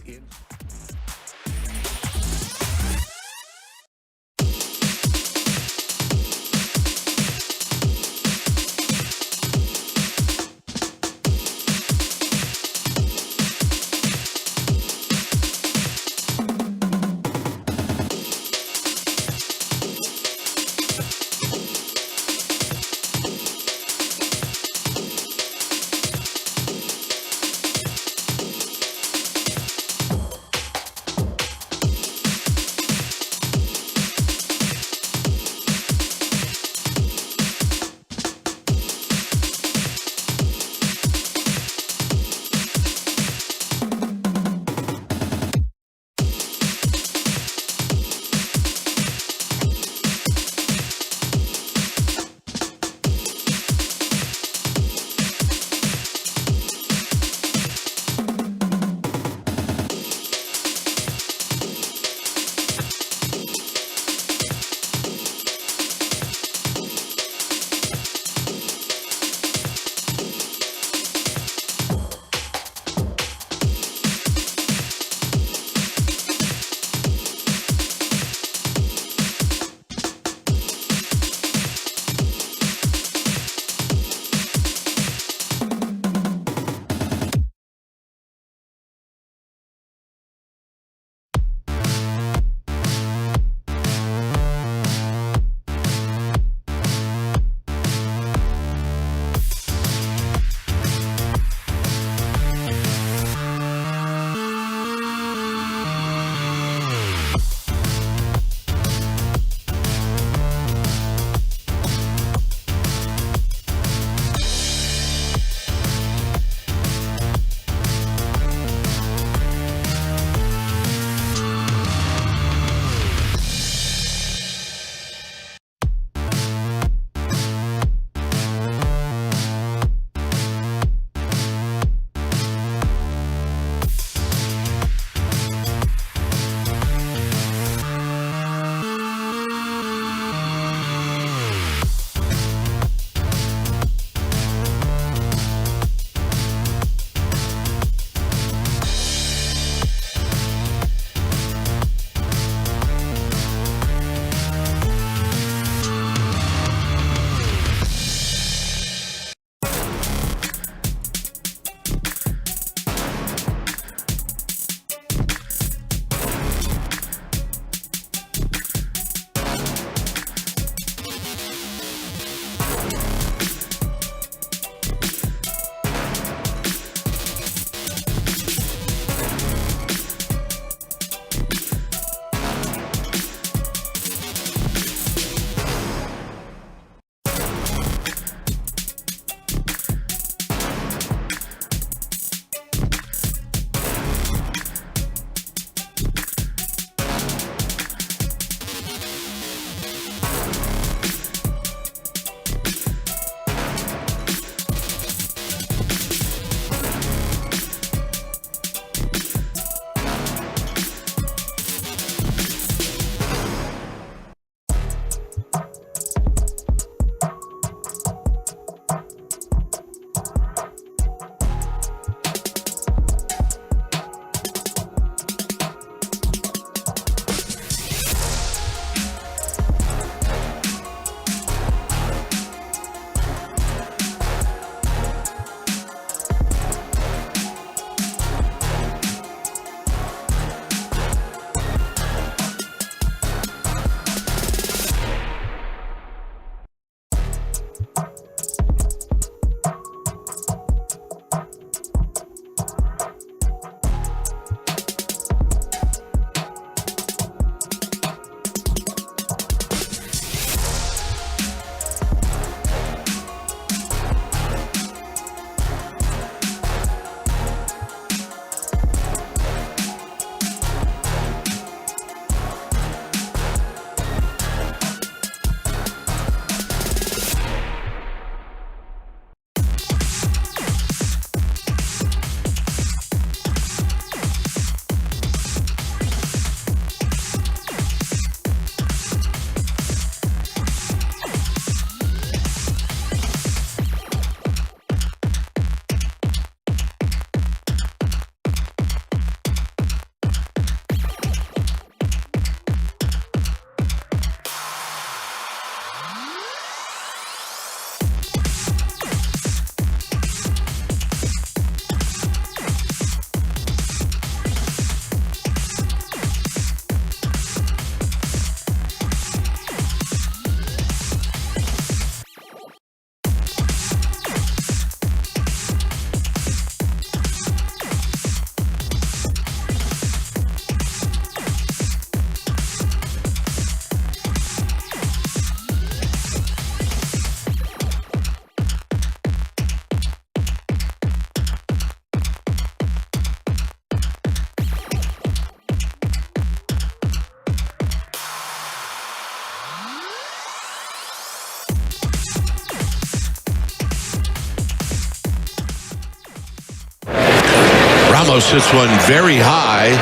Ramos hits one very high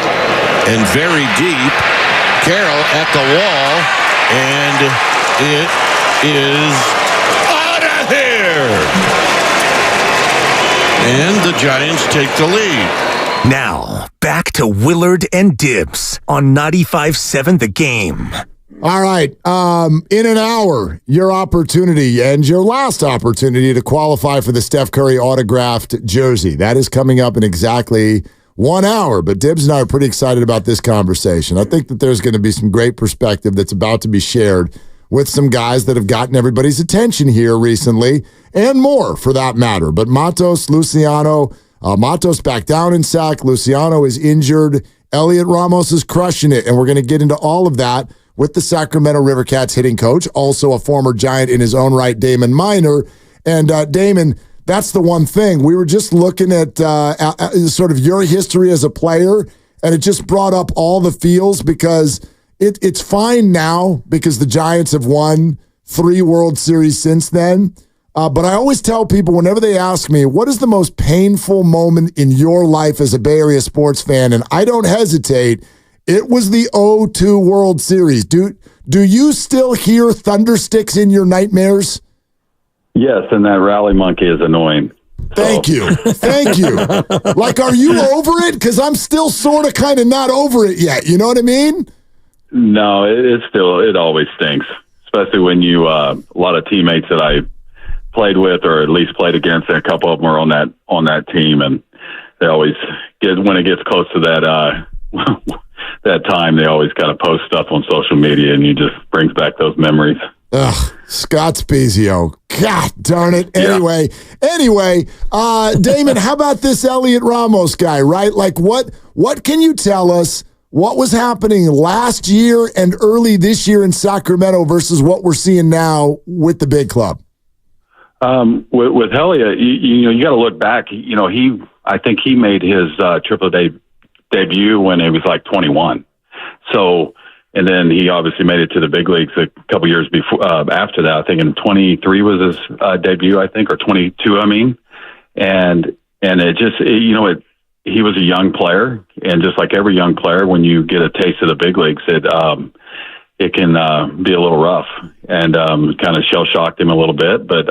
and very deep. Carroll at the wall, and it is out of here. And the Giants take the lead. Now, back to Willard and Dibs on 95.7 The Game. All right. In an hour, your opportunity and your last opportunity to qualify for the Steph Curry autographed jersey. That is coming up in exactly 1 hour. But Dibs and I are pretty excited about this conversation. I think that there's going to be some great perspective that's about to be shared with some guys that have gotten everybody's attention here recently, and more for that matter. But Matos, Luciano, Matos back down in sack. Luciano is injured. Elliot Ramos is crushing it. And we're going to get into all of that with the Sacramento River Cats hitting coach, also a former Giant in his own right, Damon Minor. And Damon, that's the one thing. We were just looking at sort of your history as a player, and it just brought up all the feels because it's fine now because the Giants have won 3 World Series since then. But I always tell people whenever they ask me, what is the most painful moment in your life as a Bay Area sports fan? And I don't hesitate. It was the 0-2 World Series. Do you still hear thundersticks in your nightmares? Yes, and that rally monkey is annoying. Thank you. Thank you. Like, are you over it? Because I'm still sort of kind of not over it yet. You know what I mean? No, it always stinks, especially when you a lot of teammates that I played with or at least played against, and a couple of them are on that team, and they always when it gets close to that that time, they always kind of post stuff on social media, and it just brings back those memories. Ugh, Scott Spezio. God darn it. Anyway, Damon, how about this Elliot Ramos guy, right? Like, what can you tell us? What was happening last year and early this year in Sacramento versus what we're seeing now with the big club? With Elliot, you got to look back. I think he made his triple debut when he was like 21. So, and then he obviously made it to the big leagues a couple years before. After that, I think in 23 was his debut, I think, or 22. I mean, and it just he was a young player, and just like every young player, when you get a taste of the big leagues, it can be a little rough, and kind of shell shocked him a little bit. But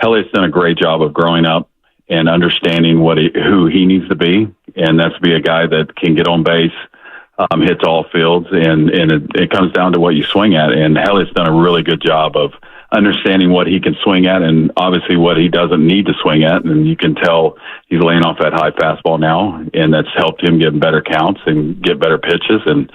Elliot's done a great job of growing up and understanding who he needs to be, and that's to be a guy that can get on base, hits all fields, and it comes down to what you swing at. And Elliot's done a really good job of understanding what he can swing at and obviously what he doesn't need to swing at. And you can tell he's laying off that high fastball now, and that's helped him get better counts and get better pitches. And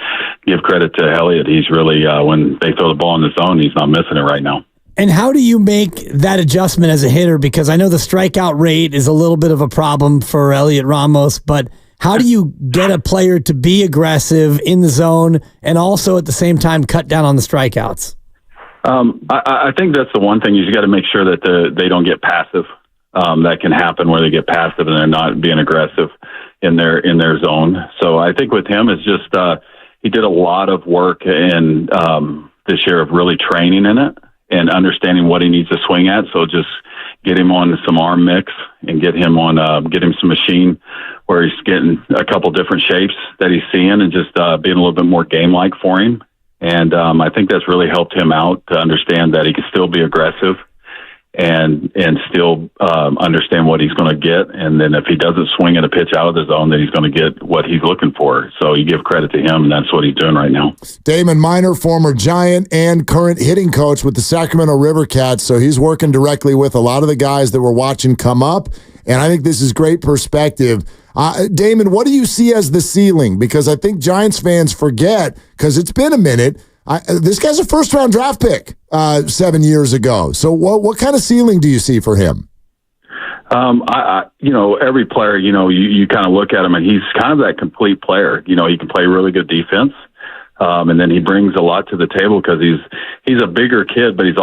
give credit to Elliot. He's really, when they throw the ball in the zone, he's not missing it right now. And how do you make that adjustment as a hitter? Because I know the strikeout rate is a little bit of a problem for Elliot Ramos, but how do you get a player to be aggressive in the zone and also at the same time cut down on the strikeouts? I think that's the one thing. You got to make sure that they don't get passive. That can happen where they get passive and they're not being aggressive in their zone. So I think with him, it's just he did a lot of work in this year of really training in it and understanding what he needs to swing at. So just get him on some arm mix and get him some machine where he's getting a couple different shapes that he's seeing, and just being a little bit more game-like for him. And I think that's really helped him out to understand that he can still be aggressive and still understand what he's going to get. And then if he doesn't swing at a pitch out of the zone, then he's going to get what he's looking for. So you give credit to him, and that's what he's doing right now. Damon Minor, former Giant and current hitting coach with the Sacramento River Cats. So he's working directly with a lot of the guys that we're watching come up. And I think this is great perspective. Damon, what do you see as the ceiling? Because I think Giants fans forget, because it's been a minute, this guy's a first-round draft pick 7 years ago. So what kind of ceiling do you see for him? Every player, you kind of look at him, and he's kind of that complete player. He can play really good defense. And then he brings a lot to the table because he's a bigger kid, but he's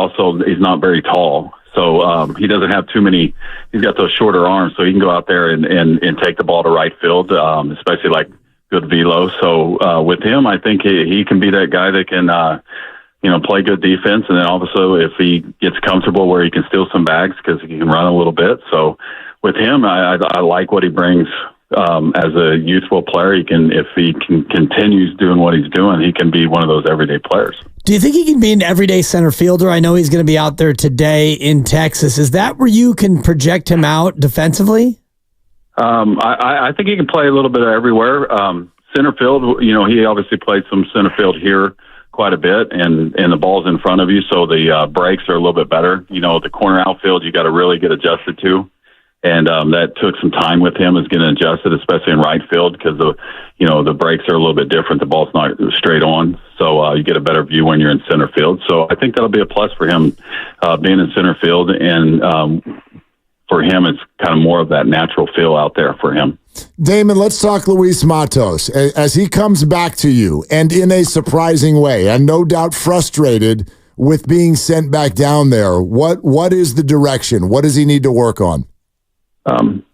not very tall. So he doesn't have too many. He's got those shorter arms, so he can go out there and take the ball to right field, especially like good velo. So with him, I think he can be that guy that can play good defense, and then also if he gets comfortable where he can steal some bags because he can run a little bit. So with him, I like what he brings as a youthful player, if he continues doing what he's doing, he can be one of those everyday players. Do you think he can be an everyday center fielder? I know he's going to be out there today in Texas. Is that where you can project him out defensively? I think he can play a little bit everywhere. Center field, he obviously played some center field here quite a bit, and the ball's in front of you, so the breaks are a little bit better. The corner outfield, you got to really get adjusted to. And that took some time with him, is getting adjusted, especially in right field, because the breaks are a little bit different. The ball's not straight on, so you get a better view when you're in center field. So I think that'll be a plus for him being in center field, and for him, it's kind of more of that natural feel out there for him. Damon, let's talk Luis Matos as he comes back to you, and in a surprising way, and no doubt frustrated with being sent back down there. What is the direction? What does he need to work on?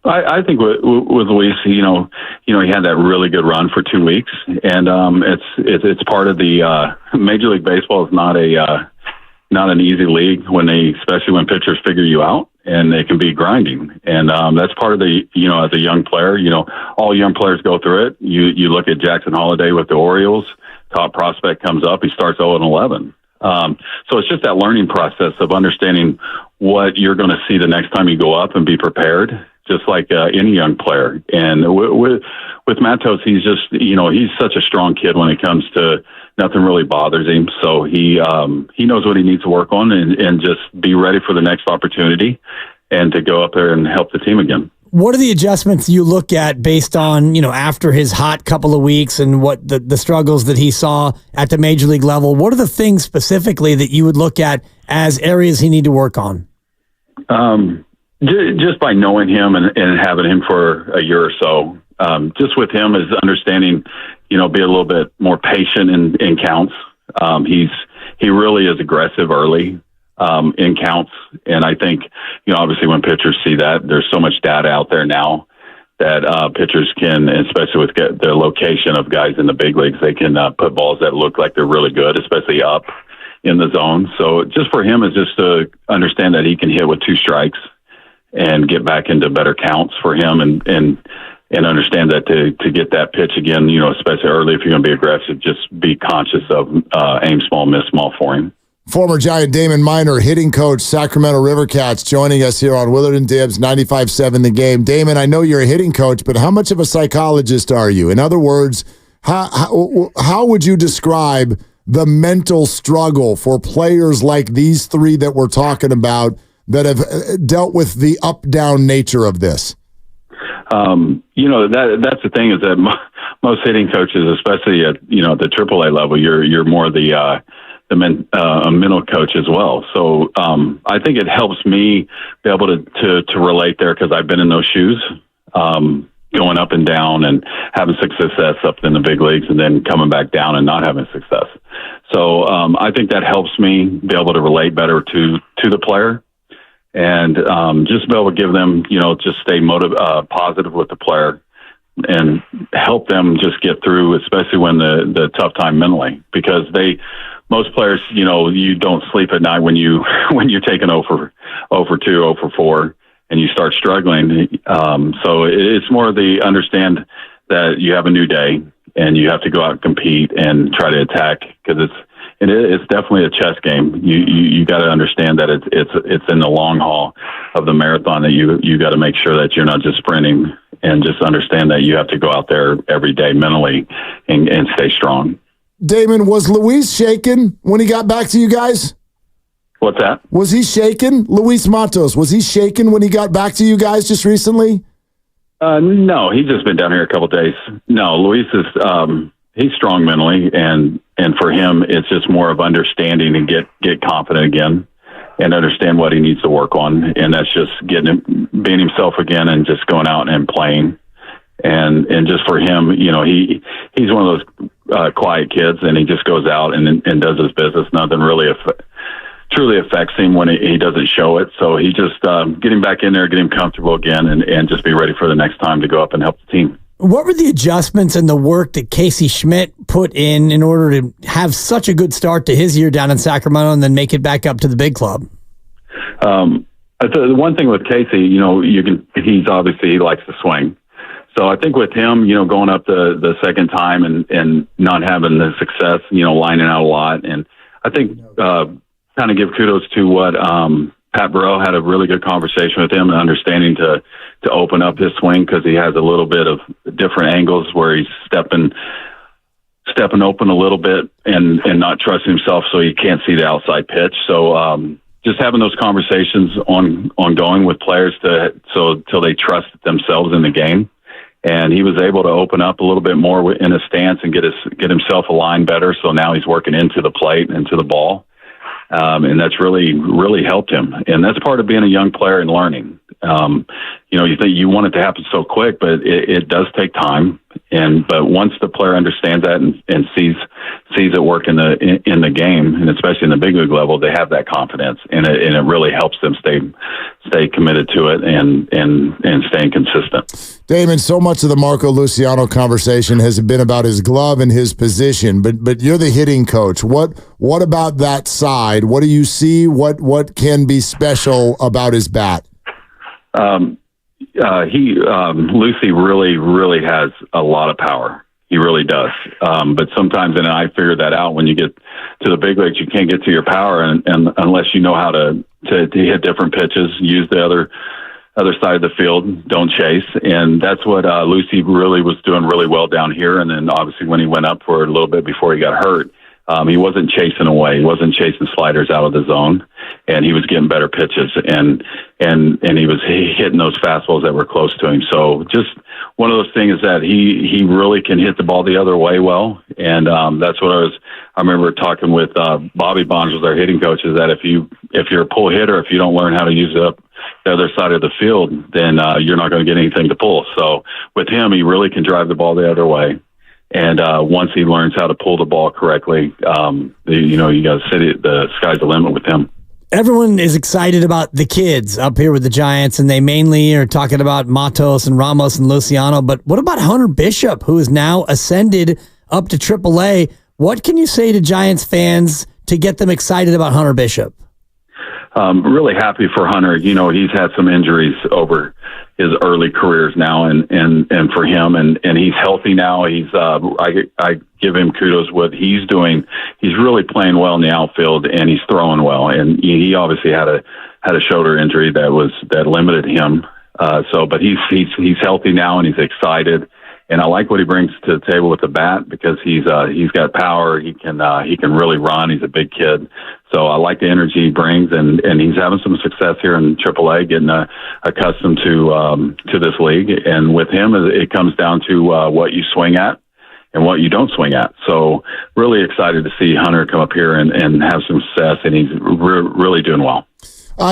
I think with Luis, he had that really good run for 2 weeks, and it's part of the Major League Baseball is not an easy league especially when pitchers figure you out, and they can be grinding, and that's part of the as a young player, all young players go through it. You look at Jackson Holliday with the Orioles, top prospect comes up, he starts 0-11. So it's just that learning process of understanding what you're going to see the next time you go up and be prepared, just like any young player. And with Matos, he's just, he's such a strong kid when it comes to nothing really bothers him. So he knows what he needs to work on and just be ready for the next opportunity and to go up there and help the team again. What are the adjustments you look at based on, after his hot couple of weeks and what the struggles that he saw at the major league level? What are the things specifically that you would look at as areas he need to work on? Just by knowing him and having him for a year or so, just with him is understanding, be a little bit more patient in counts. He really is aggressive early. In counts. And I think, obviously when pitchers see that, there's so much data out there now that pitchers can, especially with the location of guys in the big leagues, they can put balls that look like they're really good, especially up in the zone. So just for him is just to understand that he can hit with 2 strikes and get back into better counts for him and understand that to get that pitch again, especially early, if you're going to be aggressive, just be conscious of aim small, miss small for him. Former Giant Damon Minor, hitting coach, Sacramento River Cats, joining us here on Willard and Dibbs 95.7 The Game. Damon, I know you're a hitting coach, but how much of a psychologist are you? In other words, how would you describe the mental struggle for players like these 3 that we're talking about that have dealt with the up-down nature of this? That's the thing is that most hitting coaches, especially at the AAA level, you're more the mental coach as well. So I think it helps me be able to relate there because I've been in those shoes, going up and down and having success up in the big leagues and then coming back down and not having success. So I think that helps me be able to relate better to the player and just be able to give them, just stay positive with the player and help them just get through, especially when the tough time mentally, because most players, you don't sleep at night when you're taking 0 for 2, 0 for 4, and you start struggling. So it's more the understand that you have a new day and you have to go out and compete and try to attack because it's definitely a chess game. You got to understand that it's in the long haul of the marathon that you got to make sure that you're not just sprinting and just understand that you have to go out there every day mentally and stay strong. Damon, was Luis shaken when he got back to you guys? What's that? Was he shaken? Luis Matos, was he shaken when he got back to you guys just recently? No, he's just been down here a couple of days. No, Luis is he's strong mentally, and for him, it's just more of understanding and get confident again and understand what he needs to work on, and that's just being himself again and just going out and playing. And just for him, he's one of those quiet kids, and he just goes out and does his business. Nothing really truly affects him when he doesn't show it. So he just get him back in there, get him comfortable again, and just be ready for the next time to go up and help the team. What were the adjustments and the work that Casey Schmidt put in order to have such a good start to his year down in Sacramento and then make it back up to the big club? The one thing with Casey, he likes to swing. So I think with him, going up the second time and not having the success, lining out a lot. And I think kind of give kudos to what Pat Burrell had a really good conversation with him and understanding to open up his swing, because he has a little bit of different angles where he's stepping open a little bit and not trusting himself, so he can't see the outside pitch. So just having those conversations ongoing with players till they trust themselves in the game. And he was able to open up a little bit more in his stance and get himself aligned better. So now he's working into the plate, into the ball. And that's really, really helped him. And that's part of being a young player and learning. You think you want it to happen so quick, but it does take time. But once the player understands that and sees it work in the game, and especially in the big league level, they have that confidence, and it really helps them stay committed to it and staying consistent. Damon, so much of the Marco Luciano conversation has been about his glove and his position, but you're the hitting coach. What about that side? What do you see? What can be special about his bat? Lucy really, really has a lot of power. He really does. But sometimes, and I figured that out, when you get to the big leagues, you can't get to your power and unless you know how to hit different pitches, use the other side of the field, don't chase. And that's what Lucy really was doing really well down here. And then obviously when he went up for a little bit before he got hurt, he wasn't chasing away. He wasn't chasing sliders out of the zone, and he was getting better pitches, and he was hitting those fastballs that were close to him. So just one of those things that he really can hit the ball the other way well, and that's what I remember talking with Bobby Bonds, was our hitting coach, is that if you're a pull hitter, if you don't learn how to use the other side of the field, then you're not going to get anything to pull. So with him, he really can drive the ball the other way. And once he learns how to pull the ball correctly, you got to sit the sky's the limit with him. Everyone is excited about the kids up here with the Giants, and they mainly are talking about Matos and Ramos and Luciano. But what about Hunter Bishop, who is now ascended up to AAA? What can you say to Giants fans to get them excited about Hunter Bishop? Really happy for Hunter. He's had some injuries over his early careers now, and for him, and he's healthy now. He's I give him kudos what he's doing. He's really playing well in the outfield, and he's throwing well. And he obviously had a shoulder injury that limited him. But he's healthy now, and he's excited. And I like what he brings to the table with the bat, because he's got power. He can really run. He's a big kid. So I like the energy he brings, and he's having some success here in AAA, getting accustomed to this league. And with him, it comes down to what you swing at and what you don't swing at. So really excited to see Hunter come up here and have some success, and he's really doing well.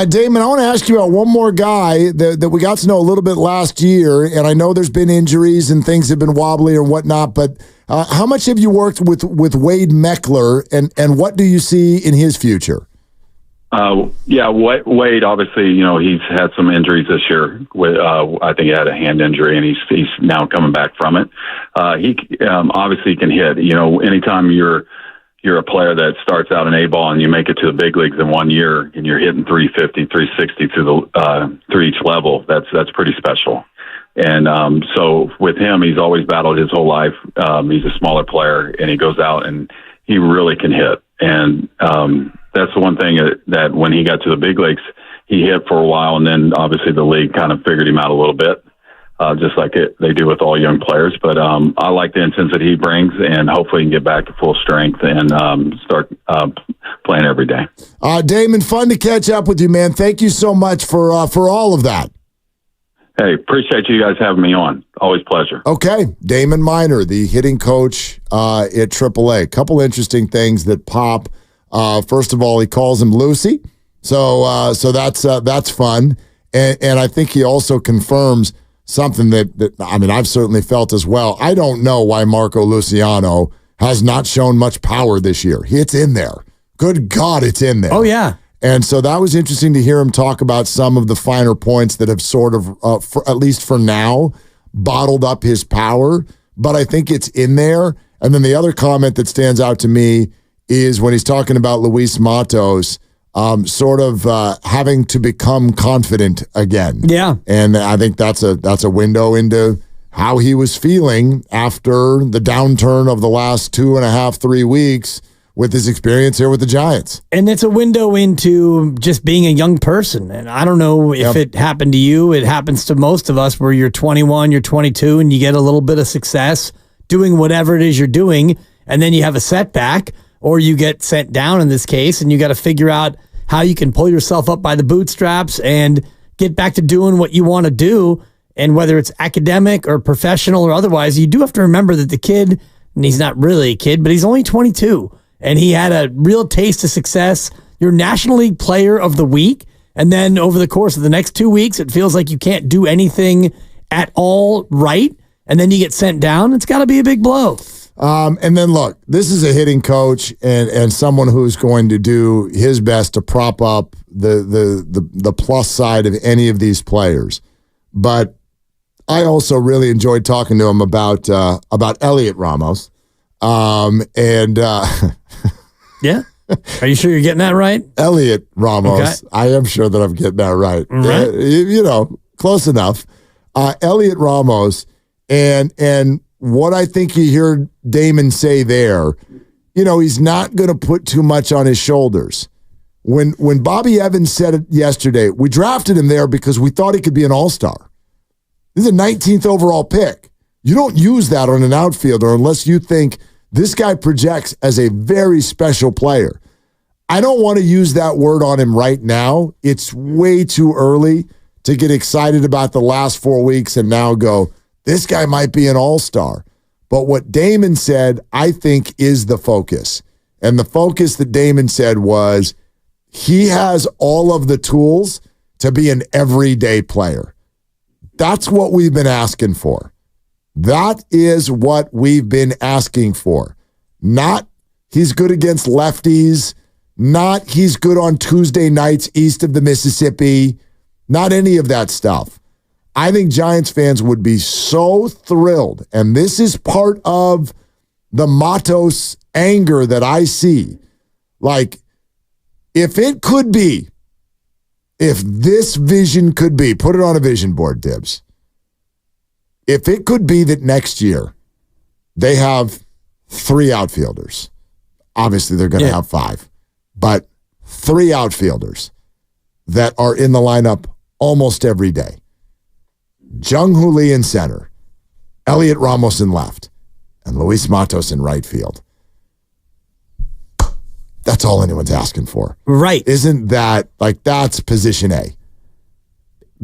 Damon, I want to ask you about one more guy that we got to know a little bit last year, and I know there's been injuries and things have been wobbly and whatnot, but how much have you worked with Wade Meckler, and what do you see in his future? Wade, obviously, he's had some injuries this year. I think he had a hand injury, and he's now coming back from it. He obviously can hit. Anytime you're a player that starts out in A-ball and you make it to the big leagues in 1 year and you're hitting 350, 360 through each level, that's pretty special. And so with him, he's always battled his whole life. He's a smaller player, and he goes out and he really can hit. And that's the one thing that when he got to the big leagues, he hit for a while, and then obviously the league kind of figured him out a little bit. Just like they do with all young players. But I like the intensity he brings, and hopefully he can get back to full strength and start playing every day. Damon, fun to catch up with you, man. Thank you so much for all of that. Hey, appreciate you guys having me on. Always pleasure. Okay, Damon Minor, the hitting coach at AAA. A couple interesting things that pop. First of all, he calls him Lucy, so that's fun, and I think he also confirms something that I've certainly felt as well. I don't know why Marco Luciano has not shown much power this year. It's in there. Good God, it's in there. Oh, yeah. And so that was interesting to hear him talk about some of the finer points that have sort of, at least for now, bottled up his power. But I think it's in there. And then the other comment that stands out to me is when he's talking about Luis Matos, having to become confident again. Yeah. And I think that's a window into how he was feeling after the downturn of the last 2.5, 3 weeks with his experience here with the Giants. And it's a window into just being a young person. And I don't know if it happened to you. It happens to most of us where you're 21, you're 22, and you get a little bit of success doing whatever it is you're doing, and then you have a setback, or you get sent down in this case, and you got to figure out how you can pull yourself up by the bootstraps and get back to doing what you want to do. And whether it's academic or professional or otherwise, you do have to remember that the kid, and he's not really a kid, but he's only 22, and he had a real taste of success. You're National League Player of the Week, and then over the course of the next 2 weeks, it feels like you can't do anything at all right, and then you get sent down. It's got to be a big blow. And then look, this is a hitting coach and someone who's going to do his best to prop up the plus side of any of these players. But I also really enjoyed talking to him about Elliot Ramos. Yeah. Are you sure you're getting that right? Elliot Ramos. Okay. I am sure that I'm getting that right. Right. Close enough. Elliot Ramos. And what I think you hear Damon say there, he's not going to put too much on his shoulders. When Bobby Evans said it yesterday, we drafted him there because we thought he could be an all-star. This is a 19th overall pick. You don't use that on an outfielder unless you think this guy projects as a very special player. I don't want to use that word on him right now. It's way too early to get excited about the last 4 weeks and now go, this guy might be an all-star. But what Damon said, I think, is the focus. And the focus that Damon said was he has all of the tools to be an everyday player. That's what we've been asking for. That is what we've been asking for. Not he's good against lefties, not he's good on Tuesday nights east of the Mississippi, not any of that stuff. I think Giants fans would be so thrilled, and this is part of the Matos anger that I see. Like, if this vision could be, put it on a vision board, Dibs. If it could be that next year they have 3 outfielders, obviously they're going to have 5, but 3 outfielders that are in the lineup almost every day. Jung-Hoo Lee in center, Elliot Ramos in left, and Luis Matos in right field. That's all anyone's asking for. Right. Isn't that, that's position A?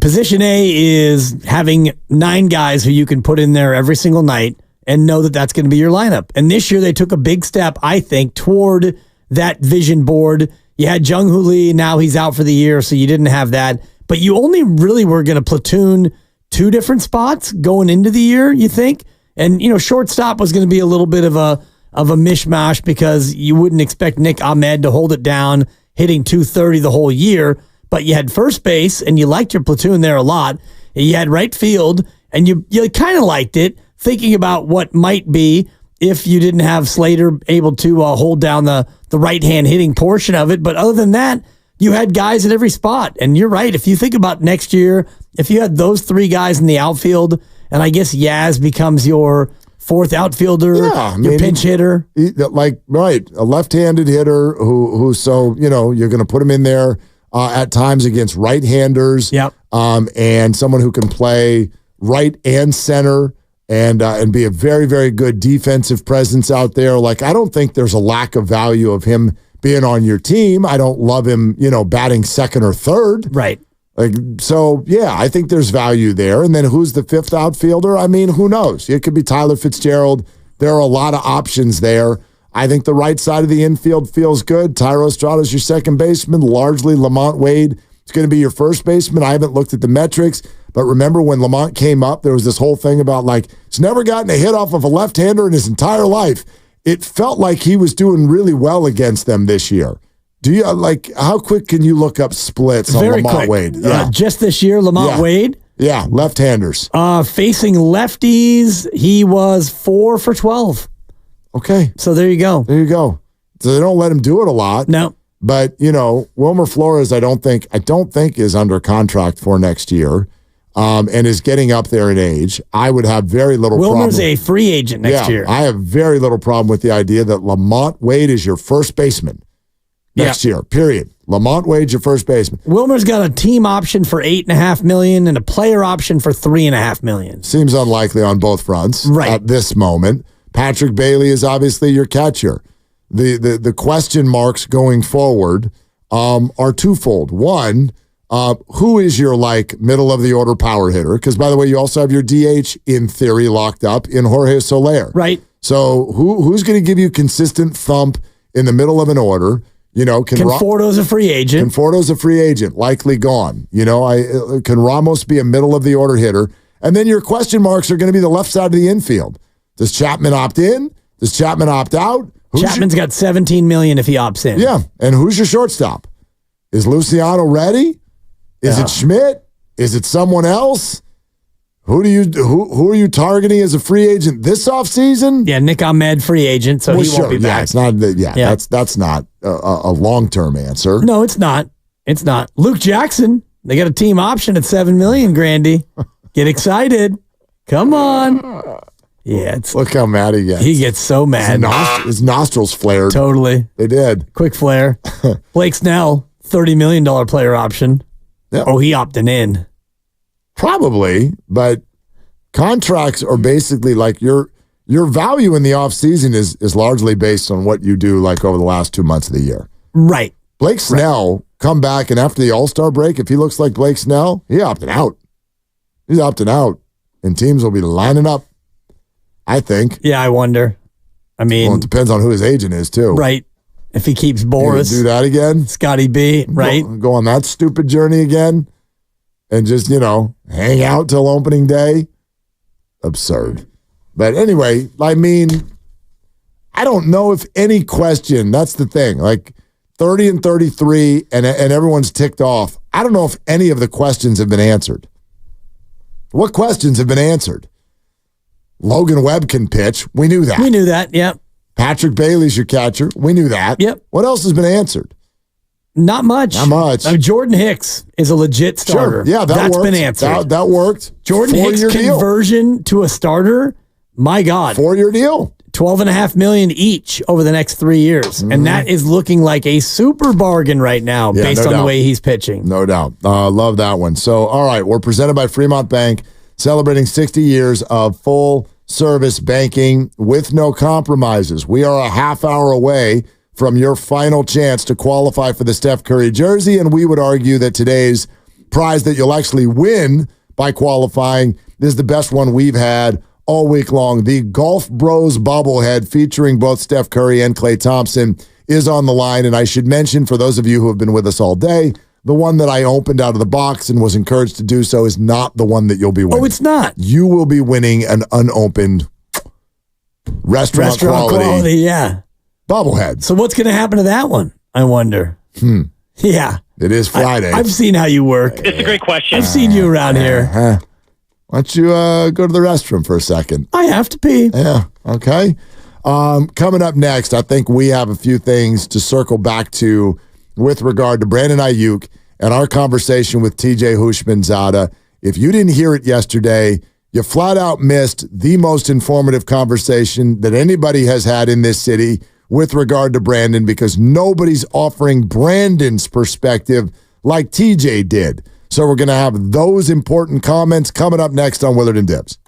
Position A is having 9 guys who you can put in there every single night and know that that's going to be your lineup. And this year they took a big step, I think, toward that vision board. You had Jung-Hoo Lee, now he's out for the year, so you didn't have that. But you only really were going to platoon 2 different spots going into the year, you think? And, shortstop was going to be a little bit of a mishmash because you wouldn't expect Nick Ahmed to hold it down, hitting .230 the whole year. But you had first base, and you liked your platoon there a lot. You had right field, and you kind of liked it, thinking about what might be if you didn't have Slater able to hold down the right-hand hitting portion of it. But other than that, you had guys at every spot. And you're right. If you think about next year, if you had those 3 guys in the outfield, and I guess Yaz becomes your 4th outfielder, your pinch hitter. Right. A left-handed hitter who you're going to put him in there at times against right-handers. Yep. And someone who can play right and center and be a very, very good defensive presence out there. I don't think there's a lack of value of him being on your team. I don't love him, batting second or third. Right. I think there's value there. And then who's the 5th outfielder? I mean, who knows? It could be Tyler Fitzgerald. There are a lot of options there. I think the right side of the infield feels good. Tyro Estrada's your second baseman. Largely, Lamont Wade is going to be your first baseman. I haven't looked at the metrics, but remember when Lamont came up, there was this whole thing about he's never gotten a hit off of a left-hander in his entire life. It felt like he was doing really well against them this year. Do you how quick can you look up splits on Very Lamont quick. Wade? Yeah. Just this year, Lamont Wade? Yeah, left-handers. Facing lefties, he was 4 for 12. Okay. So there you go. So they don't let him do it a lot. No. But, Wilmer Flores, I don't think is under contract for next year. and is getting up there in age, I would have very little problem. Wilmer's a free agent next year. I have very little problem with the idea that Lamont Wade is your first baseman next year, period. Lamont Wade's your first baseman. Wilmer's got a team option for $8.5 million and a player option for $3.5 million. Seems unlikely on both fronts at this moment. Patrick Bailey is obviously your catcher. The question marks going forward are twofold. One, who is your middle of the order power hitter? Because by the way, you also have your DH in theory locked up in Jorge Soler. Right. So who's going to give you consistent thump in the middle of an order? Conforto's a free agent. Conforto's a free agent, likely gone. Can Ramos be a middle of the order hitter? And then your question marks are going to be the left side of the infield. Does Chapman opt in? Does Chapman opt out? Chapman's got $17 million if he opts in. Yeah, and who's your shortstop? Is Luciano ready? Is it Schmidt? Is it someone else? Who are you targeting as a free agent this offseason? Yeah, Nick Ahmed, free agent, so he won't be back. Yeah, it's not. That's not a long-term answer. No, it's not. It's not. Luke Jackson, they got a team option at $7 million. Grandy, get excited! Come on. Yeah, look how mad he gets. He gets so mad. His nostrils flared. Totally, they did. Quick flare. Blake Snell, $30 million player option. Yeah. Oh, he opting in. Probably, but contracts are basically like your value in the offseason is largely based on what you do over the last 2 months of the year. Right. Blake Snell come back, and after the All-Star break, if he looks like Blake Snell, he's opting out. He's opting out, and teams will be lining up, I think. Yeah, I wonder. I mean, it depends on who his agent is, too. Right. If he keeps Boris. Do that again? Scotty B, right? Go on that stupid journey again and just, hang out till opening day? Absurd. But anyway, I don't know if any question, that's the thing, 30 and 33 and everyone's ticked off. I don't know if any of the questions have been answered. What questions have been answered? Logan Webb can pitch. We knew that. We knew that, yep. Patrick Bailey's your catcher. We knew that. Yep. What else has been answered? Not much. Not much. Jordan Hicks is a legit starter. Sure. Yeah, that's worked. been answered. That worked. Jordan Hicks conversion to a starter, my God. 4-year deal. $12.5 million each over the next 3 years. Mm-hmm. And that is looking like a super bargain right now based on the way he's pitching. No doubt. Love that one. So, all right, we're presented by Fremont Bank, celebrating 60 years of full service banking with no compromises. We are a half hour away from your final chance to qualify for the Steph Curry jersey, and we would argue that today's prize that you'll actually win by qualifying is the best one we've had all week long. The Golf Bros bobblehead featuring both Steph Curry and Klay Thompson is on the line, and I should mention, for those of you who have been with us all day, the one that I opened out of the box and was encouraged to do so is not the one that you'll be winning. Oh, it's not. You will be winning an unopened restaurant quality, yeah, bobblehead. So what's going to happen to that one, I wonder? Yeah. It is Friday. I've seen how you work. It's a great question. I've seen you around here. Why don't you go to the restroom for a second? I have to pee. Yeah, okay. Coming up next, I think we have a few things to circle back to with regard to Brandon Aiyuk and our conversation with TJ Houshmandzadeh. If you didn't hear it yesterday, you flat out missed the most informative conversation that anybody has had in this city with regard to Brandon, because nobody's offering Brandon's perspective like TJ did. So we're going to have those important comments coming up next on Willard and Dibs.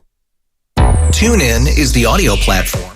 TuneIn is the audio platform.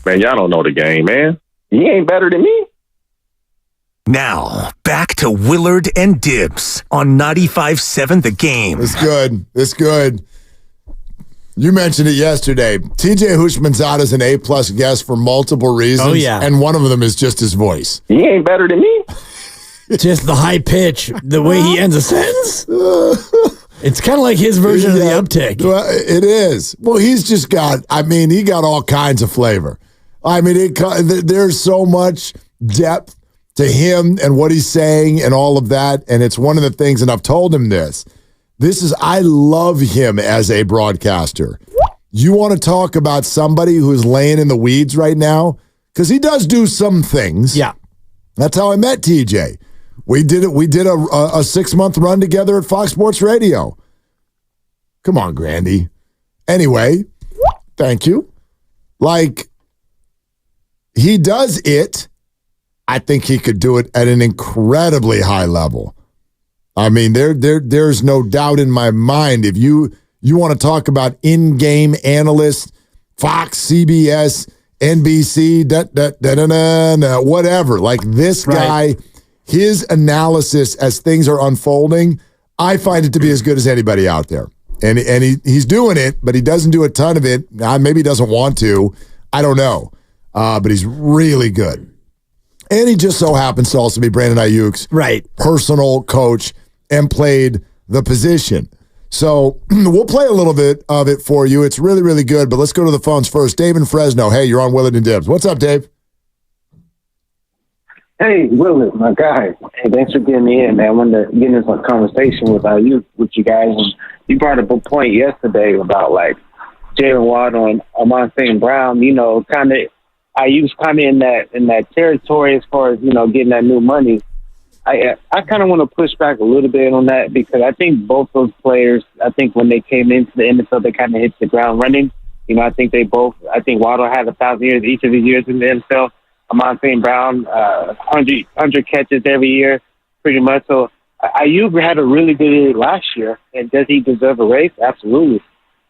Man, y'all don't know the game, man. You ain't better than me. Now, back to Willard and Dibbs on 95.7 The Game. It's good. It's good. You mentioned it yesterday. TJ Hushmanzada's an A-plus guest for multiple reasons. Oh, yeah. And one of them is just his voice. You ain't better than me. Just the high pitch, the way he ends a sentence. It's kind of like his version of the uptick. Well, it is. Well, he's just got, he got all kinds of flavor. There's so much depth to him and what he's saying and all of that. And it's one of the things, and I've told him this. I love him as a broadcaster. You want to talk about somebody who's laying in the weeds right now? Because he does do some things. Yeah. That's how I met TJ. We did it. We did a 6-month run together at Fox Sports Radio. Come on, Grandy. Anyway, thank you. He does it. I think he could do it at an incredibly high level. There's no doubt in my mind. If you want to talk about in-game analysts, Fox, CBS, NBC, whatever, like this guy, his analysis as things are unfolding, I find it to be as good as anybody out there. And he's doing it, but he doesn't do a ton of it. Maybe he doesn't want to. I don't know. But he's really good. And he just so happens to also be Brandon Aiyuk's personal coach and played the position. So we'll play a little bit of it for you. It's really, really good. But let's go to the phones first. Dave in Fresno. Hey, you're on Willard and Dibbs. What's up, Dave? Hey, Willard, my guy. Hey, thanks for getting me in, man. I wanted to get into some conversation with you guys. And you brought up a point yesterday about, Jalen Waddle and Amon St. Brown, kind of Aiyuk's kind of in that territory as far as, getting that new money. I kind of want to push back a little bit on that because I think both those players, when they came into the NFL, they kind of hit the ground running. I think Waddle had 1,000 years each of the years in the NFL. Amon St. Brown, 100 catches every year, pretty much. So Aiyuk had a really good year last year, and does he deserve a raise? Absolutely.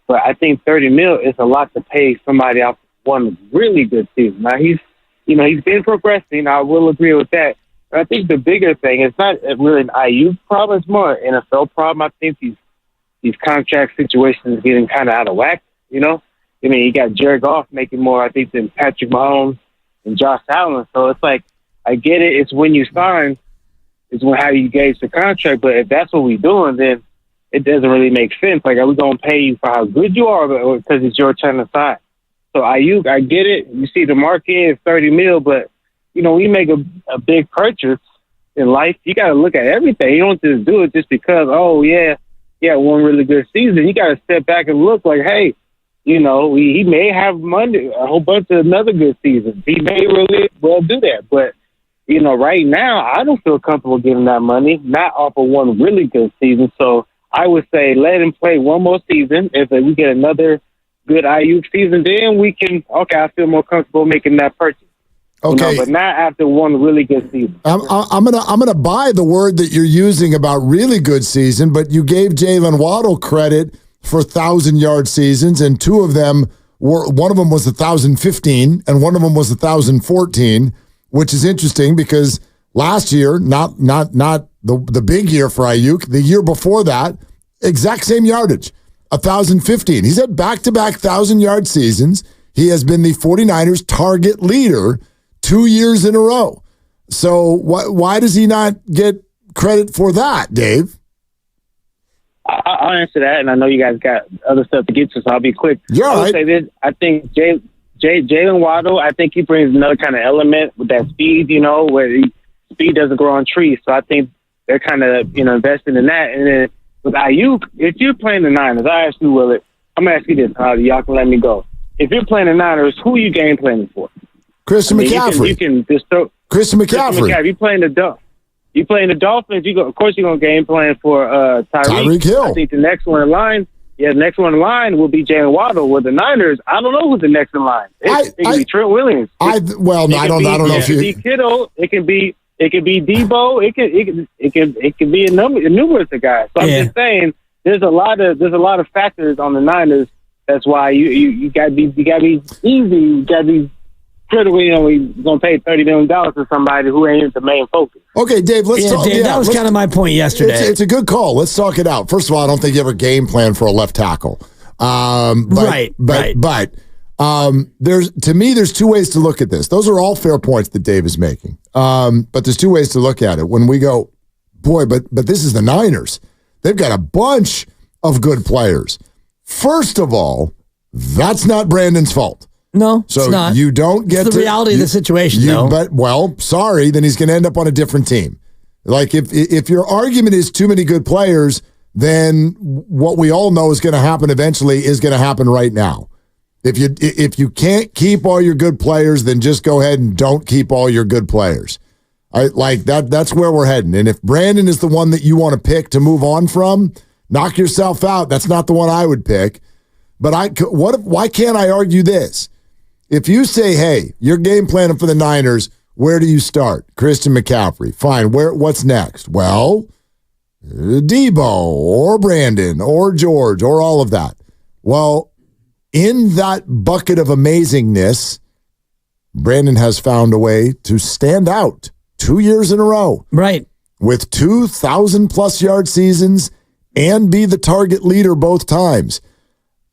But I think $30 million is a lot to pay somebody off one really good season. Now he's been progressing. I will agree with that. But I think the bigger thing is not really an Aiyuk problem; it's more an NFL problem. I think these contract situations are getting kind of out of whack. You got Jared Goff making more, I think, than Patrick Mahomes and Josh Allen. So it's like, I get it. It's when you sign, how you gauge the contract. But if that's what we're doing, then it doesn't really make sense. Like, are we going to pay you for how good you are, or because it's your turn to sign? So Aiyuk, I get it. You see the market is $30 million, but when you make a big purchase in life, you got to look at everything. You don't just do it just because, one really good season. You got to step back and look like, hey, he may have a whole bunch of another good season. He may really well do that, but right now I don't feel comfortable giving that money, not off of one really good season. So I would say let him play one more season. If we get another good Aiyuk season, then we can. Okay, I feel more comfortable making that purchase. Okay, but not after one really good season. I'm gonna buy the word that you're using about really good season, but you gave Jalen Waddle credit for 1,000-yard seasons, and one of them was 1,015, and one of them was 1,014, which is interesting because last year, not the big year for Aiyuk, the year before that, exact same yardage. 1,015. He's had back-to-back 1,000-yard seasons. He has been the 49ers target leader 2 years in a row. So why does he not get credit for that, Dave? I'll answer that, and I know you guys got other stuff to get to, so I'll be quick. I will say this. I think Jalen Waddle, I think he brings another kind of element with that speed, where speed doesn't grow on trees. So I think they're kind of, investing in that. And then with Aiyuk, if you're playing the Niners, I ask you, Willett, I'm going to ask you this. Y'all can let me go. If you're playing the Niners, who are you game planning for? Christian McCaffrey. You can just throw Christian McCaffrey. You playing the Dolphins, of course you're going to game plan for Tyreek Hill. I think the next one in line will be Jalen Waddle. With the Niners, I don't know who's the next in line. It can be Trent Williams. I don't know if you. It can be Kittle. It can be Debo. It can be numerous of guys. So I'm just saying, there's a lot of factors on the Niners. That's why you got to be easy. You got to be critical. We're gonna pay $30 million to somebody who ain't the main focus. Okay, Dave. Let's talk. Dave, that was kind of my point yesterday. It's a good call. Let's talk it out. First of all, I don't think you ever game plan for a left tackle. Right. But there's two ways to look at this. Those are all fair points that Dave is making. But there's two ways to look at it. When we go, boy, but this is the Niners. They've got a bunch of good players. First of all, that's not Brandon's fault. No, so it's not. You don't get it's the reality of the situation, though. But sorry, then he's going to end up on a different team. Like if your argument is too many good players, then what we all know is going to happen eventually is going to happen right now. If you can't keep all your good players, then just go ahead and don't keep all your good players. That's where we're heading. And if Brandon is the one that you want to pick to move on from, knock yourself out. That's not the one I would pick. But why can't I argue this? If you say, hey, you're game planning for the Niners, where do you start? Christian McCaffrey. Fine. What's next? Well, Debo or Brandon or George or all of that. Well, in that bucket of amazingness, Brandon has found a way to stand out 2 years in a row. Right. With 2,000+ yard seasons and be the target leader both times.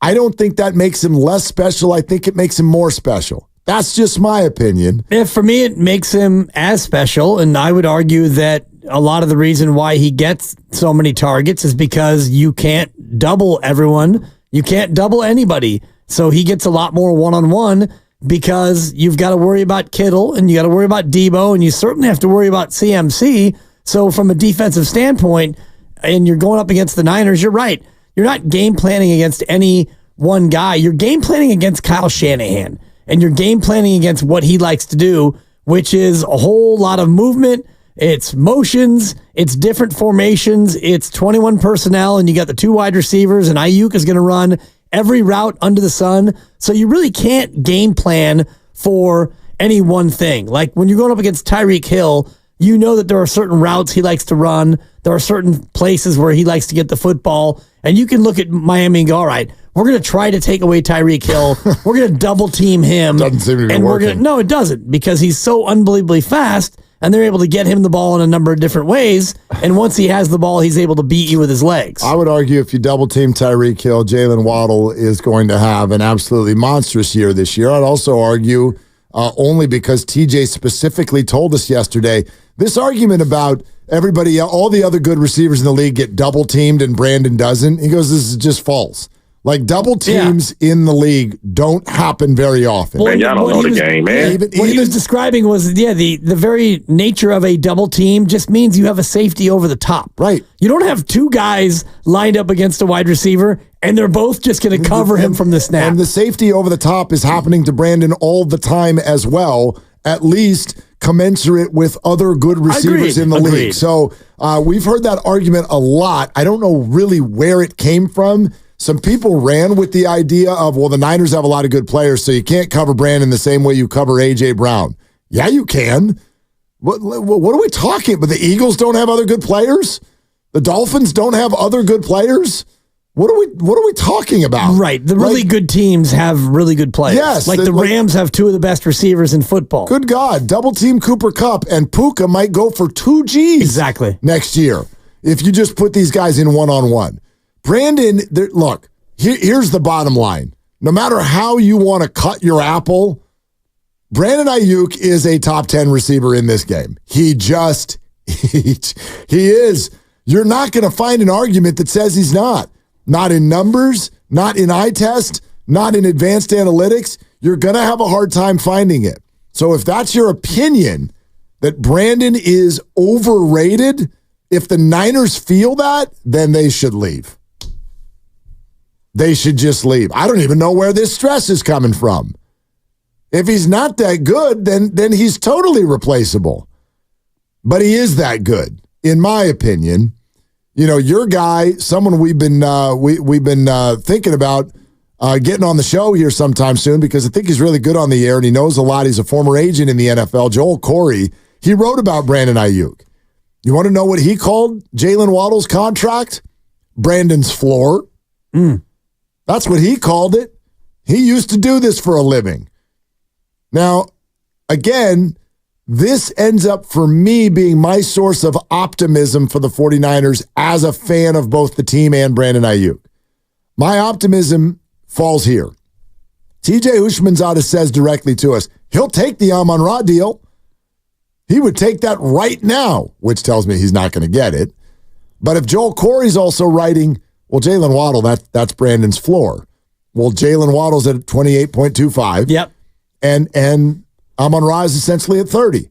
I don't think that makes him less special. I think it makes him more special. That's just my opinion. For me, it makes him as special, and I would argue that a lot of the reason why he gets so many targets is because you can't double everyone. You can't double anybody. So he gets a lot more one-on-one because you've got to worry about Kittle, and you got to worry about Debo, and you certainly have to worry about CMC. So from a defensive standpoint, and you're going up against the Niners, you're right. You're not game planning against any one guy. You're game planning against Kyle Shanahan, and you're game planning against what he likes to do, which is a whole lot of movement. It's motions. It's different formations. It's 21 personnel, and you got the 2 wide receivers, and Aiyuk is going to run every route under the sun. So you really can't game plan for any one thing. Like when you're going up against Tyreek Hill, you know that there are certain routes he likes to run. There are certain places where he likes to get the football, and you can look at Miami and go, all right, we're going to try to take away Tyreek Hill. We're going to double team him. Doesn't seem to be working. No, it doesn't, because he's so unbelievably fast, and they're able to get him the ball in a number of different ways. And once he has the ball, he's able to beat you with his legs. I would argue if you double team Tyreek Hill, Jalen Waddle is going to have an absolutely monstrous year this year. I'd also argue, only because TJ specifically told us yesterday, this argument about everybody, all the other good receivers in the league get double teamed and Brandon doesn't. He goes, this is just false. Like, double teams in the league don't happen very often. Man, y'all don't know the game, man. What he was describing was, the very nature of a double team just means you have a safety over the top. Right. You don't have two guys lined up against a wide receiver, and they're both just going to cover him from the snap. And the safety over the top is happening to Brandon all the time as well, at least commensurate with other good receivers in the league. So we've heard that argument a lot. I don't know really where it came from. Some people ran with the idea of, well, the Niners have a lot of good players, so you can't cover Brandon the same way you cover A.J. Brown. Yeah, you can. What are we talking about? The Eagles don't have other good players? The Dolphins don't have other good players? What are we talking about? Right. The really good teams have really good players. Yes. Like the Rams have two of the best receivers in football. Good God. Double team Cooper Kupp, and Puka might go for 2 Gs exactly next year if you just put these guys in one-on-one. Brandon, look, here's the bottom line. No matter how you want to cut your apple, Brandon Aiyuk is a top 10 receiver in this game. He is. You're not going to find an argument that says he's not. Not in numbers, not in eye test, not in advanced analytics. You're going to have a hard time finding it. So if that's your opinion, that Brandon is overrated, if the Niners feel that, then they should leave. They should just leave. I don't even know where this stress is coming from. If he's not that good, then he's totally replaceable. But he is that good, in my opinion. You know, your guy, someone we've been thinking about getting on the show here sometime soon, because I think he's really good on the air and he knows a lot. He's a former agent in the NFL, Joel Corey. He wrote about Brandon Aiyuk. You want to know what he called Jalen Waddle's contract? Brandon's floor. That's what he called it. He used to do this for a living. Now, again, this ends up for me being my source of optimism for the 49ers as a fan of both the team and Brandon Aiyuk. My optimism falls here. TJ Houshmandzadeh says directly to us, he'll take the Amon-Ra deal. He would take that right now, which tells me he's not going to get it. But if Joel Corey's also writing, well, Jalen Waddle, that's Brandon's floor. Well, Jalen Waddle's at 28.25. Yep. And Amon-Ra is essentially at 30.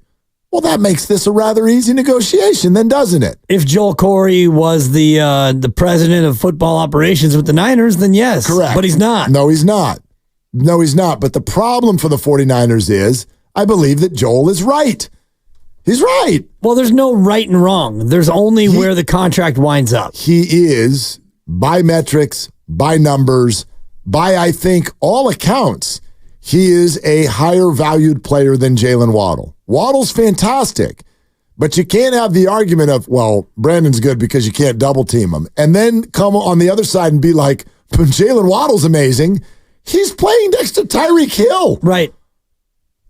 Well, that makes this a rather easy negotiation, then, doesn't it? If Joel Corey was the president of football operations with the Niners, then yes. Correct. But he's not. No, he's not. But the problem for the 49ers is, I believe that Joel is right. He's right. Well, there's no right and wrong. There's only where the contract winds up. He is, by metrics, by numbers, by, I think, all accounts, he is a higher valued player than Jalen Waddle. Waddle's fantastic, but you can't have the argument of, well, Brandon's good because you can't double team him, and then come on the other side and be like, but Jalen Waddle's amazing. He's playing next to Tyreek Hill. Right.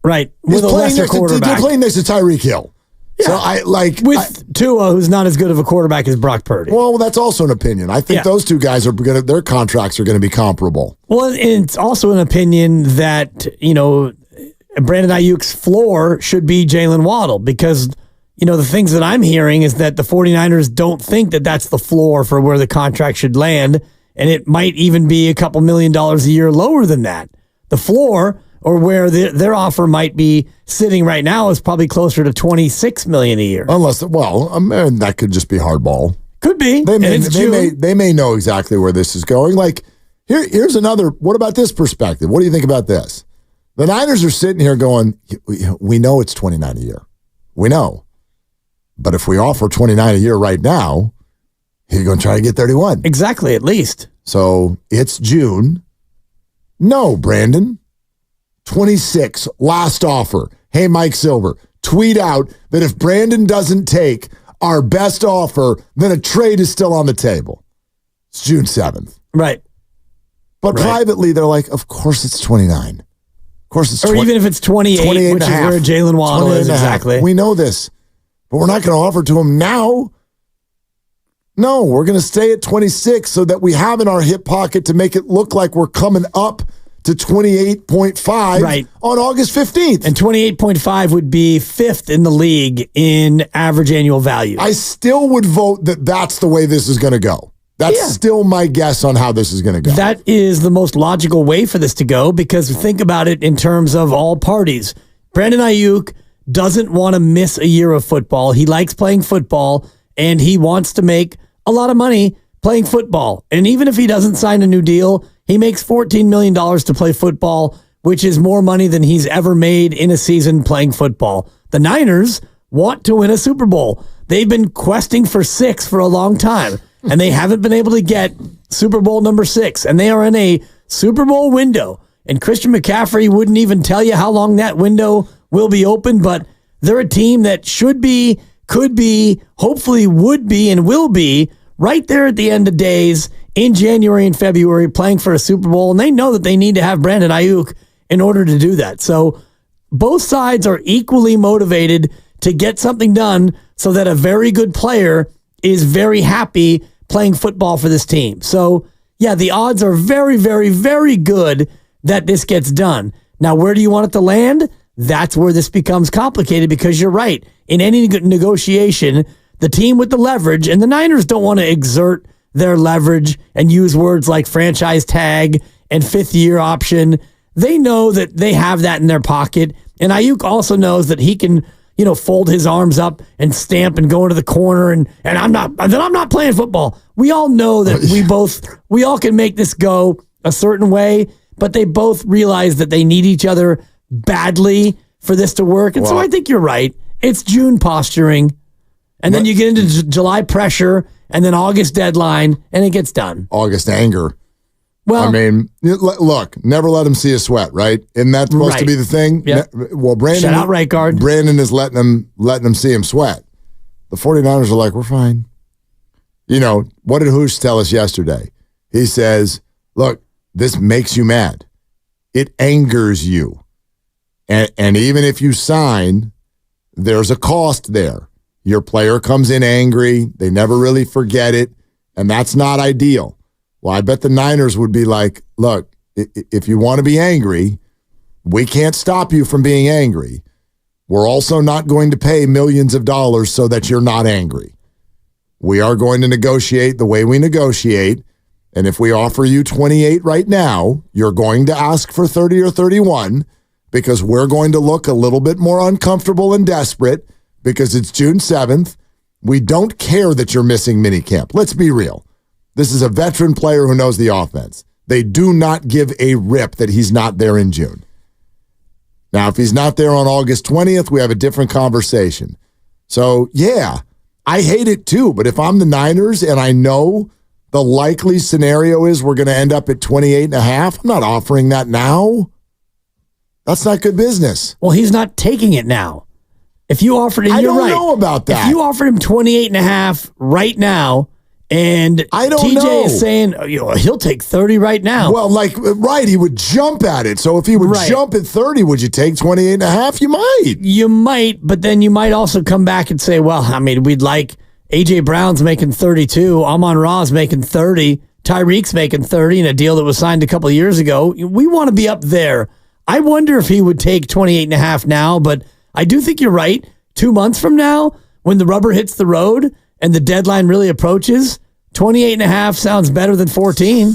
With a lesser quarterback. They're playing next to Tyreek Hill. Yeah. So Tua, who's not as good of a quarterback as Brock Purdy. Well, that's also an opinion. I think those two guys their contracts are going to be comparable. Well, and it's also an opinion that, Brandon Aiyuk's floor should be Jalen Waddle, because, the things that I'm hearing is that the 49ers don't think that that's the floor for where the contract should land, and it might even be a couple $1 million a year lower than that. The floor, or where their offer might be sitting right now, is probably closer to $26 million a year. Unless, that could just be hardball. Could be. They may know exactly where this is going. Like, here's another. What about this perspective? What do you think about this? The Niners are sitting here going, we know it's $29 a year. We know. But if we offer $29 a year right now, he's going to try to get 31. Exactly, at least. So it's June. No, Brandon. 26, last offer. Hey, Mike Silver, tweet out that if Brandon doesn't take our best offer, then a trade is still on the table. It's June 7th. Right. But privately, they're like, of course it's 29. Of course it's 20. Or even if it's 28 which is where Jalen Waddle is, exactly. We know this. But we're not going to offer to him now. No, we're going to stay at 26 so that we have in our hip pocket to make it look like we're coming up to 28.5 on August 15th. And 28.5 would be 5th in the league in average annual value. I still would vote that that's the way this is going to go. That's still my guess on how this is going to go. That is the most logical way for this to go because think about it in terms of all parties. Brandon Aiyuk doesn't want to miss a year of football. He likes playing football, and he wants to make a lot of money playing football. And even if he doesn't sign a new deal, he makes $14 million to play football, which is more money than he's ever made in a season playing football. The Niners want to win a Super Bowl. They've been questing for 6 for a long time, and they haven't been able to get Super Bowl number 6, and they are in a Super Bowl window. And Christian McCaffrey wouldn't even tell you how long that window will be open, but they're a team that should be, could be, hopefully would be, and will be right there at the end of days in January and February playing for a Super Bowl, and they know that they need to have Brandon Aiyuk in order to do that. So both sides are equally motivated to get something done so that a very good player is very happy playing football for this team. So, yeah, the odds are very, very, very good that this gets done. Now, where do you want it to land? That's where this becomes complicated because you're right. In any negotiation, the team with the leverage, and the Niners don't want to exert their leverage and use words like franchise tag and 5th-year option. They know that they have that in their pocket, and Aiyuk also knows that he can, fold his arms up and stamp and go into the corner, and I'm not playing football. We all know that we all can make this go a certain way, but they both realize that they need each other badly for this to work. And so I think you're right. It's June posturing. And then you get into July pressure and then August deadline, and it gets done. August anger. Well, I mean, look, never let him see a sweat, right? Isn't that supposed to be the thing? Yep. Well, Brandon, shout out right guard. Brandon is letting him see him sweat. The 49ers are like, we're fine. What did Hoosh tell us yesterday? He says, look, this makes you mad. It angers you. And even if you sign, there's a cost there. Your player comes in angry. They never really forget it. And that's not ideal. Well, I bet the Niners would be like, look, if you want to be angry, we can't stop you from being angry. We're also not going to pay millions of dollars so that you're not angry. We are going to negotiate the way we negotiate. And if we offer you 28 right now, you're going to ask for 30 or 31 because we're going to look a little bit more uncomfortable and desperate because it's June 7th. We don't care that you're missing minicamp. Let's be real. This is a veteran player who knows the offense. They do not give a rip that he's not there in June. Now, if he's not there on August 20th, we have a different conversation. So, yeah, I hate it too. But if I'm the Niners and I know the likely scenario is we're going to end up at 28.5, I'm not offering that now. That's not good business. Well, he's not taking it now. If you offered him, you're right. I don't know about that. If you offered him 28.5 right now, and I don't TJ know. is saying he'll take 30 right now. Well, he would jump at it. So if he would jump at 30, would you take 28.5? You might. You might, but then you might also come back and say, well, I mean, we'd like A.J. Brown's making 32, Amon-Ra's making 30, Tyreek's making 30 in a deal that was signed a couple of years ago. We want to be up there. I wonder if he would take 28.5 now, but I do think you're right. 2 months from now, when the rubber hits the road and the deadline really approaches, 28.5 sounds better than 14.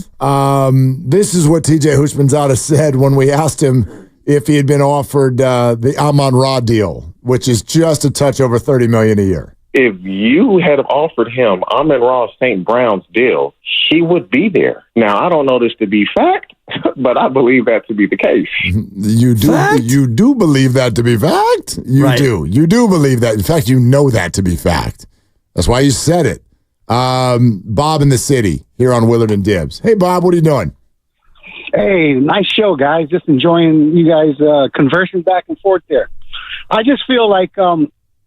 This is what TJ Houshmandzadeh said when we asked him if he had been offered the Amon-Ra deal, which is just a touch over $30 million a year. If you had offered him Amon-Ra St. Brown's deal, he would be there. Now, I don't know this to be fact, but I believe that to be the case. You do. Fact? You do believe that to be fact? You do. You do believe that. In fact, you know that to be fact. That's why you said it. Bob in the city here on Willard and Dibbs. Hey, Bob, what are you doing? Hey, nice show, guys. Just enjoying you guys conversing back and forth there. I just feel like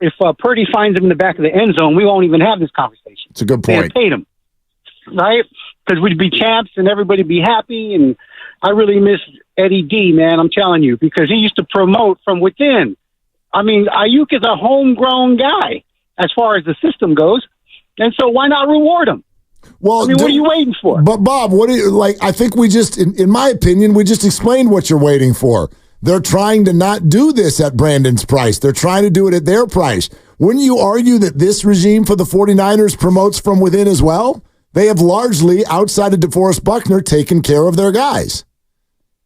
if Purdy finds him in the back of the end zone, we won't even have this conversation. It's a good They point. had paid him, right? Because we'd be champs and everybody be happy. And I really miss Eddie D, man. I'm telling you, because he used to promote from within. I mean, Aiyuk is a homegrown guy as far as the system goes, and so why not reward him? Well, I mean, what are you waiting for? But Bob, what do you like? I think we just, in my opinion, we just explained what you're waiting for. They're trying to not do this at Brandon's price. They're trying to do it at their price. Wouldn't you argue that this regime for the 49ers promotes from within as well? They have largely, outside of DeForest Buckner, taken care of their guys.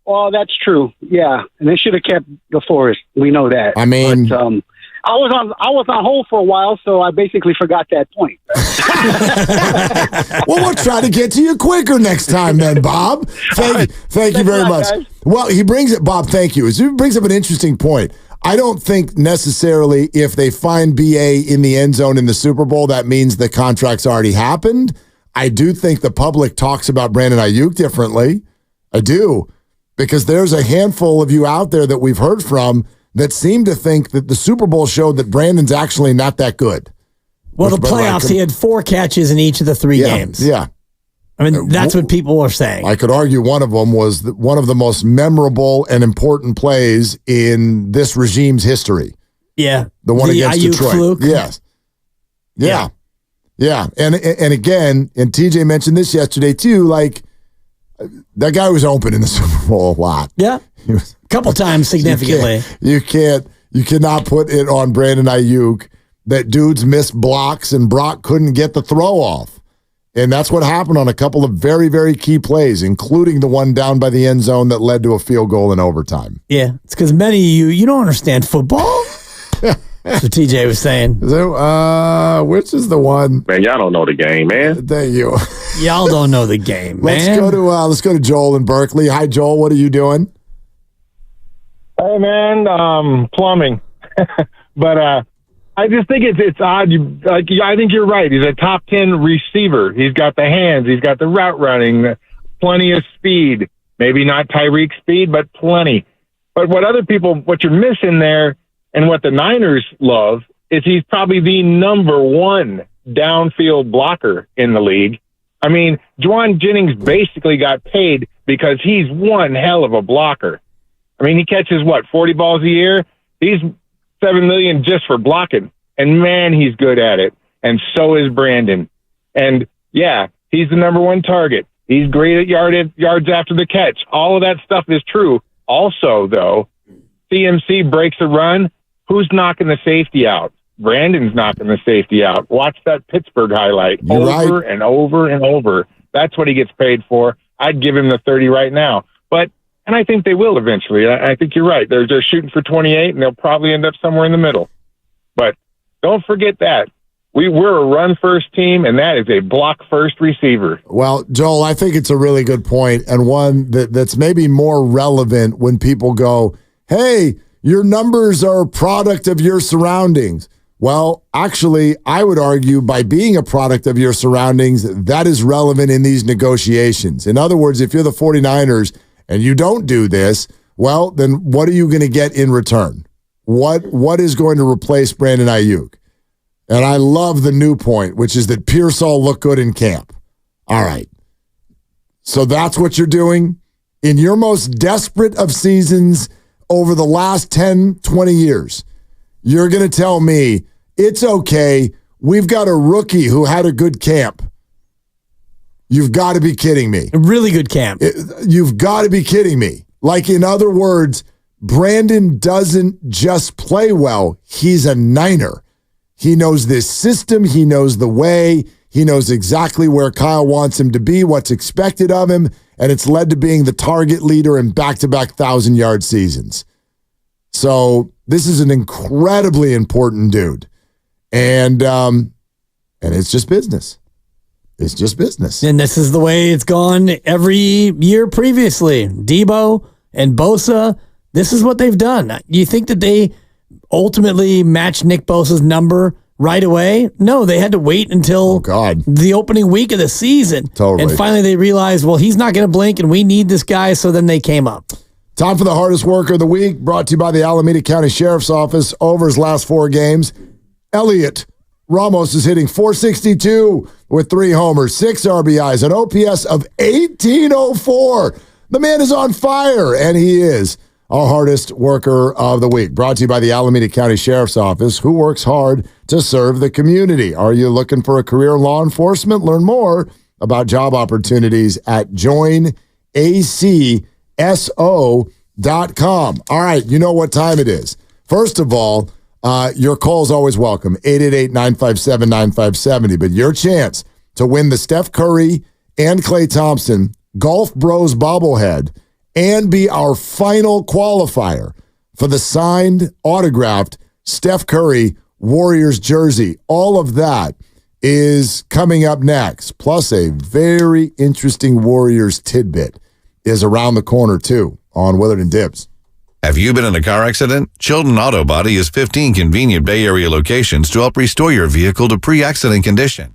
Well, that's true. Yeah, and they should have kept DeForest. We know that. I mean, but, I was on hold for a while, so I basically forgot that point. Well, we'll try to get to you quicker next time, then, Bob. Thank you very much. Guys. Well, he brings it, Bob. Thank you. He brings up an interesting point. I don't think necessarily if they find BA in the end zone in the Super Bowl, that means the contract's already happened. I do think the public talks about Brandon Aiyuk differently. I do, because there's a handful of you out there that we've heard from that seem to think that the Super Bowl showed that Brandon's actually not that good. Well, the playoffs, he had 4 catches in each of the 3 games. Yeah. I mean, that's what people are saying. I could argue one of them was one of the most memorable and important plays in this regime's history. Yeah. The one against Aiyuk Detroit. fluke. Yes. Yeah. And again, and TJ mentioned this yesterday too, like that guy was open in the Super Bowl a lot. Yeah. A couple times significantly. You cannot put it on Brandon Aiyuk that dudes missed blocks and Brock couldn't get the throw off. And that's what happened on a couple of very, very key plays, including the one down by the end zone that led to a field goal in overtime. Yeah. It's because many of you don't understand football. That's what TJ was saying. Which is the one? Man, y'all don't know the game, man. Thank you. Y'all don't know the game, man. Let's go to Joel in Berkeley. Hi, Joel. What are you doing? Hey, man, plumbing. But I just think it's odd. I think you're right. He's a top 10 receiver. He's got the hands. He's got the route running, plenty of speed. Maybe not Tyreek speed, but plenty. But what you're missing there and what the Niners love is he's probably the number 1 downfield blocker in the league. I mean, Juwan Jennings basically got paid because he's one hell of a blocker. I mean, he catches, 40 balls a year? He's $7 million just for blocking. And, man, he's good at it. And so is Brandon. And, yeah, he's the number 1 target. He's great at yards after the catch. All of that stuff is true. Also, though, CMC breaks a run. Who's knocking the safety out? Brandon's knocking the safety out. Watch that Pittsburgh highlight over and over and over. That's what he gets paid for. I'd give him the 30 right now. And I think they will eventually. I think you're right. They're shooting for 28, and they'll probably end up somewhere in the middle. But don't forget that. We're a run-first team, and that is a block-first receiver. Well, Joel, I think it's a really good point, and one that's maybe more relevant when people go, hey, your numbers are a product of your surroundings. Well, actually, I would argue by being a product of your surroundings, that is relevant in these negotiations. In other words, if you're the 49ers and you don't do this, well, then what are you going to get in return? What is going to replace Brandon Aiyuk? And I love the new point, which is that Pearsall looked good in camp. All right. So that's what you're doing? In your most desperate of seasons over the last 10, 20 years, you're going to tell me it's okay, we've got a rookie who had a good camp. You've got to be kidding me. A really good camp. You've got to be kidding me. Like, in other words, Brandon doesn't just play well. He's a Niner. He knows this system. He knows the way. He knows exactly where Kyle wants him to be, what's expected of him, and it's led to being the target leader in back-to-back 1,000-yard seasons. So this is an incredibly important dude. And it's just business. It's just business. And this is the way it's gone every year previously. Debo and Bosa, this is what they've done. You think that they ultimately matched Nick Bosa's number right away? No, they had to wait until the opening week of the season. Totally. And finally they realized, well, he's not going to blink and we need this guy, so then they came up. Time for the hardest worker of the week, brought to you by the Alameda County Sheriff's Office. Over his last 4 games, Elliot. Ramos is hitting .462 with 3 homers, 6 RBIs, an OPS of 1804. The man is on fire, and he is our hardest worker of the week. Brought to you by the Alameda County Sheriff's Office, who works hard to serve the community. Are you looking for a career in law enforcement? Learn more about job opportunities at joinacso.com. All right, you know what time it is. First of all, your call is always welcome, 888-957-9570. But your chance to win the Steph Curry and Klay Thompson Golf Bros bobblehead and be our final qualifier for the signed, autographed Steph Curry Warriors jersey. All of that is coming up next. Plus, a very interesting Warriors tidbit is around the corner, too, on Willard and Dibs. Have you been in a car accident? Chilton Auto Body has 15 convenient Bay Area locations to help restore your vehicle to pre-accident condition.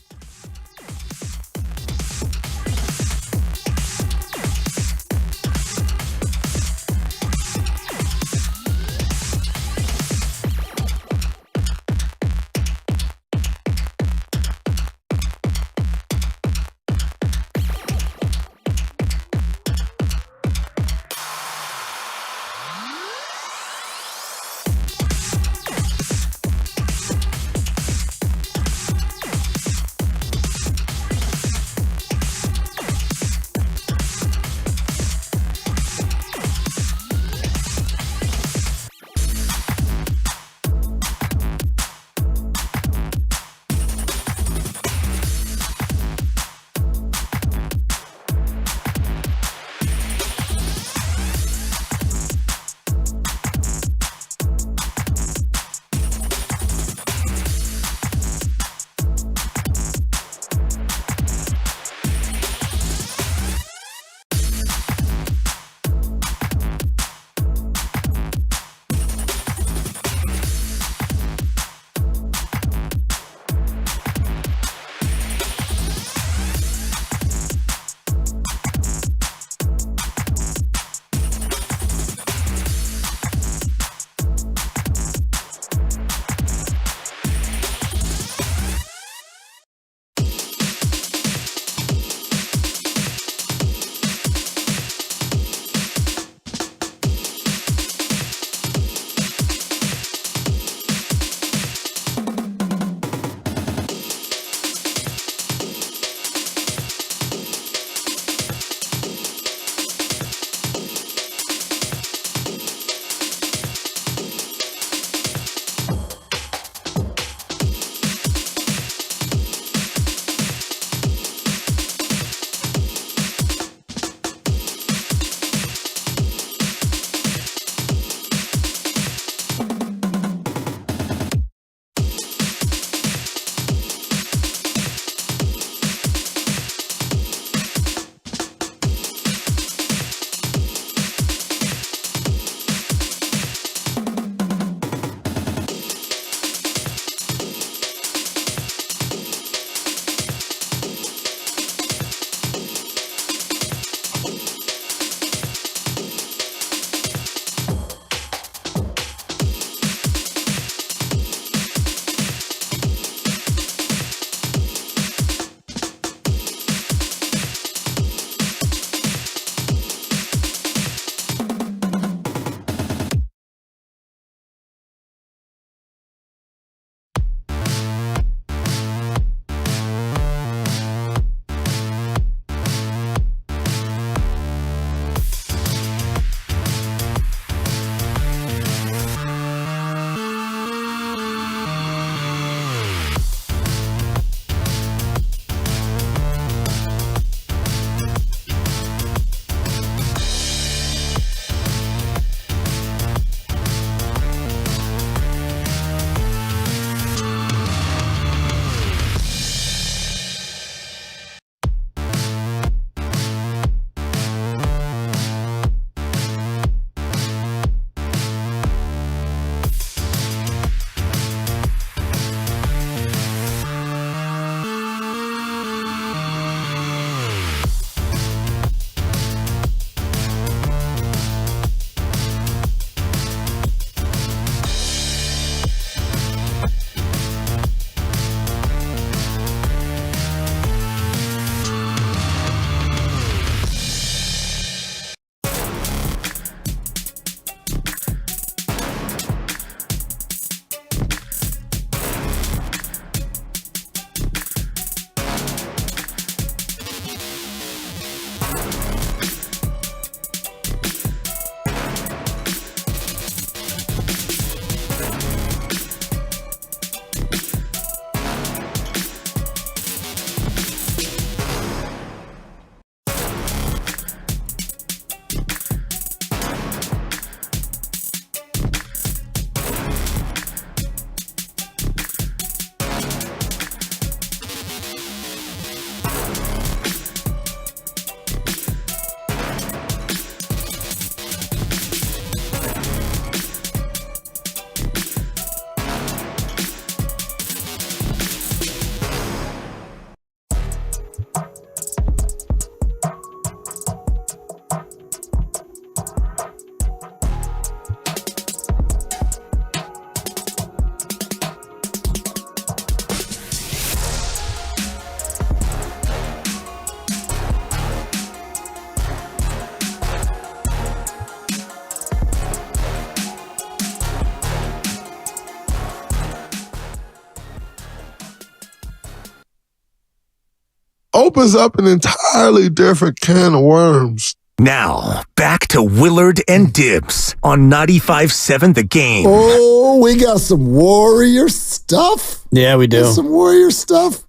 opens up an entirely different can of worms. Now, back to Willard and Dibs on 95.7 The Game. Oh, we got some Warrior stuff. Yeah, we do. Some Warrior stuff.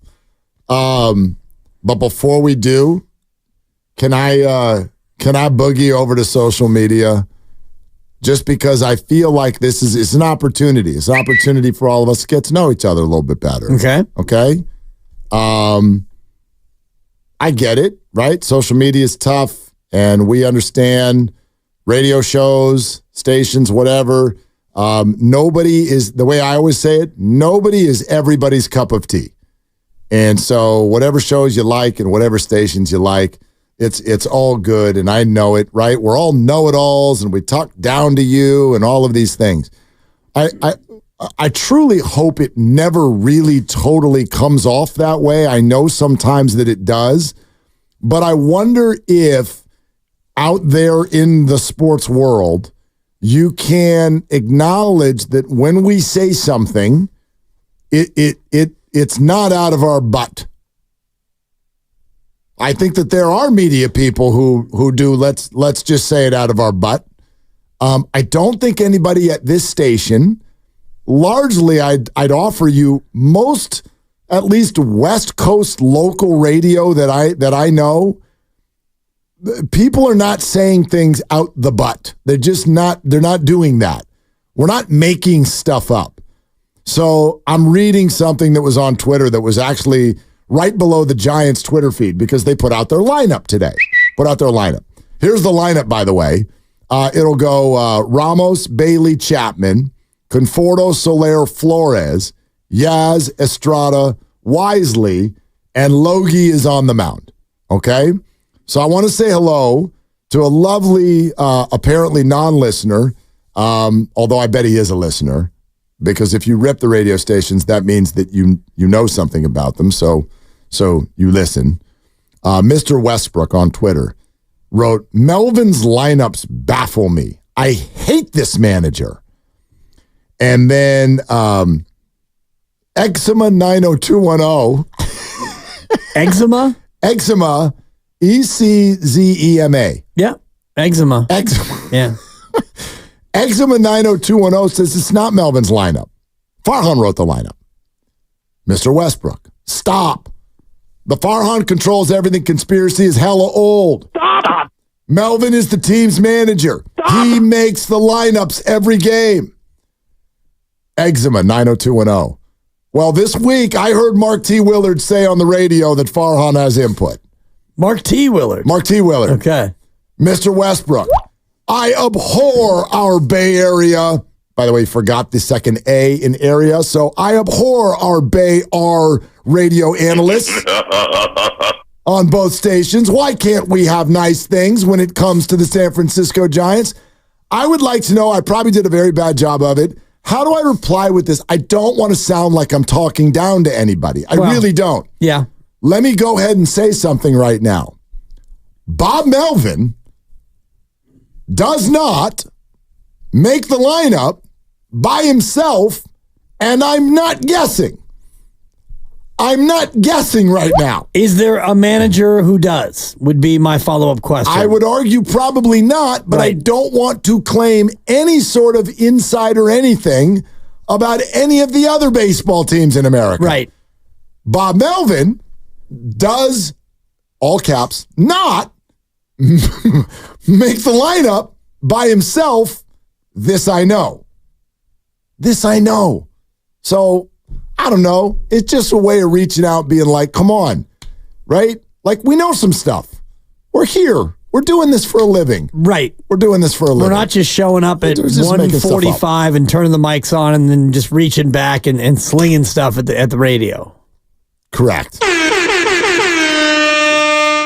But before we do, can I boogie over to social media? Just because I feel like it's an opportunity. It's an opportunity for all of us to get to know each other a little bit better. Okay? I get it, right? Social media is tough, and we understand radio shows, stations, whatever. Nobody is, the way I always say it, nobody is everybody's cup of tea. And so whatever shows you like and whatever stations you like, it's all good, and I know it, right? We're all know-it-alls, and we talk down to you and all of these things. I truly hope it never really totally comes off that way. I know sometimes that it does, but I wonder if out there in the sports world, you can acknowledge that when we say something, it's not out of our butt. I think that there are media people who do let's just say it out of our butt. I don't think anybody at this station. Largely, I'd offer you most, at least West Coast local radio that I know. People are not saying things out the butt. They're not doing that. We're not making stuff up. So I'm reading something that was on Twitter that was actually right below the Giants Twitter feed because they put out their lineup today. Here's the lineup, by the way. It'll go Ramos, Bailey, Chapman, Conforto, Soler, Flores, Yaz, Estrada, Wisely, and Logie is on the mound. Okay? So I want to say hello to a lovely, apparently non-listener, although I bet he is a listener, because if you rip the radio stations, that means that you know something about them, so you listen. Mr. Westbrook on Twitter wrote, Melvin's lineups baffle me. I hate this manager. And then Eczema 90210. Eczema? Eczema, ECZEMA. Yeah, eczema. Yeah. Eczema 90210 says it's not Melvin's lineup. Farhan wrote the lineup. Mr. Westbrook, stop. The Farhan controls everything. Conspiracy is hella old. Stop. Melvin is the team's manager. Stop. He makes the lineups every game. Eczema 90210. Well, this week I heard Mark T. Willard say on the radio that Farhan has input. Mark T. Willard. Okay. Mr. Westbrook, I abhor our Bay Area. By the way, forgot the second A in area. So I abhor our Bay R radio analysts on both stations. Why can't we have nice things when it comes to the San Francisco Giants? I would like to know, I probably did a very bad job of it. How do I reply with this? I don't want to sound like I'm talking down to anybody. I really don't. Yeah. Let me go ahead and say something right now. Bob Melvin does not make the lineup by himself, and I'm not guessing. I'm not guessing right now. Is there a manager who does? Would be my follow-up question. I would argue probably not, but right. I don't want to claim any sort of insider anything about any of the other baseball teams in America. Right. Bob Melvin does, all caps, not make the lineup by himself. This I know. So, I don't know. It's just a way of reaching out, being like, come on, right? Like, we know some stuff. We're here. We're doing this for a living. Right. We're doing this for a living. We're not just showing up at 1:45 and turning the mics on and then just reaching back and slinging stuff at the radio. Correct.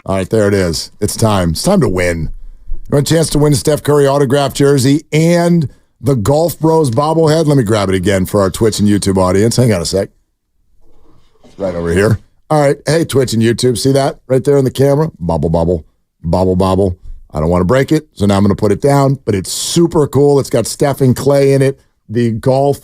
All right, there it is. It's time. It's time to win. You want a chance to win a Steph Curry autographed jersey and the Golf Bros bobblehead? Let me grab it again for our Twitch and YouTube audience. Hang on a sec. It's right over here. All right. Hey, Twitch and YouTube. See that right there in the camera? Bobble, bobble, bobble, bobble. I don't want to break it, so now I'm going to put it down. But it's super cool. It's got Steph and Klay in it. The Golf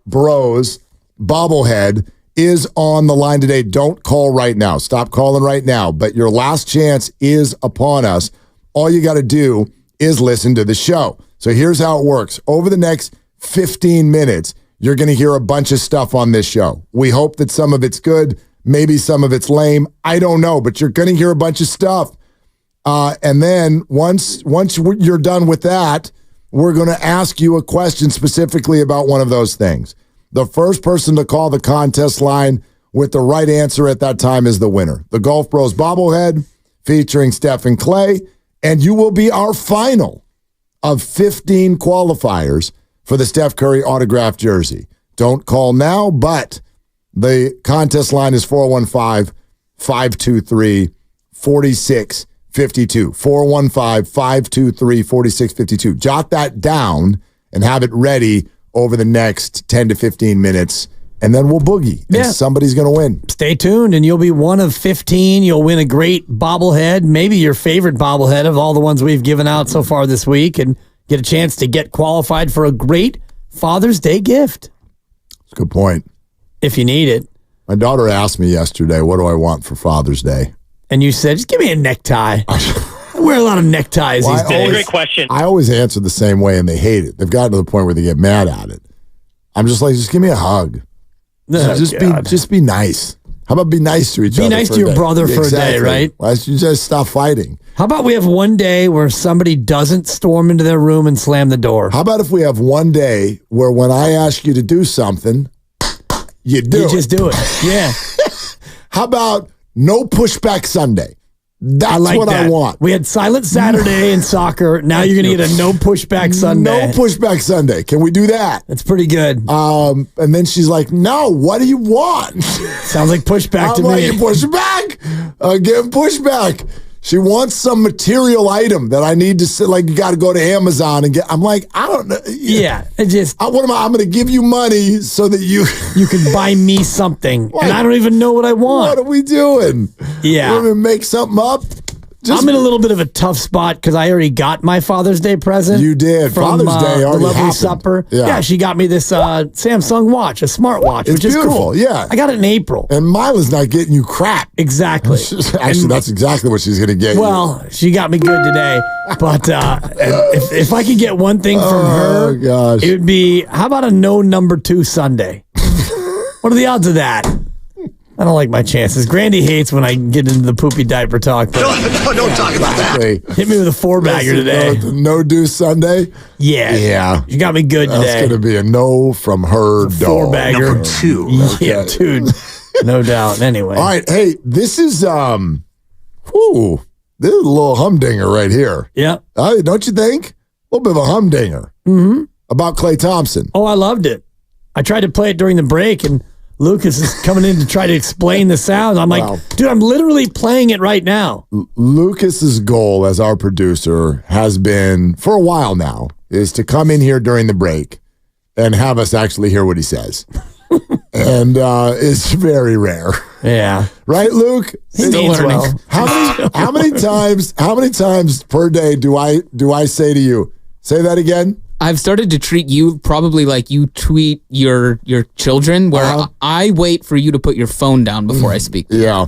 Bros bobblehead is on the line today. Don't call right now. Stop calling right now. But your last chance is upon us. All you got to do is listen to the show. So here's how it works. Over the next 15 minutes, you're going to hear a bunch of stuff on this show. We hope that some of it's good. Maybe some of it's lame. I don't know, but you're going to hear a bunch of stuff. And then once you're done with that, we're going to ask you a question specifically about one of those things. The first person to call the contest line with the right answer at that time is the winner. The Golf Bros bobblehead featuring Steph and Klay, and you will be our final of 15 qualifiers for the Steph Curry autographed jersey. Don't call now, but the contest line is 415-523-4652. 415-523-4652. Jot that down and have it ready over the next 10 to 15 minutes, and then we'll boogie. Yeah. And somebody's going to win. Stay tuned, and you'll be one of 15. You'll win a great bobblehead, maybe your favorite bobblehead of all the ones we've given out so far this week, and get a chance to get qualified for a great Father's Day gift. That's a good point. If you need it. My daughter asked me yesterday, what do I want for Father's Day? And you said, just give me a necktie. I wear a lot of neckties these days. Great question. I always answer the same way, and they hate it. They've gotten to the point where they get mad at it. I'm just like, just give me a hug. Just be nice. How about be nice to each other? Be nice to your brother for a day, right? Why don't you just stop fighting? How about we have one day where somebody doesn't storm into their room and slam the door? How about if we have one day where when I ask you to do something, you just do it. Yeah. How about no pushback Sunday? That's what I want. We had Silent Saturday in soccer. Now you're going to get a no pushback Sunday. No pushback Sunday. Can we do that? That's pretty good. And then she's like, no, what do you want? Sounds like pushback to me. I'm like, pushback? Give pushback. She wants some material item that I need to sit, like, you got to go to Amazon and get. I'm like, I don't know. Yeah. It just. I'm going to give you money so that you can buy me something. And I don't even know what I want. What are we doing? Yeah. We're going to make something up? I'm in a little bit of a tough spot because I already got my Father's Day present. You did. From, Father's Day already the lovely happened. supper. Yeah. She got me this Samsung watch, a smartwatch, which is beautiful. cool. Yeah. I got it in April. And Mila's not getting you crap. Exactly. Actually, that's exactly what she's going to get you. Well, she got me good today. But if I could get one thing from her, gosh. it would be, how about a no number 2 Sunday? What are the odds of that? I don't like my chances. Grandy hates when I get into the poopy diaper talk. But Don't talk about that. Hit me with a 4-bagger today. No do Sunday? Yeah. Yeah. You got me good today. That's going to be a no from her dog. 4-bagger. Number 2. Yeah, dude. No doubt. Anyway. All right. Hey, this is this is a little humdinger right here. Yeah. Don't you think? A little bit of a humdinger about Klay Thompson. Oh, I loved it. I tried to play it during the break, and Lucas is coming in to try to explain the sound. I'm like, dude, I'm literally playing it right now. Lucas's goal as our producer has been, for a while now, is to come in here during the break and have us actually hear what he says. And it's very rare. Yeah. Right, Luke? Still learning. Well. How many times per day do I say to you, say that again? I've started to treat you probably like you tweet your children, where I wait for you to put your phone down before I speak. Yeah.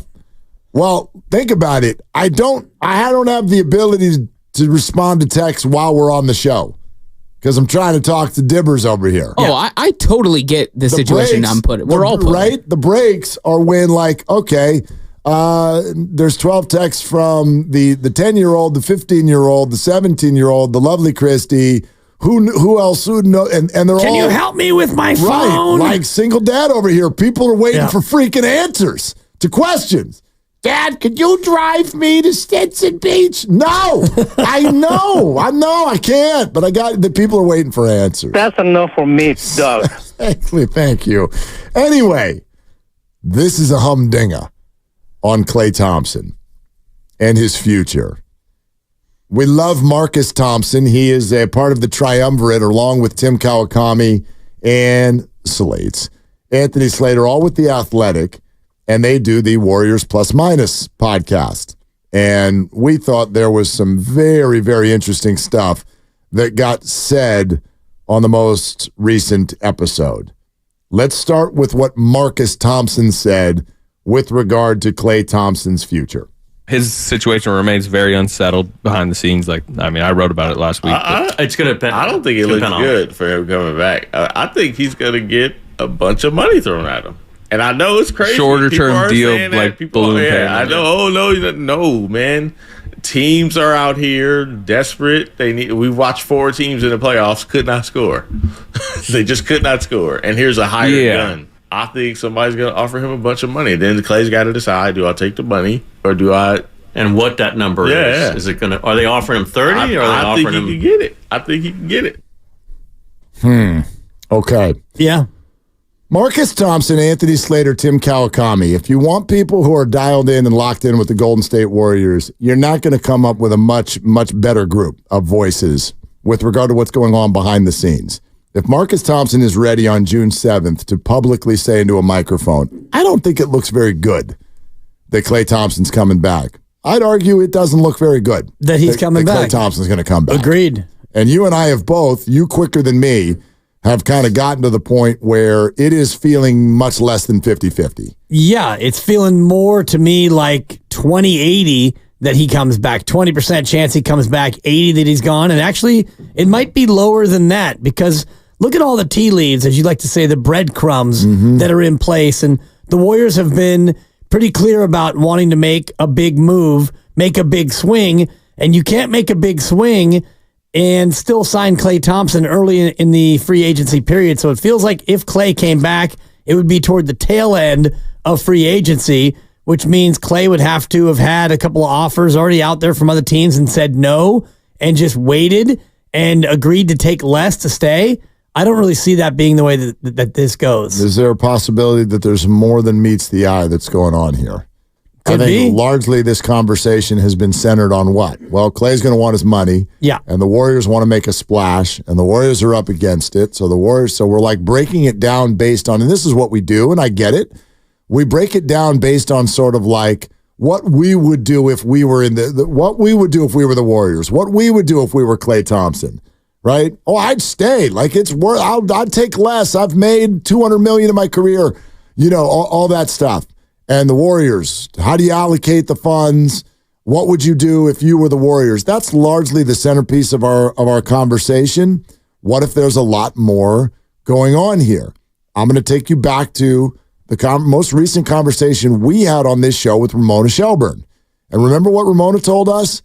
Well, think about it. I don't have the ability to respond to text while we're on the show because I'm trying to talk to Dibbers over here. Oh, I totally get the situation breaks, I'm putting. We're all putting. Right? The breaks are when, like, okay, there's 12 texts from the 10-year-old, the 15-year-old, the 17-year-old, the lovely Christy. Who else would know? And they're all. Can you help me with my phone? Right, like single dad over here. People are waiting for freaking answers to questions. Dad, could you drive me to Stinson Beach? No, I know, I can't. But the people are waiting for answers. That's enough for me, Doug. Thank you. Anyway, this is a humdinger on Klay Thompson and his future. We love Marcus Thompson. He is a part of the triumvirate along with Tim Kawakami and Anthony Slater, all with The Athletic, and they do the Warriors Plus Minus podcast. And we thought there was some very, very interesting stuff that got said on the most recent episode. Let's start with what Marcus Thompson said with regard to Klay Thompson's future. His situation remains very unsettled behind the scenes. I wrote about it last week. It's going to depend. I don't think it looks good for him coming back. I think he's going to get a bunch of money thrown at him. And I know it's crazy. Shorter term deal, like balloon payment. I know. Oh, no, man. Teams are out here desperate. We watched 4 teams in the playoffs could not score. They just could not score. And here's a hired gun. I think somebody's going to offer him a bunch of money. Then Klay's got to decide: do I take the money or do I? And what that number is? Is it going to? Are they offering him 30? Or are they offering him? I think he can get it. I think he can get it. Okay. Yeah. Marcus Thompson, Anthony Slater, Tim Kawakami. If you want people who are dialed in and locked in with the Golden State Warriors, you're not going to come up with a much better group of voices with regard to what's going on behind the scenes. If Marcus Thompson is ready on June 7th to publicly say into a microphone, I don't think it looks very good that Klay Thompson's coming back. I'd argue it doesn't look very good that he's coming back. Klay Thompson's going to come back. Agreed. And you and I have both, you quicker than me, have kind of gotten to the point where it is feeling much less than 50-50. Yeah, it's feeling more to me like 20-80 that he comes back. 20% chance he comes back, 80 that he's gone. And actually, it might be lower than that because look at all the tea leaves, as you like to say, the breadcrumbs that are in place. And the Warriors have been pretty clear about wanting to make a big move, make a big swing. And you can't make a big swing and still sign Klay Thompson early in the free agency period. So it feels like if Klay came back, it would be toward the tail end of free agency, which means Klay would have to have had a couple of offers already out there from other teams and said no and just waited and agreed to take less to stay. I don't really see that being the way that this goes. Is there a possibility that there's more than meets the eye that's going on here? Could I think be. largely this conversation has been centered on what? Well, Klay's going to want his money. Yeah. And the Warriors want to make a splash, and the Warriors are up against it. So we're like breaking it down based on, and this is what we do, and I get it. We break it down based on sort of like what we would do if we were what we would do if we were the Warriors, what we would do if we were Klay Thompson, right? Oh, I'd stay. Like it's worth. I'd take less. I've made $200 million in my career. You know, all that stuff. And the Warriors, how do you allocate the funds? What would you do if you were the Warriors? That's largely the centerpiece of our conversation. What if there's a lot more going on here? I'm going to take you back to the most recent conversation we had on this show with Ramona Shelburne. And remember what Ramona told us?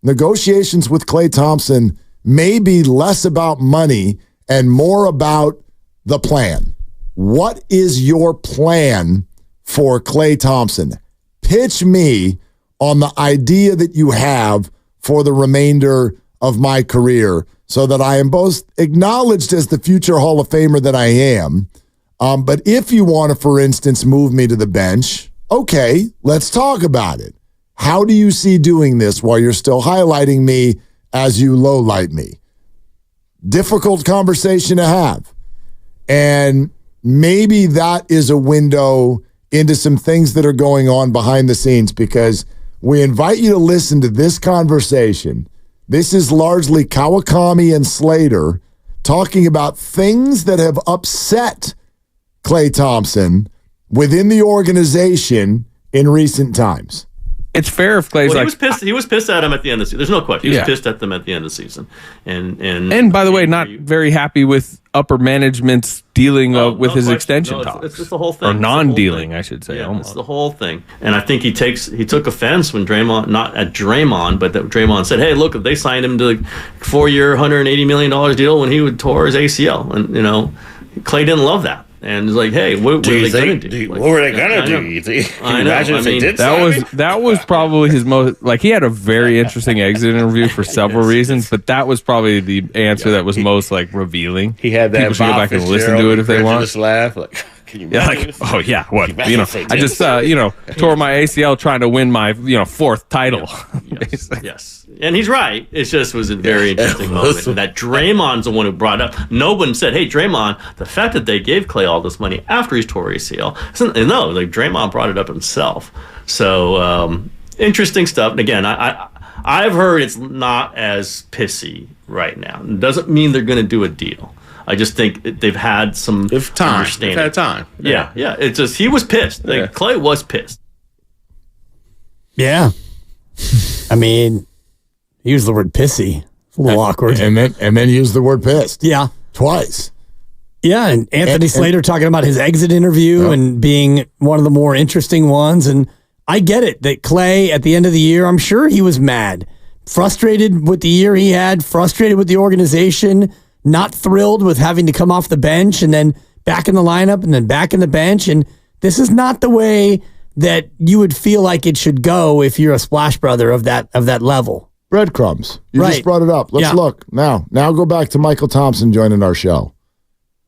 Negotiations with Klay Thompson may be less about money and more about the plan. What is your plan for Klay Thompson? Pitch me on the idea that you have for the remainder of my career so that I am both acknowledged as the future Hall of Famer that I am. But if you want to, for instance, move me to the bench, okay, let's talk about it. How do you see doing this while you're still highlighting me as you lowlight me? Difficult conversation to have. And maybe that is a window into some things that are going on behind the scenes, because we invite you to listen to this conversation. This is largely Kawakami and Slater talking about things that have upset Klay Thompson within the organization in recent times. It's fair if Klay's he was pissed at him at the end of the season. There's no question. He was pissed at them at the end of the season. And by the way, not very happy with upper management's dealing with his extension talks. It's the whole thing. Or non-dealing, I should say. Yeah, it's the whole thing. And I think he took offense when Draymond, not at Draymond, but that Draymond said, hey, look, if they signed him to a 4-year, $180 million deal when he tore his ACL. And, Klay didn't love that. And it's like, hey, what were they going to do? What were they going to do? You think? I know. Imagine if they did that was probably his most, like, he had a very interesting exit interview for several reasons, but that was probably the answer that was most, like, revealing. He had that people should go back and listen to it if they want. Just laugh like. Oh yeah, what? I just tore my ACL trying to win my fourth title. Yes, and he's right. It just was a very interesting moment. And that Draymond's the one who brought up. No one said, "Hey, Draymond, the fact that they gave Klay all this money after he's tore ACL." No, like Draymond brought it up himself. So interesting stuff. And again, I've heard it's not as pissy right now. It doesn't mean they're going to do a deal. I just think they've had some understanding. They've had time. Yeah. It's just he was pissed. Like, Klay was pissed. Yeah. I mean, he used the word pissy. It's a little awkward. And then used the word pissed. Yeah. Twice. Yeah, and Anthony Slater talking about his exit interview and being one of the more interesting ones. And I get it that Klay, at the end of the year, I'm sure he was mad. Frustrated with the year he had, frustrated with the organization, not thrilled with having to come off the bench and then back in the lineup and then back in the bench. And this is not the way that you would feel like it should go if you're a Splash Brother of that level. Breadcrumbs. You just brought it up. Let's look now. Now go back to Michael Thompson joining our show.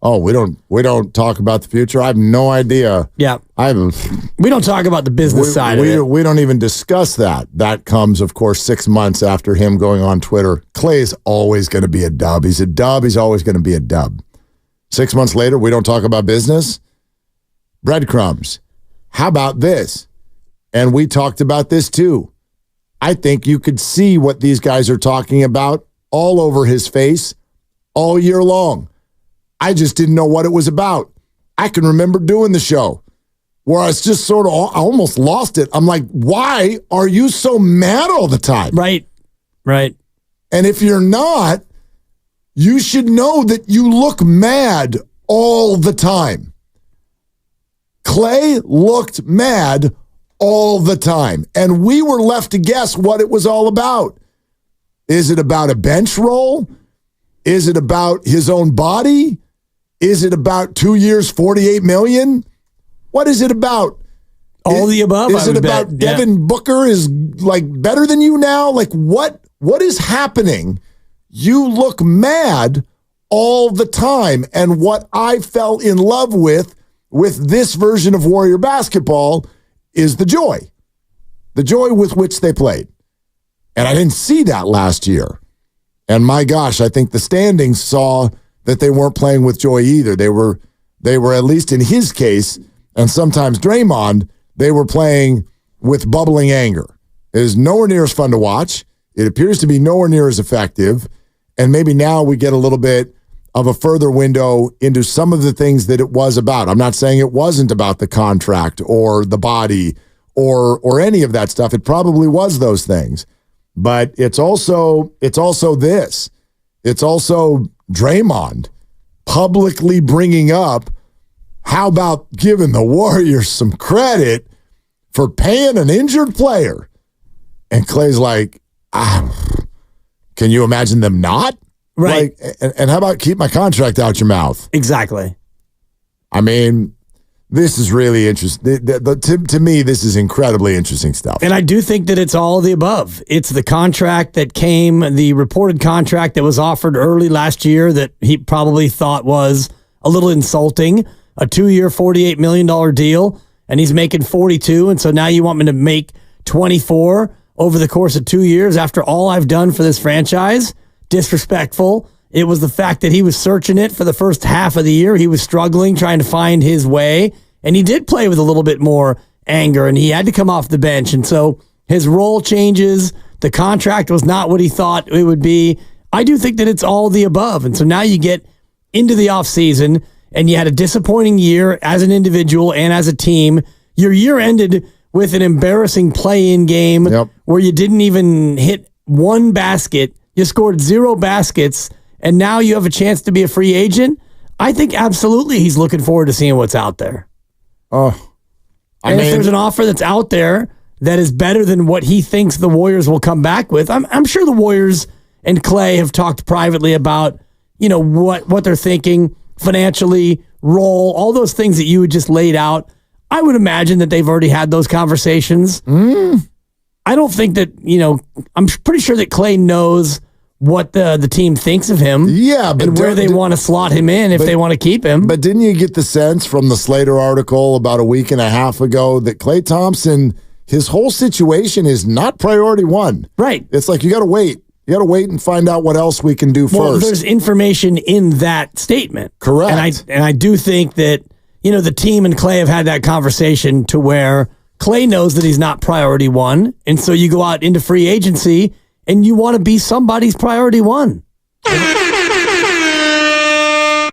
Oh, we don't talk about the future. I have no idea. Yeah, we don't talk about the business side of it. We don't even discuss that. That comes, of course, 6 months after him going on Twitter. Klay's always going to be a dub. He's a dub. He's always going to be a dub. 6 months later, we don't talk about business. Breadcrumbs. How about this? And we talked about this too. I think you could see what these guys are talking about all over his face all year long. I just didn't know what it was about. I can remember doing the show where I was just I almost lost it. I'm like, why are you so mad all the time? Right. And if you're not, you should know that you look mad all the time. Klay looked mad all the time. And we were left to guess what it was all about. Is it about a bench role? Is it about his own body? Is it about 2 years, $48 million? What is it about? All the above. Is it about Devin Booker is like better than you now? Like what is happening? You look mad all the time. And what I fell in love with this version of Warrior basketball is the joy with which they played. And I didn't see that last year. And my gosh, I think the standings saw that they weren't playing with joy either. They were at least in his case, and sometimes Draymond, they were playing with bubbling anger. It is nowhere near as fun to watch. It appears to be nowhere near as effective. And maybe now we get a little bit of a further window into some of the things that it was about. I'm not saying it wasn't about the contract or the body or any of that stuff. It probably was those things. But it's also this. It's also Draymond publicly bringing up, how about giving the Warriors some credit for paying an injured player? And Klay's like, can you imagine them not? Right. Like, and how about keep my contract out your mouth? Exactly. I mean, this is really interesting. To me, this is incredibly interesting stuff. And I do think that it's all of the above. It's the contract that came, the reported contract that was offered early last year that he probably thought was a little insulting. A 2-year, $48 million deal, and he's making 42. And so now you want me to make 24 over the course of 2 years after all I've done for this franchise? Disrespectful. It was the fact that he was searching it for the first half of the year. He was struggling, trying to find his way, and he did play with a little bit more anger, and he had to come off the bench. And so his role changes. The contract was not what he thought it would be. I do think that it's all the above. And so now you get into the offseason, and you had a disappointing year as an individual and as a team. Your year ended with an embarrassing play-in game where you didn't even hit one basket. You scored 0 baskets, and now you have a chance to be a free agent. I think absolutely he's looking forward to seeing what's out there. I mean, if there's an offer that's out there that is better than what he thinks the Warriors will come back with, I'm sure the Warriors and Klay have talked privately about, what they're thinking financially, role, all those things that you had just laid out. I would imagine that they've already had those conversations. I don't think that, I'm pretty sure that Klay knows what the team thinks of him. Yeah, but and where they want to slot him in if they want to keep him. But didn't you get the sense from the Slater article about a week and a half ago that Klay Thompson, his whole situation is not priority one? Right. It's like you got to wait. You got to wait and find out what else we can do first. There's information in that statement. Correct. And I do think that, the team and Klay have had that conversation to where Klay knows that he's not priority one. And so you go out into free agency and you want to be somebody's priority one.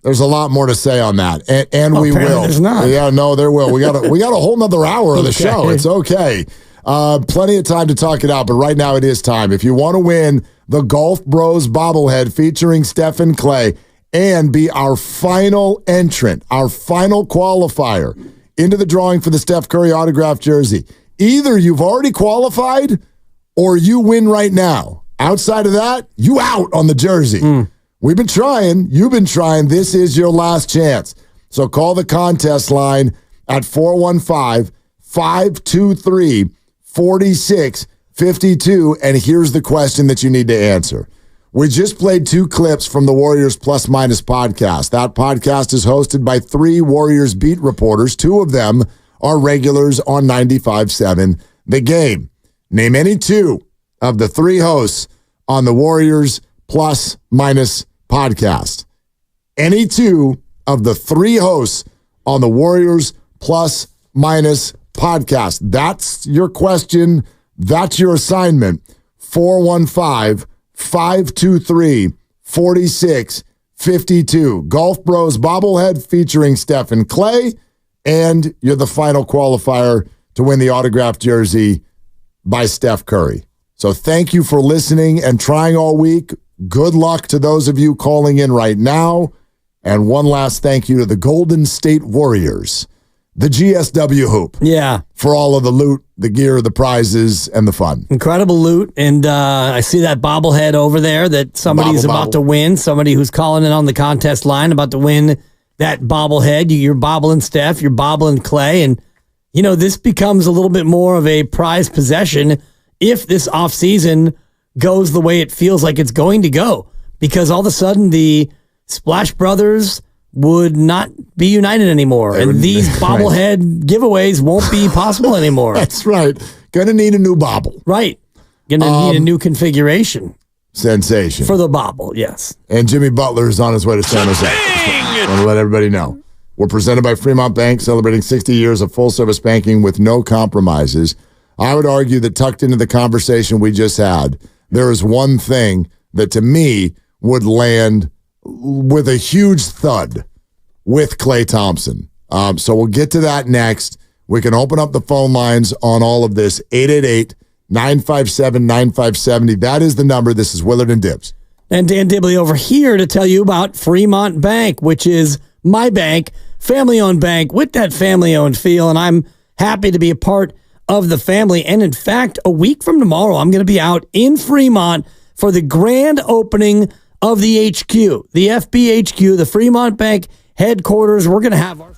That's There's a lot more to say on that, and we will. There's not. Yeah, no, there will. We got a whole nother hour of the show. It's okay. Plenty of time to talk it out, but right now it is time. If you want to win the Golf Bros bobblehead featuring Steph and Klay and be our final entrant, our final qualifier into the drawing for the Steph Curry autographed jersey, either you've already qualified or you win right now. Outside of that, you out on the jersey. We've been trying. You've been trying. This is your last chance. So call the contest line at 415-523-4652. And here's the question that you need to answer. We just played 2 clips from the Warriors Plus Minus podcast. That podcast is hosted by 3 Warriors beat reporters. 2 of them are regulars on 95.7 The Game. Name any 2 of the 3 hosts on the Warriors Plus Minus podcast. Any 2 of the 3 hosts on the Warriors Plus Minus podcast. That's your question. That's your assignment. 415-523-4652. Golf Bros bobblehead featuring Steph and Klay. And you're the final qualifier to win the autographed jersey by Steph Curry. So thank you for listening and trying all week. Good luck to those of you calling in right now. And one last thank you to the Golden State Warriors, the GSW Hoop. Yeah. For all of the loot, the gear, the prizes, and the fun. Incredible loot. And I see that bobblehead over there that somebody's about to win. Somebody who's calling in on the contest line about to win that bobblehead. You're bobbling Steph, you're bobbling Klay. And, you know, this becomes a little bit more of a prized possession if this offseason goes the way it feels like it's going to go, because all of a sudden the Splash Brothers would not be united anymore, and these bobblehead giveaways won't be possible anymore. That's right. Gonna need a new bobble. Right. Gonna need a new configuration. Sensation. For the bobble, yes. And Jimmy Butler is on his way to San Jose. I want to let everybody know. We're presented by Fremont Bank, celebrating 60 years of full-service banking with no compromises. I would argue that tucked into the conversation we just had, there is one thing that to me would land with a huge thud with Klay Thompson. So we'll get to that next. We can open up the phone lines on all of this. 888-957-9570. That is the number. This is Willard and Dibs. And Dan Dibley over here to tell you about Fremont Bank, which is my bank, family-owned bank with that family-owned feel. And I'm happy to be a part of the family. And in fact, a week from tomorrow, I'm going to be out in Fremont for the grand opening of the HQ, the FBHQ, the Fremont Bank headquarters. We're going to have our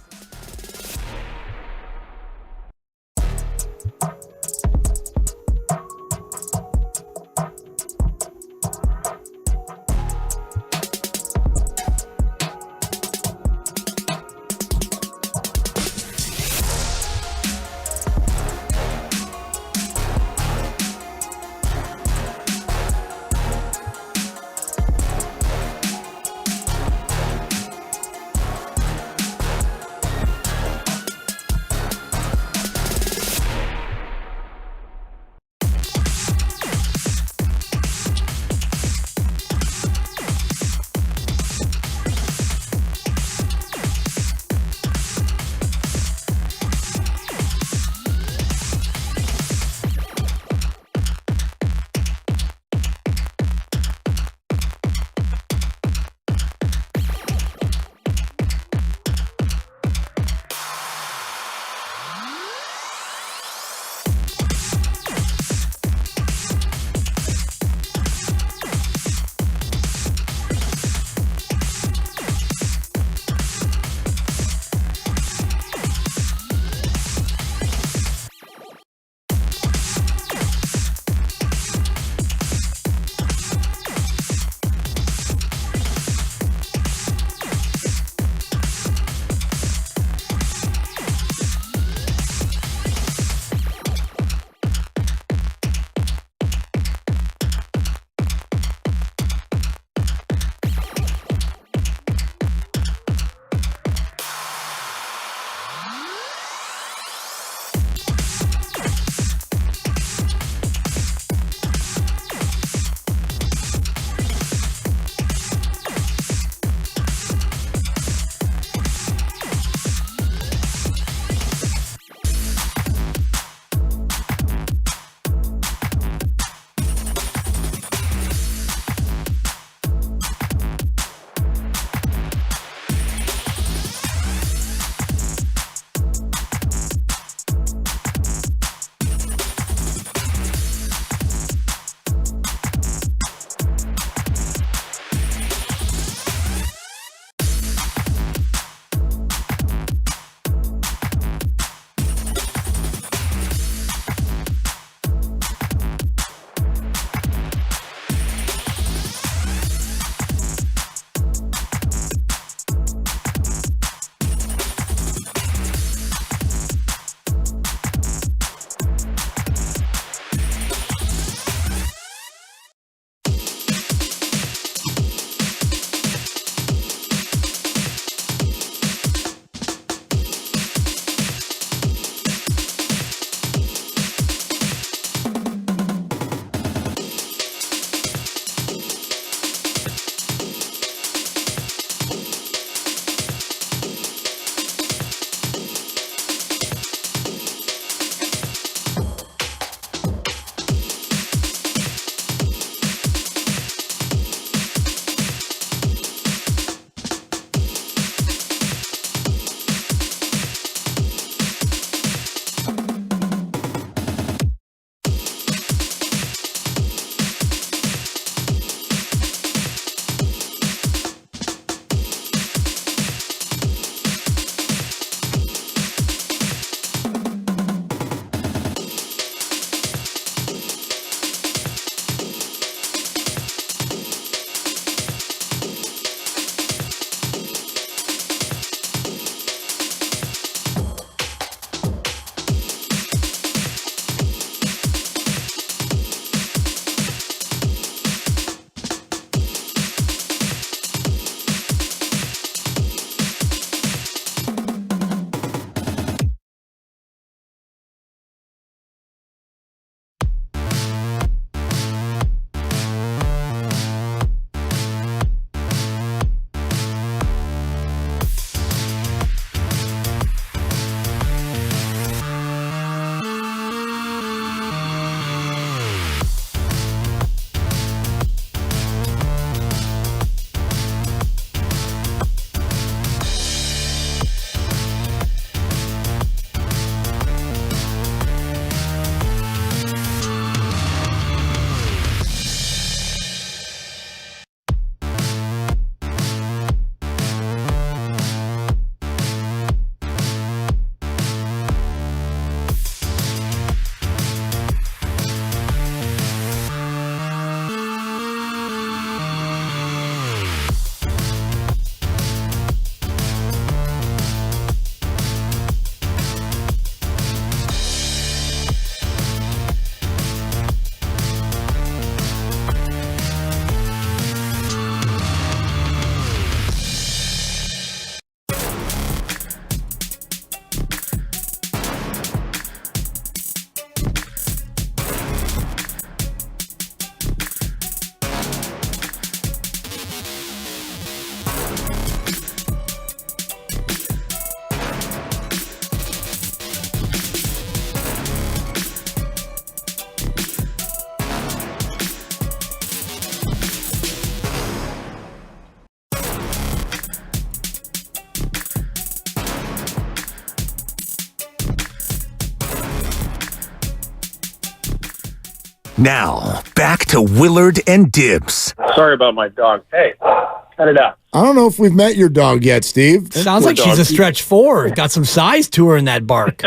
Now, back to Willard and Dibs. Sorry about my dog. Hey, cut it out. I don't know if we've met your dog yet, Steve. It sounds like she's a stretch 4. Got some size to her in that bark.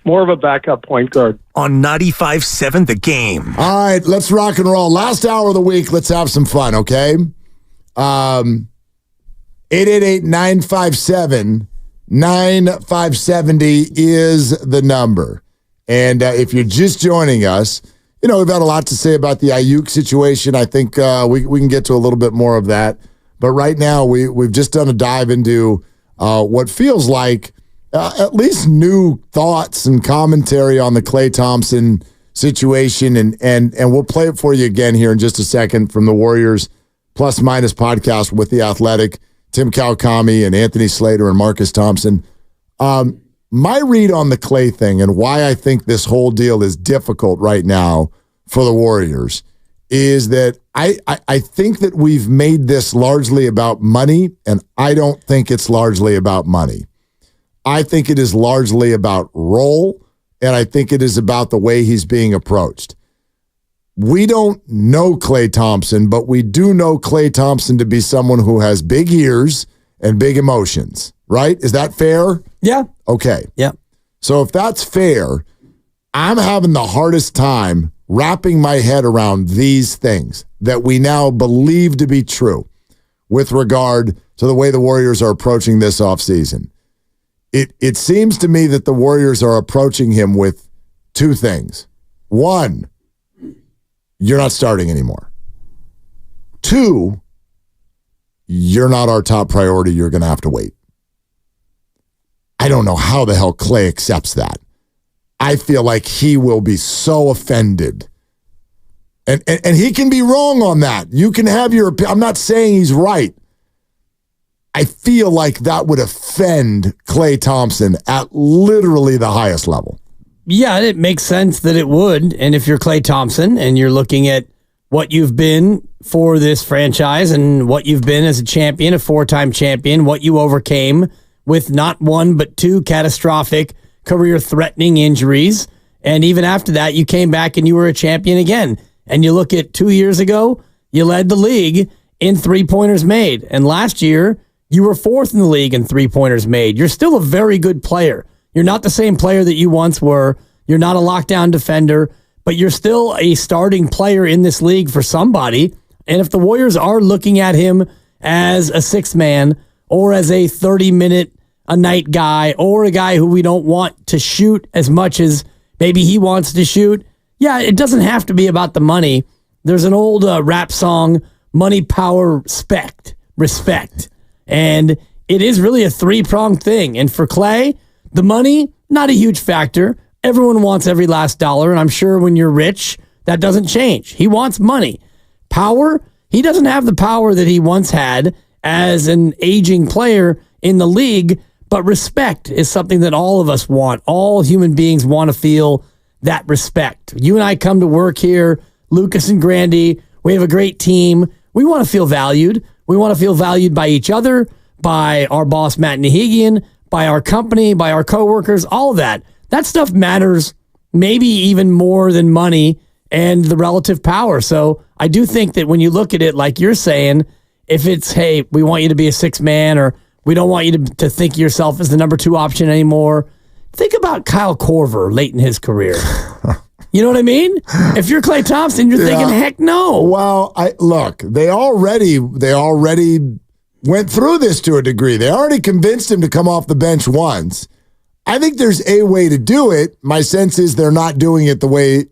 More of a backup point guard. On 95.7 The Game. All right, let's rock and roll. Last hour of the week, let's have some fun, okay? 888-957-9570 is the number. And if you're just joining us, we've had a lot to say about the Aiyuk situation. I think we can get to a little bit more of that. But right now, we've just done a dive into what feels like at least new thoughts and commentary on the Klay Thompson situation. And we'll play it for you again here in just a second from the Warriors Plus Minus podcast with The Athletic, Tim Kawakami and Anthony Slater and Marcus Thompson. My read on the Klay thing and why I think this whole deal is difficult right now for the Warriors is that I think that we've made this largely about money, and I don't think it's largely about money. I think it is largely about role, and I think it is about the way he's being approached. We don't know Klay Thompson, but we do know Klay Thompson to be someone who has big ears and big emotions, right? Is that fair? Yeah. Okay. Yeah. So if that's fair, I'm having the hardest time wrapping my head around these things that we now believe to be true with regard to the way the Warriors are approaching this offseason. It seems to me that the Warriors are approaching him with two things. One, you're not starting anymore. Two, you're not our top priority. You're going to have to wait. I don't know how the hell Klay accepts that. I feel like he will be so offended. And he can be wrong on that. You can have your opinion. I'm not saying he's right. I feel like that would offend Klay Thompson at literally the highest level. Yeah, it makes sense that it would. And if you're Klay Thompson and you're looking at what you've been for this franchise and what you've been as a champion, a 4-time champion, what you overcame with not one but 2 catastrophic career-threatening injuries. And even after that, you came back and you were a champion again. And you look at 2 years ago, you led the league in three-pointers made. And last year, you were 4th in the league in three-pointers made. You're still a very good player. You're not the same player that you once were. You're not a lockdown defender, but you're still a starting player in this league for somebody. And if the Warriors are looking at him as a 6th man or as a 30-minute-a-night guy or a guy who we don't want to shoot as much as maybe he wants to shoot, yeah, it doesn't have to be about the money. There's an old rap song, Money, Power, Respect. And it is really a 3-pronged thing. And for Klay, the money, not a huge factor. Everyone wants every last dollar. And I'm sure when you're rich, that doesn't change. He wants money. Power, he doesn't have the power that he once had as an aging player in the league. But respect is something that all of us want. All human beings want to feel that respect. You and I come to work here, Lucas and Grandy. We have a great team. We want to feel valued. We want to feel valued by each other, by our boss, Matt Nahigian, by our company, by our coworkers, all of that. That stuff matters maybe even more than money and the relative power. So I do think that when you look at it, like you're saying, if it's, hey, we want you to be a 6th man or we don't want you to think of yourself as the number 2 option anymore, think about Kyle Korver late in his career. You know what I mean? If you're Klay Thompson, you're thinking, heck no. Well, look, they already went through this to a degree. They already convinced him to come off the bench once. I think there's a way to do it. My sense is they're not doing it the way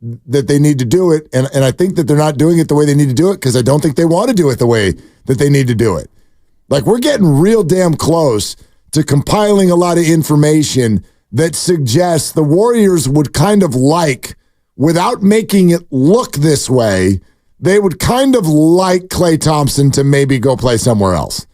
that they need to do it. And I think that they're not doing it the way they need to do it because I don't think they want to do it the way that they need to do it. Like, we're getting real damn close to compiling a lot of information that suggests the Warriors would kind of like, without making it look this way, they would kind of like Klay Thompson to maybe go play somewhere else.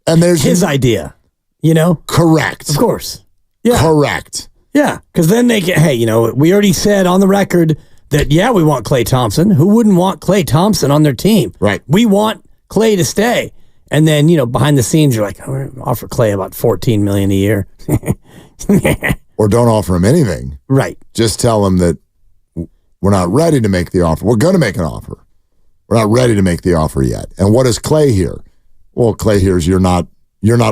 And there's his idea, you know? Correct. Of course. Yeah. Correct. Yeah, because then they get, hey, we already said on the record that, yeah, we want Klay Thompson. Who wouldn't want Klay Thompson on their team? Right. We want Klay to stay. And then, behind the scenes, you're like, oh, we're gonna offer Klay about $14 million a year. Or don't offer him anything. Right. Just tell him that We're not ready to make the offer. We're going to make an offer. We're not ready to make the offer yet. And what does Klay hear? Well, Klay hears you're not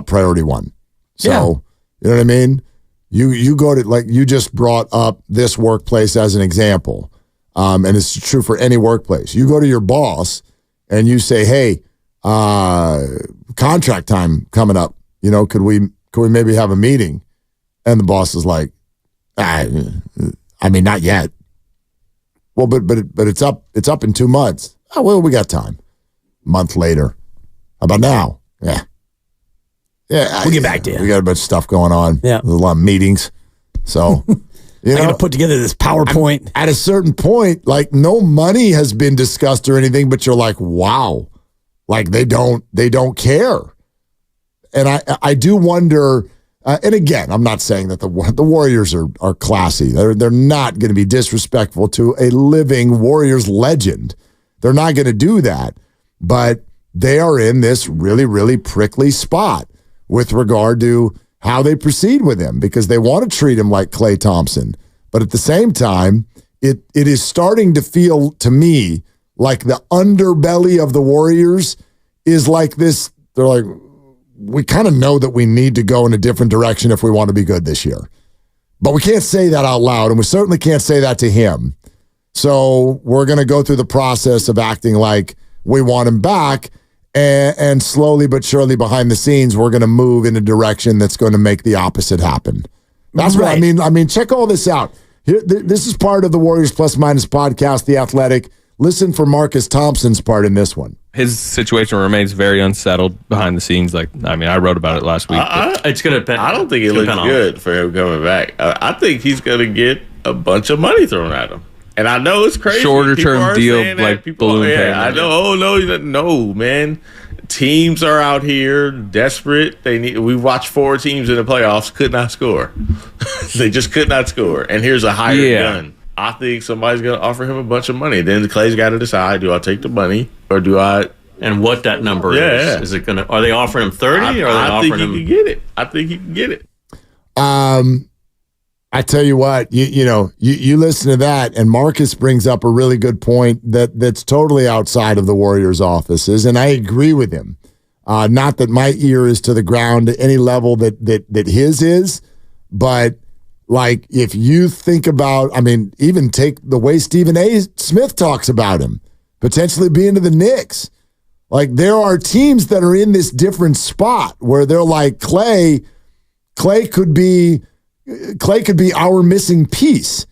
priority one. So, you know what I mean? You go to, like, you just brought up this workplace as an example. And it's true for any workplace. You go to your boss and you say, hey, contract time coming up. You know, could we maybe have a meeting? And the boss is like, I mean, not yet. Well, but it's up in 2 months. Oh, well, we got time. Month later. How about now? Yeah. We'll get back to you. We got a bunch of stuff going on. Yeah. There's a lot of meetings. So, I got to put together this PowerPoint. At a certain point, like, no money has been discussed or anything, but you're like, wow. Like, they don't care. And I do wonder, and again, I'm not saying that the Warriors are classy. They're not going to be disrespectful to a living Warriors legend. They're not going to do that. But they are in this really, really prickly spot with regard to how they proceed with him, because they want to treat him like Klay Thompson. But at the same time, it is starting to feel to me like the underbelly of the Warriors is like this. They're like, we kind of know that we need to go in a different direction if we want to be good this year. But we can't say that out loud, and we certainly can't say that to him. So we're going to go through the process of acting like we want him back, and slowly but surely behind the scenes, we're going to move in a direction that's going to make the opposite happen. That's right. What I mean, check all this out. Here, this is part of the Warriors Plus Minus podcast, The Athletic. Listen for Marcus Thompson's part in this one. His situation remains very unsettled behind the scenes. Like, I mean, I wrote about it last week. It's going to depend. I don't think it looks good for him coming back. I think he's going to get a bunch of money thrown at him. And I know it's crazy. Shorter term deal, like balloon payment. I know. Oh no, man. Teams are out here desperate. We watched 4 teams in the playoffs could not score. They just could not score. And here's a hired gun. I think somebody's going to offer him a bunch of money. Then Klay's got to decide: do I take the money or do I? And what that number is? Is it going to? Are they offering him 30? Or are they offering him? I think he can get it. I think he can get it. I tell you what, you listen to that, and Marcus brings up a really good point that's totally outside of the Warriors' offices, and I agree with him. Not that my ear is to the ground to any level that his is, but like if you think about, I mean, even take the way Stephen A. Smith talks about him potentially being to the Knicks. Like, there are teams that are in this different spot where they're like, Klay could be our missing piece.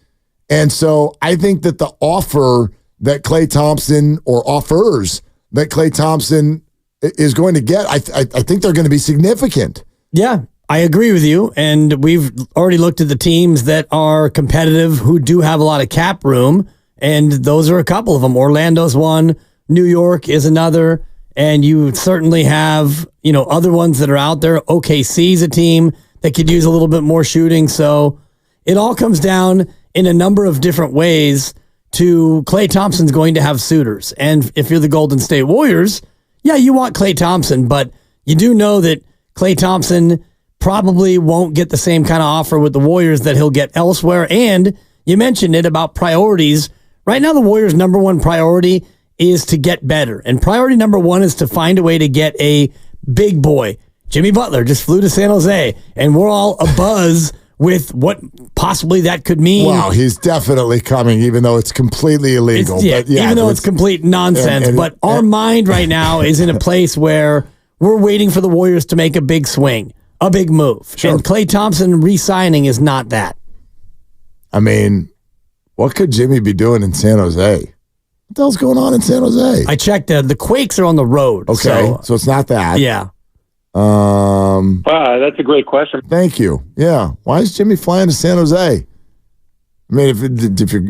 And so I think that the offer that Klay Thompson, or offers that Klay Thompson is going to get, I think they're going to be significant. Yeah, I agree with you. And we've already looked at the teams that are competitive who do have a lot of cap room. And those are a couple of them. Orlando's one, New York is another. And you certainly have, other ones that are out there. OKC's a team that could use a little bit more shooting. So it all comes down in a number of different ways to Klay Thompson's going to have suitors. And if you're the Golden State Warriors, yeah, you want Klay Thompson, but you do know that Klay Thompson probably won't get the same kind of offer with the Warriors that he'll get elsewhere. And you mentioned it about priorities. Right now, the Warriors' number one priority is to get better. And priority number one is to find a way to get a big boy. Jimmy Butler just flew to San Jose, and we're all abuzz with what possibly that could mean. Wow, he's definitely coming, even though it's completely illegal. Even though it's complete nonsense. But our mind right now is in a place where we're waiting for the Warriors to make a big swing, a big move. Sure. And Klay Thompson re-signing is not that. I mean, what could Jimmy be doing in San Jose? What the hell's going on in San Jose? I checked. The Quakes are on the road. Okay, so it's not that. Yeah. Wow, that's a great question. Thank you. Yeah. Why is Jimmy flying to San Jose? I mean, if you're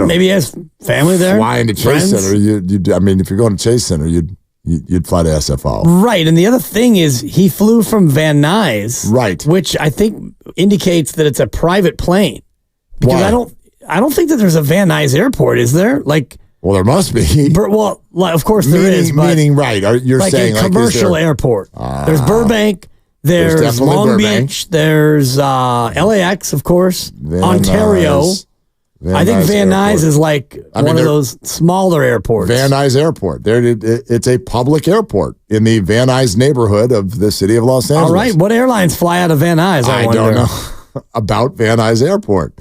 maybe he has family there. Flying to Chase Center, I mean, if you're going to Chase Center, you'd fly to SFO. Right. And the other thing is he flew from Van Nuys. Right. Which I think indicates that it's a private plane. Because Why? I don't think that there's a Van Nuys airport, is there? Like, well, there must be. Well, of course there is. But meaning, right. You're like saying a commercial airport. There's Burbank. There's Long Burbank. Beach. There's LAX, of course. Ontario. I think Van Nuys is like one of those smaller airports. Van Nuys Airport. It's a public airport in the Van Nuys neighborhood of the city of Los Angeles. All right. What airlines fly out of Van Nuys? I don't know about Van Nuys Airport.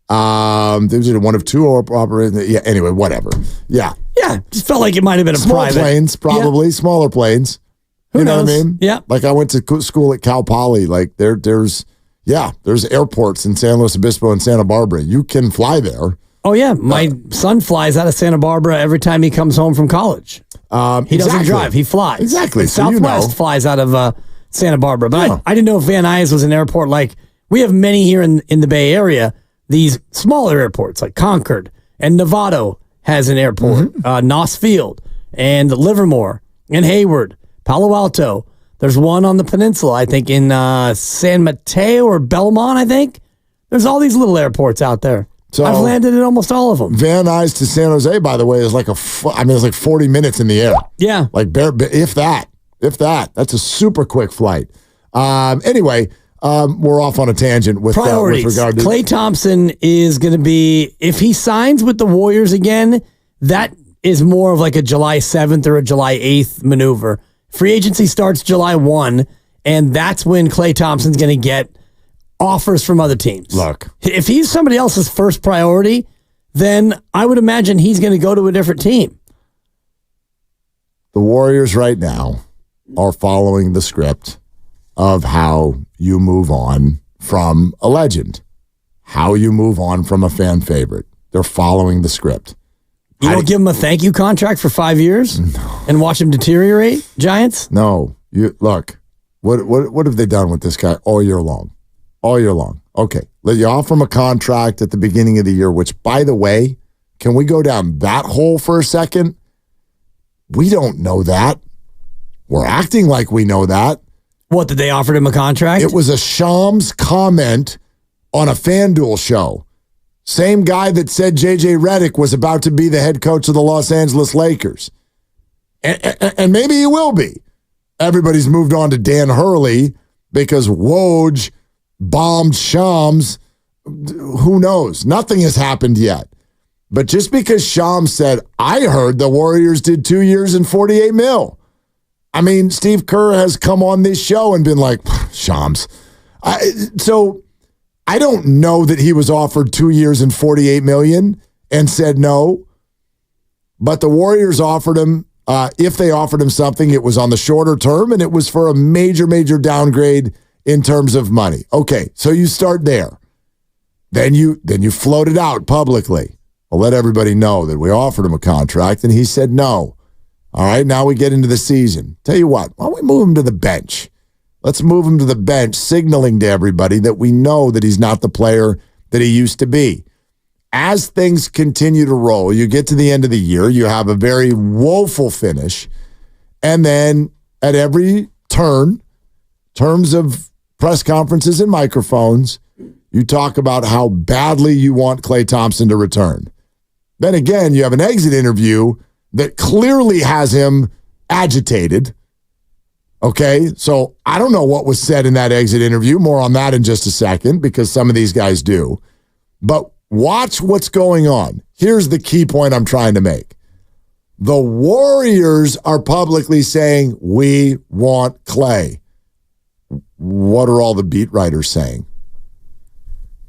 There's one of two operating. Yeah. Anyway, whatever. Yeah. Yeah. Just felt like it might have been a small private. Planes, probably smaller planes. Who knows? Know what I mean? Yeah. Like I went to school at Cal Poly. Like there's airports in San Luis Obispo and Santa Barbara. You can fly there. Oh yeah, my son flies out of Santa Barbara every time he comes home from college. He doesn't drive; he flies. Exactly. So Southwest flies out of Santa Barbara, but I didn't know if Van Nuys was an airport. Like we have many here in the Bay Area. These smaller airports, like Concord and Novato, has an airport. Noss Field and Livermore and Hayward, Palo Alto. There's one on the peninsula, I think, in San Mateo or Belmont, I think. There's all these little airports out there. So I've landed at almost all of them. Van Nuys to San Jose, by the way, is like it's like 40 minutes in the air. Yeah. Like, if that. That's a super quick flight. Anyway, we're off on a tangent with regard to... Klay Thompson is going to be, if he signs with the Warriors again, that is more of like a July 7th or a July 8th maneuver. Free agency starts July 1, and that's when Klay Thompson's going to get offers from other teams. Look. If he's somebody else's first priority, then I would imagine he's going to go to a different team. The Warriors right now are following the script of how you move on from a legend, how you move on from a fan favorite. They're following the script. You don't give him a thank you contract for 5 years and watch him deteriorate, Giants? No. Look, what have they done with this guy all year long? All year long. Okay. Let you offer him a contract at the beginning of the year, which, by the way, can we go down that hole for a second? We don't know that. We're acting like we know that. What, did they offer him a contract? It was a Shams comment on a FanDuel show. Same guy that said J.J. Redick was about to be the head coach of the Los Angeles Lakers. And maybe he will be. Everybody's moved on to Dan Hurley because Woj bombed Shams. Who knows? Nothing has happened yet. But just because Shams said, I heard the Warriors did 2 years and $48 million. I mean, Steve Kerr has come on this show and been like, Shams. So I don't know that he was offered 2 years and $48 million and said no. But the Warriors offered him, if they offered him something, it was on the shorter term, and it was for a major, major downgrade in terms of money. Okay, so you start there. Then you float it out publicly. I'll let everybody know that we offered him a contract, and he said no. All right, now we get into the season. Tell you what, why don't we move him to the bench? Let's move him to the bench, signaling to everybody that we know that he's not the player that he used to be. As things continue to roll, you get to the end of the year, you have a very woeful finish, and then at every terms of press conferences and microphones, you talk about how badly you want Klay Thompson to return. Then again, you have an exit interview that clearly has him agitated. Okay, so I don't know what was said in that exit interview. More on that in just a second, because some of these guys do. But watch what's going on. Here's the key point I'm trying to make. The Warriors are publicly saying, we want Klay. What are all the beat writers saying?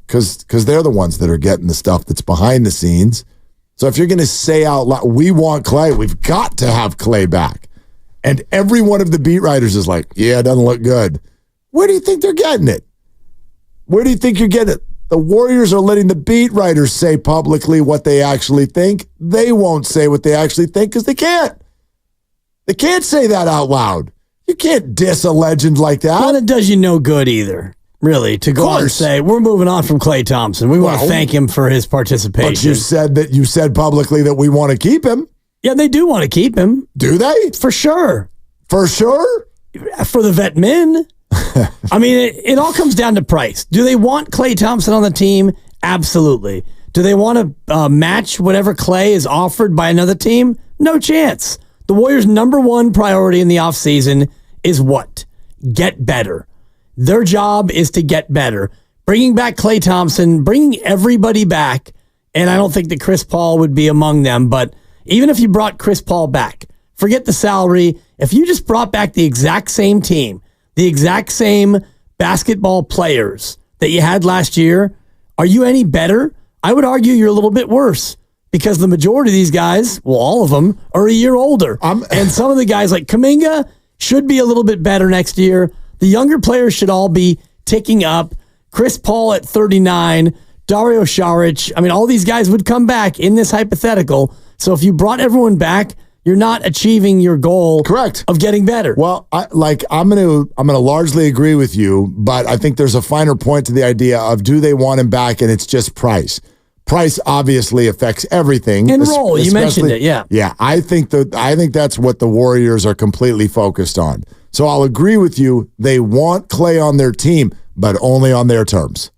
Because they're the ones that are getting the stuff that's behind the scenes. So if you're going to say out loud, we want Klay, we've got to have Klay back. And every one of the beat writers is like, yeah, it doesn't look good. Where do you think they're getting it? Where do you think you're getting it? The Warriors are letting the beat writers say publicly what they actually think. They won't say what they actually think because they can't. They can't say that out loud. You can't diss a legend like that. Well, it does you no good either, really, to go out and say, we're moving on from Klay Thompson. We want to thank him for his participation. But you said publicly that we want to keep him. Yeah, they do want to keep him. Do they? For sure. For sure? For the vet men. I mean, it all comes down to price. Do they want Klay Thompson on the team? Absolutely. Do they want to match whatever Klay is offered by another team? No chance. The Warriors' number one priority in the offseason is what? Get better. Their job is to get better. Bringing back Klay Thompson, bringing everybody back and I don't think that Chris Paul would be among them. But even if you brought Chris Paul back, forget the salary. If you just brought back the exact same team, the exact same basketball players that you had last year, are you any better? I would argue you're a little bit worse because the majority of these guys, well, all of them, are a year older. And some of the guys like Kuminga should be a little bit better next year. The younger players should all be ticking up. Chris Paul at 39, Dario Saric. I mean, all these guys would come back in this hypothetical. So if you brought everyone back, you're not achieving your goal, correct, of getting better. Well, I'm gonna largely agree with you, but I think there's a finer point to the idea of do they want him back, and it's just price. Price obviously affects everything. And role, you mentioned it, yeah. Yeah, I think that's what the Warriors are completely focused on. So I'll agree with you. They want Klay on their team, but only on their terms.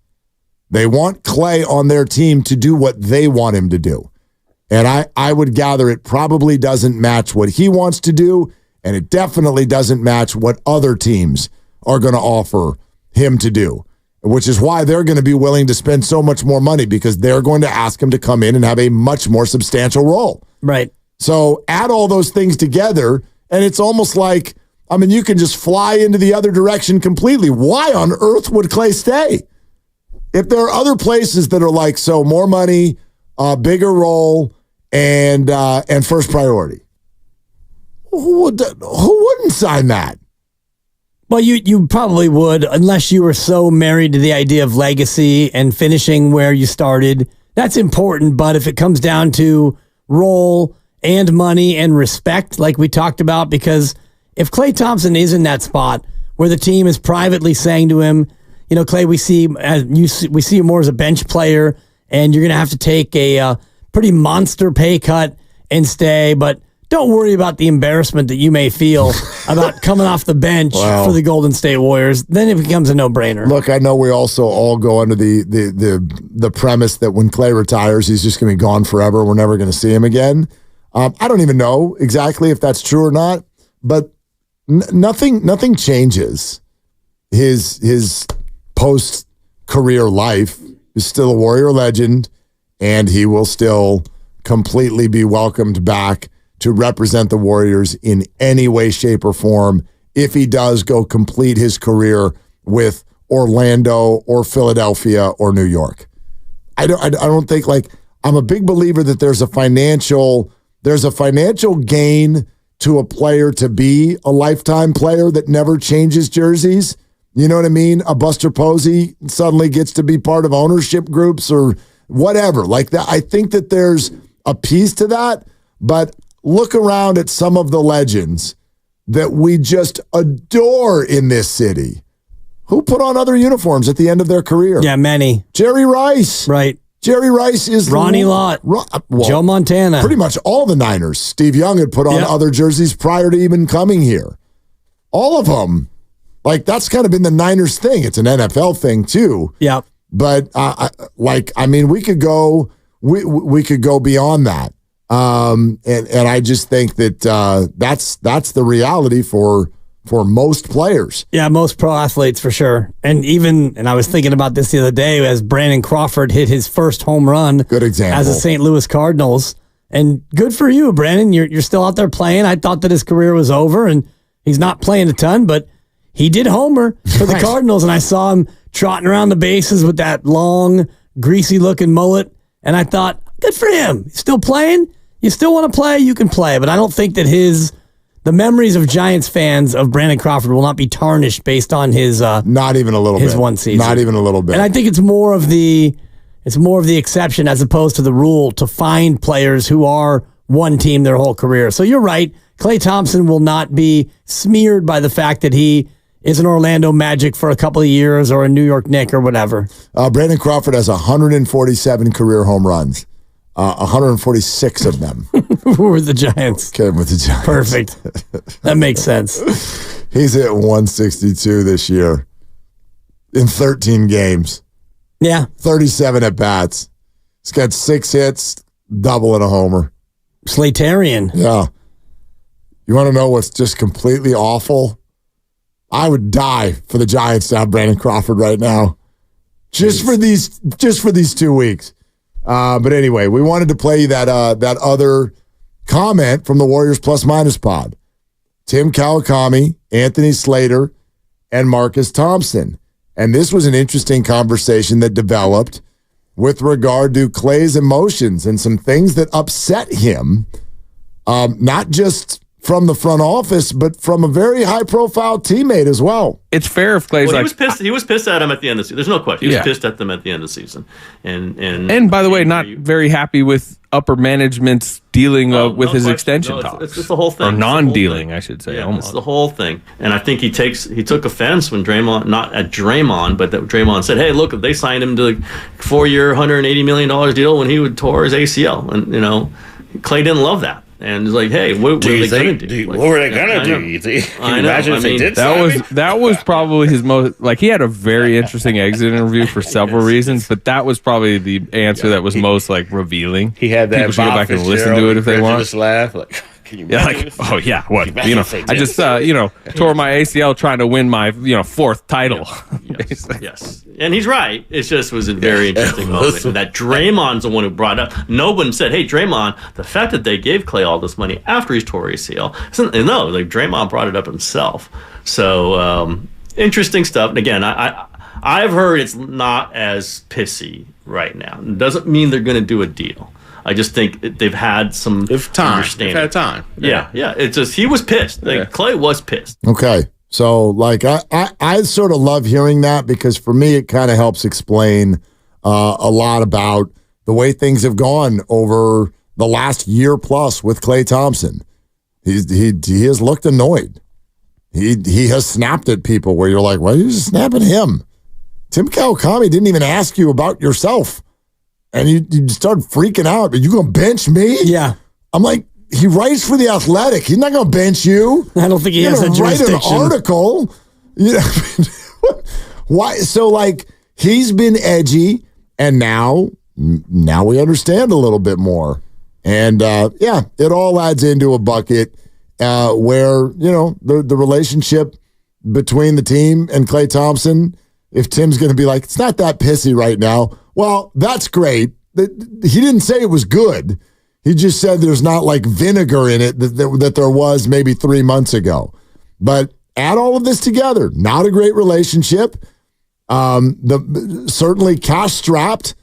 They want Klay on their team to do what they want him to do. And I would gather it probably doesn't match what he wants to do, and it definitely doesn't match what other teams are going to offer him to do, which is why they're going to be willing to spend so much more money because they're going to ask him to come in and have a much more substantial role. Right. So add all those things together, and it's almost like, I mean, you can just fly into the other direction completely. Why on earth would Klay stay? If there are other places that are like, so more money, bigger role, and first priority, who wouldn't sign that? Well, you probably would, unless you were so married to the idea of legacy and finishing where you started. That's important, but if it comes down to role and money and respect, like we talked about, because if Klay Thompson is in that spot where the team is privately saying to him, you know, Klay, we see you more as a bench player, and you're going to have to take a pretty monster pay cut and stay, but don't worry about the embarrassment that you may feel about coming off the bench for the Golden State Warriors. Then it becomes a no-brainer. Look, I know we also all go under the premise that when Klay retires, he's just going to be gone forever. We're never going to see him again. I don't even know exactly if that's true or not, but nothing changes his post-career life. He's still a Warrior legend, and he will still completely be welcomed back to represent the Warriors in any way, shape, or form if he does go complete his career with Orlando or Philadelphia or New York. I don't think, like, I'm a big believer that there's a financial gain to a player to be a lifetime player that never changes jerseys. You know what I mean? A Buster Posey suddenly gets to be part of ownership groups or whatever. Like that, I think that there's a piece to that, but look around at some of the legends that we just adore in this city. Who put on other uniforms at the end of their career? Yeah, many. Jerry Rice. Right. Jerry Rice is Ronnie Lott. Joe Montana. Pretty much all the Niners. Steve Young had put on other jerseys prior to even coming here. All of them. Like, that's kind of been the Niners thing. It's an NFL thing, too. Yeah. But, we could go beyond that. And I just think that that's the reality for most players. Yeah, most pro athletes for sure. And I was thinking about this the other day as Brandon Crawford hit his first home run. Good example. As a St. Louis Cardinals. And good for you, Brandon. You're still out there playing. I thought that his career was over, and he's not playing a ton, but he did homer for the Cardinals, and I saw him trotting around the bases with that long, greasy-looking mullet, and I thought, good for him. He's still playing. You still want to play? You can play. But I don't think that the memories of Giants fans of Brandon Crawford will not be tarnished based on his not even a little his bit. One season. Not even a little bit. And I think it's more of the exception as opposed to the rule to find players who are one team their whole career. So you're right. Klay Thompson will not be smeared by the fact that he is an Orlando Magic for a couple of years or a New York Knick or whatever. Brandon Crawford has 147 career home runs. 146 of them were the Giants. Came with the Giants. Perfect. That makes sense. He's hit 162 this year in 13 games. Yeah. 37 at bats. He's got 6 hits, double and a homer. Slatarian. Yeah. You want to know what's just completely awful? I would die for the Giants to have Brandon Crawford right now. Just for these 2 weeks. But anyway, we wanted to play that other comment from the Warriors Plus Minus pod. Tim Kawakami, Anthony Slater, and Marcus Thompson. And this was an interesting conversation that developed with regard to Klay's emotions and some things that upset him, not just from the front office, but from a very high-profile teammate as well. It's fair if Klay's he was pissed. He was pissed at him at the end of the season. There's no question. He was pissed at them at the end of the season. And by the way, not very happy with upper management's dealing with his extension talks. It's the whole thing. Or non-dealing, I should say. Yeah, almost. it's the whole thing. And I think he took offense when Draymond, not at Draymond, but that Draymond said, hey, look, they signed him to a 4-year, $180 million deal when he tore his ACL. And, Klay didn't love that. And it's like, hey, what were they going to do? What were they going to do? You think? I know. Imagine if they did that was probably his most, like, he had a very interesting exit interview for several reasons, but that was probably the answer that was most, like, revealing. He had that People should go back and listen to it if they want. Just laugh. Like, can you oh yeah, what? I just tore my ACL trying to win my fourth title. Yes. And he's right. It just was a very interesting moment. That Draymond's the one who brought up. No one said, hey, Draymond, the fact that they gave Klay all this money after he's tore ACL. Draymond brought it up himself. So interesting stuff. And again, I've heard it's not as pissy right now. It doesn't mean they're going to do a deal. I just think they've had some understanding. They've had time. Yeah. It's just he was pissed. Klay was pissed. Okay. So, I sort of love hearing that because for me, it kind of helps explain a lot about the way things have gone over the last year plus with Klay Thompson. He has looked annoyed. He has snapped at people where you're like, why are you just snapping at him? Tim Kawakami didn't even ask you about yourself. And you start freaking out. Are you going to bench me? Yeah. I'm like, he writes for The Athletic. He's not going to bench you. I don't think he has a jurisdiction. Write an article. Why? So, he's been edgy, and now we understand a little bit more. And, it all adds into a bucket where, the relationship between the team and Klay Thompson, if Tim's going to be like, it's not that pissy right now, well, that's great. He didn't say it was good. He just said there's not vinegar in it that there was maybe 3 months ago. But add all of this together, not a great relationship. Certainly cash strapped,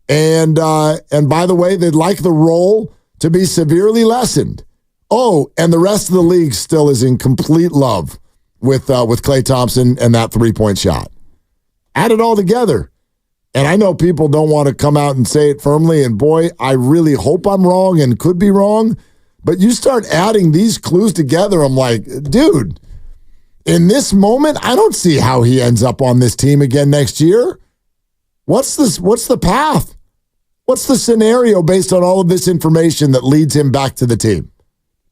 and by the way, they'd like the role to be severely lessened. Oh, and the rest of the league still is in complete love with Klay Thompson and that 3-point shot. Add it all together. And I know people don't want to come out and say it firmly, and boy, I really hope I'm wrong and could be wrong, but you start adding these clues together, I'm like, dude, in this moment, I don't see how he ends up on this team again next year. What's the path? What's the scenario based on all of this information that leads him back to the team?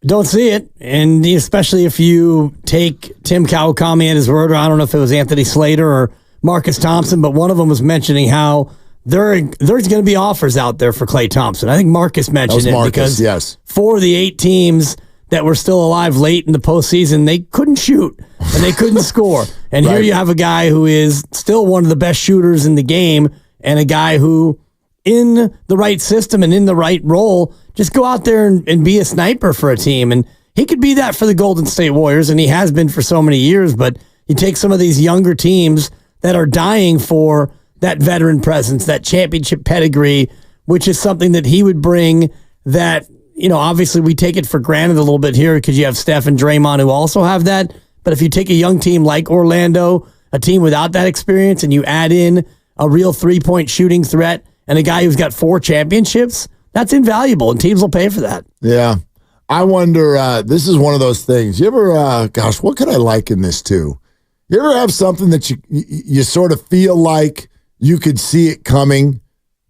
Don't see it, and especially if you take Tim Kawakami at his word, or I don't know if it was Anthony Slater or Marcus Thompson, but one of them was mentioning how there's going to be offers out there for Klay Thompson. I think Marcus mentioned it because 4 of the 8 teams that were still alive late in the postseason, they couldn't shoot and they couldn't score. And here you have a guy who is still one of the best shooters in the game and a guy who, in the right system and in the right role, just go out there and be a sniper for a team. And he could be that for the Golden State Warriors, and he has been for so many years, but you take some of these younger teams that are dying for that veteran presence, that championship pedigree, which is something that he would bring that, obviously we take it for granted a little bit here because you have Steph and Draymond who also have that. But if you take a young team like Orlando, a team without that experience, and you add in a real 3-point shooting threat and a guy who's got 4 championships, that's invaluable, and teams will pay for that. Yeah. I wonder, this is one of those things. You ever, what could I liken this to? You ever have something that you sort of feel like you could see it coming,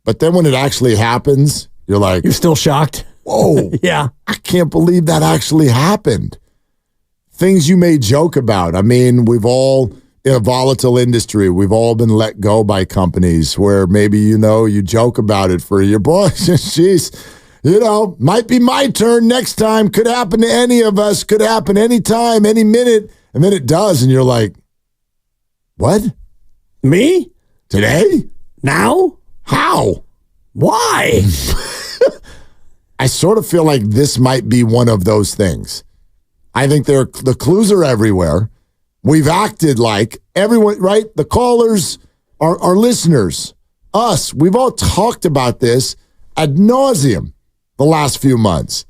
but then when it actually happens, you're like... You're still shocked? Whoa. Yeah. I can't believe that actually happened. Things you may joke about. I mean, we've all, in a volatile industry, we've all been let go by companies where maybe, you joke about it for your boy. Jeez, might be my turn next time. Could happen to any of us. Could happen anytime, any minute. And then it does, and you're like, what? Me? Today? Now? How? Why? I sort of feel like this might be one of those things. I think the clues are everywhere. We've acted like everyone, right? The callers, our listeners, us, we've all talked about this ad nauseum the last few months.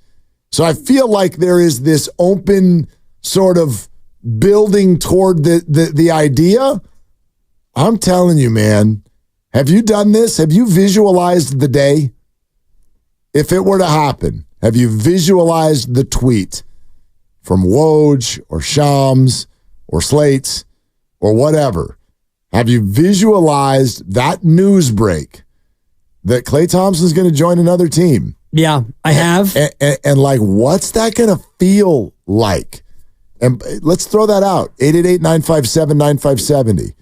So I feel like there is this open sort of building toward the idea. I'm telling you, man, have you done this? Have you visualized the day? If it were to happen, have you visualized the tweet from Woj or Shams or Slates or whatever? Have you visualized that news break that Klay Thompson's going to join another team? Yeah, I have. And like, what's that going to feel like? And let's throw that out. 888-957-9570.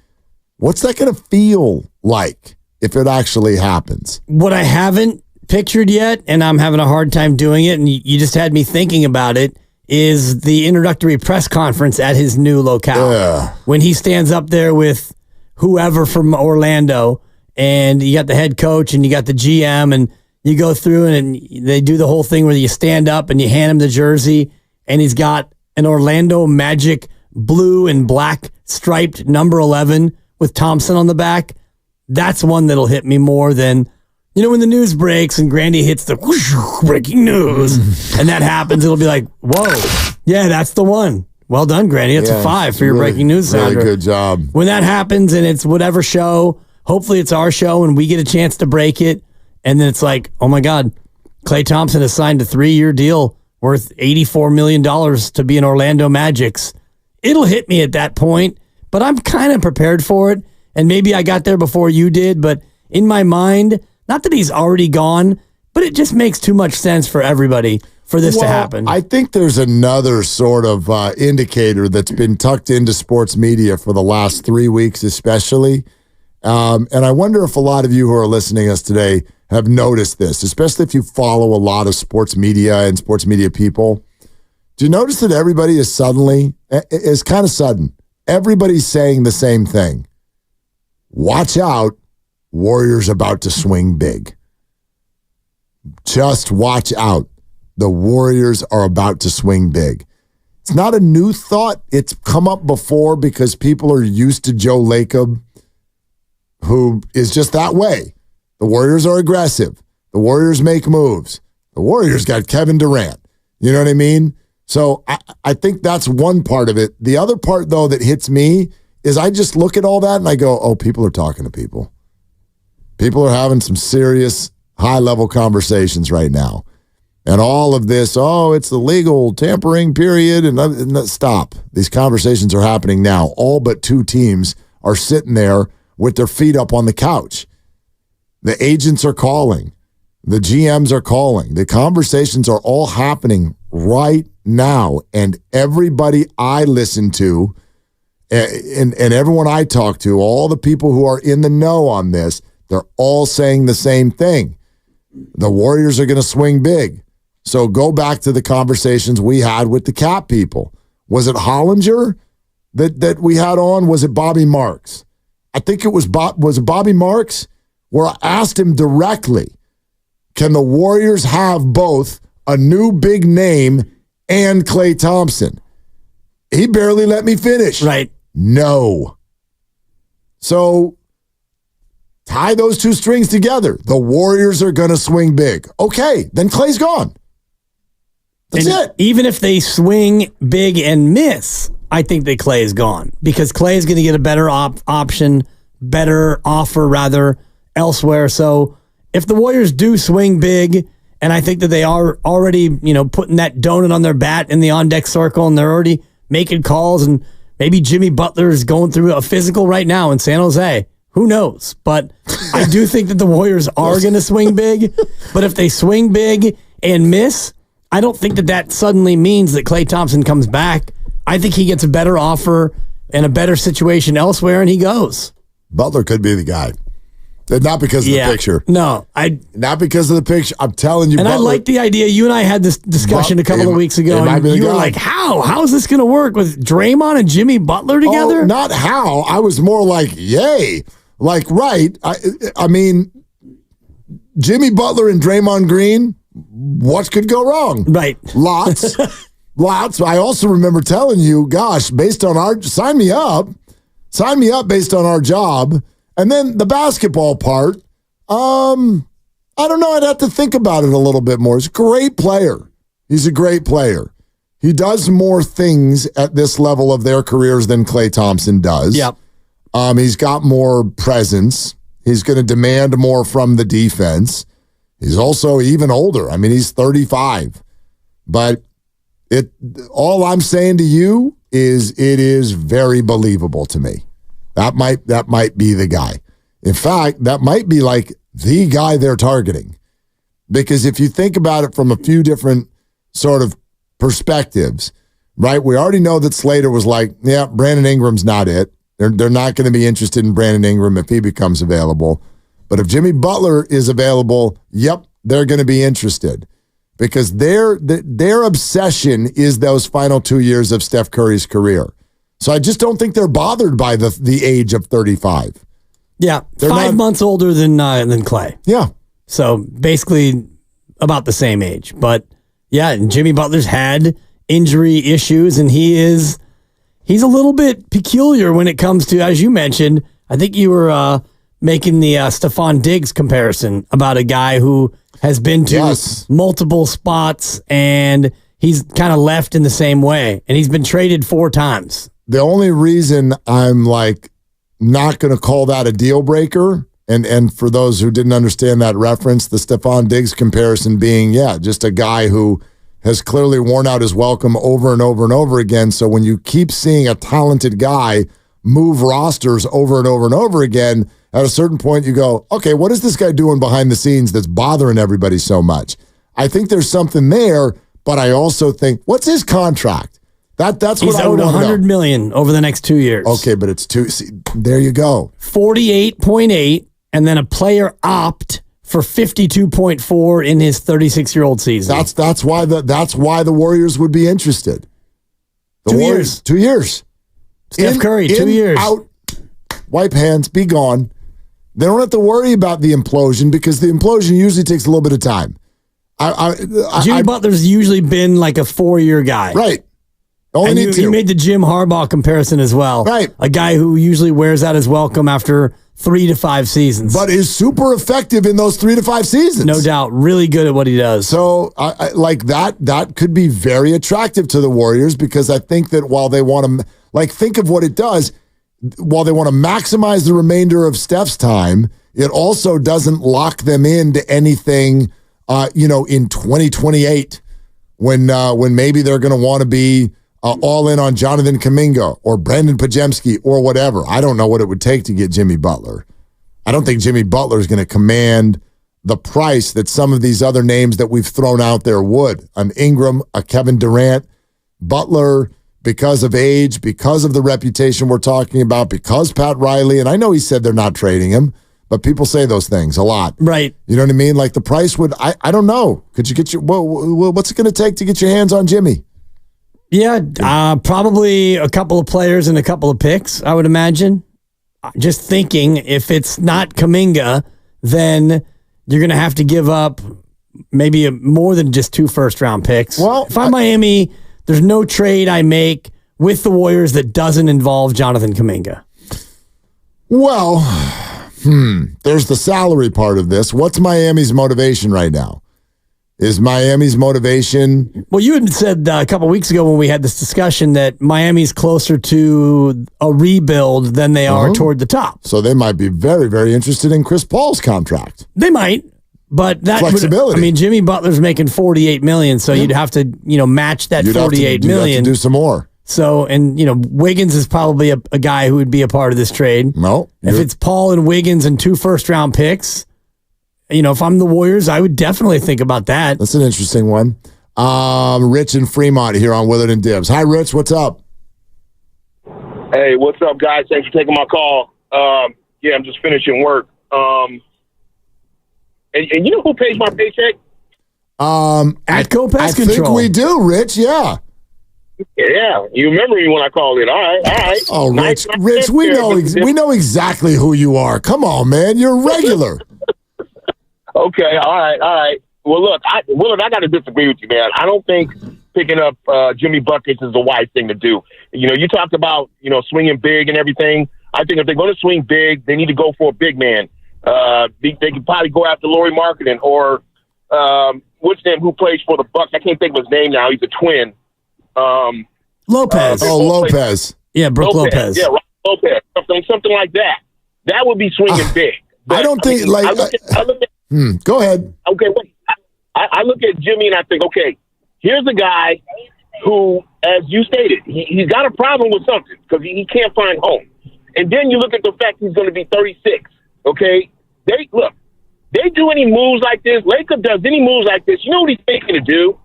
What's that going to feel like if it actually happens? What I haven't pictured yet, and I'm having a hard time doing it, and you just had me thinking about it, is the introductory press conference at his new locale. When he stands up there with whoever from Orlando, and you got the head coach and you got the GM, and you go through and they do the whole thing where you stand up and you hand him the jersey, and he's got an Orlando Magic blue and black striped number 11 with Thompson on the back. That's one that'll hit me more than, when the news breaks and Grandy hits the whoosh, breaking news, and that happens, it'll be like, whoa, yeah, that's the one. Well done, Grandy. It's a 5 for your breaking news sounder. Really good job. When that happens and it's whatever show, hopefully it's our show and we get a chance to break it, and then it's like, oh my God, Klay Thompson has signed a 3-year deal worth $84 million to be in Orlando Magic's. It'll hit me at that point, but I'm kind of prepared for it, and maybe I got there before you did, but in my mind, not that he's already gone, but it just makes too much sense for everybody for this to happen. I think there's another sort of indicator that's been tucked into sports media for the last 3 weeks especially. And I wonder if a lot of you who are listening to us today have noticed this, especially if you follow a lot of sports media and sports media people. Do you notice that everybody is it's kind of sudden. Everybody's saying the same thing. Watch out. Warriors about to swing big. Just watch out. The Warriors are about to swing big. It's not a new thought. It's come up before because people are used to Joe Lacob, who is just that way. The Warriors are aggressive. The Warriors make moves. The Warriors got Kevin Durant. You know what I mean? So I think that's one part of it. The other part, though, that hits me is I just look at all that and I go, oh, people are talking to people. People are having some serious high-level conversations right now. And all of this, it's the legal tampering period, and stop. These conversations are happening now. All but 2 teams are sitting there with their feet up on the couch. The agents are calling. The GMs are calling. The conversations are all happening right now. And everybody I listen to and everyone I talk to, all the people who are in the know on this, they're all saying the same thing. The Warriors are going to swing big. So go back to the conversations we had with the Cap people. Was it Hollinger that we had on? Was it Bobby Marks? I think it was Bobby Marks, where I asked him directly, can the Warriors have both a new big name and Klay Thompson? He barely let me finish. Right. No. So tie those 2 strings together. The Warriors are going to swing big. Okay, then Klay's gone. That's it. Even if they swing big and miss, I think that Klay is gone because Klay is going to get a better option, better offer rather elsewhere. So if the Warriors do swing big, and I think that they are already, putting that donut on their bat in the on-deck circle, and they're already making calls, and maybe Jimmy Butler is going through a physical right now in San Jose. Who knows? But I do think that the Warriors are going to swing big. But if they swing big and miss, I don't think that suddenly means that Klay Thompson comes back. I think he gets a better offer and a better situation elsewhere, and he goes. Butler could be the guy. Not because of the picture. No. Not because of the picture. I'm telling you, and Butler, I like the idea. You and I had this discussion a couple of weeks ago, and you were like, how? How is this going to work with Draymond and Jimmy Butler together? Oh, not how. I was more like, yay. Like, right. I mean, Jimmy Butler and Draymond Green, what could go wrong? Right. Lots. Lots. I also remember telling you, gosh, based on sign me up based on our job. And then the basketball part, I don't know. I'd have to think about it a little bit more. He's a great player. He's a great player. He does more things at this level of their careers than Klay Thompson does. Yep. He's got more presence. He's going to demand more from the defense. He's also even older. I mean, he's 35. But all I'm saying to you is it is very believable to me. That might be the guy. In fact, that might be like the guy they're targeting. Because if you think about it from a few different sort of perspectives, right? We already know that Slater was like, yeah, Brandon Ingram's not it. They're not going to be interested in Brandon Ingram if he becomes available. But if Jimmy Butler is available, yep, they're going to be interested. Because their obsession is those final 2 years of Steph Curry's career. So I just don't think they're bothered by the age of 35. Yeah, they're 5 months older than Klay. Yeah. So basically about the same age. But yeah, Jimmy Butler's had injury issues, and he's a little bit peculiar when it comes to, as you mentioned, I think you were making the Stephon Diggs comparison about a guy who has been to multiple spots, and he's kind of left in the same way, and he's been traded 4 times. The only reason I'm like not going to call that a deal breaker, and for those who didn't understand that reference, the Stephon Diggs comparison being, just a guy who has clearly worn out his welcome over and over and over again. So when you keep seeing a talented guy move rosters over and over and over again, at a certain point you go, okay, what is this guy doing behind the scenes that's bothering everybody so much? I think there's something there, but I also think, what's his contract? That's He's what I owed want to know. $100 million over the next 2 years. Okay, but it's two. See, there you go. 48.8, and then a player opt for 52.4 in his 36-year-old season. That's why the Warriors would be interested. 2 years. 2 years. Steph Curry, 2 years. Out. Wipe hands. Be gone. They don't have to worry about the implosion because the implosion usually takes a little bit of time. Jimmy Butler's usually been like a 4-year guy. Right. And you made the Jim Harbaugh comparison as well. Right. A guy who usually wears out his welcome after 3 to 5 seasons. But is super effective in those 3 to 5 seasons. No doubt. Really good at what he does. So I like that could be very attractive to the Warriors because I think that while they want to, think of what it does, while they want to maximize the remainder of Steph's time, it also doesn't lock them into anything, in 2028 when maybe they're going to want to be all in on Jonathan Kuminga or Brandon Podziemski or whatever. I don't know what it would take to get Jimmy Butler. I don't think Jimmy Butler is going to command the price that some of these other names that we've thrown out there would. An Ingram, a Kevin Durant, Butler, because of age, because of the reputation we're talking about, because Pat Riley, and I know he said they're not trading him, but people say those things a lot. Right. You know what I mean? Like the price would, I don't know. Could you get what's it going to take to get your hands on Jimmy? Yeah, probably a couple of players and a couple of picks, I would imagine. Just thinking, if it's not Kuminga, then you're going to have to give up maybe more than just 2 first-round picks. Well, if I'm Miami, there's no trade I make with the Warriors that doesn't involve Jonathan Kuminga. Well, there's the salary part of this. What's Miami's motivation right now? Is Miami's motivation? Well, you had said a couple weeks ago when we had this discussion that Miami's closer to a rebuild than they are toward the top. So they might be very, very interested in Chris Paul's contract. They might, but that flexibility. Jimmy Butler's making $48 million, so you'd have to, match that $48 million. You'd have to do some more. So, and Wiggins is probably a guy who would be a part of this trade. No, if it's Paul and Wiggins and 2 first-round picks. If I'm the Warriors, I would definitely think about that. That's an interesting one. Rich in Fremont here on Willard and Dibs. Hi, Rich. What's up? Hey, what's up, guys? Thanks for taking my call. I'm just finishing work. And you know who pays my paycheck? Atco Pest Control. I think we do, Rich. Yeah. Yeah, you remember me when I called in. All right. Oh, Rich, we know exactly who you are. Come on, man. You're regular. Okay, all right. Well, look, Willard, I got to disagree with you, man. I don't think picking up Jimmy Buckets is the wise thing to do. You know, you talked about, swinging big and everything. I think if they're going to swing big, they need to go for a big man. They could probably go after Lauri Markkanen or what's his name, who plays for the Bucks. I can't think of his name now. He's a twin. Lopez. Lopez. Yeah, Brooke Lopez. Yeah, Lopez. Something like that. That would be swinging big. But, I don't think go ahead. Okay, wait. I look at Jimmy and I think, okay, here's a guy who, as you stated, he's got a problem with something because he can't find home. And then you look at the fact he's going to be 36. Okay, they do any moves like this. Laker does any moves like this. You know what he's thinking to do?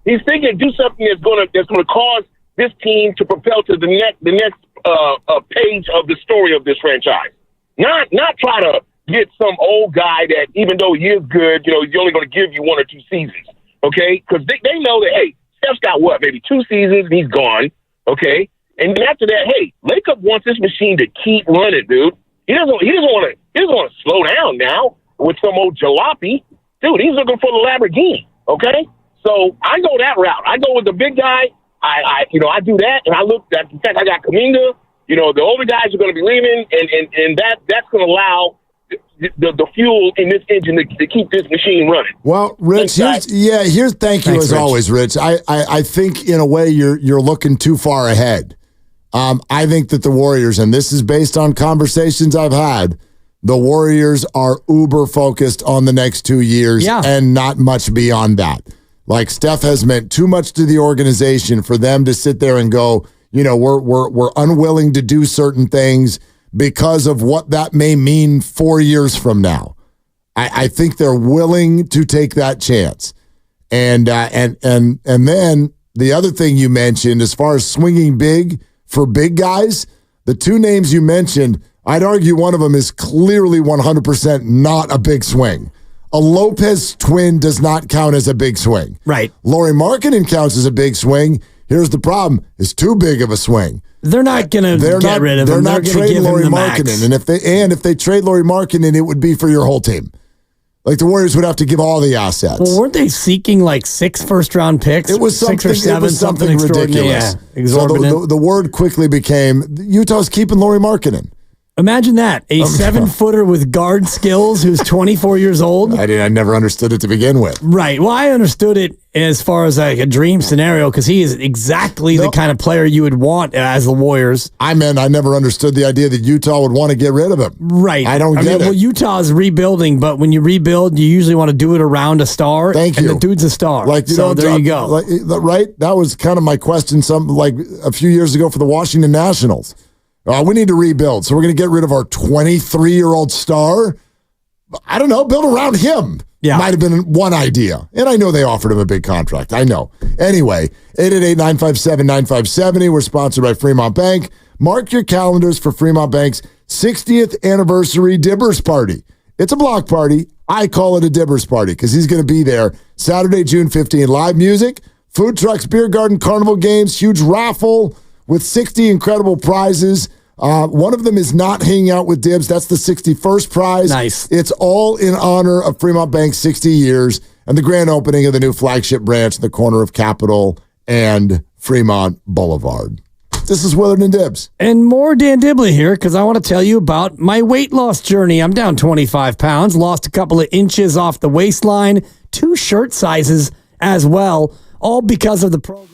He's thinking to do something that's going to cause this team to propel to the next page of the story of this franchise. Not try to get some old guy that, even though he is good, he's only going to give you 1 or 2 seasons. Okay, because they know that, hey, Steph's got maybe 2 seasons and he's gone. Okay, and then after that, hey, Laker wants this machine to keep running, dude. He doesn't want to slow down now with some old jalopy. Dude, he's looking for the Lamborghini, okay? So I go that route. I go with the big guy. I do that, and I look at the fact I got Kuminga. The older guys are going to be leaving, and that's going to allow the fuel in this engine to keep this machine running. Well, Rich, thank you as always, Rich. I think in a way you're looking too far ahead. I think that the Warriors, and this is based on conversations I've had, the Warriors are uber focused on the next 2 years and not much beyond that. Like, Steph has meant too much to the organization for them to sit there and go, we're unwilling to do certain things because of what that may mean 4 years from now. I think they're willing to take that chance. And then the other thing you mentioned, as far as swinging big for big guys, the 2 names you mentioned, I'd argue one of them is clearly 100% not a big swing. A Lopez twin does not count as a big swing. Right. Lauri Markkanen counts as a big swing. Here's the problem. It's too big of a swing. They're not going to get rid of him. They're not trading Lauri Markkanen. And if they trade Lauri Markkanen, it would be for your whole team. Like, the Warriors would have to give all the assets. Well, weren't they seeking like 6 first-round picks? It was something, 6 or 7, it was something ridiculous. Yeah, exorbitant. So the word quickly became, Utah's keeping Lauri Markkanen. Imagine that. A 7-footer with guard skills who's 24 years old. I never understood it to begin with. Right. Well, I understood it as far as like a dream scenario because he is exactly the kind of player you would want as the Warriors. I never understood the idea that Utah would want to get rid of him. Right. I don't get it. Well, Utah is rebuilding, but when you rebuild, you usually want to do it around a star. Thank you. And the dude's a star. There you go. Right? That was kind of my question a few years ago for the Washington Nationals. We need to rebuild, so we're going to get rid of our 23-year-old star. I don't know, build around him. Yeah. Might have been one idea. And I know they offered him a big contract. I know. Anyway, 888-957-9570. We're sponsored by Fremont Bank. Mark your calendars for Fremont Bank's 60th anniversary Dibbers Party. It's a block party. I call it a Dibbers Party because he's going to be there Saturday, June 15th. Live music, food trucks, beer garden, carnival games, huge raffle with 60 incredible prizes. One of them is not hanging out with Dibs. That's the 61st prize. Nice. It's all in honor of Fremont Bank's 60 years and the grand opening of the new flagship branch in the corner of Capitol and Fremont Boulevard. This is Willard and Dibs. And more Dan Dibley here because I want to tell you about my weight loss journey. I'm down 25 pounds, lost a couple of inches off the waistline, 2 shirt sizes as well, all because of the program.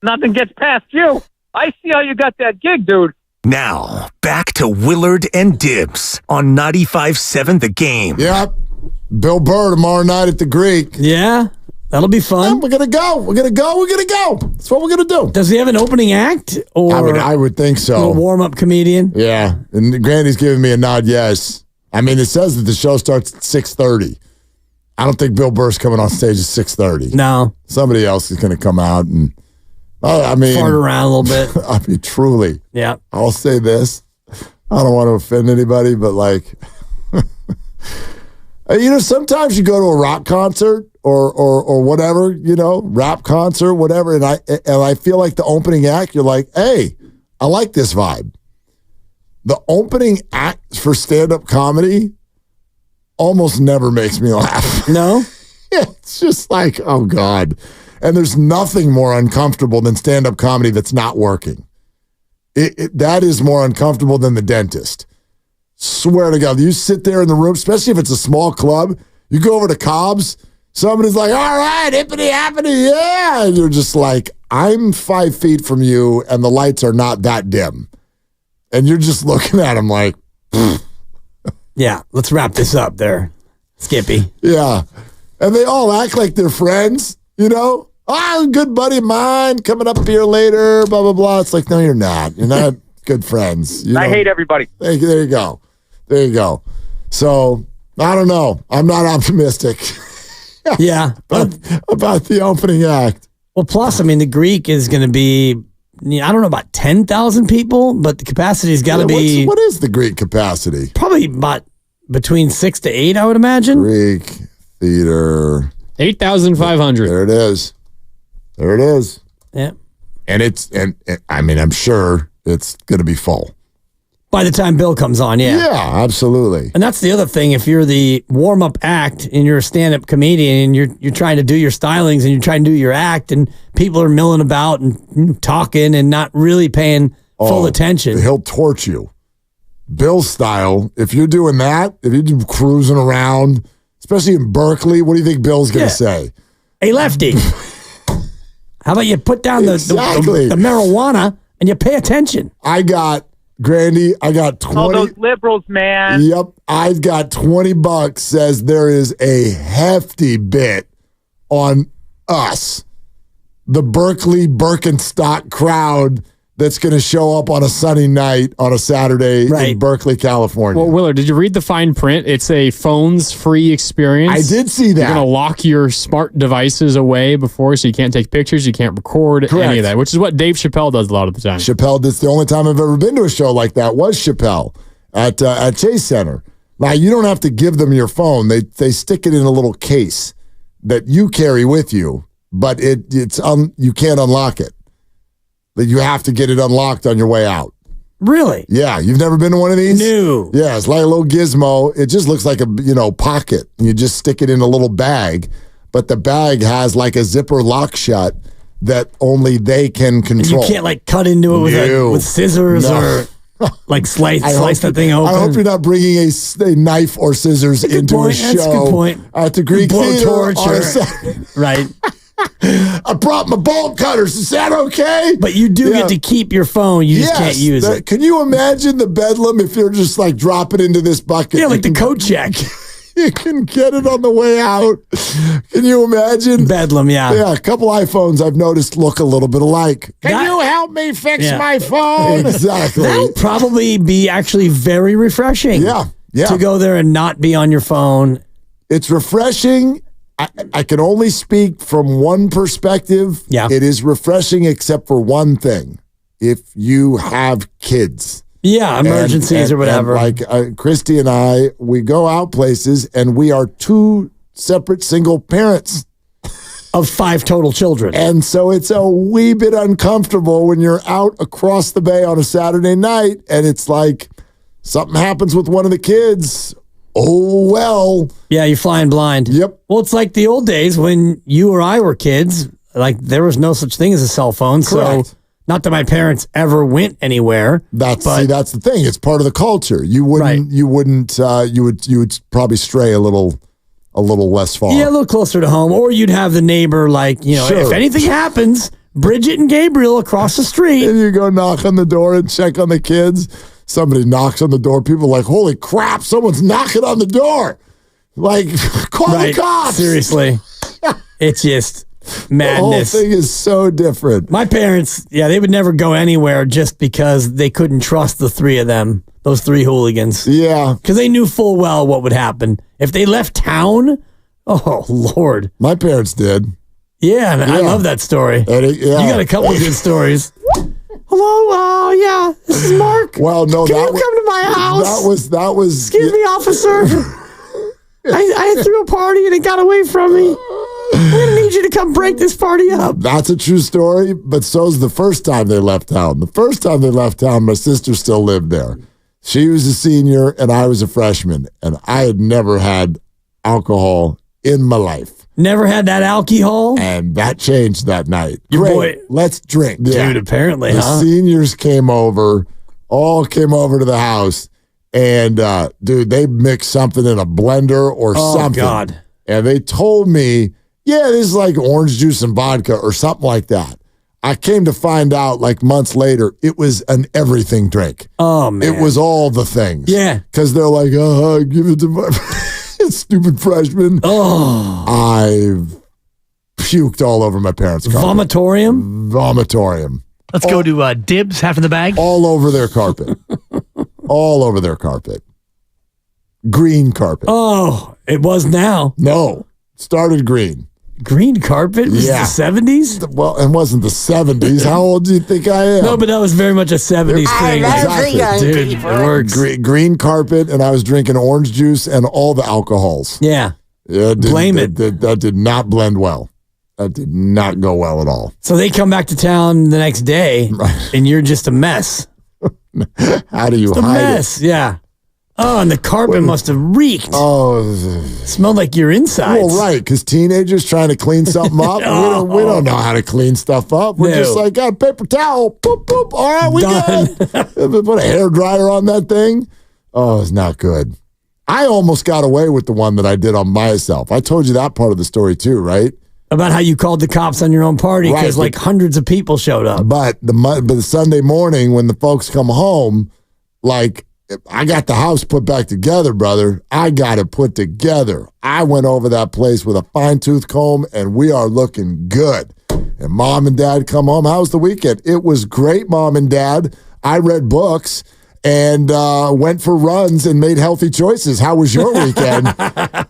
nothing gets past you. I see how you got that gig, dude. Now, back to Willard and Dibs on 95.7 The Game. Yep. Bill Burr tomorrow night at the Greek. Yeah, that'll be fun. Yeah, we're going to go. We're going to go. That's what we're going to do. Does he have an opening act? Or I would think so. A warm-up comedian? Yeah. And Grandy's giving me a nod, yes. I mean, it says that the show starts at 6:30. I don't think Bill Burr's coming on stage at 6:30. No. Somebody else is going to come out and, fart around a little bit. I mean, truly. Yeah. I'll say this. I don't want to offend anybody, but sometimes you go to a rock concert or whatever, rap concert, whatever, and I feel like the opening act, you're like, hey, I like this vibe. The opening act for stand-up comedy almost never makes me laugh. No? It's just like, oh, God. And there's nothing more uncomfortable than stand-up comedy that's not working. That is more uncomfortable than the dentist. Swear to God. You sit there in the room, especially if it's a small club, you go over to Cobb's, somebody's like, all right, hippity-happity, yeah. And you're just like, I'm 5 feet from you, and the lights are not that dim. And you're just looking at them like, yeah, let's wrap this up there, Skippy. Yeah. And they all act like they're friends, good buddy of mine coming up here later, blah, blah, blah. It's like, no, you're not. You're not good friends. I hate everybody. There you go. So, I don't know. I'm not optimistic. Yeah. about the opening act. Well, plus, the Greek is going to be, I don't know about 10,000 people, but the capacity's got to be. What is the Greek capacity? Probably about between 6 to 8, I would imagine. Greek theater. 8,500. There it is. Yeah. And I'm sure it's going to be full. By the time Bill comes on, yeah. Yeah, absolutely. And that's the other thing. If you're the warm-up act and you're a stand-up comedian and you're trying to do your stylings and you're trying to do your act and people are milling about and talking and not really paying full attention. He'll torch you. Bill's style, if you're doing that, if you're cruising around, especially in Berkeley, what do you think Bill's going to say? Hey, lefty. How about you put down the marijuana and you pay attention? Grandy, I got 20. All those liberals, man. Yep. I've got $20 says there is a hefty bit on us, the Berkeley Birkenstock crowd that's going to show up on a sunny night on a Saturday in Berkeley, California. Well, Willard, did you read the fine print? It's a phones-free experience. I did see that. You're going to lock your smart devices away before, so you can't take pictures, you can't record any of that, which is what Dave Chappelle does a lot of the time. That's the only time I've ever been to a show like that was Chappelle at Chase Center. Now, you don't have to give them your phone. They stick it in a little case that you carry with you, but you can't unlock it. You have to get it unlocked on your way out. Really? Yeah. You've never been to one of these? No. Yeah, it's like a little gizmo. It just looks like a pocket. You just stick it in a little bag, but the bag has like a zipper lock shut that only they can control. And you can't cut into it with scissors or slice that thing open. I hope you're not bringing a knife or scissors into a show. That's a good point. At the Greek Theater. Right. I brought my bolt cutters. Is that okay? But you do get to keep your phone. You just can't use it. Can you imagine the bedlam if you're just drop it into this bucket? Yeah, like the coat check. You can get it on the way out. Can you imagine? Bedlam, yeah. Yeah, a couple iPhones I've noticed look a little bit alike. Can you help me fix my phone? Exactly. That would probably be actually very refreshing. Yeah. To go there and not be on your phone. It's refreshing. I can only speak from one perspective. Yeah. It is refreshing except for one thing. If you have kids. Yeah, emergencies or whatever. And Christy and I, we go out places and we are two separate single parents. Of 5 total children. And so it's a wee bit uncomfortable when you're out across the bay on a Saturday night and it's like something happens with one of the kids. Oh, well. Yeah, you're flying blind. Yep. Well, it's like the old days when you or I were kids. There was no such thing as a cell phone. Correct. So, not that my parents ever went anywhere. That's the thing. It's part of the culture. You wouldn't. You would probably stray a little less far. Yeah, a little closer to home. Or you'd have the neighbor, Sure. if anything happens, Bridget and Gabriel across the street. And you go knock on the door and check on the kids. Somebody knocks on the door. People are like, holy crap, someone's knocking on the door. Like, call the cops. Seriously. It's just madness. The whole thing is so different. My parents, they would never go anywhere just because they couldn't trust the three of them, those three hooligans. Yeah. Because they knew full well what would happen. If they left town, oh, Lord. My parents did. Yeah, I love that story. You got a couple of good stories. Hello, yeah, this is Mark. Well, no, Can you come to my house? That was. Excuse me, officer. I threw a party and it got away from me. I'm going to need you to come break this party up. That's a true story, but so's the first time they left town. The first time they left town, my sister still lived there. She was a senior and I was a freshman, and I had never had alcohol in my life. Never had that alcohol? And that changed that night. Your Great, boy. let's drink. Dude, apparently, the seniors all came over to the house, and dude, they mixed something in a blender or something. Oh, God. And they told me, this is like orange juice and vodka or something like that. I came to find out like months later, it was an everything drink. Oh, man. It was all the things. Yeah. Because they're like, give it to my stupid freshman. Oh. I've puked all over my parents' carpet. Vomitorium. Let's go to Dibs, half in the bag. All over their carpet. All over their carpet. Green carpet. Oh, it was now. No. Started green. Green carpet? Was it the 70s? Well, it wasn't the 70s. How old do you think I am? No, but that was very much a 70s thing. Exactly. Dude, it works. Green carpet, and I was drinking orange juice and all the alcohols. Yeah. Blame it. That did not blend well. That did not go well at all. So they come back to town the next day, and you're just a mess. How do you just hide a mess, it? Yeah. Oh, and the carpet must have reeked. Oh. Smelled like your insides. Well, right, because teenagers trying to clean something up. We don't know how to clean stuff up. We're just like, got a paper towel. Boop, boop. All right, we good. Put a hairdryer on that thing. Oh, it's not good. I almost got away with the one that I did on myself. I told you that part of the story too, right? About how you called the cops on your own party because hundreds of people showed up. But the Sunday morning when the folks come home, like, I got the house put back together, brother. I got it put together. I went over that place with a fine-tooth comb, and we are looking good. And Mom and Dad come home. How was the weekend? It was great, Mom and Dad. I read books and went for runs and made healthy choices. How was your weekend?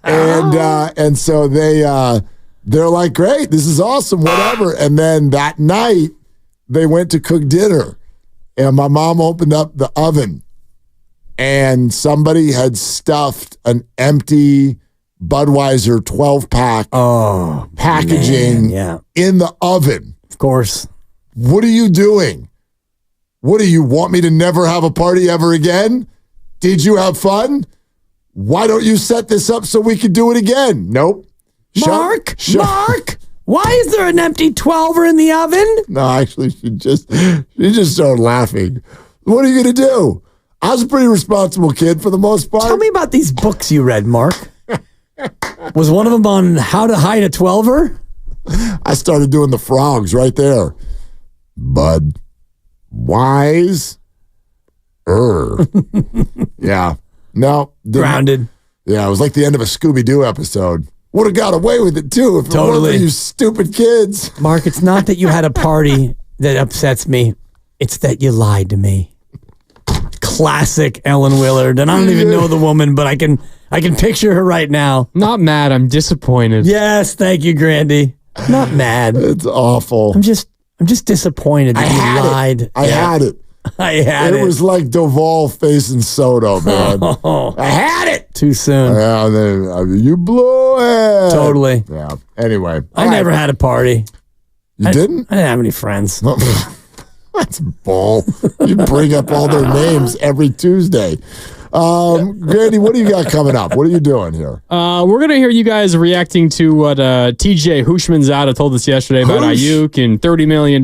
And so they're like, great, this is awesome, whatever. And then that night, they went to cook dinner, and my mom opened up the oven. And somebody had stuffed an empty Budweiser 12-pack packaging in the oven. Of course. What are you doing? What do you want me to never have a party ever again? Did you have fun? Why don't you set this up so we can do it again? Nope. Mark, why is there an empty 12er in the oven? No, actually, she just started laughing. What are you going to do? I was a pretty responsible kid for the most part. Tell me about these books you read, Mark. Was one of them on how to hide a 12er? I started doing the frogs right there. Bud. Wise. Yeah. No. Grounded. Yeah, it was like the end of a Scooby-Doo episode. Would have got away with it, too, if it weren't for you stupid kids. Mark, it's not that you had a party that upsets me. It's that you lied to me. Classic Ellen Willard, and I don't even know the woman, but I can picture her right now. Not mad, I'm disappointed. Yes, thank you, Grandy. Not mad. It's awful. I'm just disappointed that you lied. I had it. It was like Duvall facing Soto, man. I had it. Too soon. Yeah, you blew it. Totally. Yeah. Anyway. I never had a party. You didn't? I didn't have any friends. That's bull. You bring up all their names every Tuesday. Grandy, what do you got coming up? What are you doing here? We're going to hear you guys reacting to what TJ Hushmanzada told us yesterday about Aiyuk and $30 million,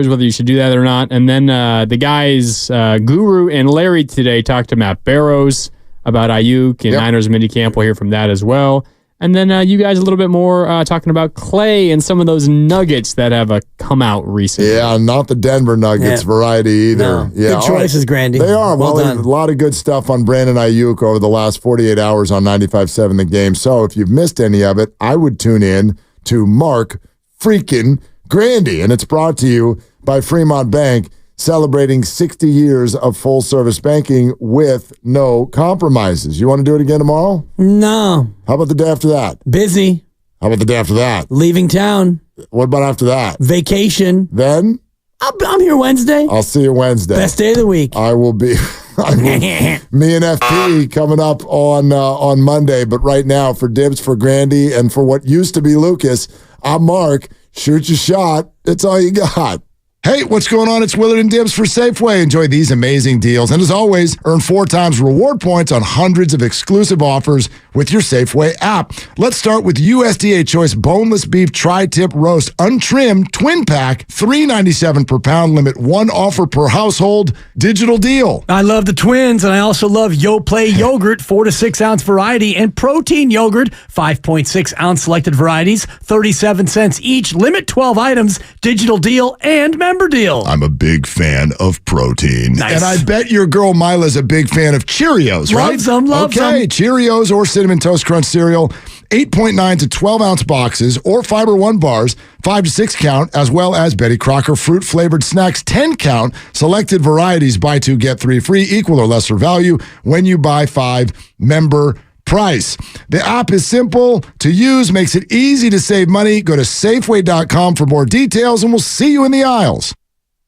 whether you should do that or not. And then the guys, Guru and Larry today talked to Matt Barrows about Aiyuk and Niners minicamp. We'll hear from that as well. And then you guys a little bit more talking about Klay and some of those nuggets that have come out recently. Yeah, not the Denver Nuggets variety either. No. Yeah, Good choices, Grandy. They are. Well done. A lot of good stuff on Brandon Aiyuk over the last 48 hours on 95.7 The Game. So if you've missed any of it, I would tune in to Mark freaking Grandy. And it's brought to you by Fremont Bank, celebrating 60 years of full-service banking with no compromises. You want to do it again tomorrow? No. How about the day after that? Busy. How about the day after that? Leaving town. What about after that? Vacation. Then? I'm here Wednesday. I'll see you Wednesday. Best day of the week. I will be. Me and FP coming up on Monday. But right now, for Dibs, for Grandy, and for what used to be Lucas, I'm Mark. Shoot your shot. It's all you got. Hey, what's going on? It's Willard and Dibs for Safeway. Enjoy these amazing deals. And as always, earn 4 times reward points on hundreds of exclusive offers with your Safeway app. Let's start with USDA Choice Boneless Beef Tri-Tip Roast Untrimmed Twin Pack, $3.97 per pound, limit 1 offer per household. Digital deal. I love the twins, and I also love YoPlay yogurt, 4 to 6 ounce variety, and protein yogurt, 5.6 ounce selected varieties, 37 cents each, limit 12 items, digital deal, and member deal. I'm a big fan of protein. Nice. And I bet your girl Mila's a big fan of Cheerios, right? Loves them, loves them. Okay, Cheerios or Cinnamon Toast Crunch cereal, 8.9 to 12 ounce boxes or Fiber One bars, 5 to 6 count, as well as Betty Crocker fruit flavored snacks, 10 count, selected varieties, buy 2, get 3 free, equal or lesser value when you buy 5, member price. The app is simple to use, makes it easy to save money. Go to Safeway.com for more details, and we'll see you in the aisles.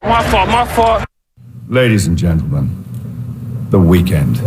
My fault. Ladies and gentlemen, the weekend.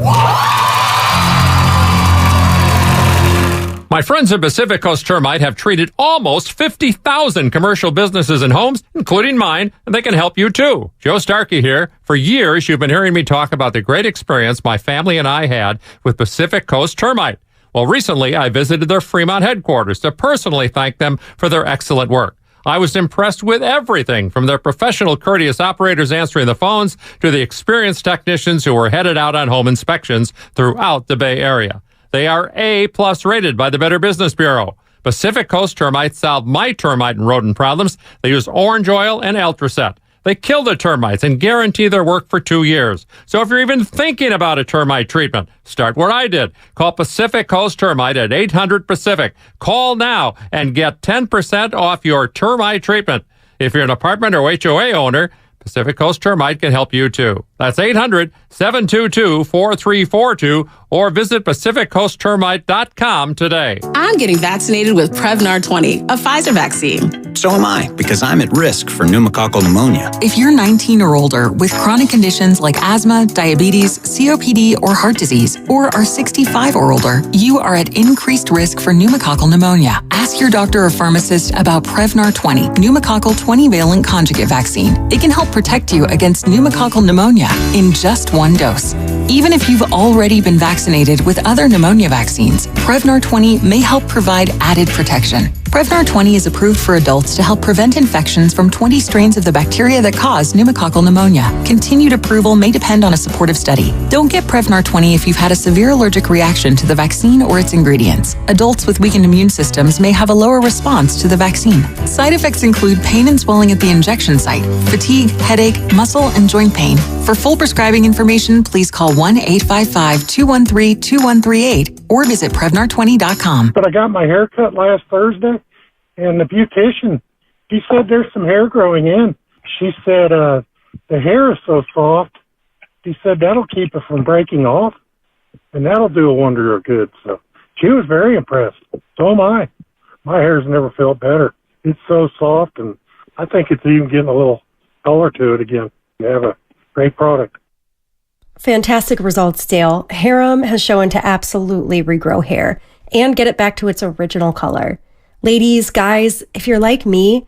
My friends at Pacific Coast Termite have treated almost 50,000 commercial businesses and homes, including mine, and they can help you too. Joe Starkey here. For years, you've been hearing me talk about the great experience my family and I had with Pacific Coast Termite. Well, recently, I visited their Fremont headquarters to personally thank them for their excellent work. I was impressed with everything from their professional, courteous operators answering the phones to the experienced technicians who were headed out on home inspections throughout the Bay Area. They are A+ rated by the Better Business Bureau. Pacific Coast Termites solve my termite and rodent problems. They use orange oil and Ultraset. They kill the termites and guarantee their work for 2 years. So if you're even thinking about a termite treatment, start where I did. Call Pacific Coast Termite at 800-PACIFIC. Call now and get 10% off your termite treatment. If you're an apartment or HOA owner, Pacific Coast Termite can help you too. That's 800-722-4342 or visit PacificCoastTermite.com today. I'm getting vaccinated with Prevnar 20, a Pfizer vaccine. So am I, because I'm at risk for pneumococcal pneumonia. If you're 19 or older with chronic conditions like asthma, diabetes, COPD, or heart disease, or are 65 or older, you are at increased risk for pneumococcal pneumonia. Ask your doctor or pharmacist about Prevnar 20, pneumococcal 20-valent conjugate vaccine. It can help protect you against pneumococcal pneumonia in just 1 dose. Even if you've already been vaccinated with other pneumonia vaccines, Prevnar 20 may help provide added protection. Prevnar 20 is approved for adults to help prevent infections from 20 strains of the bacteria that cause pneumococcal pneumonia. Continued approval may depend on a supportive study. Don't get Prevnar 20 if you've had a severe allergic reaction to the vaccine or its ingredients. Adults with weakened immune systems may have a lower response to the vaccine. Side effects include pain and swelling at the injection site, fatigue, headache, muscle, and joint pain. For full prescribing information, please call 1-855-213-2138 or visit Prevnar20.com. But I got my hair cut last Thursday, and the beautician, he said there's some hair growing in. She said the hair is so soft. He said that'll keep it from breaking off, and that'll do a wonder of good. So she was very impressed. So am I. My hair's never felt better. It's so soft, and I think it's even getting a little color to it again. You have a great product. Fantastic results, Dale. Harem has shown to absolutely regrow hair and get it back to its original color. Ladies, guys, if you're like me,